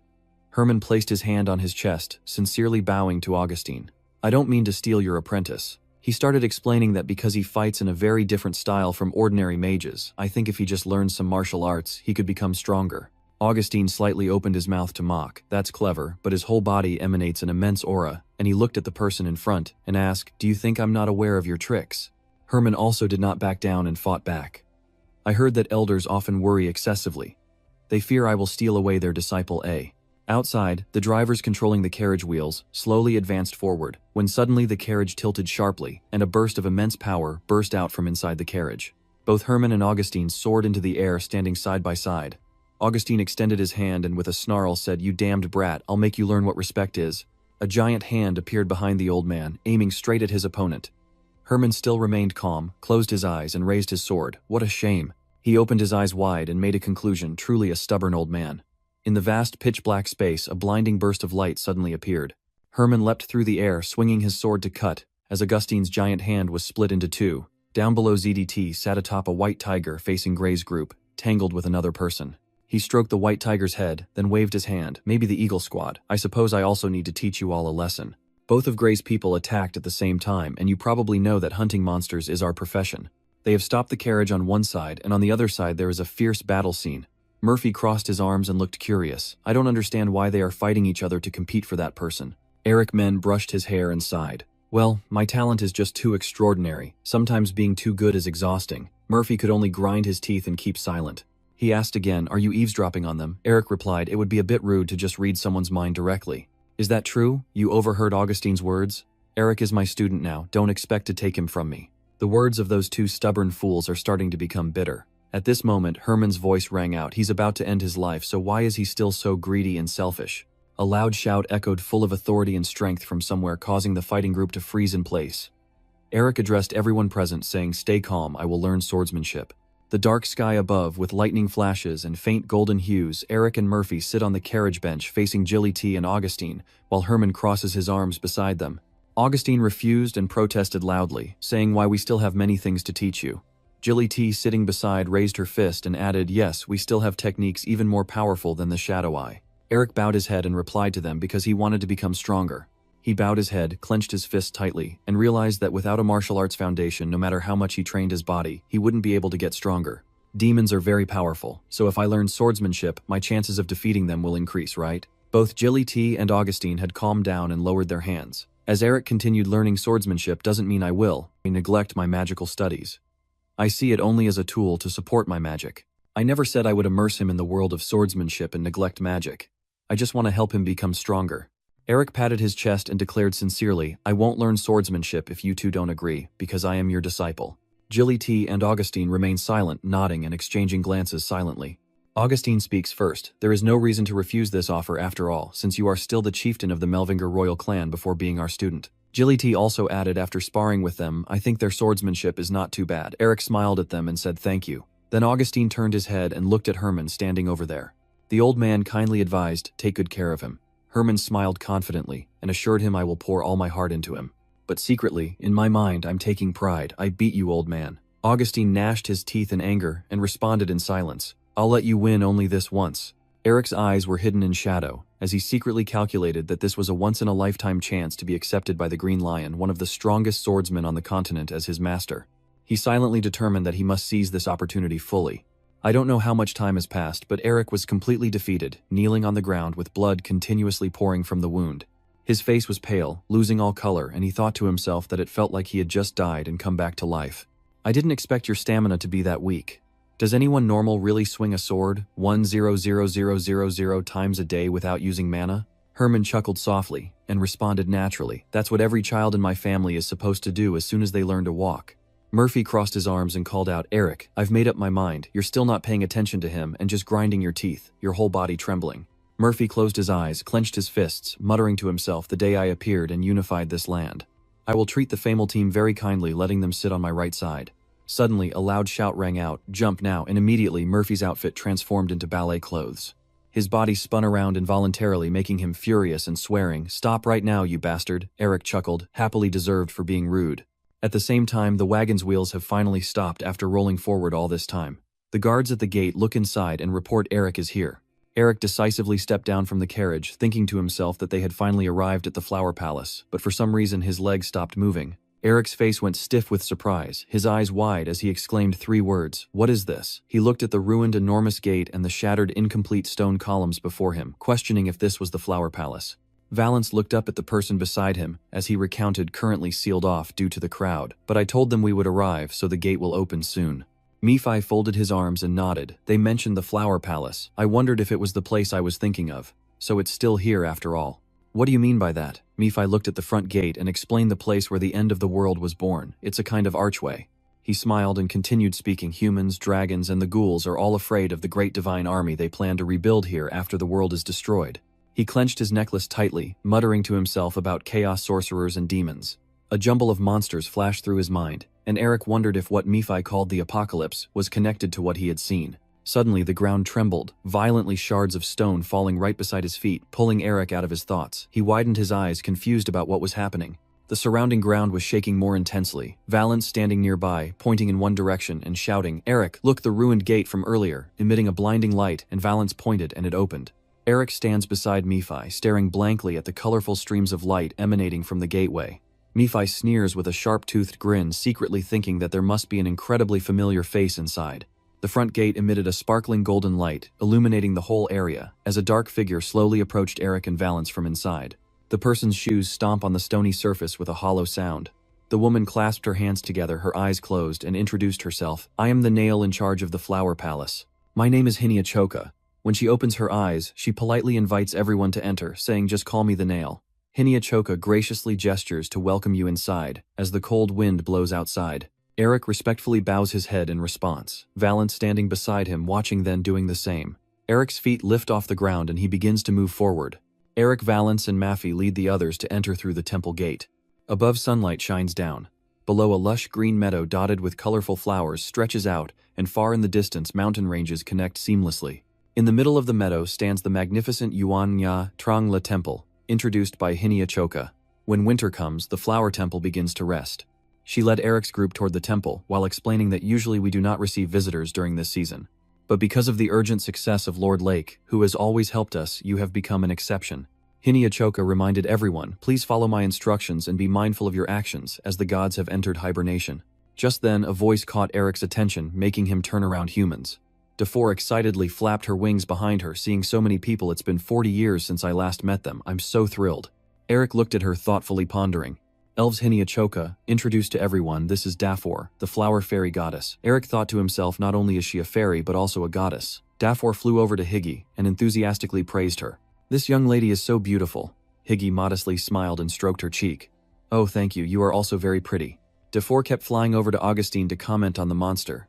Herman placed his hand on his chest, sincerely bowing to Augustine. I don't mean to steal your apprentice. He started explaining that because he fights in a very different style from ordinary mages, I think if he just learned some martial arts, he could become stronger. Augustine slightly opened his mouth to mock. That's clever, but his whole body emanates an immense aura, and he looked at the person in front and asked, do you think I'm not aware of your tricks? Herman also did not back down and fought back. I heard that elders often worry excessively. They fear I will steal away their disciple A. Outside, the drivers controlling the carriage wheels slowly advanced forward, when suddenly the carriage tilted sharply, and a burst of immense power burst out from inside the carriage. Both Herman and Augustine soared into the air, standing side by side. Augustine extended his hand and with a snarl said, you damned brat, I'll make you learn what respect is. A giant hand appeared behind the old man, aiming straight at his opponent. Herman still remained calm, closed his eyes and raised his sword. What a shame. He opened his eyes wide and made a conclusion, truly a stubborn old man. In the vast pitch-black space, a blinding burst of light suddenly appeared. Herman leapt through the air, swinging his sword to cut, as Augustine's giant hand was split into two. Down below ZDT sat atop a white tiger facing Gray's group, tangled with another person. He stroked the white tiger's head, then waved his hand. Maybe the Eagle Squad. I suppose I also need to teach you all a lesson. Both of Gray's people attacked at the same time, and you probably know that hunting monsters is our profession. They have stopped the carriage on one side, and on the other side there is a fierce battle scene. Murphy crossed his arms and looked curious. I don't understand why they are fighting each other to compete for that person. Eric Men brushed his hair and sighed. Well, my talent is just too extraordinary. Sometimes being too good is exhausting. Murphy could only grind his teeth and keep silent. He asked again, are you eavesdropping on them? Eric replied, it would be a bit rude to just read someone's mind directly. Is that true? You overheard Augustine's words? Eric is my student now. Don't expect to take him from me. The words of those two stubborn fools are starting to become bitter. At this moment, Herman's voice rang out. He's about to end his life, so why is he still so greedy and selfish? A loud shout echoed full of authority and strength from somewhere, causing the fighting group to freeze in place. Eric addressed everyone present, saying, stay calm, I will learn swordsmanship. The dark sky above, with lightning flashes and faint golden hues, Eric and Murphy sit on the carriage bench facing Jilly T and Augustine, while Herman crosses his arms beside them. Augustine refused and protested loudly, saying why we still have many things to teach you. Jilly T, sitting beside, raised her fist and added, yes, we still have techniques even more powerful than the Shadow Eye. Eric bowed his head and replied to them because he wanted to become stronger. He bowed his head, clenched his fist tightly, and realized that without a martial arts foundation, no matter how much he trained his body, he wouldn't be able to get stronger. Demons are very powerful, so if I learn swordsmanship, my chances of defeating them will increase, right? Both Jilly T and Augustine had calmed down and lowered their hands. As Eric continued, learning swordsmanship doesn't mean I will neglect my magical studies. I see it only as a tool to support my magic. I never said I would immerse him in the world of swordsmanship and neglect magic. I just want to help him become stronger. Eric patted his chest and declared sincerely, I won't learn swordsmanship if you two don't agree, because I am your disciple. Jilly T and Augustine remain silent, nodding and exchanging glances silently. Augustine speaks first. There is no reason to refuse this offer after all, since you are still the chieftain of the Melvinger royal clan before being our student. Jilly T also added after sparring with them, I think their swordsmanship is not too bad. Eric smiled at them and said thank you. Then Augustine turned his head and looked at Herman standing over there. The old man kindly advised, take good care of him. Herman smiled confidently and assured him I will pour all my heart into him. But secretly, in my mind, I'm taking pride. I beat you, old man. Augustine gnashed his teeth in anger and responded in silence. I'll let you win only this once. Eric's eyes were hidden in shadow, as he secretly calculated that this was a once-in-a-lifetime chance to be accepted by the Green Lion, one of the strongest swordsmen on the continent, as his master. He silently determined that he must seize this opportunity fully. I don't know how much time has passed, but Eric was completely defeated, kneeling on the ground with blood continuously pouring from the wound. His face was pale, losing all color, and he thought to himself that it felt like he had just died and come back to life. I didn't expect your stamina to be that weak. Does anyone normal really swing a sword 1,000,000 times a day without using mana? Herman chuckled softly and responded naturally. That's what every child in my family is supposed to do as soon as they learn to walk. Murphy crossed his arms and called out, Eric, I've made up my mind. You're still not paying attention to him and just grinding your teeth, your whole body trembling. Murphy closed his eyes, clenched his fists, muttering to himself, the day I appeared and unified this land. I will treat the Famel team very kindly, letting them sit on my right side. Suddenly, a loud shout rang out, jump now, and immediately Murphy's outfit transformed into ballet clothes. His body spun around involuntarily, making him furious and swearing, stop right now, you bastard, Eric chuckled, happily deserved for being rude. At the same time, the wagon's wheels have finally stopped after rolling forward all this time. The guards at the gate look inside and report Eric is here. Eric decisively stepped down from the carriage, thinking to himself that they had finally arrived at the Flower Palace, but for some reason his legs stopped moving. Eric's face went stiff with surprise, his eyes wide as he exclaimed 3 words, "What is this?" He looked at the ruined enormous gate and the shattered incomplete stone columns before him, questioning if this was the Flower Palace. Valance looked up at the person beside him, as he recounted currently sealed off due to the crowd, "But I told them we would arrive, so the gate will open soon." Nephi folded his arms and nodded. "They mentioned the Flower Palace. I wondered if it was the place I was thinking of. So it's still here after all." "What do you mean by that?" Nephi looked at the front gate and explained the place where the end of the world was born. "It's a kind of archway." He smiled and continued speaking. "Humans, dragons, and the ghouls are all afraid of the great divine army they plan to rebuild here after the world is destroyed." He clenched his necklace tightly, muttering to himself about chaos sorcerers and demons. A jumble of monsters flashed through his mind, and Eric wondered if what Nephi called the apocalypse was connected to what he had seen. Suddenly the ground trembled, violently shards of stone falling right beside his feet, pulling Eric out of his thoughts. He widened his eyes, confused about what was happening. The surrounding ground was shaking more intensely, Valance standing nearby, pointing in one direction and shouting, "Eric, look, the ruined gate from earlier," emitting a blinding light, and Valance pointed and it opened. Eric stands beside Nephi, staring blankly at the colorful streams of light emanating from the gateway. Nephi sneers with a sharp-toothed grin, secretly thinking that there must be an incredibly familiar face inside. The front gate emitted a sparkling golden light, illuminating the whole area, as a dark figure slowly approached Eric and Valance from inside. The person's shoes stomp on the stony surface with a hollow sound. The woman clasped her hands together, her eyes closed, and introduced herself. "I am the nail in charge of the Flower Palace. My name is Hinyachoka." When she opens her eyes, she politely invites everyone to enter, saying, "Just call me the nail." Hinyachoka graciously gestures to welcome you inside, as the cold wind blows outside. Eric respectfully bows his head in response, Valance standing beside him, watching, then doing the same. Eric's feet lift off the ground and he begins to move forward. Eric, Valance, and Maffei lead the others to enter through the temple gate. Above, sunlight shines down. Below, a lush green meadow dotted with colorful flowers stretches out, and far in the distance mountain ranges connect seamlessly. In the middle of the meadow stands the magnificent Yuan-Nya Trang-La Temple, introduced by Hinyachoka. When winter comes, the flower temple begins to rest. She led Eric's group toward the temple, while explaining that usually we do not receive visitors during this season. But because of the urgent success of Lord Lake, who has always helped us, you have become an exception. Hinyachoka reminded everyone, "Please follow my instructions and be mindful of your actions, as the gods have entered hibernation." Just then, a voice caught Eric's attention, making him turn around. "Humans." Dafour excitedly flapped her wings behind her, "Seeing so many people, it's been 40 years since I last met them. I'm so thrilled." Eric looked at her, thoughtfully pondering. Elves. Hinyachoka introduced to everyone, "This is Dafour, the flower fairy goddess." Eric thought to himself, not only is she a fairy but also a goddess. Dafour flew over to Higgy and enthusiastically praised her. "This young lady is so beautiful." Higgy modestly smiled and stroked her cheek. "Oh, thank you, you are also very pretty." Dafour kept flying over to Augustine to comment on the monster.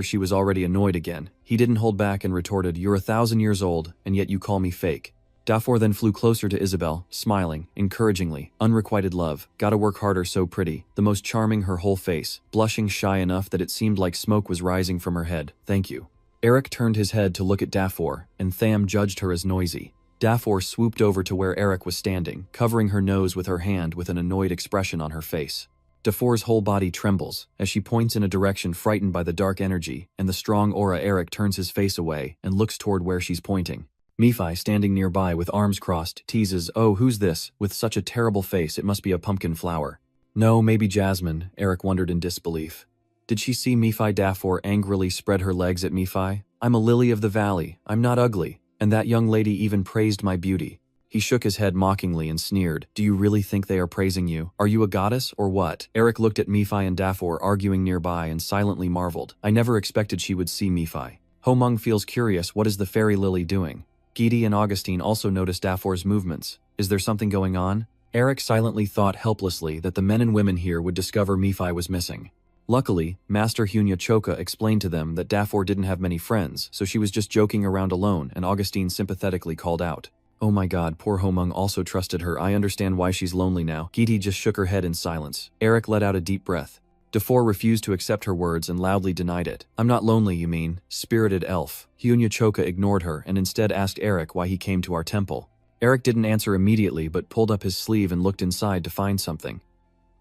She was already annoyed again. He didn't hold back and retorted, "You're 1,000 years old, and yet you call me fake." Dafour then flew closer to Isabel, smiling, encouragingly. "Unrequited love, gotta work harder, so pretty." The most charming, her whole face, blushing shy enough that it seemed like smoke was rising from her head. "Thank you." Eric turned his head to look at Dafour, and Tham judged her as noisy. Dafour swooped over to where Eric was standing, covering her nose with her hand with an annoyed expression on her face. Dafour's whole body trembles, as she points in a direction frightened by the dark energy and the strong aura. Eric turns his face away and looks toward where she's pointing. Nephi, standing nearby with arms crossed, teases, "Oh, who's this? With such a terrible face, it must be a pumpkin flower." "No, maybe Jasmine," Eric wondered in disbelief. Did she see Nephi? Dafour angrily spread her legs at Nephi. "I'm a lily of the valley, I'm not ugly, and that young lady even praised my beauty." He shook his head mockingly and sneered, "Do you really think they are praising you? Are you a goddess, or what?" Eric looked at Nephi and Dafour arguing nearby and silently marveled. "I never expected she would see Nephi." Homung feels curious, what is the fairy lily doing? Gidi and Augustine also noticed Dafour's movements. Is there something going on? Eric silently thought helplessly that the men and women here would discover Nephi was missing. Luckily, Master Hinyachoka explained to them that Dafour didn't have many friends, so she was just joking around alone, and Augustine sympathetically called out, "Oh my god, poor Homung also trusted her. I understand why she's lonely now." Gidi just shook her head in silence. Eric let out a deep breath. Dafour refused to accept her words and loudly denied it. "I'm not lonely, you mean, spirited elf." Hinyachoka ignored her and instead asked Eric why he came to our temple. Eric didn't answer immediately but pulled up his sleeve and looked inside to find something.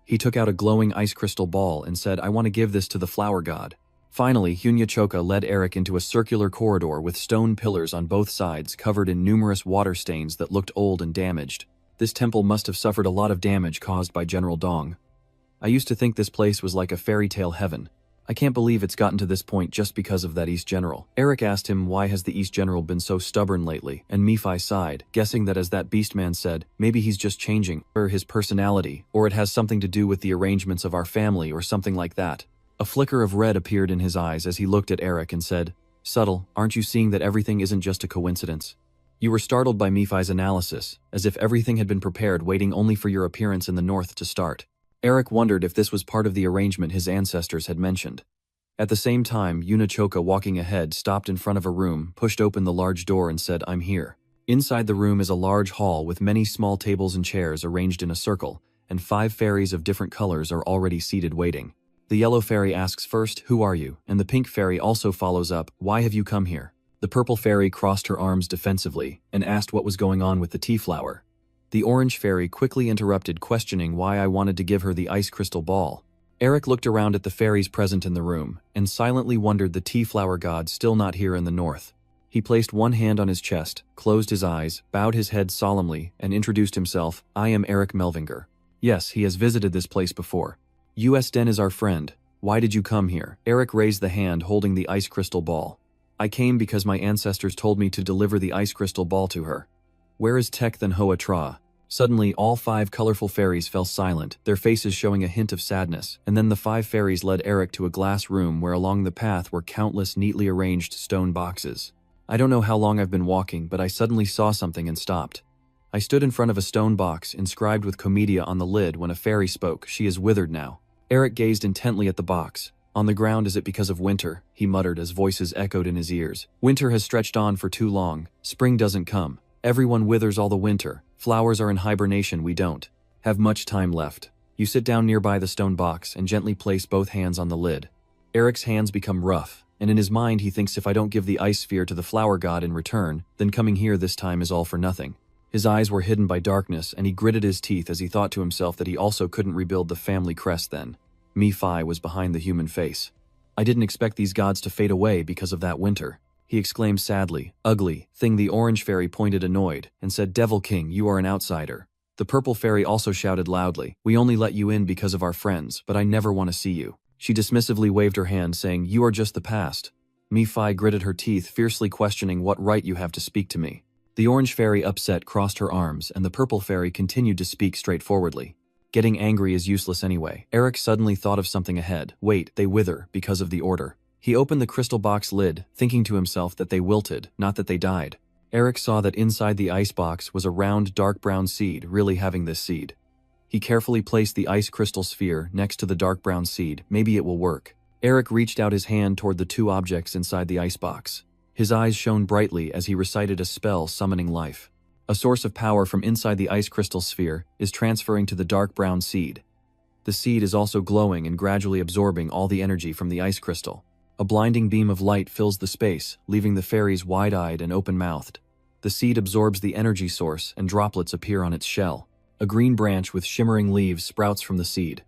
He took out a glowing ice crystal ball and said, "I want to give this to the flower god." Finally, Hunyachoka led Eric into a circular corridor with stone pillars on both sides covered in numerous water stains that looked old and damaged. This temple must have suffered a lot of damage caused by General Dong. I used to think this place was like a fairy tale heaven. I can't believe it's gotten to this point just because of that East General. Eric asked him why has the East General been so stubborn lately, and Mifai sighed, guessing that as that beastman said, maybe he's just changing, or his personality, or it has something to do with the arrangements of our family or something like that. A flicker of red appeared in his eyes as he looked at Eric and said, "Subtle, aren't you seeing that everything isn't just a coincidence?" You were startled by Mifai's analysis, as if everything had been prepared waiting only for your appearance in the north to start. Eric wondered if this was part of the arrangement his ancestors had mentioned. At the same time, Yunachoka, walking ahead, stopped in front of a room, pushed open the large door and said, "I'm here." Inside the room is a large hall with many small tables and chairs arranged in a circle, and 5 fairies of different colors are already seated waiting. The yellow fairy asks first, "Who are you?" and the pink fairy also follows up, "Why have you come here?" The purple fairy crossed her arms defensively and asked what was going on with the tea flower. The orange fairy quickly interrupted, questioning why I wanted to give her the ice crystal ball. Eric looked around at the fairies present in the room and silently wondered the tea flower god still not here in the north. He placed one hand on his chest, closed his eyes, bowed his head solemnly, and introduced himself, "I am Eric Melvinger. Yes, he has visited this place before. US Den is our friend. Why did you come here?" Eric raised the hand holding the ice crystal ball. "I came because my ancestors told me to deliver the ice crystal ball to her." "Where is Tek Than Hoa Tra?" Suddenly, all 5 colorful fairies fell silent, their faces showing a hint of sadness, and then the 5 fairies led Eric to a glass room where along the path were countless neatly arranged stone boxes. "I don't know how long I've been walking, but I suddenly saw something and stopped. I stood in front of a stone box inscribed with Comedia on the lid when a fairy spoke. She is withered now." Eric gazed intently at the box. "On the ground, is it because of winter?" he muttered as voices echoed in his ears. "Winter has stretched on for too long. Spring doesn't come. Everyone withers all the winter. Flowers are in hibernation, we don't have much time left." You sit down nearby the stone box and gently place both hands on the lid. Eric's hands become rough, and in his mind he thinks if I don't give the ice sphere to the flower god in return, then coming here this time is all for nothing. His eyes were hidden by darkness and he gritted his teeth as he thought to himself that he also couldn't rebuild the family crest then. Mi-Fi was behind the human face. "I didn't expect these gods to fade away because of that winter," he exclaimed sadly. "Ugly thing." The orange fairy pointed annoyed and said, "Devil King, you are an outsider." The purple fairy also shouted loudly, "We only let you in because of our friends, but I never want to see you." She dismissively waved her hand saying, "You are just the past." Mi-Fi gritted her teeth, fiercely questioning what right you have to speak to me. The orange fairy, upset, crossed her arms, and the purple fairy continued to speak straightforwardly. Getting angry is useless anyway. Eric suddenly thought of something ahead. Wait, they wither because of the order. He opened the crystal box lid, thinking to himself that they wilted, not that they died. Eric saw that inside the ice box was a round dark brown seed, really having this seed. He carefully placed the ice crystal sphere next to the dark brown seed. Maybe it will work. Eric reached out his hand toward the 2 objects inside the ice box. His eyes shone brightly as he recited a spell summoning life. A source of power from inside the ice crystal sphere is transferring to the dark brown seed. The seed is also glowing and gradually absorbing all the energy from the ice crystal. A blinding beam of light fills the space, leaving the fairies wide-eyed and open-mouthed. The seed absorbs the energy source and droplets appear on its shell. A green branch with shimmering leaves sprouts from the seed.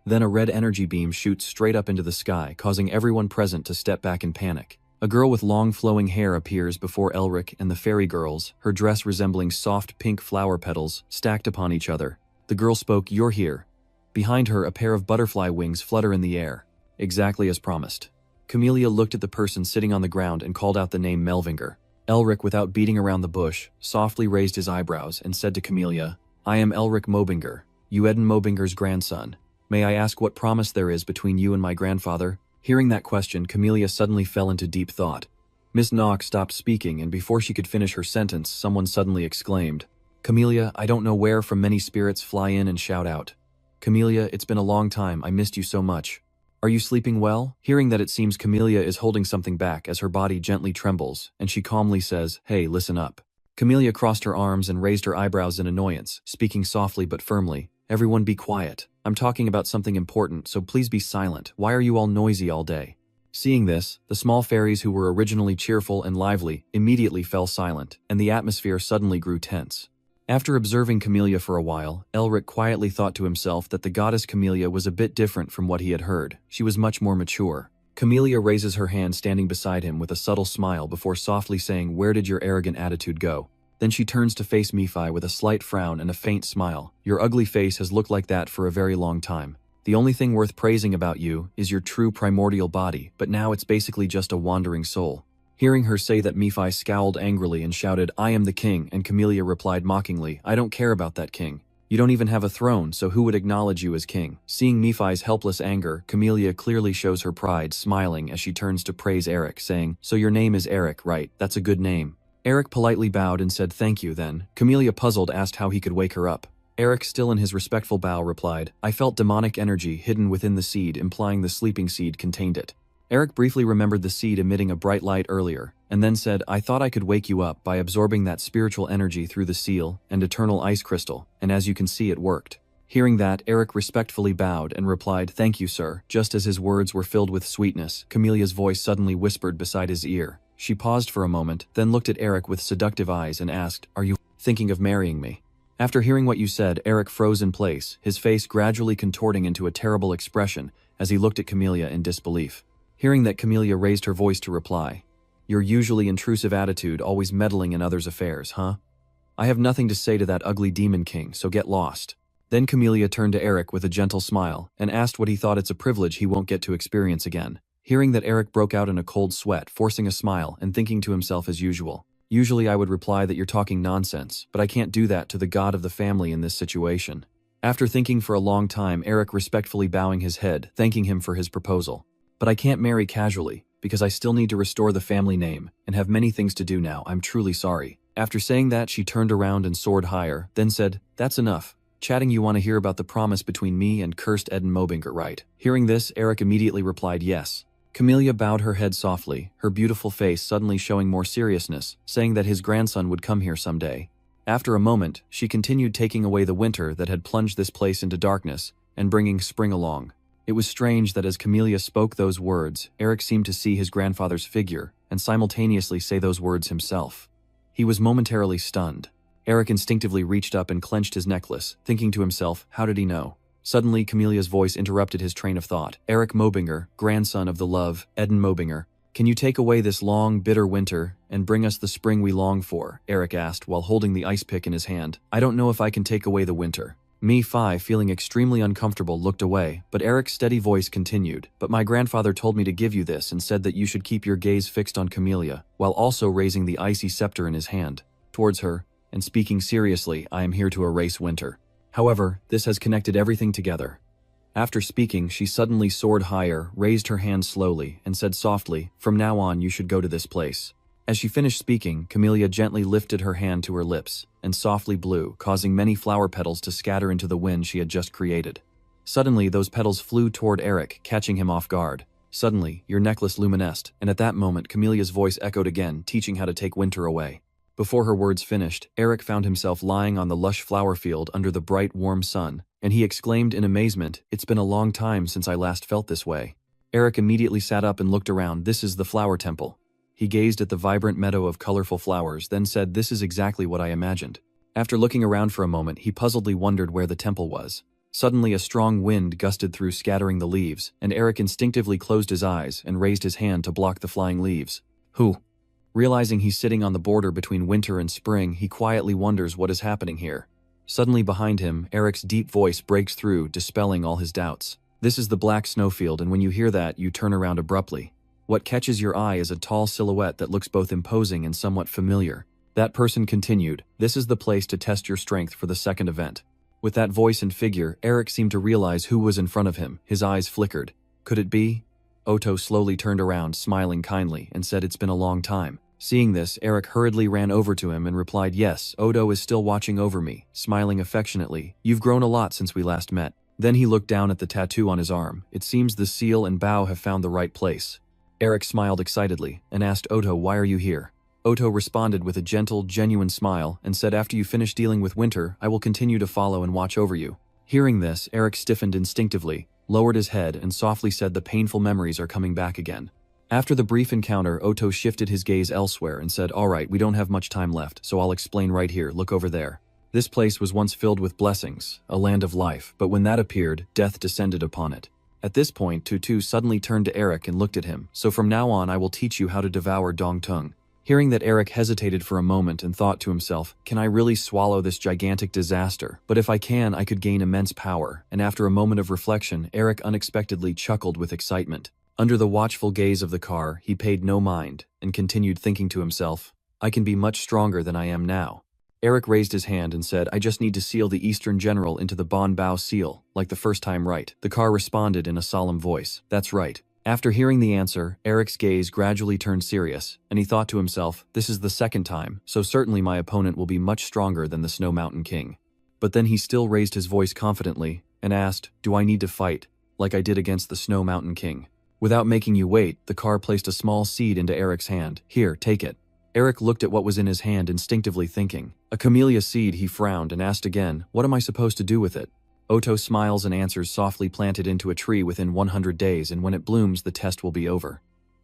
Then a red energy beam shoots straight up into the sky, causing everyone present to step back in panic. A girl with long flowing hair appears before Elric and the fairy girls, her dress resembling soft pink flower petals stacked upon each other. The girl spoke, "You're here." Behind her, a pair of butterfly wings flutter in the air. Exactly as promised. Camellia looked at the person sitting on the ground and called out the name Melvinger. Elric, without beating around the bush, softly raised his eyebrows and said to Camellia, "I am Elric Mobinger, Ueden Mobinger's grandson. May I ask what promise there is between you and my grandfather?" Hearing that question, Camellia suddenly fell into deep thought. Miss Knock stopped speaking, and before she could finish her sentence, someone suddenly exclaimed, "Camellia, I don't know where from many spirits fly in and shout out. Camellia, it's been a long time, I missed you so much. Are you sleeping well?" Hearing that, it seems Camellia is holding something back as her body gently trembles, and she calmly says, "Hey, listen up." Camellia crossed her arms and raised her eyebrows in annoyance, speaking softly but firmly, "Everyone be quiet. I'm talking about something important, so please be silent. Why are you all noisy all day?" Seeing this, the small fairies who were originally cheerful and lively immediately fell silent, and the atmosphere suddenly grew tense. After observing Camellia for a while, Elric quietly thought to himself that the goddess Camellia was a bit different from what he had heard. She was much more mature. Camellia raises her hand standing beside him with a subtle smile before softly saying, "Where did your arrogant attitude go?" Then she turns to face Nephi with a slight frown and a faint smile. "Your ugly face has looked like that for a very long time. The only thing worth praising about you is your true primordial body, but now it's basically just a wandering soul." Hearing her say that, Nephi scowled angrily and shouted, "I am the king," and Camellia replied mockingly, "I don't care about that king. You don't even have a throne, so who would acknowledge you as king?" Seeing Nephi's helpless anger, Camellia clearly shows her pride, smiling as she turns to praise Eric, saying, "So your name is Eric, right? That's a good name." Eric politely bowed and said thank you. Then, Camellia, puzzled, asked how he could wake her up. Eric, still in his respectful bow, replied, "I felt demonic energy hidden within the seed, implying the sleeping seed contained it." Eric briefly remembered the seed emitting a bright light earlier, and then said, "I thought I could wake you up by absorbing that spiritual energy through the seal and eternal ice crystal, and as you can see, it worked." Hearing that, Eric respectfully bowed and replied, "Thank you, sir." Just as his words were filled with sweetness, Camelia's voice suddenly whispered beside his ear. She paused for a moment, then looked at Eric with seductive eyes and asked, "Are you thinking of marrying me?" After hearing what you said, Eric froze in place, his face gradually contorting into a terrible expression as he looked at Camellia in disbelief. Hearing that, Camellia raised her voice to reply, "Your usually intrusive attitude, always meddling in others' affairs, huh? I have nothing to say to that ugly demon king, so get lost." Then Camellia turned to Eric with a gentle smile and asked what he thought it's a privilege he won't get to experience again. Hearing that, Eric broke out in a cold sweat, forcing a smile and thinking to himself as usual, "Usually I would reply that you're talking nonsense, but I can't do that to the god of the family in this situation." After thinking for a long time, Eric respectfully bowing his head, thanking him for his proposal. "But I can't marry casually, because I still need to restore the family name, and have many things to do now. I'm truly sorry." After saying that, she turned around and soared higher, then said, "That's enough. Chatting, you want to hear about the promise between me and cursed Eden Mobinger, right?" Hearing this, Eric immediately replied yes. Camellia bowed her head softly, her beautiful face suddenly showing more seriousness, saying that his grandson would come here someday. After a moment, she continued, taking away the winter that had plunged this place into darkness, and bringing spring along. It was strange that as Camellia spoke those words, Eric seemed to see his grandfather's figure, and simultaneously say those words himself. He was momentarily stunned. Eric instinctively reached up and clenched his necklace, thinking to himself, how did he know? Suddenly, Camelia's voice interrupted his train of thought. "Eric Mobinger, grandson of the love, Eden Mobinger, can you take away this long, bitter winter and bring us the spring we long for?" Eric asked while holding the ice pick in his hand. "I don't know if I can take away the winter." Nephi, feeling extremely uncomfortable, looked away, but Eric's steady voice continued, "But my grandfather told me to give you this and said that you should keep your gaze fixed on Camellia, while also raising the icy scepter in his hand towards her, and speaking seriously, I am here to erase winter. However, this has connected everything together." After speaking, she suddenly soared higher, raised her hand slowly, and said softly, "From now on, you should go to this place." As she finished speaking, Camellia gently lifted her hand to her lips and softly blew, causing many flower petals to scatter into the wind she had just created. Suddenly, those petals flew toward Eric, catching him off guard. Suddenly, your necklace luminesced, and at that moment, Camelia's voice echoed again, teaching how to take winter away. Before her words finished, Eric found himself lying on the lush flower field under the bright, warm sun, and he exclaimed in amazement, "It's been a long time since I last felt this way." Eric immediately sat up and looked around. "This is the flower temple." He gazed at the vibrant meadow of colorful flowers, then said, "This is exactly what I imagined." After looking around for a moment, he puzzledly wondered where the temple was. Suddenly, a strong wind gusted through, scattering the leaves, and Eric instinctively closed his eyes and raised his hand to block the flying leaves. Who? Realizing he's sitting on the border between winter and spring, he quietly wonders what is happening here. Suddenly behind him, Eric's deep voice breaks through, dispelling all his doubts. "This is the black snowfield, and when you hear that, you turn around abruptly. What catches your eye is a tall silhouette that looks both imposing and somewhat familiar." That person continued, "This is the place to test your strength for the second event." With that voice and figure, Eric seemed to realize who was in front of him. His eyes flickered. Could it be? Oto slowly turned around, smiling kindly, and said, "It's been a long time." Seeing this, Eric hurriedly ran over to him and replied, "Yes, Oto is still watching over me," smiling affectionately. "You've grown a lot since we last met." Then he looked down at the tattoo on his arm. "It seems the seal and bow have found the right place." Eric smiled excitedly and asked Oto, "Why are you here?" Oto responded with a gentle, genuine smile and said, "After you finish dealing with winter, I will continue to follow and watch over you." Hearing this, Eric stiffened instinctively, lowered his head, and softly said, "The painful memories are coming back again." After the brief encounter, Oto shifted his gaze elsewhere and said, "All right, we don't have much time left, so I'll explain right here. Look over there. This place was once filled with blessings, a land of life, but when that appeared, death descended upon it. At this point, Tutu suddenly turned to Eric and looked at him. So from now on I will teach you how to devour Dongtung. Hearing that, Eric hesitated for a moment and thought to himself, can I really swallow this gigantic disaster? But if I can, I could gain immense power. And after a moment of reflection, Eric unexpectedly chuckled with excitement. Under the watchful gaze of the car, he paid no mind and continued thinking to himself, I can be much stronger than I am now. Eric raised his hand and said, I just need to seal the Eastern General into the Bon Bao seal, like the first time, right? The car responded in a solemn voice, that's right. After hearing the answer, Eric's gaze gradually turned serious, and he thought to himself, this is the second time, so certainly my opponent will be much stronger than the Snow Mountain King. But then he still raised his voice confidently and asked, do I need to fight, like I did against the Snow Mountain King? Without making you wait, the car placed a small seed into Eric's hand. Here, take it. Eric looked at what was in his hand, instinctively thinking. A camellia seed. He frowned and asked again, what am I supposed to do with it? Oto smiles and answers, softly plant it into a tree within 100 days, and when it blooms, the test will be over.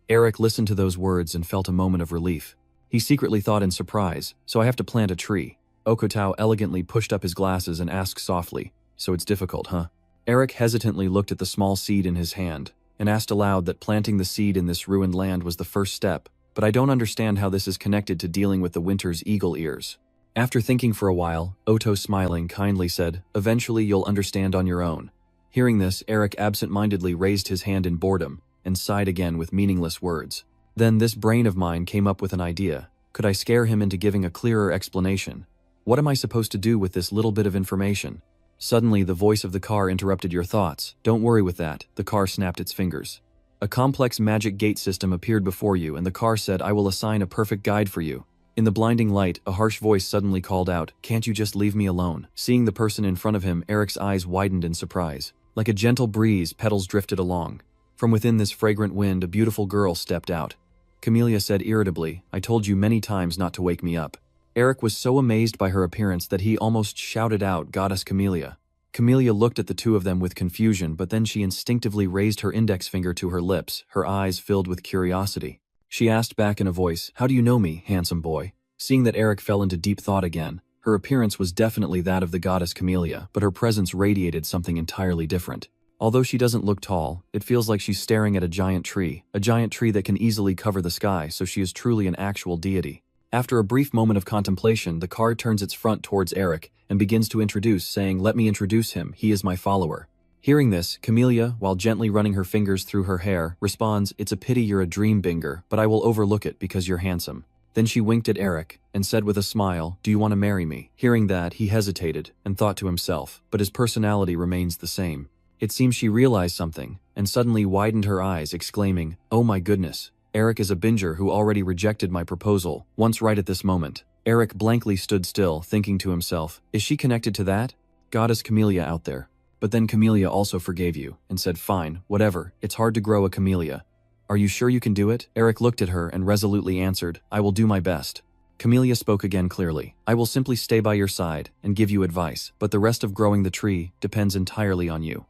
Eric listened to those words and felt a moment of relief. He secretly thought in surprise, so I have to plant a tree. Okotao elegantly pushed up his glasses and asked softly, so it's difficult, huh? Eric hesitantly looked at the small seed in his hand and asked aloud that planting the seed in this ruined land was the first step, but I don't understand how this is connected to dealing with the winter's eagle ears. After thinking for a while, Oto, smiling kindly, said, eventually you'll understand on your own. Hearing this, Eric absent-mindedly raised his hand in boredom and sighed again with meaningless words. Then this brain of mine came up with an idea. Could I scare him into giving a clearer explanation? What am I supposed to do with this little bit of information? Suddenly, the voice of the car interrupted your thoughts. Don't worry with that, the car snapped its fingers. A complex magic gate system appeared before you, and the car said, I will assign a perfect guide for you. In the blinding light, a harsh voice suddenly called out, can't you just leave me alone? Seeing the person in front of him, Eric's eyes widened in surprise. Like a gentle breeze, petals drifted along. From within this fragrant wind, a beautiful girl stepped out. Camellia said irritably, I told you many times not to wake me up. Eric was so amazed by her appearance that he almost shouted out, Goddess Camellia. Camellia looked at the two of them with confusion, but then she instinctively raised her index finger to her lips, her eyes filled with curiosity. She asked back in a voice, how do you know me, handsome boy? Seeing that Eric fell into deep thought again, her appearance was definitely that of the goddess Camellia, but her presence radiated something entirely different. Although she doesn't look tall, it feels like she's staring at a giant tree that can easily cover the sky, so she is truly an actual deity. After a brief moment of contemplation, the car turns its front towards Eric and begins to introduce, saying, let me introduce him, he is my follower. Hearing this, Camellia, while gently running her fingers through her hair, responds, it's a pity you're a dream binger, but I will overlook it because you're handsome. Then she winked at Eric and said with a smile, do you want to marry me? Hearing that, he hesitated and thought to himself, but his personality remains the same. It seems she realized something and suddenly widened her eyes, exclaiming, oh my goodness, Eric is a binger who already rejected my proposal, once right at this moment. Eric blankly stood still, thinking to himself, is she connected to that goddess Camellia out there? But then Camellia also forgave you and said, fine, whatever, it's hard to grow a camellia. Are you sure you can do it? Eric looked at her and resolutely answered, I will do my best. Camellia spoke again clearly, I will simply stay by your side and give you advice, but the rest of growing the tree depends entirely on you.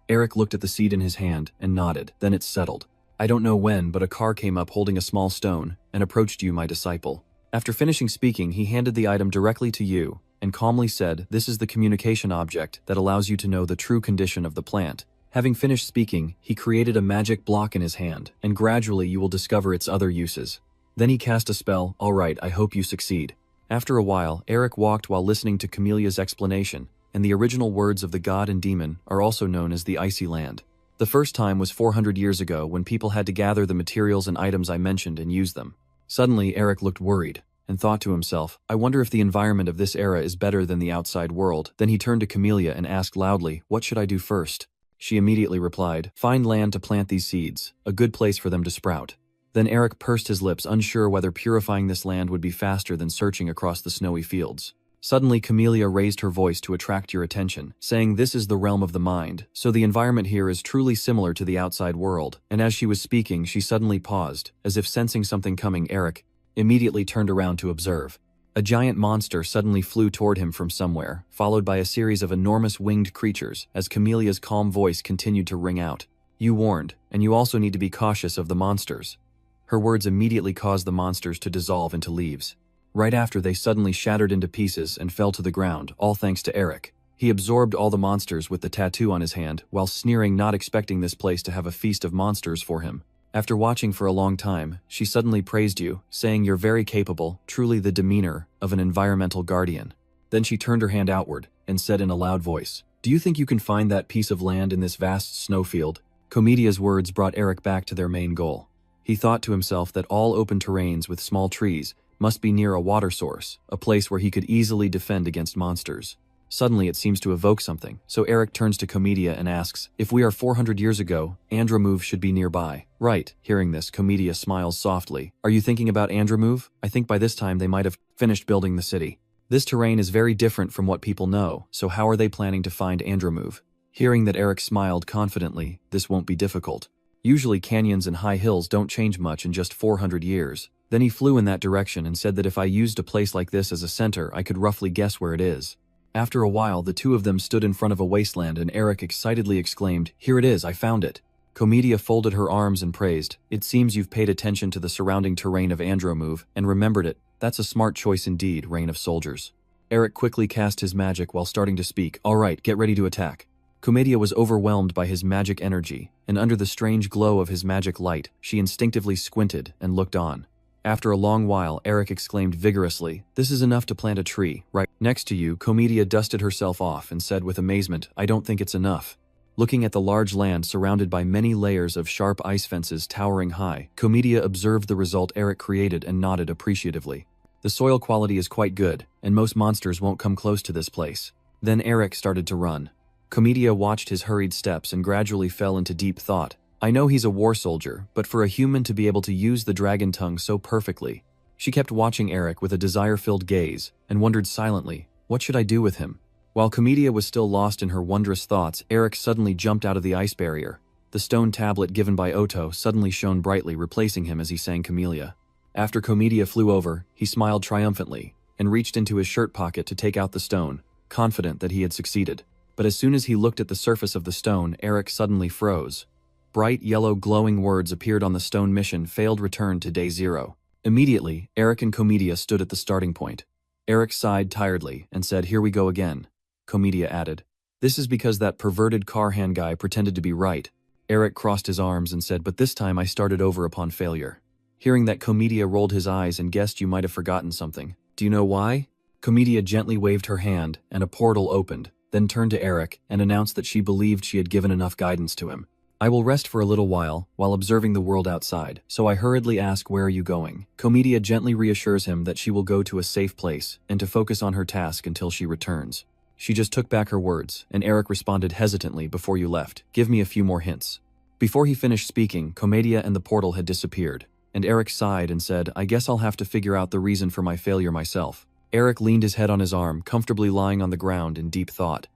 Eric looked at the seed in his hand and nodded, then it settled. I don't know when, but a car came up holding a small stone and approached you, my disciple. After finishing speaking, he handed the item directly to you and calmly said, this is the communication object that allows you to know the true condition of the plant. Having finished speaking, he created a magic block in his hand, and gradually you will discover its other uses. Then he cast a spell, all right, I hope you succeed. After a while, Eric walked while listening to Camelia's explanation, and the original words of the god and demon are also known as the Icy Land. The first time was 400 years ago when people had to gather the materials and items I mentioned and use them. Suddenly, Eric looked worried and thought to himself, I wonder if the environment of this era is better than the outside world. Then he turned to Camellia and asked loudly, what should I do first? She immediately replied, find land to plant these seeds, a good place for them to sprout. Then Eric pursed his lips, unsure whether purifying this land would be faster than searching across the snowy fields. Suddenly, Camellia raised her voice to attract your attention, saying this is the realm of the mind, so the environment here is truly similar to the outside world. And as she was speaking, she suddenly paused, as if sensing something coming. Eric immediately turned around to observe. A giant monster suddenly flew toward him from somewhere, followed by a series of enormous winged creatures, as Camelia's calm voice continued to ring out. You warned, and you also need to be cautious of the monsters. Her words immediately caused the monsters to dissolve into leaves. Right after, they suddenly shattered into pieces and fell to the ground, all thanks to Eric. He absorbed all the monsters with the tattoo on his hand, while sneering, not expecting this place to have a feast of monsters for him. After watching for a long time, she suddenly praised you, saying you're very capable, truly the demeanor of an environmental guardian. Then she turned her hand outward and said in a loud voice, "Do you think you can find that piece of land in this vast snowfield?" Comedia's words brought Eric back to their main goal. He thought to himself that all open terrains with small trees must be near a water source, a place where he could easily defend against monsters. Suddenly it seems to evoke something, so Eric turns to Comedia and asks, "If we are 400 years ago, Andromove should be nearby." "Right." Hearing this, Comedia smiles softly. "Are you thinking about Andromove? I think by this time they might have finished building the city. This terrain is very different from what people know, so how are they planning to find Andromove?" Hearing that, Eric smiled confidently. "This won't be difficult. Usually canyons and high hills don't change much in just 400 years. Then he flew in that direction and said that if I used a place like this as a center, I could roughly guess where it is. After a while, the two of them stood in front of a wasteland and Eric excitedly exclaimed, "Here it is, I found it." Comedia folded her arms and praised, "It seems you've paid attention to the surrounding terrain of Andromove and remembered it. That's a smart choice indeed, Reign of Soldiers." Eric quickly cast his magic while starting to speak. "All right, get ready to attack." Comedia was overwhelmed by his magic energy, and under the strange glow of his magic light, she instinctively squinted and looked on. After a long while, Eric exclaimed vigorously, "This is enough to plant a tree, right next to you." Comedia dusted herself off and said with amazement, "I don't think it's enough." Looking at the large land surrounded by many layers of sharp ice fences towering high, Comedia observed the result Eric created and nodded appreciatively. "The soil quality is quite good, and most monsters won't come close to this place." Then Eric started to run. Comedia watched his hurried steps and gradually fell into deep thought. I know he's a war soldier, but for a human to be able to use the dragon tongue so perfectly. She kept watching Eric with a desire-filled gaze and wondered silently, what should I do with him? While Comedia was still lost in her wondrous thoughts, Eric suddenly jumped out of the ice barrier. The stone tablet given by Otto suddenly shone brightly, replacing him as he sang Camellia. After Comedia flew over, he smiled triumphantly and reached into his shirt pocket to take out the stone, confident that he had succeeded. But as soon as he looked at the surface of the stone, Eric suddenly froze. Bright yellow glowing words appeared on the stone: mission failed, return to day 0. Immediately, Eric and Comedia stood at the starting point. Eric sighed tiredly and said, "Here we go again." Comedia added, "This is because that perverted Carhan guy pretended to be right." Eric crossed his arms and said, "But this time I started over upon failure." Hearing that, Comedia rolled his eyes and guessed you might have forgotten something. "Do you know why?" Comedia gently waved her hand and a portal opened, then turned to Eric and announced that she believed she had given enough guidance to him. "I will rest for a little while observing the world outside, so I hurriedly ask, where are you going?" Comedia gently reassures him that she will go to a safe place and to focus on her task until she returns. She just took back her words, and Eric responded hesitantly, "Before you left, give me a few more hints." Before he finished speaking, Comedia and the portal had disappeared, and Eric sighed and said, "I guess I'll have to figure out the reason for my failure myself." Eric leaned his head on his arm, comfortably lying on the ground in deep thought.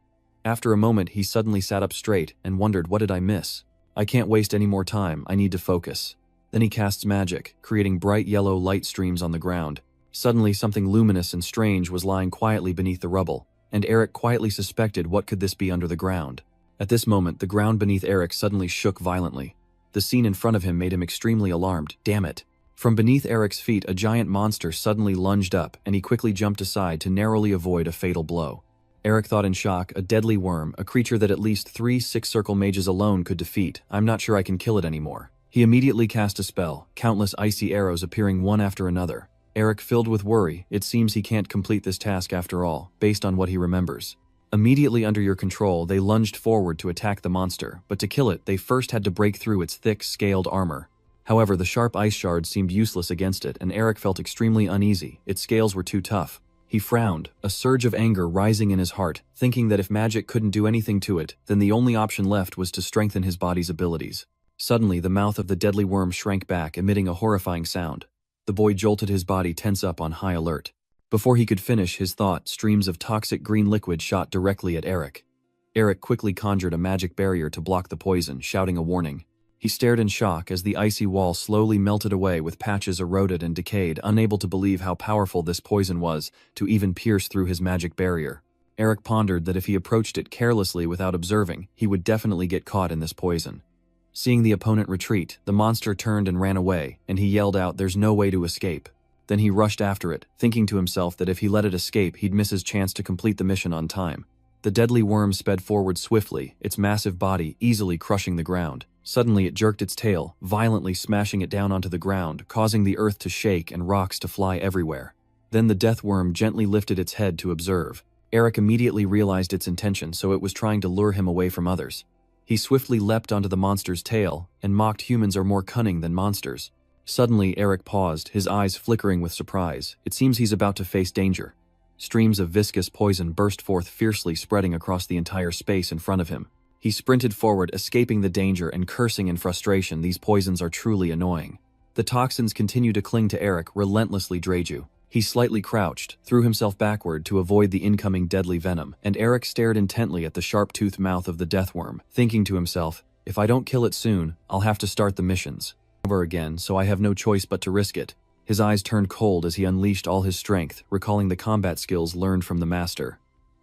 After a moment, he suddenly sat up straight and wondered, what did I miss? I can't waste any more time, I need to focus. Then he casts magic, creating bright yellow light streams on the ground. Suddenly, something luminous and strange was lying quietly beneath the rubble, and Eric quietly suspected what could this be under the ground. At this moment, the ground beneath Eric suddenly shook violently. The scene in front of him made him extremely alarmed. Damn it! From beneath Eric's feet, a giant monster suddenly lunged up, and he quickly jumped aside to narrowly avoid a fatal blow. Eric thought in shock, a deadly worm, a creature that at least 3 six-circle mages alone could defeat. I'm not sure I can kill it anymore. He immediately cast a spell, countless icy arrows appearing one after another. Eric, filled with worry, it seems he can't complete this task after all, based on what he remembers. Immediately under your control, they lunged forward to attack the monster, but to kill it, they first had to break through its thick, scaled armor. However, the sharp ice shards seemed useless against it, and Eric felt extremely uneasy. Its scales were too tough. He frowned, a surge of anger rising in his heart, thinking that if magic couldn't do anything to it, then the only option left was to strengthen his body's abilities. Suddenly, the mouth of the deadly worm shrank back, emitting a horrifying sound. The boy jolted, his body tense up on high alert. Before he could finish his thought, streams of toxic green liquid shot directly at Eric. Eric quickly conjured a magic barrier to block the poison, shouting a warning. He stared in shock as the icy wall slowly melted away with patches eroded and decayed, unable to believe how powerful this poison was to even pierce through his magic barrier. Eric pondered that if he approached it carelessly without observing, he would definitely get caught in this poison. Seeing the opponent retreat, the monster turned and ran away, and he yelled out, "There's no way to escape." Then he rushed after it, thinking to himself that if he let it escape, he'd miss his chance to complete the mission on time. The deadly worm sped forward swiftly, its massive body easily crushing the ground. Suddenly it jerked its tail, violently smashing it down onto the ground, causing the earth to shake and rocks to fly everywhere. Then the death worm gently lifted its head to observe. Eric immediately realized its intention, so it was trying to lure him away from others. He swiftly leapt onto the monster's tail, and mocked humans are more cunning than monsters. Suddenly Eric paused, his eyes flickering with surprise. It seems he's about to face danger. Streams of viscous poison burst forth fiercely, spreading across the entire space in front of him. He sprinted forward, escaping the danger and cursing in frustration. These poisons are truly annoying. The toxins continue to cling to Eric, relentlessly Dreju. He slightly crouched, threw himself backward to avoid the incoming deadly venom, and Eric stared intently at the sharp-toothed mouth of the deathworm, thinking to himself, if I don't kill it soon, I'll have to start the missions over again, so I have no choice but to risk it. His eyes turned cold as he unleashed all his strength, recalling the combat skills learned from the master.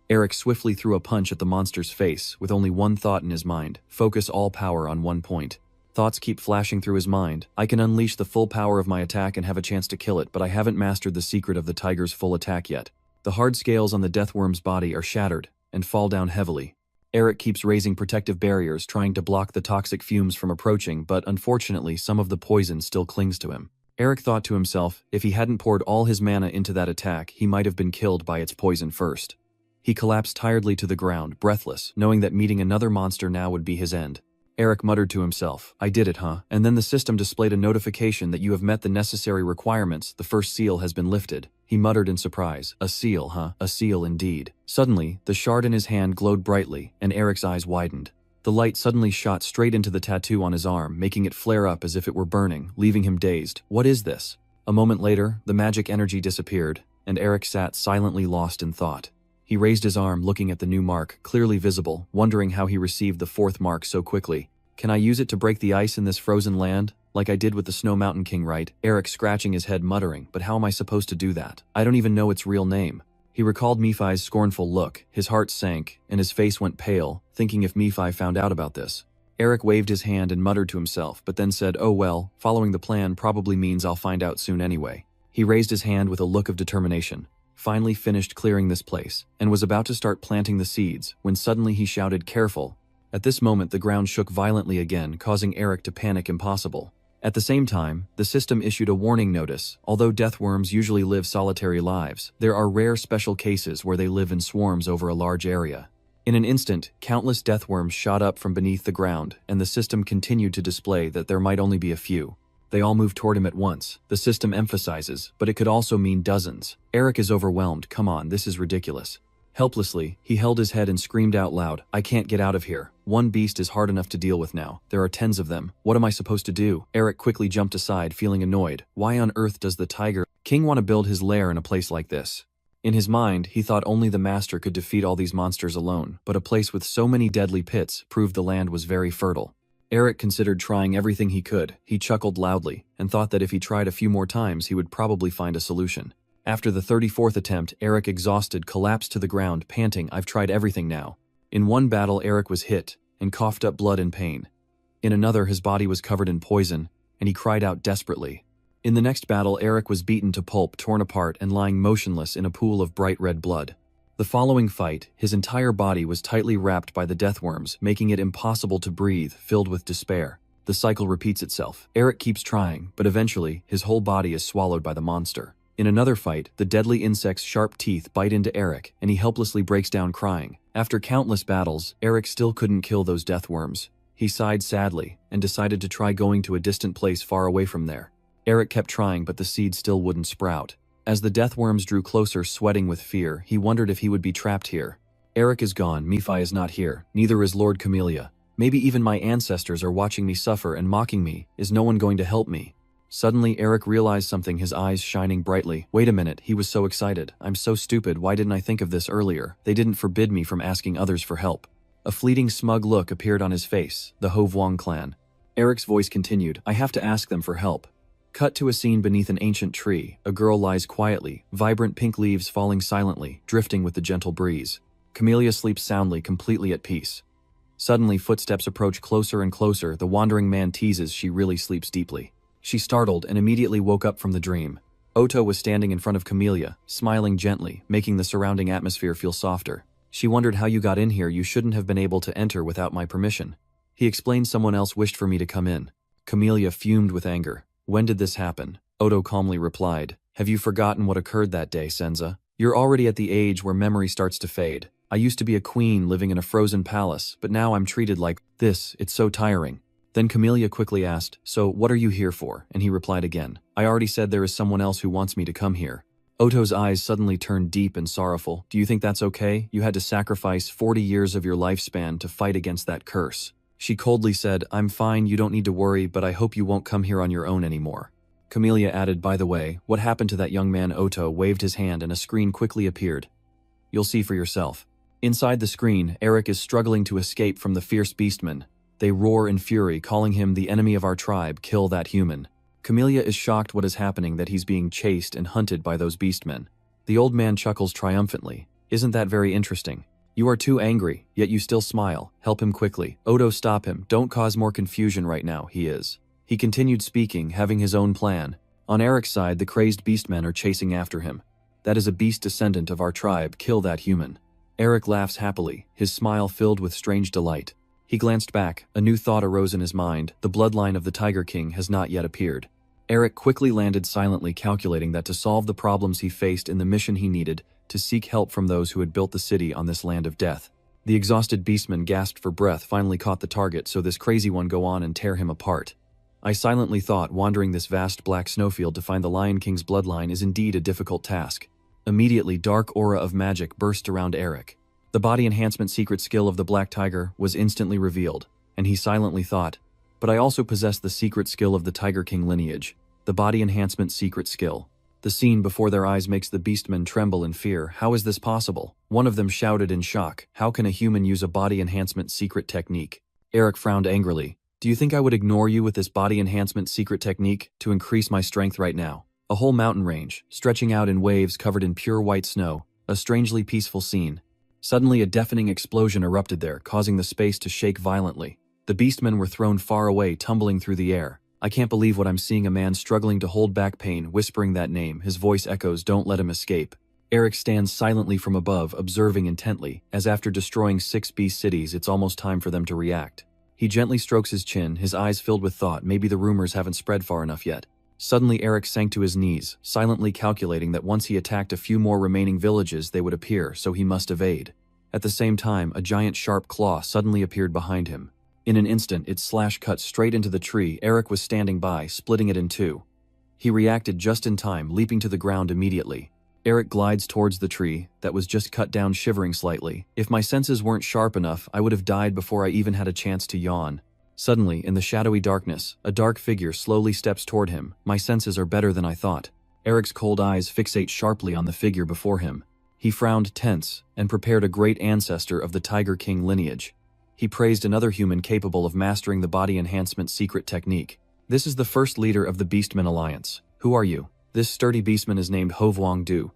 Eric swiftly threw a punch at the monster's face, with only one thought in his mind: focus all power on one point. Thoughts keep flashing through his mind. I can unleash the full power of my attack and have a chance to kill it, but I haven't mastered the secret of the tiger's full attack yet. The hard scales on the deathworm's body are shattered and fall down heavily. Eric keeps raising protective barriers, trying to block the toxic fumes from approaching, but unfortunately some of the poison still clings to him. Eric thought to himself, if he hadn't poured all his mana into that attack, he might have been killed by its poison first. He collapsed tiredly to the ground, breathless, knowing that meeting another monster now would be his end. Eric muttered to himself, I did it, huh? And then the system displayed a notification that you have met the necessary requirements, the first seal has been lifted. He muttered in surprise, a seal, huh? A seal indeed. Suddenly, the shard in his hand glowed brightly, and Eric's eyes widened. The light suddenly shot straight into the tattoo on his arm, making it flare up as if it were burning, leaving him dazed. What is this? A moment later, the magic energy disappeared, and Eric sat silently lost in thought. He raised his arm, looking at the new mark, clearly visible, wondering how he received the fourth mark so quickly. Can I use it to break the ice in this frozen land? Like I did with the Snow Mountain King, right? Eric scratching his head, muttering, but how am I supposed to do that? I don't even know its real name. He recalled Nephi's scornful look, his heart sank, and his face went pale, thinking if Nephi found out about this. Eric waved his hand and muttered to himself, but then said, oh well, following the plan probably means I'll find out soon anyway. He raised his hand with a look of determination. Finally finished clearing this place, and was about to start planting the seeds, when suddenly he shouted, careful. At this moment the ground shook violently again, causing Eric to panic impossible. At the same time, the system issued a warning notice. Although deathworms usually live solitary lives, there are rare special cases where they live in swarms over a large area. In an instant, countless deathworms shot up from beneath the ground, and the system continued to display that there might only be a few. They all moved toward him at once, the system emphasizes, but it could also mean dozens. Eric is overwhelmed. Come on, this is ridiculous. Helplessly, he held his head and screamed out loud, I can't get out of here. One beast is hard enough to deal with now. There are tens of them. What am I supposed to do? Eric quickly jumped aside, feeling annoyed. Why on earth does the Tiger King want to build his lair in a place like this? In his mind, he thought only the master could defeat all these monsters alone, but a place with so many deadly pits proved the land was very fertile. Eric considered trying everything he could. He chuckled loudly, and thought that if he tried a few more times he would probably find a solution. After the 34th attempt, Eric, exhausted, collapsed to the ground, panting, I've tried everything now. In one battle, Eric was hit, and coughed up blood in pain. In another, his body was covered in poison, and he cried out desperately. In the next battle, Eric was beaten to pulp, torn apart, and lying motionless in a pool of bright red blood. The following fight, his entire body was tightly wrapped by the deathworms, making it impossible to breathe, filled with despair. The cycle repeats itself. Eric keeps trying, but eventually, his whole body is swallowed by the monster. In another fight, the deadly insect's sharp teeth bite into Eric, and he helplessly breaks down crying. After countless battles, Eric still couldn't kill those deathworms. He sighed sadly, and decided to try going to a distant place far away from there. Eric kept trying, but the seed still wouldn't sprout. As the deathworms drew closer, sweating with fear, he wondered if he would be trapped here. Eric is gone, Nephi is not here, neither is Lord Camellia. Maybe even my ancestors are watching me suffer and mocking me. Is no one going to help me? Suddenly, Eric realized something, his eyes shining brightly. Wait a minute, he was so excited. I'm so stupid, why didn't I think of this earlier? They didn't forbid me from asking others for help. A fleeting smug look appeared on his face, the Ho Vuong clan. Eric's voice continued, I have to ask them for help. Cut to a scene beneath an ancient tree. A girl lies quietly, vibrant pink leaves falling silently, drifting with the gentle breeze. Camellia sleeps soundly, completely at peace. Suddenly, footsteps approach closer and closer. The wandering man teases she really sleeps deeply. She startled and immediately woke up from the dream. Oto was standing in front of Camellia, smiling gently, making the surrounding atmosphere feel softer. She wondered how you got in here. You shouldn't have been able to enter without my permission. He explained someone else wished for me to come in. Camellia fumed with anger. When did this happen? Oto calmly replied. Have you forgotten what occurred that day, Senza? You're already at the age where memory starts to fade. I used to be a queen living in a frozen palace, but now I'm treated like this. It's so tiring. Then Camellia quickly asked, so what are you here for? And he replied again, I already said there is someone else who wants me to come here. Oto's eyes suddenly turned deep and sorrowful. Do you think that's okay? You had to sacrifice 40 years of your lifespan to fight against that curse. She coldly said, I'm fine, you don't need to worry, but I hope you won't come here on your own anymore. Camellia added, by the way, what happened to that young man? Oto waved his hand and a screen quickly appeared. You'll see for yourself. Inside the screen, Eric is struggling to escape from the fierce beastmen. They roar in fury, calling him the enemy of our tribe, kill that human. Camellia is shocked what is happening, that he's being chased and hunted by those beastmen. The old man chuckles triumphantly. Isn't that very interesting? You are too angry, yet you still smile. Help him quickly. Oto, stop him. Don't cause more confusion right now, he is. He continued speaking, having his own plan. On Eric's side, the crazed beastmen are chasing after him. That is a beast descendant of our tribe, kill that human. Eric laughs happily, his smile filled with strange delight. He glanced back, a new thought arose in his mind, the bloodline of the Tiger King has not yet appeared. Eric quickly landed silently, calculating that to solve the problems he faced in the mission he needed to seek help from those who had built the city on this land of death. The exhausted beastman gasped for breath, finally caught the target, so this crazy one go on and tear him apart. I silently thought, wandering this vast black snowfield to find the Lion King's bloodline is indeed a difficult task. Immediately, dark aura of magic burst around Eric. The body enhancement secret skill of the Black Tiger was instantly revealed, and he silently thought, but I also possess the secret skill of the Tiger King lineage, the body enhancement secret skill. The scene before their eyes makes the beastmen tremble in fear. How is this possible? One of them shouted in shock, how can a human use a body enhancement secret technique? Eric frowned angrily. Do you think I would ignore you with this body enhancement secret technique to increase my strength right now? A whole mountain range, stretching out in waves covered in pure white snow, a strangely peaceful scene. Suddenly a deafening explosion erupted there, causing the space to shake violently. The beastmen were thrown far away, tumbling through the air. I can't believe what I'm seeing, a man struggling to hold back pain, whispering that name. His voice echoes, don't let him escape. Eric stands silently from above, observing intently, as after destroying 6 beast cities, it's almost time for them to react. He gently strokes his chin, his eyes filled with thought, maybe the rumors haven't spread far enough yet. Suddenly Eric sank to his knees, silently calculating that once he attacked a few more remaining villages they would appear, so he must evade. At the same time, a giant sharp claw suddenly appeared behind him. In an instant, its slash cut straight into the tree Eric was standing by, splitting it in two. He reacted just in time, leaping to the ground immediately. Eric glides towards the tree that was just cut down, shivering slightly. If my senses weren't sharp enough, I would have died before I even had a chance to yawn. Suddenly, in the shadowy darkness, a dark figure slowly steps toward him. My senses are better than I thought. Eric's cold eyes fixate sharply on the figure before him. He frowned tense and prepared a great ancestor of the Tiger King lineage. He praised another human capable of mastering the body enhancement secret technique. This is the first leader of the Beastmen Alliance. Who are you? This sturdy beastman is named Hovwang Du.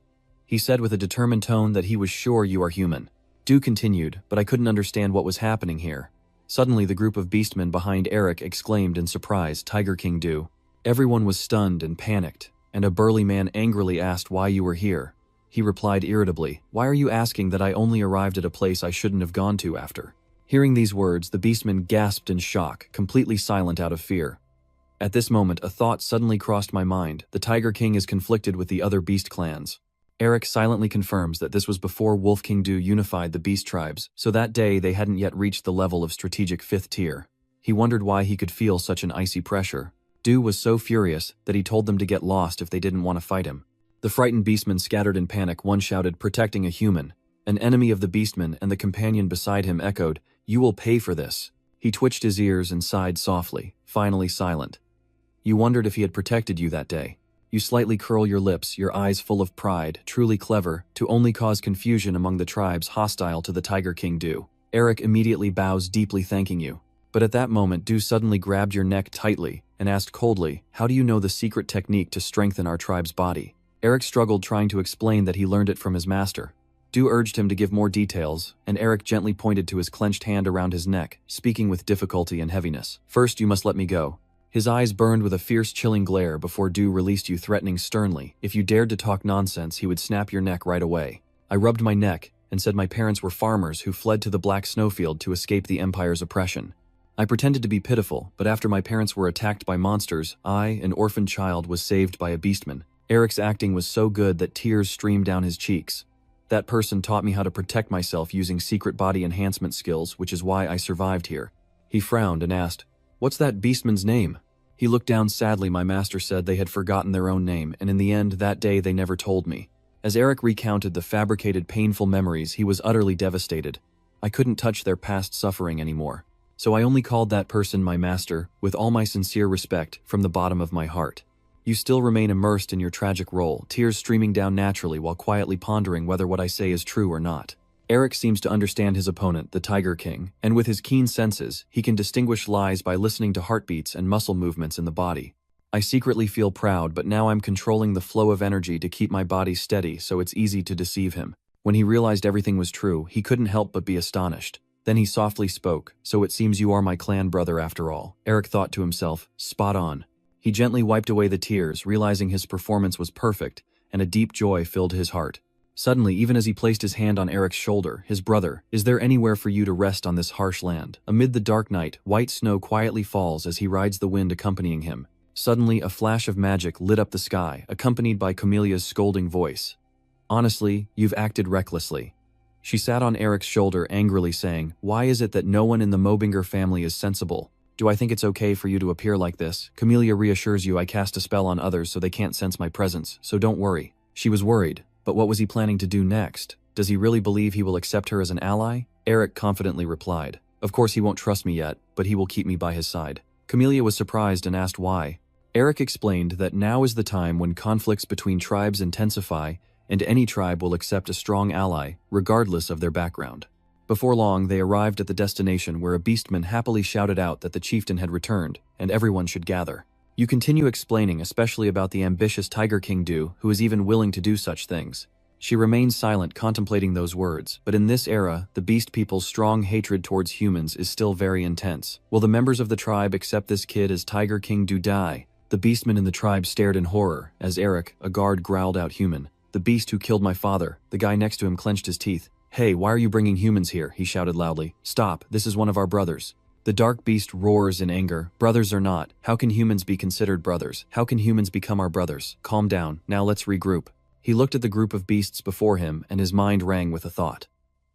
He said with a determined tone that he was sure you are human. Du continued, but I couldn't understand what was happening here. Suddenly the group of beastmen behind Eric exclaimed in surprise, Tiger King Du. Everyone was stunned and panicked, and a burly man angrily asked why you were here. He replied irritably, why are you asking that I only arrived at a place I shouldn't have gone to after? Hearing these words, the beastman gasped in shock, completely silent out of fear. At this moment, a thought suddenly crossed my mind. The Tiger King is conflicted with the other beast clans. Eric silently confirms that this was before Wolf King Du unified the beast tribes, so that day they hadn't yet reached the level of strategic 5th tier. He wondered why he could feel such an icy pressure. Du was so furious that he told them to get lost if they didn't want to fight him. The frightened beastmen scattered in panic. One shouted, protecting a human. An enemy of the beastmen, and the companion beside him echoed, you will pay for this. He twitched his ears and sighed softly, finally silent. You wondered if he had protected you that day. You slightly curl your lips, your eyes full of pride, truly clever, to only cause confusion among the tribes hostile to the Tiger King Du. Eric immediately bows, deeply thanking you. But at that moment, Du suddenly grabbed your neck tightly and asked coldly, how do you know the secret technique to strengthen our tribe's body? Eric struggled, trying to explain that he learned it from his master. Du urged him to give more details, and Eric gently pointed to his clenched hand around his neck, speaking with difficulty and heaviness. First, you must let me go. His eyes burned with a fierce, chilling glare before Du released you, threatening sternly. If you dared to talk nonsense, he would snap your neck right away. I rubbed my neck and said my parents were farmers who fled to the Black Snowfield to escape the Empire's oppression. I pretended to be pitiful, but after my parents were attacked by monsters, I, an orphan child, was saved by a beastman. Eric's acting was so good that tears streamed down his cheeks. That person taught me how to protect myself using secret body enhancement skills, which is why I survived here. He frowned and asked, "What's that beastman's name?" He looked down sadly. My master said they had forgotten their own name, and in the end, that day they never told me. As Eric recounted the fabricated painful memories, he was utterly devastated. I couldn't touch their past suffering anymore. So I only called that person my master, with all my sincere respect, from the bottom of my heart. You still remain immersed in your tragic role, tears streaming down naturally while quietly pondering whether what I say is true or not. Eric seems to understand his opponent, the Tiger King, and with his keen senses, he can distinguish lies by listening to heartbeats and muscle movements in the body. I secretly feel proud, but now I'm controlling the flow of energy to keep my body steady, so it's easy to deceive him. When he realized everything was true, he couldn't help but be astonished. Then he softly spoke, "So it seems you are my clan brother after all." Eric thought to himself, spot on. He gently wiped away the tears, realizing his performance was perfect, and a deep joy filled his heart. Suddenly, even as he placed his hand on Eric's shoulder, his brother, "Is there anywhere for you to rest on this harsh land?" Amid the dark night, white snow quietly falls as he rides the wind accompanying him. Suddenly, a flash of magic lit up the sky, accompanied by Camelia's scolding voice. "Honestly, you've acted recklessly." She sat on Eric's shoulder angrily saying, "Why is it that no one in the Mobinger family is sensible? Do I think it's okay for you to appear like this? Camelia reassures you I cast a spell on others so they can't sense my presence, so don't worry." She was worried, but what was he planning to do next? Does he really believe he will accept her as an ally? Eric confidently replied, "Of course he won't trust me yet, but he will keep me by his side." Camelia was surprised and asked why. Eric explained that now is the time when conflicts between tribes intensify, and any tribe will accept a strong ally, regardless of their background. Before long, they arrived at the destination where a beastman happily shouted out that the chieftain had returned, and everyone should gather. You continue explaining, especially about the ambitious Tiger King Du, who is even willing to do such things. She remained silent, contemplating those words, but in this era, the beast people's strong hatred towards humans is still very intense. Will the members of the tribe accept this kid as Tiger King Du die? The beastmen in the tribe stared in horror, as Eric, a guard, growled out, "Human. The beast who killed my father." The guy next to him clenched his teeth. "Hey, why are you bringing humans here?" he shouted loudly. "Stop, this is one of our brothers." The dark beast roars in anger. "Brothers or not, how can humans be considered brothers? How can humans become our brothers? Calm down, now let's regroup." He looked at the group of beasts before him, and his mind rang with a thought.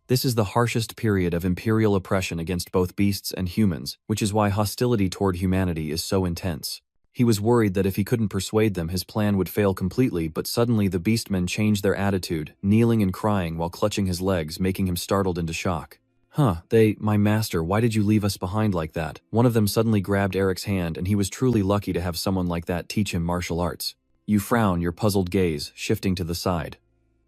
This is the harshest period of imperial oppression against both beasts and humans, which is why hostility toward humanity is so intense. He was worried that if he couldn't persuade them, his plan would fail completely, but suddenly the beastmen changed their attitude, kneeling and crying while clutching his legs, making him startled into shock. My master, why did you leave us behind like that?" One of them suddenly grabbed Eric's hand, and he was truly lucky to have someone like that teach him martial arts. You frown, your puzzled gaze shifting to the side.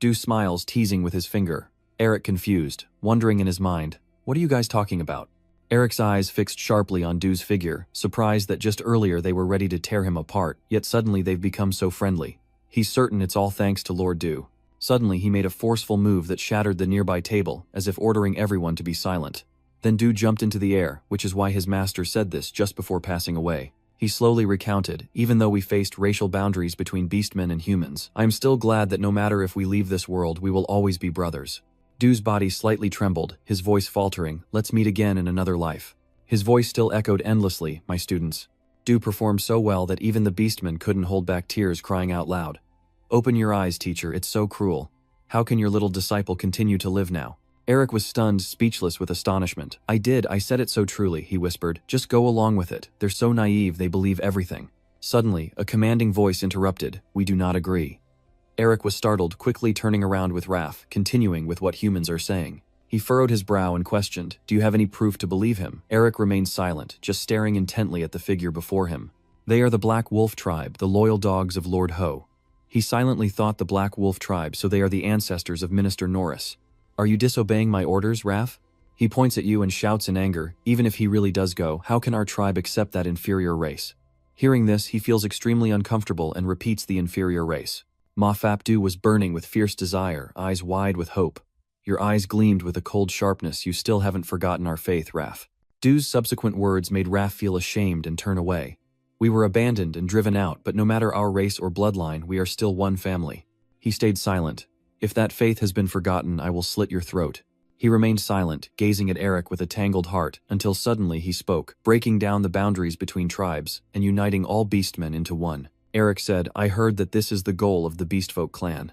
Du smiles, teasing with his finger. Eric confused, wondering in his mind, "What are you guys talking about?" Eric's eyes fixed sharply on Du's figure, surprised that just earlier they were ready to tear him apart, yet suddenly they've become so friendly. He's certain it's all thanks to Lord Du. Suddenly he made a forceful move that shattered the nearby table, as if ordering everyone to be silent. Then Du jumped into the air, which is why his master said this just before passing away. He slowly recounted, "Even though we faced racial boundaries between beastmen and humans, I am still glad that no matter if we leave this world, we will always be brothers." Du's body slightly trembled, his voice faltering, "Let's meet again in another life." His voice still echoed endlessly, "My students." Du performed so well that even the beastmen couldn't hold back tears, crying out loud. "Open your eyes, teacher, it's so cruel. How can your little disciple continue to live now?" Eric was stunned, speechless with astonishment. I said it so truly," he whispered. "Just go along with it. They're so naive, they believe everything." Suddenly, a commanding voice interrupted, "We do not agree." Eric was startled, quickly turning around with Raph, continuing with what humans are saying. He furrowed his brow and questioned, "Do you have any proof to believe him?" Eric remained silent, just staring intently at the figure before him. "They are the Black Wolf tribe, the loyal dogs of Lord Ho." He silently thought the Black Wolf tribe, so they are the ancestors of Minister Norris. "Are you disobeying my orders, Raph?" He points at you and shouts in anger, "Even if he really does go, how can our tribe accept that inferior race?" Hearing this, he feels extremely uncomfortable and repeats the inferior race. Ma Fapdu was burning with fierce desire, eyes wide with hope. Your eyes gleamed with a cold sharpness. "You still haven't forgotten our faith, Raph." Du's subsequent words made Raph feel ashamed and turn away. "We were abandoned and driven out, but no matter our race or bloodline, we are still one family." He stayed silent. If that faith has been forgotten, I will slit your throat." He remained silent, gazing at Eric with a tangled heart, until suddenly he spoke, breaking down the boundaries between tribes and uniting all beastmen into one. Eric said, "I heard that this is the goal of the Beastfolk clan."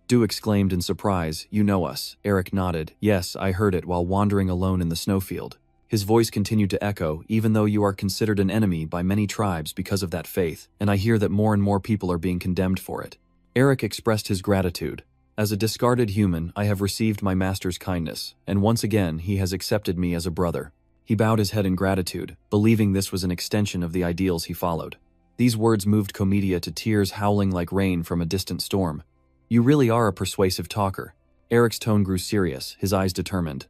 Du exclaimed in surprise, "You know us." Eric nodded, "Yes, I heard it while wandering alone in the snowfield." His voice continued to echo, "Even though you are considered an enemy by many tribes because of that faith, and I hear that more and more people are being condemned for it." Eric expressed his gratitude. "As a discarded human, I have received my master's kindness, and once again he has accepted me as a brother." He bowed his head in gratitude, believing this was an extension of the ideals he followed. These words moved Comedia to tears howling like rain from a distant storm. "You really are a persuasive talker." Eric's tone grew serious, his eyes determined.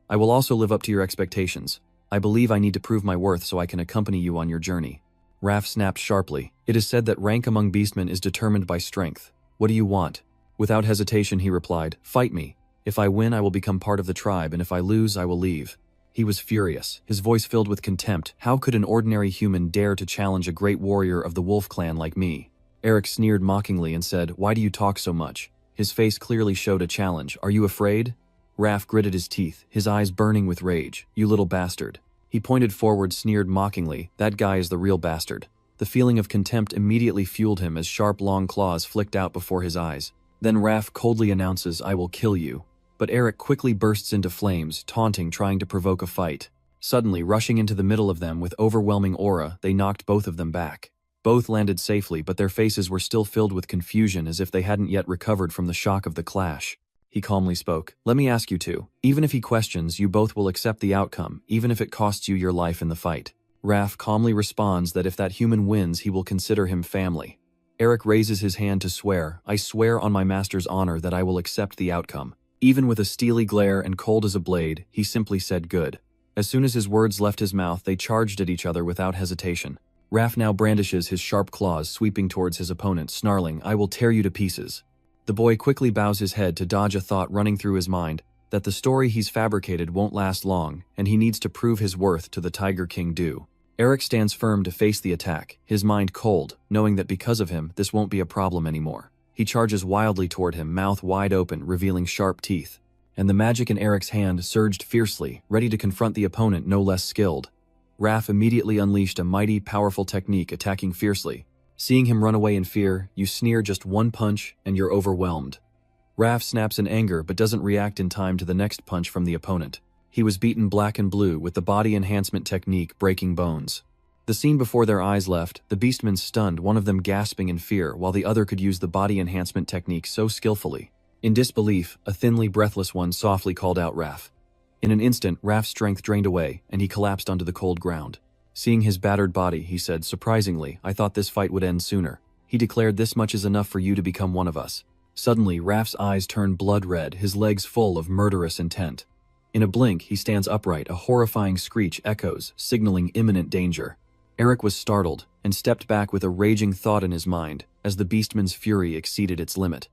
"I will also live up to your expectations. I believe I need to prove my worth so I can accompany you on your journey." Raph snapped sharply. "It is said that rank among beastmen is determined by strength. What do you want?" Without hesitation he replied, "Fight me. If I win, I will become part of the tribe, and if I lose, I will leave." He was furious, his voice filled with contempt. How could an ordinary human dare to challenge a great warrior of the wolf clan like me? Eric sneered mockingly and said, "Why do you talk so much?" His face clearly showed a challenge. "Are you afraid?" Raph gritted his teeth, his eyes burning with rage. "You little bastard." He pointed forward, sneered mockingly, "That guy is the real bastard." The feeling of contempt immediately fueled him as sharp long claws flicked out before his eyes. Then Raph coldly announces, "I will kill you." But Eric quickly bursts into flames, taunting, trying to provoke a fight. Suddenly, rushing into the middle of them with overwhelming aura, they knocked both of them back. Both landed safely, but their faces were still filled with confusion as if they hadn't yet recovered from the shock of the clash. He calmly spoke, "Let me ask you two. Even if he questions, you both will accept the outcome, even if it costs you your life in the fight." Raph calmly responds that if that human wins, he will consider him family. Eric raises his hand to swear, "I swear on my master's honor that I will accept the outcome." Even with a steely glare and cold as a blade, he simply said, "Good." As soon as his words left his mouth, they charged at each other without hesitation. Raph now brandishes his sharp claws, sweeping towards his opponent, snarling, "I will tear you to pieces." The boy quickly bows his head to dodge a thought running through his mind, that the story he's fabricated won't last long, and he needs to prove his worth to the Tiger King Du. Eric stands firm to face the attack, his mind cold, knowing that because of him, this won't be a problem anymore. He charges wildly toward him, mouth wide open, revealing sharp teeth. And the magic in Eric's hand surged fiercely, ready to confront the opponent no less skilled. Raph immediately unleashed a mighty, powerful technique, attacking fiercely. Seeing him run away in fear, you sneer just one punch, and you're overwhelmed. Raph snaps in anger but doesn't react in time to the next punch from the opponent. He was beaten black and blue with the body enhancement technique breaking bones. The scene before their eyes left, the beastmen stunned, one of them gasping in fear while the other could use the body enhancement technique so skillfully. In disbelief, a thinly breathless one softly called out Raph. In an instant, Raph's strength drained away, and he collapsed onto the cold ground. Seeing his battered body, he said, "Surprisingly, I thought this fight would end sooner." He declared, "This much is enough for you to become one of us." Suddenly, Raph's eyes turned blood red, his legs full of murderous intent. In a blink, he stands upright, a horrifying screech echoes, signaling imminent danger. Eric was startled, and stepped back with a raging thought in his mind, as the beastman's fury exceeded its limit.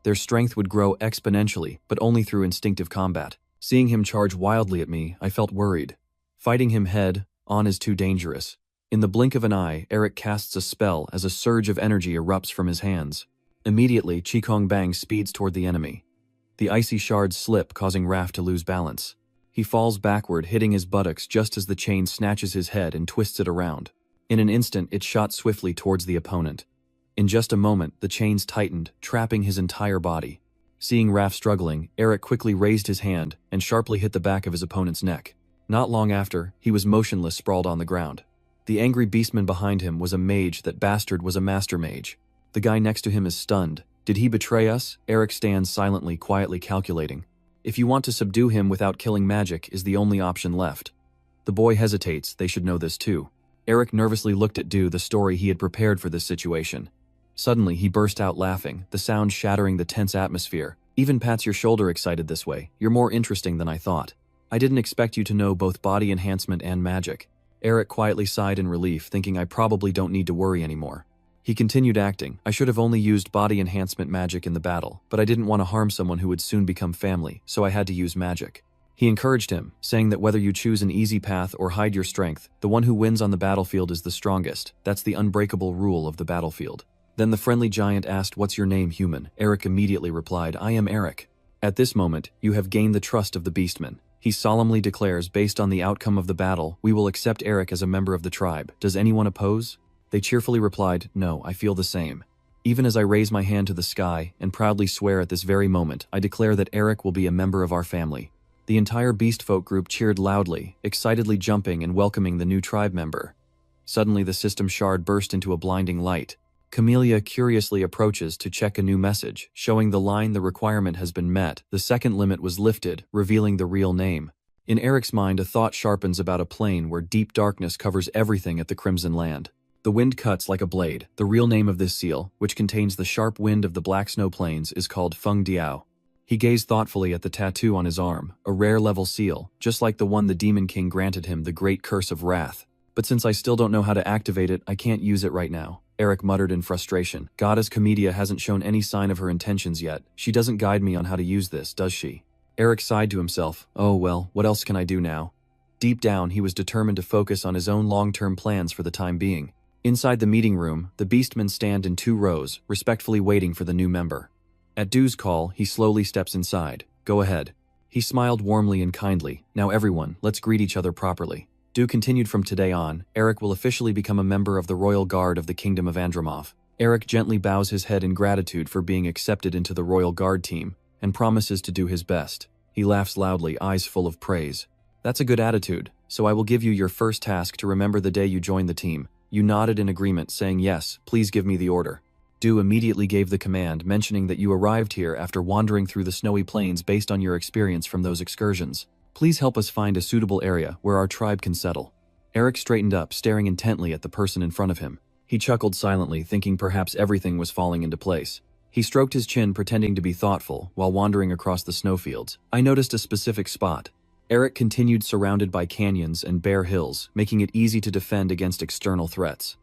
Their strength would grow exponentially, but only through instinctive combat. Seeing him charge wildly at me, I felt worried. Fighting him head-on is too dangerous. In the blink of an eye, Eric casts a spell as a surge of energy erupts from his hands. Immediately, Qigong Bang speeds toward the enemy. The icy shards slip, causing Raph to lose balance. He falls backward, hitting his buttocks just as the chain snatches his head and twists it around. In an instant, it shot swiftly towards the opponent. In just a moment, the chains tightened, trapping his entire body. Seeing Raph struggling, Eric quickly raised his hand and sharply hit the back of his opponent's neck. Not long after, he was motionless, sprawled on the ground. The angry beastman behind him was a mage. That bastard was a master mage. The guy next to him is stunned. Did he betray us? Eric stands silently, quietly calculating. If you want to subdue him without killing magic is the only option left. The boy hesitates, they should know this too. Eric nervously looked at Du, the story he had prepared for this situation. Suddenly, he burst out laughing, the sound shattering the tense atmosphere. Even pats your shoulder, excited this way. You're more interesting than I thought. I didn't expect you to know both body enhancement and magic. Eric quietly sighed in relief, thinking I probably don't need to worry anymore. He continued acting. I should have only used body enhancement magic in the battle, but I didn't want to harm someone who would soon become family, so I had to use magic. He encouraged him, saying that whether you choose an easy path or hide your strength, the one who wins on the battlefield is the strongest. That's the unbreakable rule of the battlefield. Then the friendly giant asked, "What's your name, human?" Eric immediately replied, "I am Eric." At this moment, you have gained the trust of the beastman. He solemnly declares, based on the outcome of the battle, we will accept Eric as a member of the tribe. Does anyone oppose? They cheerfully replied, "No, I feel the same." Even as I raise my hand to the sky and proudly swear at this very moment, I declare that Eric will be a member of our family. The entire beast folk group cheered loudly, excitedly jumping and welcoming the new tribe member. Suddenly the system shard burst into a blinding light. Camellia curiously approaches to check a new message, showing the line the requirement has been met. The second limit was lifted, revealing the real name. In Eric's mind, a thought sharpens about a plane where deep darkness covers everything at the Crimson Land. The wind cuts like a blade. The real name of this seal, which contains the sharp wind of the Black Snow Plains, is called Feng Diao. He gazed thoughtfully at the tattoo on his arm, a rare level seal, just like the one the Demon King granted him, the Great Curse of Wrath. But since I still don't know how to activate it, I can't use it right now, Eric muttered in frustration. Goddess Comedia hasn't shown any sign of her intentions yet. She doesn't guide me on how to use this, does she? Eric sighed to himself. Oh well, what else can I do now? Deep down, he was determined to focus on his own long-term plans for the time being. Inside the meeting room, the beastmen stand in 2 rows, respectfully waiting for the new member. At Du's call, he slowly steps inside. Go ahead. He smiled warmly and kindly. Now everyone, let's greet each other properly. Du continued, from today on, Eric will officially become a member of the Royal Guard of the Kingdom of Andromov. Eric gently bows his head in gratitude for being accepted into the Royal Guard team, and promises to do his best. He laughs loudly, eyes full of praise. That's a good attitude, so I will give you your first task to remember the day you joined the team. You nodded in agreement, saying yes, please give me the order. Du immediately gave the command, mentioning that you arrived here after wandering through the snowy plains based on your experience from those excursions. Please help us find a suitable area where our tribe can settle. Eric straightened up, staring intently at the person in front of him. He chuckled silently, thinking perhaps everything was falling into place. He stroked his chin, pretending to be thoughtful, while wandering across the snowfields. I noticed a specific spot. Eric continued, surrounded by canyons and bare hills, making it easy to defend against external threats.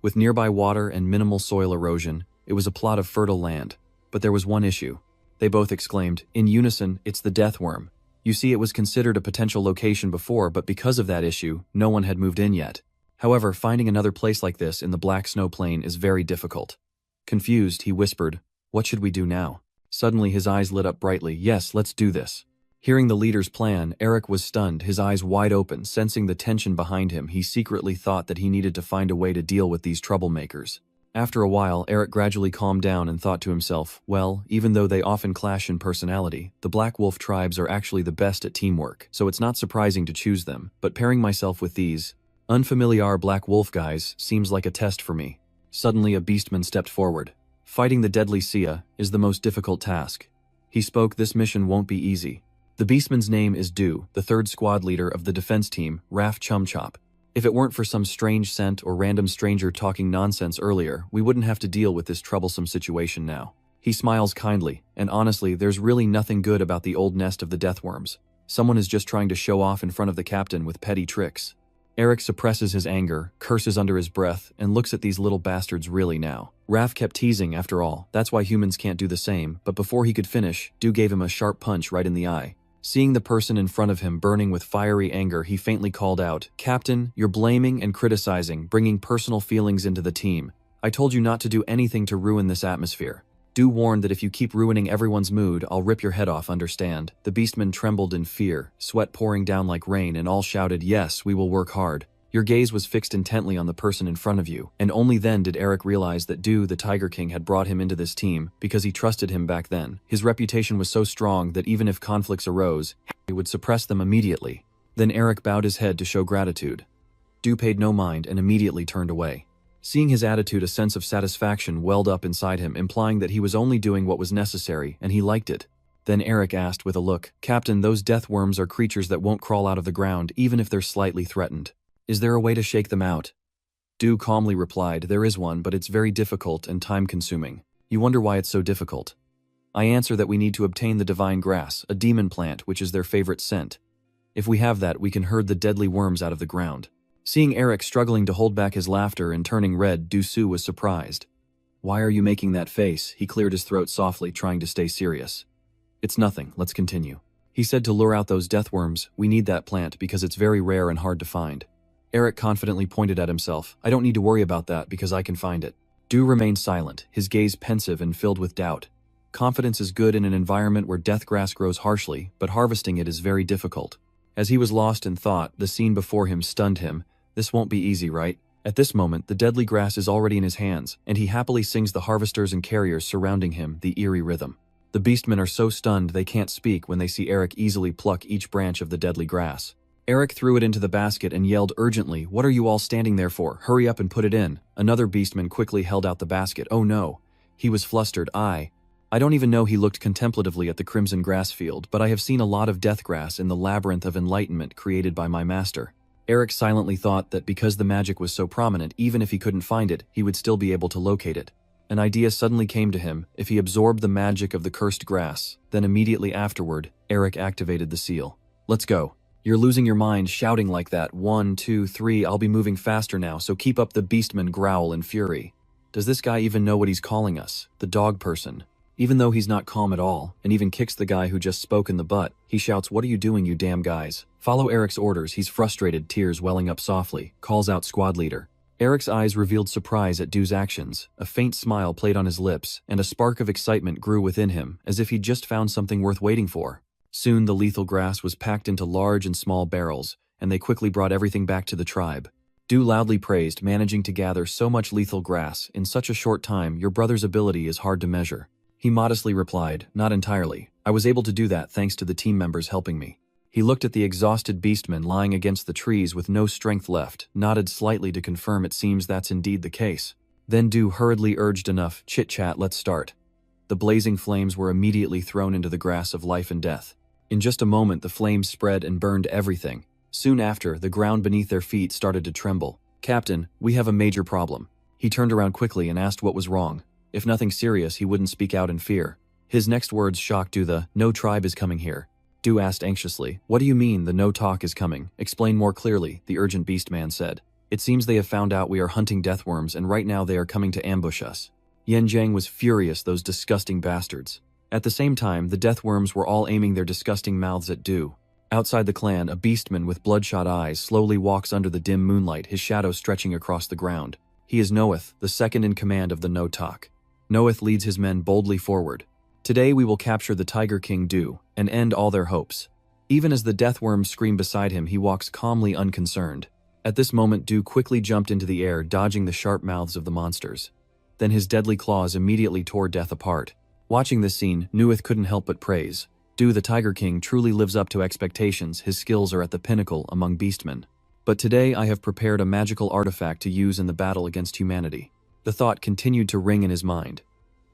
With nearby water and minimal soil erosion, it was a plot of fertile land. But there was one issue. They both exclaimed, in unison, it's the death worm. You see, it was considered a potential location before, but because of that issue, no one had moved in yet. However, finding another place like this in the Black Snow Plain is very difficult. Confused, he whispered, what should we do now? Suddenly his eyes lit up brightly. Yes, let's do this. Hearing the leader's plan, Eric was stunned, his eyes wide open, sensing the tension behind him. He secretly thought that he needed to find a way to deal with these troublemakers. After a while, Eric gradually calmed down and thought to himself, well, even though they often clash in personality, the Black Wolf tribes are actually the best at teamwork, so it's not surprising to choose them, but pairing myself with these unfamiliar Black Wolf guys seems like a test for me. Suddenly a beastman stepped forward. Fighting the deadly Sia is the most difficult task. He spoke, this mission won't be easy. The beastman's name is Du, the 3rd squad leader of the defense team, Raf Chumchop. If it weren't for some strange scent or random stranger talking nonsense earlier, we wouldn't have to deal with this troublesome situation now. He smiles kindly, and honestly, there's really nothing good about the old nest of the deathworms. Someone is just trying to show off in front of the captain with petty tricks. Eric suppresses his anger, curses under his breath, and looks at these little bastards really now. Raf kept teasing, after all, that's why humans can't do the same, but before he could finish, Du gave him a sharp punch right in the eye. Seeing the person in front of him burning with fiery anger, he faintly called out, Captain, you're blaming and criticizing, bringing personal feelings into the team. I told you not to do anything to ruin this atmosphere. Du warned that if you keep ruining everyone's mood, I'll rip your head off, understand? The beastmen trembled in fear, sweat pouring down like rain, and all shouted, yes, we will work hard. Your gaze was fixed intently on the person in front of you, and only then did Eric realize that Du, the Tiger King, had brought him into this team because he trusted him back then. His reputation was so strong that even if conflicts arose, he would suppress them immediately. Then Eric bowed his head to show gratitude. Du paid no mind and immediately turned away. Seeing his attitude, a sense of satisfaction welled up inside him, implying that he was only doing what was necessary, and he liked it. Then Eric asked with a look, Captain, those death worms are creatures that won't crawl out of the ground even if they're slightly threatened. Is there a way to shake them out? Du calmly replied, there is one, but it's very difficult and time-consuming. You wonder why it's so difficult. I answer that we need to obtain the divine grass, a demon plant which is their favorite scent. If we have that, we can herd the deadly worms out of the ground. Seeing Eric struggling to hold back his laughter and turning red, Du Su was surprised. Why are you making that face? He cleared his throat softly, trying to stay serious. It's nothing, let's continue. He said to lure out those death worms, we need that plant because it's very rare and hard to find. Eric confidently pointed at himself. I don't need to worry about that because I can find it. Du remained silent, his gaze pensive and filled with doubt. Confidence is good in an environment where death grass grows harshly, but harvesting it is very difficult. As he was lost in thought, the scene before him stunned him. This won't be easy, right? At this moment, the deadly grass is already in his hands, and he happily sings the harvesters and carriers surrounding him, the eerie rhythm. The beastmen are so stunned they can't speak when they see Eric easily pluck each branch of the deadly grass. Eric threw it into the basket and yelled urgently, "What are you all standing there for? Hurry up and put it in." Another beastman quickly held out the basket. Oh no. He was flustered. I don't even know. He looked contemplatively at the crimson grass field, but I have seen a lot of death grass in the labyrinth of enlightenment created by my master. Eric silently thought that because the magic was so prominent, even if he couldn't find it, he would still be able to locate it. An idea suddenly came to him. If he absorbed the magic of the cursed grass, then immediately afterward, Eric activated the seal. "Let's go. You're losing your mind shouting like that. 1, 2, 3, I'll be moving faster now, so keep up." The beastmen growl in fury. Does this guy even know what he's calling us? The dog person. Even though he's not calm at all, and even kicks the guy who just spoke in the butt, he shouts, "What are you doing, you damn guys? Follow Eric's orders." He's frustrated, tears welling up softly, calls out squad leader. Eric's eyes revealed surprise at Du's actions. A faint smile played on his lips, and a spark of excitement grew within him, as if he'd just found something worth waiting for. Soon the lethal grass was packed into large and small barrels, and they quickly brought everything back to the tribe. Du loudly praised, managing to gather so much lethal grass in such a short time. Your brother's ability is hard to measure. He modestly replied, "Not entirely. I was able to do that thanks to the team members helping me." He looked at the exhausted beastmen lying against the trees with no strength left, nodded slightly to confirm it seems that's indeed the case. Then Du hurriedly urged, "Enough chit-chat, let's start." The blazing flames were immediately thrown into the grass of life and death. In just a moment the flames spread and burned everything. Soon after, the ground beneath their feet started to tremble. "Captain, we have a major problem." He turned around quickly and asked what was wrong. If nothing serious, he wouldn't speak out in fear. His next words shocked Du. "The no tribe is coming here." Du asked anxiously, "What do you mean, the no talk is coming? Explain more clearly," the urgent beastman said. "It seems they have found out we are hunting deathworms, and right now they are coming to ambush us." Yen Jiang was furious, those disgusting bastards. At the same time, the deathworms were all aiming their disgusting mouths at Du. Outside the clan, a beastman with bloodshot eyes slowly walks under the dim moonlight, his shadow stretching across the ground. He is Noeth, the second in command of the no talk. Noeth leads his men boldly forward. "Today we will capture the Tiger King Du, and end all their hopes." Even as the deathworms scream beside him, he walks calmly unconcerned. At this moment, Du quickly jumped into the air, dodging the sharp mouths of the monsters. Then his deadly claws immediately tore death apart. Watching this scene, Nuith couldn't help but praise. Du, the Tiger King, truly lives up to expectations. His skills are at the pinnacle among beastmen. But today I have prepared a magical artifact to use in the battle against humanity. The thought continued to ring in his mind.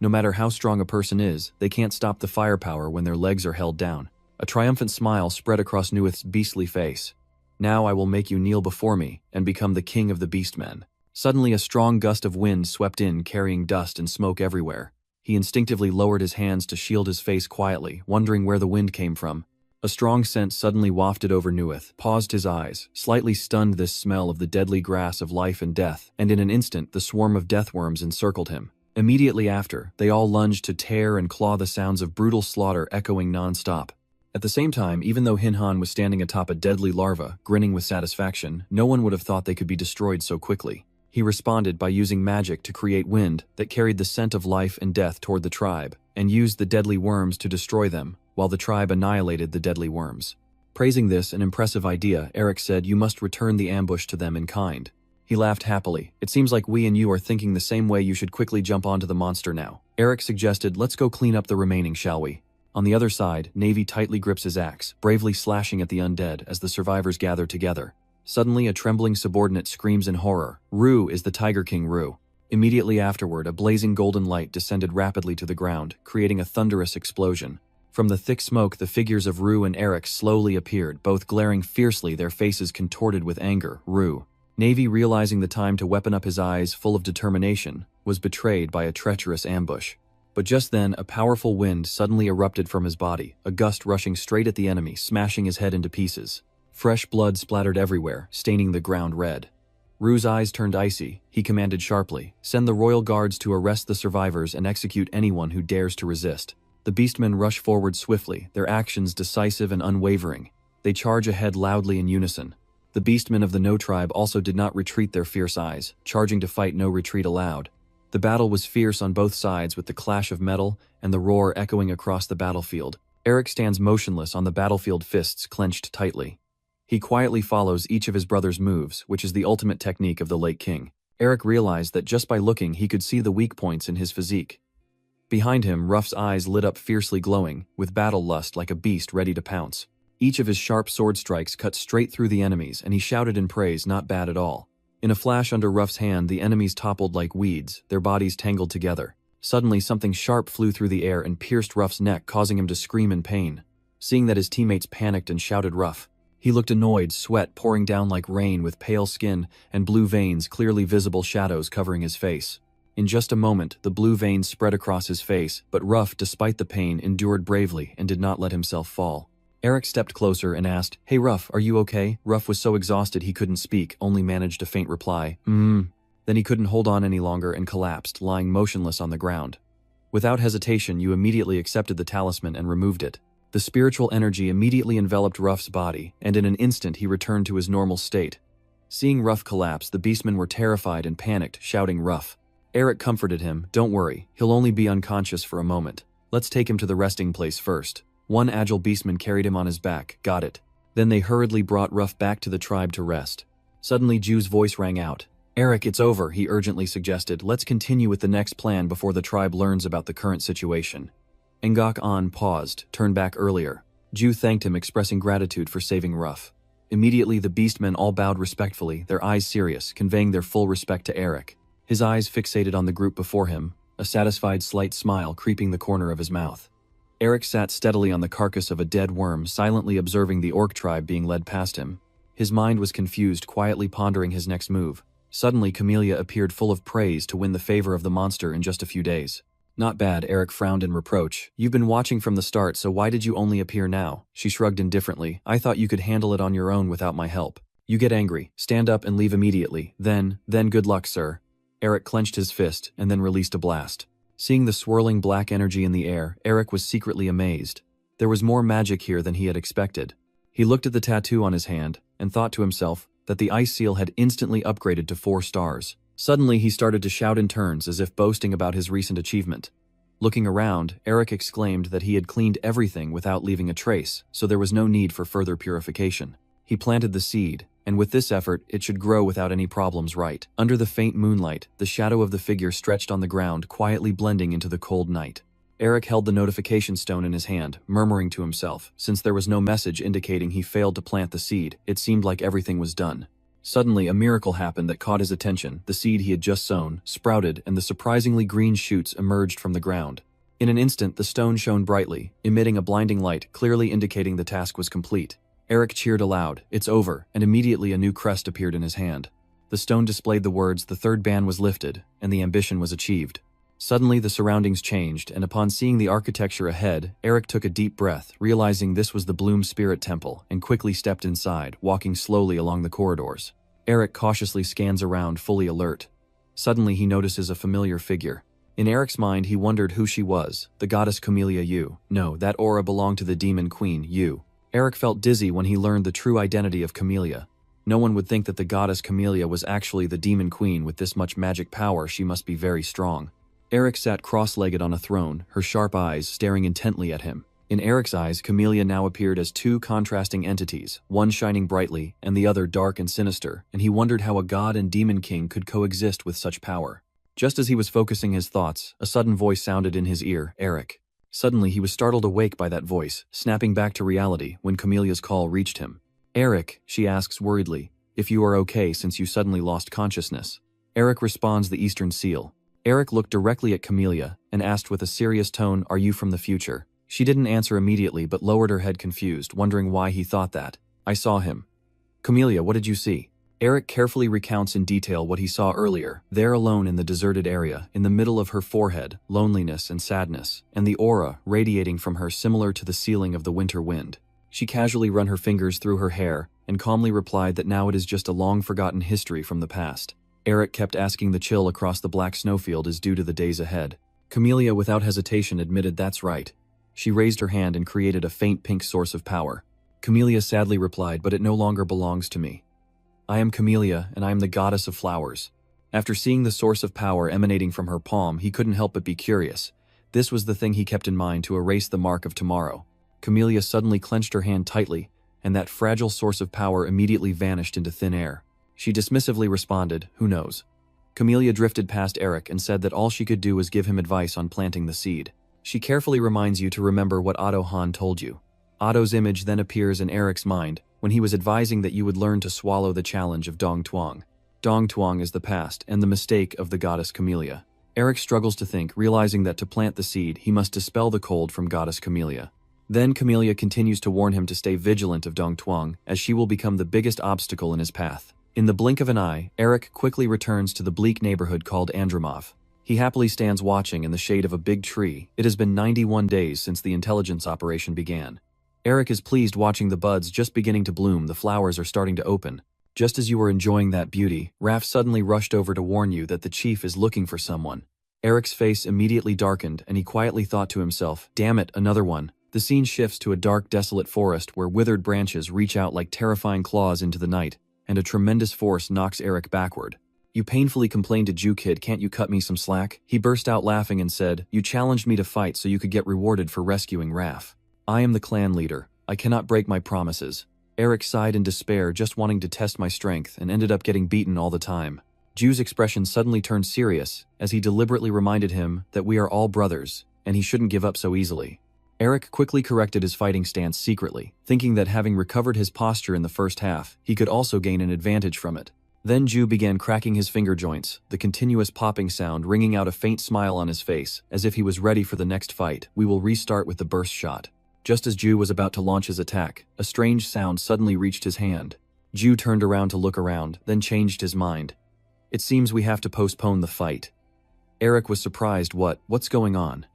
No matter how strong a person is, they can't stop the firepower when their legs are held down. A triumphant smile spread across Nuith's beastly face. "Now I will make you kneel before me and become the king of the beastmen." Suddenly a strong gust of wind swept in, carrying dust and smoke everywhere. He instinctively lowered his hands to shield his face quietly, wondering where the wind came from. A strong scent suddenly wafted over Nuith, paused his eyes, slightly stunned this smell of the deadly grass of life and death, and in an instant the swarm of deathworms encircled him. Immediately after, they all lunged to tear and claw, the sounds of brutal slaughter echoing non-stop. At the same time, even though Hinhan was standing atop a deadly larva, grinning with satisfaction, no one would have thought they could be destroyed so quickly. He responded by using magic to create wind that carried the scent of life and death toward the tribe, and used the deadly worms to destroy them, while the tribe annihilated the deadly worms. Praising this an impressive idea, Eric said, "You must return the ambush to them in kind." He laughed happily. "It seems like we and you are thinking the same way. You should quickly jump onto the monster now." Eric suggested, "Let's go clean up the remaining, shall we?" On the other side, Navy tightly grips his axe, bravely slashing at the undead as the survivors gather together. Suddenly, a trembling subordinate screams in horror. "Ru is the Tiger King, Ru." Immediately afterward, a blazing golden light descended rapidly to the ground, creating a thunderous explosion. From the thick smoke, the figures of Ru and Eric slowly appeared, both glaring fiercely, their faces contorted with anger. Ru, Navy, realizing the time to weapon up, his eyes full of determination, was betrayed by a treacherous ambush. But just then, a powerful wind suddenly erupted from his body, a gust rushing straight at the enemy, smashing his head into pieces. Fresh blood splattered everywhere, staining the ground red. Ru's eyes turned icy. He commanded sharply, "Send the royal guards to arrest the survivors and execute anyone who dares to resist." The beastmen rush forward swiftly, their actions decisive and unwavering. They charge ahead loudly in unison. The beastmen of the No tribe also did not retreat, their fierce eyes, charging to fight, no retreat allowed. The battle was fierce on both sides with the clash of metal and the roar echoing across the battlefield. Eric stands motionless on the battlefield, fists clenched tightly. He quietly follows each of his brother's moves, which is the ultimate technique of the late king. Eric realized that just by looking he could see the weak points in his physique. Behind him, Ruff's eyes lit up fiercely glowing, with battle lust like a beast ready to pounce. Each of his sharp sword strikes cut straight through the enemies, and he shouted in praise, "Not bad at all." In a flash under Ruff's hand, the enemies toppled like weeds, their bodies tangled together. Suddenly, something sharp flew through the air and pierced Ruff's neck, causing him to scream in pain. Seeing that his teammates panicked and shouted Ruff, he looked annoyed, sweat pouring down like rain with pale skin and blue veins, clearly visible shadows covering his face. In just a moment, the blue veins spread across his face, but Ruff, despite the pain, endured bravely and did not let himself fall. Eric stepped closer and asked, "Hey Ruff, are you okay?" Ruff was so exhausted he couldn't speak, only managed a faint reply, Then he couldn't hold on any longer and collapsed, lying motionless on the ground. Without hesitation, you immediately accepted the talisman and removed it. The spiritual energy immediately enveloped Ruff's body, and in an instant he returned to his normal state. Seeing Ruff collapse, the beastmen were terrified and panicked, shouting Ruff. Eric comforted him, "Don't worry, he'll only be unconscious for a moment. Let's take him to the resting place first." One agile beastman carried him on his back. "Got it." Then they hurriedly brought Ruff back to the tribe to rest. Suddenly Ju's voice rang out. "Eric, it's over," he urgently suggested. "Let's continue with the next plan before the tribe learns about the current situation." Ngok paused, turned back earlier. Ju thanked him, expressing gratitude for saving Ruff. Immediately the beastmen all bowed respectfully, their eyes serious, conveying their full respect to Eric. His eyes fixated on the group before him, a satisfied slight smile creeping the corner of his mouth. Eric sat steadily on the carcass of a dead worm, silently observing the orc tribe being led past him. His mind was confused, quietly pondering his next move. Suddenly, Camellia appeared, full of praise to win the favor of the monster in just a few days. "Not bad," Eric frowned in reproach. "You've been watching from the start, so why did you only appear now?" She shrugged indifferently. "I thought you could handle it on your own without my help." "You get angry, stand up and leave immediately. Then good luck, sir." Eric clenched his fist and then released a blast. Seeing the swirling black energy in the air, Eric was secretly amazed. There was more magic here than he had expected. He looked at the tattoo on his hand and thought to himself that the ice seal had instantly upgraded to 4 stars. Suddenly he started to shout in turns as if boasting about his recent achievement. Looking around, Eric exclaimed that he had cleaned everything without leaving a trace, so there was no need for further purification. He planted the seed, and with this effort, it should grow without any problems, right? Under the faint moonlight, the shadow of the figure stretched on the ground, quietly blending into the cold night. Eric held the notification stone in his hand, murmuring to himself. Since there was no message indicating he failed to plant the seed, it seemed like everything was done. Suddenly, a miracle happened that caught his attention. The seed he had just sown sprouted, and the surprisingly green shoots emerged from the ground. In an instant, the stone shone brightly, emitting a blinding light, clearly indicating the task was complete. Eric cheered aloud, "It's over," and immediately a new crest appeared in his hand. The stone displayed the words, "The third ban was lifted," and the ambition was achieved. Suddenly, the surroundings changed, and upon seeing the architecture ahead, Eric took a deep breath, realizing this was the Bloom Spirit Temple, and quickly stepped inside, walking slowly along the corridors. Eric cautiously scans around, fully alert. Suddenly, he notices a familiar figure. In Eric's mind, he wondered who she was, the goddess Camellia Yu. No, that aura belonged to the demon queen, Yu. Eric felt dizzy when he learned the true identity of Camellia. No one would think that the goddess Camellia was actually the demon queen. With this much magic power, she must be very strong. Eric sat cross-legged on a throne, her sharp eyes staring intently at him. In Eric's eyes, Camellia now appeared as 2 contrasting entities, one shining brightly and the other dark and sinister, and he wondered how a god and demon king could coexist with such power. Just as he was focusing his thoughts, a sudden voice sounded in his ear, "Eric." Suddenly, he was startled awake by that voice, snapping back to reality when Camelia's call reached him. "Eric," she asks worriedly, "if you are okay since you suddenly lost consciousness." Eric responds the Eastern Seal. Eric looked directly at Camellia and asked with a serious tone, "Are you from the future?" She didn't answer immediately but lowered her head confused, wondering why he thought that. "I saw him." "Camellia, what did you see?" Eric carefully recounts in detail what he saw earlier, there alone in the deserted area, in the middle of her forehead, loneliness and sadness, and the aura radiating from her similar to the ceiling of the winter wind. She casually ran her fingers through her hair and calmly replied that now it is just a long-forgotten history from the past. Eric kept asking the chill across the black snowfield is due to the days ahead. Camellia, without hesitation, admitted that's right. She raised her hand and created a faint pink source of power. Camellia sadly replied, "But it no longer belongs to me. I am Camellia, and I am the goddess of flowers." After seeing the source of power emanating from her palm, he couldn't help but be curious. This was the thing he kept in mind to erase the mark of tomorrow. Camellia suddenly clenched her hand tightly, and that fragile source of power immediately vanished into thin air. She dismissively responded, "Who knows?" Camellia drifted past Eric and said that all she could do was give him advice on planting the seed. She carefully reminds you to remember what Otto Hahn told you. Otto's image then appears in Eric's mind when he was advising that you would learn to swallow the challenge of Dong Tuong. Dong Tuong is the past and the mistake of the goddess Camellia. Eric struggles to think, realizing that to plant the seed, he must dispel the cold from goddess Camellia. Then Camellia continues to warn him to stay vigilant of Dong Tuong, as she will become the biggest obstacle in his path. In the blink of an eye, Eric quickly returns to the bleak neighborhood called Andromov. He happily stands watching in the shade of a big tree. It has been 91 days since the intelligence operation began. Eric is pleased watching the buds just beginning to bloom. The flowers are starting to open. Just as you were enjoying that beauty, Raph suddenly rushed over to warn you that the chief is looking for someone. Eric's face immediately darkened, and he quietly thought to himself, "Damn it, another one." The scene shifts to a dark, desolate forest where withered branches reach out like terrifying claws into the night, and a tremendous force knocks Eric backward. "You painfully complained to Jew Kid, can't you cut me some slack?" He burst out laughing and said, "You challenged me to fight so you could get rewarded for rescuing Raph. I am the clan leader. I cannot break my promises." Eric sighed in despair, just wanting to test my strength, and ended up getting beaten all the time. Jew's expression suddenly turned serious, as he deliberately reminded him that we are all brothers, and he shouldn't give up so easily. Eric quickly corrected his fighting stance secretly, thinking that having recovered his posture in the first half, he could also gain an advantage from it. Then Jew began cracking his finger joints, the continuous popping sound ringing out a faint smile on his face, as if he was ready for the next fight. "We will restart with the burst shot." Just as Jew was about to launch his attack, a strange sound suddenly reached his hand. Jew turned around to look around, then changed his mind. "It seems we have to postpone the fight." Eric was surprised. What's going on?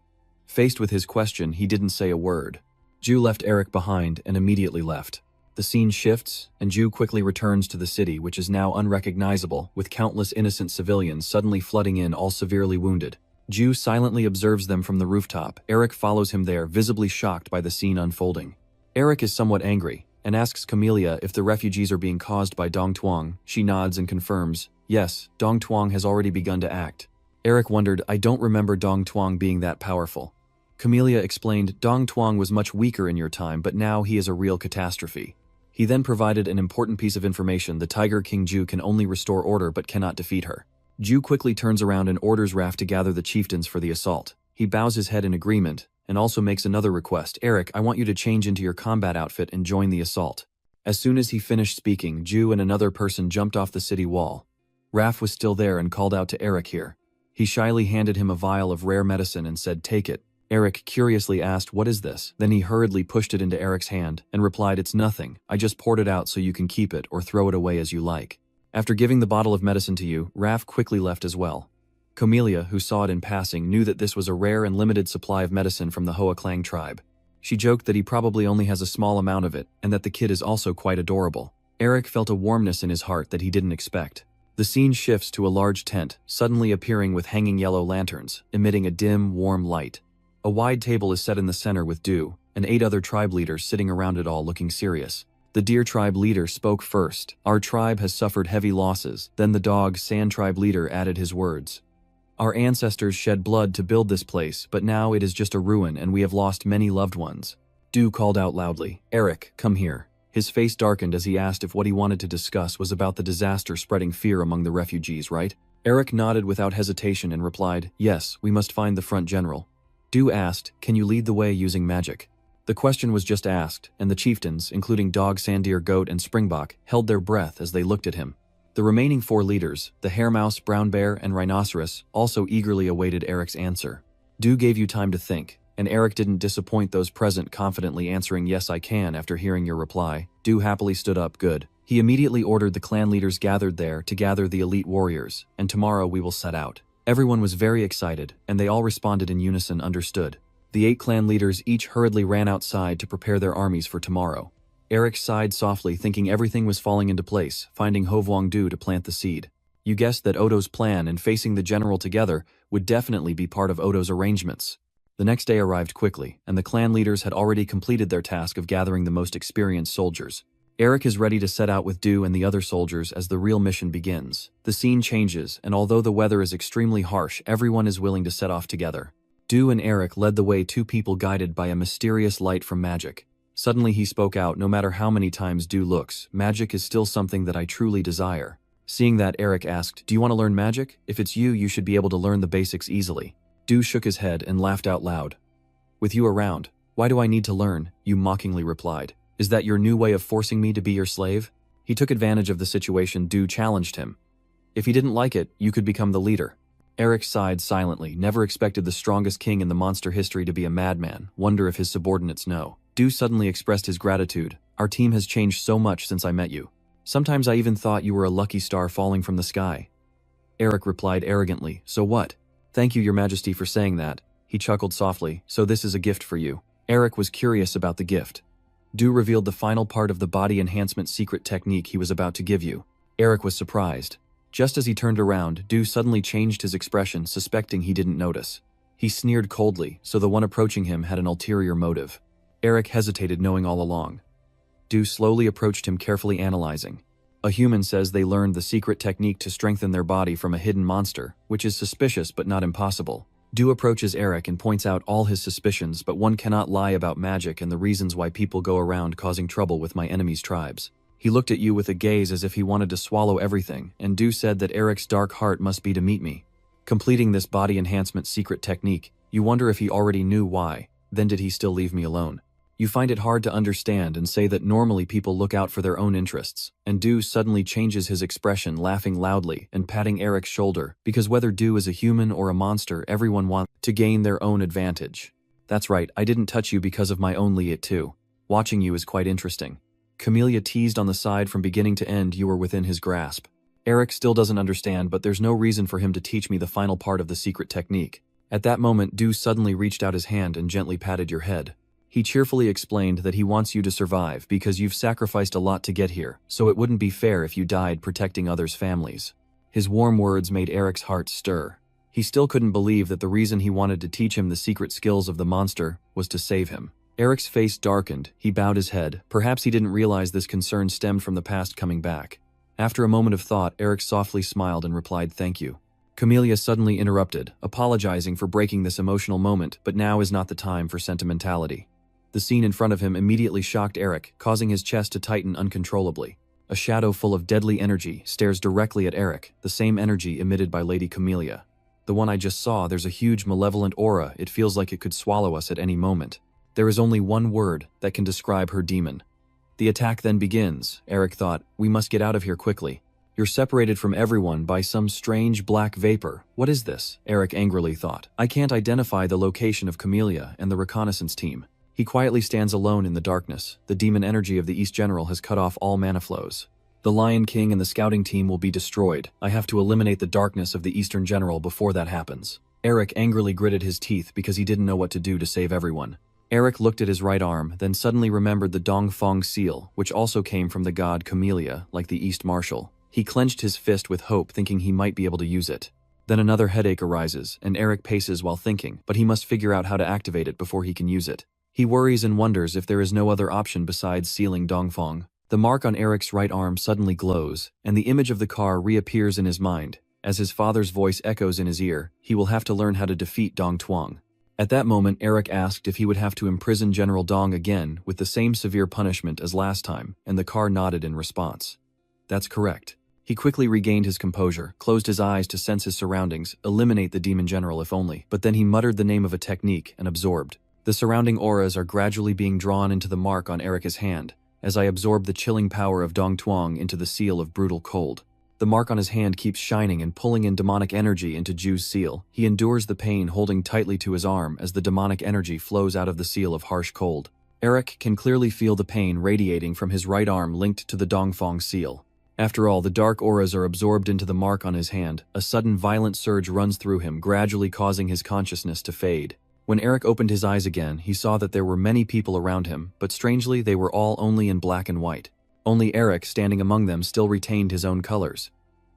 Faced with his question, he didn't say a word. Jew left Eric behind and immediately left. The scene shifts, and Jew quickly returns to the city, which is now unrecognizable, with countless innocent civilians suddenly flooding in, all severely wounded. Jew silently observes them from the rooftop. Eric follows him there, visibly shocked by the scene unfolding. Eric is somewhat angry, and asks Camellia if the refugees are being caused by Dong Tuong. She nods and confirms, "Yes, Dong Tuong has already begun to act." Eric wondered, "I don't remember Dong Tuong being that powerful." Camellia explained, "Dong Tuong was much weaker in your time, but now he is a real catastrophe." He then provided an important piece of information: the Tiger King Jew can only restore order but cannot defeat her. Jew quickly turns around and orders Raph to gather the chieftains for the assault. He bows his head in agreement, and also makes another request: "Eric, I want you to change into your combat outfit and join the assault." As soon as he finished speaking, Jew and another person jumped off the city wall. Raph was still there and called out to Eric here. He shyly handed him a vial of rare medicine and said, "Take it." Eric curiously asked, "What is this?" Then he hurriedly pushed it into Eric's hand and replied, "It's nothing. I just poured it out so you can keep it or throw it away as you like." After giving the bottle of medicine to you, Raph quickly left as well. Camellia, who saw it in passing, knew that this was a rare and limited supply of medicine from the Hoa Clang tribe. She joked that he probably only has a small amount of it, and that the kid is also quite adorable. Eric felt a warmness in his heart that he didn't expect. The scene shifts to a large tent, suddenly appearing with hanging yellow lanterns, emitting a dim, warm light. A wide table is set in the center with Dew, and 8 other tribe leaders sitting around it all looking serious. The Deer tribe leader spoke first. "Our tribe has suffered heavy losses." Then the Dog Sand tribe leader added his words. "Our ancestors shed blood to build this place, but now it is just a ruin and we have lost many loved ones." Dew called out loudly, "Eric, come here." His face darkened as he asked if what he wanted to discuss was about the disaster spreading fear among the refugees, right? Eric nodded without hesitation and replied, "Yes, we must find the front general." Dew asked, "Can you lead the way using magic?" The question was just asked, and the chieftains, including Dog, Sandeer, Goat, and Springbok, held their breath as they looked at him. The remaining 4 leaders, the Hare Mouse, Brown Bear, and Rhinoceros, also eagerly awaited Eric's answer. Dew gave you time to think, and Eric didn't disappoint those present, confidently answering, "Yes, I can." After hearing your reply, Dew happily stood up. "Good." He immediately ordered the clan leaders gathered there to gather the elite warriors, and tomorrow we will set out. Everyone was very excited, and they all responded in unison, "Understood." The 8 clan leaders each hurriedly ran outside to prepare their armies for tomorrow. Eric sighed softly, thinking everything was falling into place, finding Hovuong Du to plant the seed. You guessed that Odo's plan and facing the general together would definitely be part of Odo's arrangements. The next day arrived quickly, and the clan leaders had already completed their task of gathering the most experienced soldiers. Eric is ready to set out with Du and the other soldiers as the real mission begins. The scene changes, and although the weather is extremely harsh, everyone is willing to set off together. Du and Eric led the way, two people guided by a mysterious light from magic. Suddenly he spoke out, "No matter how many times Du looks, magic is still something that I truly desire." Seeing that, Eric asked, "Do you want to learn magic? If it's you should be able to learn the basics easily." Du shook his head and laughed out loud. "With you around, why do I need to learn?" You mockingly replied. "Is that your new way of forcing me to be your slave?" He took advantage of the situation. Du challenged him. "If he didn't like it, you could become the leader." Eric sighed silently, never expected the strongest king in the monster history to be a madman. Wonder if his subordinates know. Du suddenly expressed his gratitude. "Our team has changed so much since I met you. Sometimes I even thought you were a lucky star falling from the sky." Eric replied arrogantly, "So what?" "Thank you, Your Majesty, for saying that." He chuckled softly. "So this is a gift for you." Eric was curious about the gift. Du revealed the final part of the body enhancement secret technique he was about to give you. Eric was surprised. Just as he turned around, Du suddenly changed his expression, suspecting he didn't notice. He sneered coldly, so the one approaching him had an ulterior motive. Eric hesitated, knowing all along. Du slowly approached him, carefully analyzing. "A human says they learned the secret technique to strengthen their body from a hidden monster, which is suspicious but not impossible." Du approaches Eric and points out all his suspicions, "But one cannot lie about magic and the reasons why people go around causing trouble with my enemy's tribes." He looked at you with a gaze as if he wanted to swallow everything, and Du said that Eric's dark heart must be to meet me. Completing this body enhancement secret technique, you wonder if he already knew why, then did he still leave me alone? You find it hard to understand and say that normally people look out for their own interests, and Du suddenly changes his expression, laughing loudly and patting Eric's shoulder, because whether Du is a human or a monster, everyone wants to gain their own advantage. "That's right, I didn't touch you because of my own liet too. Watching you is quite interesting." Camellia teased on the side. From beginning to end you were within his grasp. Eric still doesn't understand, but there's no reason for him to teach me the final part of the secret technique. At that moment, Du suddenly reached out his hand and gently patted your head. He cheerfully explained that he wants you to survive because you've sacrificed a lot to get here, so it wouldn't be fair if you died protecting others' families. His warm words made Eric's heart stir. He still couldn't believe that the reason he wanted to teach him the secret skills of the monster was to save him. Eric's face darkened. He bowed his head. Perhaps he didn't realize this concern stemmed from the past coming back. After a moment of thought, Eric softly smiled and replied, "Thank you." Camellia suddenly interrupted, apologizing for breaking this emotional moment, but now is not the time for sentimentality. The scene in front of him immediately shocked Eric, causing his chest to tighten uncontrollably. A shadow full of deadly energy stares directly at Eric, the same energy emitted by Lady Camellia. "The one I just saw, there's a huge malevolent aura. It feels like it could swallow us at any moment. There is only one word that can describe her demon." The attack then begins. Eric thought, "We must get out of here quickly." "You're separated from everyone by some strange black vapor. What is this?" Eric angrily thought. "I can't identify the location of Camellia and the reconnaissance team." He quietly stands alone in the darkness. The demon energy of the East General has cut off all mana flows. The Lion King and the scouting team will be destroyed. I have to eliminate the darkness of the Eastern General before that happens. Eric angrily gritted his teeth because he didn't know what to do to save everyone. Eric looked at his right arm, then suddenly remembered the Dongfang seal, which also came from the god Camellia, like the East Marshal. He clenched his fist with hope, thinking he might be able to use it. Then another headache arises, and Eric paces while thinking, but he must figure out how to activate it before he can use it. He worries and wonders if there is no other option besides sealing Dongfang. The mark on Eric's right arm suddenly glows, and the image of the car reappears in his mind. As his father's voice echoes in his ear, he will have to learn how to defeat Dong Tuang. At that moment, Eric asked if he would have to imprison General Dong again with the same severe punishment as last time, and the car nodded in response. "That's correct." He quickly regained his composure, closed his eyes to sense his surroundings, eliminate the demon general if only, but then he muttered the name of a technique and absorbed. The surrounding auras are gradually being drawn into the mark on Eric's hand, as I absorb the chilling power of Dong Tuang into the seal of brutal cold. The mark on his hand keeps shining and pulling in demonic energy into Ju's seal. He endures the pain, holding tightly to his arm as the demonic energy flows out of the seal of harsh cold. Eric can clearly feel the pain radiating from his right arm linked to the Dongfang seal. After all, the dark auras are absorbed into the mark on his hand. A sudden violent surge runs through him, gradually causing his consciousness to fade. When Eric opened his eyes again, he saw that there were many people around him, but strangely they were all only in black and white. Only Eric, standing among them, still retained his own colors.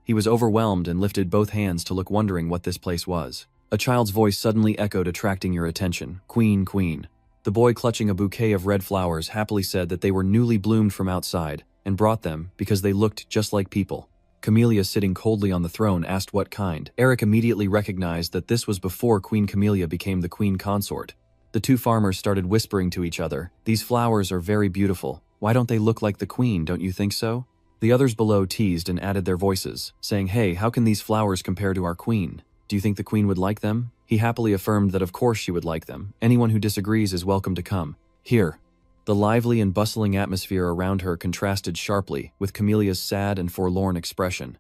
He was overwhelmed and lifted both hands to look, wondering what this place was. A child's voice suddenly echoed, attracting your attention. "Queen, Queen." The boy, clutching a bouquet of red flowers, happily said that they were newly bloomed from outside, and brought them because they looked just like people. Camellia, sitting coldly on the throne, asked what kind. Eric immediately recognized that this was before Queen Camellia became the queen consort. The two farmers started whispering to each other, "These flowers are very beautiful. Why don't they look like the queen, don't you think so?" The others below teased and added their voices, saying, "Hey, how can these flowers compare to our queen? Do you think the queen would like them?" He happily affirmed that of course she would like them. Anyone who disagrees is welcome to come. Here. The lively and bustling atmosphere around her contrasted sharply with Camelia's sad and forlorn expression.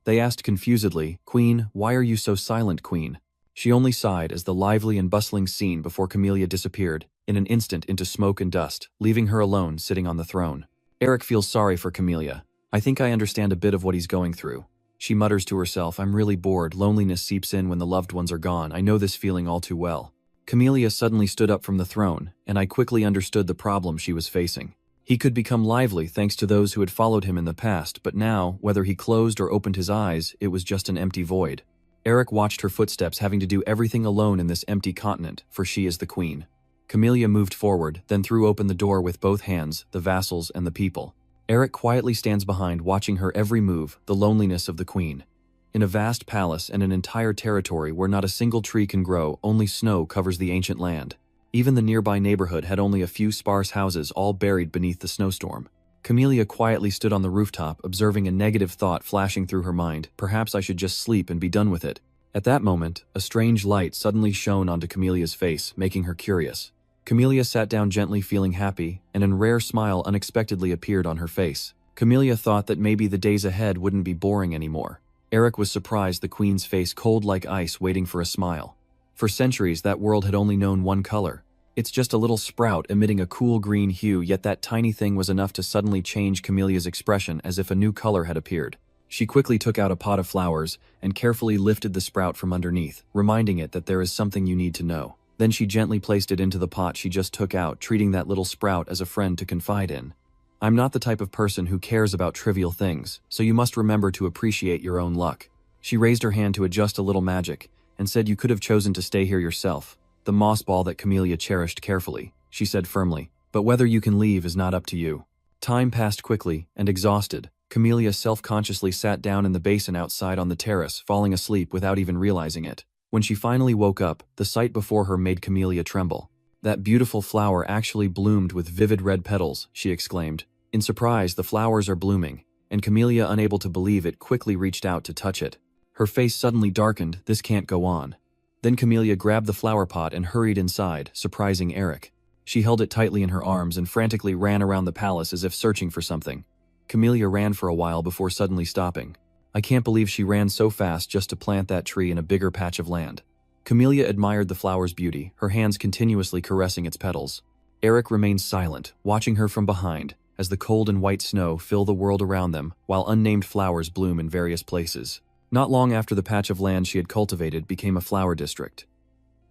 They asked confusedly, "Queen, why are you so silent, Queen?" She only sighed as the lively and bustling scene before Camellia disappeared, in an instant, into smoke and dust, leaving her alone sitting on the throne. Eric feels sorry for Camellia. "I think I understand a bit of what he's going through." She mutters to herself, "I'm really bored. Loneliness seeps in when the loved ones are gone. I know this feeling all too well." Camellia suddenly stood up from the throne, and I quickly understood the problem she was facing. He could become lively thanks to those who had followed him in the past, but now, whether he closed or opened his eyes, it was just an empty void. Eric watched her footsteps, having to do everything alone in this empty continent, for she is the queen. Camellia moved forward, then threw open the door with both hands, the vassals and the people. Eric quietly stands behind, watching her every move, the loneliness of the queen. In a vast palace and an entire territory where not a single tree can grow, only snow covers the ancient land. Even the nearby neighborhood had only a few sparse houses, all buried beneath the snowstorm. Camellia quietly stood on the rooftop, observing a negative thought flashing through her mind. Perhaps I should just sleep and be done with it. At that moment, a strange light suddenly shone onto Camelia's face, making her curious. Camellia sat down gently, feeling happy, and a rare smile unexpectedly appeared on her face. Camellia thought that maybe the days ahead wouldn't be boring anymore. Eric was surprised, the queen's face cold like ice, waiting for a smile. For centuries, that world had only known one color. It's just a little sprout emitting a cool green hue, yet that tiny thing was enough to suddenly change Camelia's expression, as if a new color had appeared. She quickly took out a pot of flowers and carefully lifted the sprout from underneath, reminding it that there is something you need to know. Then she gently placed it into the pot she just took out, treating that little sprout as a friend to confide in. "I'm not the type of person who cares about trivial things, so you must remember to appreciate your own luck." She raised her hand to adjust a little magic, and said, "You could have chosen to stay here yourself." The moss ball that Camellia cherished carefully, she said firmly, "But whether you can leave is not up to you." Time passed quickly, and exhausted, Camellia self-consciously sat down in the basin outside on the terrace, falling asleep without even realizing it. When she finally woke up, the sight before her made Camellia tremble. "That beautiful flower actually bloomed with vivid red petals," she exclaimed. In surprise, "The flowers are blooming," and Camellia, unable to believe it, quickly reached out to touch it. Her face suddenly darkened. "This can't go on." Then Camellia grabbed the flower pot and hurried inside, surprising Eric. She held it tightly in her arms and frantically ran around the palace as if searching for something. Camellia ran for a while before suddenly stopping. I can't believe she ran so fast just to plant that tree in a bigger patch of land. Camellia admired the flower's beauty, her hands continuously caressing its petals. Eric remained silent, watching her from behind, as the cold and white snow fill the world around them, while unnamed flowers bloom in various places. Not long after the patch of land she had cultivated became a flower district.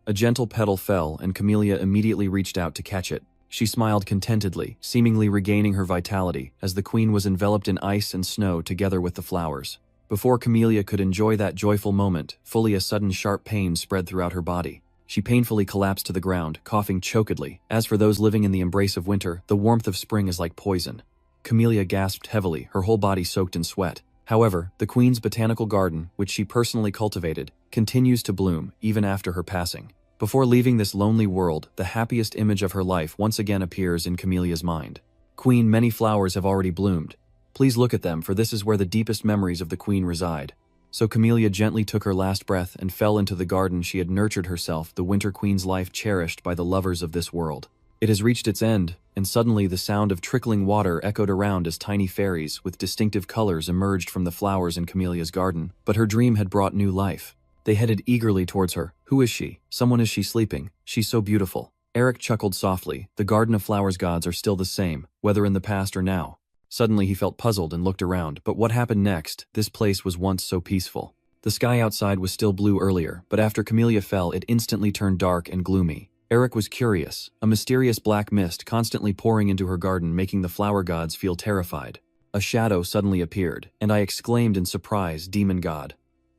A gentle petal fell, and Camellia immediately reached out to catch it. She smiled contentedly, seemingly regaining her vitality, as the queen was enveloped in ice and snow together with the flowers. Before Camellia could enjoy that joyful moment, fully a sudden sharp pain spread throughout her body. She painfully collapsed to the ground, coughing chokedly. As for those living in the embrace of winter, the warmth of spring is like poison. Camellia gasped heavily, her whole body soaked in sweat. However, the queen's botanical garden, which she personally cultivated, continues to bloom, even after her passing. Before leaving this lonely world, the happiest image of her life once again appears in Camelia's mind. "Queen, many flowers have already bloomed. Please look at them, for this is where the deepest memories of the queen reside." So Camellia gently took her last breath and fell into the garden she had nurtured herself, the Winter Queen's life cherished by the lovers of this world. It has reached its end, and suddenly the sound of trickling water echoed around as tiny fairies with distinctive colors emerged from the flowers in Camelia's garden. But her dream had brought new life. They headed eagerly towards her. "Who is she? Someone, is she sleeping? She's so beautiful." Eric chuckled softly. The Garden of Flowers gods are still the same, whether in the past or now. Suddenly he felt puzzled and looked around. But what happened next? This place was once so peaceful. The sky outside was still blue earlier, but after Camellia fell, it instantly turned dark and gloomy. Eric was curious. A mysterious black mist constantly pouring into her garden, making the flower gods feel terrified. A shadow suddenly appeared, and I exclaimed in surprise, "Demon God."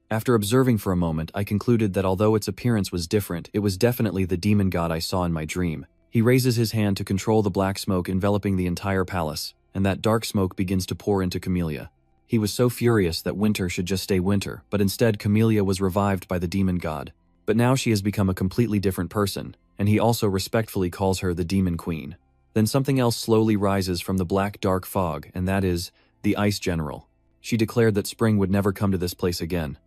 After observing for a moment, I concluded that although its appearance was different, it was definitely the demon god I saw in my dream. He raises his hand to control the black smoke enveloping the entire palace, and that dark smoke begins to pour into Camellia. He was so furious that Winter should just stay Winter, but instead Camellia was revived by the demon god. But now she has become a completely different person, and he also respectfully calls her the Demon Queen. Then something else slowly rises from the black dark fog, and that is the Ice General. She declared that spring would never come to this place again.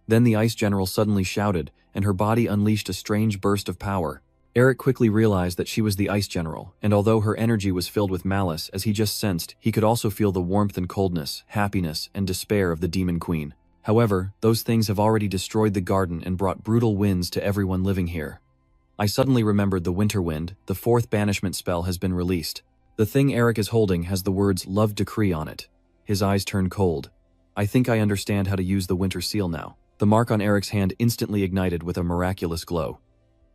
Then the Ice General suddenly shouted, and her body unleashed a strange burst of power. Eric quickly realized that she was the Ice General, and although her energy was filled with malice as he just sensed, he could also feel the warmth and coldness, happiness, and despair of the Demon Queen. However, those things have already destroyed the garden and brought brutal winds to everyone living here. I suddenly remembered the Winter Wind. The 4th banishment spell has been released. The thing Eric is holding has the words Love Decree on it. His eyes turn cold. I think I understand how to use the Winter Seal now. The mark on Eric's hand instantly ignited with a miraculous glow.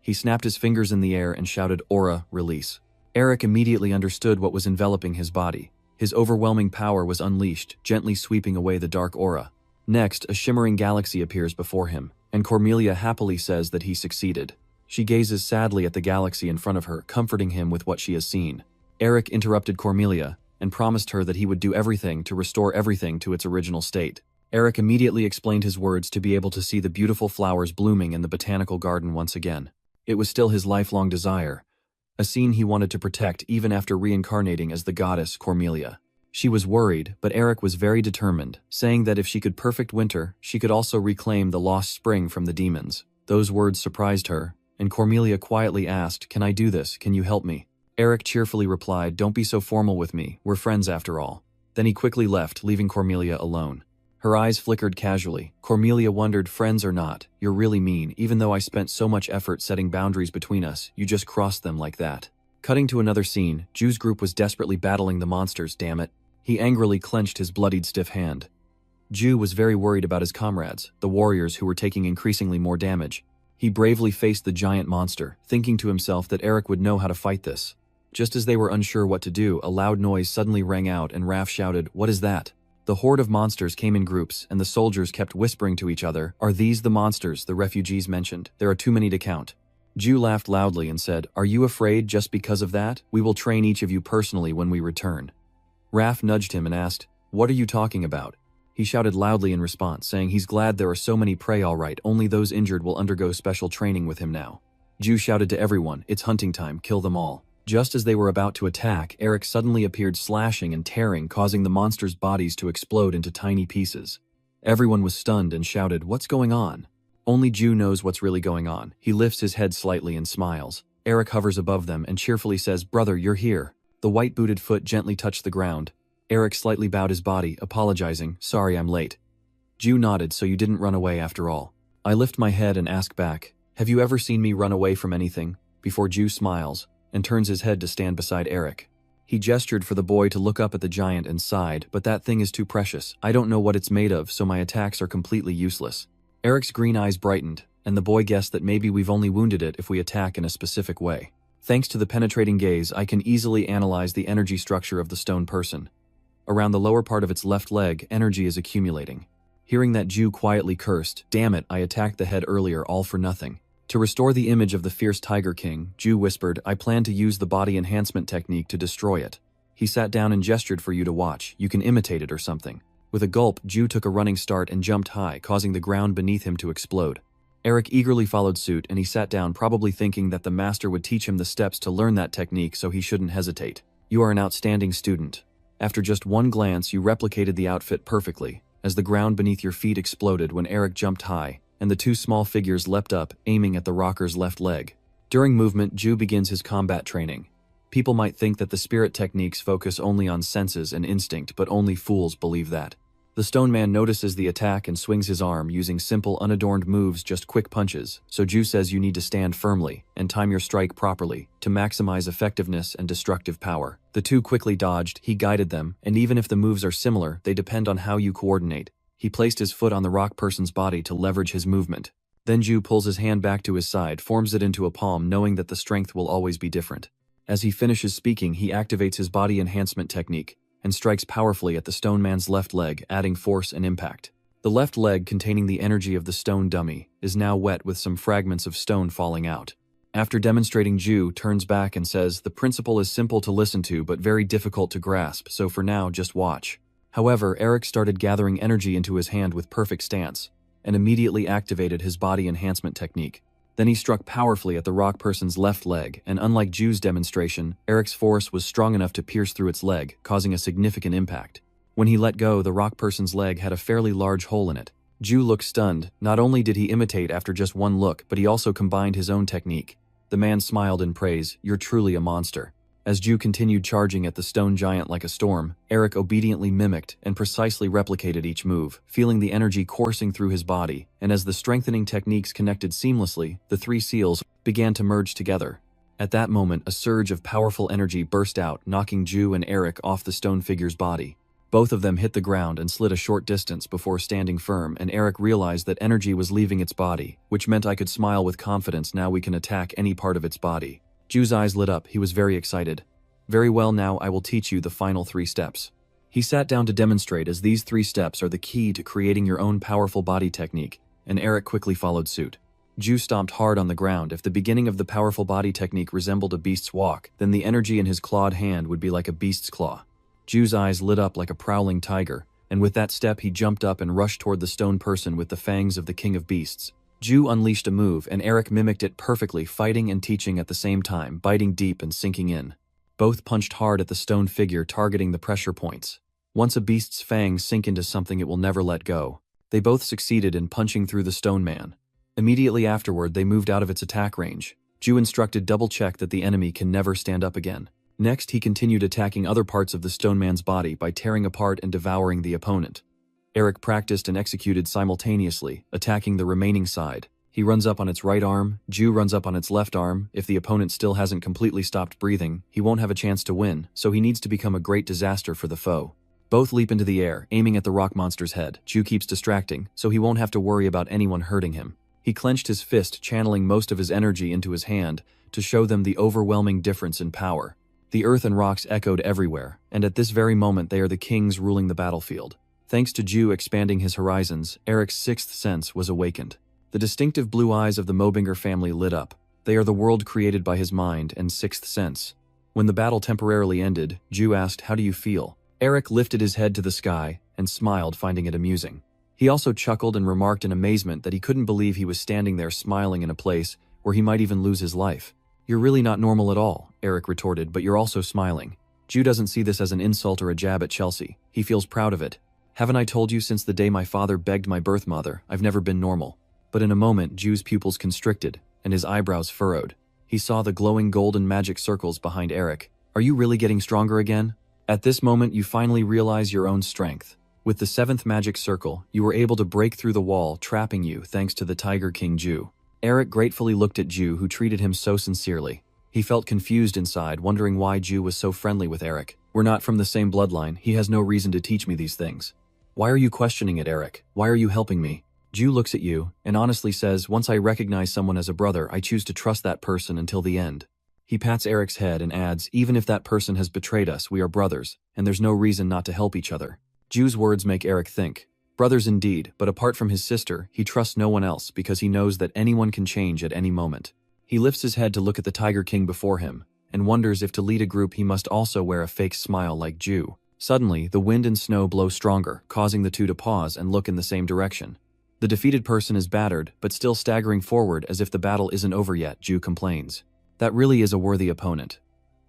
He snapped his fingers in the air and shouted, Aura, release. Eric immediately understood what was enveloping his body. His overwhelming power was unleashed, gently sweeping away the dark aura. Next, a shimmering galaxy appears before him, and Cormelia happily says that he succeeded. She gazes sadly at the galaxy in front of her, comforting him with what she has seen. Eric interrupted Cormelia and promised her that he would do everything to restore everything to its original state. Eric immediately explained his words to be able to see the beautiful flowers blooming in the botanical garden once again. It was still his lifelong desire, a scene he wanted to protect even after reincarnating as the goddess Cormelia. She was worried, but Eric was very determined, saying that if she could perfect winter, she could also reclaim the lost spring from the demons. Those words surprised her, and Cormelia quietly asked, Can I do this? Can you help me? Eric cheerfully replied, Don't be so formal with me, we're friends after all. Then he quickly left, leaving Cormelia alone. Her eyes flickered casually. Cormelia wondered, friends or not, you're really mean. Even though I spent so much effort setting boundaries between us, you just crossed them like that. Cutting to another scene, Ju's group was desperately battling the monsters, damn it. He angrily clenched his bloodied stiff hand. Ju was very worried about his comrades, the warriors who were taking increasingly more damage. He bravely faced the giant monster, thinking to himself that Eric would know how to fight this. Just as they were unsure what to do, a loud noise suddenly rang out and Raph shouted, What is that? The horde of monsters came in groups, and the soldiers kept whispering to each other, Are these the monsters the refugees mentioned? There are too many to count. Ju laughed loudly and said, Are you afraid just because of that? We will train each of you personally when we return. Raph nudged him and asked, What are you talking about? He shouted loudly in response, saying he's glad there are so many prey all right, only those injured will undergo special training with him now. Ju shouted to everyone, It's hunting time, kill them all. Just as they were about to attack, Eric suddenly appeared slashing and tearing, causing the monsters' bodies to explode into tiny pieces. Everyone was stunned and shouted, What's going on? Only Ju knows what's really going on. He lifts his head slightly and smiles. Eric hovers above them and cheerfully says, Brother, you're here. The white-booted foot gently touched the ground. Eric slightly bowed his body, apologizing, Sorry I'm late. Ju nodded, So you didn't run away after all. I lift my head and ask back, Have you ever seen me run away from anything? Before Ju smiles and turns his head to stand beside Eric. He gestured for the boy to look up at the giant and sighed, But that thing is too precious. I don't know what it's made of, so my attacks are completely useless. Eric's green eyes brightened, and the boy guessed that maybe we've only wounded it if we attack in a specific way. Thanks to the penetrating gaze, I can easily analyze the energy structure of the stone person. Around the lower part of its left leg, energy is accumulating. Hearing that, Ju quietly cursed, Damn it, I attacked the head earlier all for nothing. To restore the image of the fierce Tiger King, Ju whispered, I plan to use the body enhancement technique to destroy it. He sat down and gestured for you to watch. You can imitate it or something. With a gulp, Ju took a running start and jumped high, causing the ground beneath him to explode. Eric eagerly followed suit, and he sat down, probably thinking that the master would teach him the steps to learn that technique, so he shouldn't hesitate. You are an outstanding student. After just one glance, you replicated the outfit perfectly, as the ground beneath your feet exploded when Eric jumped high, and the two small figures leapt up, aiming at the rocker's left leg. During movement, Ju begins his combat training. People might think that the spirit techniques focus only on senses and instinct, but only fools believe that. The stone man notices the attack and swings his arm, using simple, unadorned moves, just quick punches, so Ju says you need to stand firmly and time your strike properly to maximize effectiveness and destructive power. The two quickly dodged, he guided them, and even if the moves are similar, they depend on how you coordinate. He placed his foot on the rock person's body to leverage his movement. Then Ju pulls his hand back to his side, forms it into a palm, knowing that the strength will always be different. As he finishes speaking, he activates his body enhancement technique and strikes powerfully at the stone man's left leg, adding force and impact. The left leg, containing the energy of the stone dummy, is now wet with some fragments of stone falling out. After demonstrating, Ju turns back and says, "The principle is simple to listen to but very difficult to grasp, so for now just watch." However, Eric started gathering energy into his hand with perfect stance, and immediately activated his body enhancement technique. Then he struck powerfully at the rock person's left leg, and unlike Ju's demonstration, Eric's force was strong enough to pierce through its leg, causing a significant impact. When he let go, the rock person's leg had a fairly large hole in it. Ju looked stunned. Not only did he imitate after just one look, but he also combined his own technique. The man smiled in praise. "You're truly a monster." As Ju continued charging at the stone giant like a storm, Eric obediently mimicked and precisely replicated each move, feeling the energy coursing through his body, and as the strengthening techniques connected seamlessly, the three seals began to merge together. At that moment, a surge of powerful energy burst out, knocking Ju and Eric off the stone figure's body. Both of them hit the ground and slid a short distance before standing firm, and Eric realized that energy was leaving its body, which meant I could smile with confidence. Now we can attack any part of its body. Ju's eyes lit up. He was very excited. "Very well, now I will teach you the final 3 steps." He sat down to demonstrate, as these 3 steps are the key to creating your own powerful body technique, and Eric quickly followed suit. Ju stomped hard on the ground. If the beginning of the powerful body technique resembled a beast's walk, then the energy in his clawed hand would be like a beast's claw. Ju's eyes lit up like a prowling tiger, and with that step he jumped up and rushed toward the stone person with the fangs of the king of beasts. Ju unleashed a move, and Eric mimicked it perfectly, fighting and teaching at the same time, biting deep and sinking in. Both punched hard at the stone figure, targeting the pressure points. Once a beast's fangs sink into something, it will never let go. They both succeeded in punching through the stone man. Immediately afterward, they moved out of its attack range. Ju instructed, "Double-check that the enemy can never stand up again." Next, he continued attacking other parts of the stone man's body by tearing apart and devouring the opponent. Eric practiced and executed simultaneously, attacking the remaining side. He runs up on its right arm, Ju runs up on its left arm. If the opponent still hasn't completely stopped breathing, he won't have a chance to win, so he needs to become a great disaster for the foe. Both leap into the air, aiming at the rock monster's head. Ju keeps distracting, so he won't have to worry about anyone hurting him. He clenched his fist, channeling most of his energy into his hand, to show them the overwhelming difference in power. The earth and rocks echoed everywhere, and at this very moment they are the kings ruling the battlefield. Thanks to Ju expanding his horizons, Eric's 6th sense was awakened. The distinctive blue eyes of the Mobinger family lit up. They are the world created by his mind and 6th sense. When the battle temporarily ended, Ju asked, "How do you feel?" Eric lifted his head to the sky and smiled, finding it amusing. He also chuckled and remarked in amazement that he couldn't believe he was standing there smiling in a place where he might even lose his life. "You're really not normal at all," Eric retorted, "but you're also smiling." Ju doesn't see this as an insult or a jab at Chelsea. He feels proud of it. "Haven't I told you since the day my father begged my birth mother, I've never been normal?" But in a moment, Ju's pupils constricted, and his eyebrows furrowed. He saw the glowing golden magic circles behind Eric. "Are you really getting stronger again?" At this moment, you finally realize your own strength. With the 7th magic circle, you were able to break through the wall, trapping you thanks to the Tiger King Ju. Eric gratefully looked at Ju, who treated him so sincerely. He felt confused inside, wondering why Ju was so friendly with Eric. "We're not from the same bloodline. He has no reason to teach me these things." "Why are you questioning it, Eric? Why are you helping me?" Ju looks at you and honestly says, "Once I recognize someone as a brother, I choose to trust that person until the end." He pats Eric's head and adds, "Even if that person has betrayed us, we are brothers, and there's no reason not to help each other." Ju's words make Eric think. Brothers indeed, but apart from his sister, he trusts no one else because he knows that anyone can change at any moment. He lifts his head to look at the Tiger King before him, and wonders if to lead a group he must also wear a fake smile like Ju. Suddenly, the wind and snow blow stronger, causing the two to pause and look in the same direction. The defeated person is battered, but still staggering forward as if the battle isn't over yet. Ju complains. That really is a worthy opponent.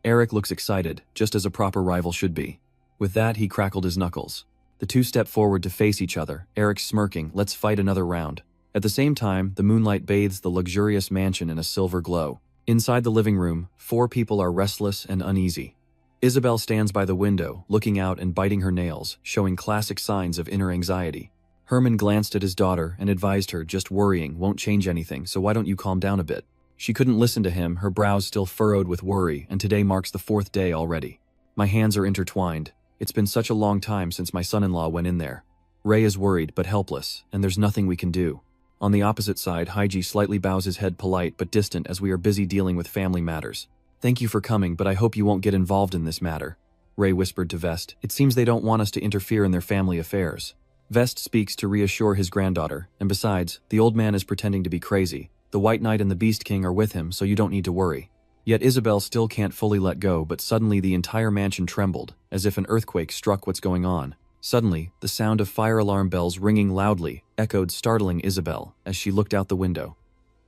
Eric looks excited, just as a proper rival should be. With that, he crackled his knuckles. The two step forward to face each other, Eric smirking, "Let's fight another round." At the same time, the moonlight bathes the luxurious mansion in a silver glow. Inside the living room, 4 people are restless and uneasy. Isabel stands by the window, looking out and biting her nails, showing classic signs of inner anxiety. Herman glanced at his daughter and advised her, "Just worrying won't change anything, so why don't you calm down a bit?" She couldn't listen to him, her brows still furrowed with worry, and today marks the 4th day already. "My hands are intertwined. It's been such a long time since my son-in-law went in there." Ray is worried but helpless, and there's nothing we can do. On the opposite side, Haiji slightly bows his head, polite but distant, as we are busy dealing with family matters. "Thank you for coming, but I hope you won't get involved in this matter," Ray whispered to Vest. "It seems they don't want us to interfere in their family affairs." Vest speaks to reassure his granddaughter, and besides, the old man is pretending to be crazy. The White Knight and the Beast King are with him, so you don't need to worry. Yet Isabel still can't fully let go, but suddenly the entire mansion trembled, as if an earthquake struck what's going on. Suddenly, the sound of fire alarm bells ringing loudly echoed, startling Isabel as she looked out the window.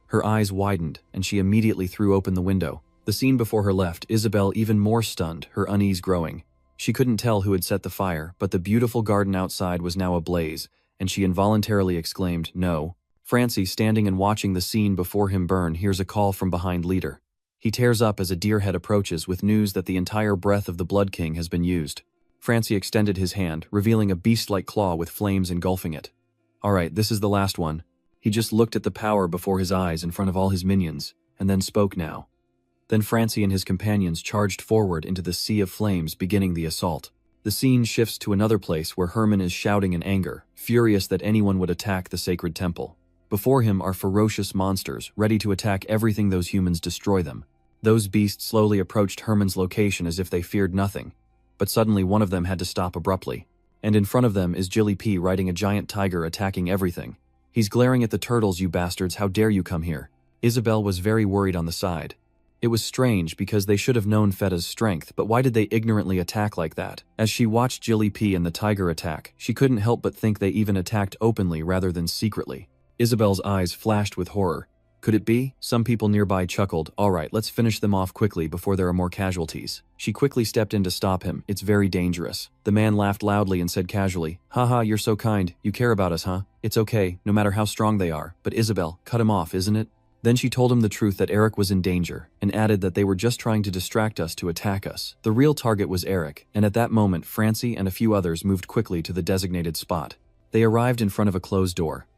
Her eyes widened, and she immediately threw open the window. The scene before her left Isabel even more stunned, her unease growing. She couldn't tell who had set the fire, but the beautiful garden outside was now ablaze, and she involuntarily exclaimed, "No." Francie, standing and watching the scene before him burn, hears a call from behind leader. He tears up as a deerhead approaches with news that the entire breath of the Blood King has been used. Francie extended his hand, revealing a beast-like claw with flames engulfing it. "Alright, this is the last one." He just looked at the power before his eyes in front of all his minions, and then spoke now. Then Francie and his companions charged forward into the sea of flames, beginning the assault. The scene shifts to another place where Herman is shouting in anger, furious that anyone would attack the sacred temple. Before him are ferocious monsters, ready to attack everything those humans destroy them. Those beasts slowly approached Herman's location as if they feared nothing. But suddenly one of them had to stop abruptly. And in front of them is Jilly P riding a giant tiger attacking everything. He's glaring at the turtles. "You bastards, how dare you come here?" Isabel was very worried on the side. It was strange because they should have known Feda's strength, but why did they ignorantly attack like that? As she watched Jilly P and the tiger attack, she couldn't help but think they even attacked openly rather than secretly. Isabel's eyes flashed with horror. Could it be? Some people nearby chuckled. "Alright, let's finish them off quickly before there are more casualties." She quickly stepped in to stop him. "It's very dangerous." The man laughed loudly and said casually, "Haha, you're so kind. You care about us, huh? It's okay, no matter how strong they are. But Isabel, cut him off, isn't it?" Then she told him the truth that Eric was in danger, and added that they were just trying to distract us to attack us. The real target was Eric, and at that moment Francie and a few others moved quickly to the designated spot. They arrived in front of a closed door.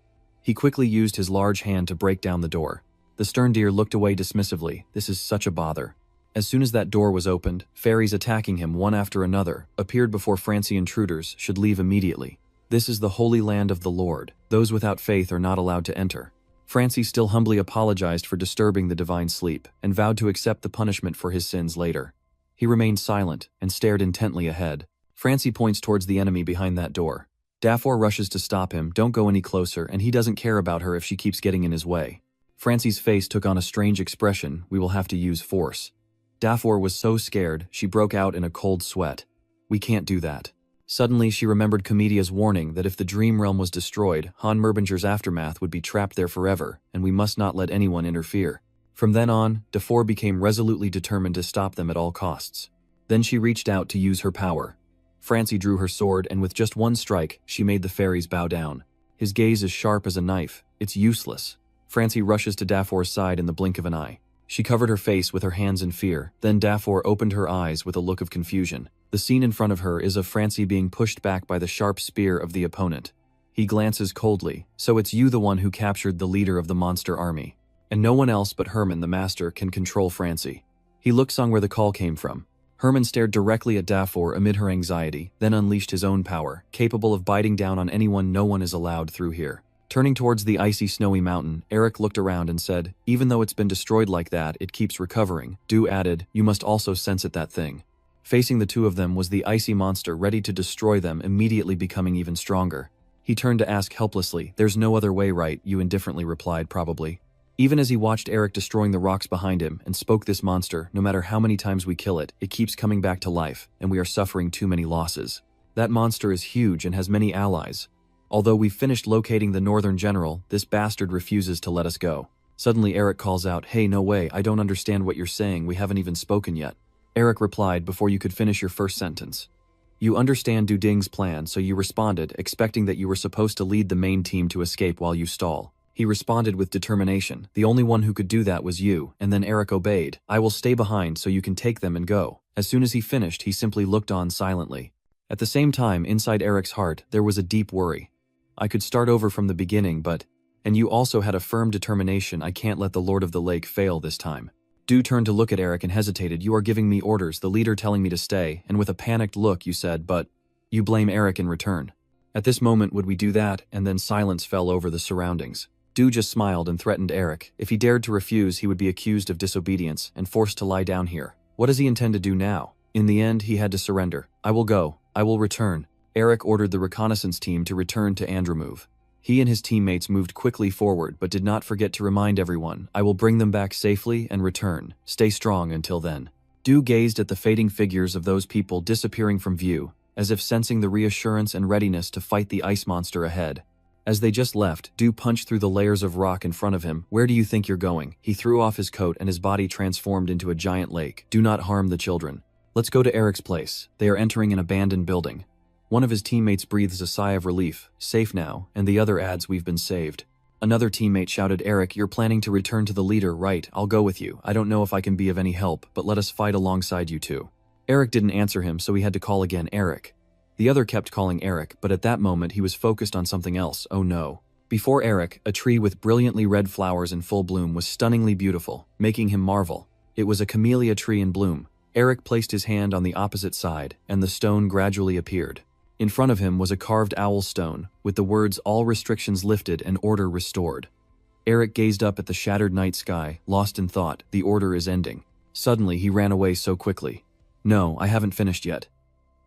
He quickly used his large hand to break down the door. The stern deer looked away dismissively. "This is such a bother." As soon as that door was opened, fairies attacking him one after another appeared before Francie. Intruders should leave immediately. "This is the holy land of the Lord. Those without faith are not allowed to enter." Francie still humbly apologized for disturbing the divine sleep, and vowed to accept the punishment for his sins later. He remained silent, and stared intently ahead. Francie points towards the enemy behind that door. Dafor rushes to stop him. "Don't go any closer," and he doesn't care about her if she keeps getting in his way. Francie's face took on a strange expression. "We will have to use force." Dafor was so scared, she broke out in a cold sweat. "We can't do that." Suddenly she remembered Comedia's warning that if the dream realm was destroyed, Han Merbinger's aftermath would be trapped there forever, and we must not let anyone interfere. From then on, Dafor became resolutely determined to stop them at all costs. Then she reached out to use her power. Francie drew her sword, and with just one strike, she made the fairies bow down. His gaze is sharp as a knife. "It's useless." Francie rushes to Dafor's side in the blink of an eye. She covered her face with her hands in fear. Then Dafor opened her eyes with a look of confusion. The scene in front of her is of Francie being pushed back by the sharp spear of the opponent. He glances coldly. "So it's you, the one who captured the leader of the monster army. And no one else but Herman, the master, can control Francie." He looked where the call came from. Herman stared directly at Dafor amid her anxiety, then unleashed his own power, capable of biting down on anyone. "No one is allowed through here." Turning towards the icy snowy mountain, Eric looked around and said, "Even though it's been destroyed like that, it keeps recovering." Du added, "You must also sense it, that thing." Facing the two of them was the icy monster, ready to destroy them, immediately becoming even stronger. He turned to ask helplessly, "There's no other way, right?" You indifferently replied, "Probably." Even as he watched Eric destroying the rocks behind him and spoke, "This monster, no matter how many times we kill it, it keeps coming back to life, and we are suffering too many losses. That monster is huge and has many allies. Although we've finished locating the northern general, this bastard refuses to let us go." Suddenly Eric calls out, "Hey, no way, I don't understand what you're saying, we haven't even spoken yet." Eric replied before you could finish your first sentence. "You understand Du Ding's plan, so you responded, expecting that you were supposed to lead the main team to escape while you stall." He responded with determination. "The only one who could do that was you," and then Eric obeyed. "I will stay behind so you can take them and go." As soon as he finished, he simply looked on silently. At the same time, inside Eric's heart, there was a deep worry. "I could start over from the beginning, but..." "And you also had a firm determination. I can't let the Lord of the Lake fail this time." Du turned to look at Eric and hesitated. "You are giving me orders, the leader telling me to stay, and with a panicked look you said, but..." "You blame Eric in return." At this moment would we do that, and then silence fell over the surroundings. Du just smiled and threatened Eric. If he dared to refuse, he would be accused of disobedience and forced to lie down here. What does he intend to do now? In the end, he had to surrender. "I will go. I will return." Eric ordered the reconnaissance team to return to Andromove. He and his teammates moved quickly forward but did not forget to remind everyone, I will bring them back safely and return. Stay strong until then. Du gazed at the fading figures of those people disappearing from view, as if sensing the reassurance and readiness to fight the ice monster ahead. As they just left, Du punched through the layers of rock in front of him. Where do you think you're going? He threw off his coat and his body transformed into a giant lake. Do not harm the children. Let's go to Eric's place. They are entering an abandoned building. One of his teammates breathes a sigh of relief. Safe now, and the other adds, we've been saved. Another teammate shouted, Eric, you're planning to return to the leader, right? I'll go with you. I don't know if I can be of any help, but let us fight alongside you two. Eric didn't answer him, so he had to call again, Eric. The other kept calling Eric, but at that moment he was focused on something else. Oh no. Before Eric, a tree with brilliantly red flowers in full bloom was stunningly beautiful, making him marvel. It was a camellia tree in bloom. Eric placed his hand on the opposite side, and the stone gradually appeared. In front of him was a carved owl stone, with the words all restrictions lifted and order restored. Eric gazed up at the shattered night sky, lost in thought, the order is ending. Suddenly he ran away so quickly. No, I haven't finished yet.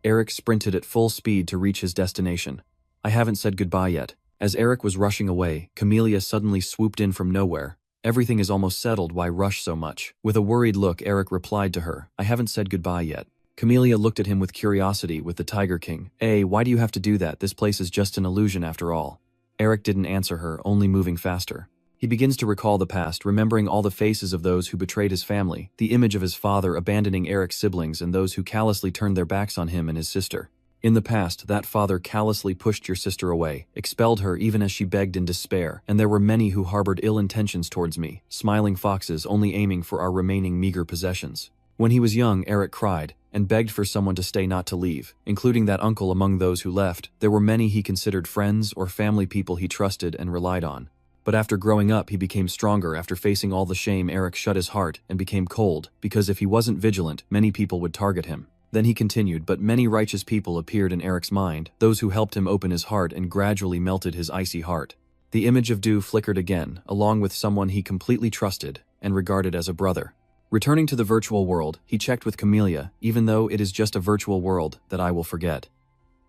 Eric sprinted at full speed to reach his destination. I haven't said goodbye yet. As Eric was rushing away, Camellia suddenly swooped in from nowhere. Everything is almost settled, why rush so much? With a worried look, Eric replied to her, I haven't said goodbye yet. Camellia looked at him with curiosity with the Tiger King. Why do you have to do that? This place is just an illusion after all. Eric didn't answer her, only moving faster. He begins to recall the past, remembering all the faces of those who betrayed his family, the image of his father abandoning Eric's siblings and those who callously turned their backs on him and his sister. In the past, that father callously pushed your sister away, expelled her even as she begged in despair, and there were many who harbored ill intentions towards me, smiling foxes only aiming for our remaining meager possessions. When he was young, Eric cried and begged for someone to stay, not to leave, including that uncle among those who left. There were many he considered friends or family people he trusted and relied on. But after growing up, he became stronger. After facing all the shame, Eric shut his heart and became cold, because if he wasn't vigilant, many people would target him. Then he continued, but many righteous people appeared in Eric's mind, those who helped him open his heart and gradually melted his icy heart. The image of Du flickered again, along with someone he completely trusted and regarded as a brother. Returning to the virtual world, he checked with Camellia, even though it is just a virtual world, that I will forget.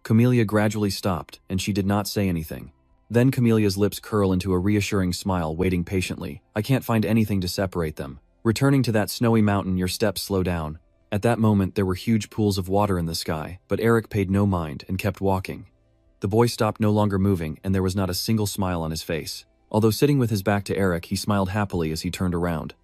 Camellia gradually stopped, and she did not say anything. Then Camelia's lips curl into a reassuring smile, waiting patiently. I can't find anything to separate them. Returning to that snowy mountain, your steps slow down. At that moment, there were huge pools of water in the sky, but Eric paid no mind and kept walking. The boy stopped, no longer moving, and there was not a single smile on his face. Although sitting with his back to Eric, he smiled happily as he turned around.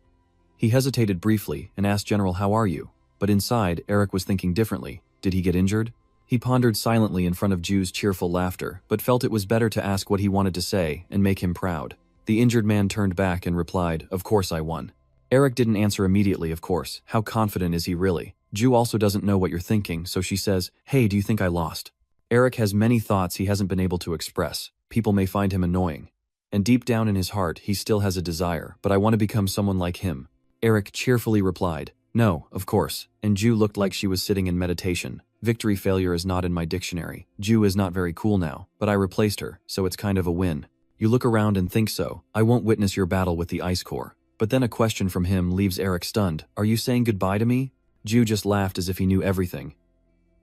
He hesitated briefly and asked General, how are you? But inside, Eric was thinking differently. Did he get injured? He pondered silently in front of Ju's cheerful laughter, but felt it was better to ask what he wanted to say and make him proud. The injured man turned back and replied, of course I won. Eric didn't answer immediately, of course. How confident is he really? Ju also doesn't know what you're thinking, so she says, hey, do you think I lost? Eric has many thoughts he hasn't been able to express. People may find him annoying. And deep down in his heart, he still has a desire, but I want to become someone like him. Eric cheerfully replied, no, of course, and Ju looked like she was sitting in meditation. Victory failure is not in my dictionary. Ju is not very cool now, but I replaced her, so it's kind of a win. You look around and think so. I won't witness your battle with the Ice Core. But then a question from him leaves Eric stunned. Are you saying goodbye to me? Ju just laughed as if he knew everything.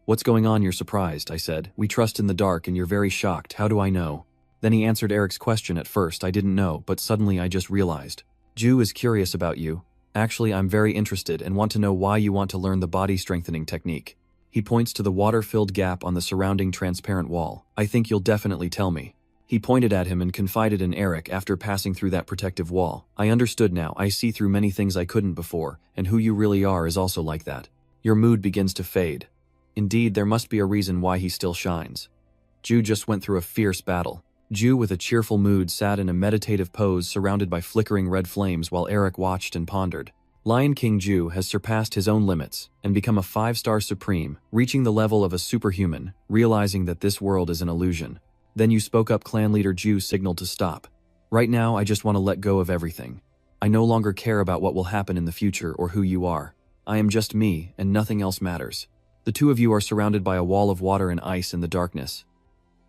What's going on? You're surprised, I said. We trust in the dark and you're very shocked. How do I know? Then he answered Eric's question. At first I didn't know, but suddenly I just realized. Ju is curious about you. Actually, I'm very interested and want to know why you want to learn the body strengthening technique. He points to the water-filled gap on the surrounding transparent wall. I think you'll definitely tell me. He pointed at him and confided in Eric after passing through that protective wall. I understood now. I see through many things I couldn't before, and who you really are is also like that. Your mood begins to fade. Indeed, there must be a reason why he still shines. Ju just went through a fierce battle. Ju, with a cheerful mood, sat in a meditative pose surrounded by flickering red flames while Eric watched and pondered. Lion King Ju has surpassed his own limits and become a 5-star supreme, reaching the level of a superhuman, realizing that this world is an illusion. Then you spoke up. Clan leader Ju signaled to stop. Right now, I just want to let go of everything. I no longer care about what will happen in the future or who you are. I am just me, and nothing else matters. The two of you are surrounded by a wall of water and ice in the darkness.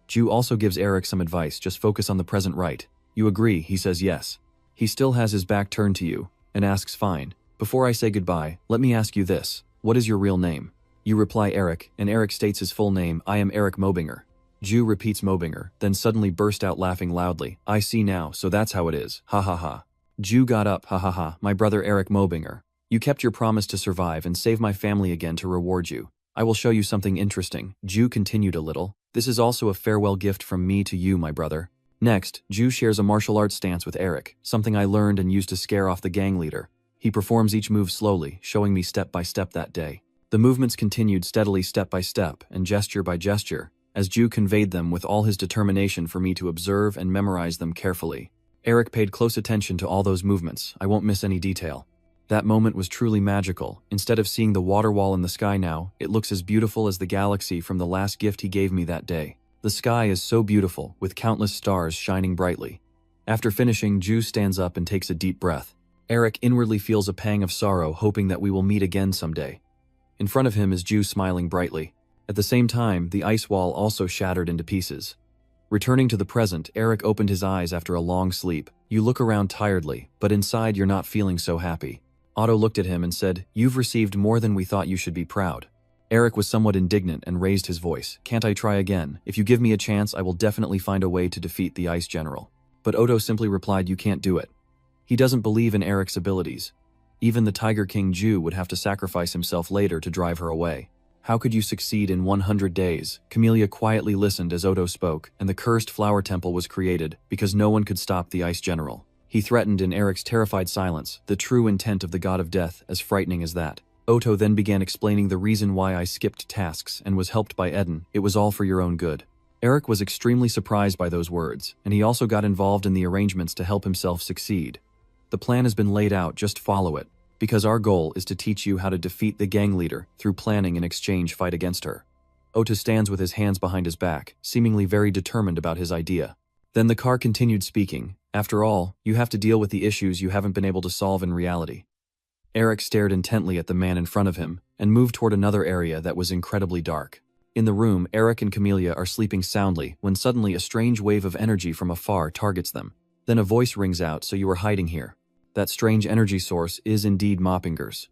Ju also gives Eric some advice. Just focus on the present, right? You agree? He says yes. He still has his back turned to you and asks, fine. Before I say goodbye, let me ask you this. What is your real name? You reply Eric, and Eric states his full name. I am Eric Mobinger. Ju repeats Mobinger, then suddenly burst out laughing loudly. I see now, so that's how it is. Ha ha ha. Ju got up. Ha ha ha. My brother Eric Mobinger. You kept your promise to survive and save my family again to reward you. I will show you something interesting. Ju continued a little. This is also a farewell gift from me to you, my brother. Next, Ju shares a martial arts stance with Eric, something I learned and used to scare off the gang leader. He performs each move slowly, showing me step by step that day. The movements continued steadily step by step and gesture by gesture, as Ju conveyed them with all his determination for me to observe and memorize them carefully. Eric paid close attention to all those movements. I won't miss any detail. That moment was truly magical. Instead of seeing the water wall in the sky now, it looks as beautiful as the galaxy from the last gift he gave me that day. The sky is so beautiful, with countless stars shining brightly. After finishing, Ju stands up and takes a deep breath. Eric inwardly feels a pang of sorrow, hoping that we will meet again someday. In front of him is Ju smiling brightly. At the same time, the ice wall also shattered into pieces. Returning to the present, Eric opened his eyes after a long sleep. You look around tiredly, but inside you're not feeling so happy. Otto looked at him and said, You've received more than we thought. You should be proud. Eric was somewhat indignant and raised his voice. Can't I try again? If you give me a chance, I will definitely find a way to defeat the Ice General. But Otto simply replied, You can't do it. He doesn't believe in Eric's abilities. Even the Tiger King Ju would have to sacrifice himself later to drive her away. How could you succeed in 100 days? Camellia quietly listened as Otto spoke, and the cursed flower temple was created because no one could stop the Ice General. He threatened in Eric's terrified silence, the true intent of the god of death, as frightening as that. Otto then began explaining the reason why I skipped tasks and was helped by Eden. It was all for your own good. Eric was extremely surprised by those words, and he also got involved in the arrangements to help himself succeed. The plan has been laid out, just follow it, because our goal is to teach you how to defeat the gang leader through planning an exchange fight against her. Otto stands with his hands behind his back, seemingly very determined about his idea. Then the car continued speaking. After all, you have to deal with the issues you haven't been able to solve in reality. Eric stared intently at the man in front of him and moved toward another area that was incredibly dark. In the room, Eric and Camellia are sleeping soundly when suddenly a strange wave of energy from afar targets them. Then a voice rings out, So you are hiding here. That strange energy source is indeed Moppinger's.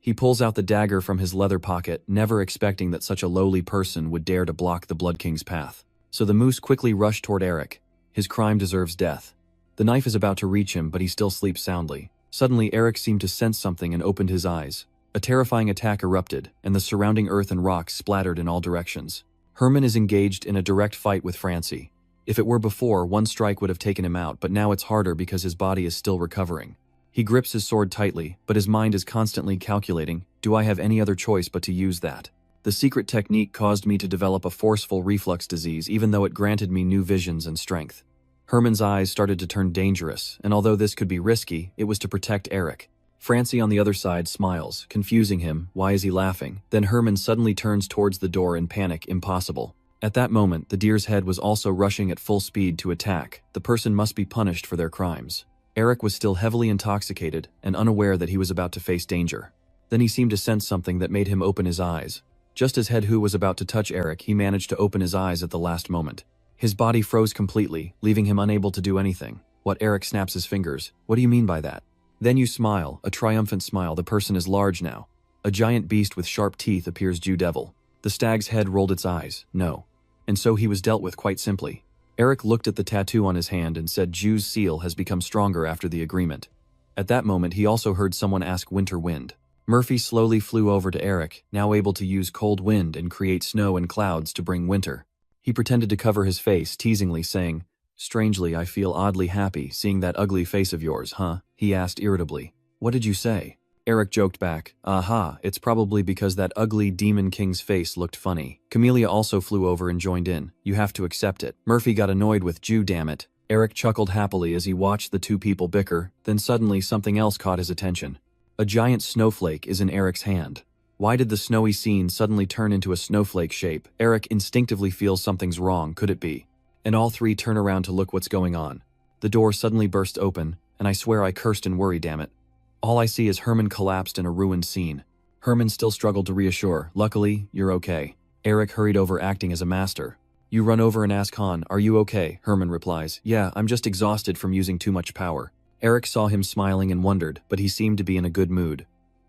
He pulls out the dagger from his leather pocket, never expecting that such a lowly person would dare to block the Blood King's path. So the moose quickly rushed toward Eric. His crime deserves death. The knife is about to reach him, but he still sleeps soundly. Suddenly, Eric seemed to sense something and opened his eyes. A terrifying attack erupted, and the surrounding earth and rocks splattered in all directions. Herman is engaged in a direct fight with Francie. If it were before, one strike would have taken him out, but now it's harder because his body is still recovering. He grips his sword tightly, but his mind is constantly calculating, do I have any other choice but to use that? The secret technique caused me to develop a forceful reflux disease, even though it granted me new visions and strength. Herman's eyes started to turn dangerous, and although this could be risky, it was to protect Eric. Francie on the other side smiles, confusing him. Why is he laughing? Then Herman suddenly turns towards the door in panic. Impossible. At that moment, the deer's head was also rushing at full speed to attack. The person must be punished for their crimes. Eric was still heavily intoxicated and unaware that he was about to face danger. Then he seemed to sense something that made him open his eyes. Just as Headhu was about to touch Eric, he managed to open his eyes at the last moment. His body froze completely, leaving him unable to do anything. What? Eric snaps his fingers. What do you mean by that? Then you smile, a triumphant smile. The person is large now. A giant beast with sharp teeth appears. Jew Devil. The stag's head rolled its eyes. No. And so he was dealt with quite simply. Eric looked at the tattoo on his hand and said Jew's seal has become stronger after the agreement. At that moment he also heard someone ask Winter Wind. Murphy slowly flew over to Eric, now able to use cold wind and create snow and clouds to bring winter. He pretended to cover his face, teasingly saying, Strangely, I feel oddly happy seeing that ugly face of yours, huh? He asked irritably. What did you say? Eric joked back. Aha, it's probably because that ugly Demon King's face looked funny. Camellia also flew over and joined in. You have to accept it. Murphy got annoyed with Jew, damn it. Eric chuckled happily as he watched the two people bicker, then suddenly something else caught his attention. A giant snowflake is in Eric's hand. Why did the snowy scene suddenly turn into a snowflake shape? Eric instinctively feels something's wrong. Could it be? And all three turn around to look what's going on. The door suddenly burst open, and I swear I cursed in worry, damn it. All I see is Herman collapsed in a ruined scene. Herman still struggled to reassure. Luckily, you're okay. Eric hurried over, acting as a master. You run over and ask Han, are you okay? Herman replies, yeah, I'm just exhausted from using too much power. Eric saw him smiling and wondered, but he seemed to be in a good mood.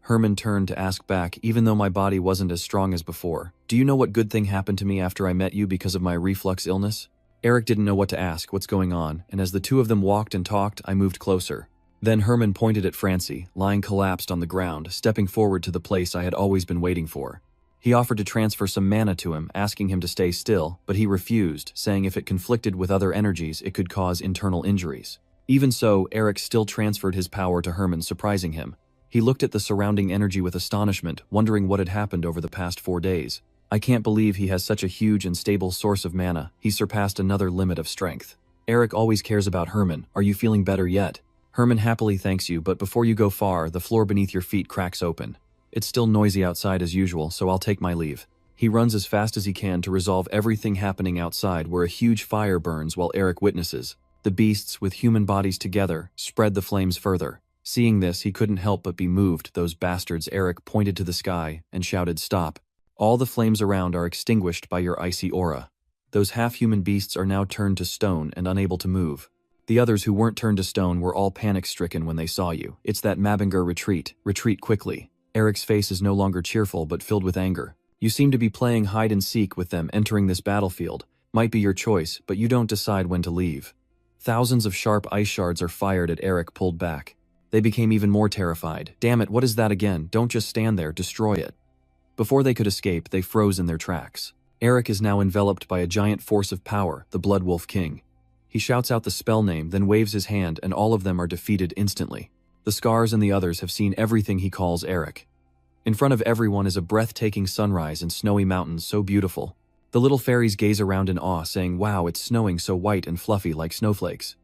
Herman turned to ask back, even though my body wasn't as strong as before. Do you know what good thing happened to me after I met you because of my reflux illness? Eric didn't know what to ask, what's going on, and as the two of them walked and talked, I moved closer. Then Herman pointed at Francie, lying collapsed on the ground, stepping forward to the place I had always been waiting for. He offered to transfer some mana to him, asking him to stay still, but he refused, saying if it conflicted with other energies, it could cause internal injuries. Even so, Eric still transferred his power to Herman, surprising him. He looked at the surrounding energy with astonishment, wondering what had happened over the past 4 days. I can't believe he has such a huge and stable source of mana. He surpassed another limit of strength. Eric always cares about Herman. Are you feeling better yet? Herman happily thanks you, but before you go far, the floor beneath your feet cracks open. It's still noisy outside as usual, so I'll take my leave. He runs as fast as he can to resolve everything happening outside, where a huge fire burns while Eric witnesses. The beasts, with human bodies together, spread the flames further. Seeing this, he couldn't help but be moved. Those bastards. Eric pointed to the sky and shouted, "Stop. All the flames around are extinguished by your icy aura. Those half-human beasts are now turned to stone and unable to move. The others who weren't turned to stone were all panic-stricken when they saw you. It's that Manga retreat. Retreat quickly." Eric's face is no longer cheerful but filled with anger. You seem to be playing hide-and-seek with them entering this battlefield. Might be your choice, but you don't decide when to leave. Thousands of sharp ice shards are fired at Eric, pulled back. They became even more terrified. Damn it, what is that again? Don't just stand there, destroy it. Before they could escape, they froze in their tracks. Eric is now enveloped by a giant force of power, the Blood Wolf King. He shouts out the spell name, then waves his hand, and all of them are defeated instantly. The Scars and the others have seen everything he calls Eric. In front of everyone is a breathtaking sunrise and snowy mountains so beautiful. The little fairies gaze around in awe, saying, "Wow, it's snowing so white and fluffy like snowflakes."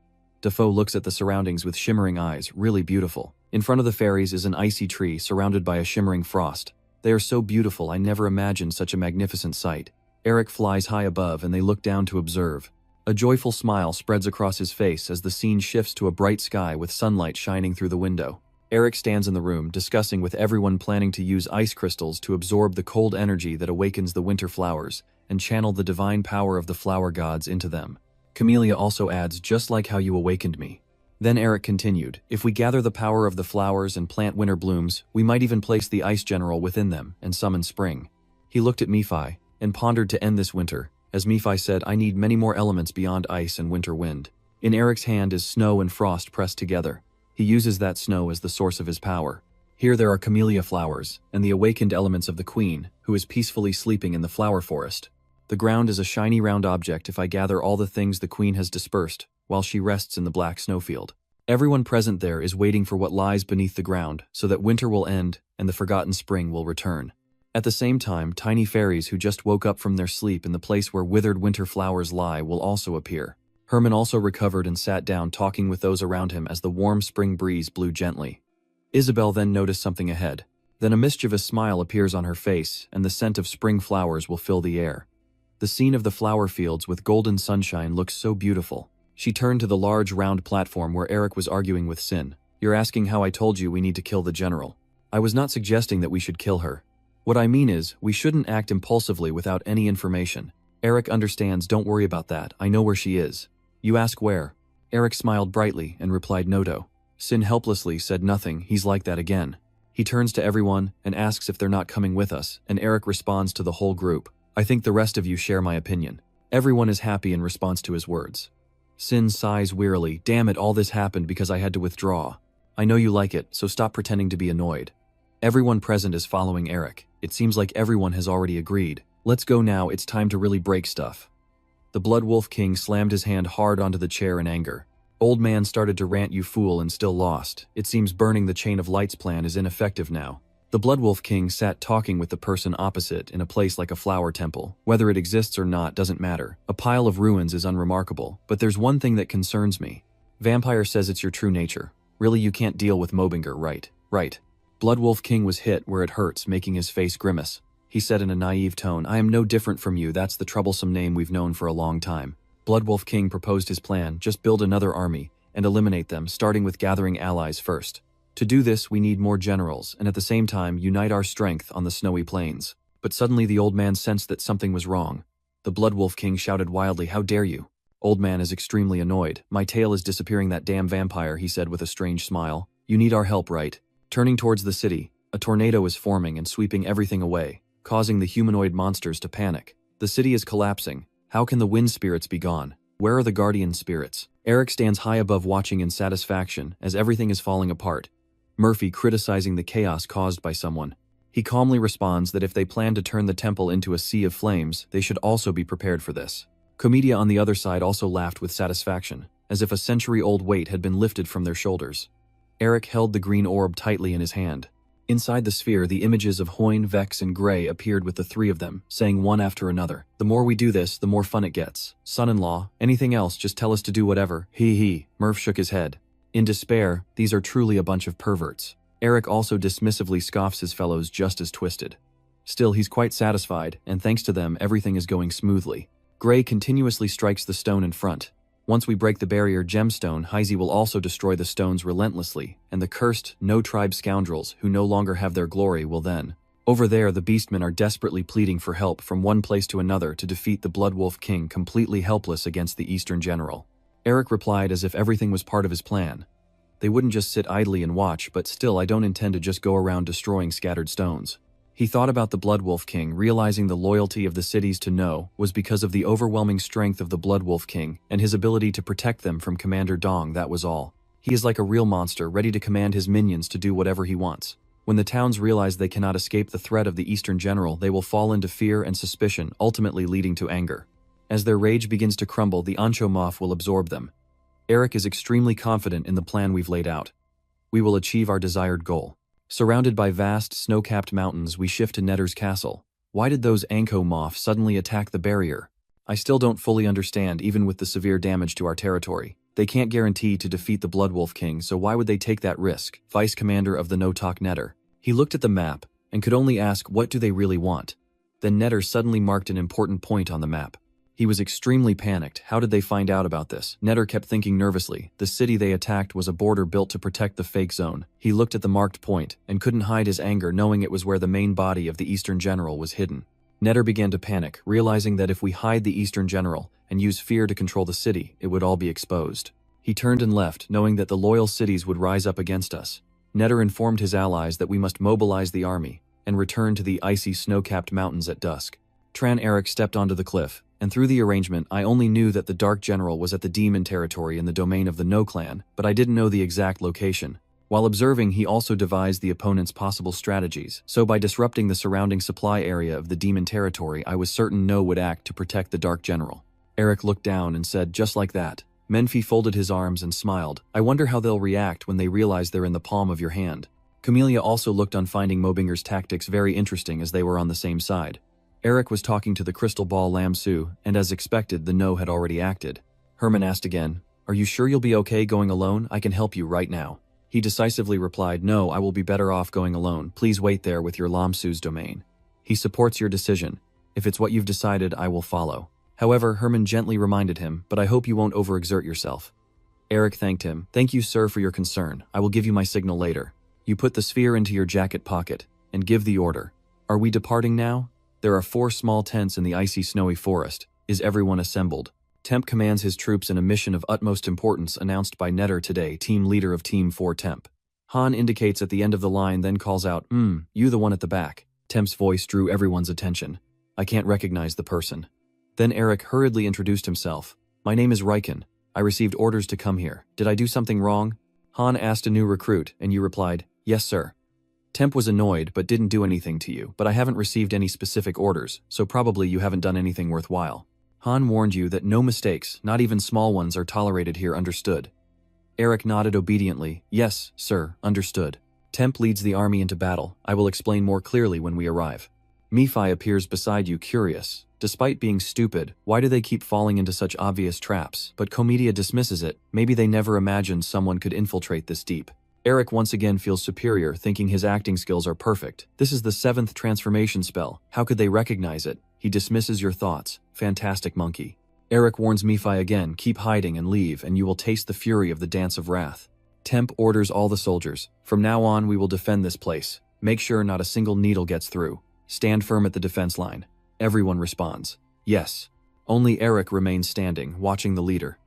Defoe looks at the surroundings with shimmering eyes, really beautiful. In front of the fairies is an icy tree surrounded by a shimmering frost. They are so beautiful, I never imagined such a magnificent sight. Eric flies high above and they look down to observe. A joyful smile spreads across his face as the scene shifts to a bright sky with sunlight shining through the window. Eric stands in the room, discussing with everyone, planning to use ice crystals to absorb the cold energy that awakens the winter flowers and channel the divine power of the flower gods into them. Camellia also adds, "Just like how you awakened me." Then Eric continued, "If we gather the power of the flowers and plant winter blooms, we might even place the ice general within them and summon spring." He looked at Nephi and pondered to end this winter. As Nephi said, "I need many more elements beyond ice and winter wind." In Eric's hand is snow and frost pressed together. He uses that snow as the source of his power. Here there are camellia flowers, and the awakened elements of the queen, who is peacefully sleeping in the flower forest. The ground is a shiny round object if I gather all the things the queen has dispersed, while she rests in the black snowfield. Everyone present there is waiting for what lies beneath the ground, so that winter will end and the forgotten spring will return. At the same time, tiny fairies who just woke up from their sleep in the place where withered winter flowers lie will also appear. Herman also recovered and sat down, talking with those around him as the warm spring breeze blew gently. Isabel then noticed something ahead. Then a mischievous smile appears on her face, and the scent of spring flowers will fill the air. The scene of the flower fields with golden sunshine looks so beautiful. She turned to the large round platform where Eric was arguing with Sin. "You're asking how I told you we need to kill the general. I was not suggesting that we should kill her. What I mean is, we shouldn't act impulsively without any information. Eric understands, don't worry about that, I know where she is." "You ask where?" Eric smiled brightly and replied, "Nodo." Sin helplessly said nothing. He's like that again. He turns to everyone and asks if they're not coming with us, and Eric responds to the whole group, "I think the rest of you share my opinion." Everyone is happy in response to his words. Sin sighs wearily, "Damn it, all this happened because I had to withdraw. I know you like it, so stop pretending to be annoyed." Everyone present is following Eric. It seems like everyone has already agreed. "Let's go now, it's time to really break stuff." The Blood Wolf King slammed his hand hard onto the chair in anger. Old man started to rant, "You fool, and still lost. It seems burning the Chain of Lights plan is ineffective now." The Blood Wolf King sat talking with the person opposite in a place like a flower temple. Whether it exists or not doesn't matter. A pile of ruins is unremarkable, but there's one thing that concerns me. Vampire says it's your true nature. Really, you can't deal with Mobinger, right? Right. Blood Wolf King was hit where it hurts, making his face grimace. He said in a naive tone, "I am no different from you, that's the troublesome name we've known for a long time." Blood Wolf King proposed his plan, just build another army and eliminate them, starting with gathering allies first. To do this, we need more generals, and at the same time, unite our strength on the snowy plains. But suddenly the old man sensed that something was wrong. The Blood Wolf King shouted wildly, "How dare you?" Old man is extremely annoyed. "My tail is disappearing, that damn vampire," he said with a strange smile. "You need our help, right?" Turning towards the city, A tornado is forming and sweeping everything away, causing the humanoid monsters to panic. The city is collapsing. How can the wind spirits be gone? Where are the guardian spirits? Eric stands high above watching in satisfaction as everything is falling apart. Murphy criticizing the chaos caused by someone. He calmly responds that if they plan to turn the temple into a sea of flames, they should also be prepared for this. Comedia on the other side also laughed with satisfaction, as if a century-old weight had been lifted from their shoulders. Eric held the green orb tightly in his hand. Inside the sphere, the images of Hoyne, Vex, and Grey appeared with the three of them, saying one after another, "The more we do this, the more fun it gets. Son-in-law, anything else, just tell us to do whatever." He. Murph shook his head. In despair, these are truly a bunch of perverts. Eric also dismissively scoffs his fellows just as twisted. Still, he's quite satisfied, and thanks to them, everything is going smoothly. Grey continuously strikes the stone in front. Once we break the barrier gemstone, Heisey will also destroy the stones relentlessly, and the cursed, no-tribe scoundrels who no longer have their glory will then. Over there, the beastmen are desperately pleading for help from one place to another to defeat the Bloodwolf King, completely helpless against the Eastern General. Eric replied as if everything was part of his plan. They wouldn't just sit idly and watch, but still I don't intend to just go around destroying scattered stones. He thought about the Bloodwolf King, realizing the loyalty of the cities to No was because of the overwhelming strength of the Bloodwolf King and his ability to protect them from Commander Dong, that was all. He is like a real monster, ready to command his minions to do whatever he wants. When the towns realize they cannot escape the threat of the Eastern General, they will fall into fear and suspicion, ultimately leading to anger. As their rage begins to crumble, the Ancho Moth will absorb them. Eric is extremely confident in the plan we've laid out. We will achieve our desired goal. Surrounded by vast, snow-capped mountains, we shift to Netter's castle. Why did those Ancho Moth suddenly attack the barrier? I still don't fully understand, even with the severe damage to our territory. They can't guarantee to defeat the Bloodwolf King, so why would they take that risk? Vice Commander of the No-Talk Netter. He looked at the map, and could only ask, what do they really want? Then Netter suddenly marked an important point on the map. He was extremely panicked. How did they find out about this? Netter kept thinking nervously. The city they attacked was a border built to protect the fake zone. He looked at the marked point, and couldn't hide his anger knowing it was where the main body of the Eastern General was hidden. Netter began to panic, realizing that if we hide the Eastern General and use fear to control the city, it would all be exposed. He turned and left, knowing that the loyal cities would rise up against us. Netter informed his allies that we must mobilize the army and return to the icy snow-capped mountains at dusk. Tran Eric stepped onto the cliff, and through the arrangement, I only knew that the Dark General was at the Demon territory in the domain of the No clan, but I didn't know the exact location. While observing, he also devised the opponent's possible strategies, so by disrupting the surrounding supply area of the Demon territory, I was certain No would act to protect the Dark General. Eric looked down and said, just like that. Menfi folded his arms and smiled. I wonder how they'll react when they realize they're in the palm of your hand. Camellia also looked on, finding Mobinger's tactics very interesting as they were on the same side. Eric was talking to the crystal ball Lam Su, and as expected, the No had already acted. Herman asked again, "Are you sure you'll be okay going alone? I can help you right now." He decisively replied, "No, I will be better off going alone. Please wait there with your Lam Su's domain." He supports your decision. If it's what you've decided, I will follow. However, Herman gently reminded him, "But I hope you won't overexert yourself." Eric thanked him. "Thank you, sir, for your concern. I will give you my signal later." You put the sphere into your jacket pocket and give the order. Are we departing now? There are 4 small tents in the icy snowy forest. Is everyone assembled? Temp commands his troops in a mission of utmost importance announced by Netter today, team leader of Team 4 Temp. Han indicates at the end of the line, then calls out, You the one at the back." Temp's voice drew everyone's attention. I can't recognize the person. Then Eric hurriedly introduced himself. "My name is Riken. I received orders to come here. Did I do something wrong?" Han asked a new recruit, and you replied, "Yes, sir." Temp was annoyed but didn't do anything to you, but I haven't received any specific orders, so probably you haven't done anything worthwhile. Han warned you that no mistakes, not even small ones, are tolerated here, understood? Eric nodded obediently. "Yes, sir, understood." Temp leads the army into battle. I will explain more clearly when we arrive. Mephi appears beside you, curious. Despite being stupid, why do they keep falling into such obvious traps? But Comedia dismisses it. Maybe they never imagined someone could infiltrate this deep. Eric once again feels superior, thinking his acting skills are perfect. This is the 7th transformation spell. How could they recognize it? He dismisses your thoughts. Fantastic monkey. Eric warns Mephi again, keep hiding and leave, and you will taste the fury of the Dance of Wrath. Temp orders all the soldiers. From now on, we will defend this place. Make sure not a single needle gets through. Stand firm at the defense line. Everyone responds. Yes. Only Eric remains standing, watching the leader.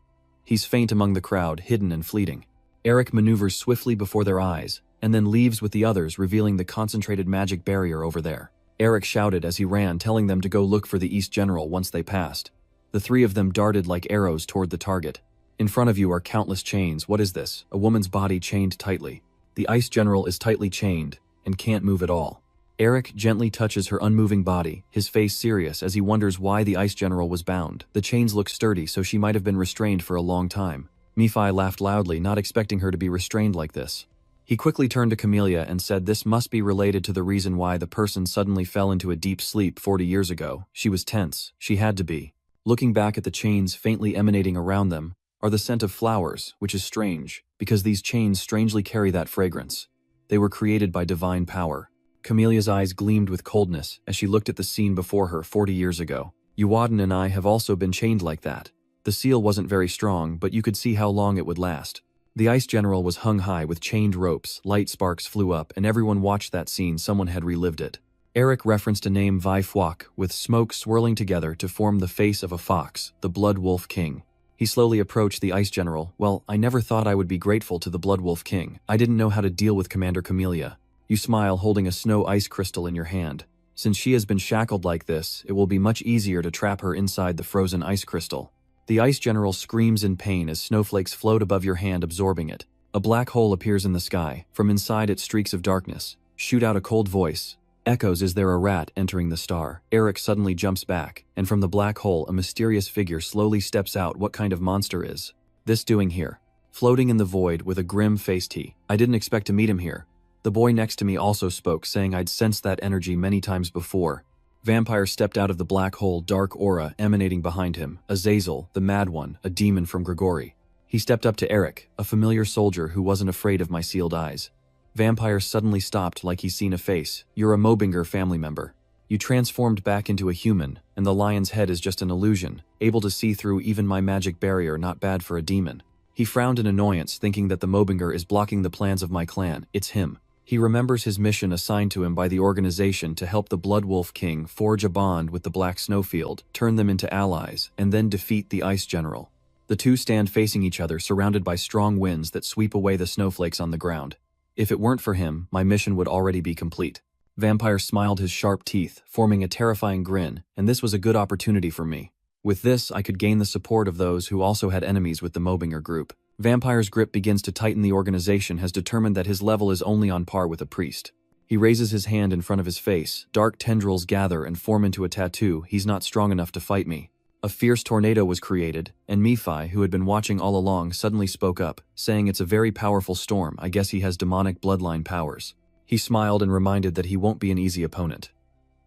He's faint among the crowd, hidden and fleeting. Eric maneuvers swiftly before their eyes, and then leaves with the others, revealing the concentrated magic barrier over there. Eric shouted as he ran, telling them to go look for the East General once they passed. The three of them darted like arrows toward the target. In front of you are countless chains. What is this? A woman's body chained tightly. The Ice General is tightly chained and can't move at all. Eric gently touches her unmoving body, his face serious as he wonders why the Ice General was bound. The chains look sturdy, so she might have been restrained for a long time. Nephi laughed loudly, not expecting her to be restrained like this. He quickly turned to Camellia and said this must be related to the reason why the person suddenly fell into a deep sleep 40 years ago. She was tense. She had to be. Looking back at the chains faintly emanating around them are the scent of flowers, which is strange, because these chains strangely carry that fragrance. They were created by divine power. Camelia's eyes gleamed with coldness as she looked at the scene before her 40 years ago. Uwaden and I have also been chained like that. The seal wasn't very strong, but you could see how long it would last. The Ice General was hung high with chained ropes, light sparks flew up, and everyone watched that scene. Someone had relived it. Eric referenced a name Vai Phuoc, with smoke swirling together to form the face of a fox, the Blood Wolf King. He slowly approached the Ice General. Well, I never thought I would be grateful to the Blood Wolf King. I didn't know how to deal with Commander Camellia. You smile, holding a snow ice crystal in your hand. Since she has been shackled like this, it will be much easier to trap her inside the frozen ice crystal. The Ice General screams in pain as snowflakes float above your hand, absorbing it. A black hole appears in the sky. From inside it, streaks of darkness shoot out. A cold voice echoes, "Is there a rat?" Entering the star. Eric suddenly jumps back, and from the black hole a mysterious figure slowly steps out. What kind of monster is this doing here? Floating in the void with a grim face. I didn't expect to meet him here. The boy next to me also spoke, saying I'd sensed that energy many times before. Vampire stepped out of the black hole, dark aura emanating behind him. Azazel, the Mad One, a demon from Grigori. He stepped up to Eric, a familiar soldier who wasn't afraid of my sealed eyes. Vampire suddenly stopped like he's seen a face. You're a Mobinger family member. You transformed back into a human, and the lion's head is just an illusion, able to see through even my magic barrier. Not bad for a demon. He frowned in annoyance, thinking that the Mobinger is blocking the plans of my clan. It's him. He remembers his mission assigned to him by the organization to help the Blood Wolf King forge a bond with the Black Snowfield, turn them into allies, and then defeat the Ice General. The two stand facing each other, surrounded by strong winds that sweep away the snowflakes on the ground. If it weren't for him, my mission would already be complete. Vampire smiled his sharp teeth, forming a terrifying grin, and this was a good opportunity for me. With this, I could gain the support of those who also had enemies with the Mobinger group. Vampire's grip begins to tighten. The organization has determined that his level is only on par with a priest. He raises his hand in front of his face. Dark tendrils gather and form into a tattoo. He's not strong enough to fight me. A fierce tornado was created, and Nephi, who had been watching all along, suddenly spoke up, saying it's a very powerful storm. I guess he has demonic bloodline powers. He smiled and reminded that he won't be an easy opponent.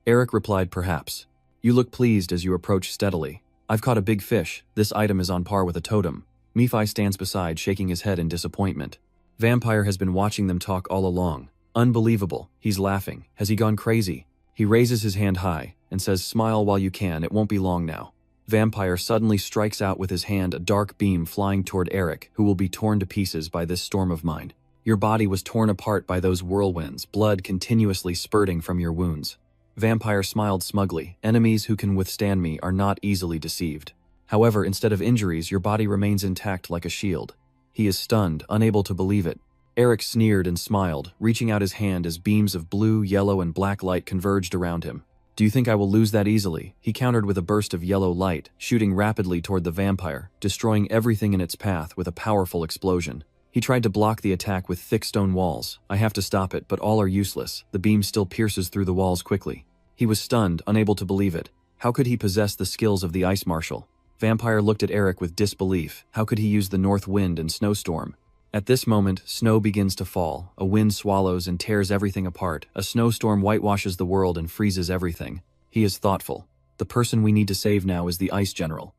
Eric replied, perhaps. You look pleased as you approach steadily. I've caught a big fish. This item is on par with a totem. Nephi stands beside, shaking his head in disappointment. Vampire has been watching them talk all along. Unbelievable. He's laughing. Has he gone crazy? He raises his hand high and says, smile while you can, it won't be long now. Vampire suddenly strikes out with his hand, a dark beam flying toward Eric, who will be torn to pieces by this storm of mine. Your body was torn apart by those whirlwinds, blood continuously spurting from your wounds. Vampire smiled smugly. Enemies who can withstand me are not easily deceived. However, instead of injuries, your body remains intact like a shield. He is stunned, unable to believe it. Eric sneered and smiled, reaching out his hand as beams of blue, yellow, and black light converged around him. Do you think I will lose that easily? He countered with a burst of yellow light, shooting rapidly toward the vampire, destroying everything in its path with a powerful explosion. He tried to block the attack with thick stone walls. I have to stop it, but all are useless. The beam still pierces through the walls quickly. He was stunned, unable to believe it. How could he possess the skills of the Ice Marshal? Vampire looked at Eric with disbelief. How could he use the north wind and snowstorm? At this moment, snow begins to fall. A wind swallows and tears everything apart. A snowstorm whitewashes the world and freezes everything. He is thoughtful. The person we need to save now is the Ice General.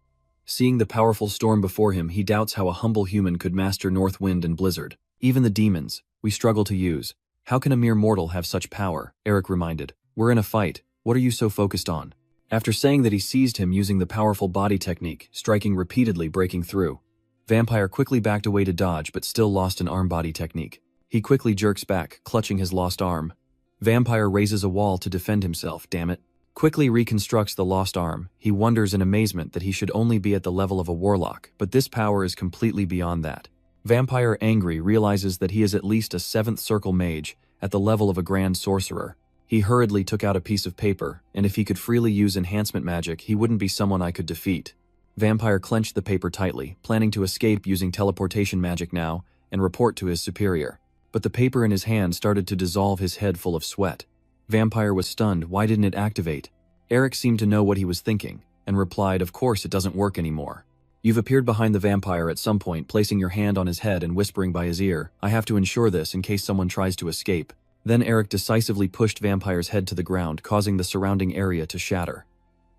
Seeing the powerful storm before him, he doubts how a humble human could master north wind and blizzard. Even the demons, we struggle to use. How can a mere mortal have such power? Eric reminded. We're in a fight. What are you so focused on? After saying that, he seized him using the powerful body technique, striking repeatedly, breaking through. Vampire quickly backed away to dodge, but still lost an arm body technique. He quickly jerks back, clutching his lost arm. Vampire raises a wall to defend himself, damn it. Quickly reconstructs the lost arm. He wonders in amazement that he should only be at the level of a warlock, but this power is completely beyond that. Vampire, angry, realizes that he is at least a 7th circle mage, at the level of a grand sorcerer. He hurriedly took out a piece of paper, and if he could freely use enhancement magic, he wouldn't be someone I could defeat. Vampire clenched the paper tightly, planning to escape using teleportation magic now, and report to his superior. But the paper in his hand started to dissolve, his head full of sweat. Vampire was stunned. Why didn't it activate? Eric seemed to know what he was thinking, and replied, of course it doesn't work anymore. You've appeared behind the vampire at some point, placing your hand on his head and whispering by his ear, I have to ensure this in case someone tries to escape. Then Eric decisively pushed Vampire's head to the ground, causing the surrounding area to shatter.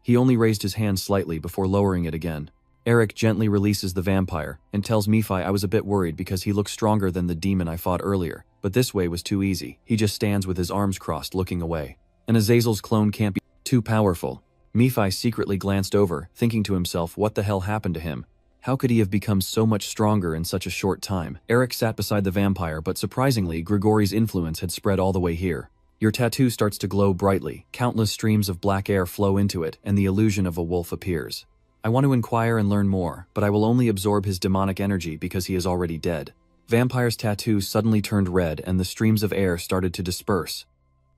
He only raised his hand slightly before lowering it again. Eric gently releases the vampire, and tells Nephi, I was a bit worried because he looked stronger than the demon I fought earlier, but this way was too easy. He just stands with his arms crossed looking away. An Azazel's clone can't be too powerful. Nephi secretly glanced over, thinking to himself, what the hell happened to him? How could he have become so much stronger in such a short time? Eric sat beside the vampire, but surprisingly, Grigori's influence had spread all the way here. Your tattoo starts to glow brightly, countless streams of black air flow into it, and the illusion of a wolf appears. I want to inquire and learn more, but I will only absorb his demonic energy because he is already dead. Vampire's tattoo suddenly turned red and the streams of air started to disperse.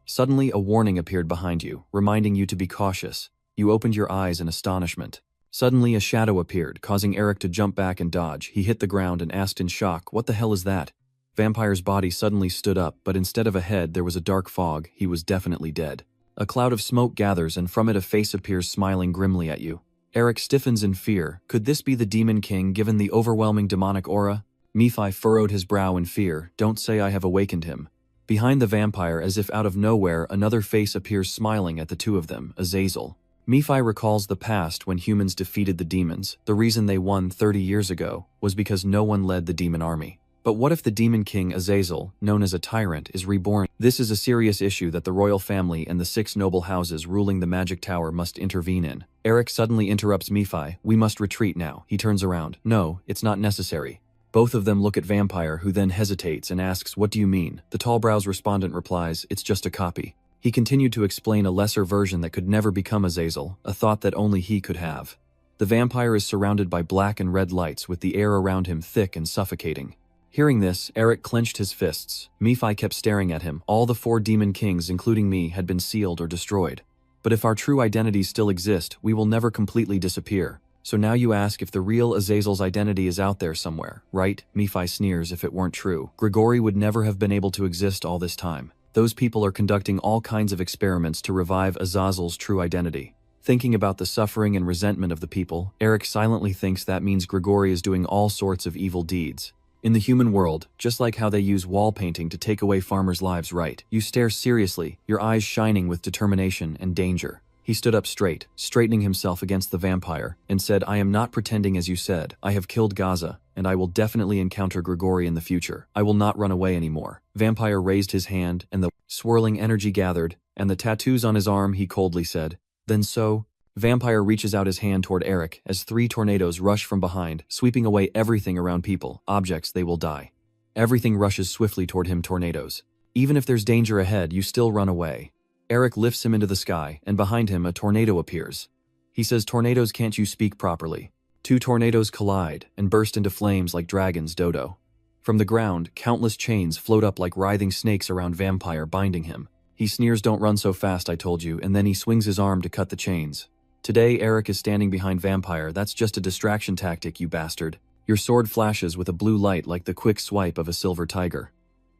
Suddenly, a warning appeared behind you, reminding you to be cautious. You opened your eyes in astonishment. Suddenly, a shadow appeared, causing Eric to jump back and dodge. He hit the ground and asked in shock, what the hell is that? Vampire's body suddenly stood up, but instead of a head, there was a dark fog. He was definitely dead. A cloud of smoke gathers, and from it a face appears, smiling grimly at you. Eric stiffens in fear. Could this be the Demon King, given the overwhelming demonic aura? Nephi furrowed his brow in fear. Don't say I have awakened him. Behind the vampire, as if out of nowhere, another face appears, smiling at the two of them, Azazel. Nephi recalls the past when humans defeated the demons. The reason they won 30 years ago was because no one led the demon army. But what if the Demon King Azazel, known as a tyrant, is reborn? This is a serious issue that the royal family and the 6 noble houses ruling the magic tower must intervene in. Eric suddenly interrupts Nephi. We must retreat now. He turns around. No, it's not necessary. Both of them look at Vampire, who then hesitates and asks, what do you mean? The tall-browed respondent replies, it's just a copy. He continued to explain a lesser version that could never become Azazel, a thought that only he could have. The vampire is surrounded by black and red lights, with the air around him thick and suffocating. Hearing this, Eric clenched his fists. Nephi kept staring at him. All the 4 demon kings, including me, had been sealed or destroyed. But if our true identities still exist, we will never completely disappear. So now you ask if the real Azazel's identity is out there somewhere, right? Nephi sneers. If it weren't true, Grigori would never have been able to exist all this time. Those people are conducting all kinds of experiments to revive Azazel's true identity. Thinking about the suffering and resentment of the people, Eric silently thinks that means Grigori is doing all sorts of evil deeds. In the human world, just like how they use wall painting to take away farmers' lives, right? You stare seriously, your eyes shining with determination and danger. He stood up straight, straightening himself against the vampire, and said, I am not pretending as you said. I have killed Gaza, and I will definitely encounter Grigori in the future. I will not run away anymore. Vampire raised his hand, and the swirling energy gathered, and the tattoos on his arm, he coldly said. Then so? Vampire reaches out his hand toward Eric as 3 tornadoes rush from behind, sweeping away everything around people, objects. They will die. Everything rushes swiftly toward him. Tornadoes. Even if there's danger ahead, you still run away. Eric lifts him into the sky, and behind him a tornado appears. He says, tornadoes, can't you speak properly? 2 tornadoes collide and burst into flames like dragons. Dodo. From the ground, countless chains float up like writhing snakes around Vampire, binding him. He sneers, don't run so fast, I told you, and then he swings his arm to cut the chains. Today, Eric is standing behind Vampire. That's just a distraction tactic, you bastard. Your sword flashes with a blue light like the quick swipe of a silver tiger.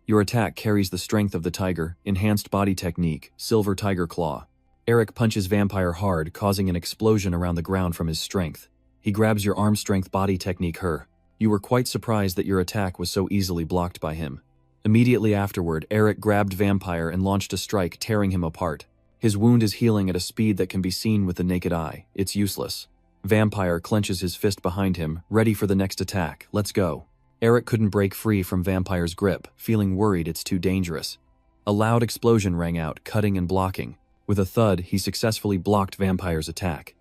Your attack carries the strength of the tiger, enhanced body technique, silver tiger claw. Eric punches Vampire hard, causing an explosion around the ground from his strength. He grabs your arm strength body technique her. You were quite surprised that your attack was so easily blocked by him. Immediately afterward, Eric grabbed Vampire and launched a strike, tearing him apart. His wound is healing at a speed that can be seen with the naked eye. It's useless. Vampire clenches his fist behind him, ready for the next attack. Let's go. Eric couldn't break free from Vampire's grip, feeling worried it's too dangerous. A loud explosion rang out, cutting and blocking. With a thud, he successfully blocked Vampire's attack.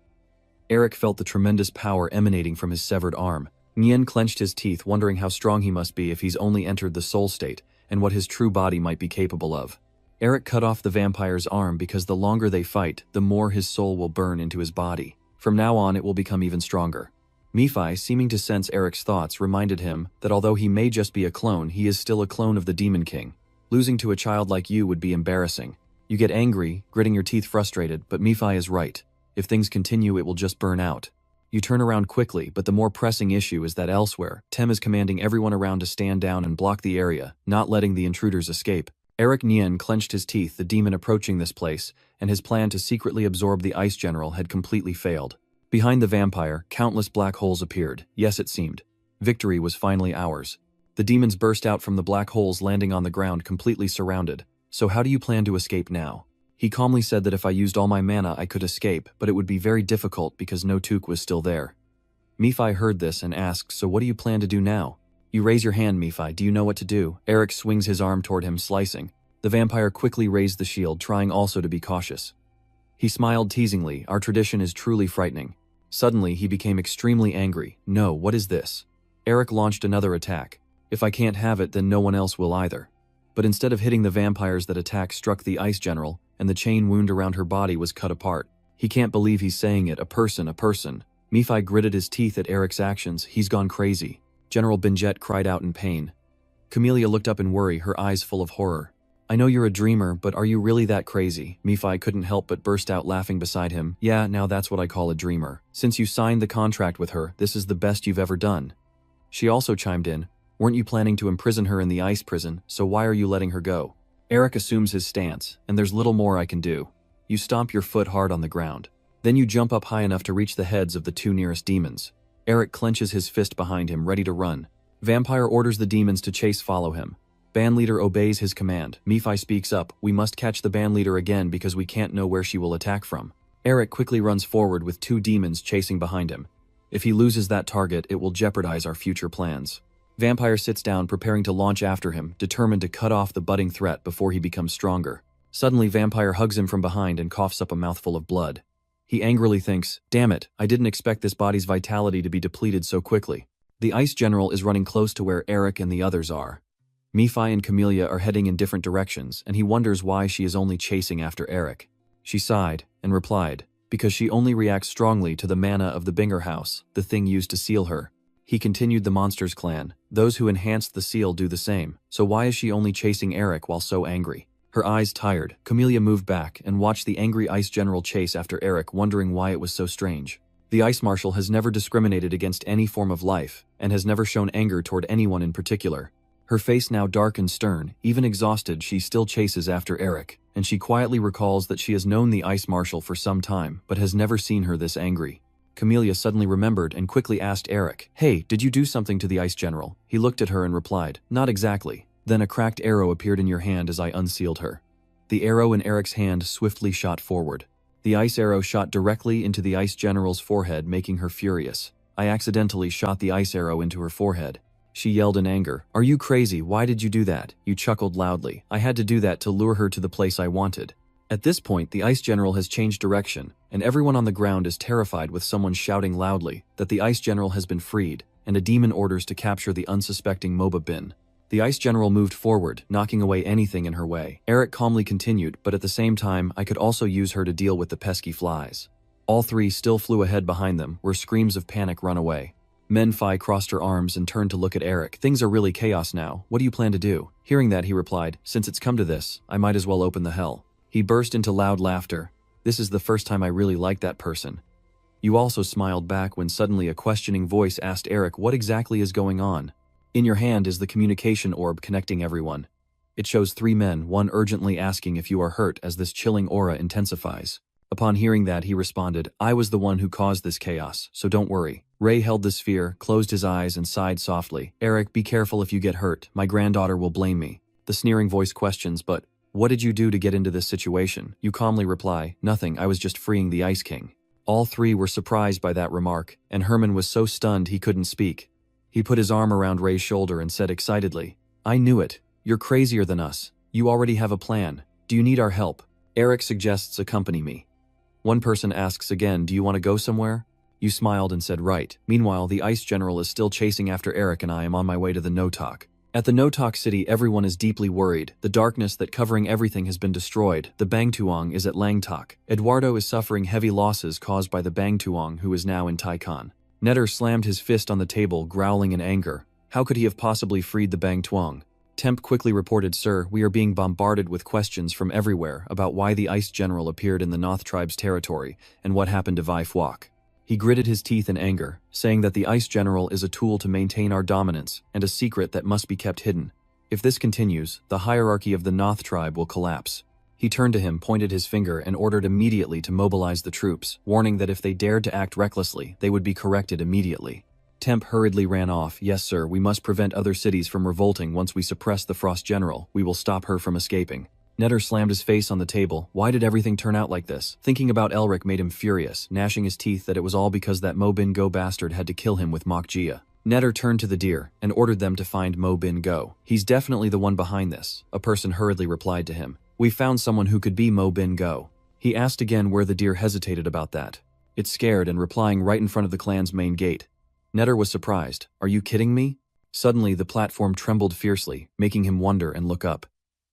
Eric felt the tremendous power emanating from his severed arm. Nien clenched his teeth, wondering how strong he must be if he's only entered the soul state, and what his true body might be capable of. Eric cut off the vampire's arm because the longer they fight, the more his soul will burn into his body. From now on, it will become even stronger. Mi-Fi, seeming to sense Eric's thoughts, reminded him that although he may just be a clone, he is still a clone of the Demon King. Losing to a child like you would be embarrassing. You get angry, gritting your teeth frustrated, but Mi-Fi is right. If things continue, it will just burn out. You turn around quickly, but the more pressing issue is that elsewhere, Tem is commanding everyone around to stand down and block the area, not letting the intruders escape. Eric Nien clenched his teeth, the demon approaching this place, and his plan to secretly absorb the Ice General had completely failed. Behind the vampire, countless black holes appeared. Yes, it seemed. Victory was finally ours. The demons burst out from the black holes, landing on the ground completely surrounded. So how do you plan to escape now? He calmly said that if I used all my mana I could escape, but it would be very difficult because no Took was still there. Mi-Fi heard this and asked, so what do you plan to do now? You raise your hand, Mi-Fi, do you know what to do? Eric swings his arm toward him, slicing. The vampire quickly raised the shield, trying also to be cautious. He smiled teasingly, our tradition is truly frightening. Suddenly, he became extremely angry. No, what is this? Eric launched another attack. If I can't have it, then no one else will either. But instead of hitting the vampires, that attack struck the Ice General, and the chain wound around her body was cut apart. He can't believe he's saying it, a person. Mi-Fi gritted his teeth at Eric's actions, he's gone crazy. General Binjet cried out in pain. Camellia looked up in worry, her eyes full of horror. I know you're a dreamer, but are you really that crazy? Mi-Fi couldn't help but burst out laughing beside him. Yeah, now that's what I call a dreamer. Since you signed the contract with her, this is the best you've ever done. She also chimed in. Weren't you planning to imprison her in the ice prison, so why are you letting her go? Eric assumes his stance, and there's little more I can do. You stomp your foot hard on the ground. Then you jump up high enough to reach the heads of the two nearest demons. Eric clenches his fist behind him, ready to run. Vampire orders the demons to follow him. Bandleader obeys his command. Mi-Fi speaks up, we must catch the bandleader again because we can't know where she will attack from. Eric quickly runs forward with two demons chasing behind him. If he loses that target, it will jeopardize our future plans. Vampire sits down, preparing to launch after him, determined to cut off the budding threat before he becomes stronger. Suddenly, Vampire hugs him from behind and coughs up a mouthful of blood. He angrily thinks, damn it, I didn't expect this body's vitality to be depleted so quickly. The Ice General is running close to where Eric and the others are. Mi-Fi and Camellia are heading in different directions, and he wonders why she is only chasing after Eric. She sighed and replied, because she only reacts strongly to the mana of the Binger House, the thing used to seal her. He continued, the Monsters clan. Those who enhanced the seal do the same, so why is she only chasing Eric while so angry? Her eyes tired, Camellia moved back and watched the angry Ice General chase after Eric, wondering why it was so strange. The Ice Marshal has never discriminated against any form of life, and has never shown anger toward anyone in particular. Her face now dark and stern, even exhausted, she still chases after Eric, and she quietly recalls that she has known the Ice Marshal for some time, but has never seen her this angry. Camellia suddenly remembered and quickly asked Eric, hey, did you do something to the Ice General? He looked at her and replied, not exactly. Then a cracked arrow appeared in your hand as I unsealed her. The arrow in Eric's hand swiftly shot forward. The ice arrow shot directly into the Ice General's forehead, making her furious. I accidentally shot the ice arrow into her forehead. She yelled in anger, are you crazy? Why did you do that? You chuckled loudly. I had to do that to lure her to the place I wanted. At this point, the Ice General has changed direction, and everyone on the ground is terrified with someone shouting loudly that the Ice General has been freed, and a demon orders to capture the unsuspecting MOBA bin. The Ice General moved forward, knocking away anything in her way. Eric calmly continued, but at the same time, I could also use her to deal with the pesky flies. All three still flew ahead behind them, where screams of panic run away. Manhwa crossed her arms and turned to look at Eric. Things are really chaos now. What do you plan to do? Hearing that, he replied, since it's come to this, I might as well open the hell. He burst into loud laughter. This is the first time I really liked that person. You also smiled back when suddenly a questioning voice asked Eric, what exactly is going on? In your hand is the communication orb connecting everyone. It shows three men, one urgently asking if you are hurt as this chilling aura intensifies. Upon hearing that, he responded, I was the one who caused this chaos, so don't worry. Ray held the sphere, closed his eyes, and sighed softly. Eric, be careful if you get hurt. My granddaughter will blame me. The sneering voice questions, but what did you do to get into this situation? You calmly reply, nothing, I was just freeing the Ice King. All three were surprised by that remark, and Herman was so stunned he couldn't speak. He put his arm around Ray's shoulder and said excitedly, I knew it. You're crazier than us. You already have a plan. Do you need our help? Eric suggests accompany me. One person asks again, do you want to go somewhere? You smiled and said right. Meanwhile, the Ice General is still chasing after Eric and I am on my way to the Notok. At the Notok city, everyone is deeply worried. The darkness that covering everything has been destroyed. The Bangtuong is at Langtok. Eduardo is suffering heavy losses caused by the Bangtuong, who is now in Taikon. Netter slammed his fist on the table, growling in anger. How could he have possibly freed the Bang Tuong? Temp quickly reported, "Sir, we are being bombarded with questions from everywhere about why the Ice General appeared in the Noth tribe's territory and what happened to Vai Phuoc." He gritted his teeth in anger, saying that the Ice General is a tool to maintain our dominance and a secret that must be kept hidden. If this continues, the hierarchy of the Noth tribe will collapse. He turned to him, pointed his finger, and ordered immediately to mobilize the troops, warning that if they dared to act recklessly, they would be corrected immediately. Temp hurriedly ran off. "Yes, sir, we must prevent other cities from revolting. Once we suppress the Frost General, we will stop her from escaping." Netter slammed his face on the table. Why did everything turn out like this? Thinking about Elric made him furious, gnashing his teeth that it was all because that Mo Bin Go bastard had to kill him with Mok Jia. Netter turned to the deer and ordered them to find Mo Bin Go. "He's definitely the one behind this," a person hurriedly replied to him. "We found someone who could be Mo Bin Go." He asked again, where the deer hesitated about that. It scared and replying right in front of the clan's main gate. Netter was surprised. "Are you kidding me?" Suddenly, the platform trembled fiercely, making him wonder and look up.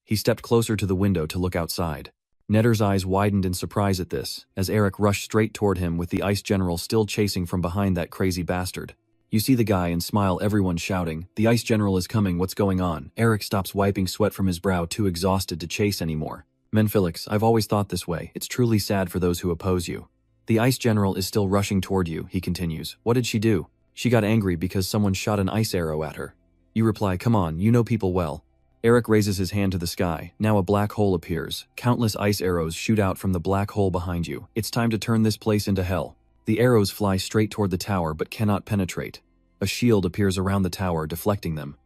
He stepped closer to the window to look outside. Netter's eyes widened in surprise at this, as Eric rushed straight toward him with the Ice General still chasing from behind that crazy bastard. You see the guy and smile, everyone shouting, "The Ice General is coming, what's going on?" Eric stops, wiping sweat from his brow, too exhausted to chase anymore. "Menphilix, I've always thought this way. It's truly sad for those who oppose you. The Ice General is still rushing toward you," he continues. "What did she do?" "She got angry because someone shot an ice arrow at her." You reply, "Come on, you know people well." Eric raises his hand to the sky. Now a black hole appears. Countless ice arrows shoot out from the black hole behind you. "It's time to turn this place into hell." The arrows fly straight toward the tower but cannot penetrate. A shield appears around the tower, deflecting them.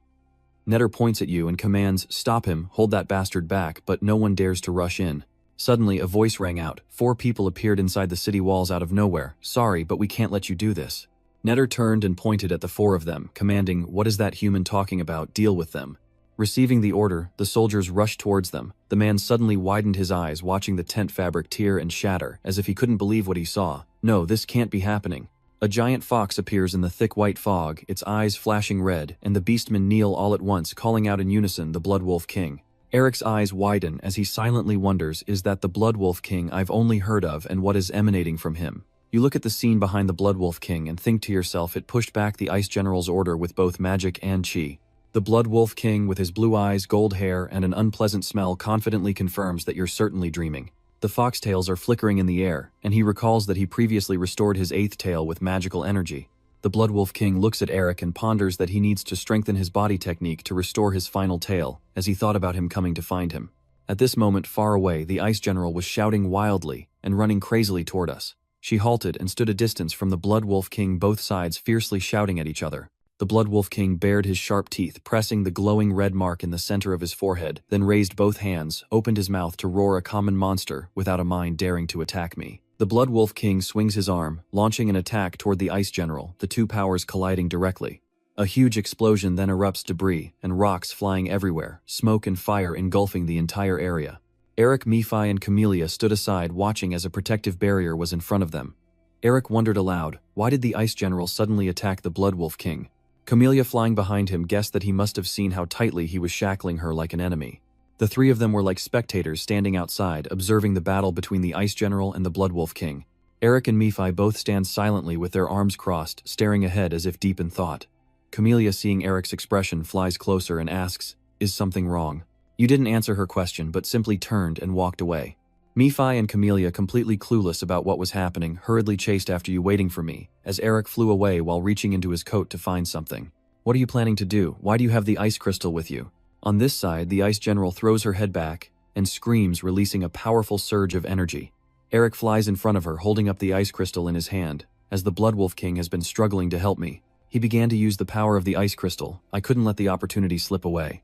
Netter points at you and commands, "Stop him, hold that bastard back," but no one dares to rush in. Suddenly, a voice rang out. 4 people appeared inside the city walls out of nowhere. "Sorry, but we can't let you do this." Netter turned and pointed at the 4 of them, commanding, "What is that human talking about? Deal with them." Receiving the order, the soldiers rushed towards them. The man suddenly widened his eyes, watching the tent fabric tear and shatter, as if he couldn't believe what he saw. "No, this can't be happening." A giant fox appears in the thick white fog, its eyes flashing red, and the beastmen kneel all at once, calling out in unison, "The Blood Wolf King." Eric's eyes widen as he silently wonders, is that the Blood Wolf King I've only heard of, and what is emanating from him? You look at the scene behind the Blood Wolf King and think to yourself, it pushed back the Ice General's order with both magic and chi. The Blood Wolf King, with his blue eyes, gold hair, and an unpleasant smell, confidently confirms that you're certainly dreaming. The foxtails are flickering in the air, and he recalls that he previously restored his 8th tail with magical energy. The Blood Wolf King looks at Eric and ponders that he needs to strengthen his body technique to restore his final tail, as he thought about him coming to find him. At this moment, far away, the Ice General was shouting wildly and running crazily toward us. She halted and stood a distance from the Blood Wolf King, both sides fiercely shouting at each other. The Blood Wolf King bared his sharp teeth, pressing the glowing red mark in the center of his forehead, then raised both hands, opened his mouth to roar, "A common monster, without a mind daring to attack me." The Blood Wolf King swings his arm, launching an attack toward the Ice General, the 2 powers colliding directly. A huge explosion then erupts, debris and rocks flying everywhere, smoke and fire engulfing the entire area. Eric, Mephi, and Camellia stood aside, watching as a protective barrier was in front of them. Eric wondered aloud, why did the Ice General suddenly attack the Blood Wolf King? Camellia, flying behind him, guessed that he must have seen how tightly he was shackling her like an enemy. The 3 of them were like spectators standing outside, observing the battle between the Ice General and the Blood Wolf King. Eric and Mephi both stand silently with their arms crossed, staring ahead as if deep in thought. Camellia, seeing Eric's expression, flies closer and asks, "Is something wrong?" You didn't answer her question, but simply turned and walked away. Mephi and Camellia, completely clueless about what was happening, hurriedly chased after you, waiting for me, as Eric flew away while reaching into his coat to find something. "What are you planning to do? Why do you have the ice crystal with you?" On this side, the Ice General throws her head back and screams, releasing a powerful surge of energy. Eric flies in front of her, holding up the ice crystal in his hand. "As the Blood Wolf King has been struggling to help me, he began to use the power of the ice crystal. I couldn't let the opportunity slip away."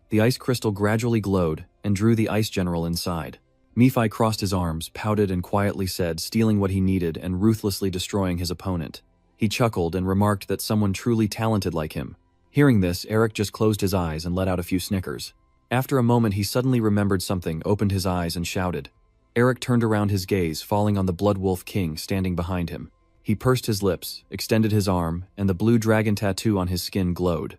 The ice crystal gradually glowed and drew the Ice General inside. Mephi crossed his arms, pouted, and quietly said, stealing what he needed and ruthlessly destroying his opponent. He chuckled and remarked that someone truly talented like him. Hearing this, Eric just closed his eyes and let out a few snickers. After a moment, he suddenly remembered something, opened his eyes, and shouted. Eric turned around, his gaze falling on the Blood Wolf King standing behind him. He pursed his lips, extended his arm, and the blue dragon tattoo on his skin glowed.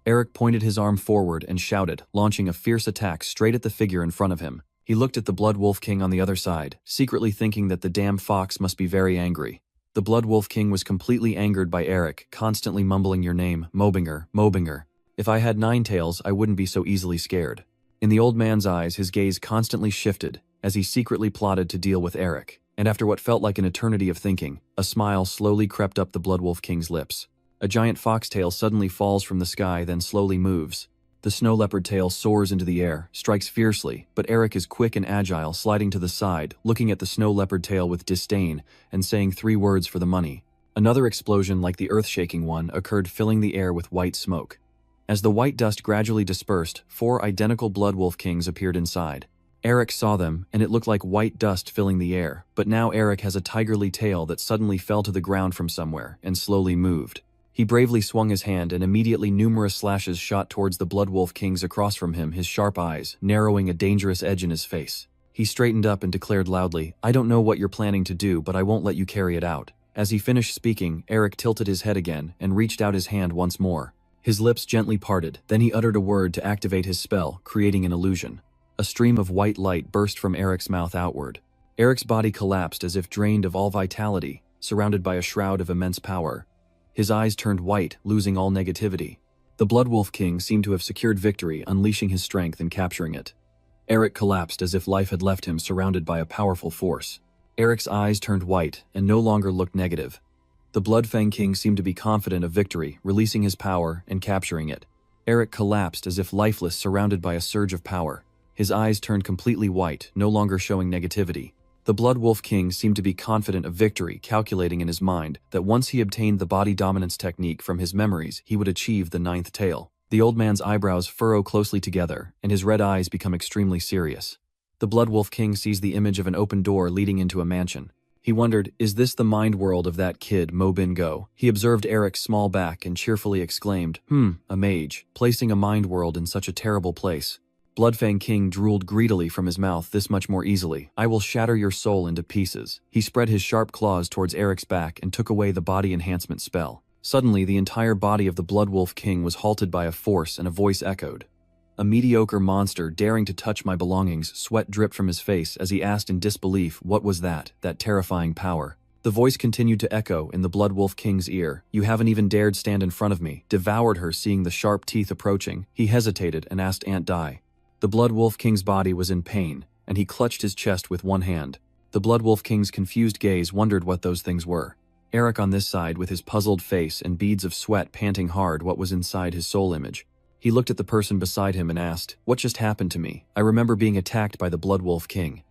Eric pointed his arm forward and shouted, launching a fierce attack straight at the figure in front of him. He looked at the Blood Wolf King on the other side, secretly thinking that the damn fox must be very angry. The Blood Wolf King was completely angered by Eric, constantly mumbling your name, Mobinger, Mobinger. If I had 9 tails, I wouldn't be so easily scared. In the old man's eyes, his gaze constantly shifted as he secretly plotted to deal with Eric. And after what felt like an eternity of thinking, a smile slowly crept up the Blood Wolf King's lips. A giant foxtail suddenly falls from the sky, then slowly moves. The snow leopard tail soars into the air, strikes fiercely, but Eric is quick and agile, sliding to the side, looking at the snow leopard tail with disdain, and saying 3 words for the money. Another explosion like the earth-shaking one occurred, filling the air with white smoke. As the white dust gradually dispersed, 4 identical Blood Wolf Kings appeared inside. Eric saw them, and it looked like white dust filling the air, but now Eric has a tigerly tail that suddenly fell to the ground from somewhere and slowly moved. He bravely swung his hand, and immediately numerous slashes shot towards the Blood Wolf Kings across from him, his sharp eyes narrowing a dangerous edge in his face. He straightened up and declared loudly, "I don't know what you're planning to do, but I won't let you carry it out." As he finished speaking, Eric tilted his head again and reached out his hand once more. His lips gently parted, then he uttered a word to activate his spell, creating an illusion. A stream of white light burst from Eric's mouth outward. Eric's body collapsed as if drained of all vitality, surrounded by a shroud of immense power. His eyes turned white, losing all negativity. The Blood Wolf King seemed to have secured victory, unleashing his strength and capturing it. Eric collapsed as if life had left him, surrounded by a powerful force. Eric's eyes turned white and no longer looked negative. The Bloodfang King seemed to be confident of victory, releasing his power and capturing it. Eric collapsed as if lifeless, surrounded by a surge of power. His eyes turned completely white, no longer showing negativity. The Blood Wolf King seemed to be confident of victory, calculating in his mind that once he obtained the body dominance technique from his memories, he would achieve the 9th tail. The old man's eyebrows furrow closely together, and his red eyes become extremely serious. The Blood Wolf King sees the image of an open door leading into a mansion. He wondered, is this the mind world of that kid, Mo Bin Go? He observed Eric's small back and cheerfully exclaimed, a mage, placing a mind world in such a terrible place. Bloodfang King drooled greedily from his mouth this much more easily. I will shatter your soul into pieces. He spread his sharp claws towards Eric's back and took away the body enhancement spell. Suddenly, the entire body of the Blood Wolf King was halted by a force, and a voice echoed. A mediocre monster daring to touch my belongings. Sweat dripped from his face as he asked in disbelief, what was that terrifying power? The voice continued to echo in the Blood Wolf King's ear. You haven't even dared stand in front of me. Devoured her, seeing the sharp teeth approaching. He hesitated and asked Aunt Di. The Blood Wolf King's body was in pain, and he clutched his chest with one hand. The Blood Wolf King's confused gaze wondered what those things were. Eric on this side, with his puzzled face and beads of sweat panting hard what was inside his soul image. He looked at the person beside him and asked, what just happened to me? I remember being attacked by the Blood Wolf King.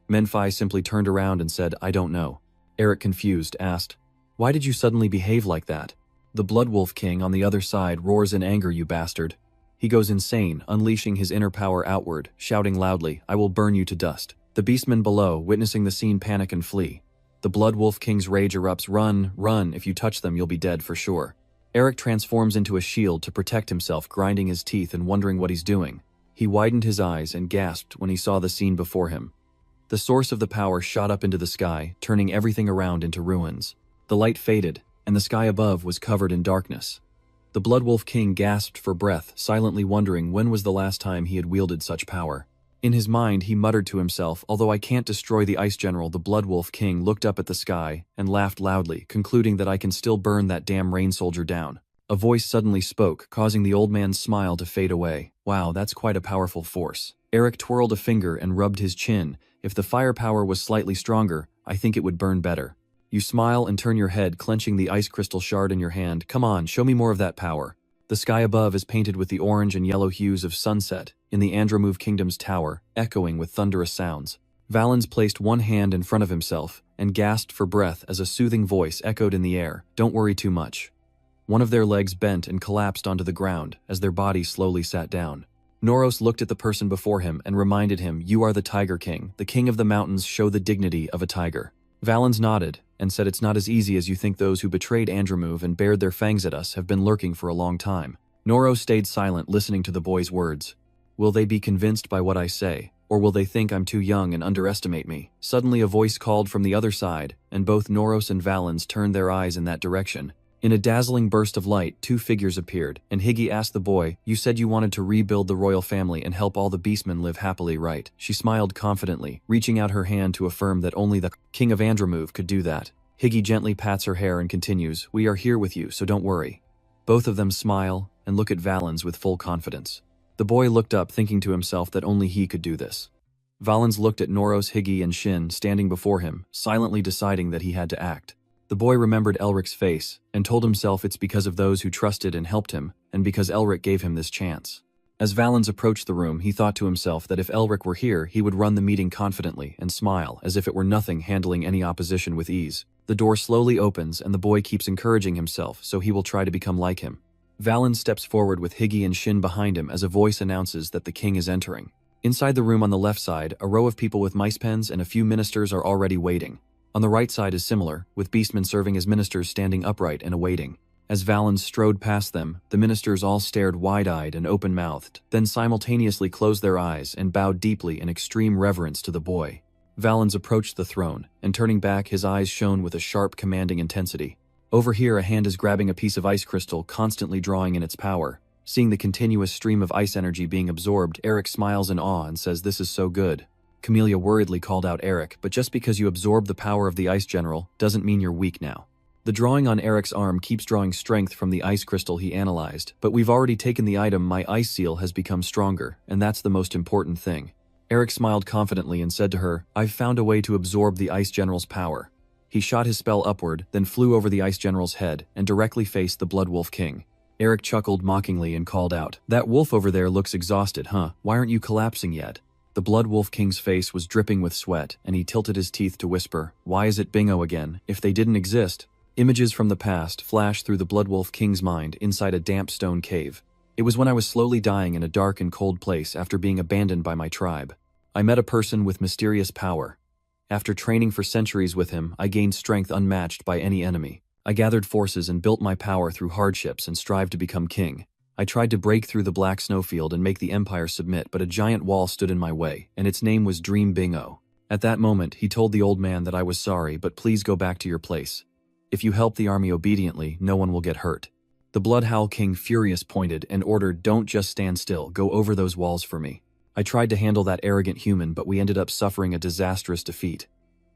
Menfai simply turned around and said, I don't know. Eric, confused, asked, why did you suddenly behave like that? The Blood Wolf King on the other side roars in anger, you bastard. He goes insane, unleashing his inner power outward, shouting loudly, I will burn you to dust. The beastmen below, witnessing the scene, panic and flee. The Blood Wolf King's rage erupts, run, run, if you touch them you'll be dead for sure. Eric transforms into a shield to protect himself, grinding his teeth and wondering what he's doing. He widened his eyes and gasped when he saw the scene before him. The source of the power shot up into the sky, turning everything around into ruins. The light faded, and the sky above was covered in darkness. The Blood Wolf King gasped for breath, silently wondering when was the last time he had wielded such power. In his mind, he muttered to himself, although I can't destroy the Ice General. The Blood Wolf King looked up at the sky and laughed loudly, concluding that I can still burn that damn rain soldier down. A voice suddenly spoke, causing the old man's smile to fade away. Wow, that's quite a powerful force. Eric twirled a finger and rubbed his chin. If the firepower was slightly stronger, I think it would burn better. You smile and turn your head, clenching the ice crystal shard in your hand. Come on, show me more of that power. The sky above is painted with the orange and yellow hues of sunset, in the Andromove Kingdom's tower, echoing with thunderous sounds. Valens placed one hand in front of himself and gasped for breath as a soothing voice echoed in the air. Don't worry too much. One of their legs bent and collapsed onto the ground as their body slowly sat down. Noros looked at the person before him and reminded him, you are the Tiger King. The king of the mountains show the dignity of a tiger. Valens nodded and said, it's not as easy as you think. Those who betrayed Andromove and bared their fangs at us have been lurking for a long time. Noros stayed silent, listening to the boy's words. Will they be convinced by what I say, or will they think I'm too young and underestimate me? Suddenly a voice called from the other side, and both Noros and Valens turned their eyes in that direction. In a dazzling burst of light, 2 figures appeared, and Higgy asked the boy, you said you wanted to rebuild the royal family and help all the beastmen live happily, right? She smiled confidently, reaching out her hand to affirm that only the king of Andromove could do that. Higgy gently pats her hair and continues, "We are here with you, so don't worry." Both of them smile and look at Valens with full confidence. The boy looked up, thinking to himself that only he could do this. Valens looked at Noros, Higgy, and Shin standing before him, silently deciding that he had to act. The boy remembered Elric's face and told himself it's because of those who trusted and helped him, and because Elric gave him this chance. As Valens approached the room, he thought to himself that if Elric were here, he would run the meeting confidently and smile as if it were nothing, handling any opposition with ease. The door slowly opens and the boy keeps encouraging himself, so he will try to become like him. Valens steps forward with Higgy and Shin behind him as a voice announces that the king is entering. Inside the room on the left side, a row of people with mice pens and a few ministers are already waiting. On the right side is similar, with beastmen serving as ministers standing upright and awaiting. As Valens strode past them, the ministers all stared wide-eyed and open-mouthed, then simultaneously closed their eyes and bowed deeply in extreme reverence to the boy. Valens approached the throne, and turning back, his eyes shone with a sharp, commanding intensity. Over here, a hand is grabbing a piece of ice crystal, constantly drawing in its power. Seeing the continuous stream of ice energy being absorbed, Eric smiles in awe and says, "This is so good." Camellia worriedly called out Eric, "But just because you absorb the power of the ice general, doesn't mean you're weak now." The drawing on Eric's arm keeps drawing strength from the ice crystal he analyzed, but we've already taken the item. My ice seal has become stronger, and that's the most important thing. Eric smiled confidently and said to her, "I've found a way to absorb the ice general's power." He shot his spell upward, then flew over the ice general's head and directly faced the Blood Wolf King. Eric chuckled mockingly and called out, "That wolf over there looks exhausted, huh? Why aren't you collapsing yet?" The Blood Wolf King's face was dripping with sweat, and he tilted his teeth to whisper, "Why is it bingo again? If they didn't exist." Images from the past flashed through the Blood Wolf King's mind inside a damp stone cave. It was when I was slowly dying in a dark and cold place after being abandoned by my tribe. I met a person with mysterious power. After training for centuries with him, I gained strength unmatched by any enemy. I gathered forces and built my power through hardships and strived to become king. I tried to break through the black snowfield and make the empire submit, but a giant wall stood in my way, and its name was Dream Bingo. At that moment, he told the old man that I was sorry, but please go back to your place. If you help the army obediently, no one will get hurt. The Bloodhowl King, furious, pointed and ordered, "Don't just stand still, go over those walls for me." I tried to handle that arrogant human, but we ended up suffering a disastrous defeat.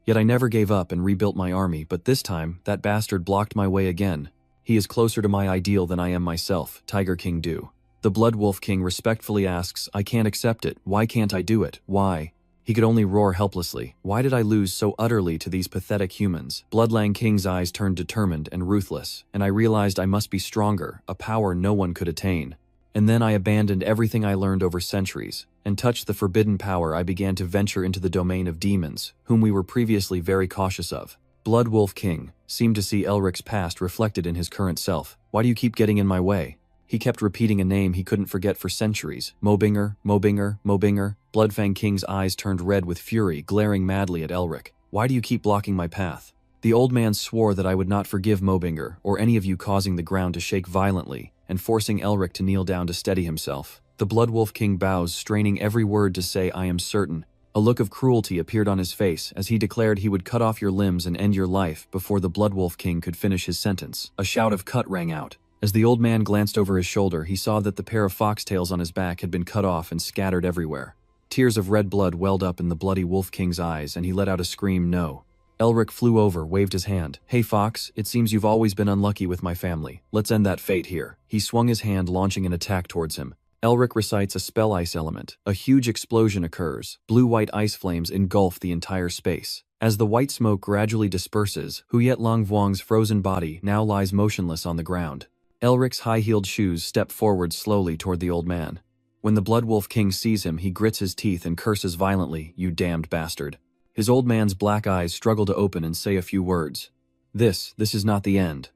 Yet I never gave up and rebuilt my army, but this time, that bastard blocked my way again. He is closer to my ideal than I am myself, Tiger King Do. The Blood Wolf King respectfully asks, "I can't accept it. Why can't I do it? Why?" He could only roar helplessly. Why did I lose so utterly to these pathetic humans? Bloodlang King's eyes turned determined and ruthless, and I realized I must be stronger, a power no one could attain. And then I abandoned everything I learned over centuries, and touched the forbidden power. I began to venture into the domain of demons, whom we were previously very cautious of. Blood Wolf King seemed to see Elric's past reflected in his current self. "Why do you keep getting in my way?" He kept repeating a name he couldn't forget for centuries. Mobinger, Mobinger, Mobinger. Bloodfang King's eyes turned red with fury, glaring madly at Elric. "Why do you keep blocking my path?" The old man swore that I would not forgive Mobinger, or any of you, causing the ground to shake violently, and forcing Elric to kneel down to steady himself. The Blood Wolf King bows, straining every word to say, "I am certain." A look of cruelty appeared on his face as he declared he would cut off your limbs and end your life before the Blood Wolf King could finish his sentence. A shout of "cut" rang out. As the old man glanced over his shoulder, he saw that the pair of foxtails on his back had been cut off and scattered everywhere. Tears of red blood welled up in the bloody Wolf King's eyes, and he let out a scream, "No." Elric flew over, waved his hand. "Hey Fox, it seems you've always been unlucky with my family. Let's end that fate here." He swung his hand, launching an attack towards him. Elric recites a spell ice element. A huge explosion occurs. Blue-white ice flames engulf the entire space. As the white smoke gradually disperses, Huyet Long Vuong's frozen body now lies motionless on the ground. Elric's high-heeled shoes step forward slowly toward the old man. When the Blood Wolf King sees him, he grits his teeth and curses violently, "You damned bastard." His old man's black eyes struggle to open and say a few words. This is not the end.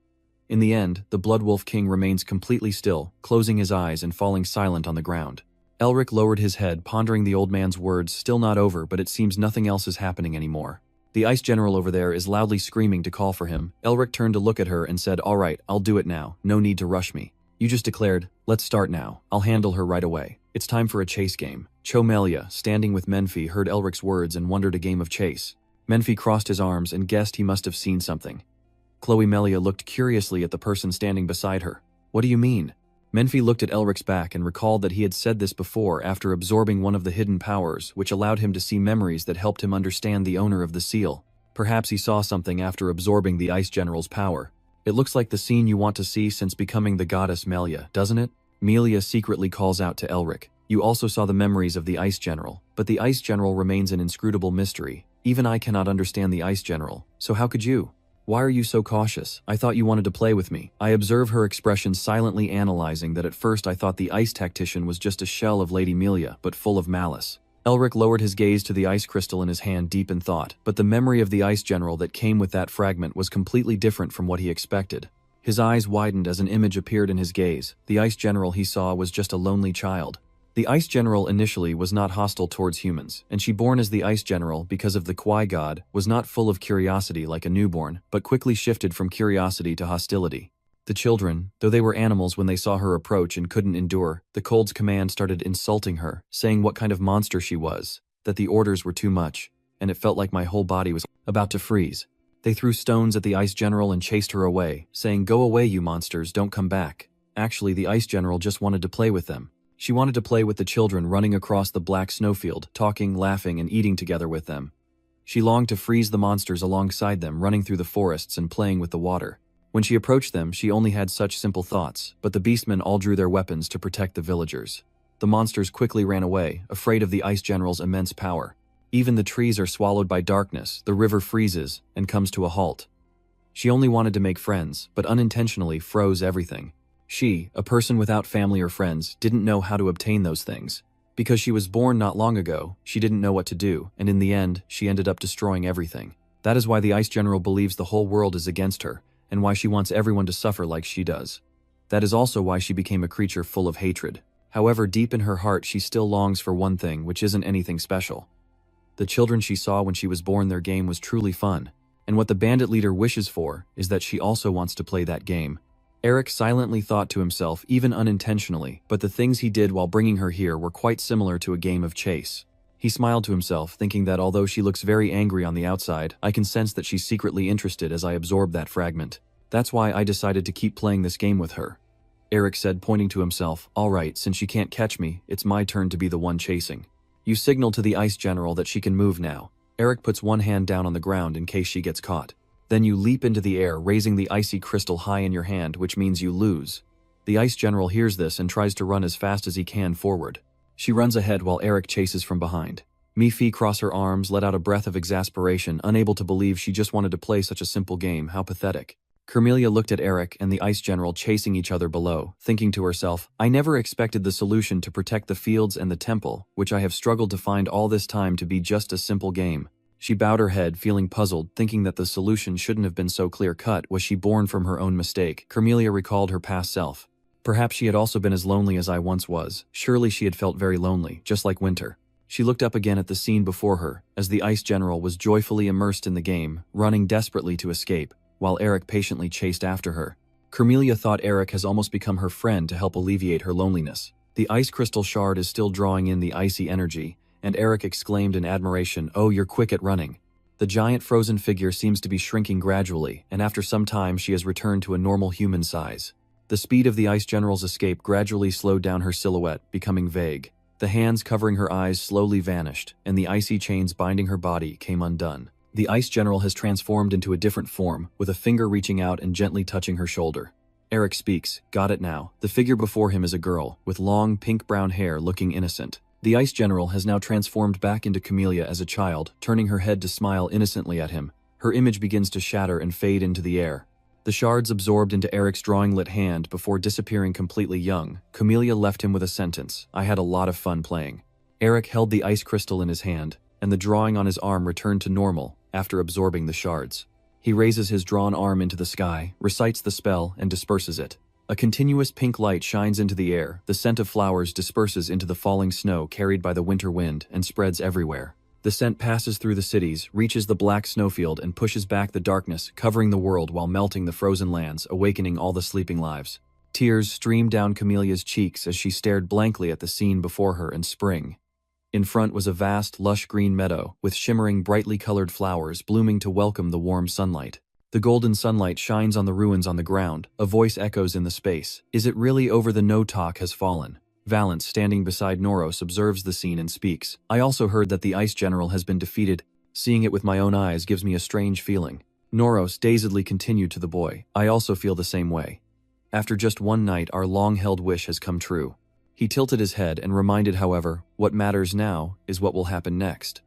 In the end, the Blood Wolf King remains completely still, closing his eyes and falling silent on the ground. Elric lowered his head, pondering the old man's words. Still not over, but it seems nothing else is happening anymore. The ice general over there is loudly screaming to call for him. Elric turned to look at her and said, "All right, I'll do it now. No need to rush me. You just declared, let's start now. I'll handle her right away. It's time for a chase game." Chomelia, standing with Menfi, heard Elric's words and wondered a game of chase. Menfi crossed his arms and guessed he must have seen something. Chloe Melia looked curiously at the person standing beside her. "What do you mean?" Menfi looked at Elric's back and recalled that he had said this before after absorbing one of the hidden powers, which allowed him to see memories that helped him understand the owner of the seal. Perhaps he saw something after absorbing the Ice General's power. It looks like the scene you want to see since becoming the goddess Melia, doesn't it? Melia secretly calls out to Elric. You also saw the memories of the Ice General, but the Ice General remains an inscrutable mystery. Even I cannot understand the Ice General, so how could you? Why are you so cautious? I thought you wanted to play with me. I observe her expression, silently analyzing that at first I thought the ice tactician was just a shell of Lady Melia, but full of malice. Elric lowered his gaze to the ice crystal in his hand, deep in thought, but the memory of the Ice General that came with that fragment was completely different from what he expected. His eyes widened as an image appeared in his gaze. The Ice General he saw was just a lonely child. The Ice General initially was not hostile towards humans, and she, born as the Ice General because of the Kwai god, was not full of curiosity like a newborn, but quickly shifted from curiosity to hostility. The children, though they were animals when they saw her approach and couldn't endure, the cold's command started insulting her, saying what kind of monster she was, that the orders were too much, and it felt like my whole body was about to freeze. They threw stones at the Ice General and chased her away, saying, "Go away, you monsters, don't come back." Actually, the Ice General just wanted to play with them. She wanted to play with the children running across the black snowfield, talking, laughing, and eating together with them. She longed to freeze the monsters alongside them, running through the forests and playing with the water. When she approached them, she only had such simple thoughts, but the beastmen all drew their weapons to protect the villagers. The monsters quickly ran away, afraid of the Ice General's immense power. Even the trees are swallowed by darkness, the river freezes, and comes to a halt. She only wanted to make friends, but unintentionally froze everything. She, a person without family or friends, didn't know how to obtain those things. Because she was born not long ago, she didn't know what to do, and in the end, she ended up destroying everything. That is why the Ice General believes the whole world is against her, and why she wants everyone to suffer like she does. That is also why she became a creature full of hatred. However, deep in her heart, she still longs for one thing, which isn't anything special. The children she saw when she was born, their game was truly fun, and what the bandit leader wishes for is that she also wants to play that game. Eric silently thought to himself, even unintentionally, but the things he did while bringing her here were quite similar to a game of chase. He smiled to himself, thinking that although she looks very angry on the outside, I can sense that she's secretly interested as I absorb that fragment. That's why I decided to keep playing this game with her. Eric said, pointing to himself, "All right, since she can't catch me, it's my turn to be the one chasing. You signal to the Ice General that she can move now." Eric puts one hand down on the ground in case she gets caught. Then you leap into the air, raising the icy crystal high in your hand, which means you lose. The Ice General hears this and tries to run as fast as he can forward. She runs ahead while Eric chases from behind. Mi-Fi crossed her arms, let out a breath of exasperation, unable to believe she just wanted to play such a simple game. How pathetic. Carmelia looked at Eric and the Ice General chasing each other below, thinking to herself, I never expected the solution to protect the fields and the temple, which I have struggled to find all this time, to be just a simple game. She bowed her head, feeling puzzled, thinking that the solution shouldn't have been so clear-cut. Was she born from her own mistake? Carmelia recalled her past self. Perhaps she had also been as lonely as I once was. Surely she had felt very lonely, just like Winter. She looked up again at the scene before her, as the Ice General was joyfully immersed in the game, running desperately to escape, while Eric patiently chased after her. Carmelia thought Eric has almost become her friend to help alleviate her loneliness. The ice crystal shard is still drawing in the icy energy, and Eric exclaimed in admiration, "Oh, you're quick at running." The giant frozen figure seems to be shrinking gradually, and after some time she has returned to a normal human size. The speed of the Ice General's escape gradually slowed down her silhouette, becoming vague. The hands covering her eyes slowly vanished, and the icy chains binding her body came undone. The Ice General has transformed into a different form, with a finger reaching out and gently touching her shoulder. Eric speaks, "Got it now." The figure before him is a girl, with long pink-brown hair, looking innocent. The Ice General has now transformed back into Camellia as a child, turning her head to smile innocently at him. Her image begins to shatter and fade into the air. The shards absorbed into Eric's drawing-lit hand before disappearing completely. Young, Camellia left him with a sentence, "I had a lot of fun playing." Eric held the ice crystal in his hand, and the drawing on his arm returned to normal after absorbing the shards. He raises his drawn arm into the sky, recites the spell, and disperses it. A continuous pink light shines into the air, the scent of flowers disperses into the falling snow carried by the winter wind and spreads everywhere. The scent passes through the cities, reaches the black snowfield, and pushes back the darkness, covering the world while melting the frozen lands, awakening all the sleeping lives. Tears streamed down Camelia's cheeks as she stared blankly at the scene before her in spring. In front was a vast, lush green meadow, with shimmering, brightly colored flowers blooming to welcome the warm sunlight. The golden sunlight shines on the ruins on the ground. A voice echoes in the space. "Is it really over? The Notok has fallen." Valence, standing beside Noros, observes the scene and speaks. "I also heard that the Ice General has been defeated." Seeing it with my own eyes gives me a strange feeling. Noros dazedly continued to the boy. I also feel the same way. After just one night, our long-held wish has come true. He tilted his head and reminded, however, what matters now is what will happen next.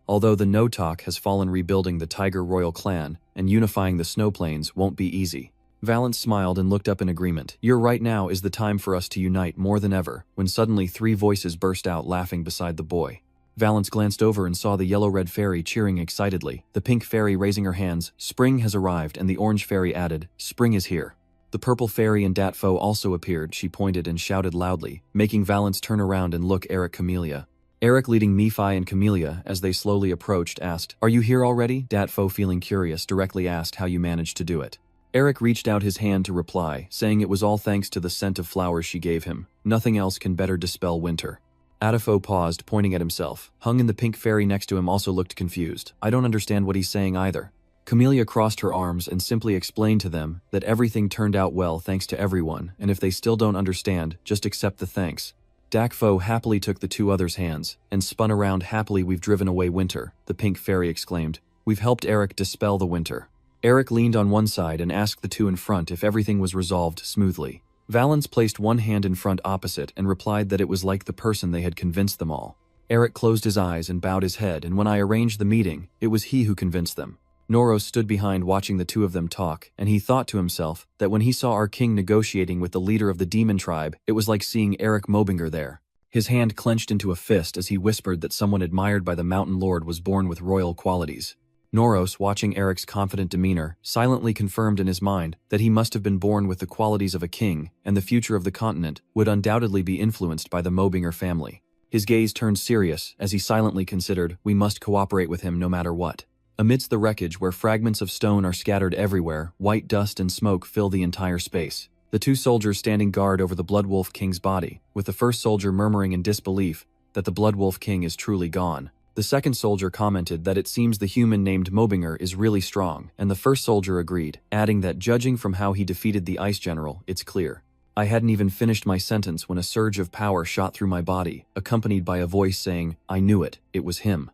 Although the no-talk has fallen, rebuilding the Tiger Royal clan and unifying the Snow Plains won't be easy. Valance smiled and looked up in agreement. You're right, now is the time for us to unite more than ever, when suddenly 3 voices burst out laughing beside the boy. Valance glanced over and saw the yellow-red fairy cheering excitedly, the pink fairy raising her hands, spring has arrived, and the orange fairy added, spring is here. The purple fairy and Datfo also appeared, she pointed and shouted loudly, making Valance turn around and look Eric Camellia. Eric, leading Nephi and Camellia as they slowly approached, asked, "Are you here already?" Datfo, feeling curious, directly asked how you managed to do it. Eric reached out his hand to reply, saying it was all thanks to the scent of flowers she gave him. Nothing else can better dispel winter. Adafo paused, pointing at himself. Hung in the pink fairy next to him also looked confused. I don't understand what he's saying either. Camellia crossed her arms and simply explained to them that everything turned out well thanks to everyone, and if they still don't understand, just accept the thanks. Dakfo happily took the 2 others' hands and spun around happily. We've driven away winter, the pink fairy exclaimed. We've helped Eric dispel the winter. Eric leaned on one side and asked the 2 in front if everything was resolved smoothly. Valance placed one hand in front opposite and replied that it was like the person they had convinced them all. Eric closed his eyes and bowed his head, and when I arranged the meeting, it was he who convinced them. Noros stood behind watching the 2 of them talk, and he thought to himself that when he saw our king negotiating with the leader of the demon tribe, it was like seeing Eric Mobinger there. His hand clenched into a fist as he whispered that someone admired by the Mountain Lord was born with royal qualities. Noros, watching Eric's confident demeanor, silently confirmed in his mind that he must have been born with the qualities of a king, and the future of the continent would undoubtedly be influenced by the Mobinger family. His gaze turned serious as he silently considered, we must cooperate with him no matter what. Amidst the wreckage where fragments of stone are scattered everywhere, white dust and smoke fill the entire space. The 2 soldiers standing guard over the Bloodwolf King's body, with the first soldier murmuring in disbelief that the Bloodwolf King is truly gone. The second soldier commented that it seems the human named Mobinger is really strong, and the first soldier agreed, adding that judging from how he defeated the Ice General, it's clear. I hadn't even finished my sentence when a surge of power shot through my body, accompanied by a voice saying, I knew it, it was him.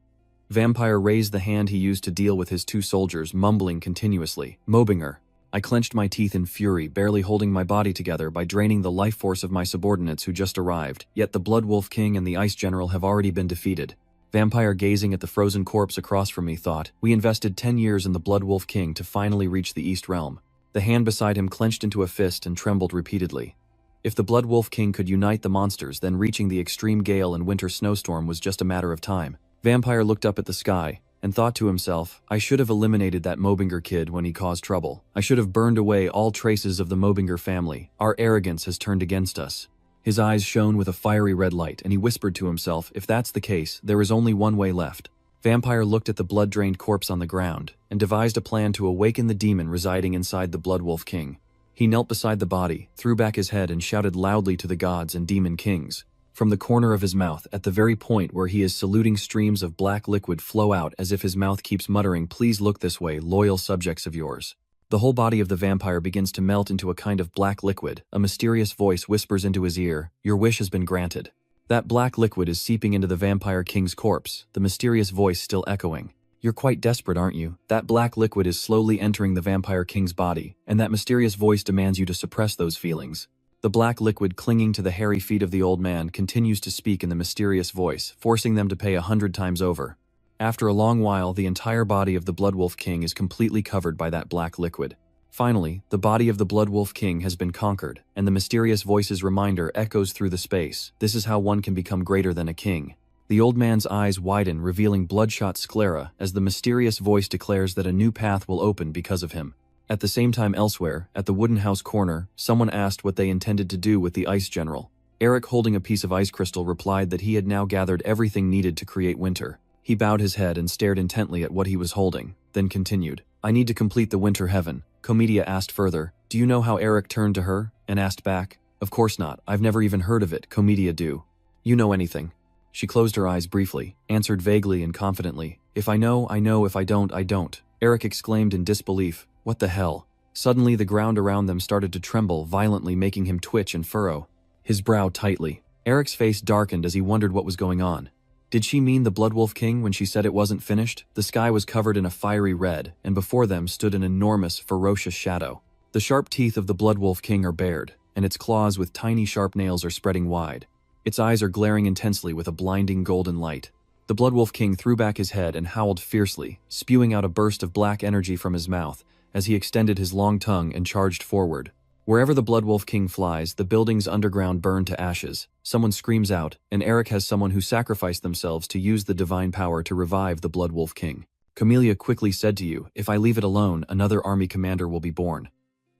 Vampire raised the hand he used to deal with his 2 soldiers, mumbling continuously, Mobinger. I clenched my teeth in fury, barely holding my body together by draining the life force of my subordinates who just arrived, yet the Bloodwolf King and the Ice General have already been defeated. Vampire, gazing at the frozen corpse across from me, thought, we invested 10 years in the Bloodwolf King to finally reach the East Realm. The hand beside him clenched into a fist and trembled repeatedly. If the Bloodwolf King could unite the monsters, then reaching the extreme gale and winter snowstorm was just a matter of time. Vampire looked up at the sky and thought to himself, I should have eliminated that Mobinger kid when he caused trouble. I should have burned away all traces of the Mobinger family. Our arrogance has turned against us. His eyes shone with a fiery red light, and he whispered to himself, if that's the case, there is only one way left. Vampire looked at the blood-drained corpse on the ground and devised a plan to awaken the demon residing inside the Bloodwolf King. He knelt beside the body, threw back his head and shouted loudly to the gods and demon kings. From the corner of his mouth, at the very point where he is saluting, streams of black liquid flow out as if his mouth keeps muttering, please look this way, loyal subjects of yours. The whole body of the vampire begins to melt into a kind of black liquid. A mysterious voice whispers into his ear, your wish has been granted. That black liquid is seeping into the vampire king's corpse, the mysterious voice still echoing. You're quite desperate, aren't you? That black liquid is slowly entering the vampire king's body, and that mysterious voice demands you to suppress those feelings. The black liquid clinging to the hairy feet of the old man continues to speak in the mysterious voice, forcing them to pay 100 times over. After a long while, the entire body of the Bloodwolf King is completely covered by that black liquid. Finally, the body of the Bloodwolf King has been conquered, and the mysterious voice's reminder echoes through the space. This is how one can become greater than a king. The old man's eyes widen, revealing bloodshot sclera, as the mysterious voice declares that a new path will open because of him. At the same time elsewhere, at the wooden house corner, someone asked what they intended to do with the Ice General. Eric, holding a piece of ice crystal, replied that he had now gathered everything needed to create winter. He bowed his head and stared intently at what he was holding, then continued, I need to complete the winter heaven. Comedia asked further, do you know how Eric turned to her? And asked back, of course not, I've never even heard of it. Comedia, do you know anything? She closed her eyes briefly, answered vaguely and confidently, if I know, I know, if I don't, I don't. Eric exclaimed in disbelief, what the hell? Suddenly the ground around them started to tremble violently, making him twitch and furrow his brow tightly. Eric's face darkened as he wondered what was going on. Did she mean the Blood Wolf King when she said it wasn't finished? The sky was covered in a fiery red, and before them stood an enormous, ferocious shadow. The sharp teeth of the Blood Wolf King are bared, and its claws with tiny sharp nails are spreading wide. Its eyes are glaring intensely with a blinding golden light. The Blood Wolf King threw back his head and howled fiercely, spewing out a burst of black energy from his mouth as he extended his long tongue and charged forward. Wherever the Blood Wolf King flies, the buildings underground burn to ashes. Someone screams out, and Eric has someone who sacrificed themselves to use the divine power to revive the Blood Wolf King. Camellia quickly said to you, "If I leave it alone, another army commander will be born."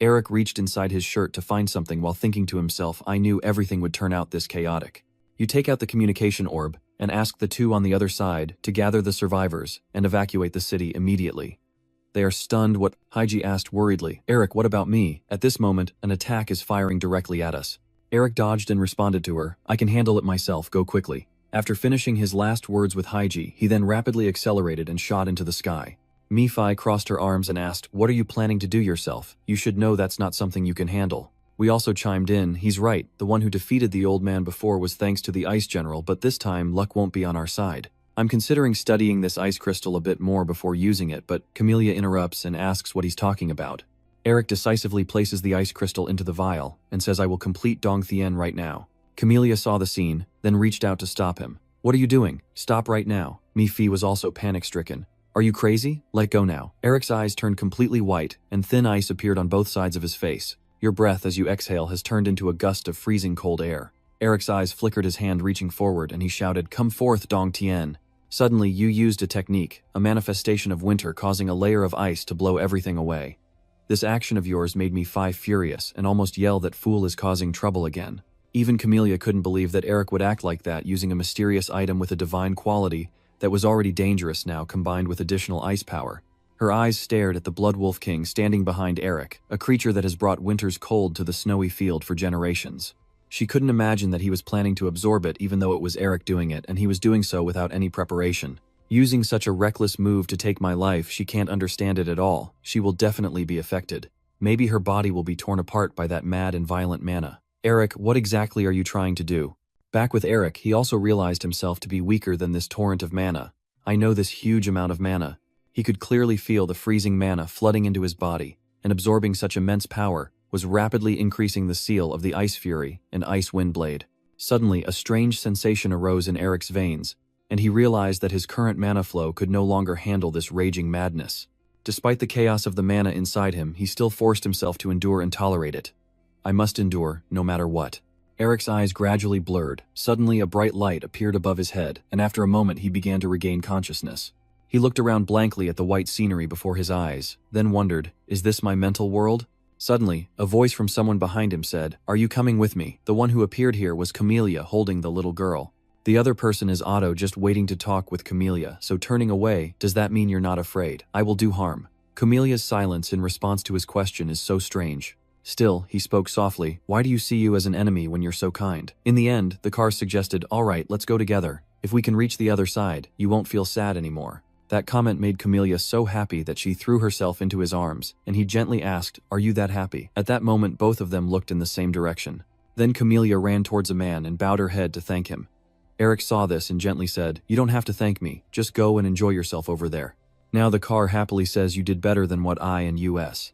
Eric reached inside his shirt to find something while thinking to himself, "I knew everything would turn out this chaotic." You take out the communication orb and ask the two on the other side to gather the survivors and evacuate the city immediately. They are stunned. What? Haiji asked worriedly. "Eric, what about me?" At this moment, an attack is firing directly at us. Eric dodged and responded to her, "I can handle it myself, go quickly." After finishing his last words with Haiji, he then rapidly accelerated and shot into the sky. Mi-Fi crossed her arms and asked, "What are you planning to do yourself? You should know that's not something you can handle." We also chimed in, "He's right, the one who defeated the old man before was thanks to the Ice General, but this time luck won't be on our side. I'm considering studying this ice crystal a bit more before using it," but Camellia interrupts and asks what he's talking about. Eric decisively places the ice crystal into the vial and says, "I will complete Dong Thien right now." Camellia saw the scene, then reached out to stop him. "What are you doing? Stop right now." Mi-Fi was also panic-stricken. "Are you crazy? Let go now." Eric's eyes turned completely white, and thin ice appeared on both sides of his face. Your breath as you exhale has turned into a gust of freezing cold air. Eric's eyes flickered, his hand reaching forward, and he shouted, "Come forth, Dong Tien." Suddenly, you used a technique, a manifestation of winter causing a layer of ice to blow everything away. This action of yours made Mi-Fi furious and almost yell that fool is causing trouble again. Even Camellia couldn't believe that Eric would act like that using a mysterious item with a divine quality that was already dangerous now combined with additional ice power. Her eyes stared at the Blood Wolf King standing behind Eric, a creature that has brought winter's cold to the snowy field for generations. She couldn't imagine that he was planning to absorb it even though it was Eric doing it, and he was doing so without any preparation. Using such a reckless move to take my life, she can't understand it at all. She will definitely be affected. Maybe her body will be torn apart by that mad and violent mana. Eric, what exactly are you trying to do? Back with Eric, he also realized himself to be weaker than this torrent of mana. I know this huge amount of mana. He could clearly feel the freezing mana flooding into his body, and absorbing such immense power was rapidly increasing the seal of the Ice Fury and Ice Wind Blade. Suddenly, a strange sensation arose in Eric's veins, and he realized that his current mana flow could no longer handle this raging madness. Despite the chaos of the mana inside him, he still forced himself to endure and tolerate it. I must endure, no matter what. Eric's eyes gradually blurred. Suddenly, a bright light appeared above his head, and after a moment he began to regain consciousness. He looked around blankly at the white scenery before his eyes, then wondered, is this my mental world? Suddenly, a voice from someone behind him said, "Are you coming with me?" The one who appeared here was Camellia holding the little girl. The other person is Otto, just waiting to talk with Camellia, so turning away, "Does that mean you're not afraid? I will do harm." Camelia's silence in response to his question is so strange. Still, he spoke softly, "Why do you see you as an enemy when you're so kind?" In the end, the car suggested, "All right, let's go together. If we can reach the other side, you won't feel sad anymore." That comment made Camellia so happy that she threw herself into his arms, and he gently asked, "Are you that happy?" At that moment, both of them looked in the same direction. Then Camellia ran towards a man and bowed her head to thank him. Eric saw this and gently said, "You don't have to thank me, just go and enjoy yourself over there." Now the car happily says, "You did better than what I and US.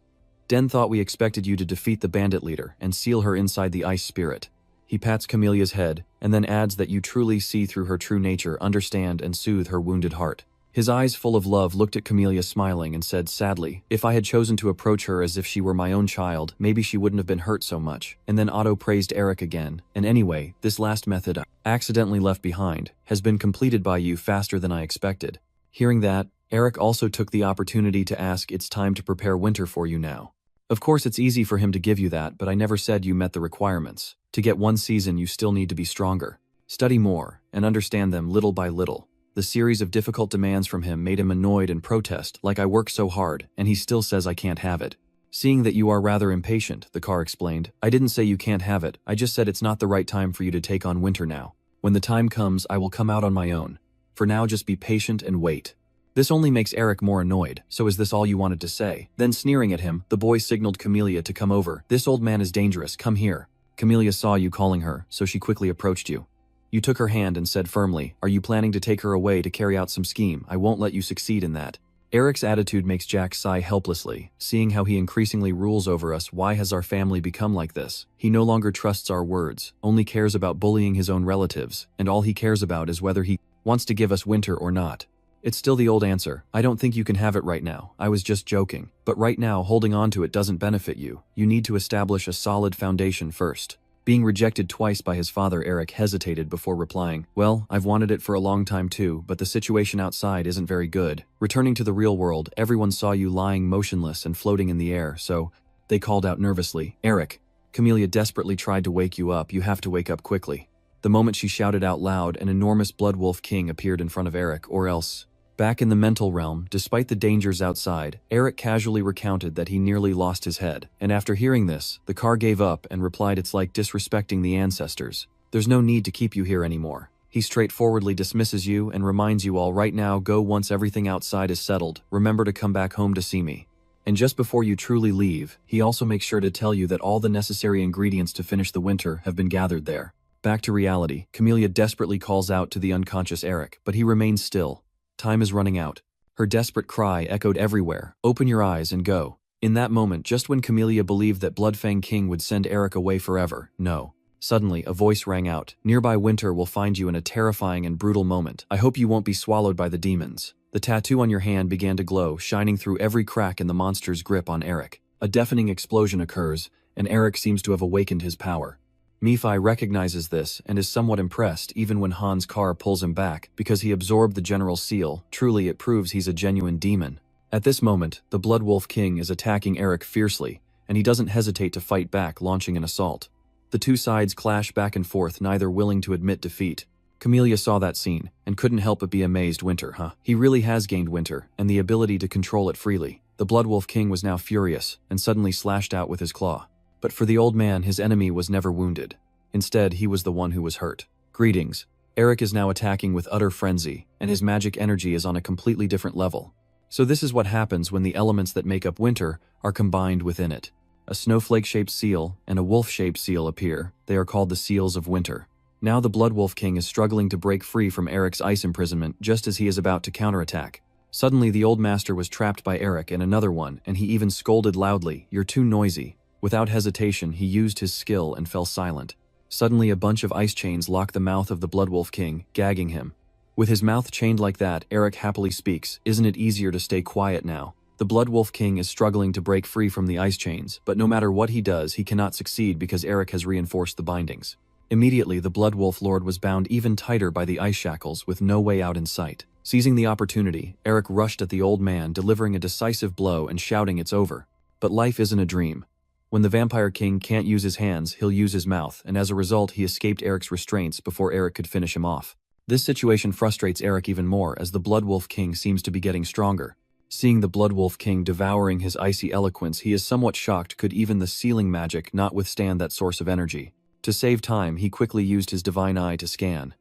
Den thought we expected you to defeat the bandit leader and seal her inside the ice spirit." He pats Camelia's head, and then adds that you truly see through her true nature, understand and soothe her wounded heart. His eyes full of love looked at Camellia smiling and said sadly, "If I had chosen to approach her as if she were my own child, maybe she wouldn't have been hurt so much." And then Otto praised Eric again, "And anyway, this last method I accidentally left behind has been completed by you faster than I expected." Hearing that, Eric also took the opportunity to ask, "It's time to prepare winter for you now." Of course it's easy for him to give you that, but I never said you met the requirements. To get one season you still need to be stronger. Study more, and understand them little by little. The series of difficult demands from him made him annoyed and protest, like I work so hard, and he still says I can't have it. Seeing that you are rather impatient, the car explained, "I didn't say you can't have it, I just said it's not the right time for you to take on winter now. When the time comes, I will come out on my own. For now, just be patient and wait." This only makes Eric more annoyed. "So is this all you wanted to say?" Then sneering at him, the boy signaled Camellia to come over. "This old man is dangerous, come here." Camellia saw you calling her, so she quickly approached you. You took her hand and said firmly, "Are you planning to take her away to carry out some scheme? I won't let you succeed in that." Eric's attitude makes Jack sigh helplessly. Seeing how he increasingly rules over us, why has our family become like this? He no longer trusts our words, only cares about bullying his own relatives, and all he cares about is whether he wants to give us winter or not. It's still the old answer, "I don't think you can have it right now. I was just joking." But right now, holding on to it doesn't benefit you. You need to establish a solid foundation first. Being rejected twice by his father, Eric hesitated before replying, "Well, I've wanted it for a long time too, but the situation outside isn't very good. Returning to the real world, everyone saw you lying motionless and floating in the air, so..." They called out nervously, "Eric!" Camellia desperately tried to wake you up. "You have to wake up quickly." The moment she shouted out loud, an enormous blood wolf king appeared in front of Eric, or else... Back in the mental realm, despite the dangers outside, Eric casually recounted that he nearly lost his head. And after hearing this, the car gave up and replied, "It's like disrespecting the ancestors. There's no need to keep you here anymore." He straightforwardly dismisses you and reminds you all, "Right now, go once everything outside is settled. Remember to come back home to see me." And just before you truly leave, he also makes sure to tell you that all the necessary ingredients to finish the winter have been gathered there. Back to reality, Camellia desperately calls out to the unconscious Eric, but he remains still. Time is running out. Her desperate cry echoed everywhere, "Open your eyes and go." In that moment, just when Camellia believed that Bloodfang King would send Eric away forever, no. Suddenly, a voice rang out, "Nearby winter will find you in a terrifying and brutal moment. I hope you won't be swallowed by the demons." The tattoo on your hand began to glow, shining through every crack in the monster's grip on Eric. A deafening explosion occurs, and Eric seems to have awakened his power. Nephi recognizes this and is somewhat impressed even when Han's car pulls him back because he absorbed the general's seal. Truly, it proves he's a genuine demon. At this moment, the Blood Wolf King is attacking Eric fiercely, and he doesn't hesitate to fight back, launching an assault. The two sides clash back and forth, neither willing to admit defeat. Camellia saw that scene and couldn't help but be amazed. Winter, huh? He really has gained winter and the ability to control it freely. The Blood Wolf King was now furious and suddenly slashed out with his claw. But for the old man, his enemy was never wounded. Instead, he was the one who was hurt. Greetings. Eric is now attacking with utter frenzy, and his magic energy is on a completely different level. So this is what happens when the elements that make up winter are combined within it. A snowflake-shaped seal and a wolf-shaped seal appear. They are called the Seals of Winter. Now the Blood Wolf King is struggling to break free from Eric's ice imprisonment just as he is about to counterattack. Suddenly, the old master was trapped by Eric and another one, and he even scolded loudly, "You're too noisy." Without hesitation, he used his skill and fell silent. Suddenly, a bunch of ice chains lock the mouth of the Blood Wolf King, gagging him. With his mouth chained like that, Eric happily speaks, "Isn't it easier to stay quiet now?" The Blood Wolf King is struggling to break free from the ice chains, but no matter what he does, he cannot succeed because Eric has reinforced the bindings. Immediately, the Blood Wolf Lord was bound even tighter by the ice shackles with no way out in sight. Seizing the opportunity, Eric rushed at the old man, delivering a decisive blow and shouting, "It's over." But life isn't a dream. When the Vampire King can't use his hands, he'll use his mouth, and as a result, he escaped Eric's restraints before Eric could finish him off. This situation frustrates Eric even more as the Blood Wolf King seems to be getting stronger. Seeing the Blood Wolf King devouring his icy eloquence, he is somewhat shocked. Could even the sealing magic not withstand that source of energy? To save time, he quickly used his divine eye to scan.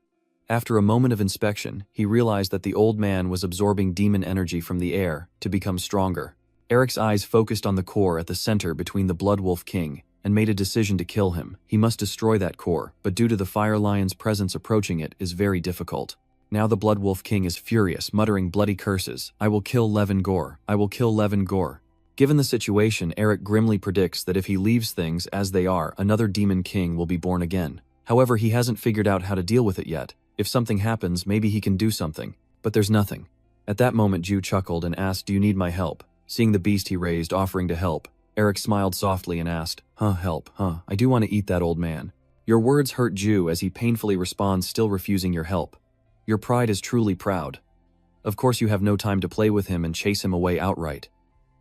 After a moment of inspection, he realized that the old man was absorbing demon energy from the air to become stronger. Eric's eyes focused on the core at the center between the Blood Wolf King and made a decision to kill him. He must destroy that core, but due to the Fire Lion's presence approaching it is very difficult. Now the Blood Wolf King is furious, muttering bloody curses. "I will kill Levin Gore. I will kill Levin Gore." Given the situation, Eric grimly predicts that if he leaves things as they are, another Demon King will be born again. However, he hasn't figured out how to deal with it yet. If something happens, maybe he can do something. But there's nothing. At that moment, Ju chuckled and asked, "Do you need my help?" Seeing the beast he raised offering to help, Eric smiled softly and asked, Help, huh? I do want to eat that old man." Your words hurt Ju as he painfully responds, still refusing your help. Your pride is truly proud. Of course you have no time to play with him and chase him away outright.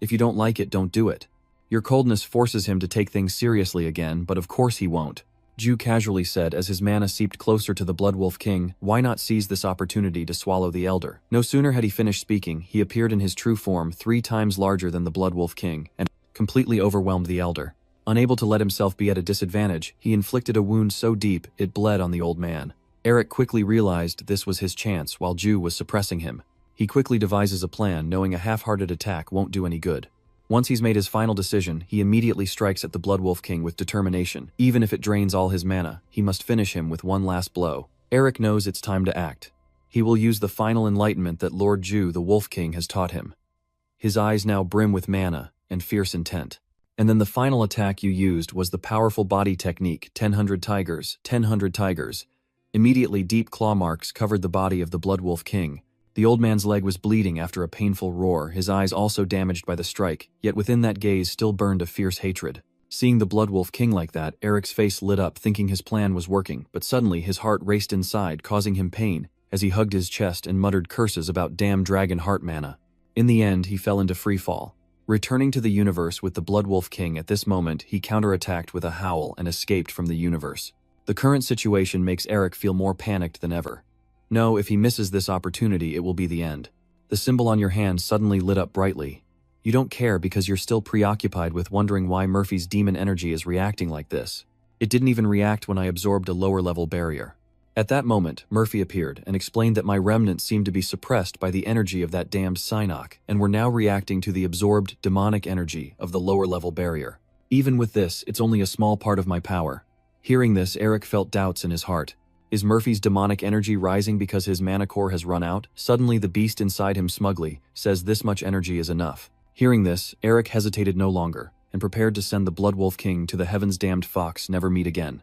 If you don't like it, don't do it. Your coldness forces him to take things seriously again, but of course he won't. Ju casually said as his mana seeped closer to the Blood Wolf King, "Why not seize this opportunity to swallow the Elder?" No sooner had he finished speaking, he appeared in his true form 3 times larger than the Blood Wolf King, and completely overwhelmed the Elder. Unable to let himself be at a disadvantage, he inflicted a wound so deep it bled on the old man. Eric quickly realized this was his chance while Ju was suppressing him. He quickly devises a plan, knowing a half-hearted attack won't do any good. Once he's made his final decision, he immediately strikes at the Blood Wolf King with determination. Even if it drains all his mana, he must finish him with one last blow. Eric knows it's time to act. He will use the final enlightenment that Lord Ju, the Wolf King, has taught him. His eyes now brim with mana and fierce intent. And then the final attack you used was the powerful body technique, 1000 tigers, 1000 tigers. Immediately deep claw marks covered the body of the Blood Wolf King. The old man's leg was bleeding after a painful roar, his eyes also damaged by the strike, yet within that gaze still burned a fierce hatred. Seeing the Blood Wolf King like that, Eric's face lit up, thinking his plan was working, but suddenly his heart raced inside, causing him pain, as he hugged his chest and muttered curses about damn dragon heart mana. In the end, he fell into free fall. Returning to the universe with the Blood Wolf King, at this moment he counterattacked with a howl and escaped from the universe. The current situation makes Eric feel more panicked than ever. No, if he misses this opportunity, it will be the end. The symbol on your hand suddenly lit up brightly. You don't care because you're still preoccupied with wondering why Murphy's demon energy is reacting like this. It didn't even react when I absorbed a lower level barrier. At that moment, Murphy appeared and explained that my remnants seemed to be suppressed by the energy of that damned Psynock and were now reacting to the absorbed demonic energy of the lower level barrier. Even with this, it's only a small part of my power. Hearing this, Eric felt doubts in his heart. Is Murphy's demonic energy rising because his mana core has run out? Suddenly the beast inside him smugly says this much energy is enough. Hearing this, Eric hesitated no longer and prepared to send the Blood Wolf King to the heavens damned fox never meet again.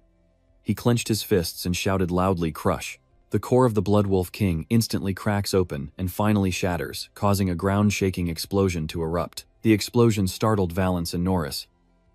He clenched his fists and shouted loudly, "Crush!" The core of the Blood Wolf King instantly cracks open and finally shatters, causing a ground-shaking explosion to erupt. The explosion startled Valance and Norris.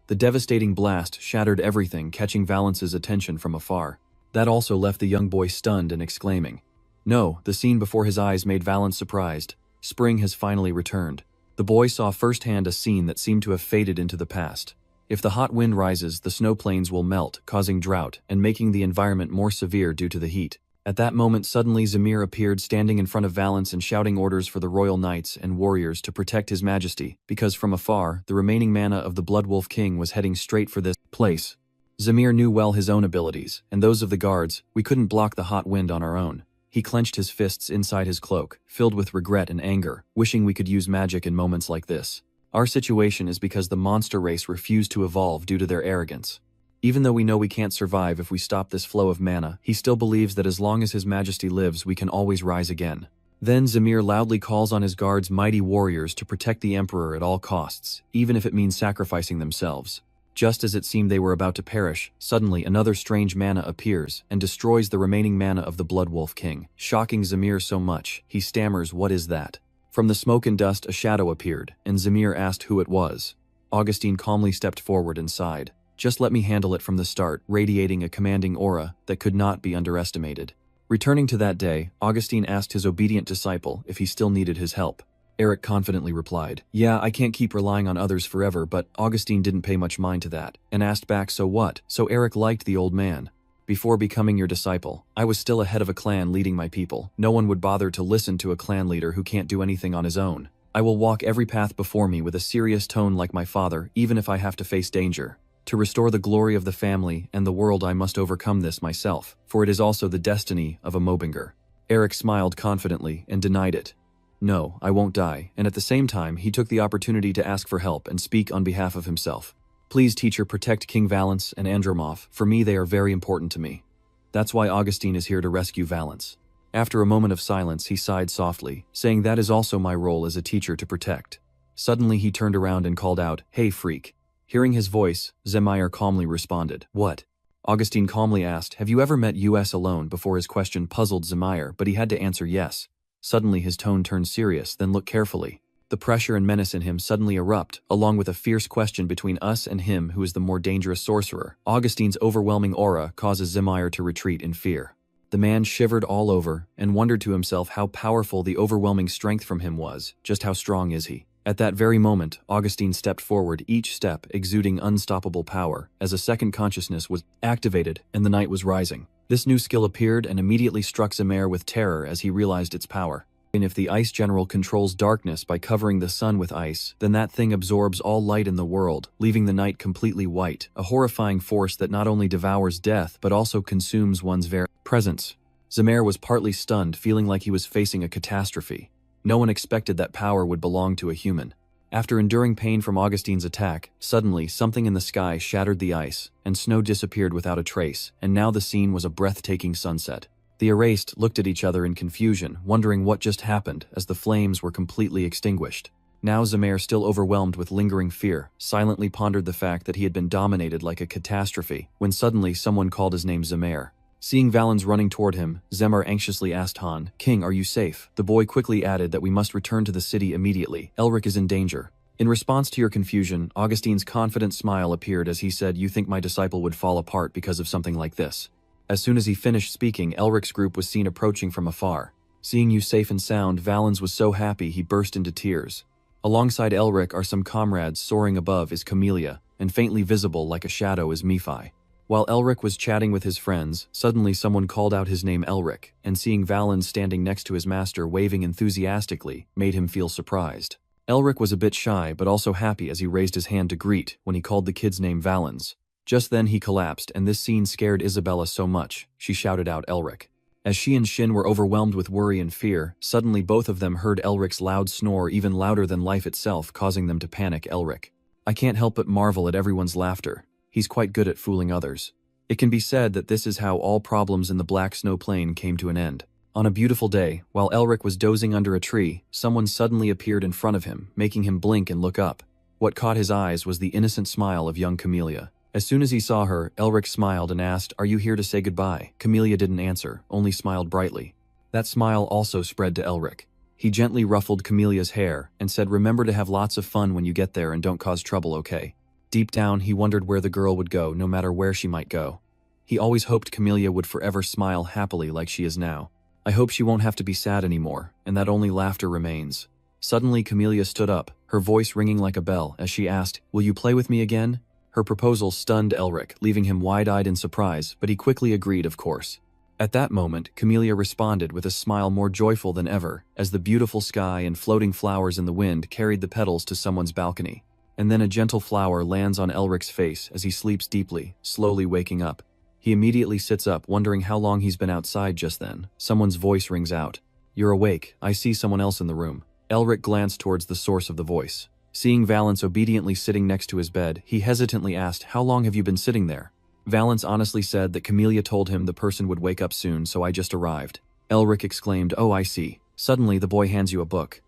The devastating blast shattered everything, catching Valance's attention from afar. That also left the young boy stunned and exclaiming. No, the scene before his eyes made Valance surprised. Spring has finally returned. The boy saw firsthand a scene that seemed to have faded into the past. If the hot wind rises, the snow plains will melt, causing drought and making the environment more severe due to the heat. At that moment, suddenly Zamir appeared standing in front of Valance and shouting orders for the royal knights and warriors to protect his majesty, because from afar, the remaining mana of the Blood Wolf King was heading straight for this place. Zamir knew well his own abilities, and those of the guards. We couldn't block the hot wind on our own. He clenched his fists inside his cloak, filled with regret and anger, wishing we could use magic in moments like this. Our situation is because the monster race refused to evolve due to their arrogance. Even though we know we can't survive if we stop this flow of mana, he still believes that as long as his majesty lives, we can always rise again. Then Zamir loudly calls on his guards' mighty warriors to protect the emperor at all costs, even if it means sacrificing themselves. Just as it seemed they were about to perish, suddenly another strange mana appears and destroys the remaining mana of the Blood Wolf King, shocking Zamir so much, he stammers, "What is that?" From the smoke and dust a shadow appeared, and Zamir asked who it was. Augustine calmly stepped forward and sighed. "Just let me handle it from the start," radiating a commanding aura that could not be underestimated. Returning to that day, Augustine asked his obedient disciple if he still needed his help. Eric confidently replied, "Yeah, I can't keep relying on others forever," but Augustine didn't pay much mind to that, and asked back, "So what?" So Eric liked the old man. "Before becoming your disciple, I was still a head of a clan leading my people. No one would bother to listen to a clan leader who can't do anything on his own. I will walk every path before me with a serious tone like my father, even if I have to face danger. To restore the glory of the family and the world, I must overcome this myself, for it is also the destiny of a Mobinger." Eric smiled confidently and denied it. "No, I won't die," and at the same time, he took the opportunity to ask for help and speak on behalf of himself. "Please, teacher, protect King Valance and Andromov. For me, they are very important to me. That's why Augustine is here to rescue Valance." After a moment of silence, he sighed softly, saying that is also my role as a teacher to protect. Suddenly, he turned around and called out, "Hey, freak." Hearing his voice, Zamir calmly responded, "What?" Augustine calmly asked, "Have you ever met US alone?" Before his question puzzled Zamir, but he had to answer yes. Suddenly his tone turned serious, then looked carefully. The pressure and menace in him suddenly erupt, along with a fierce question between us and him who is the more dangerous sorcerer. Augustine's overwhelming aura causes Zamir to retreat in fear. The man shivered all over and wondered to himself how powerful the overwhelming strength from him was. Just how strong is he? At that very moment, Augustine stepped forward, each step exuding unstoppable power, as a second consciousness was activated and the night was rising. This new skill appeared and immediately struck Zamir with terror as he realized its power. And if the Ice General controls darkness by covering the sun with ice, then that thing absorbs all light in the world, leaving the night completely white, a horrifying force that not only devours death but also consumes one's very presence. Zamir was partly stunned, feeling like he was facing a catastrophe. No one expected that power would belong to a human. After enduring pain from Augustine's attack, suddenly something in the sky shattered the ice, and snow disappeared without a trace, and now the scene was a breathtaking sunset. The erased looked at each other in confusion, wondering what just happened as the flames were completely extinguished. Now Zamer, still overwhelmed with lingering fear, silently pondered the fact that he had been dominated like a catastrophe, when suddenly someone called his name Zamer. Seeing Valens running toward him, Zamer anxiously asked Han, "King, are you safe?" The boy quickly added that we must return to the city immediately. Elric is in danger. In response to your confusion, Augustine's confident smile appeared as he said, "You think my disciple would fall apart because of something like this?" As soon as he finished speaking, Elric's group was seen approaching from afar. Seeing you safe and sound, Valens was so happy he burst into tears. Alongside Elric are some comrades. Soaring above is Camellia, and faintly visible like a shadow is Nephi. While Elric was chatting with his friends, suddenly someone called out his name Elric, and seeing Valens standing next to his master waving enthusiastically made him feel surprised. Elric was a bit shy but also happy as he raised his hand to greet when he called the kid's name Valens. Just then he collapsed, and this scene scared Isabella so much, she shouted out Elric. As she and Shin were overwhelmed with worry and fear, suddenly both of them heard Elric's loud snore, even louder than life itself, causing them to panic. Elric. I can't help but marvel at everyone's laughter. He's quite good at fooling others. It can be said that this is how all problems in the Black Snow Plain came to an end. On a beautiful day, while Elric was dozing under a tree, someone suddenly appeared in front of him, making him blink and look up. What caught his eyes was the innocent smile of young Camellia. As soon as he saw her, Elric smiled and asked, "Are you here to say goodbye?" Camellia didn't answer, only smiled brightly. That smile also spread to Elric. He gently ruffled Camelia's hair and said, "Remember to have lots of fun when you get there and don't cause trouble, okay?" Deep down, he wondered where the girl would go, no matter where she might go. He always hoped Camellia would forever smile happily like she is now. I hope she won't have to be sad anymore, and that only laughter remains. Suddenly, Camellia stood up, her voice ringing like a bell as she asked, "Will you play with me again?" Her proposal stunned Elric, leaving him wide-eyed in surprise, but he quickly agreed, of course. At that moment, Camellia responded with a smile more joyful than ever, as the beautiful sky and floating flowers in the wind carried the petals to someone's balcony. And then a gentle flower lands on Elric's face as he sleeps deeply, slowly waking up. He immediately sits up, wondering how long he's been outside. Just then, someone's voice rings out. "You're awake. I see someone else in the room." Elric glanced towards the source of the voice. Seeing Valens obediently sitting next to his bed, he hesitantly asked, "How long have you been sitting there?" Valens honestly said that Camellia told him the person would wake up soon, so I just arrived. Elric exclaimed, "Oh, I see." Suddenly, the boy hands you a book.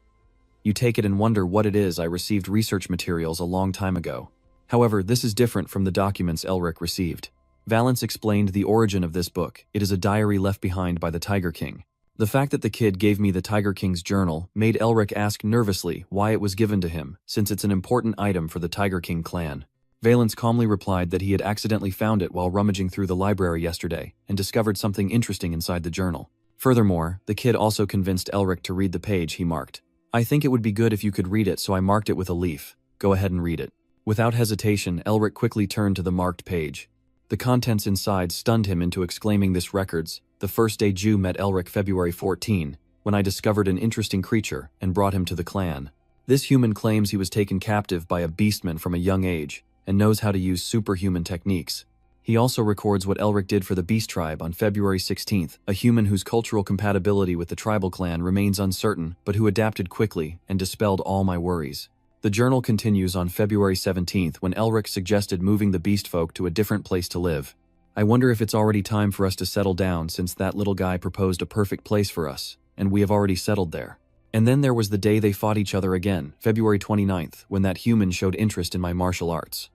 You take it and wonder what it is. I received research materials a long time ago. However, this is different from the documents Elric received. Valens explained the origin of this book. It is a diary left behind by the Tiger King. The fact that the kid gave me the Tiger King's journal made Elric ask nervously why it was given to him, since it's an important item for the Tiger King clan. Valens calmly replied that he had accidentally found it while rummaging through the library yesterday and discovered something interesting inside the journal. Furthermore, the kid also convinced Elric to read the page he marked. "I think it would be good if you could read it, so I marked it with a leaf. Go ahead and read it." Without hesitation, Elric quickly turned to the marked page. The contents inside stunned him into exclaiming, "This records the first day Jew met Elric, February 14, when I discovered an interesting creature and brought him to the clan. This human claims he was taken captive by a beastman from a young age and knows how to use superhuman techniques. He also records what Elric did for the Beast Tribe on February 16th, a human whose cultural compatibility with the tribal clan remains uncertain, but who adapted quickly and dispelled all my worries. The journal continues on February 17th when Elric suggested moving the beast folk to a different place to live. I wonder if it's already time for us to settle down, since that little guy proposed a perfect place for us, and we have already settled there." And then there was the day they fought each other again, February 29th, when that human showed interest in my martial arts.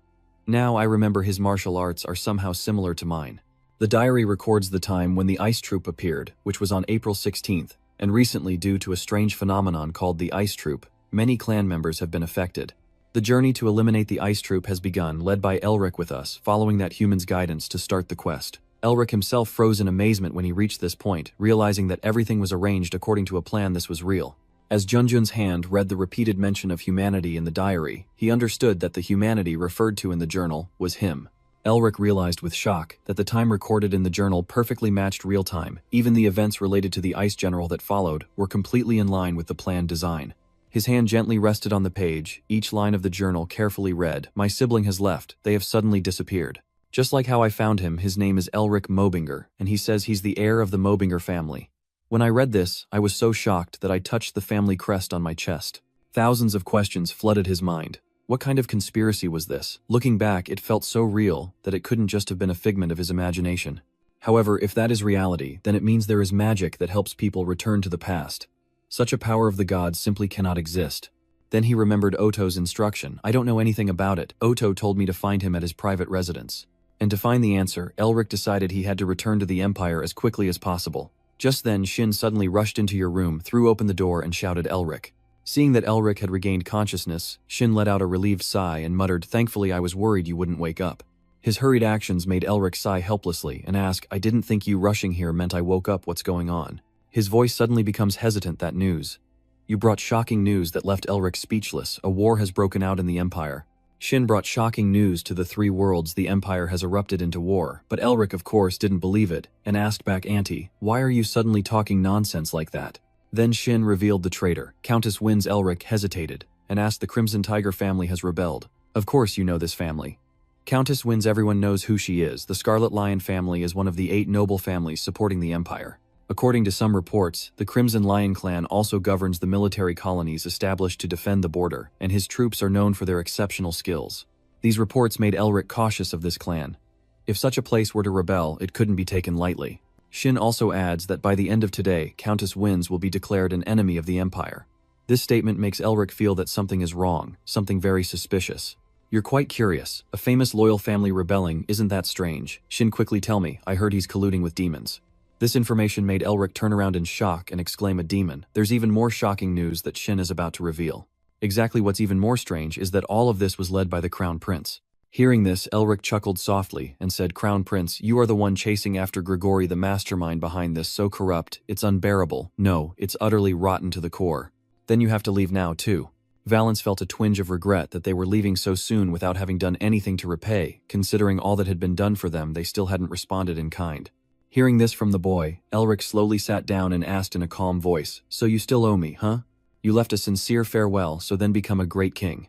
Now I remember his martial arts are somehow similar to mine. The diary records the time when the ice troop appeared, which was on April 16th, and recently, due to a strange phenomenon called the ice troop, many clan members have been affected. The journey to eliminate the ice troop has begun, led by Elric with us, following that human's guidance to start the quest. Elric himself froze in amazement when he reached this point, realizing that everything was arranged according to a plan. This was real. As Junjun's hand read the repeated mention of humanity in the diary, he understood that the humanity referred to in the journal was him. Elric realized with shock that the time recorded in the journal perfectly matched real time. Even the events related to the ice general that followed were completely in line with the planned design. His hand gently rested on the page, each line of the journal carefully read. "My sibling has left. They have suddenly disappeared. Just like how I found him, his name is Elric Mobinger, and he says he's the heir of the Mobinger family." When I read this, I was so shocked that I touched the family crest on my chest. Thousands of questions flooded his mind. What kind of conspiracy was this? Looking back, it felt so real that it couldn't just have been a figment of his imagination. However, if that is reality, then it means there is magic that helps people return to the past. Such a power of the gods simply cannot exist. Then he remembered Oto's instruction. I don't know anything about it. Oto told me to find him at his private residence. And to find the answer, Elric decided he had to return to the Empire as quickly as possible. Just then, Shin suddenly rushed into your room, threw open the door, and shouted, "Elric." Seeing that Elric had regained consciousness, Shin let out a relieved sigh and muttered, "Thankfully I was worried you wouldn't wake up." His hurried actions made Elric sigh helplessly and ask, "I didn't think you rushing here meant I woke up. What's going on?" His voice suddenly becomes hesitant. "That news. You brought shocking news that left Elric speechless. A war has broken out in the Empire." Shin brought shocking news to the three worlds. The Empire has erupted into war, but Elric of course didn't believe it, and asked back, "Auntie, why are you suddenly talking nonsense like that?" Then Shin revealed the traitor. Countess Wynn's. Elric hesitated, and asked, "The Crimson Tiger family has rebelled." "Of course you know this family." Countess Wynn's. Everyone knows who she is. The Scarlet Lion family is one of the 8 noble families supporting the Empire. According to some reports, the Crimson Lion clan also governs the military colonies established to defend the border, and his troops are known for their exceptional skills. These reports made Elric cautious of this clan. If such a place were to rebel, it couldn't be taken lightly. Shin also adds that by the end of today, Countess Wynn's will be declared an enemy of the Empire. This statement makes Elric feel that something is wrong, something very suspicious. "You're quite curious. A famous loyal family rebelling, isn't that strange?" Shin, quickly tell me. I heard he's colluding with demons. This information made Elric turn around in shock and exclaim, "A demon?" There's even more shocking news that Shin is about to reveal. Exactly what's even more strange is that all of this was led by the Crown Prince. Hearing this, Elric chuckled softly and said, "Crown Prince, you are the one chasing after Grigori, the mastermind behind this. So corrupt, it's unbearable. No, it's utterly rotten to the core. Then you have to leave now too." Valance felt a twinge of regret that they were leaving so soon without having done anything to repay. Considering all that had been done for them, they still hadn't responded in kind. Hearing this from the boy, Elric slowly sat down and asked in a calm voice, "So you still owe me, huh? You left a sincere farewell, so then become a great king."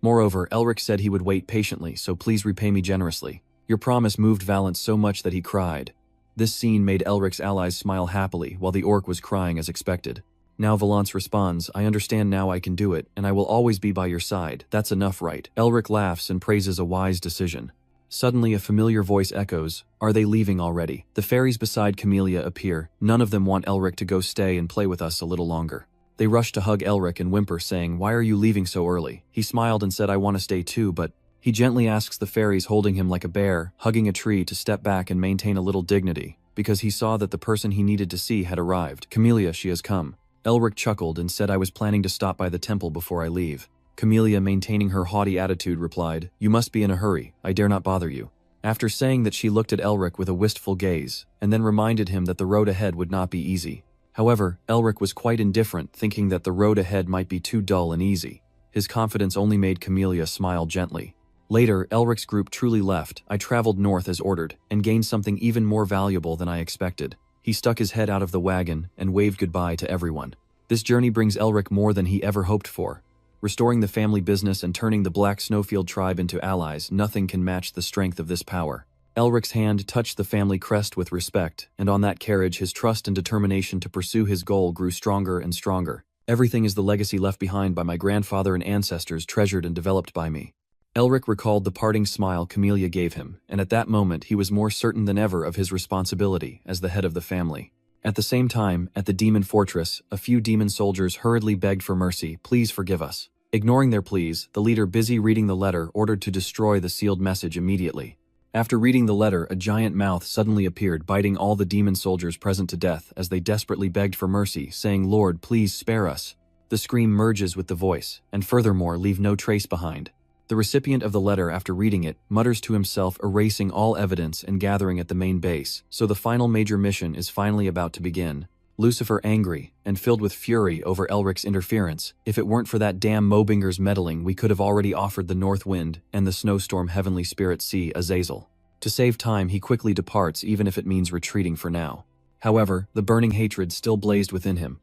Moreover, Elric said he would wait patiently, "So please repay me generously." Your promise moved Valance so much that he cried. This scene made Elric's allies smile happily, while the orc was crying as expected. Now Valance responds, "I understand now. I can do it, and I will always be by your side. That's enough, right?" Elric laughs and praises a wise decision. Suddenly a familiar voice echoes, "Are they leaving already?" The fairies beside Camellia appear. None of them want Elric to go stay and play with us a little longer. They rush to hug Elric and whimper, saying, "Why are you leaving so early?" He smiled and said, "I want to stay too, but..." He gently asks the fairies holding him like a bear, hugging a tree, to step back and maintain a little dignity, because he saw that the person he needed to see had arrived. "Camellia, she has come." Elric chuckled and said, "I was planning to stop by the temple before I leave." Camellia, maintaining her haughty attitude, replied, "You must be in a hurry. I dare not bother you." After saying that, she looked at Elric with a wistful gaze, and then reminded him that the road ahead would not be easy. However, Elric was quite indifferent, thinking that the road ahead might be too dull and easy. His confidence only made Camellia smile gently. Later, Elric's group truly left. I traveled north as ordered, and gained something even more valuable than I expected. He stuck his head out of the wagon and waved goodbye to everyone. This journey brings Elric more than he ever hoped for. Restoring the family business and turning the Black Snowfield tribe into allies, nothing can match the strength of this power. Elric's hand touched the family crest with respect, and on that carriage his trust and determination to pursue his goal grew stronger and stronger. "Everything is the legacy left behind by my grandfather and ancestors, treasured and developed by me." Elric recalled the parting smile Camellia gave him, and at that moment he was more certain than ever of his responsibility as the head of the family. At the same time, at the demon fortress, a few demon soldiers hurriedly begged for mercy. "Please forgive us." Ignoring their pleas, the leader, busy reading the letter, ordered to destroy the sealed message immediately. After reading the letter, a giant mouth suddenly appeared, biting all the demon soldiers present to death as they desperately begged for mercy, saying, "Lord, please spare us." The scream merges with the voice, and furthermore leave no trace behind. The recipient of the letter, after reading it, mutters to himself, erasing all evidence and gathering at the main base. So the final major mission is finally about to begin. Lucifer, angry and filled with fury over Elric's interference. "If it weren't for that damn Mobinger's meddling, we could have already offered the North Wind and the Snowstorm Heavenly Spirit Sea Azazel." To save time, he quickly departs, even if it means retreating for now. However, the burning hatred still blazed within him.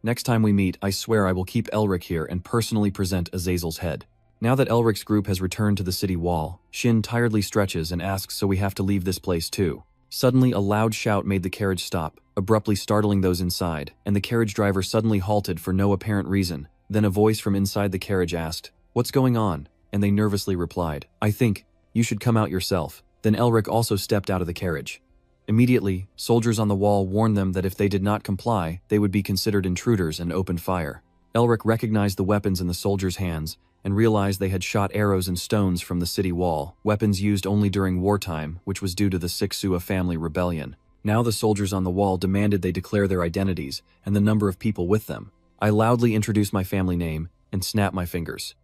"Next time we meet, I swear I will keep Elric here and personally present Azazel's head." Now that Elric's group has returned to the city wall, Shin tiredly stretches and asks, "So we have to leave this place too?" Suddenly, a loud shout made the carriage stop, abruptly startling those inside, and the carriage driver suddenly halted for no apparent reason. Then a voice from inside the carriage asked, "What's going on?" And they nervously replied, "I think you should come out yourself." Then Elric also stepped out of the carriage. Immediately, soldiers on the wall warned them that if they did not comply, they would be considered intruders and opened fire. Elric recognized the weapons in the soldiers' hands and realized they had shot arrows and stones from the city wall, weapons used only during wartime, which was due to the Sixua family rebellion. Now the soldiers on the wall demanded they declare their identities and the number of people with them. I loudly introduced my family name and snapped my fingers.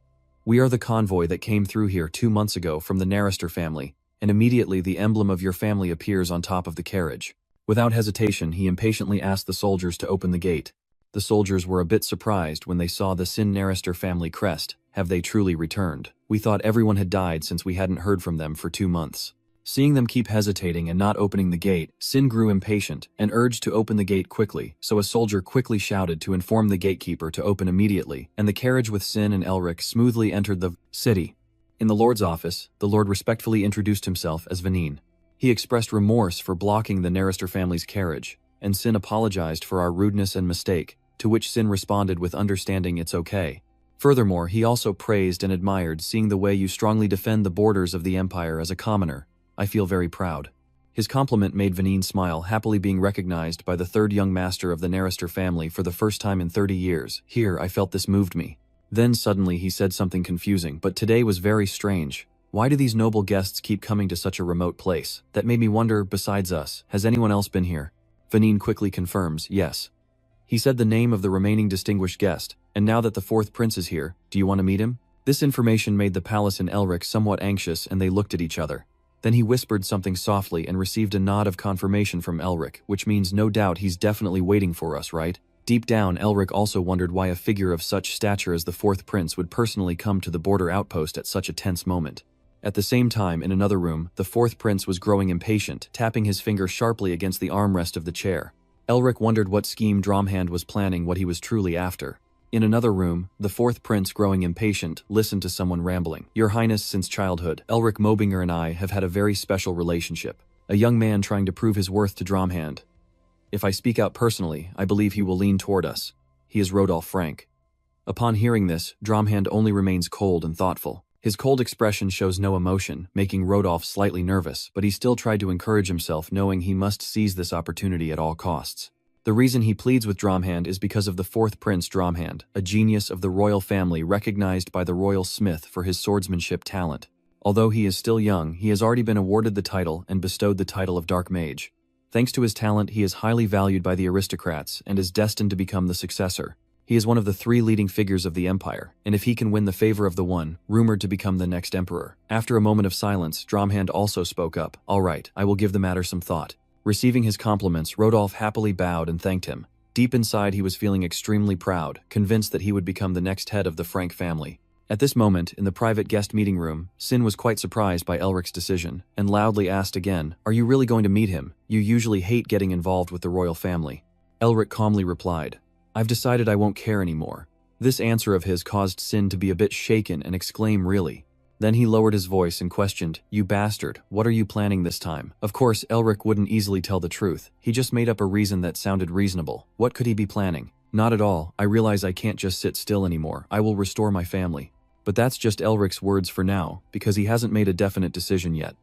We are the convoy that came through here 2 months ago from the Narrister family, and immediately the emblem of your family appears on top of the carriage. Without hesitation, he impatiently asked the soldiers to open the gate. The soldiers were a bit surprised when they saw the Sin Narrister family crest. Have they truly returned? We thought everyone had died since we hadn't heard from them for 2 months. Seeing them keep hesitating and not opening the gate, Sin grew impatient and urged to open the gate quickly, so a soldier quickly shouted to inform the gatekeeper to open immediately, and the carriage with Sin and Elric smoothly entered the city. In the Lord's office, the Lord respectfully introduced himself as Vanin. He expressed remorse for blocking the Narrister family's carriage, and Sin apologized for our rudeness and mistake, to which Sin responded with understanding it's okay. Furthermore, he also praised and admired seeing the way you strongly defend the borders of the Empire as a commoner. I feel very proud. His compliment made Vanin smile, happily being recognized by the third young master of the Narrister family for the first time in 30 years. Here, I felt this moved me. Then suddenly he said something confusing, but today was very strange. Why do these noble guests keep coming to such a remote place? That made me wonder, besides us, has anyone else been here? Vanin quickly confirms, yes. He said the name of the remaining distinguished guest, and now that the fourth prince is here, do you want to meet him? This information made the palace and Elric somewhat anxious, and they looked at each other. Then he whispered something softly and received a nod of confirmation from Elric, which means no doubt he's definitely waiting for us, right? Deep down, Elric also wondered why a figure of such stature as the fourth prince would personally come to the border outpost at such a tense moment. At the same time, in another room, the fourth prince was growing impatient, tapping his finger sharply against the armrest of the chair. Elric wondered what scheme Dromhand was planning, what he was truly after. In another room, the fourth prince, growing impatient, listened to someone rambling. Your Highness, since childhood, Elric Mobinger and I have had a very special relationship. A young man trying to prove his worth to Dromhand. If I speak out personally, I believe he will lean toward us. He is Rodolph Frank. Upon hearing this, Dromhand only remains cold and thoughtful. His cold expression shows no emotion, making Rodolph slightly nervous, but he still tried to encourage himself, knowing he must seize this opportunity at all costs. The reason he pleads with Dromhand is because of the fourth prince Dromhand, a genius of the royal family recognized by the royal smith for his swordsmanship talent. Although he is still young, he has already been awarded the title and bestowed the title of Dark Mage. Thanks to his talent, he is highly valued by the aristocrats and is destined to become the successor. He is one of the 3 leading figures of the empire, and if he can win the favor of the one, rumored to become the next emperor. After a moment of silence, Dromhand also spoke up. All right, I will give the matter some thought. Receiving his compliments, Rodolph happily bowed and thanked him. Deep inside, he was feeling extremely proud, convinced that he would become the next head of the Frank family. At this moment, in the private guest meeting room, Sin was quite surprised by Elric's decision, and loudly asked again, "Are you really going to meet him? You usually hate getting involved with the royal family." Elric calmly replied, "I've decided I won't care anymore." This answer of his caused Sin to be a bit shaken and exclaim, "Really?" Then he lowered his voice and questioned, "You bastard, what are you planning this time?" Of course, Elric wouldn't easily tell the truth. He just made up a reason that sounded reasonable. What could he be planning? Not at all. I realize I can't just sit still anymore. I will restore my family. But that's just Elric's words for now, because he hasn't made a definite decision yet.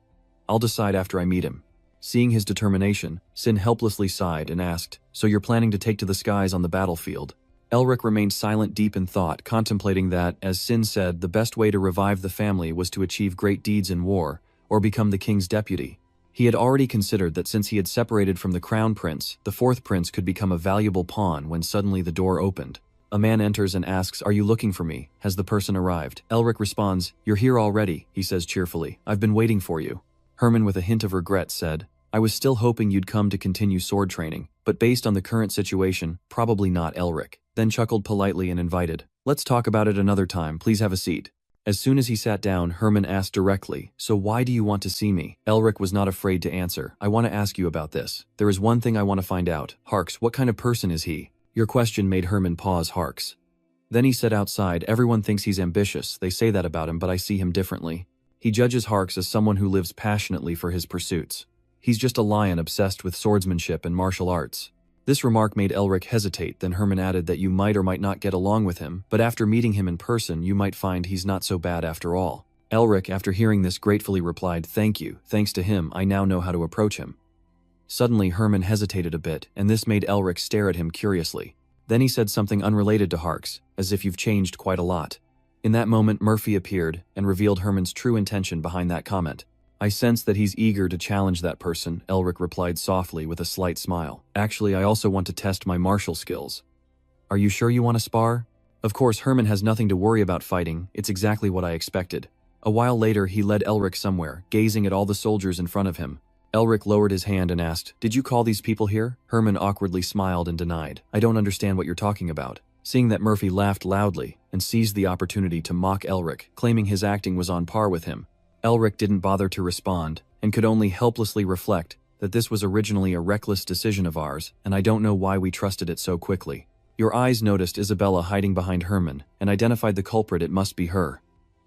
I'll decide after I meet him. Seeing his determination, Sin helplessly sighed and asked, "So you're planning to take to the skies on the battlefield?" Elric remained silent, deep in thought, contemplating that, as Sin said, the best way to revive the family was to achieve great deeds in war, or become the king's deputy. He had already considered that since he had separated from the crown prince, the fourth prince could become a valuable pawn when suddenly the door opened. A man enters and asks, "Are you looking for me? Has the person arrived?" Elric responds, "You're here already," he says cheerfully. "I've been waiting for you." Herman, with a hint of regret, said, "I was still hoping you'd come to continue sword training, but based on the current situation, probably not." Elric then chuckled politely and invited, "Let's talk about it another time, please have a seat." As soon as he sat down, Herman asked directly, "So why do you want to see me?" Elric was not afraid to answer, "I want to ask you about this. There is one thing I want to find out. Harks, what kind of person is he?" Your question made Herman pause. Harks. Then he said outside, "Everyone thinks he's ambitious, they say that about him, but I see him differently. He judges Harks as someone who lives passionately for his pursuits. He's just a lion obsessed with swordsmanship and martial arts." This remark made Elric hesitate, then Herman added that you might or might not get along with him, but after meeting him in person you might find he's not so bad after all. Elric, after hearing this, gratefully replied, "Thank you, thanks to him, I now know how to approach him." Suddenly Herman hesitated a bit, and this made Elric stare at him curiously. Then he said something unrelated to Harks, as if you've changed quite a lot. In that moment Murphy appeared, and revealed Herman's true intention behind that comment. I sense that he's eager to challenge that person, Elric replied softly with a slight smile. Actually, I also want to test my martial skills. Are you sure you want to spar? Of course, Herman has nothing to worry about fighting, it's exactly what I expected. A while later, he led Elric somewhere, gazing at all the soldiers in front of him. Elric lowered his hand and asked, "Did you call these people here?" Herman awkwardly smiled and denied, "I don't understand what you're talking about." Seeing that Murphy laughed loudly, and seized the opportunity to mock Elric, claiming his acting was on par with him. Elric didn't bother to respond, and could only helplessly reflect that this was originally a reckless decision of ours, and I don't know why we trusted it so quickly. Your eyes noticed Isabella hiding behind Herman, and identified the culprit. It must be her.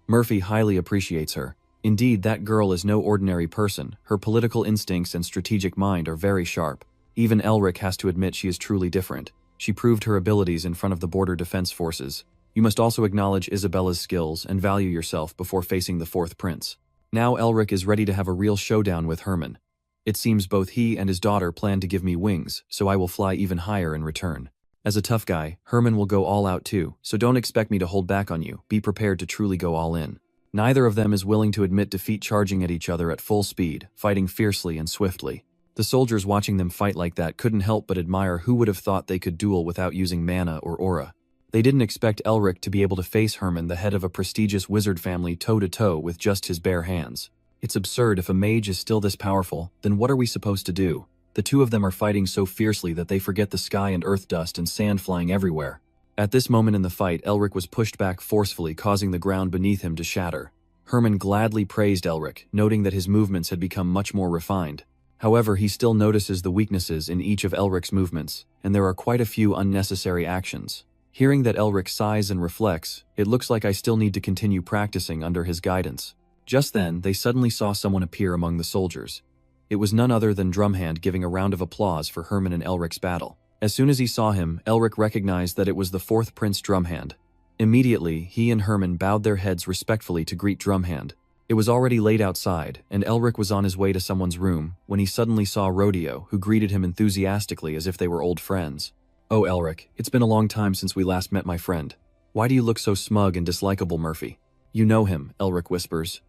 Murphy highly appreciates her. Indeed, that girl is no ordinary person. Her political instincts and strategic mind are very sharp. Even Elric has to admit she is truly different. She proved her abilities in front of the border defense forces. You must also acknowledge Isabella's skills and value yourself before facing the fourth prince. Now Elric is ready to have a real showdown with Herman. It seems both he and his daughter plan to give me wings, so I will fly even higher in return. As a tough guy, Herman will go all out too, so don't expect me to hold back on you. Be prepared to truly go all in. Neither of them is willing to admit defeat, charging at each other at full speed, fighting fiercely and swiftly. The soldiers watching them fight like that couldn't help but admire. Who would have thought they could duel without using mana or aura? They didn't expect Elric to be able to face Herman, the head of a prestigious wizard family, toe-to-toe with just his bare hands. It's absurd. If a mage is still this powerful, then what are we supposed to do? The two of them are fighting so fiercely that they forget the sky and earth, dust and sand flying everywhere. At this moment in the fight, Elric was pushed back forcefully, causing the ground beneath him to shatter. Herman gladly praised Elric, noting that his movements had become much more refined. However, he still notices the weaknesses in each of Elric's movements, and there are quite a few unnecessary actions. Hearing that Elric sighs and reflects, it looks like I still need to continue practicing under his guidance. Just then, they suddenly saw someone appear among the soldiers. It was none other than Drumhand, giving a round of applause for Herman and Elric's battle. As soon as he saw him, Elric recognized that it was the fourth prince, Drumhand. Immediately, he and Herman bowed their heads respectfully to greet Drumhand. It was already late outside, and Elric was on his way to someone's room, when he suddenly saw Rodeo, who greeted him enthusiastically as if they were old friends. "Oh Elric, it's been a long time since we last met, my friend. Why do you look so smug and dislikable, Murphy?" "You know him," Elric whispers.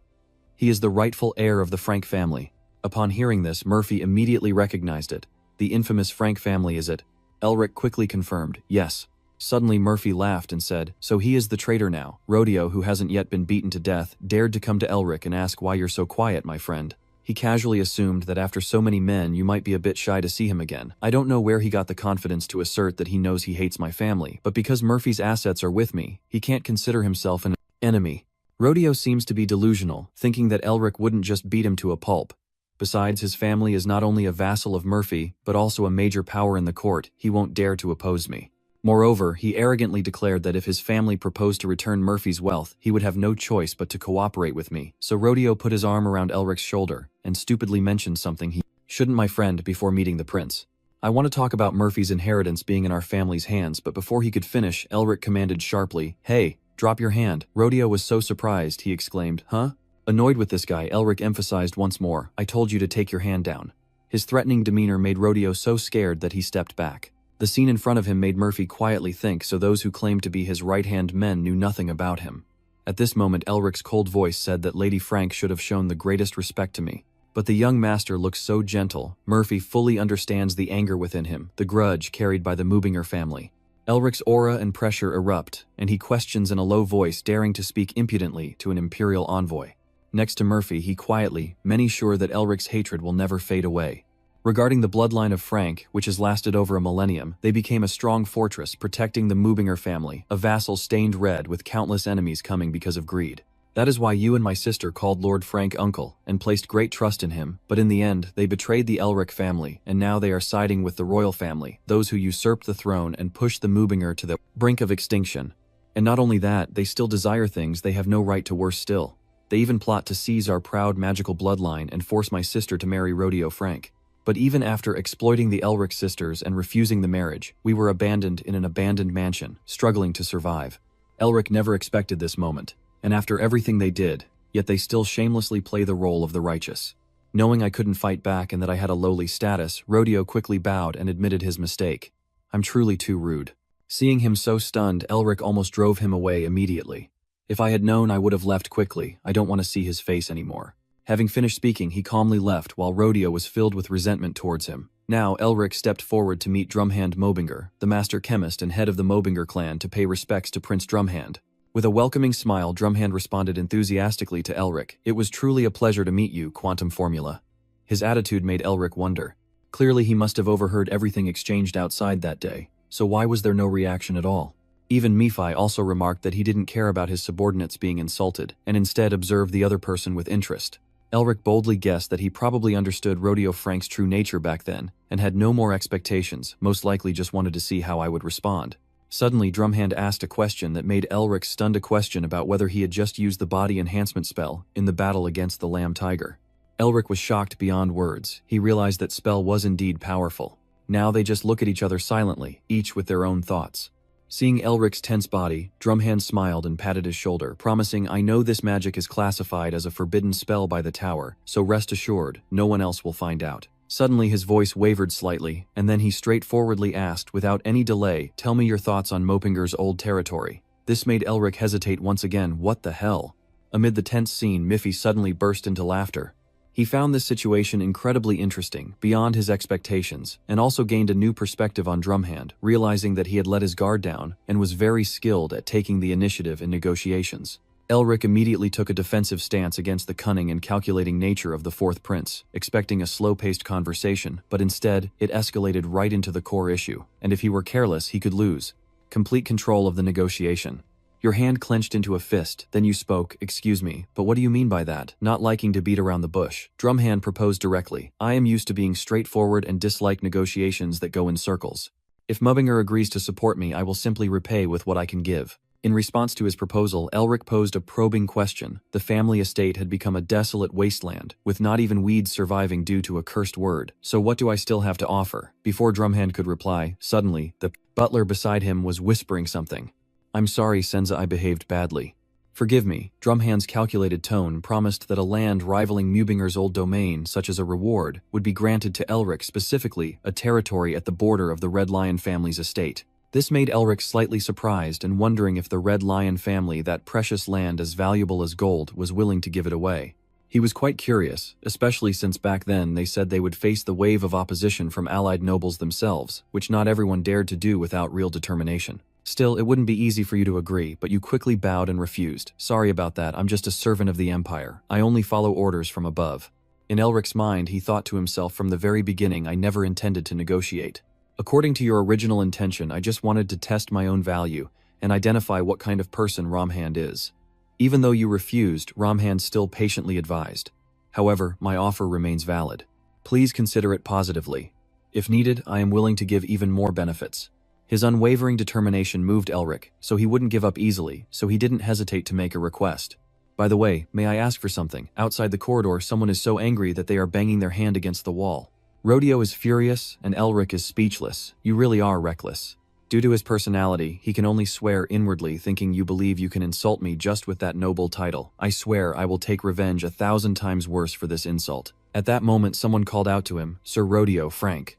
"He is the rightful heir of the Frank family." Upon hearing this, Murphy immediately recognized it. "The infamous Frank family, is it?" Elric quickly confirmed, "Yes." Suddenly Murphy laughed and said, "So he is the traitor now." Rodeo, who hasn't yet been beaten to death, dared to come to Elric and ask, "Why you're so quiet, my friend?" He casually assumed that after so many men you might be a bit shy to see him again. I don't know where he got the confidence to assert that he knows he hates my family, but because Murphy's assets are with me, he can't consider himself an enemy. Rodeo seems to be delusional, thinking that Elric wouldn't just beat him to a pulp. Besides, his family is not only a vassal of Murphy, but also a major power in the court. He won't dare to oppose me. Moreover, he arrogantly declared that if his family proposed to return Murphy's wealth, he would have no choice but to cooperate with me. So Rodeo put his arm around Elric's shoulder, and stupidly mentioned something he shouldn't, my friend, before meeting the prince. "I want to talk about Murphy's inheritance being in our family's hands," but before he could finish, Elric commanded sharply, "Hey, drop your hand." Rodeo was so surprised, he exclaimed, "Huh?" Annoyed with this guy, Elric emphasized once more, "I told you to take your hand down." His threatening demeanor made Rodeo so scared that he stepped back. The scene in front of him made Murphy quietly think, so those who claimed to be his right-hand men knew nothing about him. At this moment, Elric's cold voice said that Lady Frank should have shown the greatest respect to me. But the young master looks so gentle. Murphy fully understands the anger within him, the grudge carried by the Mubinger family. Elric's aura and pressure erupt, and he questions in a low voice, daring to speak impudently to an imperial envoy. Next to Murphy, he quietly, many sure that Elric's hatred will never fade away. Regarding the bloodline of Frank, which has lasted over a millennium, they became a strong fortress protecting the Mubinger family, a vassal stained red with countless enemies coming because of greed. That is why you and my sister called Lord Frank uncle, and placed great trust in him, but in the end, they betrayed the Elric family, and now they are siding with the royal family, those who usurped the throne and pushed the Mubinger to the brink of extinction. And not only that, they still desire things they have no right to. Worse still, they even plot to seize our proud magical bloodline and force my sister to marry Rodeo Frank. But even after exploiting the Elric sisters and refusing the marriage, we were abandoned in an abandoned mansion, struggling to survive. Elric never expected this moment, and after everything they did, yet they still shamelessly play the role of the righteous. Knowing I couldn't fight back and that I had a lowly status, Rodeo quickly bowed and admitted his mistake. I'm truly too rude. Seeing him so stunned, Elric almost drove him away immediately. If I had known, I would have left quickly. I don't want to see his face anymore. Having finished speaking, he calmly left while Rodeo was filled with resentment towards him. Now, Elric stepped forward to meet Drumhand Mobinger, the master chemist and head of the Mobinger clan, to pay respects to Prince Drumhand. With a welcoming smile, Drumhand responded enthusiastically to Elric. It was truly a pleasure to meet you, Quantum Formula. His attitude made Elric wonder. Clearly he must have overheard everything exchanged outside that day, so why was there no reaction at all? Even Nephi also remarked that he didn't care about his subordinates being insulted, and instead observed the other person with interest. Elric boldly guessed that he probably understood Rodeo Frank's true nature back then, and had no more expectations, most likely just wanted to see how I would respond. Suddenly, Drumhand asked a question that made Elric stunned, a question about whether he had just used the body enhancement spell in the battle against the Lamb Tiger. Elric was shocked beyond words. He realized that spell was indeed powerful. Now they just look at each other silently, each with their own thoughts. Seeing Elric's tense body, Drumhand smiled and patted his shoulder, promising, I know this magic is classified as a forbidden spell by the tower, so rest assured, no one else will find out. Suddenly his voice wavered slightly, and then he straightforwardly asked, without any delay, tell me your thoughts on Mopinger's old territory. This made Elric hesitate once again. What the hell? Amid the tense scene, Miffy suddenly burst into laughter. He found this situation incredibly interesting, beyond his expectations, and also gained a new perspective on Drumhand, realizing that he had let his guard down and was very skilled at taking the initiative in negotiations. Elric immediately took a defensive stance against the cunning and calculating nature of the fourth prince, expecting a slow-paced conversation, but instead, it escalated right into the core issue, and if he were careless, he could lose complete control of the negotiation. Your hand clenched into a fist, then you spoke, excuse me, but what do you mean by that? Not liking to beat around the bush, Drumhand proposed directly. I am used to being straightforward and dislike negotiations that go in circles. If Mobinger agrees to support me, I will simply repay with what I can give. In response to his proposal, Elric posed a probing question. The family estate had become a desolate wasteland, with not even weeds surviving due to a cursed word. So what do I still have to offer? Before Drumhand could reply, suddenly, the butler beside him was whispering something. I'm sorry, Senza, I behaved badly. Forgive me. Drumhand's calculated tone promised that a land rivaling Mubinger's old domain, such as a reward, would be granted to Elric, specifically a territory at the border of the Red Lion family's estate. This made Elric slightly surprised and wondering if the Red Lion family, that precious land as valuable as gold, was willing to give it away. He was quite curious, especially since back then they said they would face the wave of opposition from allied nobles themselves, which not everyone dared to do without real determination. Still, it wouldn't be easy for you to agree, but you quickly bowed and refused. Sorry about that, I'm just a servant of the Empire. I only follow orders from above. In Elric's mind, he thought to himself, from the very beginning, I never intended to negotiate. According to your original intention, I just wanted to test my own value and identify what kind of person Drumhand is. Even though you refused, Drumhand still patiently advised. However, my offer remains valid. Please consider it positively. If needed, I am willing to give even more benefits. His unwavering determination moved Elric, so he wouldn't give up easily, so he didn't hesitate to make a request. By the way, may I ask for something? Outside the corridor, someone is so angry that they are banging their hand against the wall. Rodeo is furious, and Elric is speechless. You really are reckless. Due to his personality, he can only swear inwardly, thinking you believe you can insult me just with that noble title. I swear I will take revenge 1,000 times worse for this insult. At that moment, someone called out to him, Sir Rodeo Frank.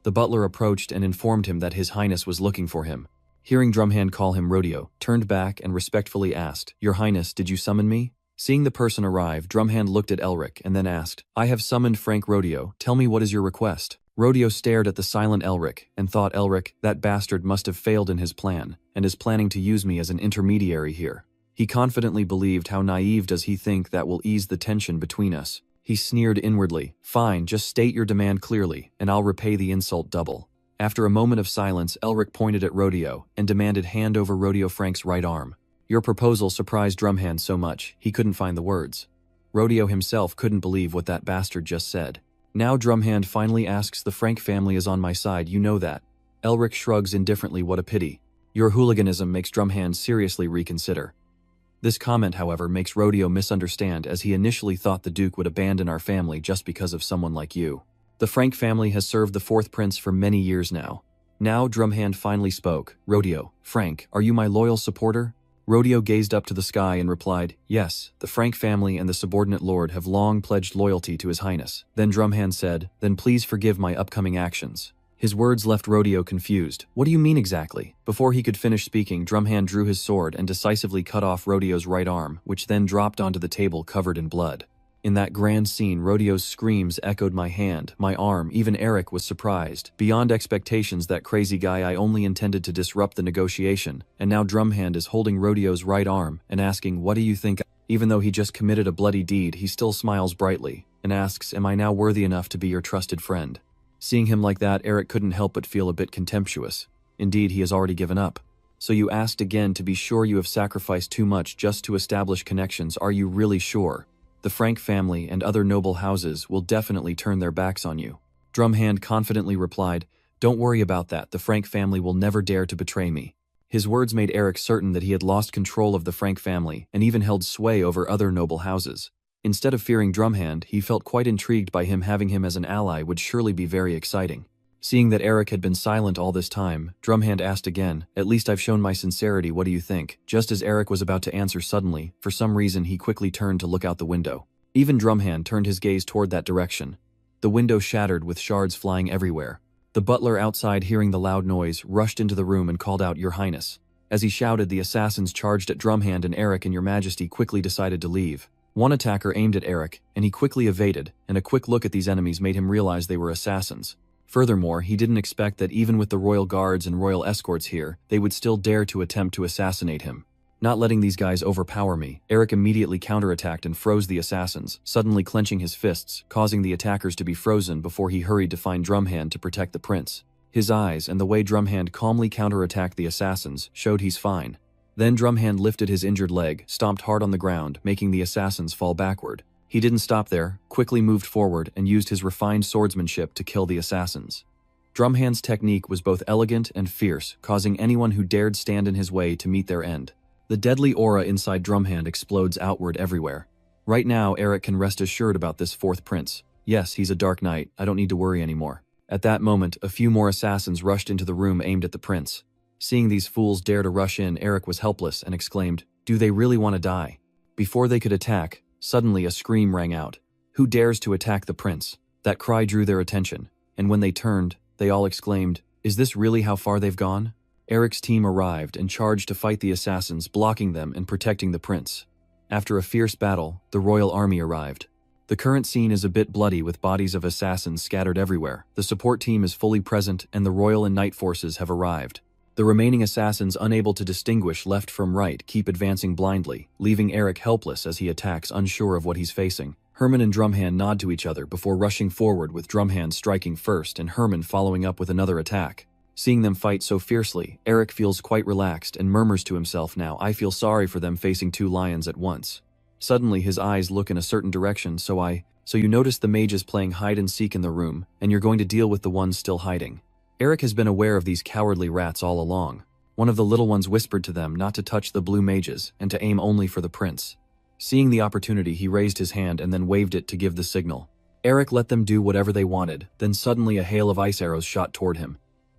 The butler approached and informed him that His Highness was looking for him. Hearing Drumhand call him Rodeo, turned back and respectfully asked, Your Highness, did you summon me? Seeing the person arrive, Drumhand looked at Elric and then asked, I have summoned Frank Rodeo. Tell me, what is your request? Rodeo stared at the silent Elric and thought, Elric, that bastard must have failed in his plan and is planning to use me as an intermediary here. He confidently believed, how naive does he think that will ease the tension between us? He sneered inwardly. Fine, just state your demand clearly, and I'll repay the insult double. After a moment of silence, Elric pointed at Rodeo and demanded hand over Rodeo Frank's right arm. Your proposal surprised Drumhand so much, he couldn't find the words. Rodeo himself couldn't believe what that bastard just said. Now Drumhand finally asks, the Frank family is on my side, you know that. Elric shrugs indifferently, what a pity. Your hooliganism makes Drumhand seriously reconsider. This comment, however, makes Rodeo misunderstand, as he initially thought the Duke would abandon our family just because of someone like you. The Frank family has served the fourth prince for many years now. Now Drumhand finally spoke. Rodeo, Frank, are you my loyal supporter? Rodeo gazed up to the sky and replied, "Yes, the Frank family and the subordinate lord have long pledged loyalty to His Highness." Then Drumhand said, "Then please forgive my upcoming actions." His words left Rodeo confused. "What do you mean exactly?" Before he could finish speaking, Drumhand drew his sword and decisively cut off Rodeo's right arm, which then dropped onto the table covered in blood. In that grand scene, Rodeo's screams echoed my hand, my arm, even Eric was surprised. Beyond expectations, that crazy guy I only intended to disrupt the negotiation, and now Drumhand is holding Rodeo's right arm and asking, "What do you think?" Even though he just committed a bloody deed, he still smiles brightly and asks, "Am I now worthy enough to be your trusted friend?" Seeing him like that, Eric couldn't help but feel a bit contemptuous. Indeed, he has already given up. "So you asked again to be sure you have sacrificed too much just to establish connections. Are you really sure? The Frank family and other noble houses will definitely turn their backs on you." Drumhand confidently replied, "Don't worry about that, the Frank family will never dare to betray me." His words made Eric certain that he had lost control of the Frank family and even held sway over other noble houses. Instead of fearing Drumhand, he felt quite intrigued by having him as an ally would surely be very exciting. Seeing that Eric had been silent all this time, Drumhand asked again, "At least I've shown my sincerity, what do you think?" Just as Eric was about to answer suddenly, for some reason he quickly turned to look out the window. Even Drumhand turned his gaze toward that direction. The window shattered with shards flying everywhere. The butler outside, hearing the loud noise, rushed into the room and called out, "Your Highness." As he shouted, the assassins charged at Drumhand, and Eric and Your Majesty quickly decided to leave. One attacker aimed at Eric, and he quickly evaded, and a quick look at these enemies made him realize they were assassins. Furthermore, he didn't expect that even with the royal guards and royal escorts here, they would still dare to attempt to assassinate him. Not letting these guys overpower me, Eric immediately counterattacked and froze the assassins, suddenly clenching his fists, causing the attackers to be frozen before he hurried to find Drumhand to protect the prince. His eyes and the way Drumhand calmly counterattacked the assassins showed he's fine. Then Drumhand lifted his injured leg, stomped hard on the ground, making the assassins fall backward. He didn't stop there, quickly moved forward and used his refined swordsmanship to kill the assassins. Drumhand's technique was both elegant and fierce, causing anyone who dared stand in his way to meet their end. The deadly aura inside Drumhand explodes outward everywhere. Right now, Eric can rest assured about this fourth prince. Yes, he's a dark knight, I don't need to worry anymore. At that moment, a few more assassins rushed into the room aimed at the prince. Seeing these fools dare to rush in, Eric was helpless and exclaimed, "Do they really want to die?" Before they could attack, suddenly a scream rang out. "Who dares to attack the prince?" That cry drew their attention, and when they turned, they all exclaimed, "Is this really how far they've gone?" Eric's team arrived and charged to fight the assassins, blocking them and protecting the prince. After a fierce battle, the royal army arrived. The current scene is a bit bloody with bodies of assassins scattered everywhere. The support team is fully present and the royal and knight forces have arrived. The remaining assassins, unable to distinguish left from right, keep advancing blindly, leaving Eric helpless as he attacks, unsure of what he's facing. Herman and Drumhand nod to each other before rushing forward, with Drumhand striking first and Herman following up with another attack. Seeing them fight so fiercely, Eric feels quite relaxed and murmurs to himself, "Now I feel sorry for them facing two lions at once." Suddenly his eyes look in a certain direction, so you notice the mage is playing hide and seek in the room, and you're going to deal with the ones still hiding. Eric has been aware of these cowardly rats all along. One of the little ones whispered to them not to touch the blue mages and to aim only for the prince. Seeing the opportunity, he raised his hand and then waved it to give the signal. Eric let them do whatever they wanted, then suddenly a hail of ice arrows shot toward him.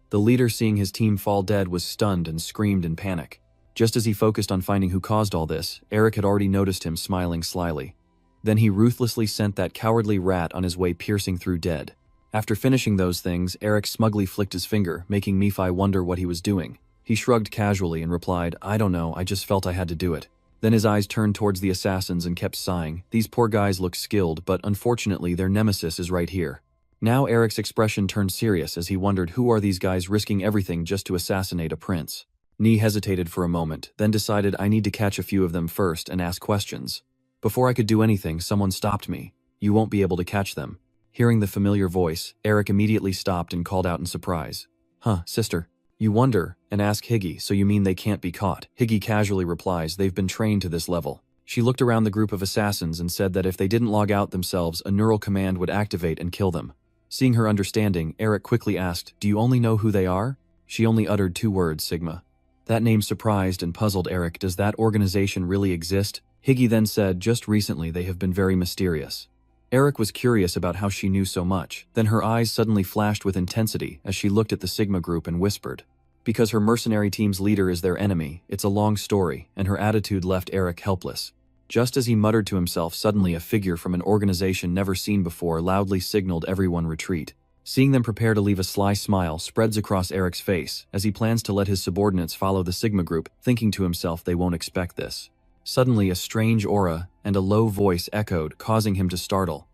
The leader, seeing his team fall dead, was stunned and screamed in panic. Just as he focused on finding who caused all this, Eric had already noticed him smiling slyly. Then he ruthlessly sent that cowardly rat on his way, piercing through dead. After finishing those things, Eric smugly flicked his finger, making Nephi wonder what he was doing. He shrugged casually and replied, "I don't know, I just felt I had to do it." Then his eyes turned towards the assassins and kept sighing. These poor guys look skilled, but unfortunately their nemesis is right here. Now Eric's expression turned serious as he wondered, who are these guys risking everything just to assassinate a prince? Nee hesitated for a moment, then decided, I need to catch a few of them first and ask questions. Before I could do anything, someone stopped me. "You won't be able to catch them." Hearing the familiar voice, Eric immediately stopped and called out in surprise. "Huh, sister. You wonder and ask Higgy, so you mean they can't be caught?" Higgy casually replies, "They've been trained to this level." She looked around the group of assassins and said that if they didn't log out themselves, a neural command would activate and kill them. Seeing her understanding, Eric quickly asked, "Do you only know who they are?" She only uttered 2 words, Sigma. That name surprised and puzzled Eric. Does that organization really exist? Higgy then said, "Just recently they have been very mysterious." Eric was curious about how she knew so much. Then her eyes suddenly flashed with intensity as she looked at the Sigma group and whispered, Because her mercenary team's leader is their enemy, it's a long story, and her attitude left Eric helpless. Just as he muttered to himself, suddenly a figure from an organization never seen before loudly signaled everyone retreat. Seeing them prepare to leave, a sly smile spreads across Eric's face as he plans to let his subordinates follow the Sigma group, thinking to himself they won't expect this. Suddenly a strange aura and a low voice echoed, causing him to startle.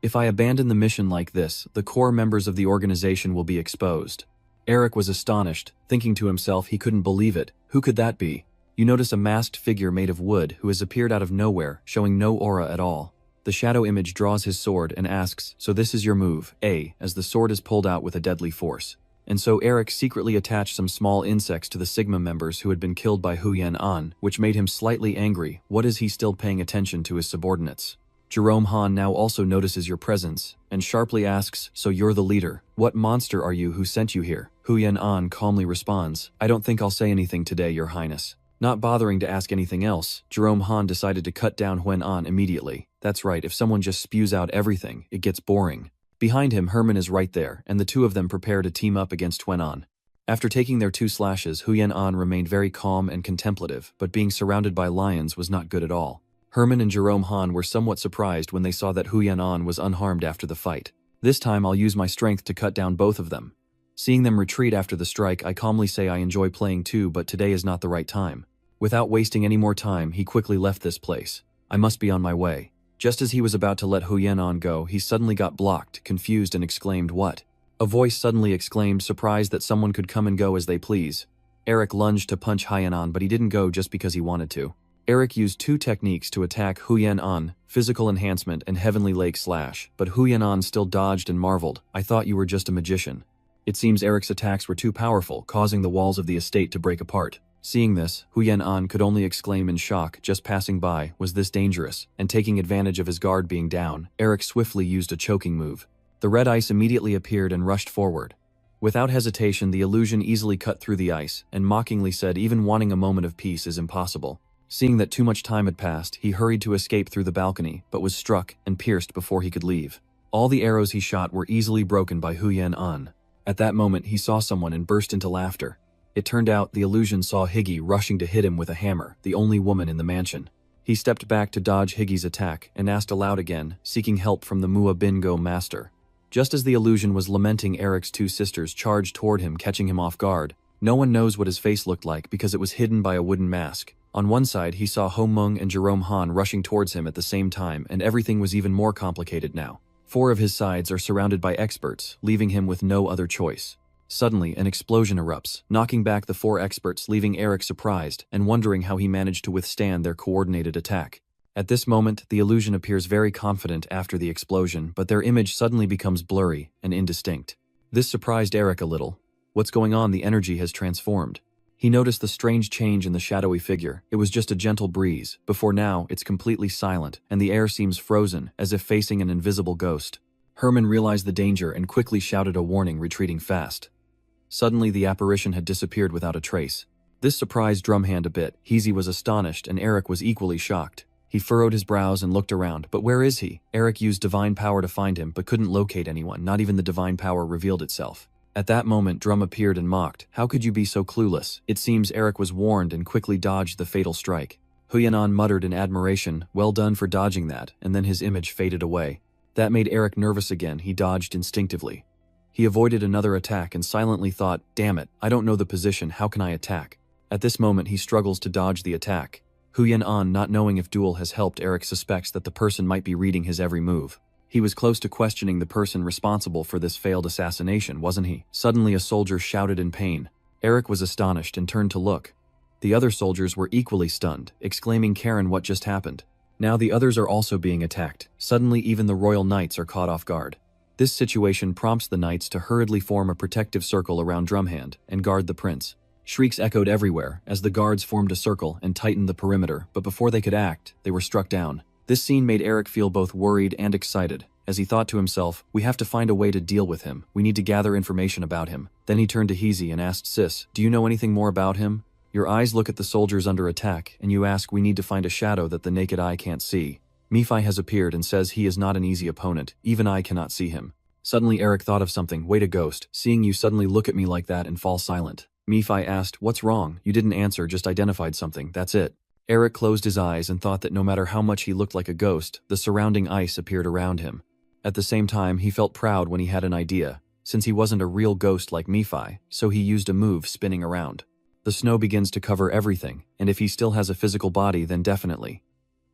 If I abandon the mission like this, the core members of the organization will be exposed. Eric was astonished, thinking to himself he couldn't believe it. Who could that be? You notice a masked figure made of wood who has appeared out of nowhere, showing no aura at all. The shadow image draws his sword and asks, "So this is your move, eh?" as the sword is pulled out with a deadly force. And so Eric secretly attached some small insects to the Sigma members who had been killed by Huyen An, which made him slightly angry. What is he still paying attention to his subordinates? Jerome Han now also notices your presence, and sharply asks, "So you're the leader. What monster are you? Who sent you here?" Huyen An calmly responds, "I don't think I'll say anything today, Your Highness." Not bothering to ask anything else, Jerome Han decided to cut down Huyen An immediately. That's right, if someone just spews out everything, it gets boring. Behind him, Herman is right there, and the two of them prepare to team up against Huyen An. After taking their 2 slashes, Huyen An remained very calm and contemplative, but being surrounded by lions was not good at all. Herman and Jerome Han were somewhat surprised when they saw that Huyen An was unharmed after the fight. This time I'll use my strength to cut down both of them. Seeing them retreat after the strike, I calmly say I enjoy playing too, but today is not the right time. Without wasting any more time, he quickly left this place. I must be on my way. Just as he was about to let Huyen An go, he suddenly got blocked, confused, and exclaimed, "What?" A voice suddenly exclaimed, surprised that someone could come and go as they please. Eric lunged to punch Huyen An, but he didn't go just because he wanted to. Eric used 2 techniques to attack Huyen An, Physical Enhancement and Heavenly Lake Slash, but Huyen An still dodged and marveled, "I thought you were just a magician." It seems Eric's attacks were too powerful, causing the walls of the estate to break apart. Seeing this, Huyen An could only exclaim in shock. Just passing by, was this dangerous? And taking advantage of his guard being down, Eric swiftly used a choking move. The red ice immediately appeared and rushed forward. Without hesitation, the illusion easily cut through the ice, and mockingly said, "Even wanting a moment of peace is impossible." Seeing that too much time had passed, he hurried to escape through the balcony, but was struck and pierced before he could leave. All the arrows he shot were easily broken by Huyen An. At that moment, he saw someone and burst into laughter. It turned out the illusion saw Higgy rushing to hit him with a hammer, the only woman in the mansion. He stepped back to dodge Higgy's attack and asked aloud again, seeking help from the Mua Bingo master. Just as the illusion was lamenting, Eric's 2 sisters charged toward him, catching him off guard. No one knows what his face looked like because it was hidden by a wooden mask. On one side, he saw Ho Meng and Jerome Han rushing towards him at the same time, and everything was even more complicated now. 4 of his sides are surrounded by experts, leaving him with no other choice. Suddenly, an explosion erupts, knocking back the 4 experts, leaving Eric surprised and wondering how he managed to withstand their coordinated attack. At this moment, the illusion appears very confident after the explosion, but their image suddenly becomes blurry and indistinct. This surprised Eric a little. What's going on? The energy has transformed. He noticed the strange change in the shadowy figure. It was just a gentle breeze. Before now, it's completely silent, and the air seems frozen, as if facing an invisible ghost. Herman realized the danger and quickly shouted a warning, retreating fast. Suddenly, the apparition had disappeared without a trace. This surprised Drumhand a bit. Heezy was astonished, and Eric was equally shocked. He furrowed his brows and looked around. But where is he? Eric used divine power to find him, but couldn't locate anyone. Not even the divine power revealed itself. At that moment, Drum appeared and mocked. "How could you be so clueless?" It seems Eric was warned and quickly dodged the fatal strike. Huyen An muttered in admiration, "Well done for dodging that," and then his image faded away. That made Eric nervous again. He dodged instinctively. He avoided another attack and silently thought, "Damn it, I don't know the position, how can I attack?" At this moment, he struggles to dodge the attack. Huyen An, not knowing if duel has helped, Eric suspects that the person might be reading his every move. He was close to questioning the person responsible for this failed assassination, wasn't he? Suddenly, a soldier shouted in pain. Eric was astonished and turned to look. The other soldiers were equally stunned, exclaiming, "Karen, what just happened?" Now the others are also being attacked. Suddenly, even the royal knights are caught off guard. This situation prompts the knights to hurriedly form a protective circle around Drumhand and guard the prince. Shrieks echoed everywhere as the guards formed a circle and tightened the perimeter, but before they could act, they were struck down. This scene made Eric feel both worried and excited, as he thought to himself, "We have to find a way to deal with him. We need to gather information about him." Then he turned to Heezy and asked, "Sis, do you know anything more about him? Your eyes look at the soldiers under attack, and you ask, we need to find a shadow that the naked eye can't see. Mifai has appeared and says he is not an easy opponent. Even I cannot see him." Suddenly Eric thought of something. "Wait, a ghost. Seeing you suddenly look at me like that and fall silent. Mephi asked, "What's wrong? You didn't answer, just identified something, that's it." Eric closed his eyes and thought that no matter how much he looked like a ghost, the surrounding ice appeared around him. At the same time, he felt proud when he had an idea. Since he wasn't a real ghost like Mephi, so he used a move spinning around. The snow begins to cover everything, and if he still has a physical body, then definitely.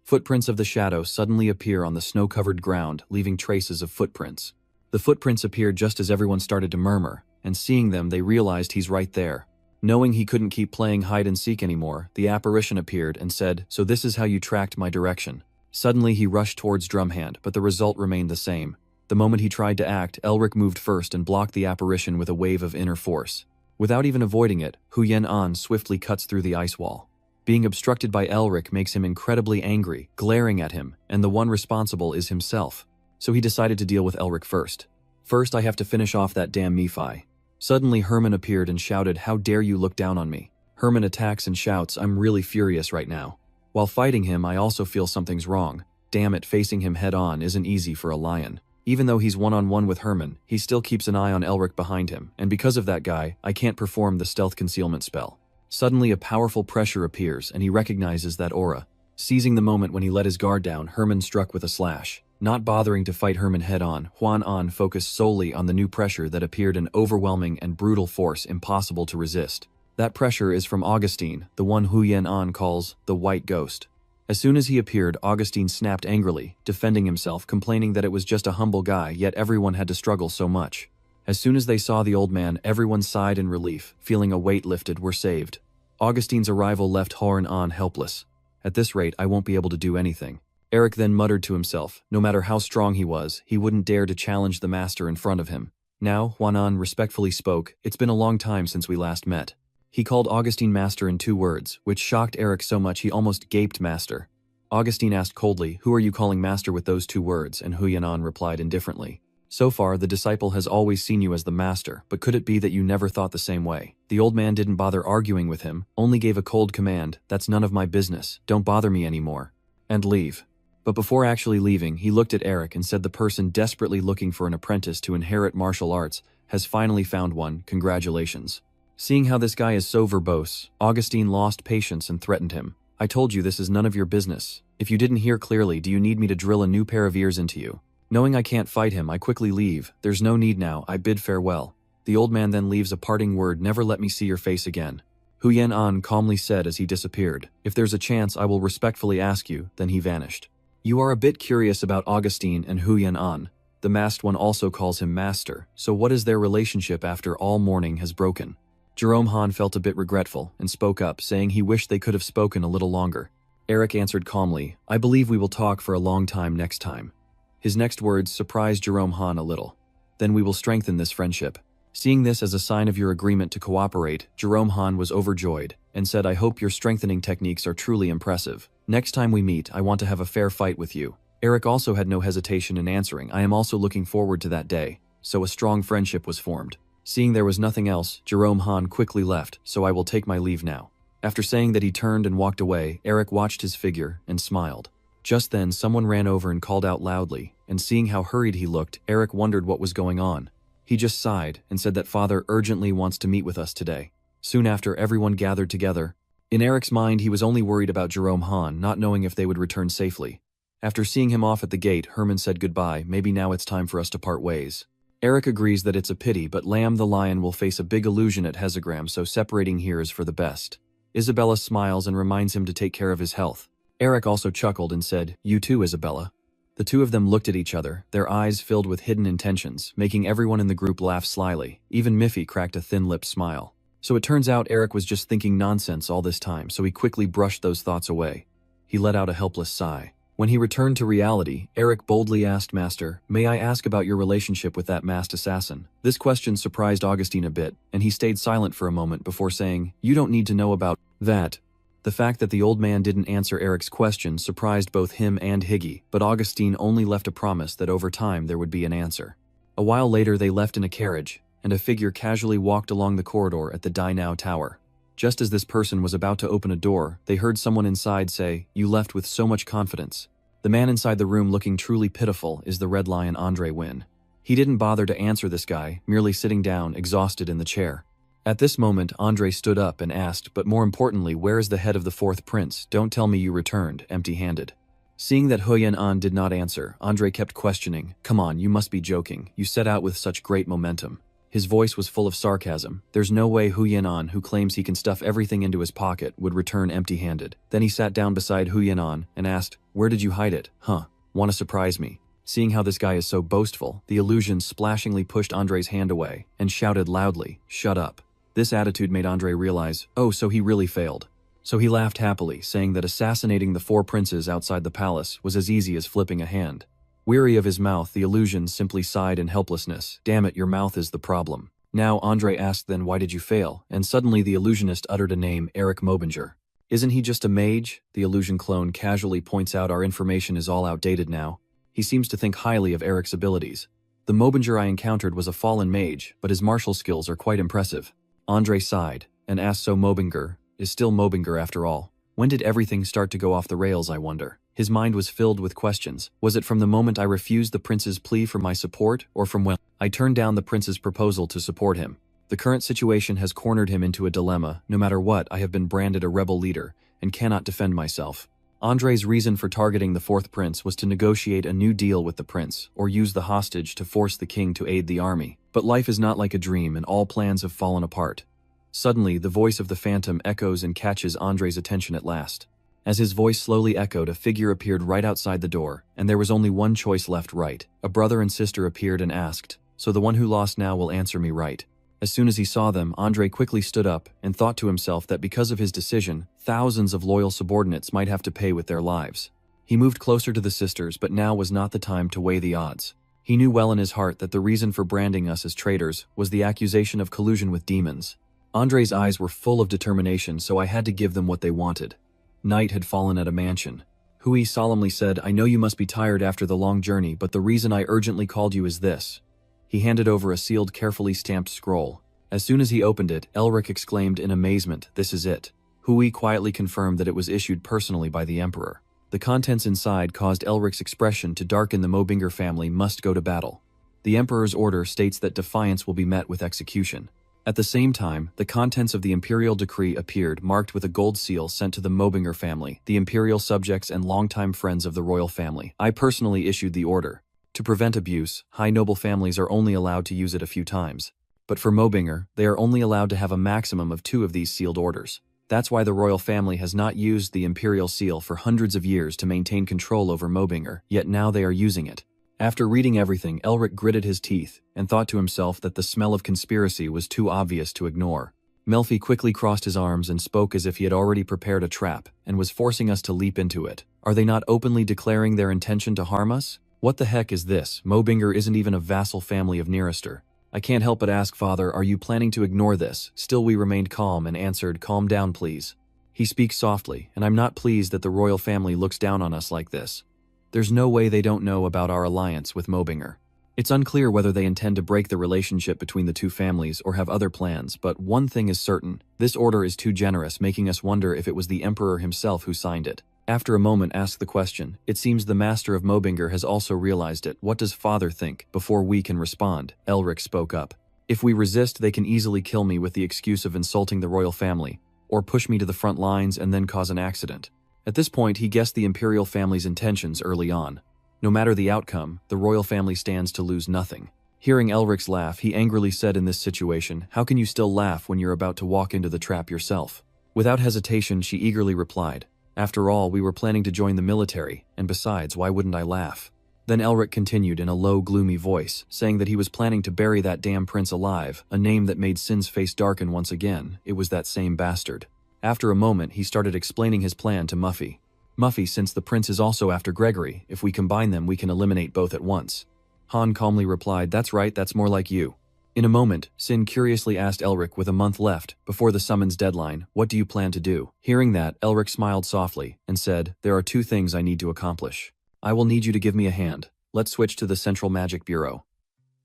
Footprints of the shadow suddenly appear on the snow-covered ground, leaving traces of footprints. The footprints appeared just as everyone started to murmur, and seeing them, they realized he's right there. Knowing he couldn't keep playing hide-and-seek anymore, the apparition appeared and said, "So this is how you tracked my direction." Suddenly he rushed towards Drumhand, but the result remained the same. The moment he tried to act, Elric moved first and blocked the apparition with a wave of inner force. Without even avoiding it, Huyen An swiftly cuts through the ice wall. Being obstructed by Elric makes him incredibly angry, glaring at him, and the one responsible is himself. So he decided to deal with Elric first. "First, I have to finish off that damn Mephi." Suddenly Herman appeared and shouted, "How dare you look down on me?" Herman attacks and shouts, "I'm really furious right now." While fighting him, I also feel something's wrong. Damn it, facing him head-on isn't easy for a lion. Even though he's one-on-one with Herman, he still keeps an eye on Elric behind him, and because of that guy, I can't perform the stealth concealment spell. Suddenly a powerful pressure appears, and he recognizes that aura. Seizing the moment when he let his guard down, Herman struck with a slash. Not bothering to fight Herman head-on, Huan An focused solely on the new pressure that appeared, an overwhelming and brutal force impossible to resist. That pressure is from Augustine, the one Huyen An calls the White Ghost. As soon as he appeared, Augustine snapped angrily, defending himself, complaining that it was just a humble guy, yet everyone had to struggle so much. As soon as they saw the old man, everyone sighed in relief, feeling a weight lifted, were saved. Augustine's arrival left Huan An helpless. At this rate, I won't be able to do anything. Eric then muttered to himself, no matter how strong he was, he wouldn't dare to challenge the master in front of him. Now, Huan An respectfully spoke, "It's been a long time since we last met." He called Augustine master in 2 words, which shocked Eric so much he almost gaped master. Augustine asked coldly, "Who are you calling master with those 2 words?" and Huyen An replied indifferently, "So far, the disciple has always seen you as the master, but could it be that you never thought the same way?" The old man didn't bother arguing with him, only gave a cold command, "That's none of my business, don't bother me anymore," and leave. But before actually leaving, he looked at Eric and said, "The person desperately looking for an apprentice to inherit martial arts has finally found one, congratulations." Seeing how this guy is so verbose, Augustine lost patience and threatened him. "I told you this is none of your business. If you didn't hear clearly, do you need me to drill a new pair of ears into you?" Knowing I can't fight him, I quickly leave. "There's no need now, I bid farewell." The old man then leaves a parting word, "Never let me see your face again." Huyen An calmly said as he disappeared, "If there's a chance, I will respectfully ask you," then he vanished. You are a bit curious about Augustine and Huyen An. The masked one also calls him master, so what is their relationship after all mourning has broken? Jerome Han felt a bit regretful and spoke up, saying he wished they could have spoken a little longer. Eric answered calmly, "I believe we will talk for a long time next time." His next words surprised Jerome Han a little. "Then we will strengthen this friendship." Seeing this as a sign of your agreement to cooperate, Jerome Han was overjoyed and said, "I hope your strengthening techniques are truly impressive. Next time we meet, I want to have a fair fight with you." Eric also had no hesitation in answering, "I am also looking forward to that day." So a strong friendship was formed. Seeing there was nothing else, Jerome Han quickly left, "So I will take my leave now." After saying that, he turned and walked away. Eric watched his figure and smiled. Just then, someone ran over and called out loudly, and seeing how hurried he looked, Eric wondered what was going on. He just sighed and said that Father urgently wants to meet with us today. Soon after, everyone gathered together. In Eric's mind, he was only worried about Jerome Han, not knowing if they would return safely. After seeing him off at the gate, Herman said goodbye, "Maybe now it's time for us to part ways." Eric agrees that it's a pity, but Lamb the lion will face a big illusion at Hezegram, so separating here is for the best. Isabella smiles and reminds him to take care of his health. Eric also chuckled and said, "You too, Isabella." The two of them looked at each other, their eyes filled with hidden intentions, making everyone in the group laugh slyly. Even Miffy cracked a thin-lipped smile. So it turns out Eric was just thinking nonsense all this time, so he quickly brushed those thoughts away. He let out a helpless sigh. When he returned to reality, Eric boldly asked, "Master, may I ask about your relationship with that masked assassin?" This question surprised Augustine a bit, and he stayed silent for a moment before saying, "You don't need to know about that." The fact that the old man didn't answer Eric's question surprised both him and Higgy, but Augustine only left a promise that over time there would be an answer. A while later, they left in a carriage, and a figure casually walked along the corridor at the Dai Now Tower. Just as this person was about to open a door, they heard someone inside say, "You left with so much confidence." The man inside the room, looking truly pitiful, is the Red Lion Andre Wynn. He didn't bother to answer this guy, merely sitting down, exhausted in the chair. At this moment, Andre stood up and asked, but more importantly, where is the head of the fourth prince? Don't tell me you returned, empty-handed. Seeing that Huyan-an did not answer, Andre kept questioning. Come on, you must be joking. You set out with such great momentum. His voice was full of sarcasm. There's no way Huyan-an, who claims he can stuff everything into his pocket, would return empty-handed. Then he sat down beside Huyan-an and asked, where did you hide it? Huh, wanna surprise me? Seeing how this guy is so boastful, the illusion splashingly pushed Andre's hand away and shouted loudly, shut up. This attitude made Andre realize, oh, so he really failed. So he laughed happily, saying that assassinating the four princes outside the palace was as easy as flipping a hand. Weary of his mouth, the illusion simply sighed in helplessness. Damn it, your mouth is the problem. Now Andre asked, then why did you fail? And suddenly the illusionist uttered a name, Eric Mobinger. Isn't he just a mage? The illusion clone casually points out our information is all outdated now. He seems to think highly of Eric's abilities. The Mobinger I encountered was a fallen mage, but his martial skills are quite impressive. Andre sighed and asked, so Mobinger is still Mobinger after all. When did everything start to go off the rails, I wonder? His mind was filled with questions. Was it from the moment I refused the prince's plea for my support, or from when I turned down the prince's proposal to support him? The current situation has cornered him into a dilemma. No matter what, I have been branded a rebel leader and cannot defend myself. Andre's reason for targeting the fourth prince was to negotiate a new deal with the prince, or use the hostage to force the king to aid the army. But life is not like a dream, and all plans have fallen apart. Suddenly, the voice of the phantom echoes and catches Andre's attention at last. As his voice slowly echoed, a figure appeared right outside the door, and there was only one choice left, right. A brother and sister appeared and asked, so the one who lost now will answer me right. As soon as he saw them, Andre quickly stood up and thought to himself that because of his decision, thousands of loyal subordinates might have to pay with their lives. He moved closer to the sisters, but now was not the time to weigh the odds. He knew well in his heart that the reason for branding us as traitors was the accusation of collusion with demons. Andre's eyes were full of determination, so I had to give them what they wanted. Night had fallen at a mansion. Hui solemnly said, I know you must be tired after the long journey, but the reason I urgently called you is this. He handed over a sealed, carefully stamped scroll. As soon as he opened it, Elric exclaimed in amazement, this is it. Hui quietly confirmed that it was issued personally by the Emperor. The contents inside caused Elric's expression to darken. The Mobinger family must go to battle. The Emperor's order states that defiance will be met with execution. At the same time, the contents of the imperial decree appeared, marked with a gold seal sent to the Mobinger family, the imperial subjects and longtime friends of the royal family. I personally issued the order. To prevent abuse, high noble families are only allowed to use it a few times. But for Mobinger, they are only allowed to have a maximum of 2 of these sealed orders. That's why the royal family has not used the imperial seal for hundreds of years to maintain control over Mobinger, yet now they are using it. After reading everything, Elric gritted his teeth and thought to himself that the smell of conspiracy was too obvious to ignore. Melfi quickly crossed his arms and spoke as if he had already prepared a trap and was forcing us to leap into it. Are they not openly declaring their intention to harm us? What the heck is this? Mobinger isn't even a vassal family of Nearester. I can't help but ask, Father, are you planning to ignore this? Still we remained calm and answered, calm down please. He speaks softly, and I'm not pleased that the royal family looks down on us like this. There's no way they don't know about our alliance with Mobinger. It's unclear whether they intend to break the relationship between the two families or have other plans, but one thing is certain, this order is too generous, making us wonder if it was the Emperor himself who signed it. After a moment asked the question, it seems the master of Mobinger has also realized it. What does Father think? Before we can respond, Elric spoke up. If we resist, they can easily kill me with the excuse of insulting the royal family, or push me to the front lines and then cause an accident. At this point, he guessed the imperial family's intentions early on. No matter the outcome, the royal family stands to lose nothing. Hearing Elric's laugh, he angrily said, in this situation, how can you still laugh when you're about to walk into the trap yourself? Without hesitation, she eagerly replied, after all, we were planning to join the military, and besides, why wouldn't I laugh? Then Elric continued in a low, gloomy voice, saying that he was planning to bury that damn prince alive, a name that made Sin's face darken once again. It was that same bastard. After a moment, he started explaining his plan to Muffy. Muffy, since the prince is also after Gregory, if we combine them we can eliminate both at once. Han calmly replied, that's right, that's more like you. In a moment, Sin curiously asked Elric, with a month left, before the summons deadline, what do you plan to do? Hearing that, Elric smiled softly, and said, there are 2 things I need to accomplish. I will need you to give me a hand. Let's switch to the Central Magic Bureau.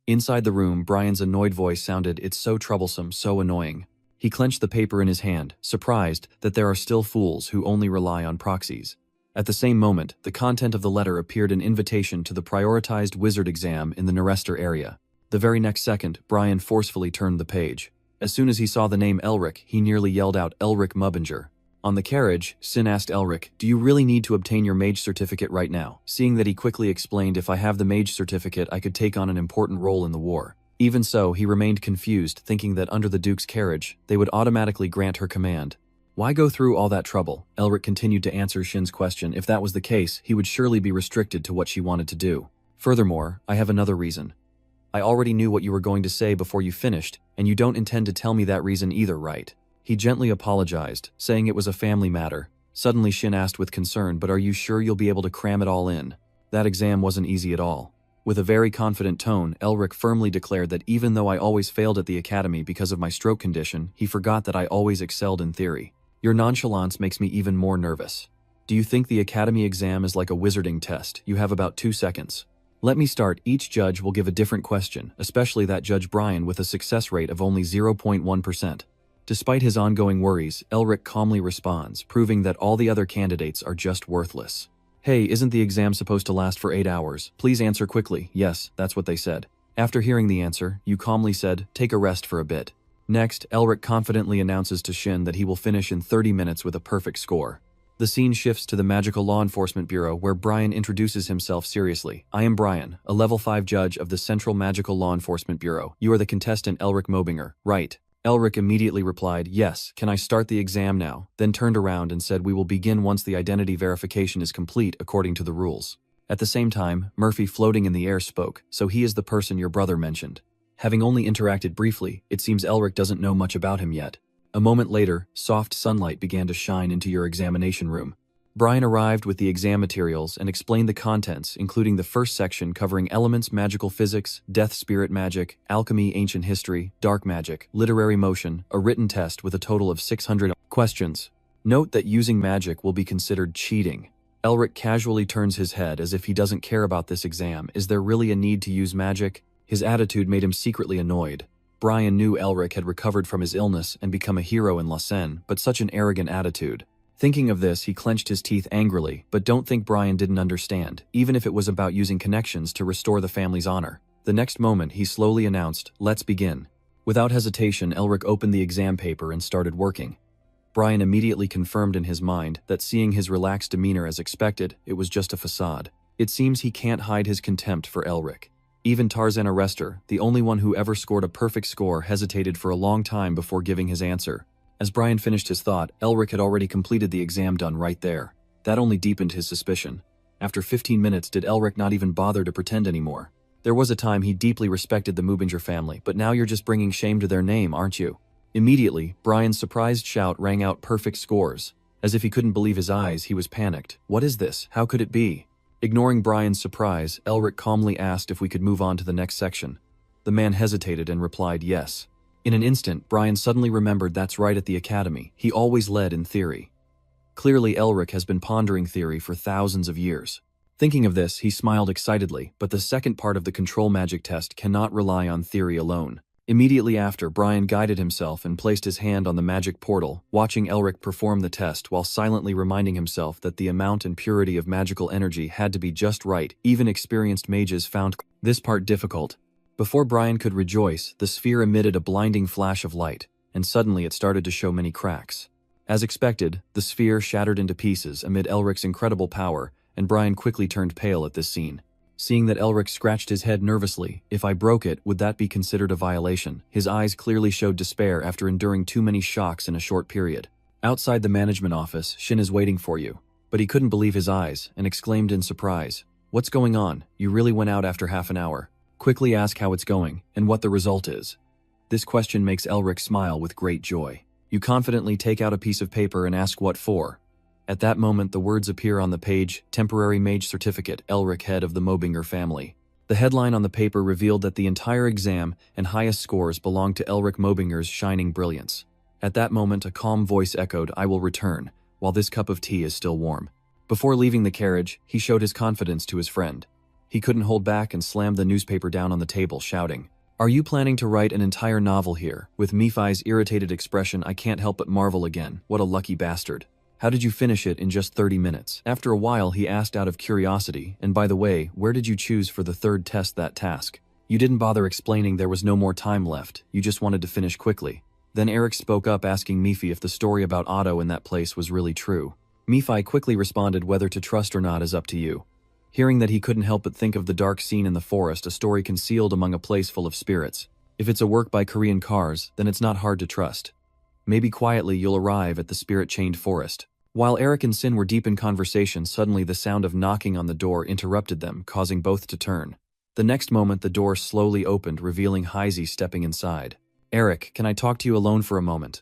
Inside the room, Brian's annoyed voice sounded, it's so troublesome, so annoying. He clenched the paper in his hand, surprised that there are still fools who only rely on proxies. At the same moment, the content of the letter appeared an invitation to the prioritized wizard exam in the Nerester area. The very next second, Brian forcefully turned the page. As soon as he saw the name Elric, he nearly yelled out, "Elric Mubbinger." On the carriage, Sin asked Elric, "Do you really need to obtain your mage certificate right now?" Seeing that he quickly explained, "If I have the mage certificate, I could take on an important role in the war." Even so, he remained confused, thinking that under the Duke's carriage, they would automatically grant her command. Why go through all that trouble? Elric continued to answer Shin's question. If that was the case, he would surely be restricted to what she wanted to do. Furthermore, I have another reason. I already knew what you were going to say before you finished, and you don't intend to tell me that reason either, right? He gently apologized, saying it was a family matter. Suddenly Shin asked with concern, "But are you sure you'll be able to cram it all in? That exam wasn't easy at all." With a very confident tone, Elric firmly declared that even though I always failed at the academy because of my stroke condition, he forgot that I always excelled in theory. Your nonchalance makes me even more nervous. Do you think the academy exam is like a wizarding test? You have about 2 seconds. Let me start. Each judge will give a different question, especially that Judge Brian with a success rate of only 0.1%. Despite his ongoing worries, Elric calmly responds, proving that all the other candidates are just worthless. Hey, isn't the exam supposed to last for 8 hours? Please answer quickly. Yes, that's what they said. After hearing the answer, you calmly said, "Take a rest for a bit." Next, Elric confidently announces to Shin that he will finish in 30 minutes with a perfect score. The scene shifts to the Magical Law Enforcement Bureau, where Brian introduces himself seriously. "I am Brian, a level 5 judge of the Central Magical Law Enforcement Bureau. You are the contestant Elric Mobinger, right?" Elric immediately replied, "Yes, can I start the exam now?" Then turned around and said, "We will begin once the identity verification is complete according to the rules." At the same time, Murphy floating in the air spoke, "So he is the person your brother mentioned." Having only interacted briefly, it seems Elric doesn't know much about him yet. A moment later, soft sunlight began to shine into your examination room. Brian arrived with the exam materials and explained the contents, including the first section covering elements, magical physics, death spirit magic, alchemy, ancient history, dark magic, literary motion, a written test with a total of 600 questions. Note that using magic will be considered cheating. Elric casually turns his head as if he doesn't care about this exam. Is there really a need to use magic? His attitude made him secretly annoyed. Brian knew Elric had recovered from his illness and become a hero in Lausanne, but such an arrogant attitude. Thinking of this, he clenched his teeth angrily, but don't think Brian didn't understand, even if it was about using connections to restore the family's honor. The next moment, he slowly announced, "Let's begin." Without hesitation, Elric opened the exam paper and started working. Brian immediately confirmed in his mind that seeing his relaxed demeanor as expected, it was just a facade. It seems he can't hide his contempt for Elric. Even Tarzan Arrestor, the only one who ever scored a perfect score, hesitated for a long time before giving his answer. As Brian finished his thought, Elric had already completed the exam done right there. That only deepened his suspicion. After 15 minutes, did Elric not even bother to pretend anymore? There was a time he deeply respected the Mubinger family, but now you're just bringing shame to their name, aren't you? Immediately, Brian's surprised shout rang out, "Perfect scores." As if he couldn't believe his eyes, he was panicked. What is this? How could it be? Ignoring Brian's surprise, Elric calmly asked if we could move on to the next section. The man hesitated and replied yes. In an instant, Brian suddenly remembered that's right, at the academy. He always led in theory. Clearly, Elric has been pondering theory for thousands of years. Thinking of this, he smiled excitedly, but the second part of the control magic test cannot rely on theory alone. Immediately after, Brian guided himself and placed his hand on the magic portal, watching Elric perform the test while silently reminding himself that the amount and purity of magical energy had to be just right. Even experienced mages found this part difficult. Before Brian could rejoice, the sphere emitted a blinding flash of light, and suddenly it started to show many cracks. As expected, the sphere shattered into pieces amid Elric's incredible power, and Brian quickly turned pale at this scene. Seeing that Elric scratched his head nervously, if I broke it, would that be considered a violation? His eyes clearly showed despair after enduring too many shocks in a short period. Outside the management office, Shin is waiting for you. But he couldn't believe his eyes, and exclaimed in surprise, "What's going on? You really went out after half an hour. Quickly ask how it's going, and what the result is." This question makes Elric smile with great joy. You confidently take out a piece of paper and ask what for. At that moment, the words appear on the page, "Temporary Mage Certificate, Elric, head of the Mobinger family." The headline on the paper revealed that the entire exam and highest scores belonged to Elric Mobinger's shining brilliance. At that moment, a calm voice echoed, "I will return, while this cup of tea is still warm." Before leaving the carriage, he showed his confidence to his friend. He couldn't hold back and slammed the newspaper down on the table, shouting, "Are you planning to write an entire novel here?" With Mephi's irritated expression, I can't help but marvel again. What a lucky bastard. How did you finish it in just 30 minutes? After a while, he asked out of curiosity, and by the way, where did you choose for the third test that task? You didn't bother explaining there was no more time left, you just wanted to finish quickly. Then Eric spoke up asking Mifi if the story about Otto in that place was really true. Mifi quickly responded whether to trust or not is up to you. Hearing that he couldn't help but think of the dark scene in the forest, a story concealed among a place full of spirits. If it's a work by Korean cars, then it's not hard to trust. Maybe quietly you'll arrive at the spirit-chained forest. While Eric and Sin were deep in conversation, suddenly the sound of knocking on the door interrupted them, causing both to turn. The next moment the door slowly opened, revealing Heisey stepping inside. "Eric, can I talk to you alone for a moment?"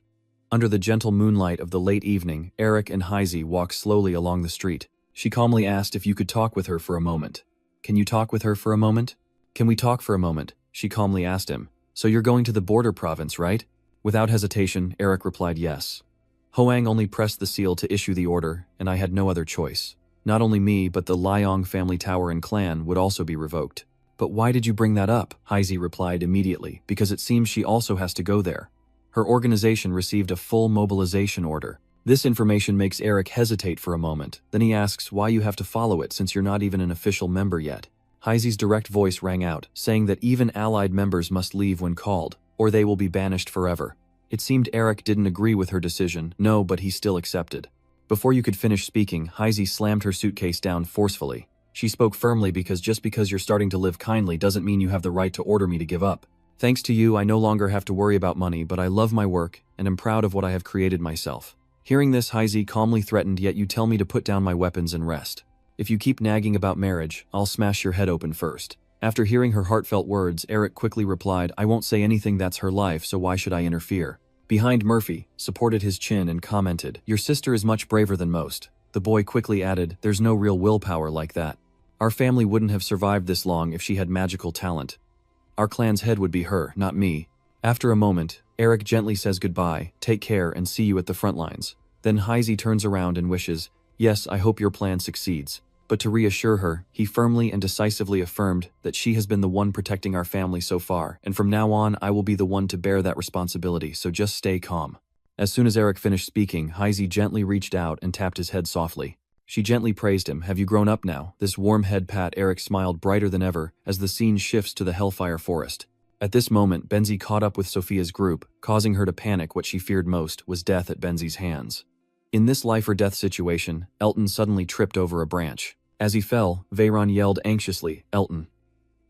Under the gentle moonlight of the late evening, Eric and Heisey walked slowly along the street. She calmly asked if you could talk with her for a moment. "Can you talk with her for a moment?" "Can we talk for a moment?" she calmly asked him. "So you're going to the border province, right?" Without hesitation, Eric replied yes. Hoang only pressed the seal to issue the order, and I had no other choice. Not only me, but the Liang family tower and clan would also be revoked. "But why did you bring that up?" Heisey replied immediately, "because it seems she also has to go there. Her organization received a full mobilization order." This information makes Eric hesitate for a moment. Then he asks why you have to follow it since you're not even an official member yet. Heisey's direct voice rang out, saying that even allied members must leave when called, or they will be banished forever. It seemed Eric didn't agree with her decision, no, but he still accepted. Before you could finish speaking, Heisey slammed her suitcase down forcefully. She spoke firmly because just because you're starting to live kindly doesn't mean you have the right to order me to give up. Thanks to you, I no longer have to worry about money, but I love my work and am proud of what I have created myself. Hearing this, Heisey calmly threatened, "Yet you tell me to put down my weapons and rest. If you keep nagging about marriage, I'll smash your head open first." After hearing her heartfelt words, Eric quickly replied, "I won't say anything, that's her life, so why should I interfere?" Behind Murphy, supported his chin and commented, "Your sister is much braver than most." The boy quickly added, "There's no real willpower like that. Our family wouldn't have survived this long if she had magical talent. Our clan's head would be her, not me." After a moment, Eric gently says goodbye, "Take care and see you at the front lines." Then Heisey turns around and wishes, "Yes, I hope your plan succeeds." But to reassure her, he firmly and decisively affirmed that she has been the one protecting our family so far, and from now on I will be the one to bear that responsibility, so just stay calm. As soon as Eric finished speaking, Heisey gently reached out and tapped his head softly. She gently praised him, "Have you grown up now?" This warm head pat, Eric smiled brighter than ever as the scene shifts to the Hellfire Forest. At this moment, Benzi caught up with Sophia's group, causing her to panic. What she feared most was death at Benzi's hands. In this life-or-death situation, Elton suddenly tripped over a branch. As he fell, Veyron yelled anxiously, "Elton."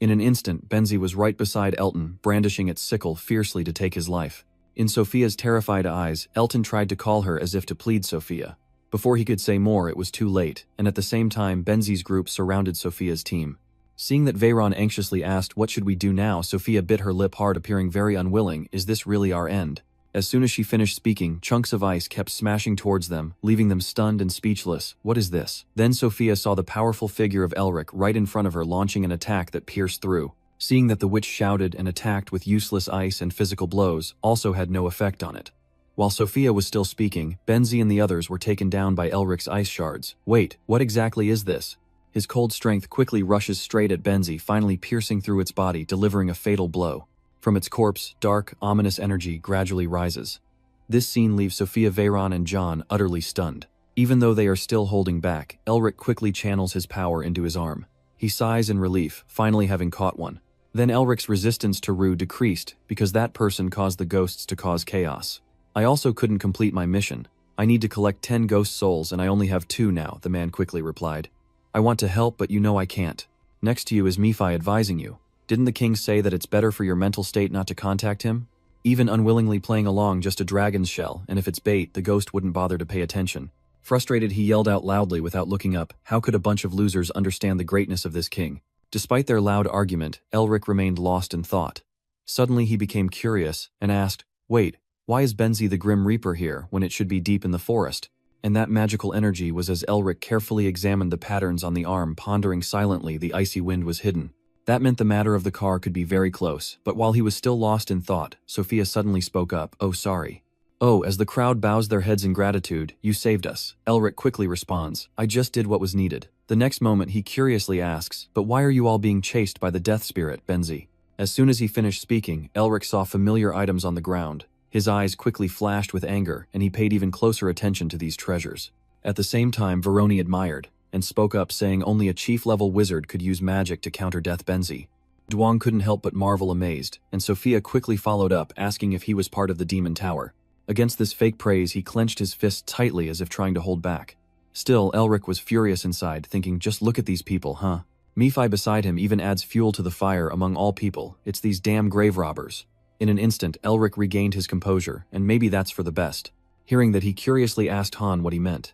In an instant, Benzi was right beside Elton, brandishing its sickle fiercely to take his life. In Sophia's terrified eyes, Elton tried to call her as if to plead Sophia. Before he could say more, it was too late, and at the same time, Benzi's group surrounded Sophia's team. Seeing that Veyron anxiously asked, "What should we do now?" Sophia bit her lip hard, appearing very unwilling. "Is this really our end?" As soon as she finished speaking, chunks of ice kept smashing towards them, leaving them stunned and speechless. "What is this?" Then Sophia saw the powerful figure of Elric right in front of her, launching an attack that pierced through. Seeing that the witch shouted and attacked with useless ice and physical blows also had no effect on it. While Sophia was still speaking, Benzi and the others were taken down by Elric's ice shards. "Wait, what exactly is this?" His cold strength quickly rushes straight at Benzi, finally piercing through its body, delivering a fatal blow. From its corpse, dark, ominous energy gradually rises. This scene leaves Sophia, Veyron, and John utterly stunned. Even though they are still holding back, Elric quickly channels his power into his arm. He sighs in relief, finally having caught one. Then Elric's resistance to Rue decreased, because that person caused the ghosts to cause chaos. "I also couldn't complete my mission. I need to collect 10 ghost souls and I only have 2 now," the man quickly replied. "I want to help, but you know I can't. Next to you is Mifi advising you. Didn't the king say that it's better for your mental state not to contact him? Even unwillingly playing along just a dragon's shell, and if it's bait, the ghost wouldn't bother to pay attention." Frustrated, he yelled out loudly without looking up, "How could a bunch of losers understand the greatness of this king?" Despite their loud argument, Elric remained lost in thought. Suddenly he became curious and asked, "Wait, why is Benzi the Grim Reaper here when it should be deep in the forest?" And that magical energy was as Elric carefully examined the patterns on the arm, pondering silently. The icy wind was hidden. That meant the matter of the car could be very close, but while he was still lost in thought, Sophia suddenly spoke up, "Oh, sorry." "Oh," as the crowd bows their heads in gratitude, "You saved us." Elric quickly responds, "I just did what was needed." The next moment he curiously asks, "But why are you all being chased by the death spirit, Benzi?" As soon as he finished speaking, Elric saw familiar items on the ground. His eyes quickly flashed with anger, and he paid even closer attention to these treasures. At the same time, Veroni admired and spoke up, saying only a chief-level wizard could use magic to counter Death Benzi. Duong couldn't help but marvel amazed, and Sophia quickly followed up, asking if he was part of the demon tower. Against this fake praise, he clenched his fist tightly as if trying to hold back. Still, Elric was furious inside, thinking, just look at these people, huh? Nephi beside him even adds fuel to the fire among all people. It's these damn grave robbers. In an instant, Elric regained his composure, and maybe that's for the best. Hearing that, he curiously asked Han what he meant.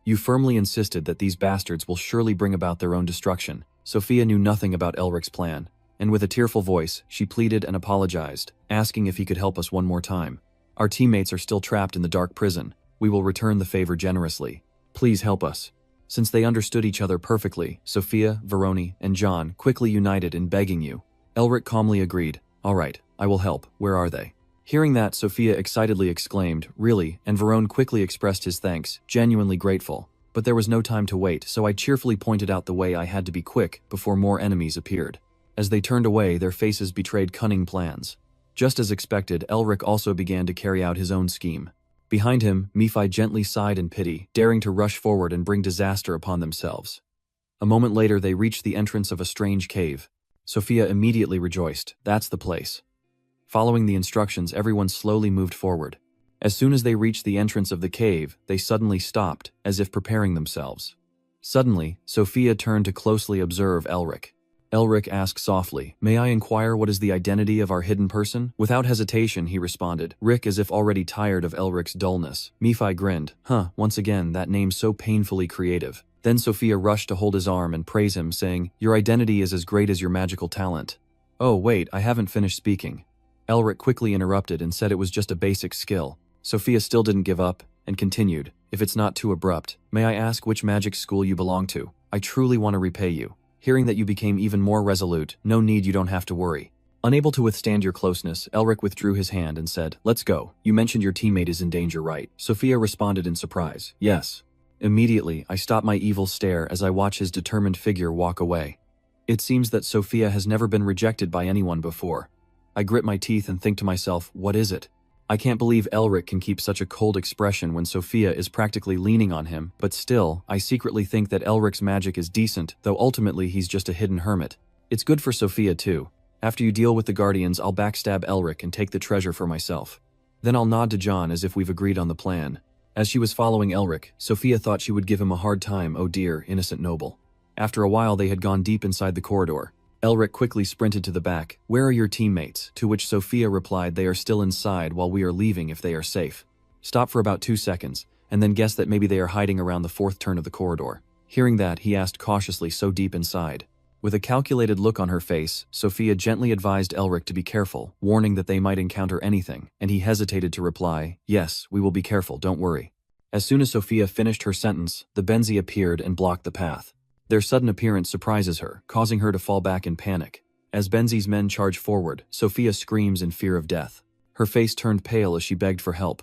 You firmly insisted that these bastards will surely bring about their own destruction. Sophia knew nothing about Elric's plan, and with a tearful voice, she pleaded and apologized, asking if he could help us one more time. Our teammates are still trapped in the dark prison. We will return the favor generously. Please help us. Since they understood each other perfectly, Sophia, Veroni, and John quickly united in begging you. Elric calmly agreed. All right, I will help. Where are they? Hearing that, Sophia excitedly exclaimed, really, and Verone quickly expressed his thanks, genuinely grateful. But there was no time to wait, so I cheerfully pointed out the way I had to be quick before more enemies appeared. As they turned away, their faces betrayed cunning plans. Just as expected, Elric also began to carry out his own scheme. Behind him, Nephi gently sighed in pity, daring to rush forward and bring disaster upon themselves. A moment later, they reached the entrance of a strange cave. Sophia immediately rejoiced. That's the place. Following the instructions, everyone slowly moved forward. As soon as they reached the entrance of the cave, they suddenly stopped, as if preparing themselves. Suddenly, Sophia turned to closely observe Elric. Elric asked softly, "May I inquire what is the identity of our hidden person?" Without hesitation, he responded. Rick, as if already tired of Elric's dullness. Nephi grinned. Once again, that name so painfully creative. Then Sophia rushed to hold his arm and praise him, saying, "Your identity is as great as your magical talent." "Oh, wait, I haven't finished speaking." Elric quickly interrupted and said it was just a basic skill. Sophia still didn't give up, and continued, "If it's not too abrupt, may I ask which magic school you belong to? I truly want to repay you. Hearing that you became even more resolute, no need, you don't have to worry." Unable to withstand your closeness, Elric withdrew his hand and said, "Let's go. You mentioned your teammate is in danger, right?" Sophia responded in surprise, "Yes." Immediately, I stop my evil stare as I watch his determined figure walk away. It seems that Sophia has never been rejected by anyone before. I grit my teeth and think to myself, what is it? I can't believe Elric can keep such a cold expression when Sophia is practically leaning on him, but still, I secretly think that Elric's magic is decent, though ultimately he's just a hidden hermit. It's good for Sophia too. After you deal with the Guardians, I'll backstab Elric and take the treasure for myself. Then I'll nod to John as if we've agreed on the plan. As she was following Elric, Sophia thought she would give him a hard time, oh dear, innocent noble. After a while they had gone deep inside the corridor. Elric quickly sprinted to the back. "Where are your teammates?" To which Sophia replied, "They are still inside while we are leaving if they are safe." Stop for about 2 seconds, and then guessed that maybe they are hiding around the fourth turn of the corridor. Hearing that, he asked cautiously, "So deep inside?" With a calculated look on her face, Sophia gently advised Elric to be careful, warning that they might encounter anything, and he hesitated to reply, "Yes, we will be careful, don't worry." As soon as Sophia finished her sentence, the Benzi appeared and blocked the path. Their sudden appearance surprises her, causing her to fall back in panic. As Benzi's men charge forward, Sophia screams in fear of death. Her face turned pale as she begged for help.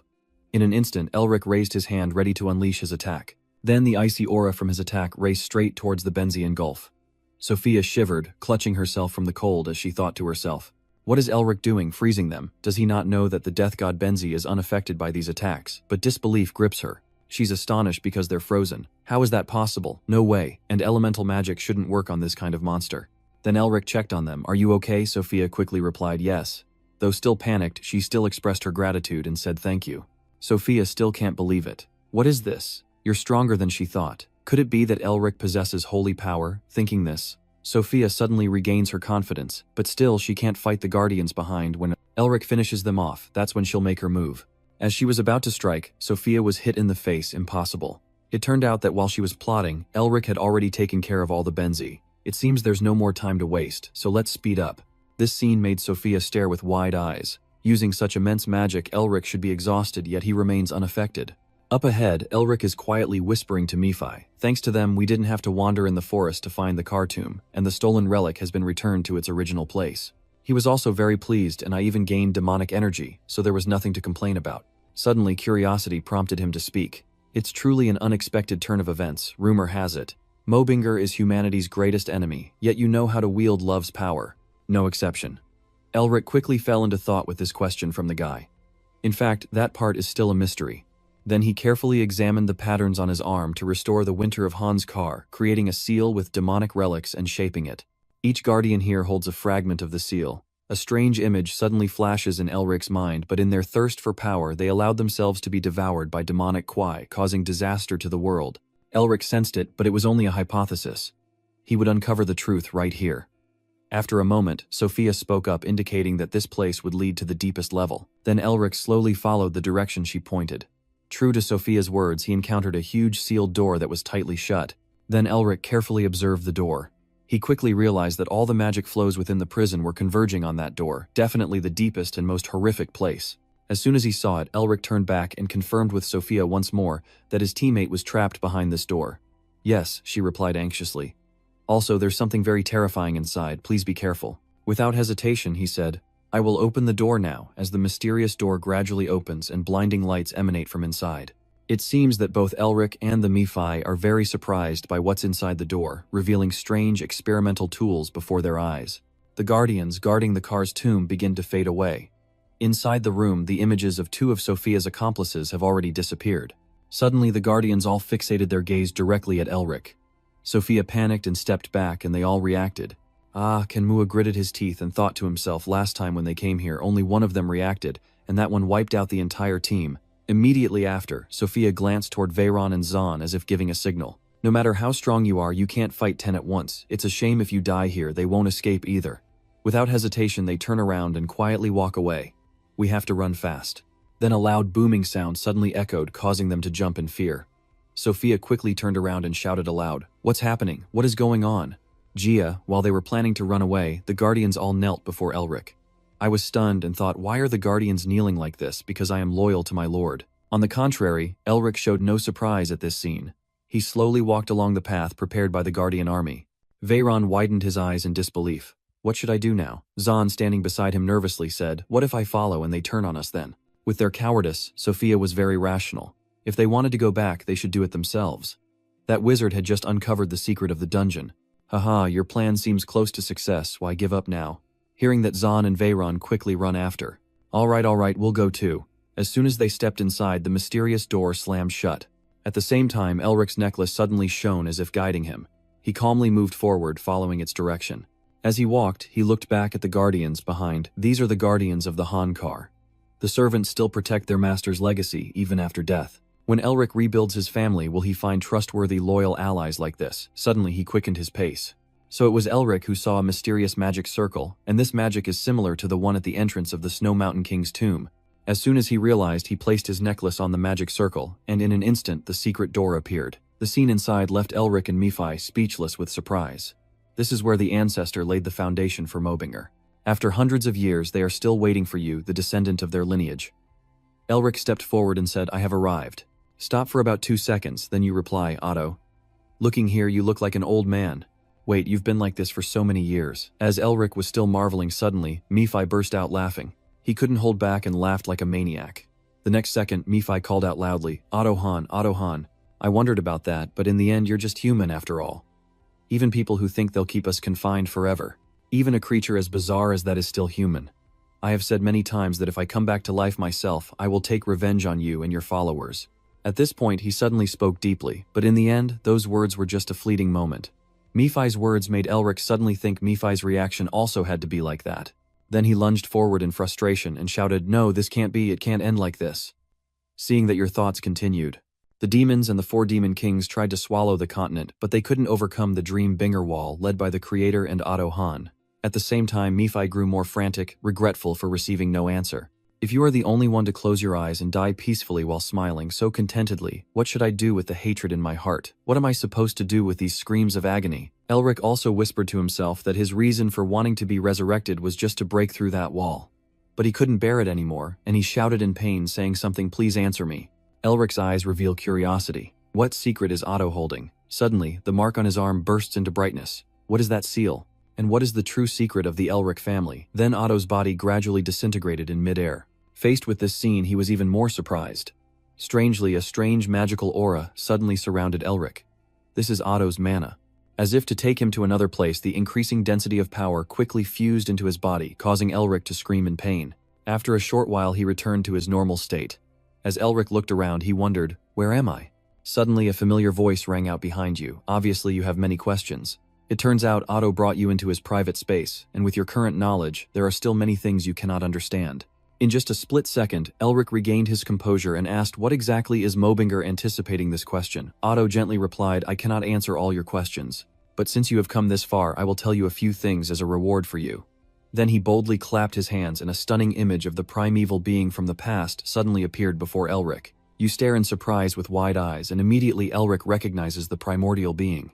In an instant, Elric raised his hand ready to unleash his attack. Then the icy aura from his attack raced straight towards the Benzian Gulf. Sophia shivered, clutching herself from the cold as she thought to herself, "What is Elric doing, freezing them? Does he not know that the death god Benzi is unaffected by these attacks?" But disbelief grips her. She's astonished because they're frozen. How is that possible? No way, and elemental magic shouldn't work on this kind of monster. Then Elric checked on them. "Are you okay?" Sophia quickly replied yes. Though still panicked, she still expressed her gratitude and said thank you. Sophia still can't believe it. What is this? You're stronger than she thought. Could it be that Elric possesses holy power? Thinking this, Sophia suddenly regains her confidence, but still she can't fight the Guardians behind. When Elric finishes them off, that's when she'll make her move. As she was about to strike, Sophia was hit in the face. Impossible. It turned out that while she was plotting, Elric had already taken care of all the Benzi. It seems there's no more time to waste, so let's speed up. This scene made Sophia stare with wide eyes. Using such immense magic, Elric should be exhausted, yet he remains unaffected. Up ahead, Elric is quietly whispering to Nephi. Thanks to them, we didn't have to wander in the forest to find the Khartoum, and the stolen relic has been returned to its original place. He was also very pleased, and I even gained demonic energy, so there was nothing to complain about. Suddenly, curiosity prompted him to speak. It's truly an unexpected turn of events, rumor has it. Mobinger is humanity's greatest enemy, yet you know how to wield love's power. No exception. Elric quickly fell into thought with this question from the guy. In fact, that part is still a mystery. Then he carefully examined the patterns on his arm to restore the Winter of Han's car, creating a seal with demonic relics and shaping it. Each guardian here holds a fragment of the seal. A strange image suddenly flashes in Elric's mind, but in their thirst for power, they allowed themselves to be devoured by demonic Kwai, causing disaster to the world. Elric sensed it, but it was only a hypothesis. He would uncover the truth right here. After a moment, Sophia spoke up, indicating that this place would lead to the deepest level. Then Elric slowly followed the direction she pointed. True to Sophia's words, he encountered a huge sealed door that was tightly shut. Then Elric carefully observed the door. He quickly realized that all the magic flows within the prison were converging on that door, definitely the deepest and most horrific place. As soon as he saw it, Elric turned back and confirmed with Sophia once more that his teammate was trapped behind this door. "Yes," she replied anxiously. "Also, there's something very terrifying inside, please be careful." Without hesitation, he said, "I will open the door now," as the mysterious door gradually opens and blinding lights emanate from inside. It seems that both Elric and the Mephi are very surprised by what's inside the door, revealing strange experimental tools before their eyes. The guardians guarding the car's tomb begin to fade away. Inside the room, the images of two of Sophia's accomplices have already disappeared. Suddenly, the guardians all fixated their gaze directly at Elric. Sophia panicked and stepped back, and they all reacted. Kanmua gritted his teeth and thought to himself, last time when they came here, only one of them reacted, and that one wiped out the entire team. Immediately after, Sophia glanced toward Veyron and Zahn as if giving a signal. "No matter how strong you are, you can't fight 10 at once. It's a shame if you die here, they won't escape either." Without hesitation, they turn around and quietly walk away. "We have to run fast." Then a loud booming sound suddenly echoed, causing them to jump in fear. Sophia quickly turned around and shouted aloud, "What's happening? What is going on?" While they were planning to run away, the guardians all knelt before Elric. I was stunned and thought, why are the guardians kneeling like this? Because I am loyal to my lord. On the contrary, Elric showed no surprise at this scene. He slowly walked along the path prepared by the guardian army. Veyron widened his eyes in disbelief. "What should I do now?" Zahn, standing beside him nervously, said, "What if I follow and they turn on us then?" With their cowardice, Sophia was very rational. If they wanted to go back, they should do it themselves. That wizard had just uncovered the secret of the dungeon. "Haha, your plan seems close to success, why give up now?" Hearing that, Zahn and Veyron quickly run after. All right, we'll go too." As soon as they stepped inside, the mysterious door slammed shut. At the same time, Elric's necklace suddenly shone as if guiding him. He calmly moved forward, following its direction. As he walked, he looked back at the guardians behind. These are the guardians of the Han car. The servants still protect their master's legacy, even after death. When Elric rebuilds his family, will he find trustworthy, loyal allies like this? Suddenly, he quickened his pace. So it was Elric who saw a mysterious magic circle, and this magic is similar to the one at the entrance of the Snow Mountain King's tomb. As soon as he realized, he placed his necklace on the magic circle, and in an instant the secret door appeared. The scene inside left Elric and Mephi speechless with surprise. This is where the ancestor laid the foundation for Mobinger. After hundreds of years, they are still waiting for you, the descendant of their lineage. Elric stepped forward and said, "I have arrived." Stop for about 2 seconds, then you reply, "Otto. Looking here, you look like an old man. Wait, you've been like this for so many years." As Elric was still marveling, suddenly, Mephi burst out laughing. He couldn't hold back and laughed like a maniac. The next second, Mephi called out loudly, Otto Han. I wondered about that, but in the end, you're just human after all. Even people who think they'll keep us confined forever. Even a creature as bizarre as that is still human. I have said many times that if I come back to life myself, I will take revenge on you and your followers." At this point, he suddenly spoke deeply, but in the end, those words were just a fleeting moment. Mephi's words made Elric suddenly think Mephi's reaction also had to be like that. Then he lunged forward in frustration and shouted, "No, this can't be, it can't end like this." Seeing that your thoughts continued. The demons and the 4 demon kings tried to swallow the continent, but they couldn't overcome the Dream Binger Wall led by the creator and Otto Han. At the same time, Mephi grew more frantic, regretful for receiving no answer. If you are the only one to close your eyes and die peacefully while smiling so contentedly, what should I do with the hatred in my heart? What am I supposed to do with these screams of agony? Elric also whispered to himself that his reason for wanting to be resurrected was just to break through that wall. But he couldn't bear it anymore, and he shouted in pain, saying something, "Please answer me." Elric's eyes reveal curiosity. What secret is Otto holding? Suddenly, the mark on his arm bursts into brightness. What is that seal? And what is the true secret of the Elric family? Then Otto's body gradually disintegrated in midair. Faced with this scene, he was even more surprised. Strangely, a strange magical aura suddenly surrounded Elric. This is Otto's mana. As if to take him to another place, the increasing density of power quickly fused into his body, causing Elric to scream in pain. After a short while, he returned to his normal state. As Elric looked around, he wondered, "Where am I?" Suddenly, a familiar voice rang out behind you. "Obviously, you have many questions. It turns out Otto brought you into his private space, and with your current knowledge, there are still many things you cannot understand. In just a split second, Elric regained his composure and asked, what exactly is Mobinger? Anticipating this question, Otto gently replied, I cannot answer all your questions. But since you have come this far, I will tell you a few things as a reward for you. Then he boldly clapped his hands and a stunning image of the primeval being from the past suddenly appeared before Elric. You stare in surprise with wide eyes, and immediately Elric recognizes the primordial being.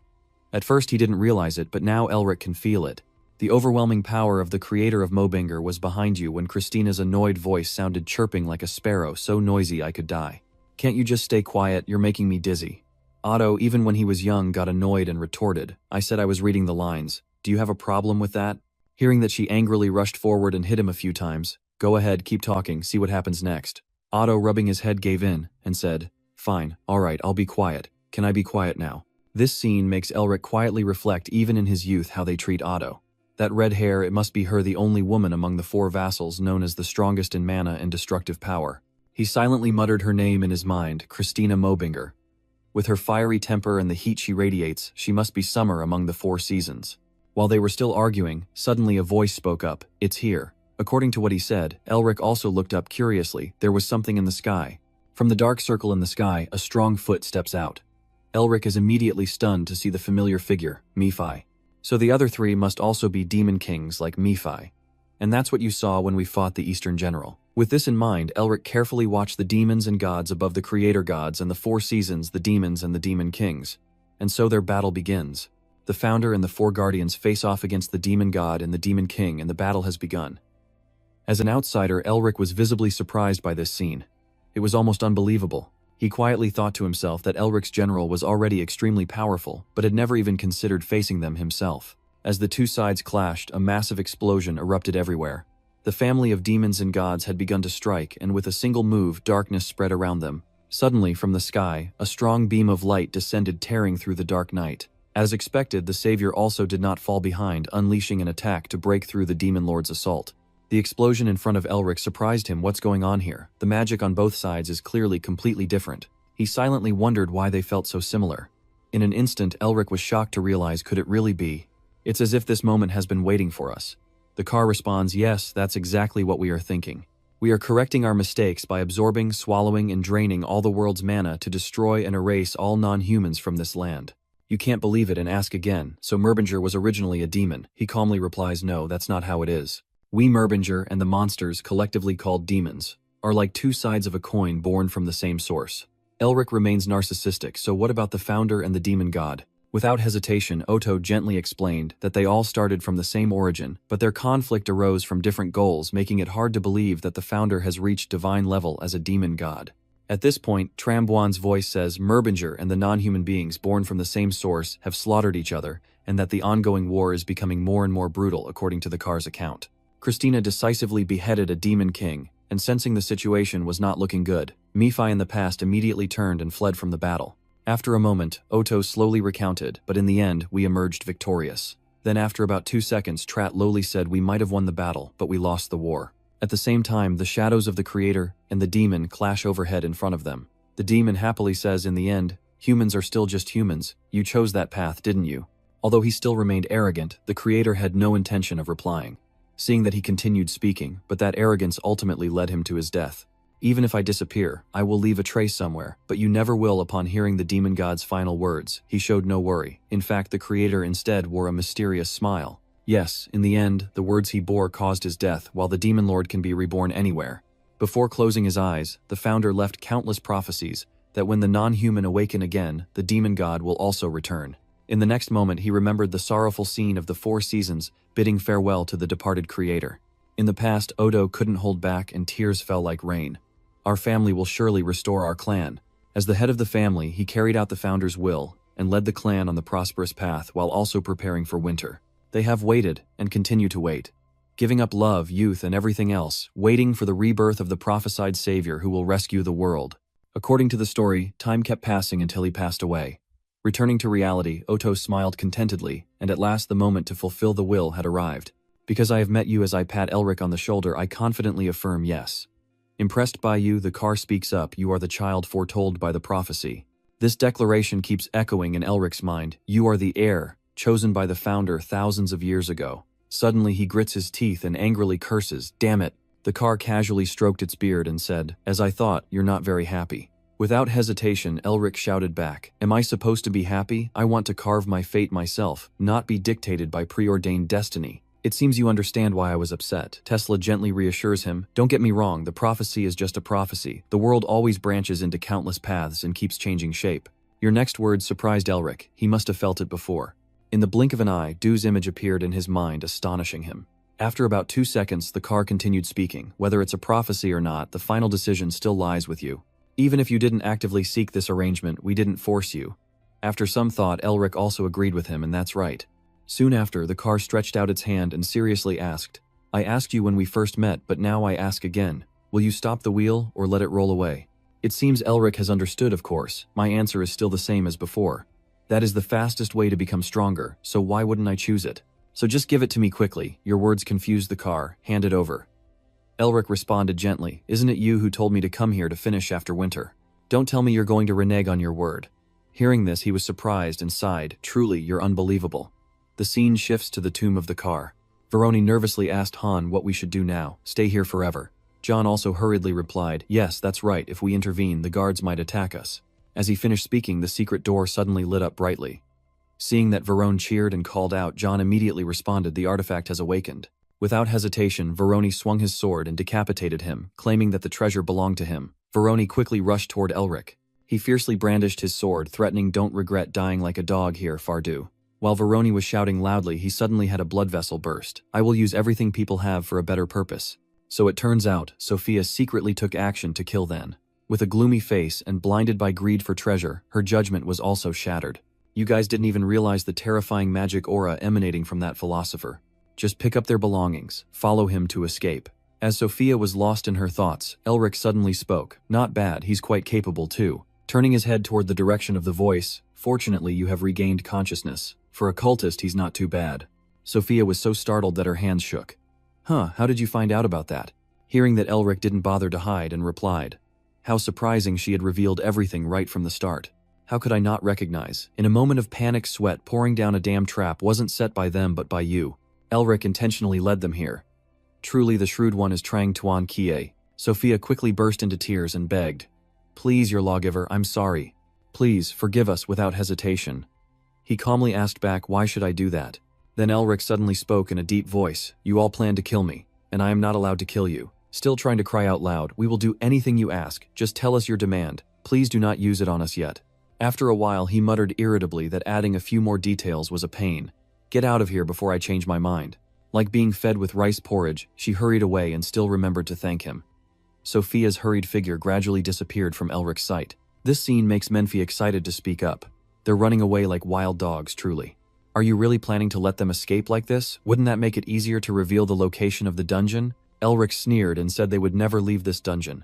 At first he didn't realize it, but now Elric can feel it. The overwhelming power of the creator of Mobinger was behind you when Christina's annoyed voice sounded chirping like a sparrow, so noisy I could die. Can't you just stay quiet? You're making me dizzy. Otto, even when he was young, got annoyed and retorted, I said I was reading the lines. Do you have a problem with that? Hearing that she angrily rushed forward and hit him a few times. Go ahead, keep talking, see what happens next. Otto, rubbing his head, gave in and said, fine, alright, I'll be quiet. Can I be quiet now? This scene makes Elric quietly reflect even in his youth how they treat Otto. That red hair, it must be her, the only woman among the 4 vassals known as the strongest in mana and destructive power. He silently muttered her name in his mind, Christina Mobinger. With her fiery temper and the heat she radiates, she must be summer among the 4 seasons. While they were still arguing, suddenly a voice spoke up, it's here. According to what he said, Elric also looked up curiously. There was something in the sky. From the dark circle in the sky, a strong foot steps out. Elric is immediately stunned to see the familiar figure, Mephi. So the other 3 must also be demon kings like Mephi. And that's what you saw when we fought the Eastern General. With this in mind, Elric carefully watched the demons and gods above the creator gods and the 4 seasons, the demons and the demon kings. And so their battle begins. The founder and the 4 guardians face off against the demon god and the demon king, and the battle has begun. As an outsider, Elric was visibly surprised by this scene. It was almost unbelievable. He quietly thought to himself that Elric's general was already extremely powerful, but had never even considered facing them himself. As the 2 sides clashed, a massive explosion erupted everywhere. The family of demons and gods had begun to strike, and with a single move, darkness spread around them. Suddenly, from the sky, a strong beam of light descended, tearing through the dark night. As expected, the savior also did not fall behind, unleashing an attack to break through the demon lord's assault. The explosion in front of Elric surprised him. What's going on here? The magic on both sides is clearly completely different. He silently wondered why they felt so similar. In an instant, Elric was shocked to realize, could it really be? It's as if this moment has been waiting for us. The car responds, yes, that's exactly what we are thinking. We are correcting our mistakes by absorbing, swallowing, and draining all the world's mana to destroy and erase all non-humans from this land. You can't believe it and ask again, so Merbinger was originally a demon. He calmly replies, no, that's not how it is. We Merbinger and the monsters, collectively called demons, are like 2 sides of a coin born from the same source. Elric remains narcissistic, so what about the founder and the demon god? Without hesitation, Otto gently explained that they all started from the same origin, but their conflict arose from different goals, making it hard to believe that the founder has reached divine level as a demon god. At this point, Trambuan's voice says Merbinger and the non-human beings born from the same source have slaughtered each other, and that the ongoing war is becoming more and more brutal according to the car's account. Christina decisively beheaded a demon king, and sensing the situation was not looking good, Mephi in the past immediately turned and fled from the battle. After a moment, Otto slowly recounted, but in the end, we emerged victorious. Then after about 2 seconds, Trat lowly said we might have won the battle, but we lost the war. At the same time, the shadows of the creator and the demon clash overhead in front of them. The demon happily says in the end, humans are still just humans. You chose that path, didn't you? Although he still remained arrogant, the creator had no intention of replying. Seeing that he continued speaking, but that arrogance ultimately led him to his death. Even if I disappear, I will leave a trace somewhere, but you never will. Upon hearing the demon god's final words, he showed no worry. In fact, the creator instead wore a mysterious smile. Yes, in the end, the words he bore caused his death, while the demon lord can be reborn anywhere. Before closing his eyes, the founder left countless prophecies that when the non-human awaken again, the demon god will also return. In the next moment, he remembered the sorrowful scene of the 4 seasons, bidding farewell to the departed creator. In the past, Odo couldn't hold back and tears fell like rain. Our family will surely restore our clan. As the head of the family, he carried out the founder's will and led the clan on the prosperous path while also preparing for winter. They have waited and continue to wait, giving up love, youth, and everything else, waiting for the rebirth of the prophesied savior who will rescue the world. According to the story, time kept passing until he passed away. Returning to reality, Otto smiled contentedly, and at last the moment to fulfill the will had arrived. Because I have met you, as I pat Elric on the shoulder, I confidently affirm yes. Impressed by you, the car speaks up, you are the child foretold by the prophecy. This declaration keeps echoing in Elric's mind, you are the heir, chosen by the founder thousands of years ago. Suddenly he grits his teeth and angrily curses, "Damn it." The car casually stroked its beard and said, "As I thought, you're not very happy." Without hesitation, Elric shouted back, "Am I supposed to be happy? I want to carve my fate myself, not be dictated by preordained destiny." "It seems you understand why I was upset." Tesla gently reassures him, "Don't get me wrong, the prophecy is just a prophecy. The world always branches into countless paths and keeps changing shape." Your next words surprised Elric. He must have felt it before. In the blink of an eye, Du's image appeared in his mind, astonishing him. After about 2 seconds, the car continued speaking. "Whether it's a prophecy or not, the final decision still lies with you. Even if you didn't actively seek this arrangement, we didn't force you." After some thought, Elric also agreed with him, and that's right. Soon after, the car stretched out its hand and seriously asked, "I asked you when we first met, but now I ask again. Will you stop the wheel or let it roll away?" It seems Elric has understood, of course. My answer is still the same as before. That is the fastest way to become stronger, so why wouldn't I choose it? So just give it to me quickly. Your words confused the car. Hand it over. Elric responded gently, "Isn't it you who told me to come here to finish after winter? Don't tell me you're going to renege on your word." Hearing this, he was surprised and sighed, "Truly, you're unbelievable." The scene shifts to the tomb of the car. Veroni nervously asked Han what we should do now. "Stay here forever." John also hurriedly replied, "Yes, that's right. If we intervene, the guards might attack us." As he finished speaking, the secret door suddenly lit up brightly. Seeing that Verone cheered and called out, John immediately responded, "The artifact has awakened." Without hesitation, Veroni swung his sword and decapitated him, claiming that the treasure belonged to him. Veroni quickly rushed toward Elric. He fiercely brandished his sword, threatening, "Don't regret dying like a dog here, Fardu." While Veroni was shouting loudly, he suddenly had a blood vessel burst. "I will use everything people have for a better purpose." So it turns out, Sophia secretly took action to kill Then. With a gloomy face and blinded by greed for treasure, her judgment was also shattered. You guys didn't even realize the terrifying magic aura emanating from that philosopher. Just pick up their belongings, follow him to escape. As Sophia was lost in her thoughts, Elric suddenly spoke. "Not bad, he's quite capable too." Turning his head toward the direction of the voice, "Fortunately, you have regained consciousness. For a cultist, he's not too bad." Sophia was so startled that her hands shook. "Huh, how did you find out about that?" Hearing that Elric didn't bother to hide and replied. How surprising, she had revealed everything right from the start. How could I not recognize? In a moment of panic, sweat pouring down, a damn trap wasn't set by them but by you. Elric intentionally led them here. Truly the shrewd one is Trang Tuan Kie. Sophia quickly burst into tears and begged. "Please, your lawgiver, I'm sorry. Please, forgive us," without hesitation. He calmly asked back, "Why should I do that?" Then Elric suddenly spoke in a deep voice. "You all plan to kill me, and I am not allowed to kill you." Still trying to cry out loud, "We will do anything you ask. Just tell us your demand. Please do not use it on us yet." After a while, he muttered irritably that adding a few more details was a pain. "Get out of here before I change my mind." Like being fed with rice porridge, she hurried away and still remembered to thank him. Sophia's hurried figure gradually disappeared from Elric's sight. This scene makes Menfi excited to speak up. They're running away like wild dogs, truly. Are you really planning to let them escape like this? Wouldn't that make it easier to reveal the location of the dungeon? Elric sneered and said they would never leave this dungeon.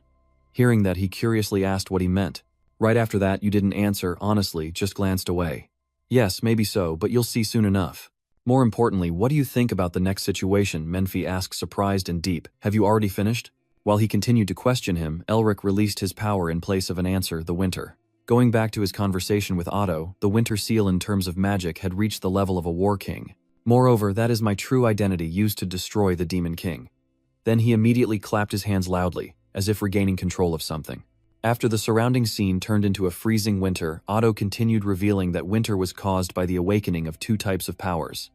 Hearing that, he curiously asked what he meant. Right after that, you didn't answer, honestly, just glanced away. Yes, maybe so, but you'll see soon enough. More importantly, what do you think about the next situation? Menfi asked, surprised and deep. Have you already finished? While he continued to question him, Elric released his power in place of an answer, the winter. Going back to his conversation with Otto, the winter seal in terms of magic had reached the level of a war king. Moreover, that is my true identity used to destroy the demon king. Then he immediately clapped his hands loudly, as if regaining control of something. After the surrounding scene turned into a freezing winter, Otto continued revealing that winter was caused by the awakening of 2 types of powers.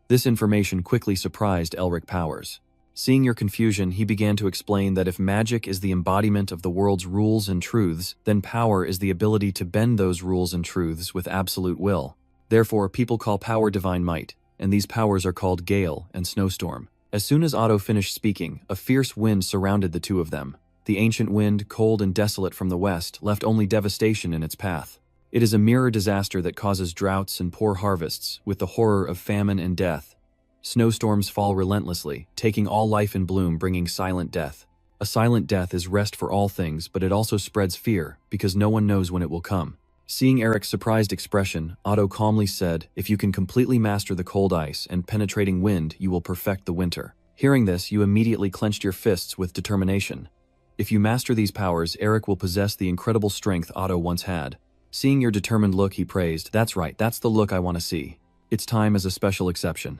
This information quickly surprised Elric Powers. Seeing your confusion, he began to explain that if magic is the embodiment of the world's rules and truths, then power is the ability to bend those rules and truths with absolute will. Therefore, people call power divine might, and these powers are called gale and snowstorm. As soon as Otto finished speaking, a fierce wind surrounded the two of them. The ancient wind, cold and desolate from the west, left only devastation in its path. It is a mirror disaster that causes droughts and poor harvests, with the horror of famine and death. Snowstorms fall relentlessly, taking all life in bloom, bringing silent death. A silent death is rest for all things, but it also spreads fear, because no one knows when it will come. Seeing Eric's surprised expression, Otto calmly said, "If you can completely master the cold ice and penetrating wind, you will perfect the winter." Hearing this, you immediately clenched your fists with determination. If you master these powers, Eric will possess the incredible strength Otto once had. Seeing your determined look, he praised, "That's right, that's the look I want to see." It's time as a special exception.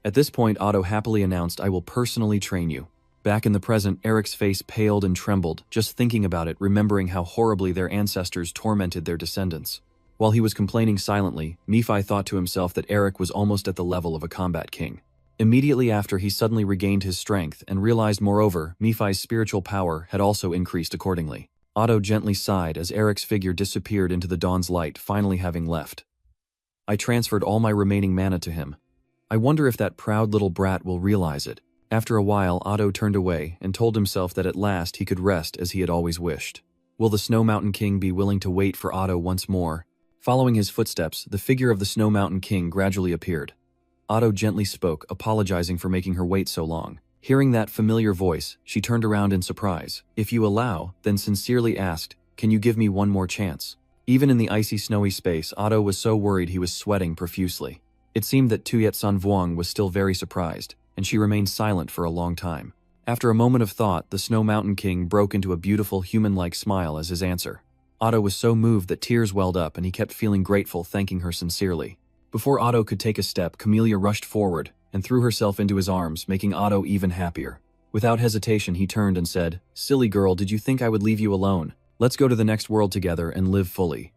At this point, Otto happily announced, I will personally train you. Back in the present, Eric's face paled and trembled, just thinking about it, remembering how horribly their ancestors tormented their descendants. While he was complaining silently, Nephi thought to himself that Eric was almost at the level of a combat king. Immediately after, he suddenly regained his strength and realized, moreover, Nephi's spiritual power had also increased accordingly. Otto gently sighed as Eric's figure disappeared into the dawn's light, finally having left. I transferred all my remaining mana to him. I wonder if that proud little brat will realize it. After a while, Otto turned away and told himself that at last he could rest as he had always wished. Will the Snow Mountain King be willing to wait for Otto once more? Following his footsteps, the figure of the Snow Mountain King gradually appeared. Otto gently spoke, apologizing for making her wait so long. Hearing that familiar voice, she turned around in surprise. If you allow, then sincerely asked, can you give me one more chance? Even in the icy snowy space, Otto was so worried he was sweating profusely. It seemed that Tuyet San Vuong was still very surprised, and she remained silent for a long time. After a moment of thought, the Snow Mountain King broke into a beautiful human-like smile as his answer. Otto was so moved that tears welled up and he kept feeling grateful, thanking her sincerely. Before Otto could take a step, Camellia rushed forward and threw herself into his arms, making Otto even happier. Without hesitation, he turned and said, Silly girl, did you think I would leave you alone? Let's go to the next world together and live fully.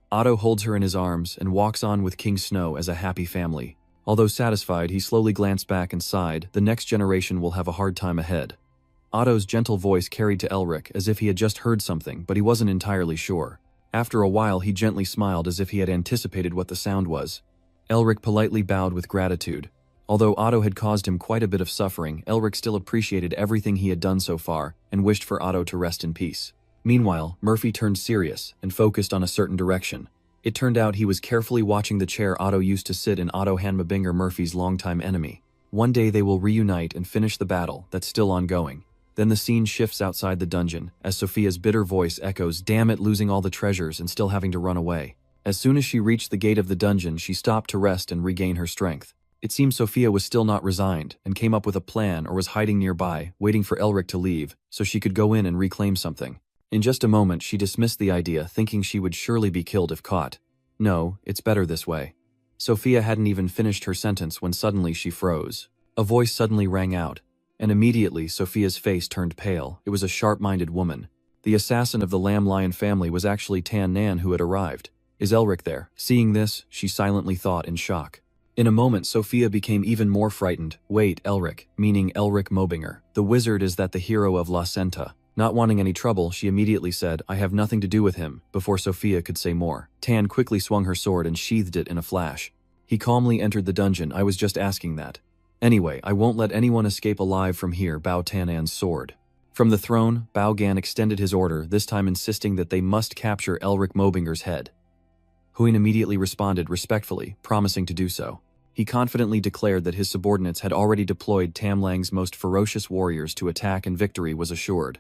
Otto holds her in his arms and walks on with King Snow as a happy family. Although satisfied, he slowly glanced back and sighed, the next generation will have a hard time ahead. Otto's gentle voice carried to Elric as if he had just heard something, but he wasn't entirely sure. After a while, he gently smiled as if he had anticipated what the sound was. Elric politely bowed with gratitude. Although Otto had caused him quite a bit of suffering, Elric still appreciated everything he had done so far and wished for Otto to rest in peace. Meanwhile, Murphy turned serious and focused on a certain direction. It turned out he was carefully watching the chair Otto used to sit in, Otto Hanmabinger, Murphy's longtime enemy. One day they will reunite and finish the battle that's still ongoing. Then the scene shifts outside the dungeon, as Sophia's bitter voice echoes, damn it, losing all the treasures and still having to run away. As soon as she reached the gate of the dungeon, she stopped to rest and regain her strength. It seemed Sophia was still not resigned, and came up with a plan or was hiding nearby, waiting for Elric to leave, so she could go in and reclaim something. In just a moment, she dismissed the idea, thinking she would surely be killed if caught. No, it's better this way. Sophia hadn't even finished her sentence when suddenly she froze. A voice suddenly rang out, and immediately Sophia's face turned pale. It was a sharp-minded woman. The assassin of the Lamb Lion family was actually Tan Nan, who had arrived. Is Elric there? Seeing this, she silently thought in shock. In a moment, Sophia became even more frightened. Wait, Elric, meaning Elric Mobinger. The wizard is that the hero of La Senta. Not wanting any trouble, she immediately said, I have nothing to do with him, before Sophia could say more. Tan quickly swung her sword and sheathed it in a flash. He calmly entered the dungeon. I was just asking that. Anyway, I won't let anyone escape alive from here, Bao Tanan's sword. From the throne, Bao Gan extended his order, this time insisting that they must capture Elric Mobinger's head. Huin immediately responded respectfully, promising to do so. He confidently declared that his subordinates had already deployed Tam Lang's most ferocious warriors to attack and victory was assured.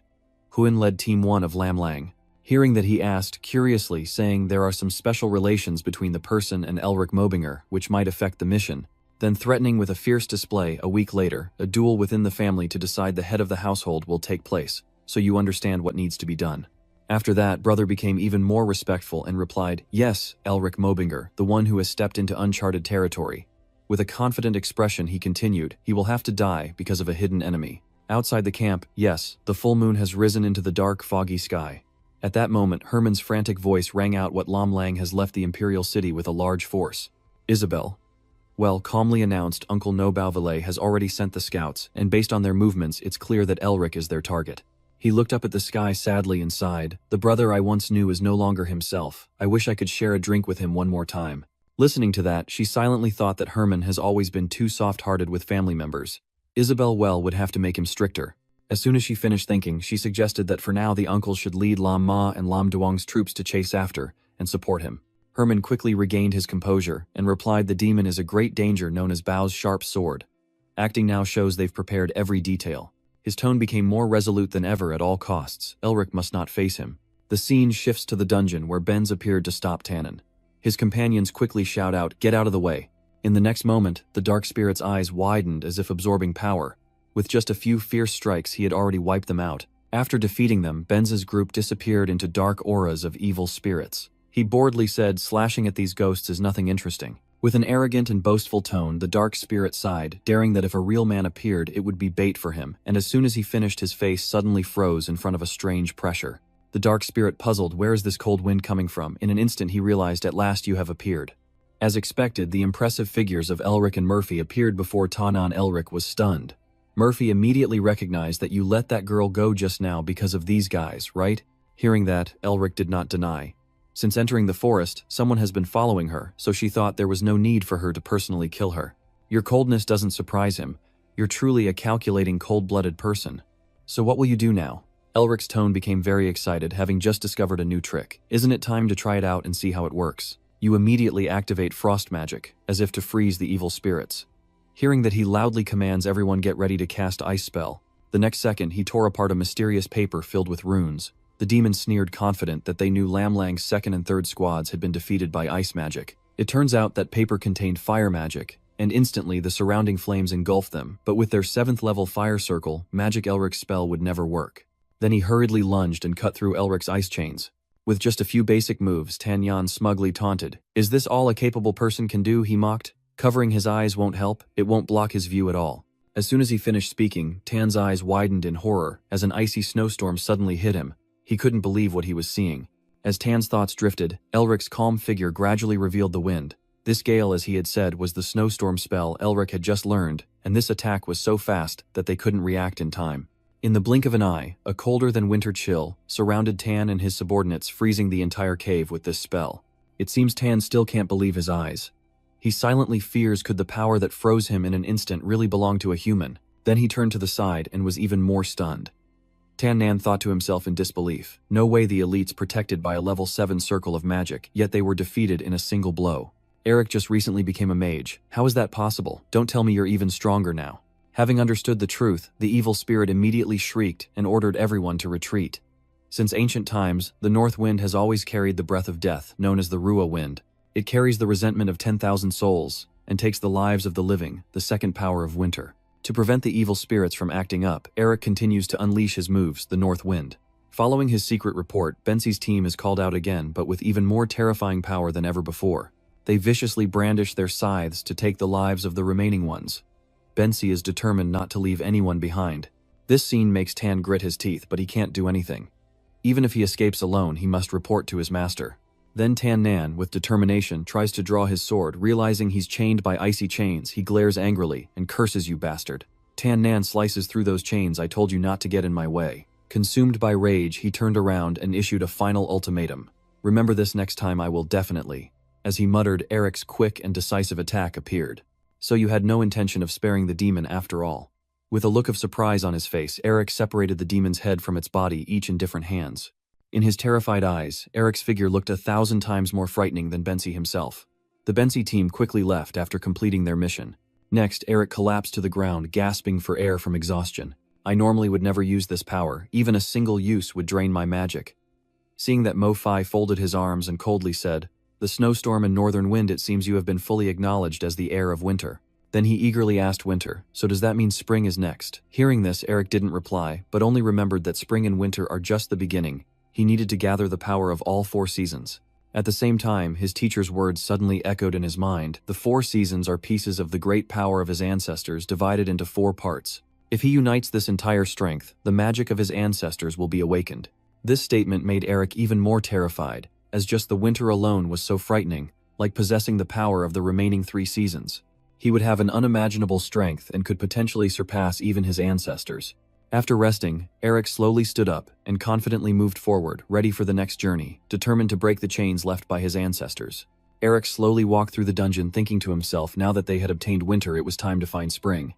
Huin led Team 1 of Lam Lang. Hearing that, he asked, curiously, saying there are some special relations between the person and Elric Mobinger, which might affect the mission. Then threatening with a fierce display, a week later, a duel within the family to decide the head of the household will take place, so you understand what needs to be done. After that, brother became even more respectful and replied, yes, Elric Mobinger, the one who has stepped into uncharted territory. With a confident expression, he continued, he will have to die because of a hidden enemy. Outside the camp, yes, the full moon has risen into the dark, foggy sky. At that moment, Herman's frantic voice rang out, what Lam Lang has left the imperial city with a large force. Isabel. Well, calmly announced, Uncle No Bauvillé has already sent the scouts, and based on their movements, it's clear that Elric is their target. He looked up at the sky sadly and sighed, the brother I once knew is no longer himself. I wish I could share a drink with him one more time. Listening to that, she silently thought that Herman has always been too soft-hearted with family members. Isabel would have to make him stricter. As soon as she finished thinking, she suggested that for now the uncles should lead Lam Ma and Lam Duong's troops to chase after and support him. Herman quickly regained his composure and replied, the demon is a great danger known as Bao's sharp sword. Acting now shows they've prepared every detail. His tone became more resolute than ever. At all costs, Elric must not face him. The scene shifts to the dungeon where Benz appeared to stop Tannen. His companions quickly shout out, get out of the way. In the next moment, the dark spirit's eyes widened as if absorbing power. With just a few fierce strikes, he had already wiped them out. After defeating them, Benz's group disappeared into dark auras of evil spirits. He boredly said, slashing at these ghosts is nothing interesting. With an arrogant and boastful tone, the dark spirit sighed, daring that if a real man appeared, it would be bait for him, and as soon as he finished, his face suddenly froze in front of a strange pressure. The dark spirit puzzled, where is this cold wind coming from? In an instant he realized, at last you have appeared. As expected, the impressive figures of Elric and Murphy appeared before Tanan. Elric was stunned. Murphy immediately recognized that you let that girl go just now because of these guys, right? Hearing that, Elric did not deny. Since entering the forest, someone has been following her, so she thought there was no need for her to personally kill her. Your coldness doesn't surprise him. You're truly a calculating, cold-blooded person. So what will you do now? Elric's tone became very excited, having just discovered a new trick. Isn't it time to try it out and see how it works? You immediately activate frost magic, as if to freeze the evil spirits. Hearing that, he loudly commands everyone get ready to cast ice spell. The next second, he tore apart a mysterious paper filled with runes. The demon sneered, confident that they knew Lamlang's second and third squads had been defeated by ice magic. It turns out that paper contained fire magic, and instantly the surrounding flames engulfed them, but with their 7th level fire circle, magic Elric's spell would never work. Then he hurriedly lunged and cut through Elric's ice chains. With just a few basic moves, Tan Yan smugly taunted. Is this all a capable person can do? He mocked. Covering his eyes won't help, it won't block his view at all. As soon as he finished speaking, Tan's eyes widened in horror as an icy snowstorm suddenly hit him. He couldn't believe what he was seeing. As Tan's thoughts drifted, Elric's calm figure gradually revealed the wind. This gale, as he had said, was the snowstorm spell Elric had just learned, and this attack was so fast that they couldn't react in time. In the blink of an eye, a colder-than-winter chill surrounded Tan and his subordinates, freezing the entire cave with this spell. It seems Tan still can't believe his eyes. He silently fears, could the power that froze him in an instant really belong to a human? Then he turned to the side and was even more stunned. Tan Nan thought to himself in disbelief. No way, the elites protected by a level 7 circle of magic, yet they were defeated in a single blow. Eric just recently became a mage. How is that possible? Don't tell me you're even stronger now. Having understood the truth, the evil spirit immediately shrieked and ordered everyone to retreat. Since ancient times, the north wind has always carried the breath of death, known as the Rua wind. It carries the resentment of 10,000 souls, and takes the lives of the living, the second power of winter. To prevent the evil spirits from acting up, Eric continues to unleash his moves, the North Wind. Following his secret report, Bensie's team is called out again, but with even more terrifying power than ever before. They viciously brandish their scythes to take the lives of the remaining ones. Bensie is determined not to leave anyone behind. This scene makes Tan grit his teeth, but he can't do anything. Even if he escapes alone, he must report to his master. Then Tan Nan, with determination, tries to draw his sword. Realizing he's chained by icy chains, he glares angrily and curses, "You bastard." Tan Nan slices through those chains. "I told you not to get in my way." Consumed by rage, he turned around and issued a final ultimatum. "Remember this next time, I will definitely." As he muttered, Eric's quick and decisive attack appeared. "So you had no intention of sparing the demon after all." With a look of surprise on his face, Eric separated the demon's head from its body, each in different hands. In his terrified eyes, Eric's figure looked 1,000 times more frightening than Bensie himself. The Bensie team quickly left after completing their mission. Next, Eric collapsed to the ground, gasping for air from exhaustion. "I normally would never use this power. Even a single use would drain my magic." Seeing that, Mo-Fi folded his arms and coldly said, "The snowstorm and northern wind, it seems you have been fully acknowledged as the heir of winter." Then he eagerly asked Winter, "So does that mean spring is next?" Hearing this, Eric didn't reply, but only remembered that spring and winter are just the beginning. He needed to gather the power of all 4 seasons. At the same time, his teacher's words suddenly echoed in his mind. The 4 seasons are pieces of the great power of his ancestors divided into 4 parts. If he unites this entire strength, the magic of his ancestors will be awakened. This statement made Eric even more terrified, as just the winter alone was so frightening, like possessing the power of the remaining 3 seasons. He would have an unimaginable strength and could potentially surpass even his ancestors. After resting, Eric slowly stood up and confidently moved forward, ready for the next journey, determined to break the chains left by his ancestors. Eric slowly walked through the dungeon, thinking to himself, now that they had obtained winter, it was time to find spring.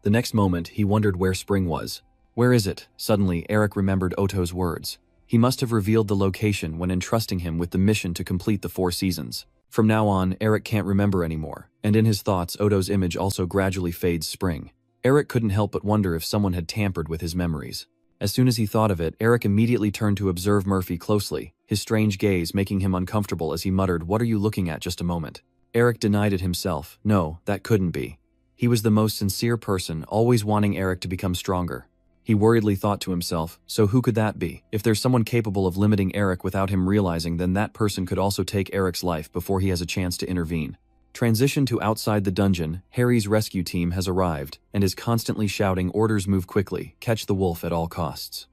The next moment, he wondered where spring was. Where is it? Suddenly, Eric remembered Oto's words. He must have revealed the location when entrusting him with the mission to complete the 4 seasons. From now on, Eric can't remember anymore, and in his thoughts, Oto's image also gradually fades spring. Eric couldn't help but wonder if someone had tampered with his memories. As soon as he thought of it, Eric immediately turned to observe Murphy closely, his strange gaze making him uncomfortable as he muttered, "What are you looking at? Just a moment." Eric denied it himself. No, that couldn't be. He was the most sincere person, always wanting Eric to become stronger. He worriedly thought to himself, so who could that be? If there's someone capable of limiting Eric without him realizing, then that person could also take Eric's life before he has a chance to intervene. Transition to outside the dungeon, Harry's rescue team has arrived and is constantly shouting orders: move quickly, catch the wolf at all costs.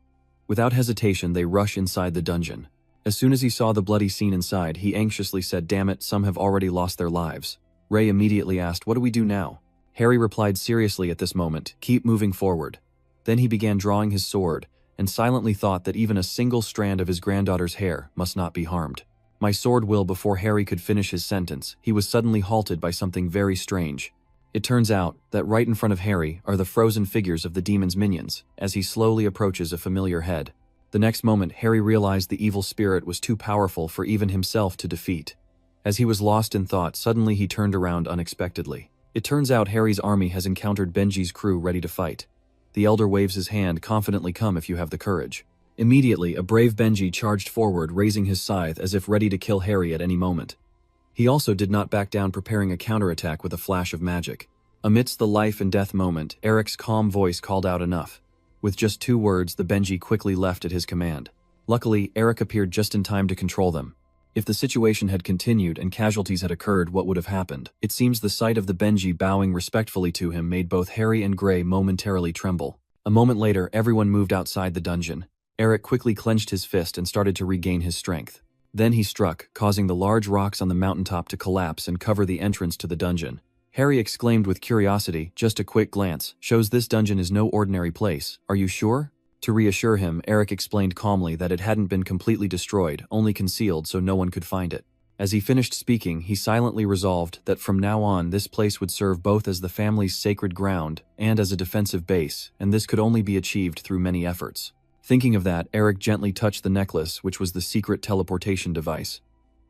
Without hesitation, they rush inside the dungeon. As soon as he saw the bloody scene inside, he anxiously said, "Damn it, some have already lost their lives." Ray immediately asked, "What do we do now?" Harry replied seriously at this moment, "Keep moving forward." Then he began drawing his sword, and silently thought that even a single strand of his granddaughter's hair must not be harmed. "My sword will—" Before Harry could finish his sentence, he was suddenly halted by something very strange. It turns out that right in front of Harry are the frozen figures of the demon's minions, as he slowly approaches a familiar head. The next moment, Harry realized the evil spirit was too powerful for even himself to defeat. As he was lost in thought, suddenly he turned around unexpectedly. It turns out Harry's army has encountered Benji's crew ready to fight. The elder waves his hand confidently, "Come if you have the courage." Immediately, a brave Benji charged forward, raising his scythe as if ready to kill Harry at any moment. He also did not back down, preparing a counterattack with a flash of magic. Amidst the life and death moment, Eric's calm voice called out, "Enough." With just 2 words, the Benji quickly left at his command. Luckily, Eric appeared just in time to control them. If the situation had continued and casualties had occurred, what would have happened? It seems the sight of the Benji bowing respectfully to him made both Harry and Gray momentarily tremble. A moment later, everyone moved outside the dungeon. Eric quickly clenched his fist and started to regain his strength. Then he struck, causing the large rocks on the mountaintop to collapse and cover the entrance to the dungeon. Harry exclaimed with curiosity, "Just a quick glance shows this dungeon is no ordinary place. Are you sure?" To reassure him, Eric explained calmly that it hadn't been completely destroyed, only concealed so no one could find it. As he finished speaking, he silently resolved that from now on this place would serve both as the family's sacred ground and as a defensive base, and this could only be achieved through many efforts. Thinking of that, Eric gently touched the necklace, which was the secret teleportation device.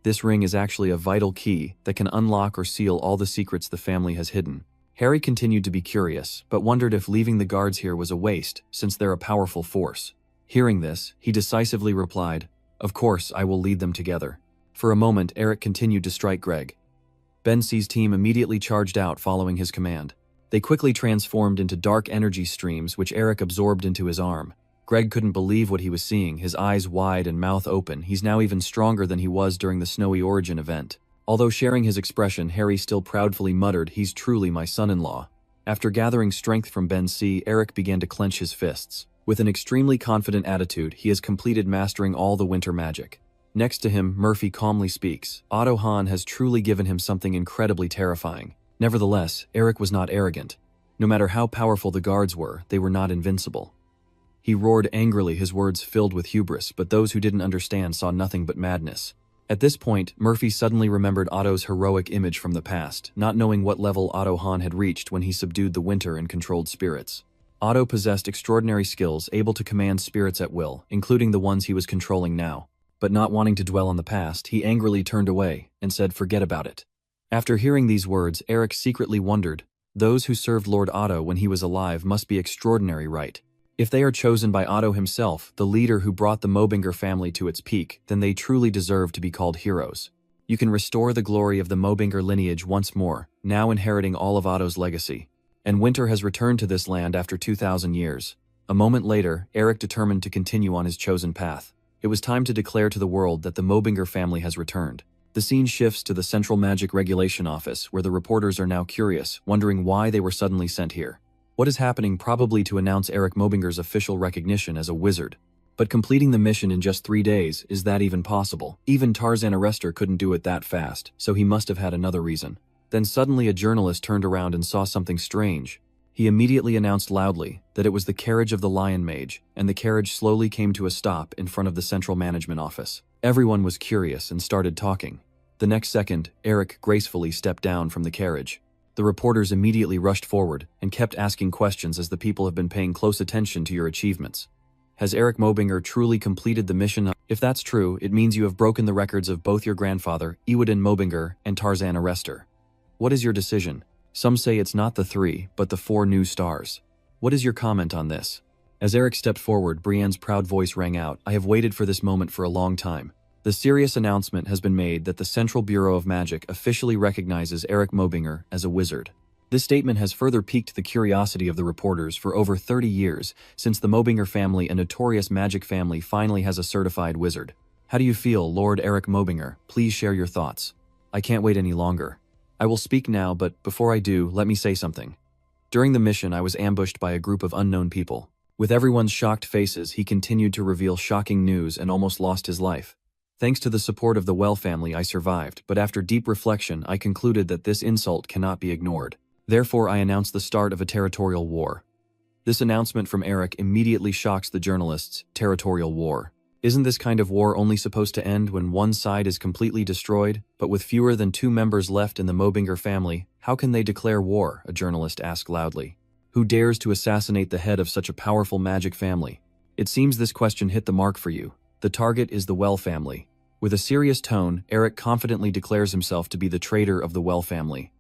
This ring is actually a vital key that can unlock or seal all the secrets the family has hidden. Harry continued to be curious, but wondered if leaving the guards here was a waste, since they're a powerful force. Hearing this, he decisively replied, "Of course, I will lead them together." For a moment, Eric continued to strike Greg. Benji's team immediately charged out following his command. They quickly transformed into dark energy streams, which Eric absorbed into his arm. Greg couldn't believe what he was seeing, his eyes wide and mouth open. He's now even stronger than he was during the Snowy Origin event. Although sharing his expression, Harry still proudly muttered, "He's truly my son-in-law." After gathering strength from Benji, Eric began to clench his fists. With an extremely confident attitude, he has completed mastering all the winter magic. Next to him, Murphy calmly speaks. Otto Hahn has truly given him something incredibly terrifying. Nevertheless, Eric was not arrogant. No matter how powerful the guards were, they were not invincible. He roared angrily, his words filled with hubris, but those who didn't understand saw nothing but madness. At this point, Murphy suddenly remembered Otto's heroic image from the past, not knowing what level Otto Hahn had reached when he subdued the winter and controlled spirits. Otto possessed extraordinary skills, able to command spirits at will, including the ones he was controlling now. But not wanting to dwell on the past, he angrily turned away and said, "Forget about it." After hearing these words, Eric secretly wondered, those who served Lord Otto when he was alive must be extraordinary, right? If they are chosen by Otto himself, the leader who brought the Mobinger family to its peak, then they truly deserve to be called heroes. You can restore the glory of the Mobinger lineage once more, now inheriting all of Otto's legacy. And winter has returned to this land after 2,000 years. A moment later, Eric determined to continue on his chosen path. It was time to declare to the world that the Mobinger family has returned. The scene shifts to the Central Magic Regulation Office, where the reporters are now curious, wondering why they were suddenly sent here. What is happening? Probably to announce Eric Mobinger's official recognition as a wizard. But completing the mission in just 3 days, is that even possible? Even Tarzan Arrestor couldn't do it that fast, so he must have had another reason. Then suddenly a journalist turned around and saw something strange. He immediately announced loudly that it was the carriage of the Lion Mage, and the carriage slowly came to a stop in front of the Central Management Office. Everyone was curious and started talking. The next second, Eric gracefully stepped down from the carriage. The reporters immediately rushed forward and kept asking questions as the people have been paying close attention to your achievements. Has Eric Mobinger truly completed the mission? If that's true, it means you have broken the records of both your grandfather, Ewadin Mobinger, and Tarzan Arrestor. What is your decision? Some say it's not the 3, but the 4 new stars. What is your comment on this? As Eric stepped forward, Brienne's proud voice rang out, "I have waited for this moment for a long time." The serious announcement has been made that the Central Bureau of Magic officially recognizes Eric Mobinger as a wizard. This statement has further piqued the curiosity of the reporters. For over 30 years, since the Mobinger family, a notorious magic family, finally has a certified wizard. How do you feel, Lord Eric Mobinger? Please share your thoughts. I can't wait any longer. I will speak now, but before I do, let me say something. During the mission, I was ambushed by a group of unknown people. With everyone's shocked faces, he continued to reveal shocking news and almost lost his life. Thanks to the support of the Well family, I survived, but after deep reflection, I concluded that this insult cannot be ignored. Therefore, I announced the start of a territorial war. This announcement from Eric immediately shocks the journalists. Territorial war. Isn't this kind of war only supposed to end when one side is completely destroyed? But with fewer than 2 members left in the Mobinger family, how can they declare war? A journalist asked loudly. Who dares to assassinate the head of such a powerful magic family? It seems this question hit the mark for you. The target is the Well family. With a serious tone, Eric confidently declares himself to be the traitor of the Well family.